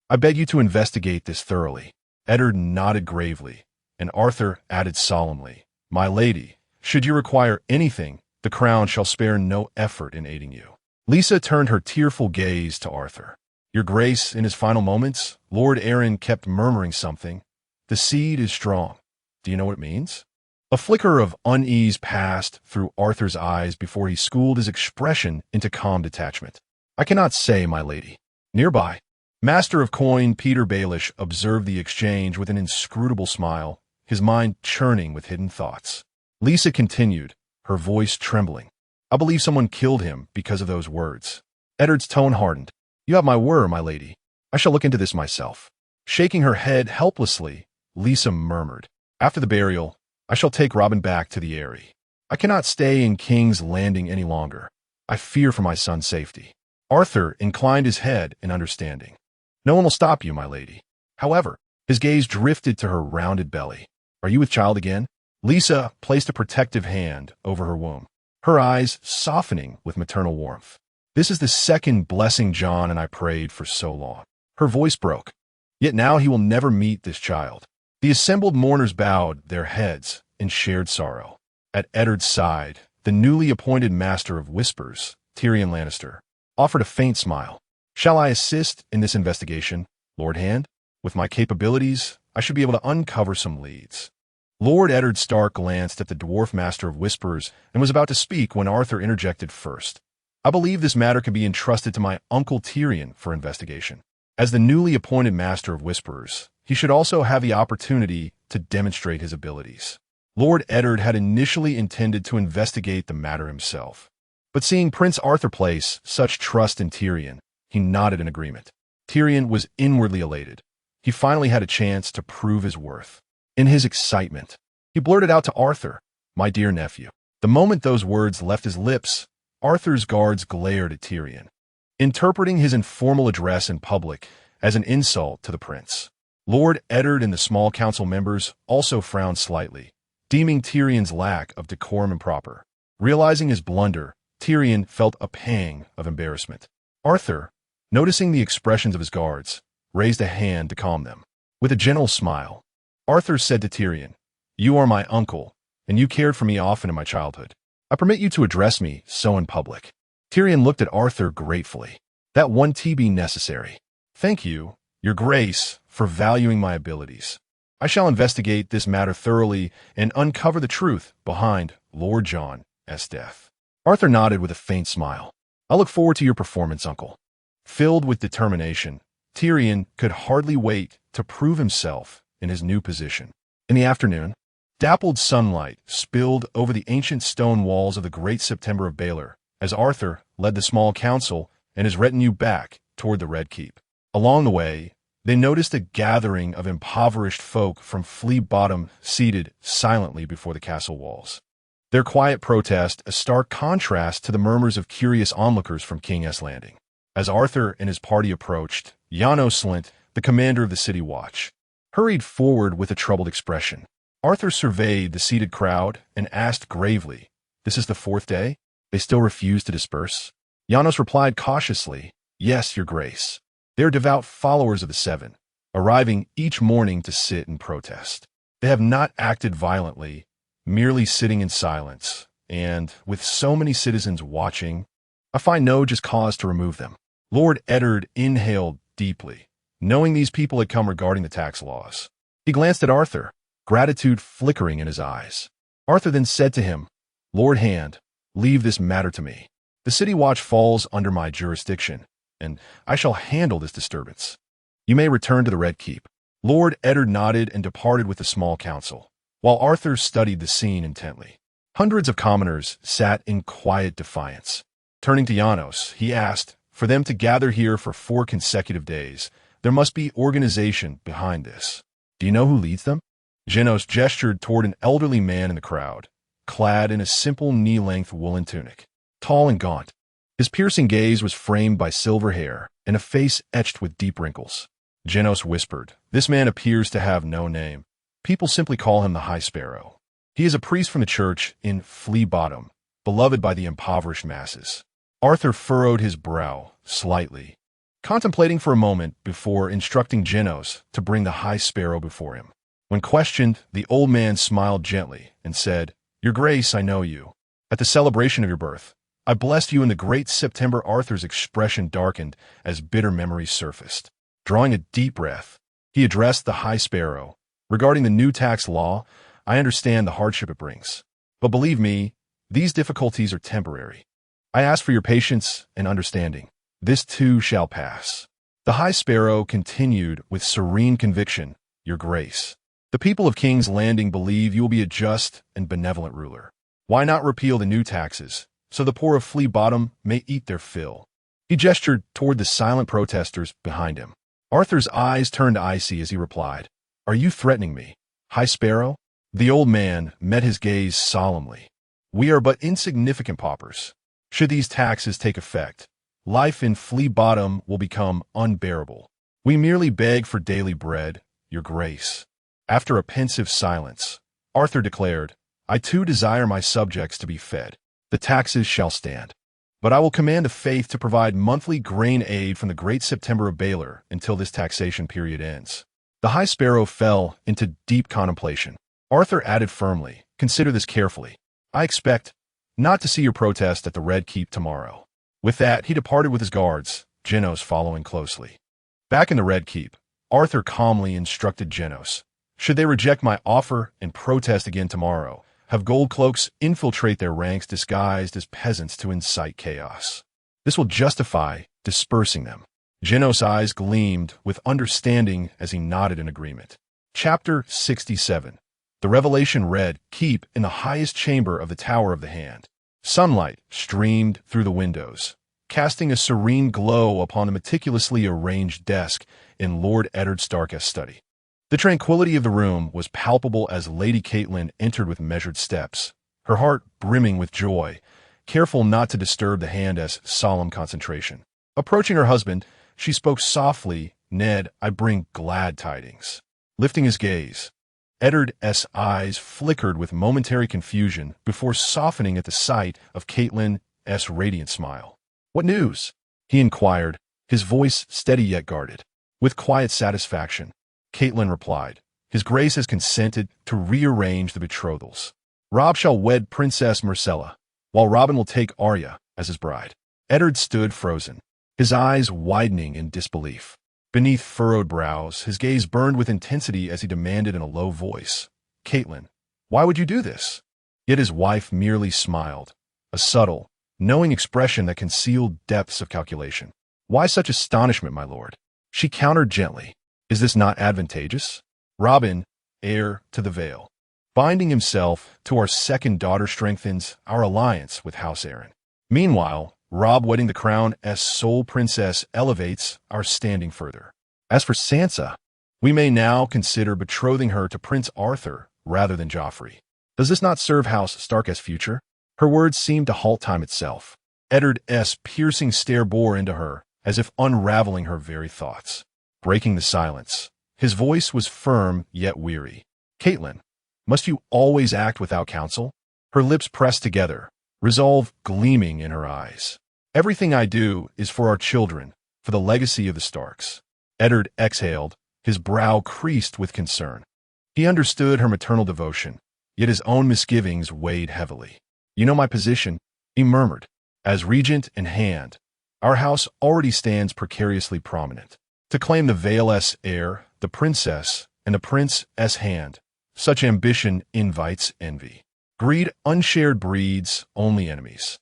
I beg you to investigate this thoroughly." Eddard nodded gravely, and Arthur added solemnly, "My lady, should you require anything, the crown shall spare no effort in aiding you." Lysa turned her tearful gaze to Arthur. "Your Grace, in his final moments, Lord Arryn kept murmuring something. The seed is strong. Do you know what it means?" A flicker of unease passed through Arthur's eyes before he schooled his expression into calm detachment. "I cannot say, my lady." Nearby, Master of Coin Peter Baelish observed the exchange with an inscrutable smile, his mind churning with hidden thoughts. Lysa continued, her voice trembling. "I believe someone killed him because of those words." Eddard's tone hardened. "You have my word, my lady. I shall look into this myself." Shaking her head helplessly, Lysa murmured, "After the burial, I shall take Robin back to the Eyrie. I cannot stay in King's Landing any longer. I fear for my son's safety." Arthur inclined his head in understanding. "No one will stop you, my lady." However, his gaze drifted to her rounded belly. "Are you with child again?" Lysa placed a protective hand over her womb, her eyes softening with maternal warmth. "This is the second blessing Jon and I prayed for so long." Her voice broke. "Yet now he will never meet this child." The assembled mourners bowed their heads in shared sorrow. At Eddard's side, the newly appointed Master of Whispers, Tyrion Lannister, offered a faint smile. "Shall I assist in this investigation, Lord Hand? With my capabilities, I should be able to uncover some leads." Lord Eddard Stark glanced at the dwarf Master of Whispers and was about to speak when Arthur interjected first. "I believe this matter can be entrusted to my uncle Tyrion for investigation. As the newly appointed Master of Whisperers, he should also have the opportunity to demonstrate his abilities." Lord Eddard had initially intended to investigate the matter himself, but seeing Prince Arthur place such trust in Tyrion, he nodded in agreement. Tyrion was inwardly elated. He finally had a chance to prove his worth. In his excitement, he blurted out to Arthur, "My dear nephew." The moment those words left his lips, Arthur's guards glared at Tyrion, interpreting his informal address in public as an insult to the prince. Lord Eddard and the small council members also frowned slightly, deeming Tyrion's lack of decorum improper. Realizing his blunder, Tyrion felt a pang of embarrassment. Arthur, noticing the expressions of his guards, raised a hand to calm them. With a gentle smile, Arthur said to Tyrion, "You are my uncle, and you cared for me often in my childhood. I permit you to address me so in public." Tyrion looked at Arthur gratefully. "That one tea be necessary. Thank you, Your Grace, for valuing my abilities. I shall investigate this matter thoroughly and uncover the truth behind Lord Jon's death." Arthur nodded with a faint smile. "I look forward to your performance, uncle." Filled with determination, Tyrion could hardly wait to prove himself in his new position. In the afternoon, dappled sunlight spilled over the ancient stone walls of the Great September of Baelor as Arthur led the small council and his retinue back toward the Red Keep. Along the way, they noticed a gathering of impoverished folk from Flea Bottom seated silently before the castle walls. Their quiet protest a stark contrast to the murmurs of curious onlookers from King's Landing. As Arthur and his party approached, Janos Slint, the commander of the city watch, hurried forward with a troubled expression. Arthur surveyed the seated crowd and asked gravely, "This is the fourth day? They still refuse to disperse?" Janos replied cautiously, "Yes, Your Grace. They are devout followers of the Seven, arriving each morning to sit and protest. They have not acted violently, merely sitting in silence, and with so many citizens watching, I find no just cause to remove them." Lord Eddard inhaled deeply, knowing these people had come regarding the tax laws. He glanced at Arthur, gratitude flickering in his eyes. Arthur then said to him, "Lord Hand, leave this matter to me." The The city watch falls under my jurisdiction, and I shall handle this disturbance. You may return to the Red Keep." Lord Eddard nodded and departed with the small council, while Arthur studied the scene intently. Hundreds of commoners sat in quiet defiance. Turning to Janos, he asked, "For them to gather here for 4 consecutive days, there must be organization behind this. Do you know who leads them?" Janos gestured toward an elderly man in the crowd, clad in a simple knee-length woolen tunic, tall and gaunt. His piercing gaze was framed by silver hair and a face etched with deep wrinkles. Janos whispered, "This man appears to have no name. People simply call him the High Sparrow. He is a priest from the church in Flea Bottom, beloved by the impoverished masses." Arthur furrowed his brow slightly, contemplating for a moment before instructing Janos to bring the High Sparrow before him. When questioned, the old man smiled gently and said, "Your Grace, I know you. At the celebration of your birth, I blessed you in the great September." Arthur's expression darkened as bitter memories surfaced. Drawing a deep breath, he addressed the High Sparrow. "Regarding the new tax law, I understand the hardship it brings. But believe me, these difficulties are temporary. I ask for your patience and understanding. This too shall pass." The High Sparrow continued with serene conviction, "Your Grace, the people of King's Landing believe you will be a just and benevolent ruler. Why not repeal the new taxes, so the poor of Flea Bottom may eat their fill?" He gestured toward the silent protesters behind him. Arthur's eyes turned icy as he replied, "Are you threatening me, High Sparrow?" The old man met his gaze solemnly. "We are but insignificant paupers. Should these taxes take effect, life in Flea Bottom will become unbearable. We merely beg for daily bread, Your Grace." After a pensive silence, Arthur declared, "I too desire my subjects to be fed. The taxes shall stand. But I will command a faith to provide monthly grain aid from the great September of Baelor until this taxation period ends." The High Sparrow fell into deep contemplation. Arthur added firmly, "Consider this carefully. I expect not to see your protest at the Red Keep tomorrow." With that, he departed with his guards, Janos following closely. Back in the Red Keep, Arthur calmly instructed Janos, "Should they reject my offer and protest again tomorrow, have gold cloaks infiltrate their ranks disguised as peasants to incite chaos. This will justify dispersing them." Janos' eyes gleamed with understanding as he nodded in agreement. Chapter 67. The revelation read, "Keep in the highest chamber of the Tower of the Hand." Sunlight streamed through the windows, casting a serene glow upon the meticulously arranged desk in Lord Eddard Stark's study. The tranquility of the room was palpable as Lady Catelyn entered with measured steps, her heart brimming with joy, careful not to disturb the hand as solemn concentration. Approaching her husband, she spoke softly, "Ned, I bring glad tidings." Lifting his gaze, Eddard's eyes flickered with momentary confusion before softening at the sight of Catelyn's radiant smile. "What news?" he inquired, his voice steady yet guarded. With quiet satisfaction, Catelyn replied, "His Grace has consented to rearrange the betrothals. Robb shall wed Princess Myrcella, while Robin will take Arya as his bride." Eddard stood frozen, his eyes widening in disbelief. Beneath furrowed brows, his gaze burned with intensity as he demanded in a low voice, "Catelyn, why would you do this?" Yet his wife merely smiled, a subtle, knowing expression that concealed depths of calculation. "Why such astonishment, my lord?" She countered gently. "Is this not advantageous? Robin, heir to the Vale, binding himself to our second daughter strengthens our alliance with House Arryn. Meanwhile, Robb wedding the crown's sole princess elevates our standing further. As for Sansa, we may now consider betrothing her to Prince Arthur rather than Joffrey. Does this not serve House Stark's future?" Her words seemed to halt time itself. Eddard's piercing stare bore into her, as if unraveling her very thoughts. Breaking the silence, his voice was firm yet weary. "Catelyn, must you always act without counsel?" Her lips pressed together, resolve gleaming in her eyes. "Everything I do is for our children, for the legacy of the Starks." Eddard exhaled, his brow creased with concern. He understood her maternal devotion, yet his own misgivings weighed heavily. "You know my position," he murmured. "As regent and hand, our house already stands precariously prominent. To claim the Vale's heir, the princess, and the prince's hand, such ambition invites envy. Greed unshared breeds only enemies."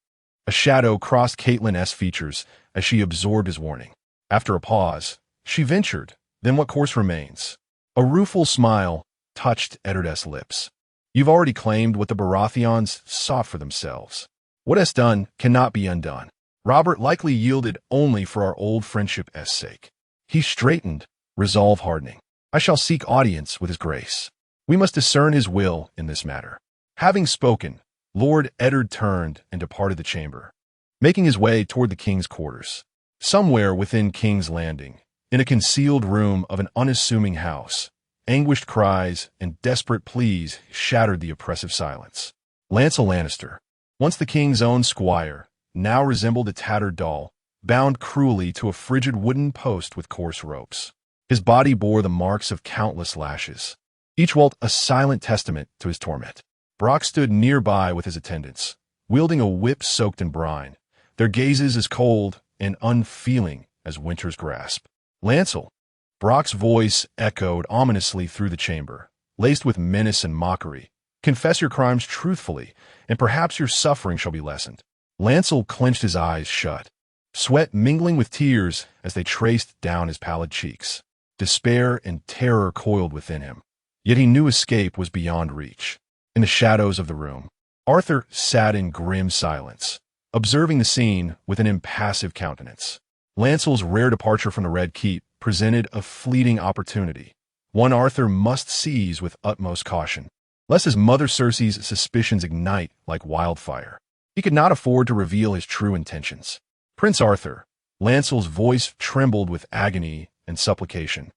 A shadow crossed Caitlin features as she absorbed his warning. After a pause, she ventured, "Then what course remains?" A rueful smile touched Eddard's lips. "You've already claimed what the Baratheons sought for themselves. What is done cannot be undone." Robert likely yielded only for our old friendship's sake. He straightened, resolve hardening. "I shall seek audience with his grace. We must discern his will in this matter." Having spoken, Lord Eddard turned and departed the chamber, making his way toward the king's quarters. Somewhere within King's Landing, in a concealed room of an unassuming house, anguished cries and desperate pleas shattered the oppressive silence. Lancel Lannister, once the king's own squire, now resembled a tattered doll, bound cruelly to a frigid wooden post with coarse ropes. His body bore the marks of countless lashes, each welt a silent testament to his torment. Brock stood nearby with his attendants, wielding a whip soaked in brine, their gazes as cold and unfeeling as winter's grasp. "Lancel!" Brock's voice echoed ominously through the chamber, laced with menace and mockery. "Confess your crimes truthfully, and perhaps your suffering shall be lessened." Lancel clenched his eyes shut, sweat mingling with tears as they traced down his pallid cheeks. Despair and terror coiled within him, yet he knew escape was beyond reach. In the shadows of the room, Arthur sat in grim silence, observing the scene with an impassive countenance. Lancel's rare departure from the Red Keep presented a fleeting opportunity, one Arthur must seize with utmost caution, lest his mother Cersei's suspicions ignite like wildfire. He could not afford to reveal his true intentions. "Prince Arthur," Lancel's voice trembled with agony and supplication.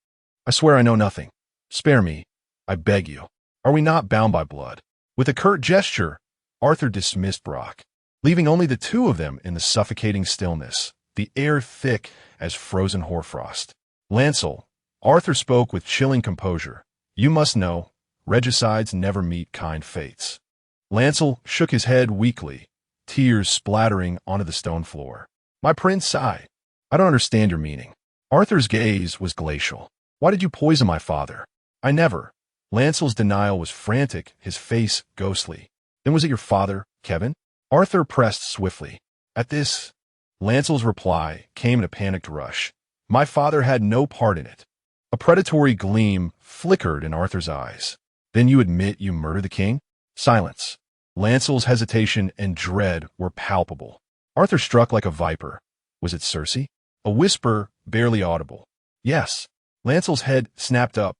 "I swear I know nothing. Spare me, I beg you. Are we not bound by blood?" With a curt gesture, Arthur dismissed Brock, leaving only the two of them in the suffocating stillness, the air thick as frozen hoarfrost. "Lancel," Arthur spoke with chilling composure, "you must know, regicides never meet kind fates." Lancel shook his head weakly, tears splattering onto the stone floor. "My prince, I don't understand your meaning." Arthur's gaze was glacial. "Why did you poison my father?" "I never." Lancel's denial was frantic, his face ghostly. "Then was it your father, Kevin?" Arthur pressed swiftly. At this, Lancel's reply came in a panicked rush. "My father had no part in it." A predatory gleam flickered in Arthur's eyes. "Then you admit you murdered the king?" Silence. Lancel's hesitation and dread were palpable. Arthur struck like a viper. "Was it Cersei?" A whisper, barely audible. "Yes." Lancel's head snapped up,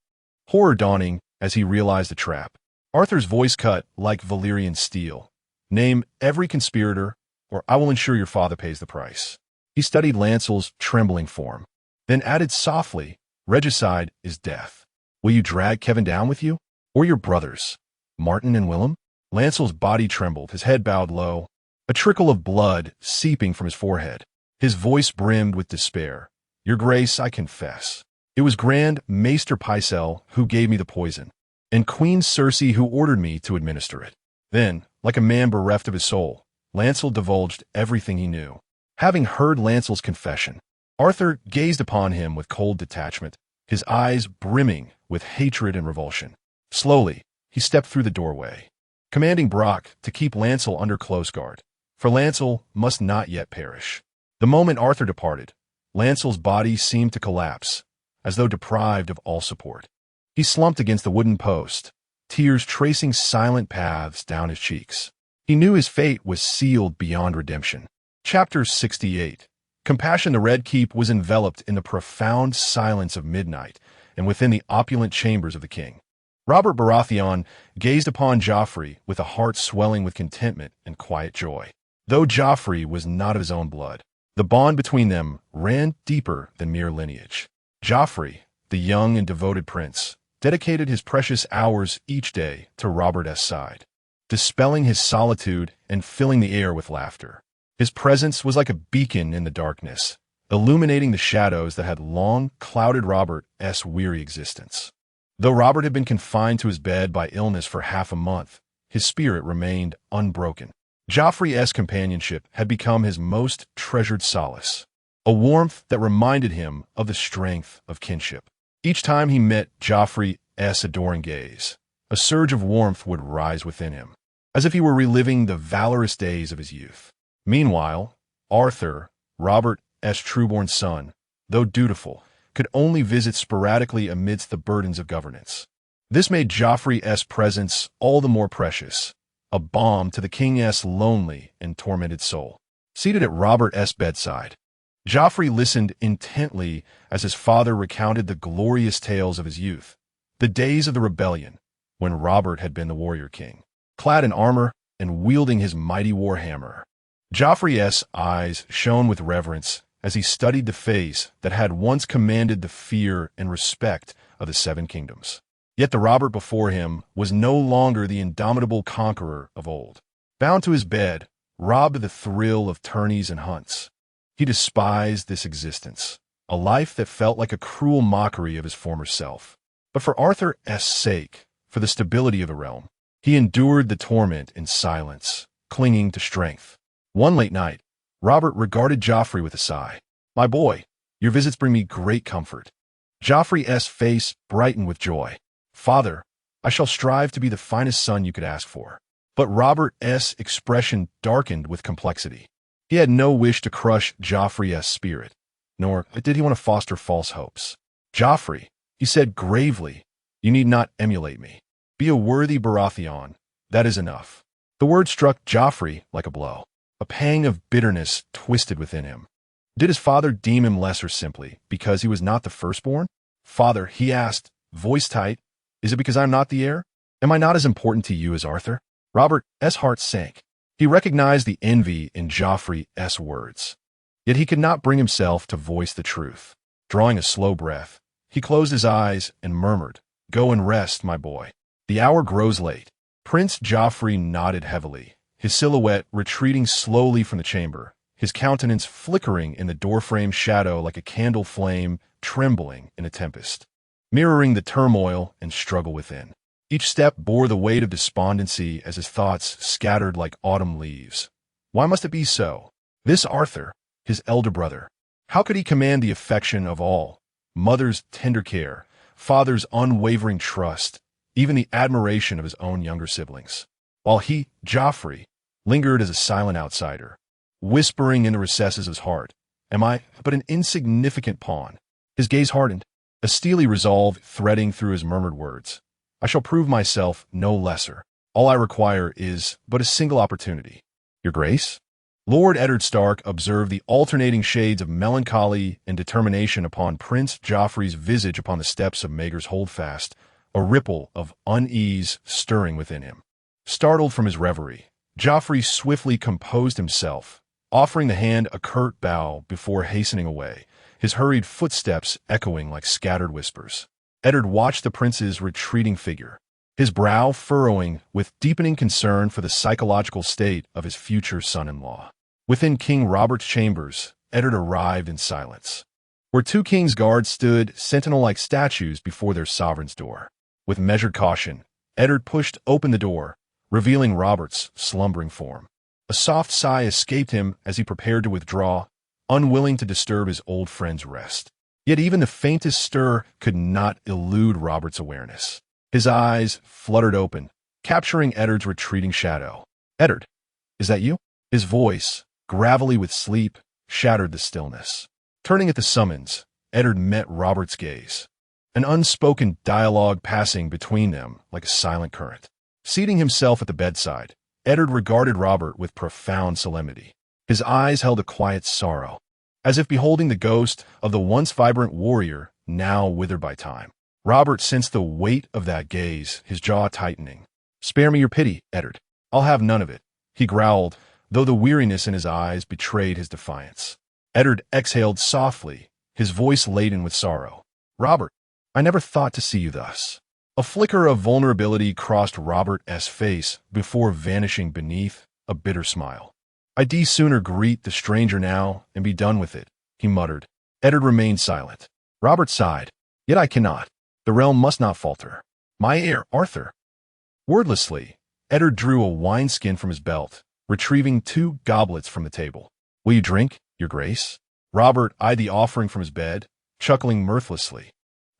horror dawning as he realized the trap. Arthur's voice cut like Valyrian steel. "Name every conspirator, or I will ensure your father pays the price." He studied Lancel's trembling form, then added softly, "Regicide is death. Will you drag Kevin down with you? Or your brothers, Martin and Willem?" Lancel's body trembled, his head bowed low, a trickle of blood seeping from his forehead. His voice brimmed with despair. "Your grace, I confess. It was Grand Maester Pycelle who gave me the poison, and Queen Cersei who ordered me to administer it." Then, like a man bereft of his soul, Lancel divulged everything he knew. Having heard Lancel's confession, Arthur gazed upon him with cold detachment, his eyes brimming with hatred and revulsion. Slowly, he stepped through the doorway, commanding Brock to keep Lancel under close guard, for Lancel must not yet perish. The moment Arthur departed, Lancel's body seemed to collapse, as though deprived of all support. He slumped against the wooden post, tears tracing silent paths down his cheeks. He knew his fate was sealed beyond redemption. Chapter 68. Compassion. The Red Keep was enveloped in the profound silence of midnight and within the opulent chambers of the king. Robert Baratheon gazed upon Joffrey with a heart swelling with contentment and quiet joy. Though Joffrey was not of his own blood, the bond between them ran deeper than mere lineage. Joffrey, the young and devoted prince, dedicated his precious hours each day to Robert's side, dispelling his solitude and filling the air with laughter. His presence was like a beacon in the darkness, illuminating the shadows that had long clouded Robert's weary existence. Though Robert had been confined to his bed by illness for half a month, his spirit remained unbroken. Joffrey's companionship had become his most treasured solace, a warmth that reminded him of the strength of kinship. Each time he met Joffrey's adoring gaze, a surge of warmth would rise within him, as if he were reliving the valorous days of his youth. Meanwhile, Arthur, Robert's trueborn son, though dutiful, could only visit sporadically amidst the burdens of governance. This made Joffrey's presence all the more precious, a balm to the king's lonely and tormented soul. Seated at Robert's bedside, Joffrey listened intently as his father recounted the glorious tales of his youth, the days of the rebellion, when Robert had been the warrior king, clad in armor and wielding his mighty war hammer. Joffrey's eyes shone with reverence as he studied the face that had once commanded the fear and respect of the Seven Kingdoms. Yet the Robert before him was no longer the indomitable conqueror of old. Bound to his bed, robbed of the thrill of tourneys and hunts, he despised this existence, a life that felt like a cruel mockery of his former self. But for Arthur's sake, for the stability of the realm, he endured the torment in silence, clinging to strength. One late night, Robert regarded Joffrey with a sigh. "My boy, your visits bring me great comfort." Joffrey's face brightened with joy. "Father, I shall strive to be the finest son you could ask for." But Robert's expression darkened with complexity. He had no wish to crush Joffrey's spirit, nor did he want to foster false hopes. "Joffrey," he said gravely, "you need not emulate me. Be a worthy Baratheon. That is enough." The word struck Joffrey like a blow. A pang of bitterness twisted within him. Did his father deem him lesser simply because he was not the firstborn? "Father," he asked, voice tight, "is it because I am not the heir? Am I not as important to you as Arthur?" Robert's heart sank. He recognized the envy in Joffrey's words. Yet he could not bring himself to voice the truth. Drawing a slow breath, he closed his eyes and murmured, "Go and rest, my boy. The hour grows late." Prince Joffrey nodded heavily, his silhouette retreating slowly from the chamber, his countenance flickering in the doorframe shadow like a candle flame trembling in a tempest, mirroring the turmoil and struggle within. Each step bore the weight of despondency as his thoughts scattered like autumn leaves. Why must it be so? This Arthur, his elder brother, how could he command the affection of all? Mother's tender care, father's unwavering trust, even the admiration of his own younger siblings. While he, Joffrey, lingered as a silent outsider, whispering in the recesses of his heart, "Am I but an insignificant pawn?" His gaze hardened, a steely resolve threading through his murmured words. "I shall prove myself no lesser. All I require is but a single opportunity." "Your Grace?" Lord Eddard Stark observed the alternating shades of melancholy and determination upon Prince Joffrey's visage upon the steps of Maegor's Holdfast, a ripple of unease stirring within him. Startled from his reverie, Joffrey swiftly composed himself, offering the hand a curt bow before hastening away, his hurried footsteps echoing like scattered whispers. Eddard watched the prince's retreating figure, his brow furrowing with deepening concern for the psychological state of his future son-in-law. Within King Robert's chambers, Eddard arrived in silence, where two king's guards stood sentinel-like statues before their sovereign's door. With measured caution, Eddard pushed open the door, revealing Robert's slumbering form. A soft sigh escaped him as he prepared to withdraw, unwilling to disturb his old friend's rest. Yet even the faintest stir could not elude Robert's awareness. His eyes fluttered open, capturing Eddard's retreating shadow. "Eddard, is that you?" His voice, gravelly with sleep, shattered the stillness. Turning at the summons, Eddard met Robert's gaze, an unspoken dialogue passing between them like a silent current. Seating himself at the bedside, Eddard regarded Robert with profound solemnity. His eyes held a quiet sorrow, as if beholding the ghost of the once vibrant warrior now withered by time. Robert sensed the weight of that gaze, his jaw tightening. "Spare me your pity, Eddard. I'll have none of it," he growled, though the weariness in his eyes betrayed his defiance. Eddard exhaled softly, his voice laden with sorrow. "Robert, I never thought to see you thus." A flicker of vulnerability crossed Robert's face before vanishing beneath a bitter smile. "I'd sooner greet the stranger now and be done with it," he muttered. Eddard remained silent. Robert sighed. "Yet I cannot. The realm must not falter. My heir, Arthur." Wordlessly, Eddard drew a wineskin from his belt, retrieving 2 goblets from the table. "Will you drink, your grace?" Robert eyed the offering from his bed, chuckling mirthlessly.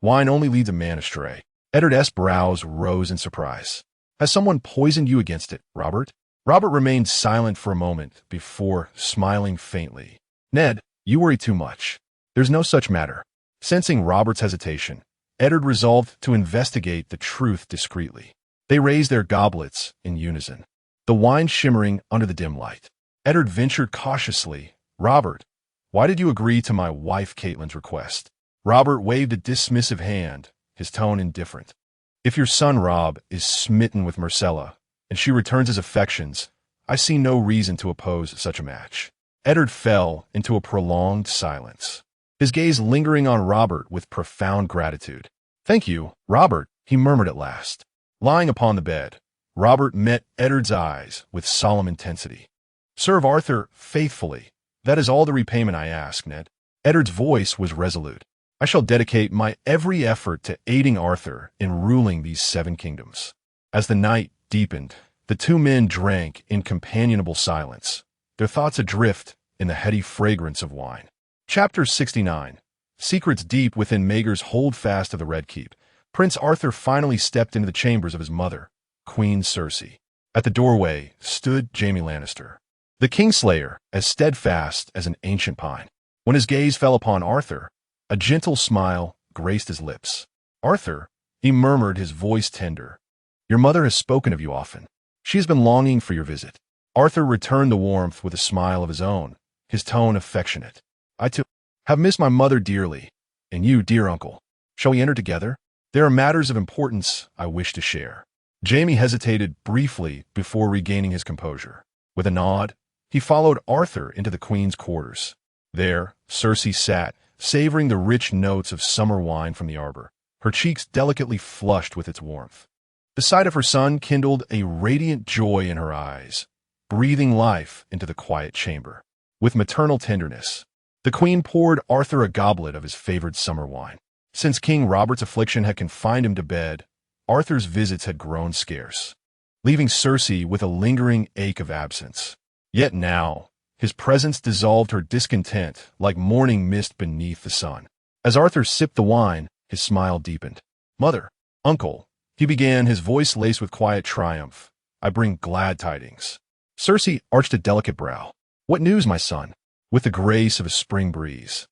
"Wine only leads a man astray." Eddard's brows rose in surprise. "Has someone poisoned you against it, Robert?" Robert remained silent for a moment before smiling faintly. Ned, you worry too much. There's no such matter. Sensing Robert's hesitation, Eddard resolved to investigate the truth discreetly. They raised their goblets in unison, the wine shimmering under the dim light. Eddard ventured cautiously, Robert, why did you agree to my wife Catelyn's request? Robert waved a dismissive hand, his tone indifferent. If your son Rob is smitten with Myrcella, and she returns his affections, I see no reason to oppose such a match. Eddard fell into a prolonged silence, his gaze lingering on Robert with profound gratitude. Thank you, Robert, he murmured at last. Lying upon the bed, Robert met Eddard's eyes with solemn intensity. Serve Arthur faithfully. That is all the repayment I ask, Ned. Eddard's voice was resolute. I shall dedicate my every effort to aiding Arthur in ruling these 7 kingdoms. As the night deepened, the 2 men drank in companionable silence, their thoughts adrift in the heady fragrance of wine. Chapter 69. Secrets deep within Maegor's holdfast of the Red Keep. Prince Arthur finally stepped into the chambers of his mother, Queen Cersei. At the doorway stood Jaime Lannister, the Kingslayer, as steadfast as an ancient pine. When his gaze fell upon Arthur, a gentle smile graced his lips. Arthur, he murmured, his voice tender, your mother has spoken of you often. She has been longing for your visit. Arthur returned the warmth with a smile of his own, his tone affectionate. I too have missed my mother dearly, and you, dear uncle. Shall we enter together? There are matters of importance I wish to share. Jaime hesitated briefly before regaining his composure. With a nod, he followed Arthur into the queen's quarters. There, Cersei sat, savoring the rich notes of summer wine from the arbor, her cheeks delicately flushed with its warmth. The sight of her son kindled a radiant joy in her eyes, breathing life into the quiet chamber. With maternal tenderness, the queen poured Arthur a goblet of his favored summer wine. Since King Robert's affliction had confined him to bed, Arthur's visits had grown scarce, leaving Cersei with a lingering ache of absence. Yet now, his presence dissolved her discontent like morning mist beneath the sun. As Arthur sipped the wine, his smile deepened. Mother, uncle, he began, his voice laced with quiet triumph, I bring glad tidings. Cersei arched a delicate brow. What news, my son? With the grace of a spring breeze.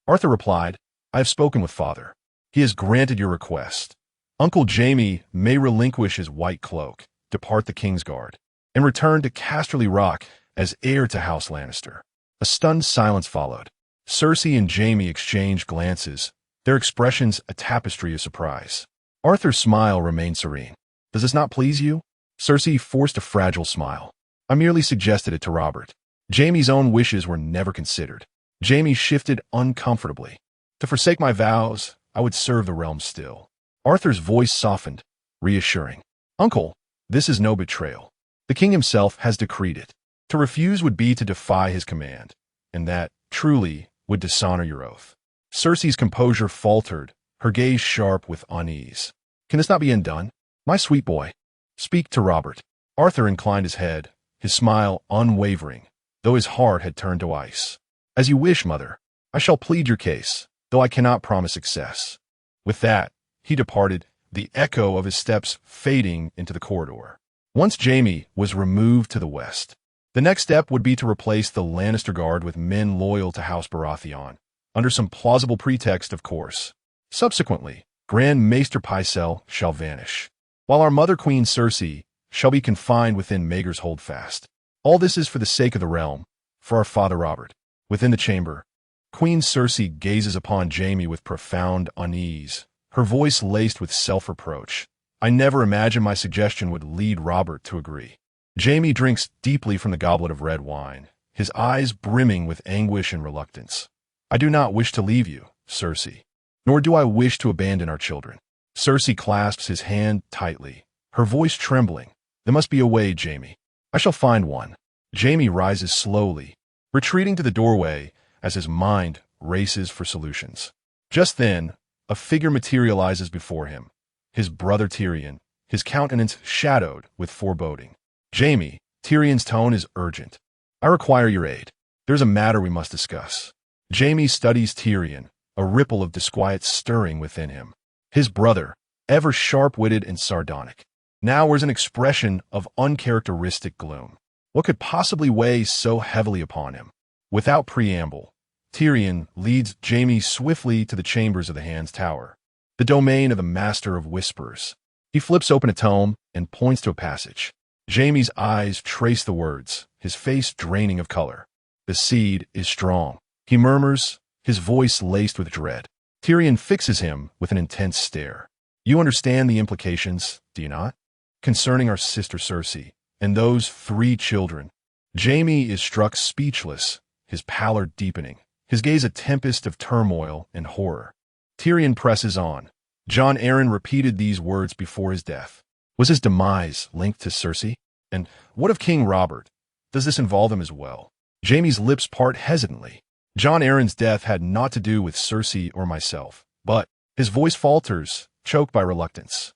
Arthur replied, I have spoken with father. He has granted your request. Uncle Jaime may relinquish his white cloak, depart the Kingsguard, and return to Casterly Rock as heir to House Lannister. A stunned silence followed. Cersei and Jaime exchanged glances, their expressions a tapestry of surprise. Arthur's smile remained serene. Does this not please you? Cersei forced a fragile smile. I merely suggested it to Robert. Jaime's own wishes were never considered. Jaime shifted uncomfortably. To forsake my vows, I would serve the realm still. Arthur's voice softened, reassuring. Uncle, this is no betrayal. The king himself has decreed it. To refuse would be to defy his command, and that, truly, would dishonor your oath. Cersei's composure faltered, her gaze sharp with unease. Can this not be undone? My sweet boy. Speak to Robert. Arthur inclined his head, his smile unwavering, though his heart had turned to ice. As you wish, mother. I shall plead your case, though I cannot promise success. With that, he departed, the echo of his steps fading into the corridor. Once Jaime was removed to the west, the next step would be to replace the Lannister Guard with men loyal to House Baratheon, under some plausible pretext, of course. Subsequently, Grand Maester Pycelle shall vanish, while our mother Queen Cersei shall be confined within Maegor's holdfast. All this is for the sake of the realm, for our father Robert. Within the chamber, Queen Cersei gazes upon Jaime with profound unease, her voice laced with self-reproach. I never imagined my suggestion would lead Robert to agree. Jaime drinks deeply from the goblet of red wine, his eyes brimming with anguish and reluctance. I do not wish to leave you, Cersei, nor do I wish to abandon our children. Cersei clasps his hand tightly, her voice trembling. There must be a way, Jaime. I shall find one. Jaime rises slowly, retreating to the doorway as his mind races for solutions. Just then, a figure materializes before him, his brother Tyrion, his countenance shadowed with foreboding. Jaime, Tyrion's tone is urgent. I require your aid. There's a matter we must discuss. Jaime studies Tyrion, a ripple of disquiet stirring within him. His brother, ever sharp-witted and sardonic, now wears an expression of uncharacteristic gloom. What could possibly weigh so heavily upon him? Without preamble, Tyrion leads Jaime swiftly to the chambers of the Hand's Tower, the domain of the Master of Whispers. He flips open a tome and points to a passage. Jaime's eyes trace the words, his face draining of color. The seed is strong, he murmurs, his voice laced with dread. Tyrion fixes him with an intense stare. You understand the implications, do you not? Concerning our sister Cersei and those 3 children. Jaime is struck speechless, his pallor deepening, his gaze a tempest of turmoil and horror. Tyrion presses on. Jon Arryn repeated these words before his death. Was his demise linked to Cersei? And what of King Robert? Does this involve him as well? Jaime's lips part hesitantly. Jon Arryn's death had naught to do with Cersei or myself, but his voice falters, choked by reluctance.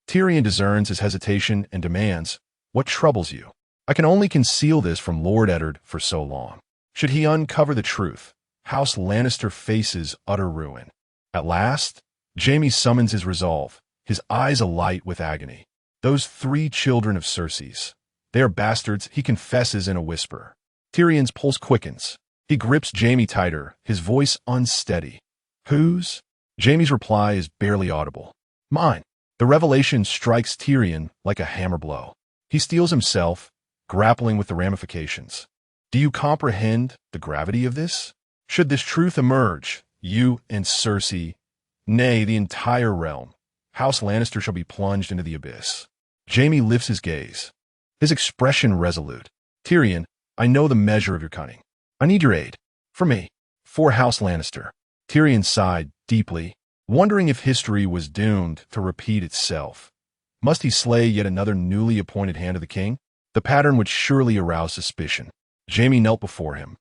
Tyrion discerns his hesitation and demands, "What troubles you? I can only conceal this from Lord Eddard for so long. Should he uncover the truth, House Lannister faces utter ruin." At last, Jaime summons his resolve, his eyes alight with agony. Those 3 children of Cersei's. They are bastards, he confesses in a whisper. Tyrion's pulse quickens. He grips Jaime tighter, his voice unsteady. Whose? Jaime's reply is barely audible. Mine. The revelation strikes Tyrion like a hammer blow. He steels himself, grappling with the ramifications. Do you comprehend the gravity of this? Should this truth emerge, you and Cersei, nay, the entire realm, House Lannister shall be plunged into the abyss. Jaime lifts his gaze, his expression resolute. Tyrion, I know the measure of your cunning. I need your aid. For me. For House Lannister. Tyrion sighed deeply, wondering if history was doomed to repeat itself. Must he slay yet another newly appointed Hand of the King? The pattern would surely arouse suspicion. Jaime knelt before him,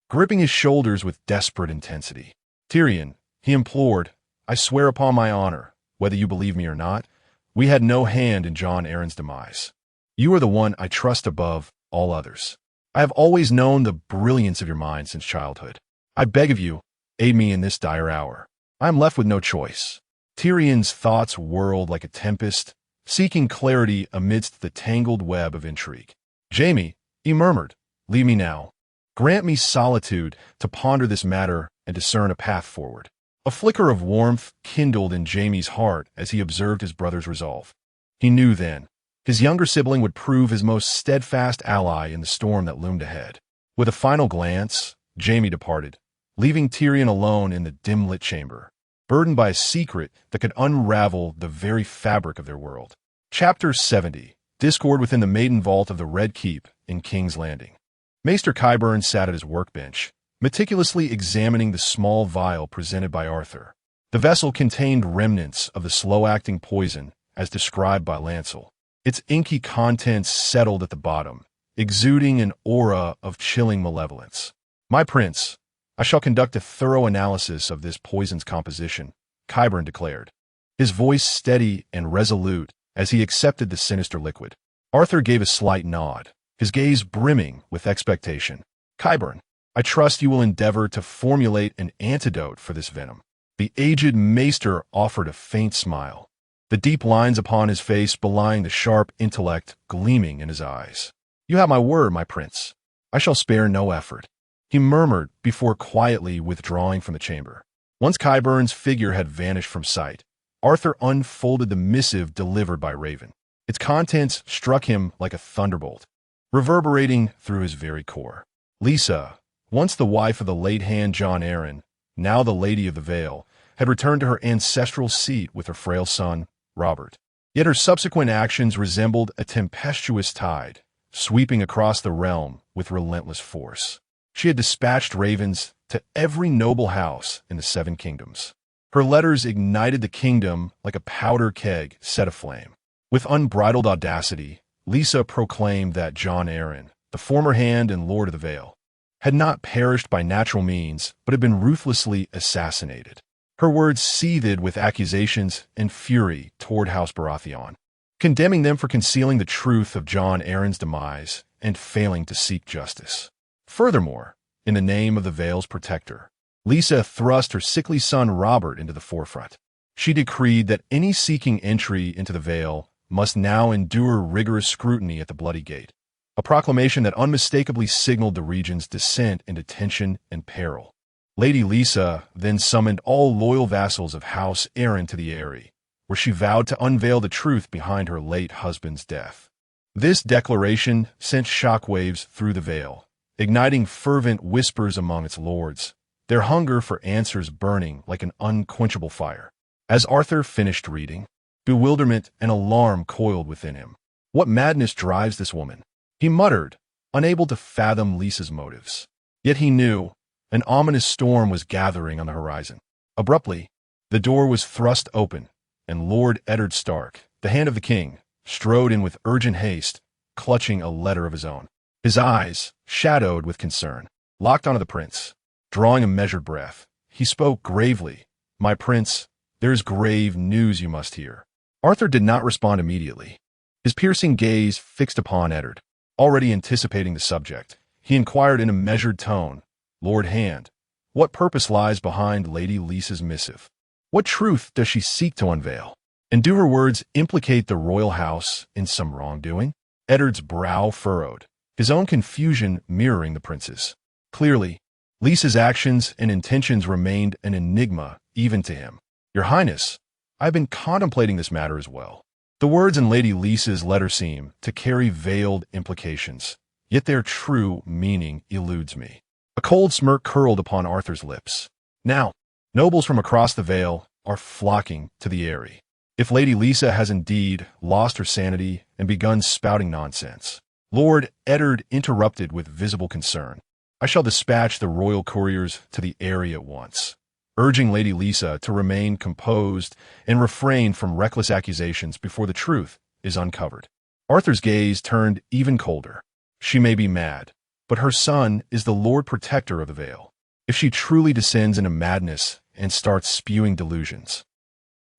gripping his shoulders with desperate intensity. Tyrion, he implored, I swear upon my honor, whether you believe me or not, we had no hand in Jon Arryn's demise. You are the one I trust above all others. I have always known the brilliance of your mind since childhood. I beg of you, aid me in this dire hour. I am left with no choice. Tyrion's thoughts whirled like a tempest, seeking clarity amidst the tangled web of intrigue. Jaime, he murmured, leave me now. Grant me solitude to ponder this matter and discern a path forward. A flicker of warmth kindled in Jaime's heart as he observed his brother's resolve. He knew then, his younger sibling would prove his most steadfast ally in the storm that loomed ahead. With a final glance, Jaime departed, leaving Tyrion alone in the dim-lit chamber, burdened by a secret that could unravel the very fabric of their world. Chapter 70. Discord within the maiden vault of the Red Keep in King's Landing. Maester Qyburn sat at his workbench, meticulously examining the small vial presented by Arthur. The vessel contained remnants of the slow-acting poison, as described by Lancel. Its inky contents settled at the bottom, exuding an aura of chilling malevolence. My prince, I shall conduct a thorough analysis of this poison's composition, Qyburn declared, his voice steady and resolute as he accepted the sinister liquid. Arthur gave a slight nod, his gaze brimming with expectation. Qyburn, I trust you will endeavor to formulate an antidote for this venom. The aged maester offered a faint smile, the deep lines upon his face belying the sharp intellect gleaming in his eyes. You have my word, my prince. I shall spare no effort, he murmured before quietly withdrawing from the chamber. Once Qyburn's figure had vanished from sight, Arthur unfolded the missive delivered by Raven. Its contents struck him like a thunderbolt, reverberating through his very core. Lisa, once the wife of the late Hand Jon Arryn, now the Lady of the Vale, had returned to her ancestral seat with her frail son, Robert. Yet her subsequent actions resembled a tempestuous tide, sweeping across the realm with relentless force. She had dispatched ravens to every noble house in the 7 kingdoms. Her letters ignited the kingdom like a powder keg set aflame. With unbridled audacity, Lisa proclaimed that Jon Arryn, the former Hand and Lord of the Vale, had not perished by natural means, but had been ruthlessly assassinated. Her words seethed with accusations and fury toward House Baratheon, condemning them for concealing the truth of Jon Arryn's demise and failing to seek justice. Furthermore, in the name of the Vale's protector, Lisa thrust her sickly son Robert into the forefront. She decreed that any seeking entry into the Vale must now endure rigorous scrutiny at the Bloody Gate. a proclamation that unmistakably signaled the region's descent into tension and peril. Lady Lisa then summoned all loyal vassals of House Aaron to the Eyrie, where she vowed to unveil the truth behind her late husband's death. This declaration sent shockwaves through the Vale, igniting fervent whispers among its lords, their hunger for answers burning like an unquenchable fire. As Arthur finished reading, bewilderment and alarm coiled within him. What madness drives this woman? He muttered, unable to fathom Lisa's motives. Yet he knew an ominous storm was gathering on the horizon. Abruptly, the door was thrust open, and Lord Eddard Stark, the Hand of the King, strode in with urgent haste, clutching a letter of his own. His eyes, shadowed with concern, locked onto the prince. Drawing a measured breath, he spoke gravely. "My prince, there is grave news you must hear." Arthur did not respond immediately. His piercing gaze fixed upon Eddard. Already anticipating the subject, he inquired in a measured tone, "Lord Hand, what purpose lies behind Lady Lisa's missive? What truth does she seek to unveil? And do her words implicate the royal house in some wrongdoing?" Eddard's brow furrowed, his own confusion mirroring the prince's. Clearly, Lisa's actions and intentions remained an enigma even to him. "Your Highness, I've been contemplating this matter as well." The words in Lady Lisa's letter seem to carry veiled implications, yet their true meaning eludes me. A cold smirk curled upon Arthur's lips. Now, nobles from across the Vale are flocking to the Eyrie. If Lady Lisa has indeed lost her sanity and begun spouting nonsense, Lord Eddard interrupted with visible concern. "I shall dispatch the royal couriers to the Eyrie at once," urging Lady Lisa to remain composed and refrain from reckless accusations before the truth is uncovered. Arthur's gaze turned even colder. She may be mad, but her son is the Lord Protector of the Vale. If she truly descends into madness and starts spewing delusions.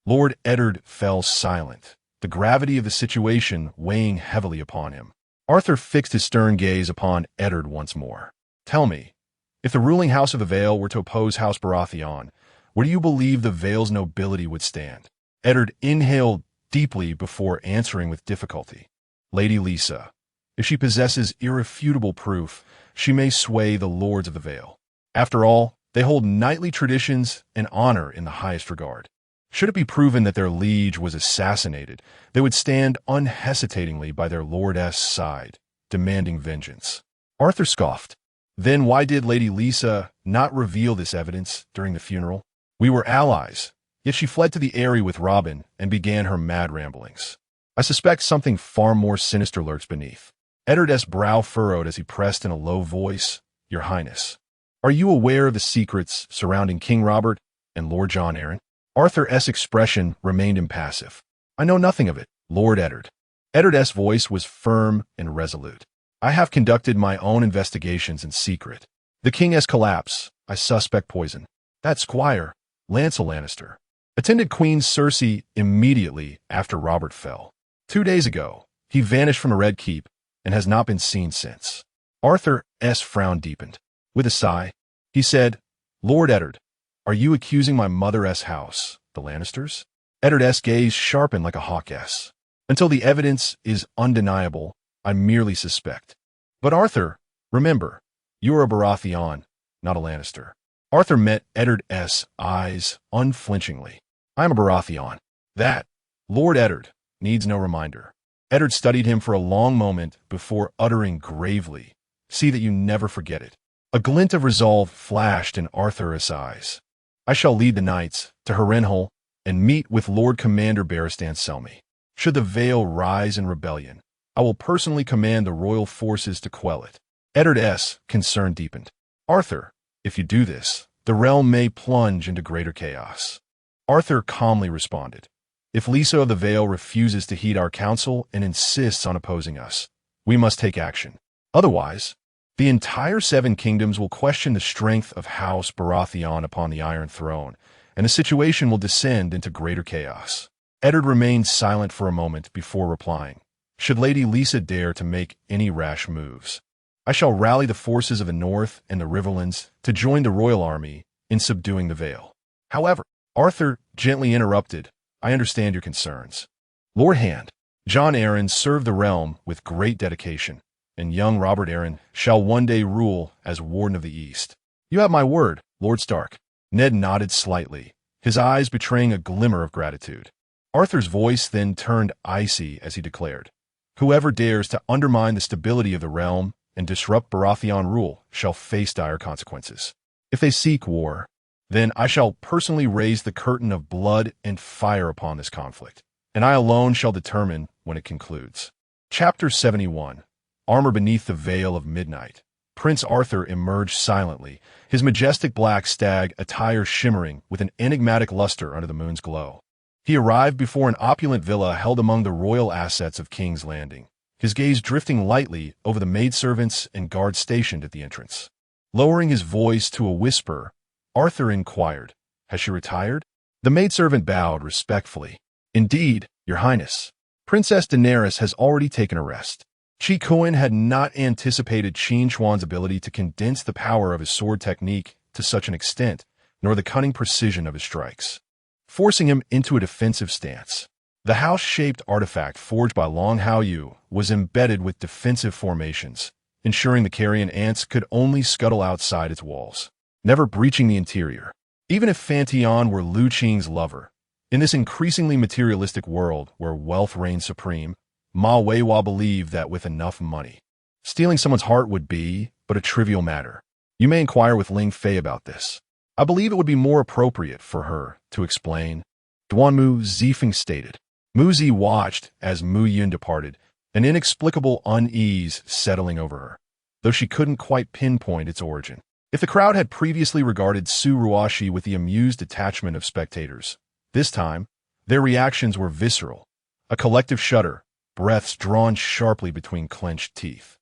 Lord Eddard fell silent, the gravity of the situation weighing heavily upon him. Arthur fixed his stern gaze upon Eddard once more. "Tell me, if the ruling house of the Vale were to oppose House Baratheon, where do you believe the Vale's nobility would stand?" Eddard inhaled deeply before answering with difficulty. "Lady Lisa, if she possesses irrefutable proof, she may sway the lords of the Vale. After all, they hold knightly traditions and honor in the highest regard. Should it be proven that their liege was assassinated, they would stand unhesitatingly by their lordess' side, demanding vengeance." Arthur scoffed. "Then why did Lady Lisa not reveal this evidence during the funeral? We were allies, yet she fled to the Eyrie with Robin and began her mad ramblings. I suspect something far more sinister lurks beneath." Eddard's brow furrowed as he pressed in a low voice, "Your Highness, are you aware of the secrets surrounding King Robert and Lord John Arryn?" Arthur's expression remained impassive. "I know nothing of it, Lord Eddard." Eddard's voice was firm and resolute. "I have conducted my own investigations in secret. The king's collapse, I suspect poison. That squire, Lancel Lannister, attended Queen Cersei immediately after Robert fell. 2 days ago, he vanished from a Red Keep and has not been seen since." Arthur's frown deepened. With a sigh, he said, "Lord Eddard, are you accusing my mother's house, the Lannisters?" Eddard's gaze sharpened like a hawk's. "Until the evidence is undeniable, I merely suspect. But Arthur, remember, you are a Baratheon, not a Lannister." Arthur met Eddard's eyes unflinchingly. "I am a Baratheon. That, Lord Eddard, needs no reminder." Eddard studied him for a long moment before uttering gravely, "See that you never forget it." A glint of resolve flashed in Arthur's eyes. "I shall lead the knights to Harrenhal and meet with Lord Commander Barristan Selmy. Should the Vale rise in rebellion, I will personally command the royal forces to quell it." Eddard's concern deepened. "Arthur, if you do this, the realm may plunge into greater chaos." Arthur calmly responded, "If Lisa of the Vale refuses to heed our counsel and insists on opposing us, we must take action. Otherwise, the entire Seven Kingdoms will question the strength of House Baratheon upon the Iron Throne, and the situation will descend into greater chaos." Eddard remained silent for a moment before replying, "Should Lady Lisa dare to make any rash moves, I shall rally the forces of the North and the Riverlands to join the royal army in subduing the Vale." However, Arthur gently interrupted, "I understand your concerns. Lord Hand, John Arryn served the realm with great dedication, and young Robert Arryn shall one day rule as Warden of the East. You have my word, Lord Stark. Ned nodded slightly, his eyes betraying a glimmer of gratitude. Arthur's voice then turned icy as he declared, "Whoever dares to undermine the stability of the realm and disrupt Baratheon rule shall face dire consequences. If they seek war, then I shall personally raise the curtain of blood and fire upon this conflict, and I alone shall determine when it concludes." Chapter 71. Armor beneath the veil of midnight. Prince Arthur emerged silently, his majestic black stag attire shimmering with an enigmatic luster under the moon's glow. He arrived before an opulent villa held among the royal assets of King's Landing, his gaze drifting lightly over the maidservants and guards stationed at the entrance. Lowering his voice to a whisper, Arthur inquired, "Has she retired?" The maidservant bowed respectfully. "Indeed, Your Highness. Princess Daenerys has already taken a rest." Chi Cohen had not anticipated Qin Chuan's ability to condense the power of his sword technique to such an extent, nor the cunning precision of his strikes, forcing him into a defensive stance. The house-shaped artifact forged by Long Hao Yu was embedded with defensive formations, ensuring the carrion ants could only scuttle outside its walls, never breaching the interior. Even if Fantion were Lu Qing's lover, in this increasingly materialistic world where wealth reigns supreme, Ma Weiwa believed that with enough money, stealing someone's heart would be but a trivial matter. You may inquire with Ling Fei about this. I believe it would be more appropriate for her to explain, Duanmu Zifeng stated. Mu Zi watched as Mu Yun departed, an inexplicable unease settling over her, though she couldn't quite pinpoint its origin. If the crowd had previously regarded Su Ruashi with the amused detachment of spectators, this time, their reactions were visceral, a collective shudder, breaths drawn sharply between clenched teeth.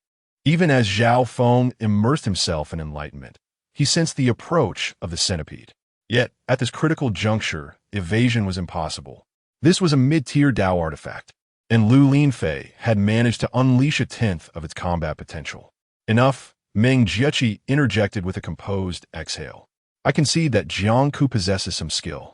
Even as Zhao Feng immersed himself in enlightenment, he sensed the approach of the centipede. Yet, at this critical juncture, evasion was impossible. This was a mid-tier Dao artifact, and Lu Linfei had managed to unleash a tenth of its combat potential. Enough, Meng Jiechi interjected with a composed exhale. I concede that Jiangku possesses some skill.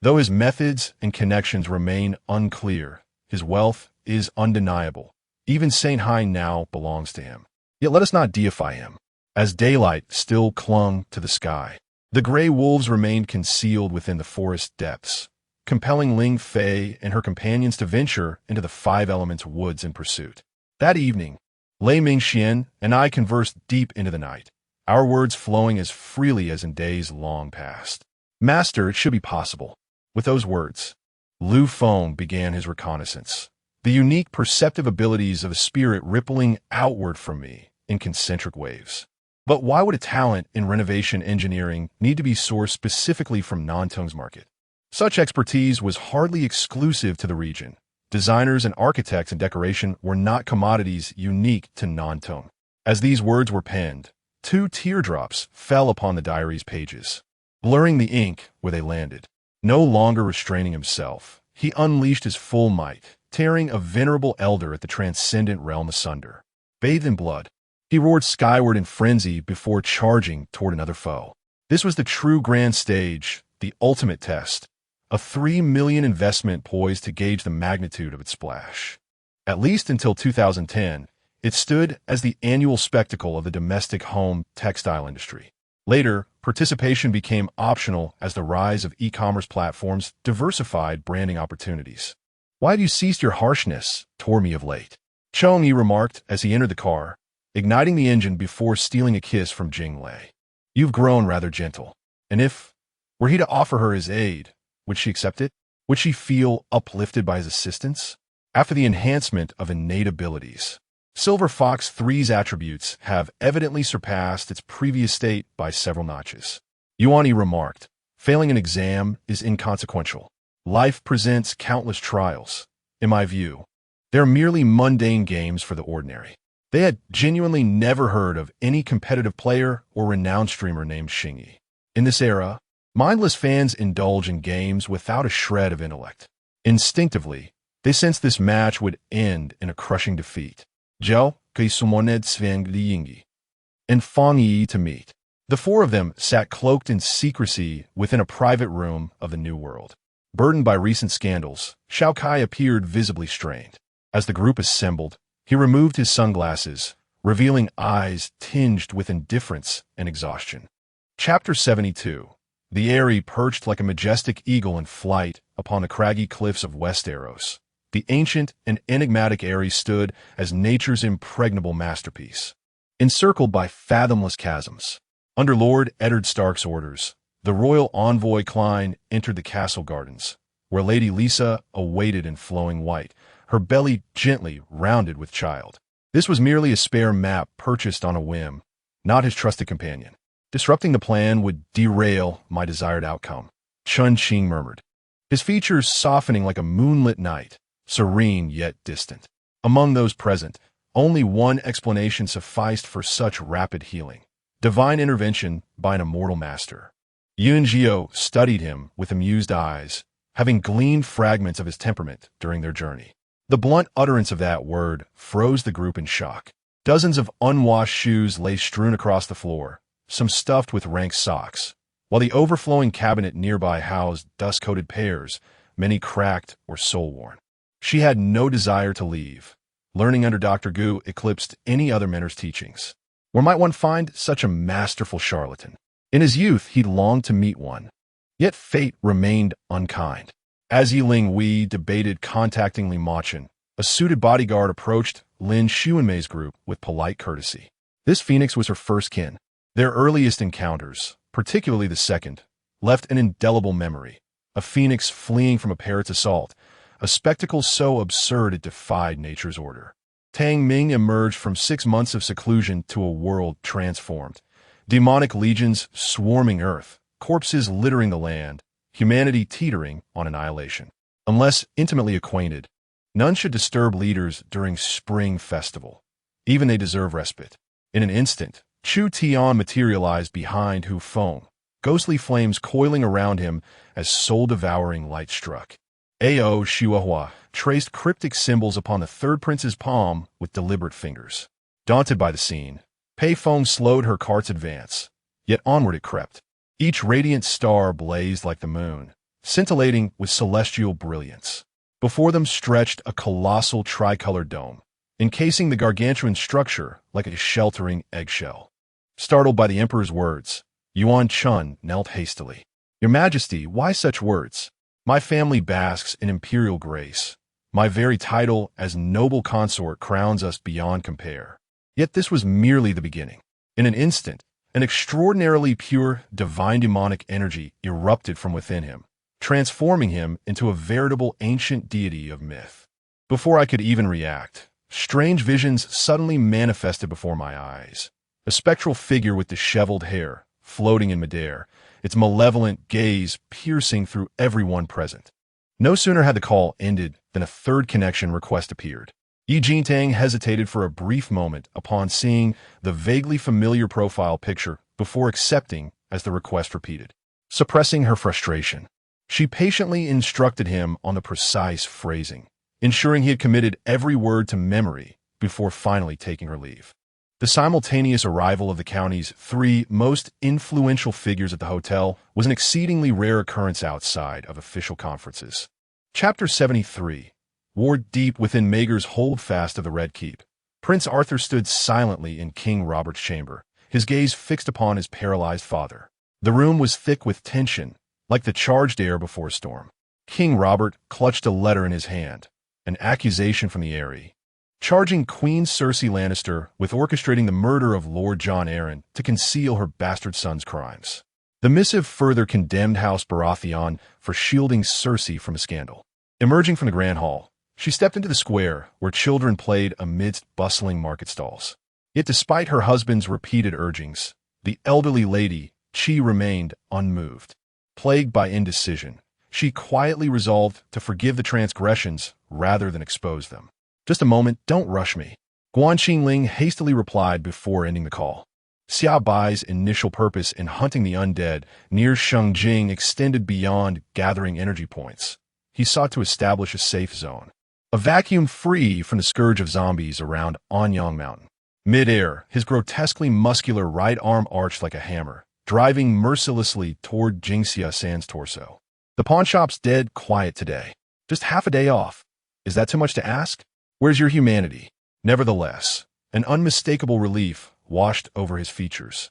Though his methods and connections remain unclear, his wealth is undeniable. Even Saint Hein now belongs to him. Yet let us not deify him. As daylight still clung to the sky, the gray wolves remained concealed within the forest depths, compelling Ling Fei and her companions to venture into the Five Elements woods in pursuit. That evening, Lei Mingxian and I conversed deep into the night, our words flowing as freely as in days long past. "Master, it should be possible." With those words, Lu Feng began his reconnaissance, the unique perceptive abilities of a spirit rippling outward from me in concentric waves. But why would a talent in renovation engineering need to be sourced specifically from Nantong's market? Such expertise was hardly exclusive to the region. Designers and architects in decoration were not commodities unique to Nantong. As these words were penned, 2 teardrops fell upon the diary's pages, blurring the ink where they landed. No longer restraining himself, he unleashed his full might, tearing a venerable elder at the transcendent realm asunder. Bathed in blood, he roared skyward in frenzy before charging toward another foe. This was the true grand stage, the ultimate test, a 3 million investment poised to gauge the magnitude of its splash. At least until 2010, it stood as the annual spectacle of the domestic home textile industry. Later, participation became optional as the rise of e-commerce platforms diversified branding opportunities. "Why have you ceased your harshness toward me of late?" Chong Yi remarked as he entered the car, igniting the engine before stealing a kiss from Jing Lei. "You've grown rather gentle. And if, were he to offer her his aid, would she accept it? Would she feel uplifted by his assistance? After the enhancement of innate abilities, Silver Fox 3's attributes have evidently surpassed its previous state by several notches." Yuan Yi remarked, "Failing an exam is inconsequential. Life presents countless trials. In my view, they are merely mundane games for the ordinary." They had genuinely never heard of any competitive player or renowned streamer named Xingyi. In this era, mindless fans indulge in games without a shred of intellect. Instinctively, they sensed this match would end in a crushing defeat. Zhao, Gui Sumoned Sveng Liyingyi, and Fang Yi to meet. The 4 of them sat cloaked in secrecy within a private room of the New World. Burdened by recent scandals, Xiao Kai appeared visibly strained. As the group assembled, he removed his sunglasses, revealing eyes tinged with indifference and exhaustion. Chapter 72. The Eyrie perched like a majestic eagle in flight upon the craggy cliffs of Westeros. The ancient and enigmatic Eyrie stood as nature's impregnable masterpiece, encircled by fathomless chasms. Under Lord Eddard Stark's orders, the royal envoy Cline entered the castle gardens, where Lady Lisa awaited in flowing white, her belly gently rounded with child. This was merely a spare map purchased on a whim, not his trusted companion. Disrupting the plan would derail my desired outcome, Chun Ching murmured, his features softening like a moonlit night, serene yet distant. Among those present, only one explanation sufficed for such rapid healing: divine intervention by an immortal master. Yun Jio studied him with amused eyes, having gleaned fragments of his temperament during their journey. The blunt utterance of that word froze the group in shock. Dozens of unwashed shoes lay strewn across the floor, some stuffed with rank socks, while the overflowing cabinet nearby housed dust-coated pears, many cracked or soul-worn. She had no desire to leave. Learning under Dr. Gu eclipsed any other mentor's teachings. Where might one find such a masterful charlatan? In his youth, he longed to meet one. Yet fate remained unkind. As Yiling Wei debated contacting Li Machin, a suited bodyguard approached Lin Xuanmei's group with polite courtesy. This phoenix was her first kin. Their earliest encounters, particularly the second, left an indelible memory. A phoenix fleeing from a parrot's assault, a spectacle so absurd it defied nature's order. Tang Ming emerged from 6 months of seclusion to a world transformed. Demonic legions swarming Earth, corpses littering the land, humanity teetering on annihilation. Unless intimately acquainted, none should disturb leaders during Spring Festival. Even they deserve respite. In an instant, Chu Tian materialized behind Hu Feng, ghostly flames coiling around him as soul-devouring light struck. Ao Shuahua traced cryptic symbols upon the third prince's palm with deliberate fingers. Daunted by the scene, Pei Feng slowed her cart's advance, yet onward it crept. Each radiant star blazed like the moon, scintillating with celestial brilliance. Before them stretched a colossal tricolored dome, encasing the gargantuan structure like a sheltering eggshell. Startled by the emperor's words, Yuan Chun knelt hastily. "Your Majesty, why such words? My family basks in imperial grace. My very title as noble consort crowns us beyond compare." Yet this was merely the beginning. In an instant, an extraordinarily pure, divine demonic energy erupted from within him, transforming him into a veritable ancient deity of myth. Before I could even react, strange visions suddenly manifested before my eyes. A spectral figure with disheveled hair, floating in midair, its malevolent gaze piercing through everyone present. No sooner had the call ended than a third connection request appeared. Yi Jintang hesitated for a brief moment upon seeing the vaguely familiar profile picture before accepting as the request repeated. Suppressing her frustration, she patiently instructed him on the precise phrasing, ensuring he had committed every word to memory before finally taking her leave. The simultaneous arrival of the county's 3 most influential figures at the hotel was an exceedingly rare occurrence outside of official conferences. Chapter 73. War deep within Maegor's holdfast of the Red Keep, Prince Arthur stood silently in King Robert's chamber, his gaze fixed upon his paralyzed father. The room was thick with tension, like the charged air before a storm. King Robert clutched a letter in his hand, an accusation from the Eyrie, charging Queen Cersei Lannister with orchestrating the murder of Lord Jon Arryn to conceal her bastard son's crimes. The missive further condemned House Baratheon for shielding Cersei from a scandal. Emerging from the Grand Hall, she stepped into the square where children played amidst bustling market stalls. Yet despite her husband's repeated urgings, the elderly lady, Chi, remained unmoved. Plagued by indecision, she quietly resolved to forgive the transgressions rather than expose them. "Just a moment, don't rush me," Guan Qingling hastily replied before ending the call. Xia Bai's initial purpose in hunting the undead near Shengjing extended beyond gathering energy points. He sought to establish a safe zone, a vacuum free from the scourge of zombies around Anyang Mountain. Mid-air, his grotesquely muscular right arm arched like a hammer, driving mercilessly toward Jingxia San's torso. "The pawnshop's dead quiet today. Just half a day off. Is that too much to ask? Where's your humanity?" Nevertheless, An unmistakable relief washed over his features.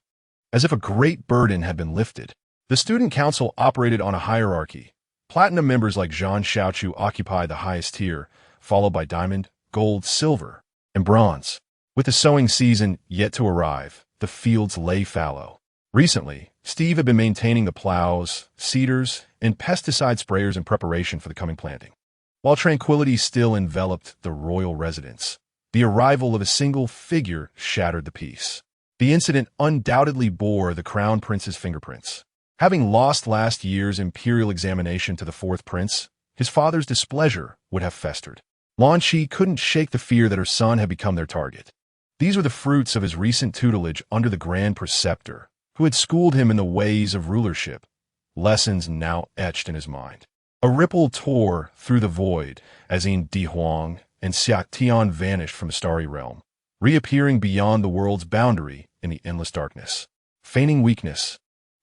As if a great burden had been lifted. The student council operated on a hierarchy. Platinum members like Zhang Xiaochu occupied the highest tier, followed by diamond, gold, silver, and bronze. With the sowing season yet to arrive, the fields lay fallow. Recently, Steve had been maintaining the plows, seeders, and pesticide sprayers in preparation for the coming planting. While tranquility still enveloped the royal residence, the arrival of a single figure shattered the peace. The incident undoubtedly bore the crown prince's fingerprints. Having lost last year's imperial examination to the fourth prince, his father's displeasure would have festered. Lan Shi couldn't shake the fear that her son had become their target. These were the fruits of his recent tutelage under the Grand Preceptor, who had schooled him in the ways of rulership, lessons now etched in his mind. A ripple tore through the void as Di Huang and Xia Tian vanished from the starry realm, reappearing beyond the world's boundary in the endless darkness. Feigning weakness,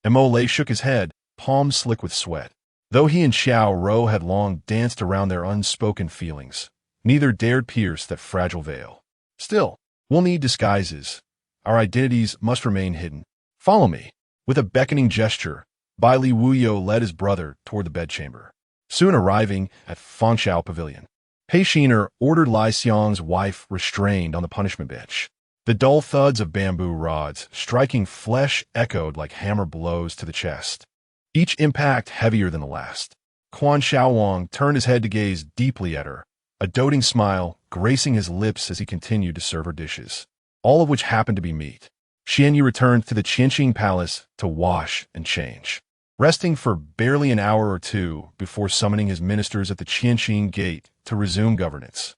Mo shook his head, palms slick with sweat. Though he and Xiao Ro had long danced around their unspoken feelings, neither dared pierce that fragile veil. Still, we'll need disguises. Our identities must remain hidden. Follow me. With a beckoning gesture, Bai Li Wuyo led his brother toward the bedchamber. Soon arriving at Fengxiao Pavilion, Pei Shiner ordered Lai Xiang's wife restrained on the punishment bench. The dull thuds of bamboo rods striking flesh echoed like hammer blows to the chest, each impact heavier than the last. Quan Xiaowang turned his head to gaze deeply at her, a doting smile gracing his lips as he continued to serve her dishes, all of which happened to be meat. Xianyu returned to the Qianqing Palace to wash and change, resting for barely an hour or two before summoning his ministers at the Qianqing Gate to resume governance,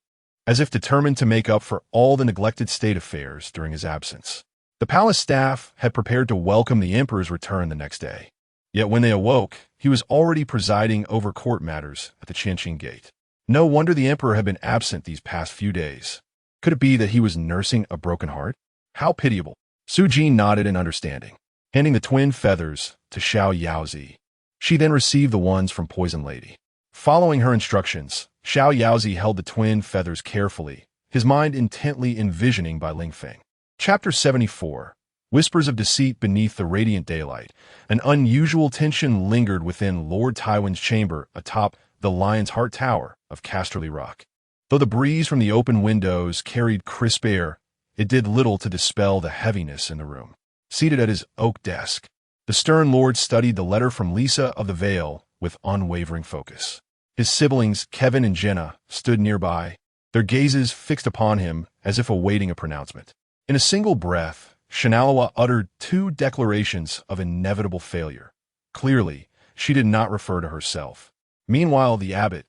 as if determined to make up for all the neglected state affairs during his absence. The palace staff had prepared to welcome the emperor's return the next day. Yet when they awoke, he was already presiding over court matters at the Qianqing Gate. No wonder the emperor had been absent these past few days. Could it be that he was nursing a broken heart? How pitiable. Su Jin nodded in understanding, handing the twin feathers to Xiao Yaozi. She then received the ones from Poison Lady. Following her instructions, Xiao Yaozi held the twin feathers carefully, his mind intently envisioning Bai Lingfeng. Chapter 74. Whispers of deceit beneath the radiant daylight. An unusual tension lingered within Lord Tywin's chamber atop the Lion's Heart Tower of Casterly Rock. Though the breeze from the open windows carried crisp air, it did little to dispel the heaviness in the room. Seated at his oak desk, the stern lord studied the letter from Lisa of the Vale with unwavering focus. His siblings, Kevin and Jenna, stood nearby, their gazes fixed upon him as if awaiting a pronouncement. In a single breath, Shanalawa uttered two declarations of inevitable failure. Clearly, she did not refer to herself. Meanwhile, the abbot,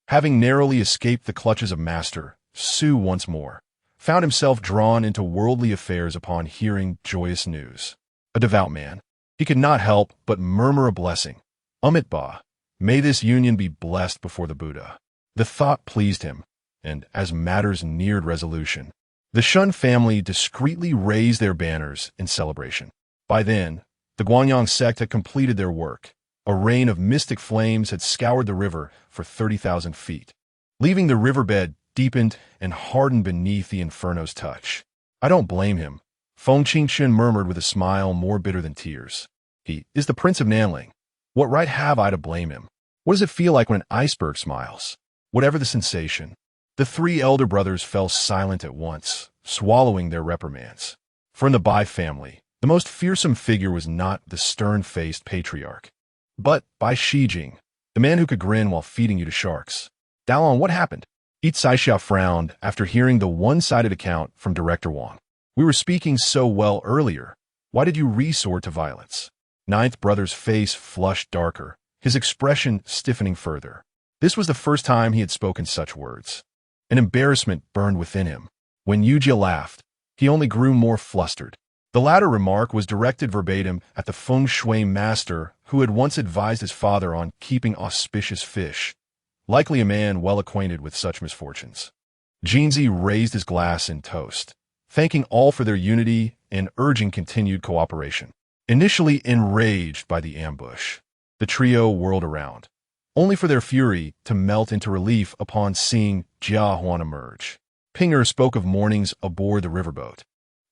having narrowly escaped the clutches of Master Su once more, found himself drawn into worldly affairs upon hearing joyous news. A devout man, he could not help but murmur a blessing. Amidst, may this union be blessed before the Buddha. The thought pleased him, and as matters neared resolution, the Shun family discreetly raised their banners in celebration. By then, the Guanyang sect had completed their work. A rain of mystic flames had scoured the river for 30,000 feet, leaving the riverbed deepened and hardened beneath the inferno's touch. I don't blame him, Feng Qingxun murmured with a smile more bitter than tears. He is the Prince of Nanling. What right have I to blame him? What does it feel like when an iceberg smiles? Whatever the sensation. The three elder brothers fell silent at once, swallowing their reprimands. For in the Bai family, the most fearsome figure was not the stern-faced patriarch, but Bai Shijing, the man who could grin while feeding you to sharks. Dalon, what happened? Yi Caixia frowned after hearing the one-sided account from Director Wang. We were speaking so well earlier. Why did you resort to violence? Ninth brother's face flushed darker, his expression stiffening further. This was the first time he had spoken such words. An embarrassment burned within him. When Yujia laughed, he only grew more flustered. The latter remark was directed verbatim at the feng shui master who had once advised his father on keeping auspicious fish, likely a man well acquainted with such misfortunes. Jinzi raised his glass in toast, thanking all for their unity and urging continued cooperation. Initially enraged by the ambush, the trio whirled around, only for their fury to melt into relief upon seeing Jia Huan emerge. Pinger spoke of mornings aboard the riverboat,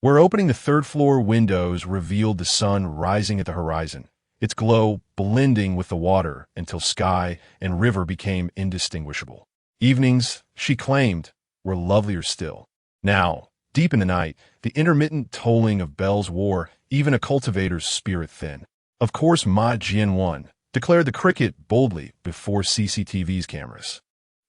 where opening the third-floor windows revealed the sun rising at the horizon, its glow blending with the water until sky and river became indistinguishable. Evenings, she claimed, were lovelier still. Now, deep in the night, the intermittent tolling of bells wore even a cultivator's spirit thin. Of course, Ma Jian-1 declared the cricket boldly before CCTV's cameras.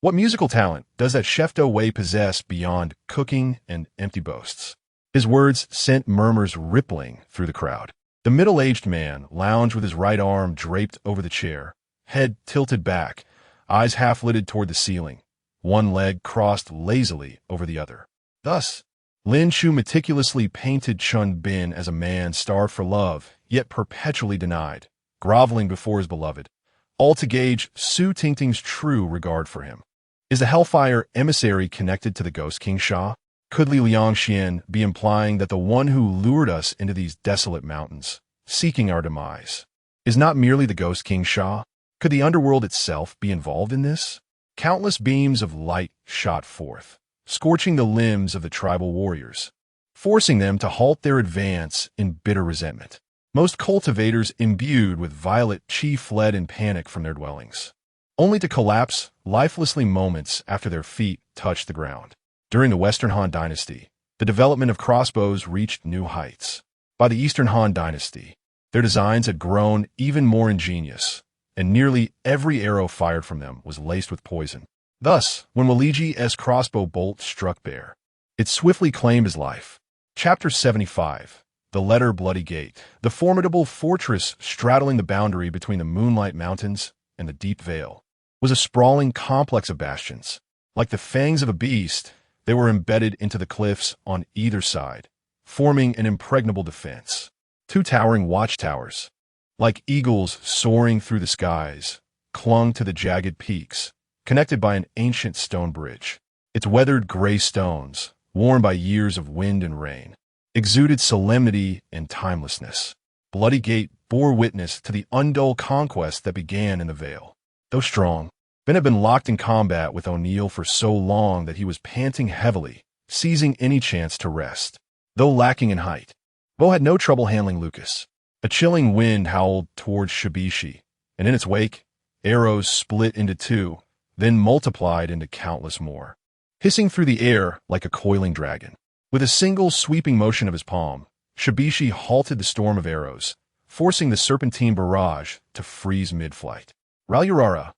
What musical talent does that chef d'oeuvre possess beyond cooking and empty boasts? His words sent murmurs rippling through the crowd. The middle-aged man lounged with his right arm draped over the chair, head tilted back, eyes half-lidded toward the ceiling, one leg crossed lazily over the other. Thus, Lin Shu meticulously painted Chun Bin as a man starved for love, yet perpetually denied, groveling before his beloved, all to gauge Su Tingting's true regard for him. Is the Hellfire emissary connected to the Ghost King Sha? Could Li Liangxian be implying that the one who lured us into these desolate mountains, seeking our demise, is not merely the Ghost King Sha? Could the underworld itself be involved in this? Countless beams of light shot forth, scorching the limbs of the tribal warriors, forcing them to halt their advance in bitter resentment. Most cultivators imbued with violet chi fled in panic from their dwellings, only to collapse lifelessly moments after their feet touched the ground. During the Western Han Dynasty, the development of crossbows reached new heights. By the Eastern Han Dynasty, their designs had grown even more ingenious, and nearly every arrow fired from them was laced with poison. Thus, when Waliji's crossbow bolt struck bare, it swiftly claimed his life. Chapter 75. The Letter Bloody Gate. The formidable fortress straddling the boundary between the Moonlight Mountains and the Deep Vale was a sprawling complex of bastions. Like the fangs of a beast, they were embedded into the cliffs on either side, forming an impregnable defense. Two towering watchtowers, like eagles soaring through the skies, clung to the jagged peaks, connected by an ancient stone bridge. Its weathered gray stones, worn by years of wind and rain, exuded solemnity and timelessness. Bloody Gate bore witness to the undull conquest that began in the Vale. Though strong, Ben had been locked in combat with O'Neill for so long that he was panting heavily, seizing any chance to rest. Though lacking in height, Bo had no trouble handling Lucas. A chilling wind howled towards Shibishi, and in its wake, arrows split into two, then multiplied into countless more, hissing through the air like a coiling dragon. With a single sweeping motion of his palm, Shibishi halted the storm of arrows, forcing the serpentine barrage to freeze mid-flight. Rhaenyra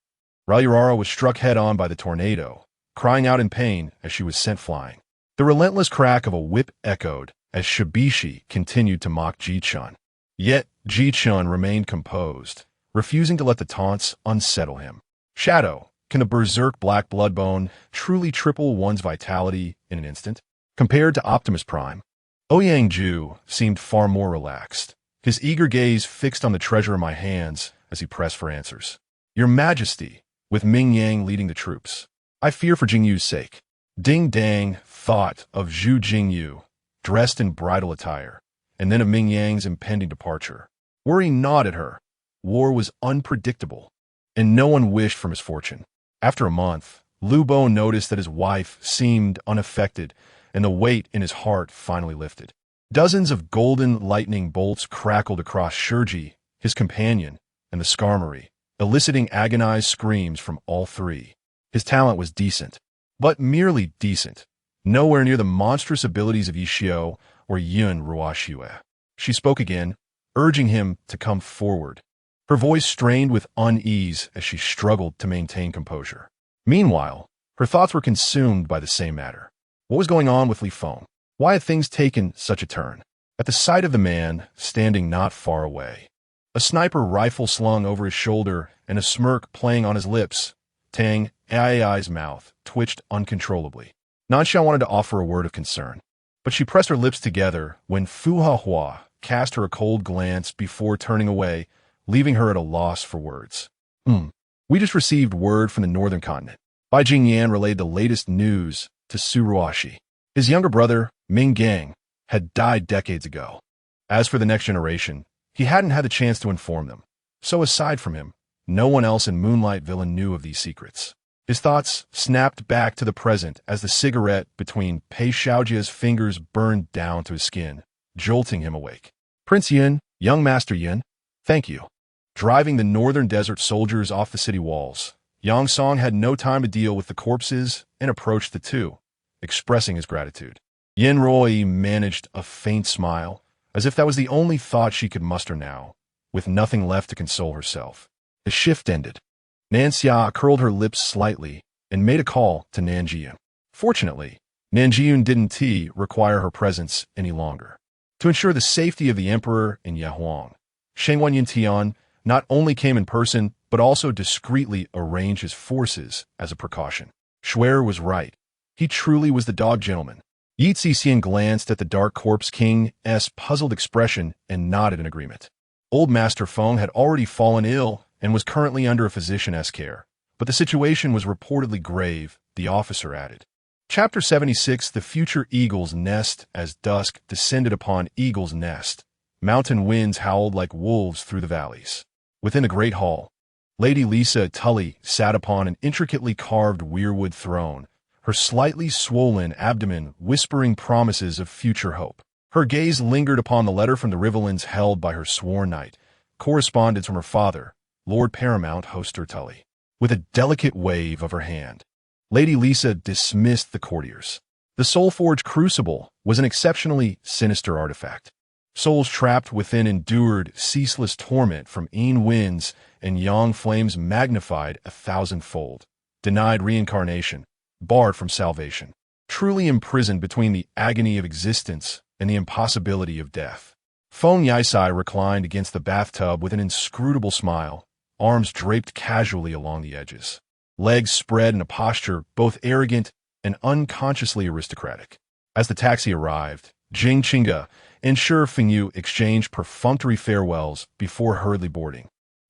was struck head-on by the tornado, crying out in pain as she was sent flying. The relentless crack of a whip echoed as Shibishi continued to mock Ji-chun. Yet Ji-chun remained composed, refusing to let the taunts unsettle him. Shadow, can a berserk black bloodbone truly triple one's vitality in an instant? Compared to Optimus Prime, Ouyang Ju seemed far more relaxed, his eager gaze fixed on the treasure in my hands as he pressed for answers. Your Majesty, with Ming Yang leading the troops, I fear for Jingyu's sake. Ding Dang thought of Zhu Jingyu, dressed in bridal attire, and then of Ming Yang's impending departure. Worry gnawed at her. War was unpredictable, and no one wished for misfortune. After a month, Lu Bo noticed that his wife seemed unaffected, and the weight in his heart finally lifted. Dozens of golden lightning bolts crackled across Shurji, his companion, and the Skarmory, eliciting agonized screams from all three. His talent was decent, but merely decent, nowhere near the monstrous abilities of Ishio or Yun Ruoxue. She spoke again, urging him to come forward, her voice strained with unease as she struggled to maintain composure. Meanwhile, her thoughts were consumed by the same matter. What was going on with Li Feng? Why had things taken such a turn? At the sight of the man standing not far away, a sniper rifle slung over his shoulder and a smirk playing on his lips, Tang Ai's mouth twitched uncontrollably. Nansha wanted to offer a word of concern, but she pressed her lips together when Fu Hahua cast her a cold glance before turning away, leaving her at a loss for words. We just received word from the northern continent. Bai Jingyan relayed the latest news to Su Ruoxi. His younger brother, Ming Gang, had died decades ago. As for the next generation, he hadn't had the chance to inform them. So aside from him, no one else in Moonlight Villa knew of these secrets. His thoughts snapped back to the present as the cigarette between Pei Xiaojia's fingers burned down to his skin, jolting him awake. Prince Yin, young Master Yin, thank you. Driving the northern desert soldiers off the city walls, Yang Song had no time to deal with the corpses and approached the two, expressing his gratitude. Yin Rui managed a faint smile, as if that was the only thought she could muster now, with nothing left to console herself. The shift ended. Nanxia curled her lips slightly and made a call to Nanjiyun. Fortunately, Nanjiyun didn't require her presence any longer. To ensure the safety of the emperor and Yahuang, Shengwan Yintian not only came in person, but also discreetly arranged his forces as a precaution. Schwer was right. He truly was the dog gentleman. Yi Zixian glanced at the Dark Corpse King's puzzled expression and nodded in agreement. Old Master Feng had already fallen ill and was currently under a physician's care, but the situation was reportedly grave, the officer added. Chapter 76 The Future Eagle's Nest. As dusk descended upon Eagle's Nest, mountain winds howled like wolves through the valleys. Within the great hall, Lady Lisa Tully sat upon an intricately carved weirwood throne, her slightly swollen abdomen whispering promises of future hope. Her gaze lingered upon the letter from the Rivellins held by her sworn knight, correspondence from her father, Lord Paramount Hoster Tully. With a delicate wave of her hand, Lady Lisa dismissed the courtiers. The Soulforge Crucible was an exceptionally sinister artifact. Souls trapped within endured ceaseless torment from Yin winds and Yang flames magnified 1,000-fold, denied reincarnation, barred from salvation, truly imprisoned between the agony of existence and the impossibility of death. Feng Yisai reclined against the bathtub with an inscrutable smile, arms draped casually along the edges, legs spread in a posture both arrogant and unconsciously aristocratic. As the taxi arrived, Jing Qinga and Shi Fengyu exchanged perfunctory farewells before hurriedly boarding,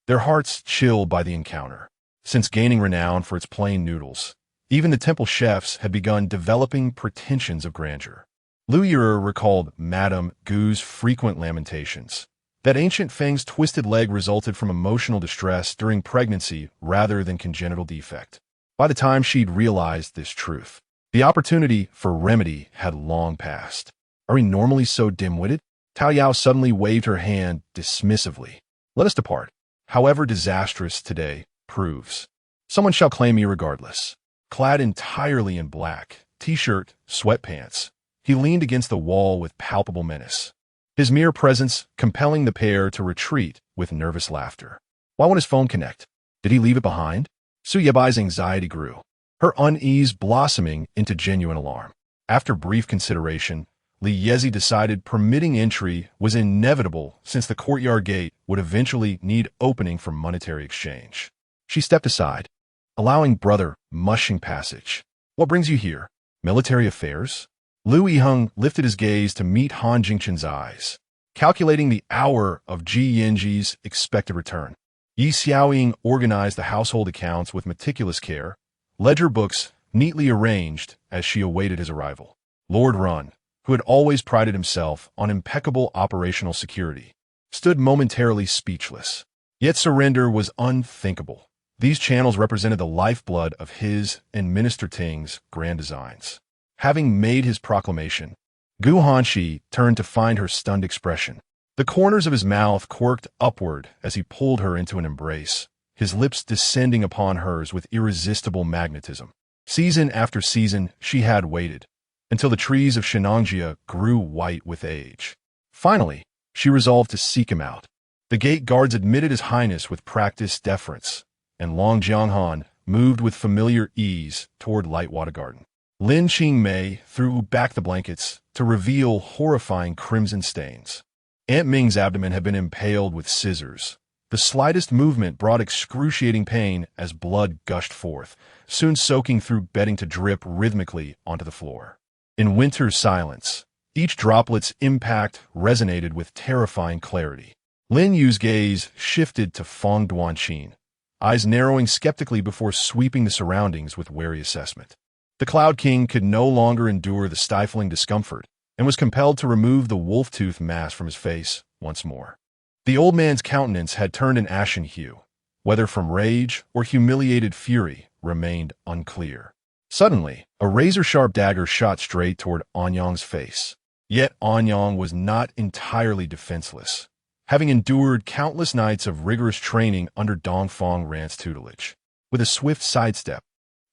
their hearts chilled by the encounter. Since gaining renown for its plain noodles, even the temple chefs had begun developing pretensions of grandeur. Lu Yue recalled Madame Gu's frequent lamentations, that ancient Feng's twisted leg resulted from emotional distress during pregnancy rather than congenital defect. By the time she'd realized this truth, the opportunity for remedy had long passed. Are we normally so dim-witted? Tao Yao suddenly waved her hand dismissively. Let us depart. However disastrous today proves, someone shall claim me regardless. Clad entirely in black, t-shirt, sweatpants, he leaned against the wall with palpable menace, his mere presence compelling the pair to retreat with nervous laughter. Why won't his phone connect? Did he leave it behind? Su Yebai's anxiety grew, her unease blossoming into genuine alarm. After brief consideration, Li Yezi decided permitting entry was inevitable since the courtyard gate would eventually need opening for monetary exchange. She stepped aside, allowing brother mushing passage. What brings you here? Military affairs? Lu Yiheng lifted his gaze to meet Han Jingchen's eyes, calculating the hour of Ji Yinji's expected return. Yi Xiaoying organized the household accounts with meticulous care, ledger books neatly arranged as she awaited his arrival. Lord Run, who had always prided himself on impeccable operational security, stood momentarily speechless. Yet surrender was unthinkable. These channels represented the lifeblood of his and Minister Ting's grand designs. Having made his proclamation, Gu Hanshi turned to find her stunned expression. The corners of his mouth quirked upward as he pulled her into an embrace, his lips descending upon hers with irresistible magnetism. Season after season, she had waited, until the trees of Shenangjia grew white with age. Finally, she resolved to seek him out. The gate guards admitted His Highness with practiced deference, and Long Jianghan moved with familiar ease toward Lightwater Garden. Lin Qingmei threw back the blankets to reveal horrifying crimson stains. Aunt Ming's abdomen had been impaled with scissors. The slightest movement brought excruciating pain as blood gushed forth, soon soaking through bedding to drip rhythmically onto the floor. In winter's silence, each droplet's impact resonated with terrifying clarity. Lin Yu's gaze shifted to Feng Duanqin, eyes narrowing skeptically before sweeping the surroundings with wary assessment. The Cloud King could no longer endure the stifling discomfort and was compelled to remove the wolf-tooth mask from his face once more. The old man's countenance had turned an ashen hue, whether from rage or humiliated fury, remained unclear. Suddenly, a razor-sharp dagger shot straight toward Anyang's face. Yet Anyang was not entirely defenseless, having endured countless nights of rigorous training under Dongfang Rant's tutelage. With a swift sidestep,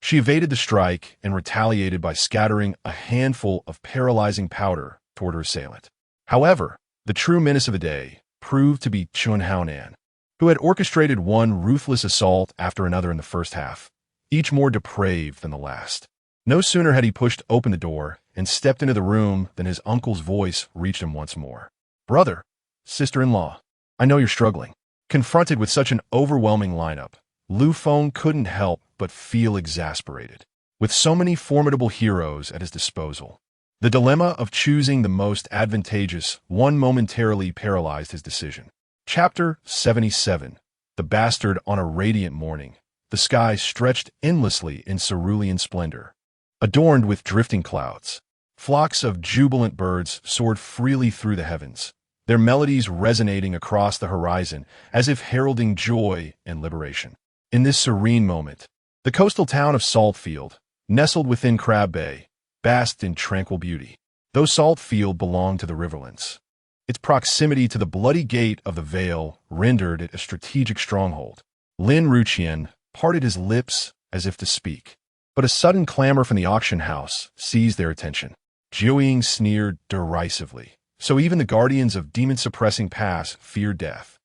she evaded the strike and retaliated by scattering a handful of paralyzing powder toward her assailant. However, the true menace of the day proved to be Chun Haonan, who had orchestrated one ruthless assault after another in the first half, each more depraved than the last. No sooner had he pushed open the door and stepped into the room than his uncle's voice reached him once more. "Brother, sister-in-law, I know you're struggling." Confronted with such an overwhelming lineup, Lu Feng couldn't help but feel exasperated. With so many formidable heroes at his disposal, the dilemma of choosing the most advantageous one momentarily paralyzed his decision. Chapter 77. The Bastard. On a radiant morning, the sky stretched endlessly in cerulean splendor, adorned with drifting clouds. Flocks of jubilant birds soared freely through the heavens, their melodies resonating across the horizon as if heralding joy and liberation. In this serene moment, the coastal town of Saltfield, nestled within Crab Bay, basked in tranquil beauty. Though Saltfield belonged to the Riverlands, its proximity to the bloody gate of the Vale rendered it a strategic stronghold. Lin Ruqian parted his lips as if to speak, but a sudden clamor from the auction house seized their attention. Jiu Ying sneered derisively. "So even the guardians of demon-suppressing paths fear death.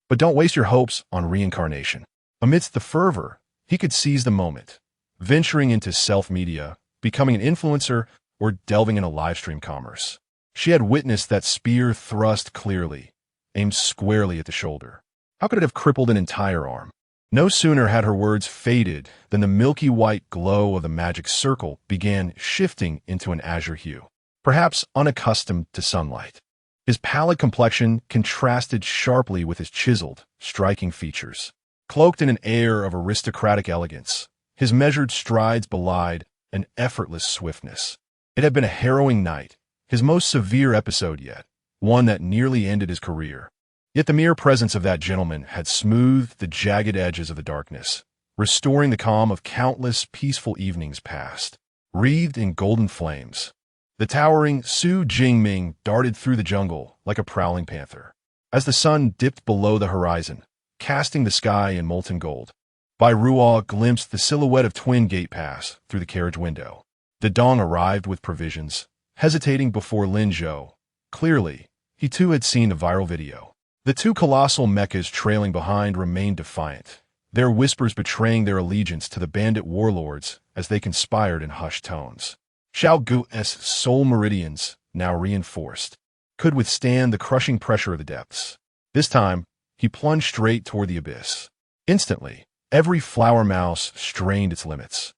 But don't waste your hopes on reincarnation." Amidst the fervor, he could seize the moment, venturing into self-media, becoming an influencer, or delving into livestream commerce. She had witnessed that spear thrust clearly, aimed squarely at the shoulder. How could it have crippled an entire arm? No sooner had her words faded than the milky white glow of the magic circle began shifting into an azure hue, perhaps unaccustomed to sunlight. His pallid complexion contrasted sharply with his chiseled, striking features. Cloaked in an air of aristocratic elegance, his measured strides belied an effortless swiftness. It had been a harrowing night, his most severe episode yet, one that nearly ended his career. Yet the mere presence of that gentleman had smoothed the jagged edges of the darkness, restoring the calm of countless peaceful evenings past. Wreathed in golden flames, the towering Su Jingming darted through the jungle like a prowling panther. As the sun dipped below the horizon, casting the sky in molten gold, Bai Ruo glimpsed the silhouette of Twin Gate Pass through the carriage window. The Dong arrived with provisions, hesitating before Lin Zhou. Clearly, he too had seen the viral video. The two colossal mechas trailing behind remained defiant, their whispers betraying their allegiance to the bandit warlords as they conspired in hushed tones. Xiao Gu's soul meridians, now reinforced, could withstand the crushing pressure of the depths. This time, he plunged straight toward the abyss. Instantly, every flower mouse strained its limits,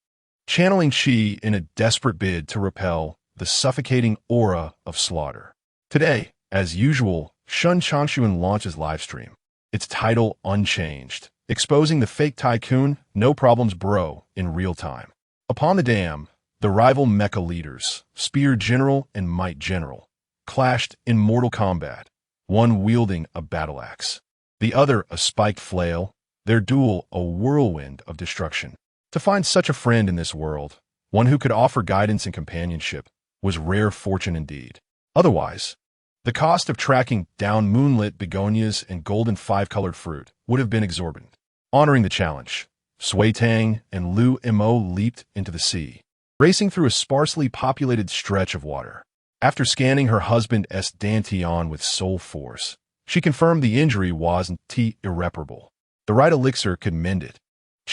channeling chi in a desperate bid to repel the suffocating aura of slaughter. Today, as usual, Shun Chanshuan launches livestream, its title unchanged, exposing the fake tycoon, no problems bro, in real time. Upon the dam, the rival mecha leaders, Spear General and Might General, clashed in mortal combat, one wielding a battle axe, the other a spiked flail, their duel a whirlwind of destruction. To find such a friend in this world, one who could offer guidance and companionship, was rare fortune indeed. Otherwise, the cost of tracking down moonlit begonias and golden five-colored fruit would have been exorbitant. Honoring the challenge, Sui Tang and Lu Mo leaped into the sea, racing through a sparsely populated stretch of water. After scanning her husband's Dantian with soul force, she confirmed the injury wasn't irreparable. The right elixir could mend it.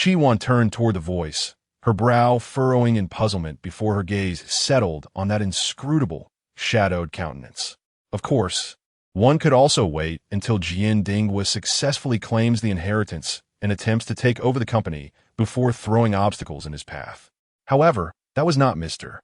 Chi Wan turned toward the voice, her brow furrowing in puzzlement before her gaze settled on that inscrutable, shadowed countenance. Of course, one could also wait until Jian Dinghua successfully claims the inheritance and attempts to take over the company before throwing obstacles in his path. However, that was not Mr.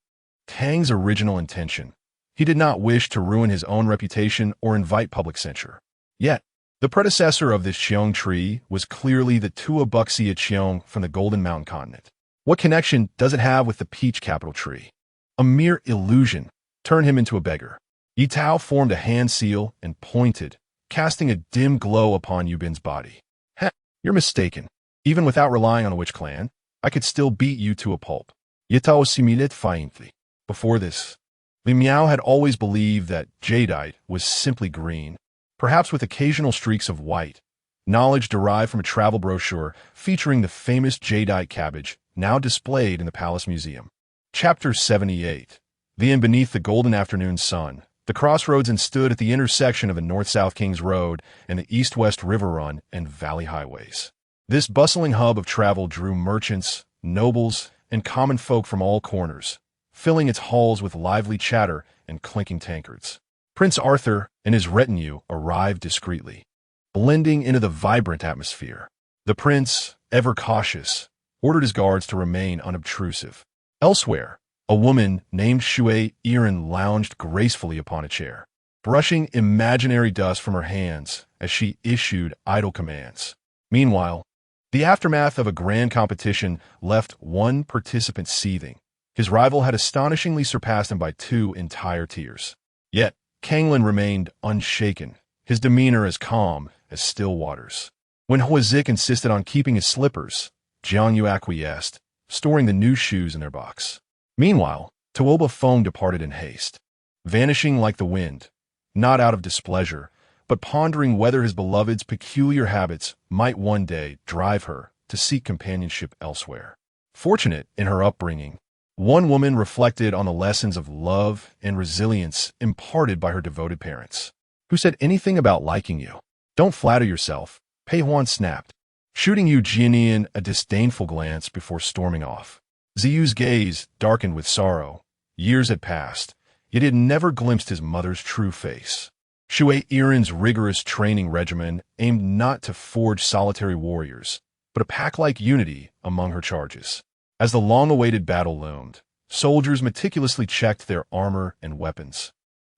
Tang's original intention. He did not wish to ruin his own reputation or invite public censure. Yet, the predecessor of this Cheong tree was clearly the Tuabuxia Cheong from the Golden Mountain continent. What connection does it have with the peach capital tree? A mere illusion turned him into a beggar. Yi Tao formed a hand seal and pointed, casting a dim glow upon Yubin's body. "Heh, you're mistaken. Even without relying on the witch clan, I could still beat you to a pulp. Yitao similit faintly. Before this, Li Miao had always believed that jadeite was simply green, perhaps with occasional streaks of white, knowledge derived from a travel brochure featuring the famous jadeite cabbage now displayed in the Palace Museum. Chapter 78. Then beneath the golden afternoon sun, the crossroads and stood at the intersection of the North-South Kings Road and the East-West River Run and Valley Highways. This bustling hub of travel drew merchants, nobles, and common folk from all corners, filling its halls with lively chatter and clinking tankards. Prince Arthur and his retinue arrived discreetly, blending into the vibrant atmosphere. The prince, ever cautious, ordered his guards to remain unobtrusive. Elsewhere, a woman named Shui Iren lounged gracefully upon a chair, brushing imaginary dust from her hands as she issued idle commands. Meanwhile, the aftermath of a grand competition left one participant seething. His rival had astonishingly surpassed him by 2 entire tiers. Yet, Kanglin remained unshaken, his demeanor as calm as still waters. When Huazik insisted on keeping his slippers, Jiang Yu acquiesced, storing the new shoes in their box. Meanwhile, Tuoba Feng departed in haste, vanishing like the wind, not out of displeasure, but pondering whether his beloved's peculiar habits might one day drive her to seek companionship elsewhere. Fortunate in her upbringing, one woman reflected on the lessons of love and resilience imparted by her devoted parents. Who said anything about liking you? Don't flatter yourself, Pei Huan snapped, shooting Yu Jianian a disdainful glance before storming off. Ziyu's gaze darkened with sorrow. Years had passed, yet he had never glimpsed his mother's true face. Shui Iren's rigorous training regimen aimed not to forge solitary warriors, but a pack-like unity among her charges. As the long-awaited battle loomed, soldiers meticulously checked their armor and weapons,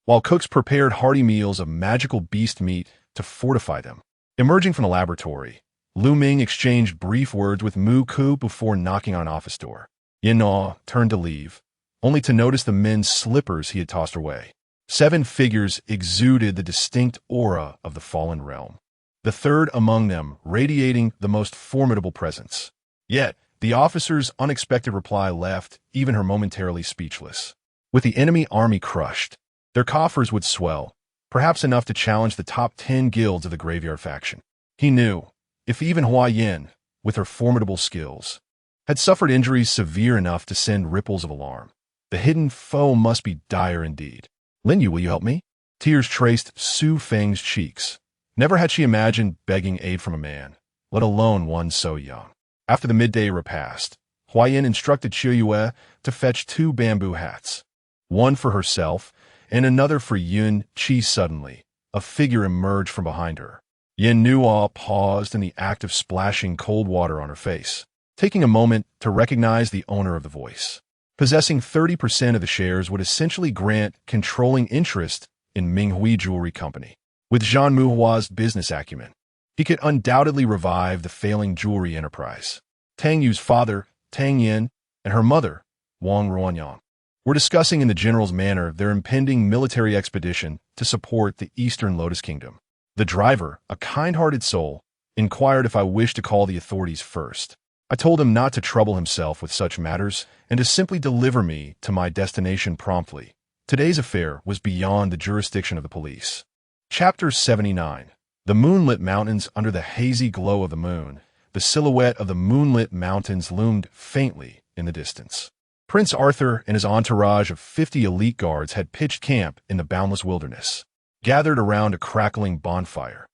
while cooks prepared hearty meals of magical beast meat to fortify them. Emerging from the laboratory, Lu Ming exchanged brief words with Mu Ku before knocking on an office door. Yin Na turned to leave, only to notice the men's slippers he had tossed away. 7 figures exuded the distinct aura of the fallen realm, the third among them radiating the most formidable presence. Yet, the officer's unexpected reply left even her momentarily speechless. With the enemy army crushed, their coffers would swell, perhaps enough to challenge the top 10 guilds of the Graveyard faction. He knew, if even Hua Yin, with her formidable skills, had suffered injuries severe enough to send ripples of alarm, the hidden foe must be dire indeed. Lin Yu, will you help me? Tears traced Su Feng's cheeks. Never had she imagined begging aid from a man, let alone one so young. After the midday repast, Hua Yin instructed Qiu Yue to fetch 2 bamboo hats, one for herself and another for Yun Qi. Suddenly, a figure emerged from behind her. Yin Nuo paused in the act of splashing cold water on her face, taking a moment to recognize the owner of the voice. Possessing 30% of the shares would essentially grant controlling interest in Minghui Jewelry Company. With Zhang Muhua's business acumen, he could undoubtedly revive the failing jewelry enterprise. Tang Yu's father, Tang Yin, and her mother, Wang Ruanyang, were discussing in the general's manner their impending military expedition to support the Eastern Lotus Kingdom. The driver, a kind-hearted soul, inquired if I wished to call the authorities first. I told him not to trouble himself with such matters and to simply deliver me to my destination promptly. Today's affair was beyond the jurisdiction of the police. Chapter 79. The moonlit mountains. Under the hazy glow of the moon, the silhouette of the moonlit mountains loomed faintly in the distance. Prince Arthur and his entourage of 50 elite guards had pitched camp in the boundless wilderness, gathered around a crackling bonfire.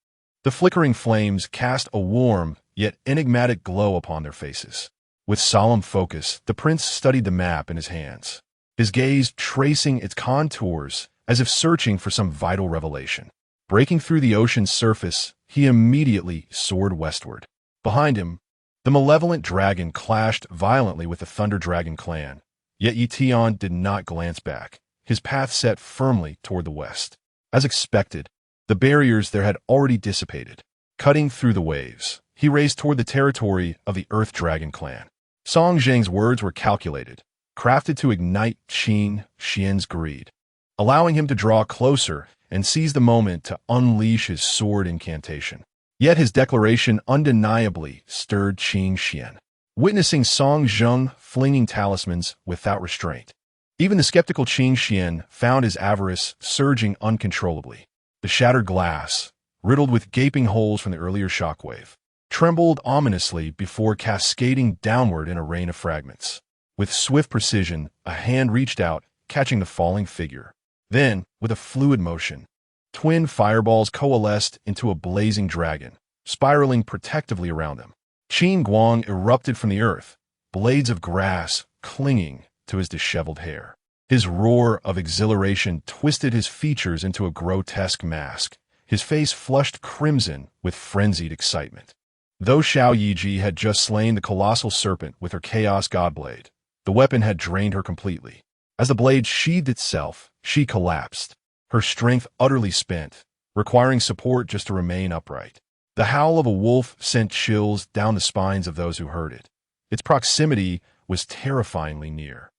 The flickering flames cast a warm, yet enigmatic glow upon their faces. With solemn focus, the prince studied the map in his hands, his gaze tracing its contours as if searching for some vital revelation. Breaking through the ocean's surface, he immediately soared westward. Behind him, the malevolent dragon clashed violently with the Thunder Dragon clan, yet Yi Tian did not glance back, his path set firmly toward the west. As expected, the barriers there had already dissipated. Cutting through the waves, he raced toward the territory of the Earth Dragon clan. Song Zheng's words were calculated, crafted to ignite Qin Xian's greed, allowing him to draw closer and seize the moment to unleash his sword incantation. Yet his declaration undeniably stirred Qin Xian. witnessing Song Zheng flinging talismans without restraint. Even the skeptical Qin Xian found his avarice surging uncontrollably. The shattered glass, riddled with gaping holes from the earlier shockwave, trembled ominously before cascading downward in a rain of fragments. With swift precision, a hand reached out, catching the falling figure. Then, with a fluid motion, twin fireballs coalesced into a blazing dragon, spiraling protectively around them. Qin Guang erupted from the earth, blades of grass clinging to his disheveled hair. His roar of exhilaration twisted his features into a grotesque mask, his face flushed crimson with frenzied excitement. Though Xiao Yiji had just slain the colossal serpent with her Chaos Godblade, the weapon had drained her completely. As the blade sheathed itself, she collapsed, her strength utterly spent, requiring support just to remain upright. The howl of a wolf sent chills down the spines of those who heard it. Its proximity was terrifyingly near.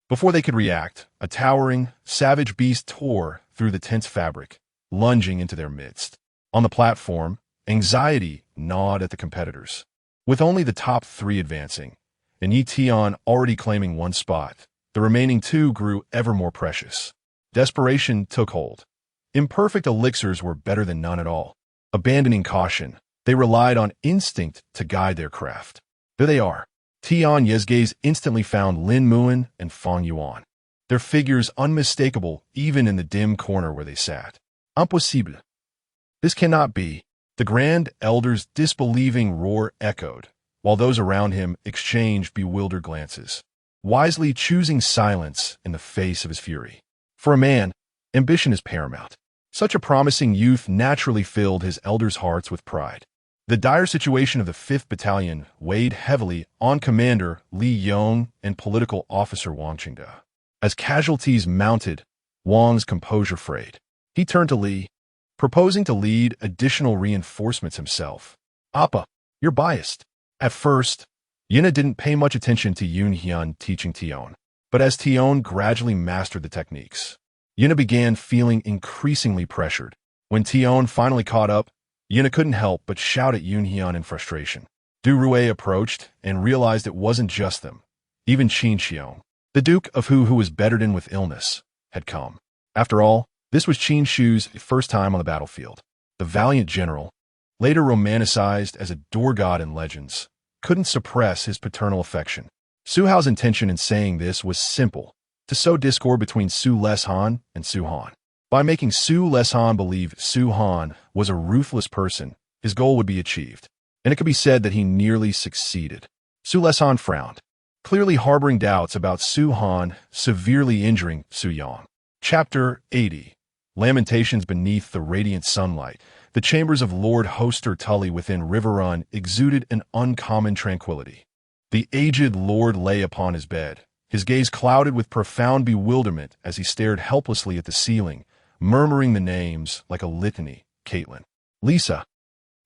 Before they could react, a towering, savage beast tore through the tense fabric, lunging into their midst. On the platform, anxiety gnawed at the competitors. With only the top 3 advancing, and Yi Tian already claiming one spot, the remaining 2 grew ever more precious. Desperation took hold. Imperfect elixirs were better than none at all. Abandoning caution, they relied on instinct to guide their craft. There they are. Tian Yezgaze instantly found Lin Muan and Fang Yuan, their figures unmistakable even in the dim corner where they sat. Impossible. This cannot be. The Grand Elder's disbelieving roar echoed, while those around him exchanged bewildered glances, wisely choosing silence in the face of his fury. For a man, ambition is paramount. Such a promising youth naturally filled his elders' hearts with pride. The dire situation of the 5th Battalion weighed heavily on Commander Li Yong and political officer Wang Qingde. As casualties mounted, Wang's composure frayed. He turned to Li, proposing to lead additional reinforcements himself. Appa, you're biased. At first, Yina didn't pay much attention to Yun Hyun teaching Tion, but as Tion gradually mastered the techniques, Yina began feeling increasingly pressured. When Tion finally caught up, Yina couldn't help but shout at Yun Hyun in frustration. Du Rui approached and realized it wasn't just them. Even Qin Xiong, the Duke of who was bedridden with illness, had come. After all, this was Qin Shu's first time on the battlefield. The valiant general, later romanticized as a door god in legends, couldn't suppress his paternal affection. Su Hao's intention in saying this was simple: to sow discord between Su Leshan and Su Han. By making Su Leshan believe Su Han was a ruthless person, his goal would be achieved, and it could be said that he nearly succeeded. Su Leshan frowned, clearly harboring doubts about Su Han severely injuring Su Yang. Chapter 80. Lamentations beneath the radiant sunlight. The chambers of Lord Hoster Tully within Riverrun exuded an uncommon tranquility. The aged lord lay upon his bed, his gaze clouded with profound bewilderment as he stared helplessly at the ceiling, murmuring the names like a litany: Caitlin, Lisa,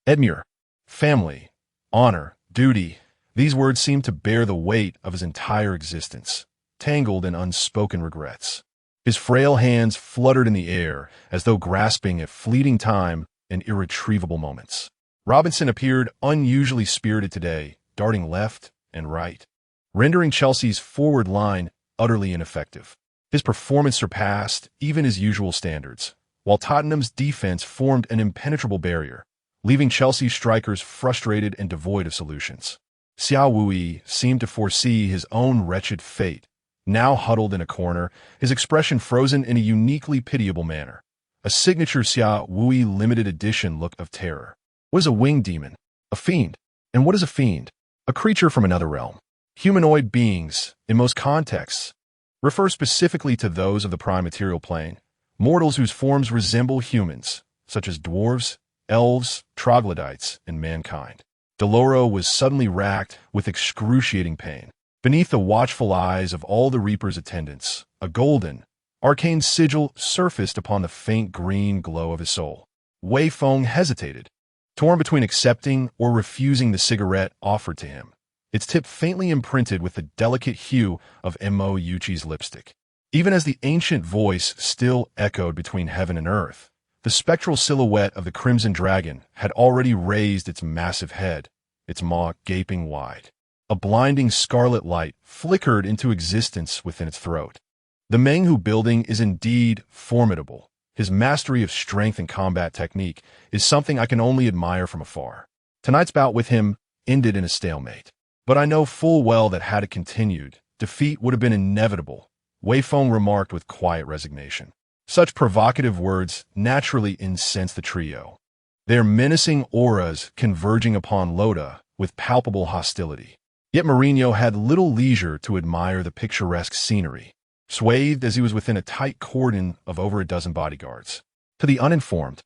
Edmure, family, honor, duty. These words seemed to bear the weight of his entire existence, tangled in unspoken regrets. His frail hands fluttered in the air as though grasping at fleeting time and irretrievable moments. Robinson appeared unusually spirited today, darting left and right, rendering Chelsea's forward line utterly ineffective. His performance surpassed even his usual standards, while Tottenham's defense formed an impenetrable barrier, leaving Chelsea's strikers frustrated and devoid of solutions. Xiao Wui seemed to foresee his own wretched fate. Now huddled in a corner, his expression frozen in a uniquely pitiable manner, a signature Xia Wui limited edition look of terror. What is a winged demon? A fiend. And what is a fiend? A creature from another realm. Humanoid beings, in most contexts, refer specifically to those of the prime material plane, mortals whose forms resemble humans, such as dwarves, elves, troglodytes, and mankind. Deloro was suddenly racked with excruciating pain. Beneath the watchful eyes of all the Reaper's attendants, a golden, arcane sigil surfaced upon the faint green glow of his soul. Wei Feng hesitated, torn between accepting or refusing the cigarette offered to him, its tip faintly imprinted with the delicate hue of Mo Yuchi's lipstick. Even as the ancient voice still echoed between heaven and earth, the spectral silhouette of the Crimson Dragon had already raised its massive head, its maw gaping wide. A blinding scarlet light flickered into existence within its throat. The Menghu building is indeed formidable. His mastery of strength and combat technique is something I can only admire from afar. Tonight's bout with him ended in a stalemate. But I know full well that had it continued, defeat would have been inevitable, Wei Feng remarked with quiet resignation. Such provocative words naturally incensed the trio, their menacing auras converging upon Loda with palpable hostility. Yet Mourinho had little leisure to admire the picturesque scenery, swathed as he was within a tight cordon of over a dozen bodyguards. To the uninformed,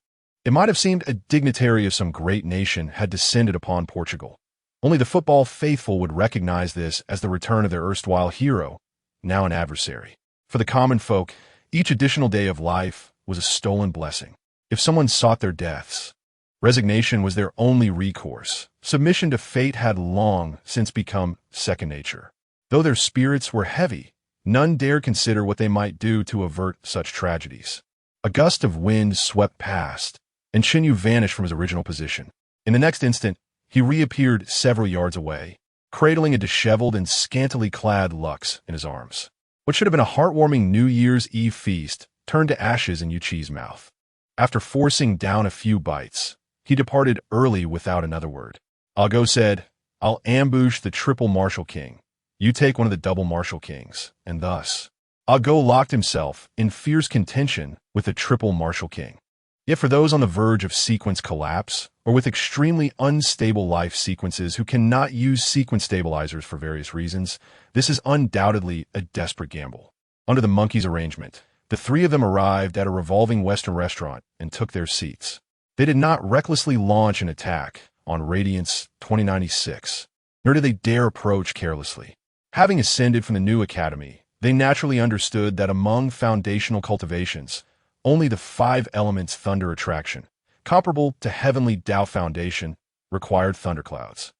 it might have seemed a dignitary of some great nation had descended upon Portugal. Only the football faithful would recognize this as the return of their erstwhile hero, now an adversary. For the common folk, each additional day of life was a stolen blessing. If someone sought their deaths, resignation was their only recourse. Submission to fate had long since become second nature. Though their spirits were heavy, none dared consider what they might do to avert such tragedies. A gust of wind swept past, and Shinyu vanished from his original position. In the next instant, he reappeared several yards away, cradling a disheveled and scantily clad Lux in his arms. What should have been a heartwarming New Year's Eve feast turned to ashes in Yu Chi's mouth. After forcing down a few bites, he departed early without another word. Ago said, "I'll ambush the triple Martial King. You take one of the double Martial Kings," and thus, Ago locked himself in fierce contention with the triple Martial King. Yet for those on the verge of sequence collapse, or with extremely unstable life sequences who cannot use sequence stabilizers for various reasons, this is undoubtedly a desperate gamble. Under the monkey's arrangement, the three of them arrived at a revolving Western restaurant and took their seats. They did not recklessly launch an attack on Radiance 2096, nor did they dare approach carelessly. Having ascended from the new academy, they naturally understood that among foundational cultivations, only the 5 elements thunder attraction, comparable to heavenly Tao foundation, required thunderclouds.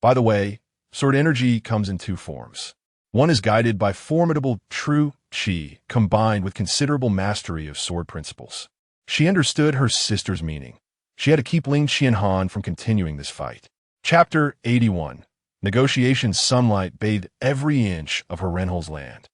By the way, sword energy comes in 2 forms. One is guided by formidable true chi, combined with considerable mastery of sword principles. She understood her sister's meaning. She had to keep Ling Qianhan from continuing this fight. Chapter 81. Negotiations sunlight bathed every inch of Horenhol's land,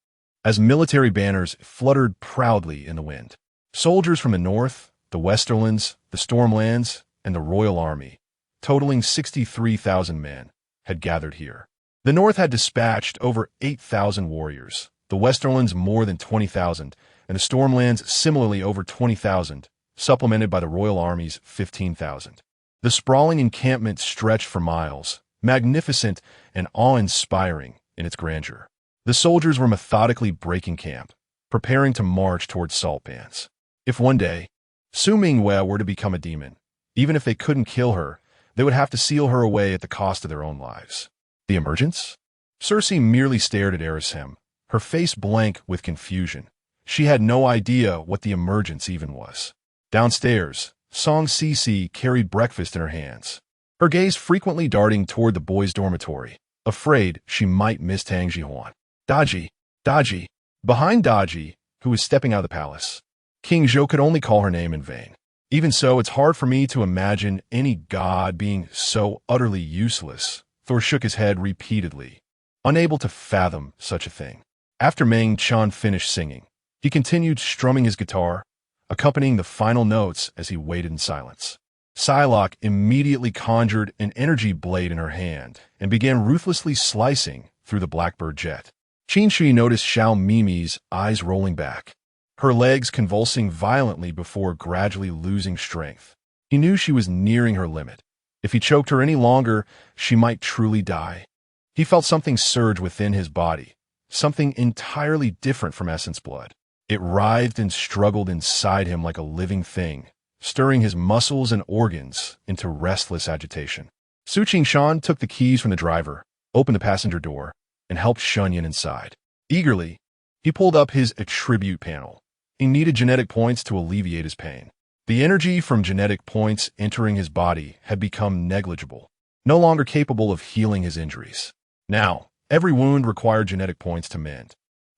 as military banners fluttered proudly in the wind. Soldiers from the north, the Westerlands, the Stormlands, and the Royal Army, totaling 63,000 men, had gathered here. The north had dispatched over 8,000 warriors, the Westerlands more than 20,000, and the Stormlands similarly over 20,000, supplemented by the Royal Army's 15,000. The sprawling encampment stretched for miles, magnificent and awe-inspiring in its grandeur. The soldiers were methodically breaking camp, preparing to march towards salt pans. If one day, Su Mingwe were to become a demon, even if they couldn't kill her, they would have to seal her away at the cost of their own lives. The emergence? Cersei merely stared at Erishem, her face blank with confusion. She had no idea what the emergence even was. Downstairs, Song Sisi carried breakfast in her hands, her gaze frequently darting toward the boys' dormitory, afraid she might miss Tang Jihuan. Daji. Behind Daji, who was stepping out of the palace, King Zhou could only call her name in vain. Even so, it's hard for me to imagine any god being so utterly useless. Thor shook his head repeatedly, unable to fathom such a thing. After Meng Chan finished singing, he continued strumming his guitar, accompanying the final notes as he waited in silence. Psylocke immediately conjured an energy blade in her hand and began ruthlessly slicing through the blackbird jet. Qinshi noticed Xiao Mimi's eyes rolling back, her legs convulsing violently before gradually losing strength. He knew she was nearing her limit. If he choked her any longer, she might truly die. He felt something surge within his body, something entirely different from essence blood. It writhed and struggled inside him like a living thing, stirring his muscles and organs into restless agitation. Su Qingshan took the keys from the driver, opened the passenger door, and helped Shunyan inside. Eagerly, he pulled up his attribute panel. He needed genetic points to alleviate his pain. The energy from genetic points entering his body had become negligible, no longer capable of healing his injuries. Now, every wound required genetic points to mend.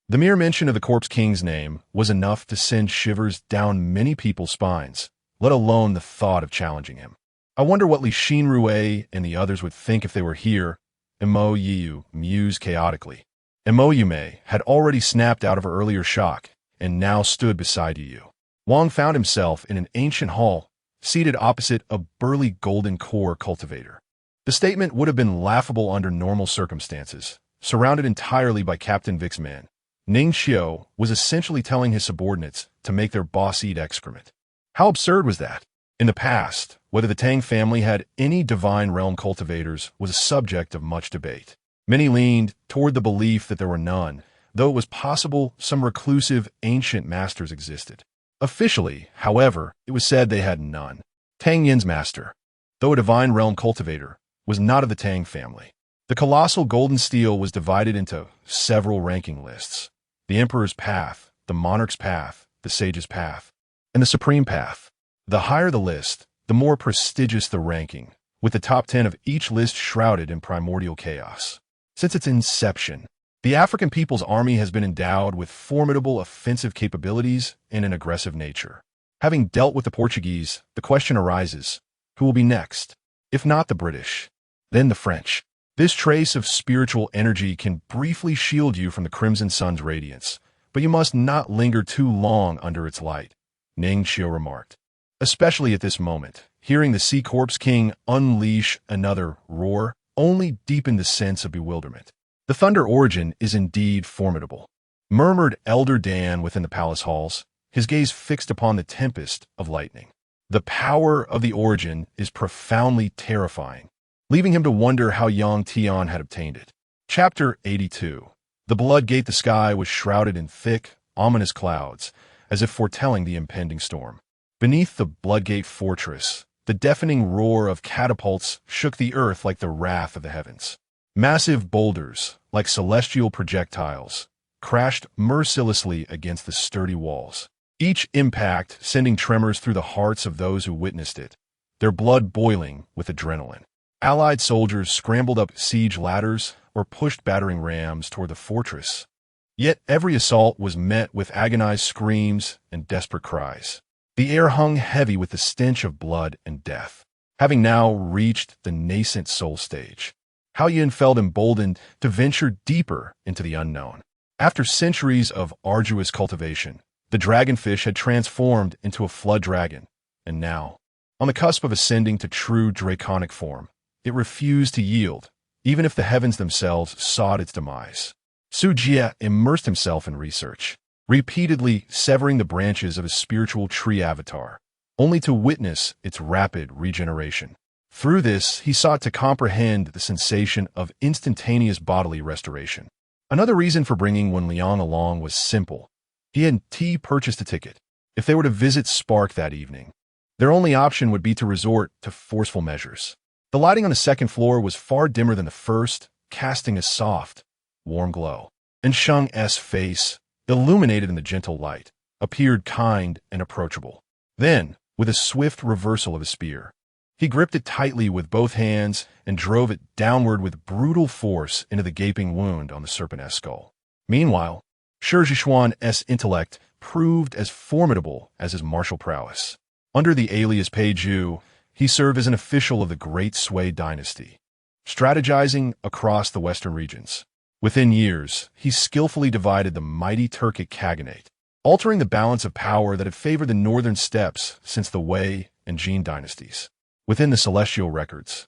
The mere mention of the Corpse King's name was enough to send shivers down many people's spines, let alone the thought of challenging him. I wonder what Li Xin Rue and the others would think if they were here, Emu mused chaotically. Emu had already snapped out of her earlier shock and now stood beside Yu. Wang found himself in an ancient hall, seated opposite a burly golden core cultivator. The statement would have been laughable under normal circumstances. Surrounded entirely by Captain Vic's men, Ning Xiu was essentially telling his subordinates to make their boss eat excrement. How absurd was that? In the past, whether the Tang family had any divine realm cultivators was a subject of much debate. Many leaned toward the belief that there were none, though it was possible some reclusive ancient masters existed. Officially, however, it was said they had none. Tang Yin's master, though a divine realm cultivator, was not of the Tang family. The colossal golden steel was divided into several ranking lists: the Emperor's Path, the Monarch's Path, the Sage's Path, and the Supreme Path. The higher the list, the more prestigious the ranking, with the top 10 of each list shrouded in primordial chaos. Since its inception, the African People's Army has been endowed with formidable offensive capabilities and an aggressive nature. Having dealt with the Portuguese, the question arises, who will be next? If not the British, then the French. This trace of spiritual energy can briefly shield you from the Crimson Sun's radiance, but you must not linger too long under its light, Ning Xiu remarked. Especially at this moment, hearing the Sea Corpse King unleash another roar only deepened the sense of bewilderment. The Thunder origin is indeed formidable, murmured Elder Dan within the palace halls, his gaze fixed upon the tempest of lightning. The power of the origin is profoundly terrifying, leaving him to wonder how Yang Tian had obtained it. Chapter 82. The Bloodgate. The sky was shrouded in thick, ominous clouds, as if foretelling the impending storm. Beneath the Bloodgate fortress, the deafening roar of catapults shook the earth like the wrath of the heavens. Massive boulders, like celestial projectiles, crashed mercilessly against the sturdy walls, each impact sending tremors through the hearts of those who witnessed it, their blood boiling with adrenaline. Allied soldiers scrambled up siege ladders or pushed battering rams toward the fortress. Yet every assault was met with agonized screams and desperate cries. The air hung heavy with the stench of blood and death. Having now reached the nascent soul stage, Hao Yin felt emboldened to venture deeper into the unknown. After centuries of arduous cultivation, the dragonfish had transformed into a flood dragon, and now, on the cusp of ascending to true draconic form, it refused to yield, even if the heavens themselves sought its demise. Su Jie immersed himself in research, repeatedly severing the branches of his spiritual tree avatar, only to witness its rapid regeneration. Through this, he sought to comprehend the sensation of instantaneous bodily restoration. Another reason for bringing Wen Liang along was simple. He had purchased a ticket. If they were to visit Spark that evening, their only option would be to resort to forceful measures. The lighting on the second floor was far dimmer than the first, casting a soft, warm glow. And Shang's face, illuminated in the gentle light, appeared kind and approachable. Then, with a swift reversal of his spear, he gripped it tightly with both hands and drove it downward with brutal force into the gaping wound on the serpent's skull. Meanwhile, Shi Zhishuan's intellect proved as formidable as his martial prowess. Under the alias Pei Zhu, he served as an official of the Great Sui dynasty, strategizing across the western regions. Within years, he skillfully divided the mighty Turkic Khaganate, altering the balance of power that had favored the northern steppes since the Wei and Jin dynasties. Within the celestial records,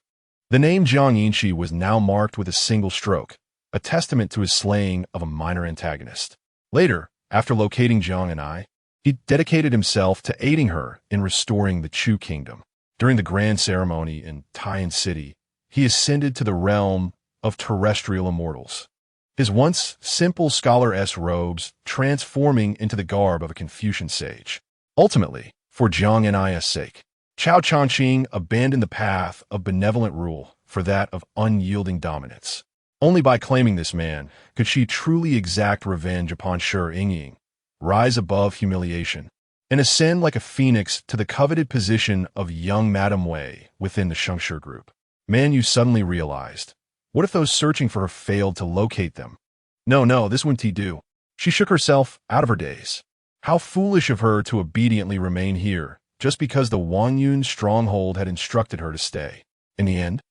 the name Jiang Yinshi was now marked with a single stroke, a testament to his slaying of a minor antagonist. Later, after locating Jiang and I, he dedicated himself to aiding her in restoring the Chu kingdom. During the grand ceremony in Taiyan City, he ascended to the realm of terrestrial immortals, his once simple scholar-esque robes transforming into the garb of a Confucian sage. Ultimately, for Jiang and I's sake, Chao Changqing abandoned the path of benevolent rule for that of unyielding dominance. Only by claiming this man could she truly exact revenge upon Shi Yingying, rise above humiliation, and ascend like a phoenix to the coveted position of young Madame Wei within the Shengshi group. Man, you suddenly realized, what if those searching for her failed to locate them? No, this wouldn't do. She shook herself out of her daze. How foolish of her to obediently remain here, just because the Wanyun stronghold had instructed her to stay. In the end,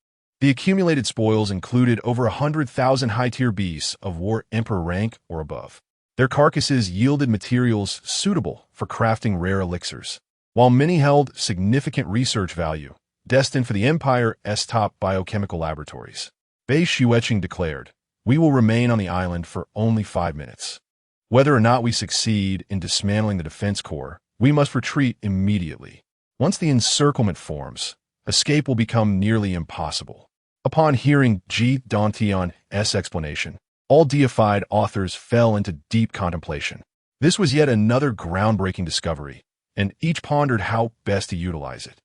The accumulated spoils included over 100,000 high-tier beasts of war emperor rank or above. Their carcasses yielded materials suitable for crafting rare elixirs, while many held significant research value, destined for the Empire's top biochemical laboratories. Bei Shueqing declared, "We will remain on the island for only 5 minutes. Whether or not we succeed in dismantling the defense corps, we must retreat immediately. Once the encirclement forms, escape will become nearly impossible." Upon hearing Ji Dantian's explanation, all deified authors fell into deep contemplation. This was yet another groundbreaking discovery, and each pondered how best to utilize it.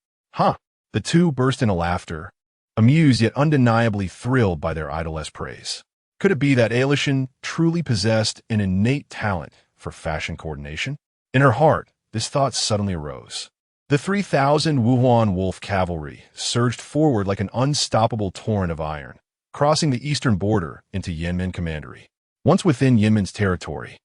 The two burst into laughter, amused yet undeniably thrilled by their idol's praise. Could it be that Alishan truly possessed an innate talent for fashion coordination? In her heart, this thought suddenly arose. The 3,000 Wuhuan wolf cavalry surged forward like an unstoppable torrent of iron, crossing the eastern border into Yanmen Commandery. Once within Yanmen's territory,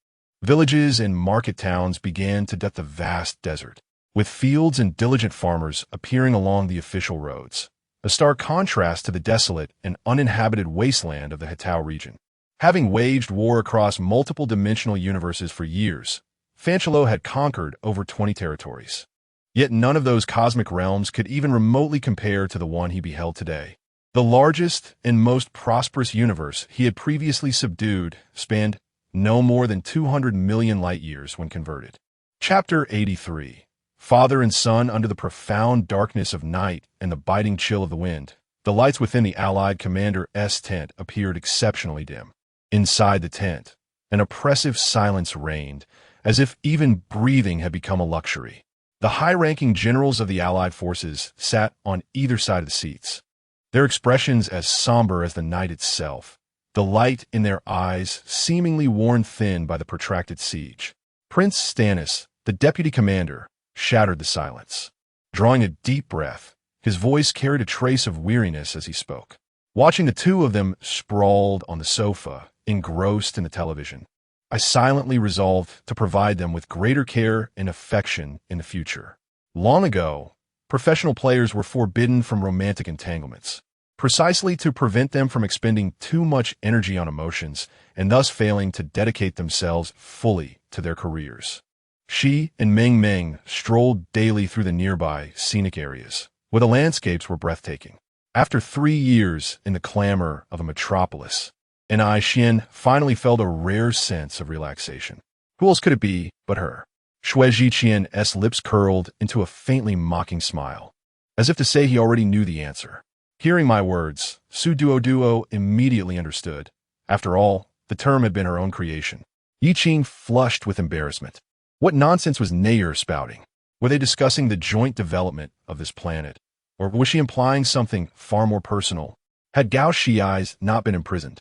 villages and market towns began to dot the vast desert, with fields and diligent farmers appearing along the official roads, a stark contrast to the desolate and uninhabited wasteland of the Hetao region. Having waged war across multiple dimensional universes for years, Fanchelo had conquered over 20 territories. Yet none of those cosmic realms could even remotely compare to the one he beheld today. The largest and most prosperous universe he had previously subdued spanned no more than 200 million light-years when converted. Chapter 83. Father and son under the profound darkness of night and the biting chill of the wind, the lights within the allied commander's tent appeared exceptionally dim. Inside the tent, an oppressive silence reigned, as if even breathing had become a luxury. The high-ranking generals of the Allied forces sat on either side of the seats, their expressions as somber as the night itself, the light in their eyes seemingly worn thin by the protracted siege. Prince Stannis, the deputy commander, shattered the silence. Drawing a deep breath, his voice carried a trace of weariness as he spoke. Watching the two of them sprawled on the sofa, engrossed in the television, I silently resolved to provide them with greater care and affection in the future. Long ago, professional players were forbidden from romantic entanglements, precisely to prevent them from expending too much energy on emotions and thus failing to dedicate themselves fully to their careers. She and Meng Meng strolled daily through the nearby scenic areas, where the landscapes were breathtaking. After 3 years in the clamor of a metropolis, and Xian finally felt a rare sense of relaxation. Who else could it be but her? Shui Qian's lips curled into a faintly mocking smile, as if to say he already knew the answer. Hearing my words, Su Duo immediately understood. After all, the term had been her own creation. Yi Qing flushed with embarrassment. What nonsense was Nair spouting? Were they discussing the joint development of this planet? Or was she implying something far more personal? Had Gao Shiai's not been imprisoned,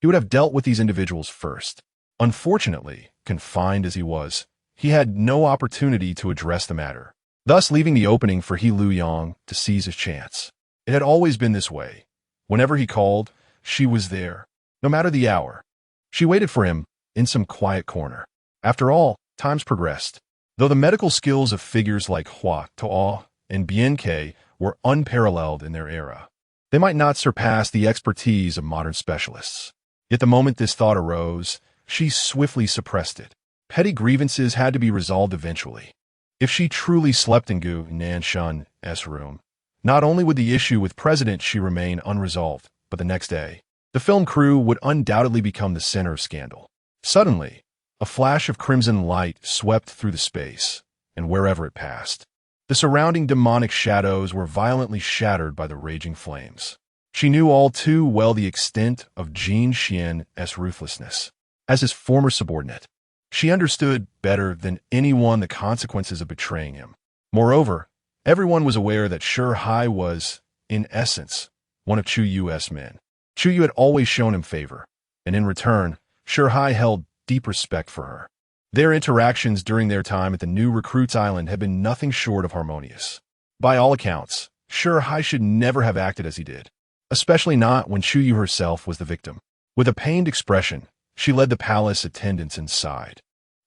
he would have dealt with these individuals first. Unfortunately, confined as he was, he had no opportunity to address the matter, thus leaving the opening for He Luyang to seize his chance. It had always been this way. Whenever he called, she was there, no matter the hour. She waited for him in some quiet corner. After all, times progressed. Though the medical skills of figures like Hua Tuo and Bien Ke were unparalleled in their era, they might not surpass the expertise of modern specialists. Yet the moment this thought arose, she swiftly suppressed it. Petty grievances had to be resolved eventually. If she truly slept in Gu Nanshan's room, not only would the issue with President Xi remain unresolved, but the next day, the film crew would undoubtedly become the center of scandal. Suddenly, a flash of crimson light swept through the space, and wherever it passed, the surrounding demonic shadows were violently shattered by the raging flames. She knew all too well the extent of Jin Xian's ruthlessness. As his former subordinate, she understood better than anyone the consequences of betraying him. Moreover, everyone was aware that Hai was, in essence, one of Chu Yu's men. Chu Yu had always shown him favor, and in return, Hai held deep respect for her. Their interactions during their time at the new recruits island had been nothing short of harmonious. By all accounts, Hai should never have acted as he did, especially not when Chu Yu herself was the victim. With a pained expression, she led the palace attendants inside,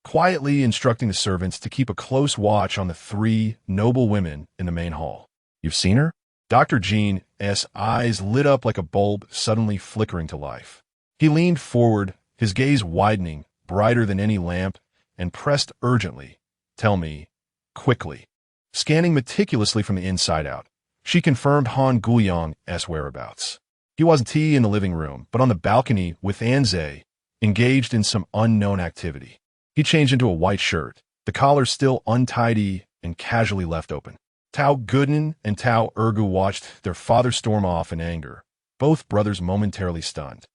quietly instructing the servants to keep a close watch on the 3 noble women in the main hall. "You've seen her?" Dr. Jean Yuan's eyes lit up like a bulb suddenly flickering to life. He leaned forward, his gaze widening, brighter than any lamp, and pressed urgently. "Tell me, quickly." Scanning meticulously from the inside out, she confirmed Han Guiyang's whereabouts. He wasn't in the living room, but on the balcony with Anze, engaged in some unknown activity. He changed into a white shirt, the collar still untidy and casually left open. Tao Gooden and Tao Ergu watched their father storm off in anger, both brothers momentarily stunned.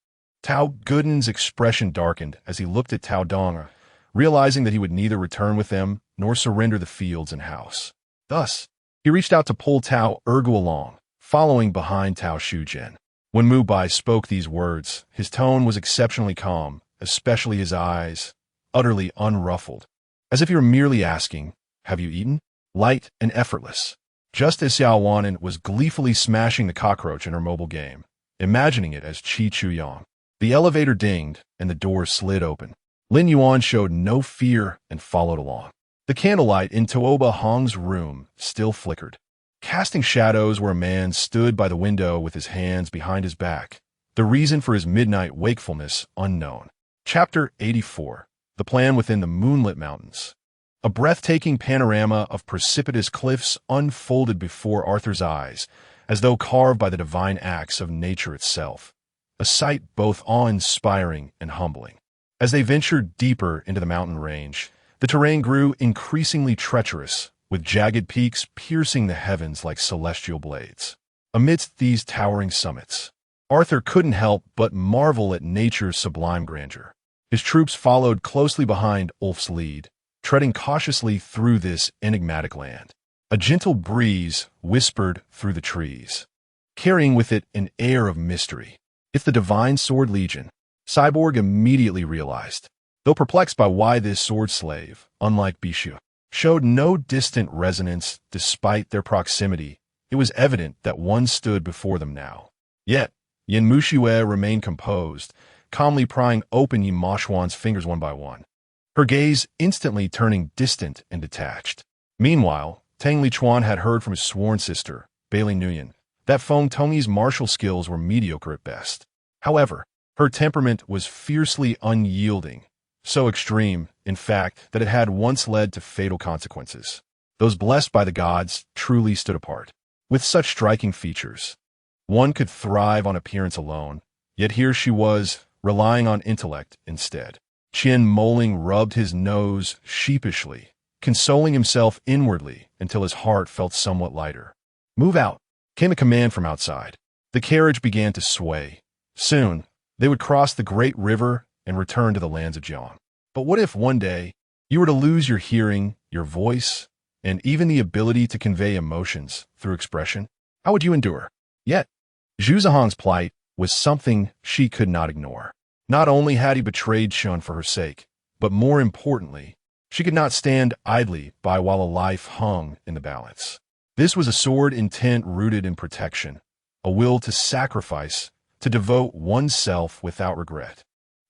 Tao Gooden's expression darkened as he looked at Tao Dong, realizing that he would neither return with them nor surrender the fields and house. Thus, he reached out to pull Tao Ergu along, following behind Tao Shujian. When Mu Bai spoke these words, his tone was exceptionally calm, especially his eyes, utterly unruffled, as if he were merely asking, "Have you eaten?" Light and effortless. Just as Xiao Wanin was gleefully smashing the cockroach in her mobile game, imagining it as Qi Chuyang. The elevator dinged, and the door slid open. Lin Yuan showed no fear and followed along. The candlelight in Tooba Hong's room still flickered, casting shadows where a man stood by the window with his hands behind his back, the reason for his midnight wakefulness unknown. Chapter 84. The Plan Within the Moonlit Mountains. A breathtaking panorama of precipitous cliffs unfolded before Arthur's eyes, as though carved by the divine acts of nature itself, a sight both awe-inspiring and humbling. As they ventured deeper into the mountain range, the terrain grew increasingly treacherous, with jagged peaks piercing the heavens like celestial blades. Amidst these towering summits, Arthur couldn't help but marvel at nature's sublime grandeur. His troops followed closely behind Ulf's lead, treading cautiously through this enigmatic land. A gentle breeze whispered through the trees, carrying with it an air of mystery. It's the Divine Sword Legion, Cyborg immediately realized, though perplexed by why this sword slave, unlike Bishu, showed no distant resonance despite their proximity. It was evident that one stood before them now. Yet, Yin Muxiue remained composed, calmly prying open Yi Mashuan's fingers one by one, her gaze instantly turning distant and detached. Meanwhile, Tang Lichuan had heard from his sworn sister, Bailey Nguyen, that Feng Tongyi's martial skills were mediocre at best. However, her temperament was fiercely unyielding, so extreme, in fact, that it had once led to fatal consequences. Those blessed by the gods truly stood apart. With such striking features, one could thrive on appearance alone, yet here she was, relying on intellect instead. Qian Moling rubbed his nose sheepishly, consoling himself inwardly until his heart felt somewhat lighter. "Move out," came a command from outside. The carriage began to sway. Soon, they would cross the great river and return to the lands of Jiang. But what if one day you were to lose your hearing, your voice, and even the ability to convey emotions through expression? How would you endure? Yet, Zhu Zihang's plight was something she could not ignore. Not only had he betrayed Shun for her sake, but more importantly, she could not stand idly by while a life hung in the balance. This was a sword intent rooted in protection, a will to sacrifice, to devote oneself without regret.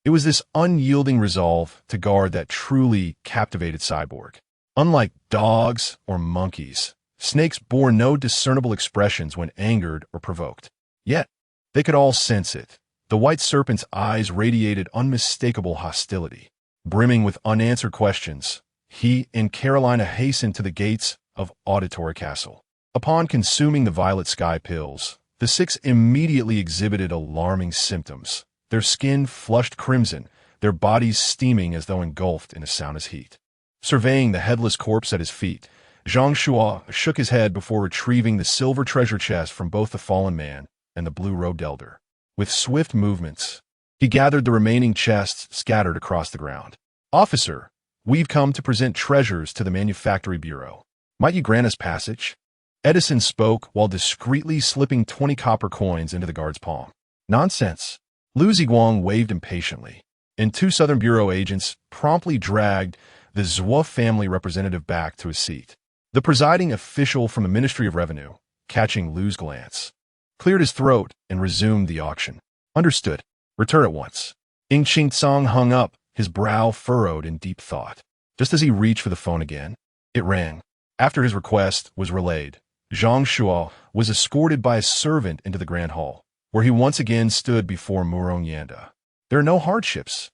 It was this unyielding resolve to guard that truly captivated Cyborg. Unlike dogs or monkeys, snakes bore no discernible expressions when angered or provoked. Yet, they could all sense it. The white serpent's eyes radiated unmistakable hostility. Brimming with unanswered questions, he and Carolina hastened to the gates of Auditory Castle. Upon consuming the violet sky pills, the six immediately exhibited alarming symptoms. Their skin flushed crimson, their bodies steaming as though engulfed in a sauna heat. Surveying the headless corpse at his feet, Zhang Shua shook his head before retrieving the silver treasure chest from both the fallen man and the blue-robed elder. With swift movements, he gathered the remaining chests scattered across the ground. "Officer, we've come to present treasures to the Manufactory Bureau. Might you grant us passage?" Edison spoke while discreetly slipping 20 copper coins into the guard's palm. "Nonsense." Lu Ziguang waved impatiently, and two Southern Bureau agents promptly dragged the Zhua family representative back to his seat. The presiding official from the Ministry of Revenue, catching Lu's glance, cleared his throat and resumed the auction. "Understood. Return at once." Ing Ching Tsang hung up, his brow furrowed in deep thought. Just as he reached for the phone again, it rang. After his request was relayed, Zhang Shuo was escorted by a servant into the Grand Hall, where he once again stood before Murong Yanda. There are no hardships,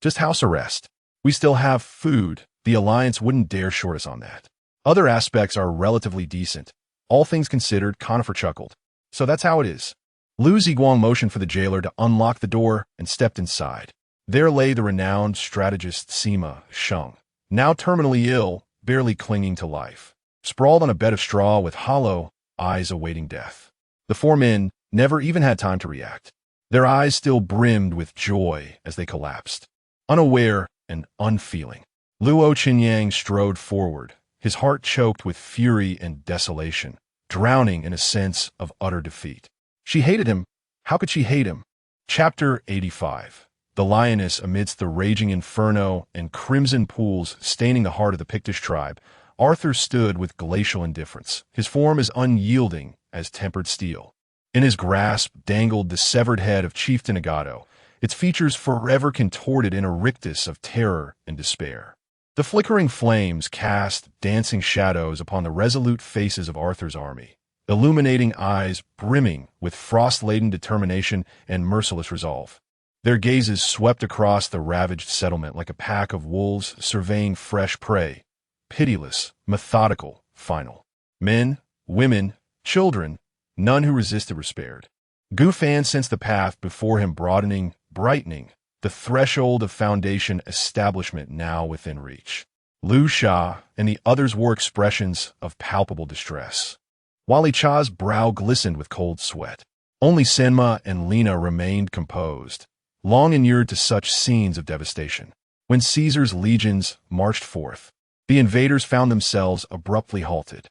just house arrest. We still have food. The Alliance wouldn't dare short us on that. Other aspects are relatively decent. All things considered, Conifer chuckled. So that's how it is. Lu Ziguang motioned for the jailer to unlock the door and stepped inside. There lay the renowned strategist Sima Sheng, now terminally ill, barely clinging to life, sprawled on a bed of straw with hollow eyes awaiting death. The four men never even had time to react. Their eyes still brimmed with joy as they collapsed. Unaware and unfeeling, Luo Qinyang strode forward, his heart choked with fury and desolation, drowning in a sense of utter defeat. She hated him. How could she hate him? Chapter 85. The lioness amidst the raging inferno and crimson pools staining the heart of the Pictish tribe, Arthur stood with glacial indifference, his form as unyielding as tempered steel. In his grasp dangled the severed head of Chieftain Agato, its features forever contorted in a rictus of terror and despair. The flickering flames cast dancing shadows upon the resolute faces of Arthur's army, illuminating eyes brimming with frost-laden determination and merciless resolve. Their gazes swept across the ravaged settlement like a pack of wolves surveying fresh prey, pitiless, methodical, final. Men, women, children, none who resisted were spared. Gu Fan sensed the path before him broadening, brightening, the threshold of foundation establishment now within reach. Liu Sha and the others wore expressions of palpable distress, while Li Cha's brow glistened with cold sweat. Only Senma and Lina remained composed, long inured to such scenes of devastation. When Caesar's legions marched forth, the invaders found themselves abruptly halted.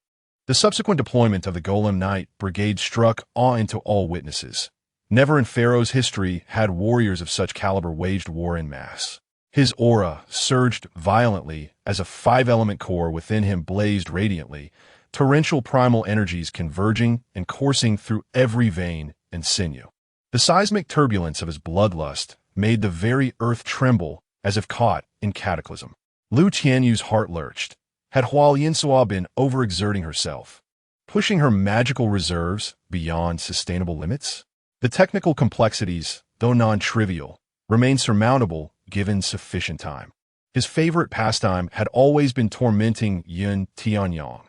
The subsequent deployment of the Golem Knight Brigade struck awe into all witnesses. Never in Pharaoh's history had warriors of such caliber waged war en masse. His aura surged violently as a five-element core within him blazed radiantly, torrential primal energies converging and coursing through every vein and sinew. The seismic turbulence of his bloodlust made the very earth tremble as if caught in cataclysm. Lu Tianyu's heart lurched. Had Hua Yinsua been overexerting herself, pushing her magical reserves beyond sustainable limits? The technical complexities, though non-trivial, remained surmountable given sufficient time. His favorite pastime had always been tormenting Yun Tianyang.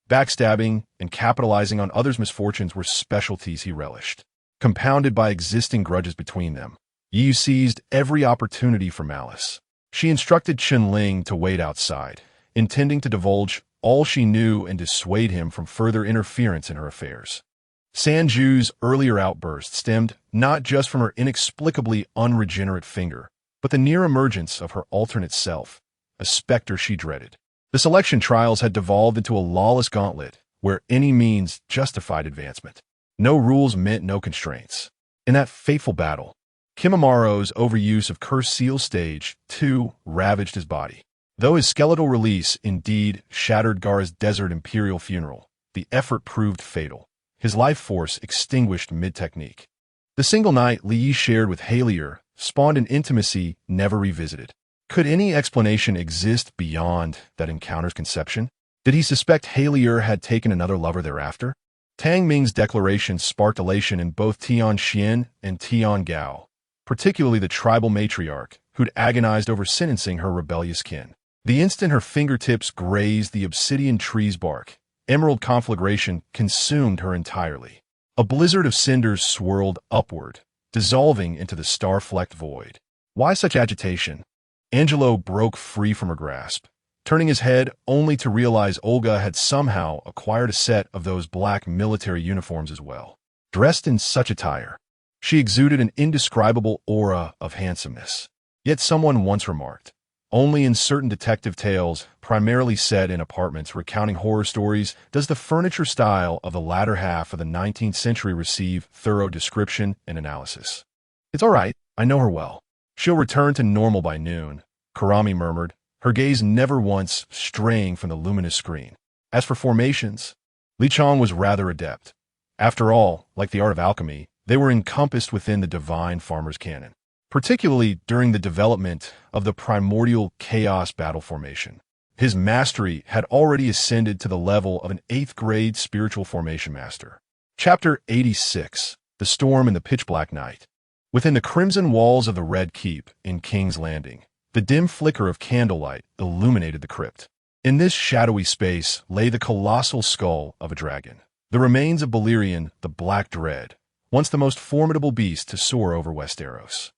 Backstabbing and capitalizing on others' misfortunes were specialties he relished. Compounded by existing grudges between them, Yu seized every opportunity for malice. She instructed Chen Ling to wait outside, intending to divulge all she knew and dissuade him from further interference in her affairs. Sanju's earlier outburst stemmed not just from her inexplicably unregenerate finger, but the near emergence of her alternate self, a specter she dreaded. The selection trials had devolved into a lawless gauntlet where any means justified advancement. No rules meant no constraints. In that fateful battle, Kimamaro's overuse of Cursed Seal Stage 2 ravaged his body. Though his skeletal release indeed shattered Gar's desert imperial funeral, the effort proved fatal. His life force extinguished mid-technique. The single night Li Yi shared with Halier spawned an intimacy never revisited. Could any explanation exist beyond that encounter's conception? Did he suspect Halier had taken another lover thereafter? Tang Ming's declaration sparked elation in both Tian Xian and Tian Gao, particularly the tribal matriarch, who'd agonized over sentencing her rebellious kin. The instant her fingertips grazed the obsidian tree's bark, emerald conflagration consumed her entirely. A blizzard of cinders swirled upward, dissolving into the star-flecked void. Why such agitation? Angelo broke free from her grasp, turning his head only to realize Olga had somehow acquired a set of those black military uniforms as well. Dressed in such attire, she exuded an indescribable aura of handsomeness. Yet someone once remarked, only in certain detective tales, primarily set in apartments recounting horror stories, does the furniture style of the latter half of the 19th century receive thorough description and analysis. It's all right, I know her well. She'll return to normal by noon, Karami murmured, her gaze never once straying from the luminous screen. As for formations, Li Chong was rather adept. After all, like the art of alchemy, they were encompassed within the divine farmer's canon, particularly during the development of the primordial chaos battle formation. His mastery had already ascended to the level of an 8th-grade spiritual formation master. Chapter 86. The Storm in the Pitch-Black Night. Within the crimson walls of the Red Keep in King's Landing, the dim flicker of candlelight illuminated the crypt. In this shadowy space lay the colossal skull of a dragon, the remains of Balerion, the Black Dread, once the most formidable beast to soar over Westeros.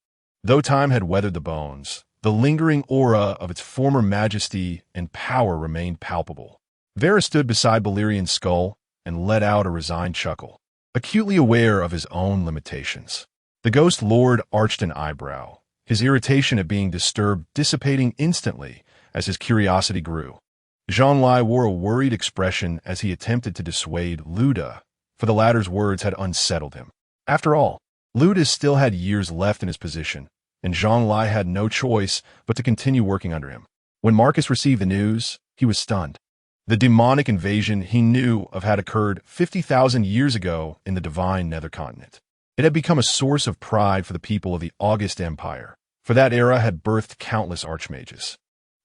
Though time had weathered the bones, the lingering aura of its former majesty and power remained palpable. Varys stood beside Balerion's skull and let out a resigned chuckle, acutely aware of his own limitations. The Ghost Lord arched an eyebrow, his irritation at being disturbed dissipating instantly as his curiosity grew. Jean-Lai wore a worried expression as he attempted to dissuade Luda, for the latter's words had unsettled him. After all, Luda still had years left in his position, and Jean-Lai had no choice but to continue working under him. When Marcus received the news, he was stunned. The demonic invasion he knew of had occurred 50,000 years ago in the divine Nether Continent. It had become a source of pride for the people of the August Empire, for that era had birthed countless archmages.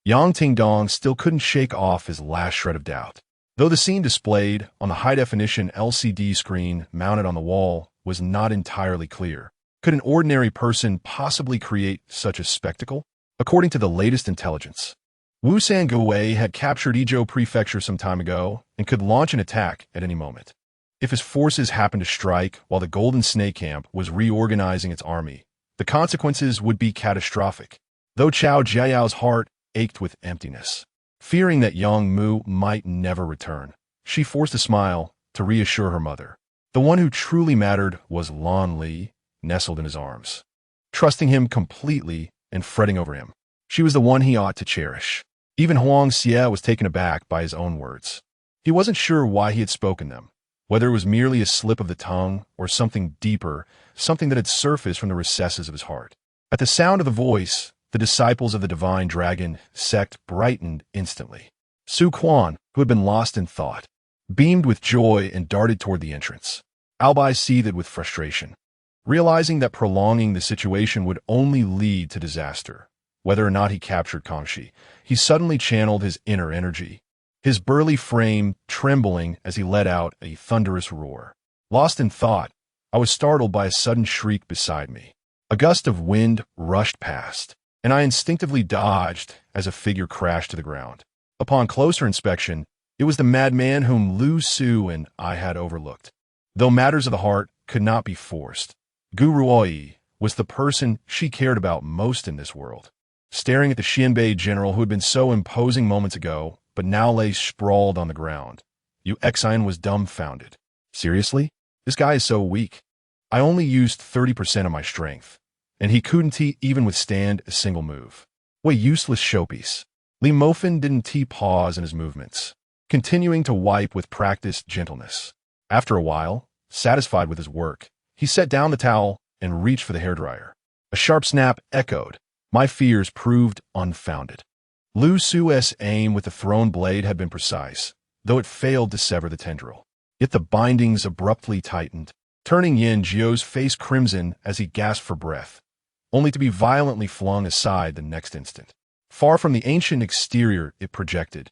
Yang Ting-dong still couldn't shake off his last shred of doubt. Though the scene displayed on the high-definition LCD screen mounted on the wall was not entirely clear, could an ordinary person possibly create such a spectacle? According to the latest intelligence, Wu Sang-Gui had captured Izhou Prefecture some time ago and could launch an attack at any moment. If his forces happened to strike while the Golden Snake Camp was reorganizing its army, the consequences would be catastrophic. Though Chao Jiao's heart ached with emptiness, fearing that Yang Mu might never return, she forced a smile to reassure her mother. The one who truly mattered was Lan Li, nestled in his arms, trusting him completely and fretting over him. She was the one he ought to cherish. Even Huang Xie was taken aback by his own words. He wasn't sure why he had spoken them, whether it was merely a slip of the tongue or something deeper, something that had surfaced from the recesses of his heart. At the sound of the voice, the disciples of the Divine Dragon sect brightened instantly. Su Quan, who had been lost in thought, beamed with joy and darted toward the entrance. Albai seethed with frustration, realizing that prolonging the situation would only lead to disaster. Whether or not he captured Kangxi, he suddenly channeled his inner energy, his burly frame trembling as he let out a thunderous roar. Lost in thought, I was startled by a sudden shriek beside me. A gust of wind rushed past, and I instinctively dodged as a figure crashed to the ground. Upon closer inspection, it was the madman whom Lu Su and I had overlooked. Though matters of the heart could not be forced, Gu Ruoi was the person she cared about most in this world. Staring at the Xianbei general who had been so imposing moments ago, but now lay sprawled on the ground, Yu Exine was dumbfounded. Seriously? This guy is so weak. I only used 30% of my strength, and he couldn't even withstand a single move. What a useless showpiece. Li Mofin didn't pause in his movements, continuing to wipe with practiced gentleness. After a while, satisfied with his work, he set down the towel and reached for the hairdryer. A sharp snap echoed. My fears proved unfounded. Lu Su's aim with the thrown blade had been precise, though it failed to sever the tendril. Yet the bindings abruptly tightened, turning Yin Jiu's face crimson as he gasped for breath, only to be violently flung aside the next instant. Far from the ancient exterior it projected,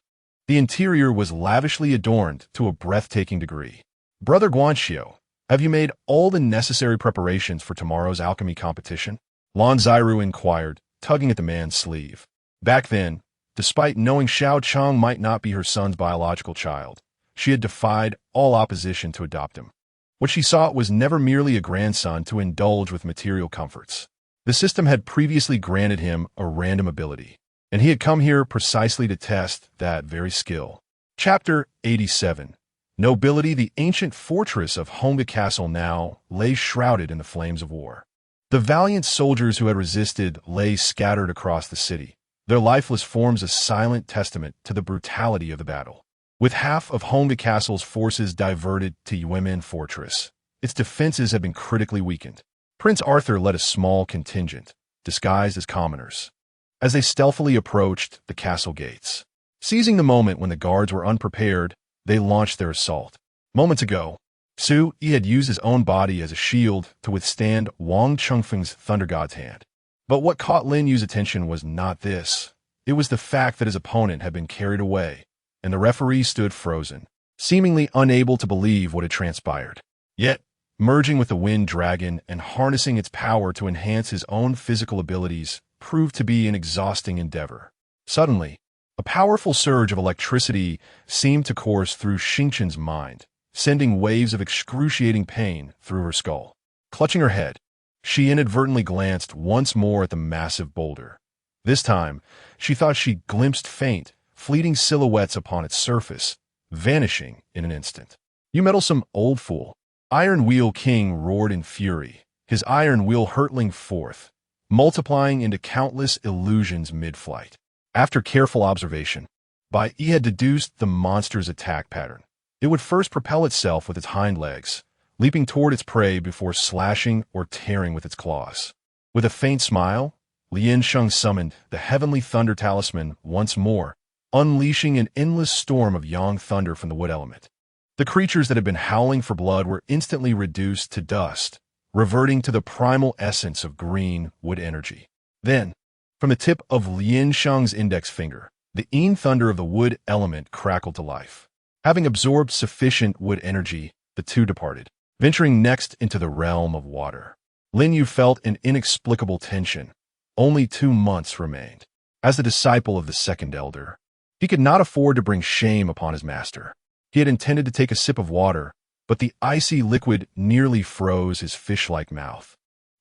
the interior was lavishly adorned to a breathtaking degree. Brother Guanxio, have you made all the necessary preparations for tomorrow's alchemy competition? Lan Ziru inquired, tugging at the man's sleeve. Back then, despite knowing Xiao Chang might not be her son's biological child, she had defied all opposition to adopt him. What she sought was never merely a grandson to indulge with material comforts. The system had previously granted him a random ability, and he had come here precisely to test that very skill. Chapter 87. Nobility. The ancient fortress of Homga Castle now lay shrouded in the flames of war. The valiant soldiers who had resisted lay scattered across the city, their lifeless forms a silent testament to the brutality of the battle. With half of Homga Castle's forces diverted to Yuemen Fortress, its defenses had been critically weakened. Prince Arthur led a small contingent, disguised as commoners, as they stealthily approached the castle gates. Seizing the moment when the guards were unprepared, they launched their assault. Moments ago, Su Yi had used his own body as a shield to withstand Wang Chengfeng's Thunder God's hand. But what caught Lin Yu's attention was not this. It was the fact that his opponent had been carried away, and the referee stood frozen, seemingly unable to believe what had transpired. Yet, merging with the wind dragon and harnessing its power to enhance his own physical abilities proved to be an exhausting endeavor. Suddenly, a powerful surge of electricity seemed to course through Xingqian's mind, sending waves of excruciating pain through her skull. Clutching her head, she inadvertently glanced once more at the massive boulder. This time, she thought she glimpsed faint, fleeting silhouettes upon its surface, vanishing in an instant. "You meddlesome old fool!" Iron Wheel King roared in fury, his iron wheel hurtling forth, multiplying into countless illusions mid-flight. After careful observation, he had deduced the monster's attack pattern. It would first propel itself with its hind legs, leaping toward its prey before slashing or tearing with its claws. With a faint smile, Lian Sheng summoned the heavenly thunder talisman once more, unleashing an endless storm of yang thunder from the wood element. The creatures that had been howling for blood were instantly reduced to dust, reverting to the primal essence of green wood energy. Then, from the tip of Lian Sheng's index finger, the yin thunder of the wood element crackled to life. Having absorbed sufficient wood energy, the two departed, venturing next into the realm of water. Lin Yu felt an inexplicable tension. Only 2 months remained. As the disciple of the second elder, he could not afford to bring shame upon his master. He had intended to take a sip of water, but the icy liquid nearly froze his fish-like mouth,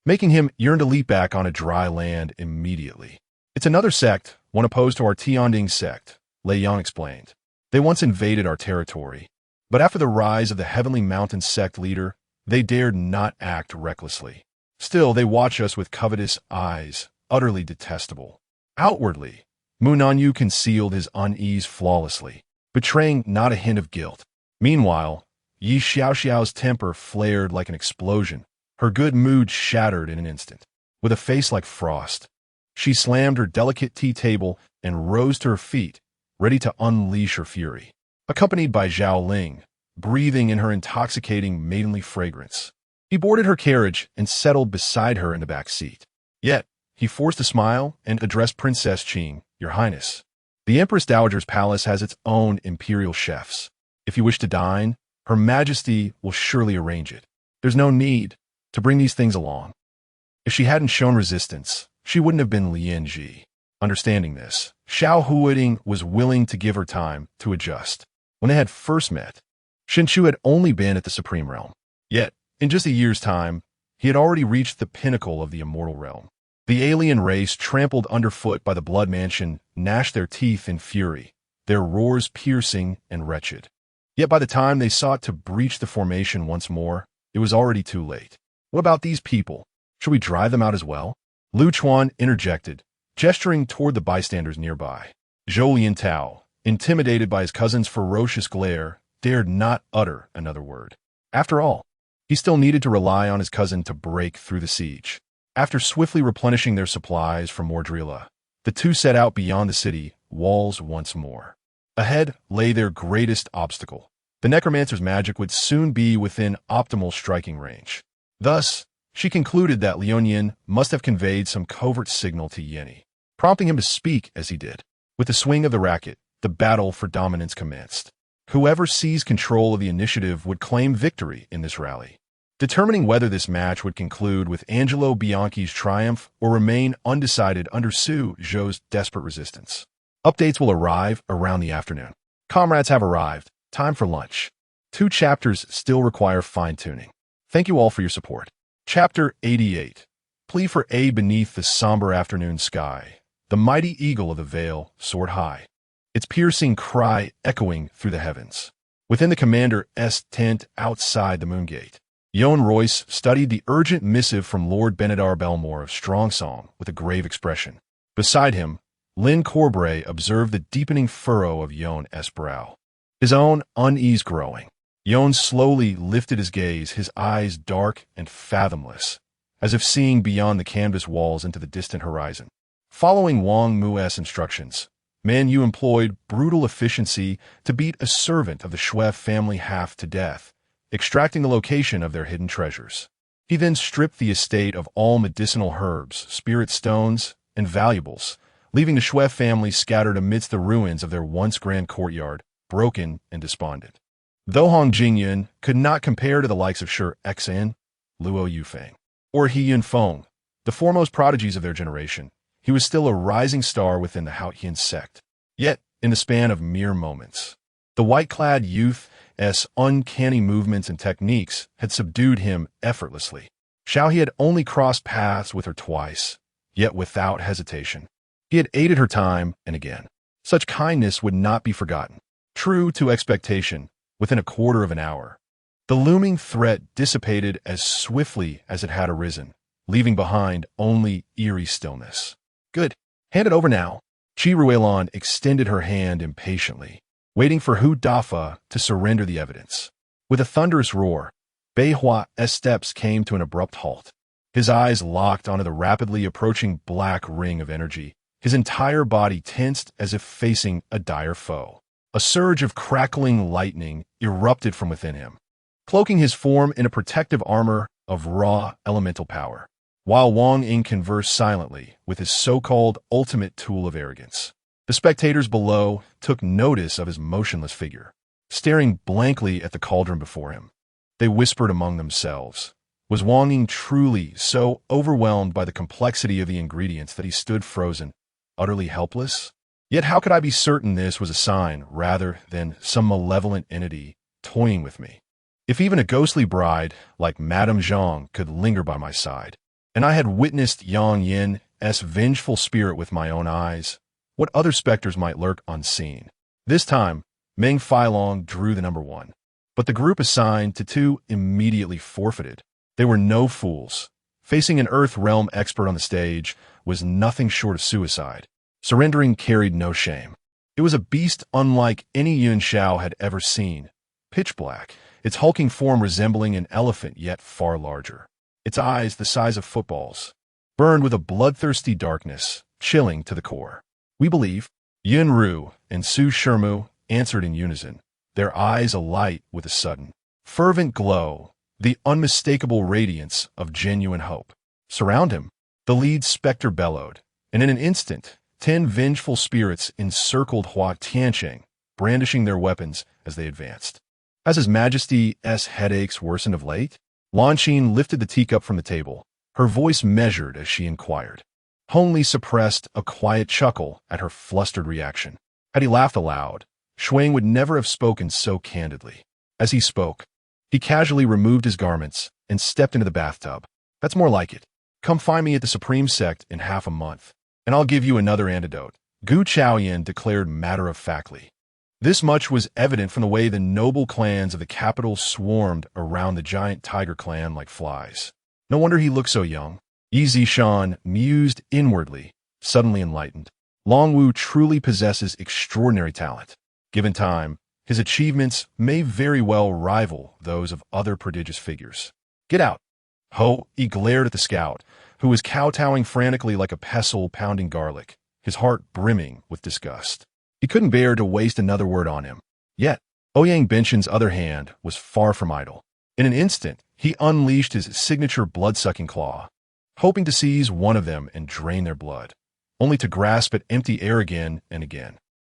making him yearn to leap back on a dry land immediately. "It's another sect, one opposed to our Tianding sect," Lei Yang explained. "They once invaded our territory, but after the rise of the Heavenly Mountain sect leader, they dared not act recklessly. Still, they watch us with covetous eyes, utterly detestable. Outwardly, Mu Nanyu concealed his unease flawlessly, betraying not a hint of guilt. Meanwhile, Yi Xiaoxiao's temper flared like an explosion, her good mood shattered in an instant. With a face like frost, she slammed her delicate tea table and rose to her feet, ready to unleash her fury. Accompanied by Zhao Ling, breathing in her intoxicating maidenly fragrance, he boarded her carriage and settled beside her in the back seat. Yet, he forced a smile and addressed Princess Qing, "Your Highness, the Empress Dowager's palace has its own imperial chefs. If you wish to dine, Her Majesty will surely arrange it. There's no need to bring these things along." If she hadn't shown resistance, she wouldn't have been Lian Ji. Understanding this, Xiao Huiding was willing to give her time to adjust. When they had first met, Shenchu had only been at the Supreme Realm. Yet, in just a year's time, he had already reached the pinnacle of the immortal realm. The alien race, trampled underfoot by the Blood Mansion, gnashed their teeth in fury, their roars piercing and wretched. Yet by the time they sought to breach the formation once more, it was already too late. "What about these people? Should we drive them out as well?" Lu Chuan interjected, gesturing toward the bystanders nearby. Zhou Liantao, intimidated by his cousin's ferocious glare, dared not utter another word. After all, he still needed to rely on his cousin to break through the siege. After swiftly replenishing their supplies from Mordrilla, the two set out beyond the city walls once more. Ahead lay their greatest obstacle. The necromancer's magic would soon be within optimal striking range. Thus, she concluded that Lionian must have conveyed some covert signal to Yenny, prompting him to speak as he did. With the swing of the racket, the battle for dominance commenced. Whoever seized control of the initiative would claim victory in this rally, determining whether this match would conclude with Angelo Bianchi's triumph or remain undecided under Su Zhou's desperate resistance. Updates will arrive around the afternoon. Comrades have arrived. Time for lunch. 2 chapters still require fine-tuning. Thank you all for your support. Chapter 88. Plea for aid beneath the somber afternoon sky. The mighty eagle of the Vale soared high, its piercing cry echoing through the heavens. Within the commander's tent outside the Moongate, Yoan Royce studied the urgent missive from Lord Benedar Belmore of Strongsong with a grave expression. Beside him, Lynn Corbray observed the deepening furrow of Yoan's brow, his own unease growing. Yoan slowly lifted his gaze, his eyes dark and fathomless, as if seeing beyond the canvas walls into the distant horizon. Following Wang Mu's instructions, Man Yu employed brutal efficiency to beat a servant of the Shuev family half to death, extracting the location of their hidden treasures. He then stripped the estate of all medicinal herbs, spirit stones, and valuables, leaving the Shui family scattered amidst the ruins of their once grand courtyard, broken and despondent. Though Hong Jingyun could not compare to the likes of Shi Xan, Luo Yufeng, or He Yunfeng, the foremost prodigies of their generation, he was still a rising star within the Haotian sect. Yet, in the span of mere moments, the white-clad youth's uncanny movements and techniques had subdued him effortlessly. Xiao had only crossed paths with her twice, yet without hesitation. He had aided her time and again. Such kindness would not be forgotten. True to expectation, within a quarter of an hour, the looming threat dissipated as swiftly as it had arisen, leaving behind only eerie stillness. Good. Hand it over now. Qi Ruelon extended her hand impatiently, waiting for Hu Dafa to surrender the evidence. With a thunderous roar, Bei Hua's steps came to an abrupt halt. His eyes locked onto the rapidly approaching black ring of energy, his entire body tensed as if facing a dire foe. A surge of crackling lightning erupted from within him, cloaking his form in a protective armor of raw elemental power, while Wang Ying conversed silently with his so-called ultimate tool of arrogance. The spectators below took notice of his motionless figure, staring blankly at the cauldron before him. They whispered among themselves. Was Wang Ying truly so overwhelmed by the complexity of the ingredients that he stood frozen, utterly helpless? Yet how could I be certain this was a sign rather than some malevolent entity toying with me? If even a ghostly bride like Madame Zhang could linger by my side, and I had witnessed Yang Yin's vengeful spirit with my own eyes, what other specters might lurk unseen? This time, Meng Feilong drew the number 1, but the group assigned to 2 immediately forfeited. They were no fools. Facing an Earth Realm expert on the stage was nothing short of suicide. Surrendering carried no shame. It was a beast unlike any Yun Shao had ever seen. Pitch black, its hulking form resembling an elephant yet far larger. Its eyes the size of footballs, burned with a bloodthirsty darkness, chilling to the core. We believe. Yun Ru and Su Shermu answered in unison, their eyes alight with a sudden, fervent glow, the unmistakable radiance of genuine hope. Surround him, the lead specter bellowed, and in an instant, 10 vengeful spirits encircled Hua Tiancheng, brandishing their weapons as they advanced. As His Majesty's headaches worsened of late, Lan Xin lifted the teacup from the table, her voice measured as she inquired. Hong Li suppressed a quiet chuckle at her flustered reaction. Had he laughed aloud, Shuang would never have spoken so candidly. As he spoke, he casually removed his garments and stepped into the bathtub. That's more like it. Come find me at the Supreme Sect in half a month, and I'll give you another antidote, Gu Chaoyan declared matter-of-factly. This much was evident from the way the noble clans of the capital swarmed around the giant tiger clan like flies. No wonder he looked so young. Yi Zishan mused inwardly, suddenly enlightened. Long Wu truly possesses extraordinary talent. Given time, his achievements may very well rival those of other prodigious figures. Get out. He glared at the scout, who was kowtowing frantically like a pestle pounding garlic, his heart brimming with disgust. He couldn't bear to waste another word on him. Yet, Ouyang Benshin's other hand was far from idle. In an instant, he unleashed his signature blood-sucking claw, hoping to seize one of them and drain their blood, only to grasp at empty air again and again.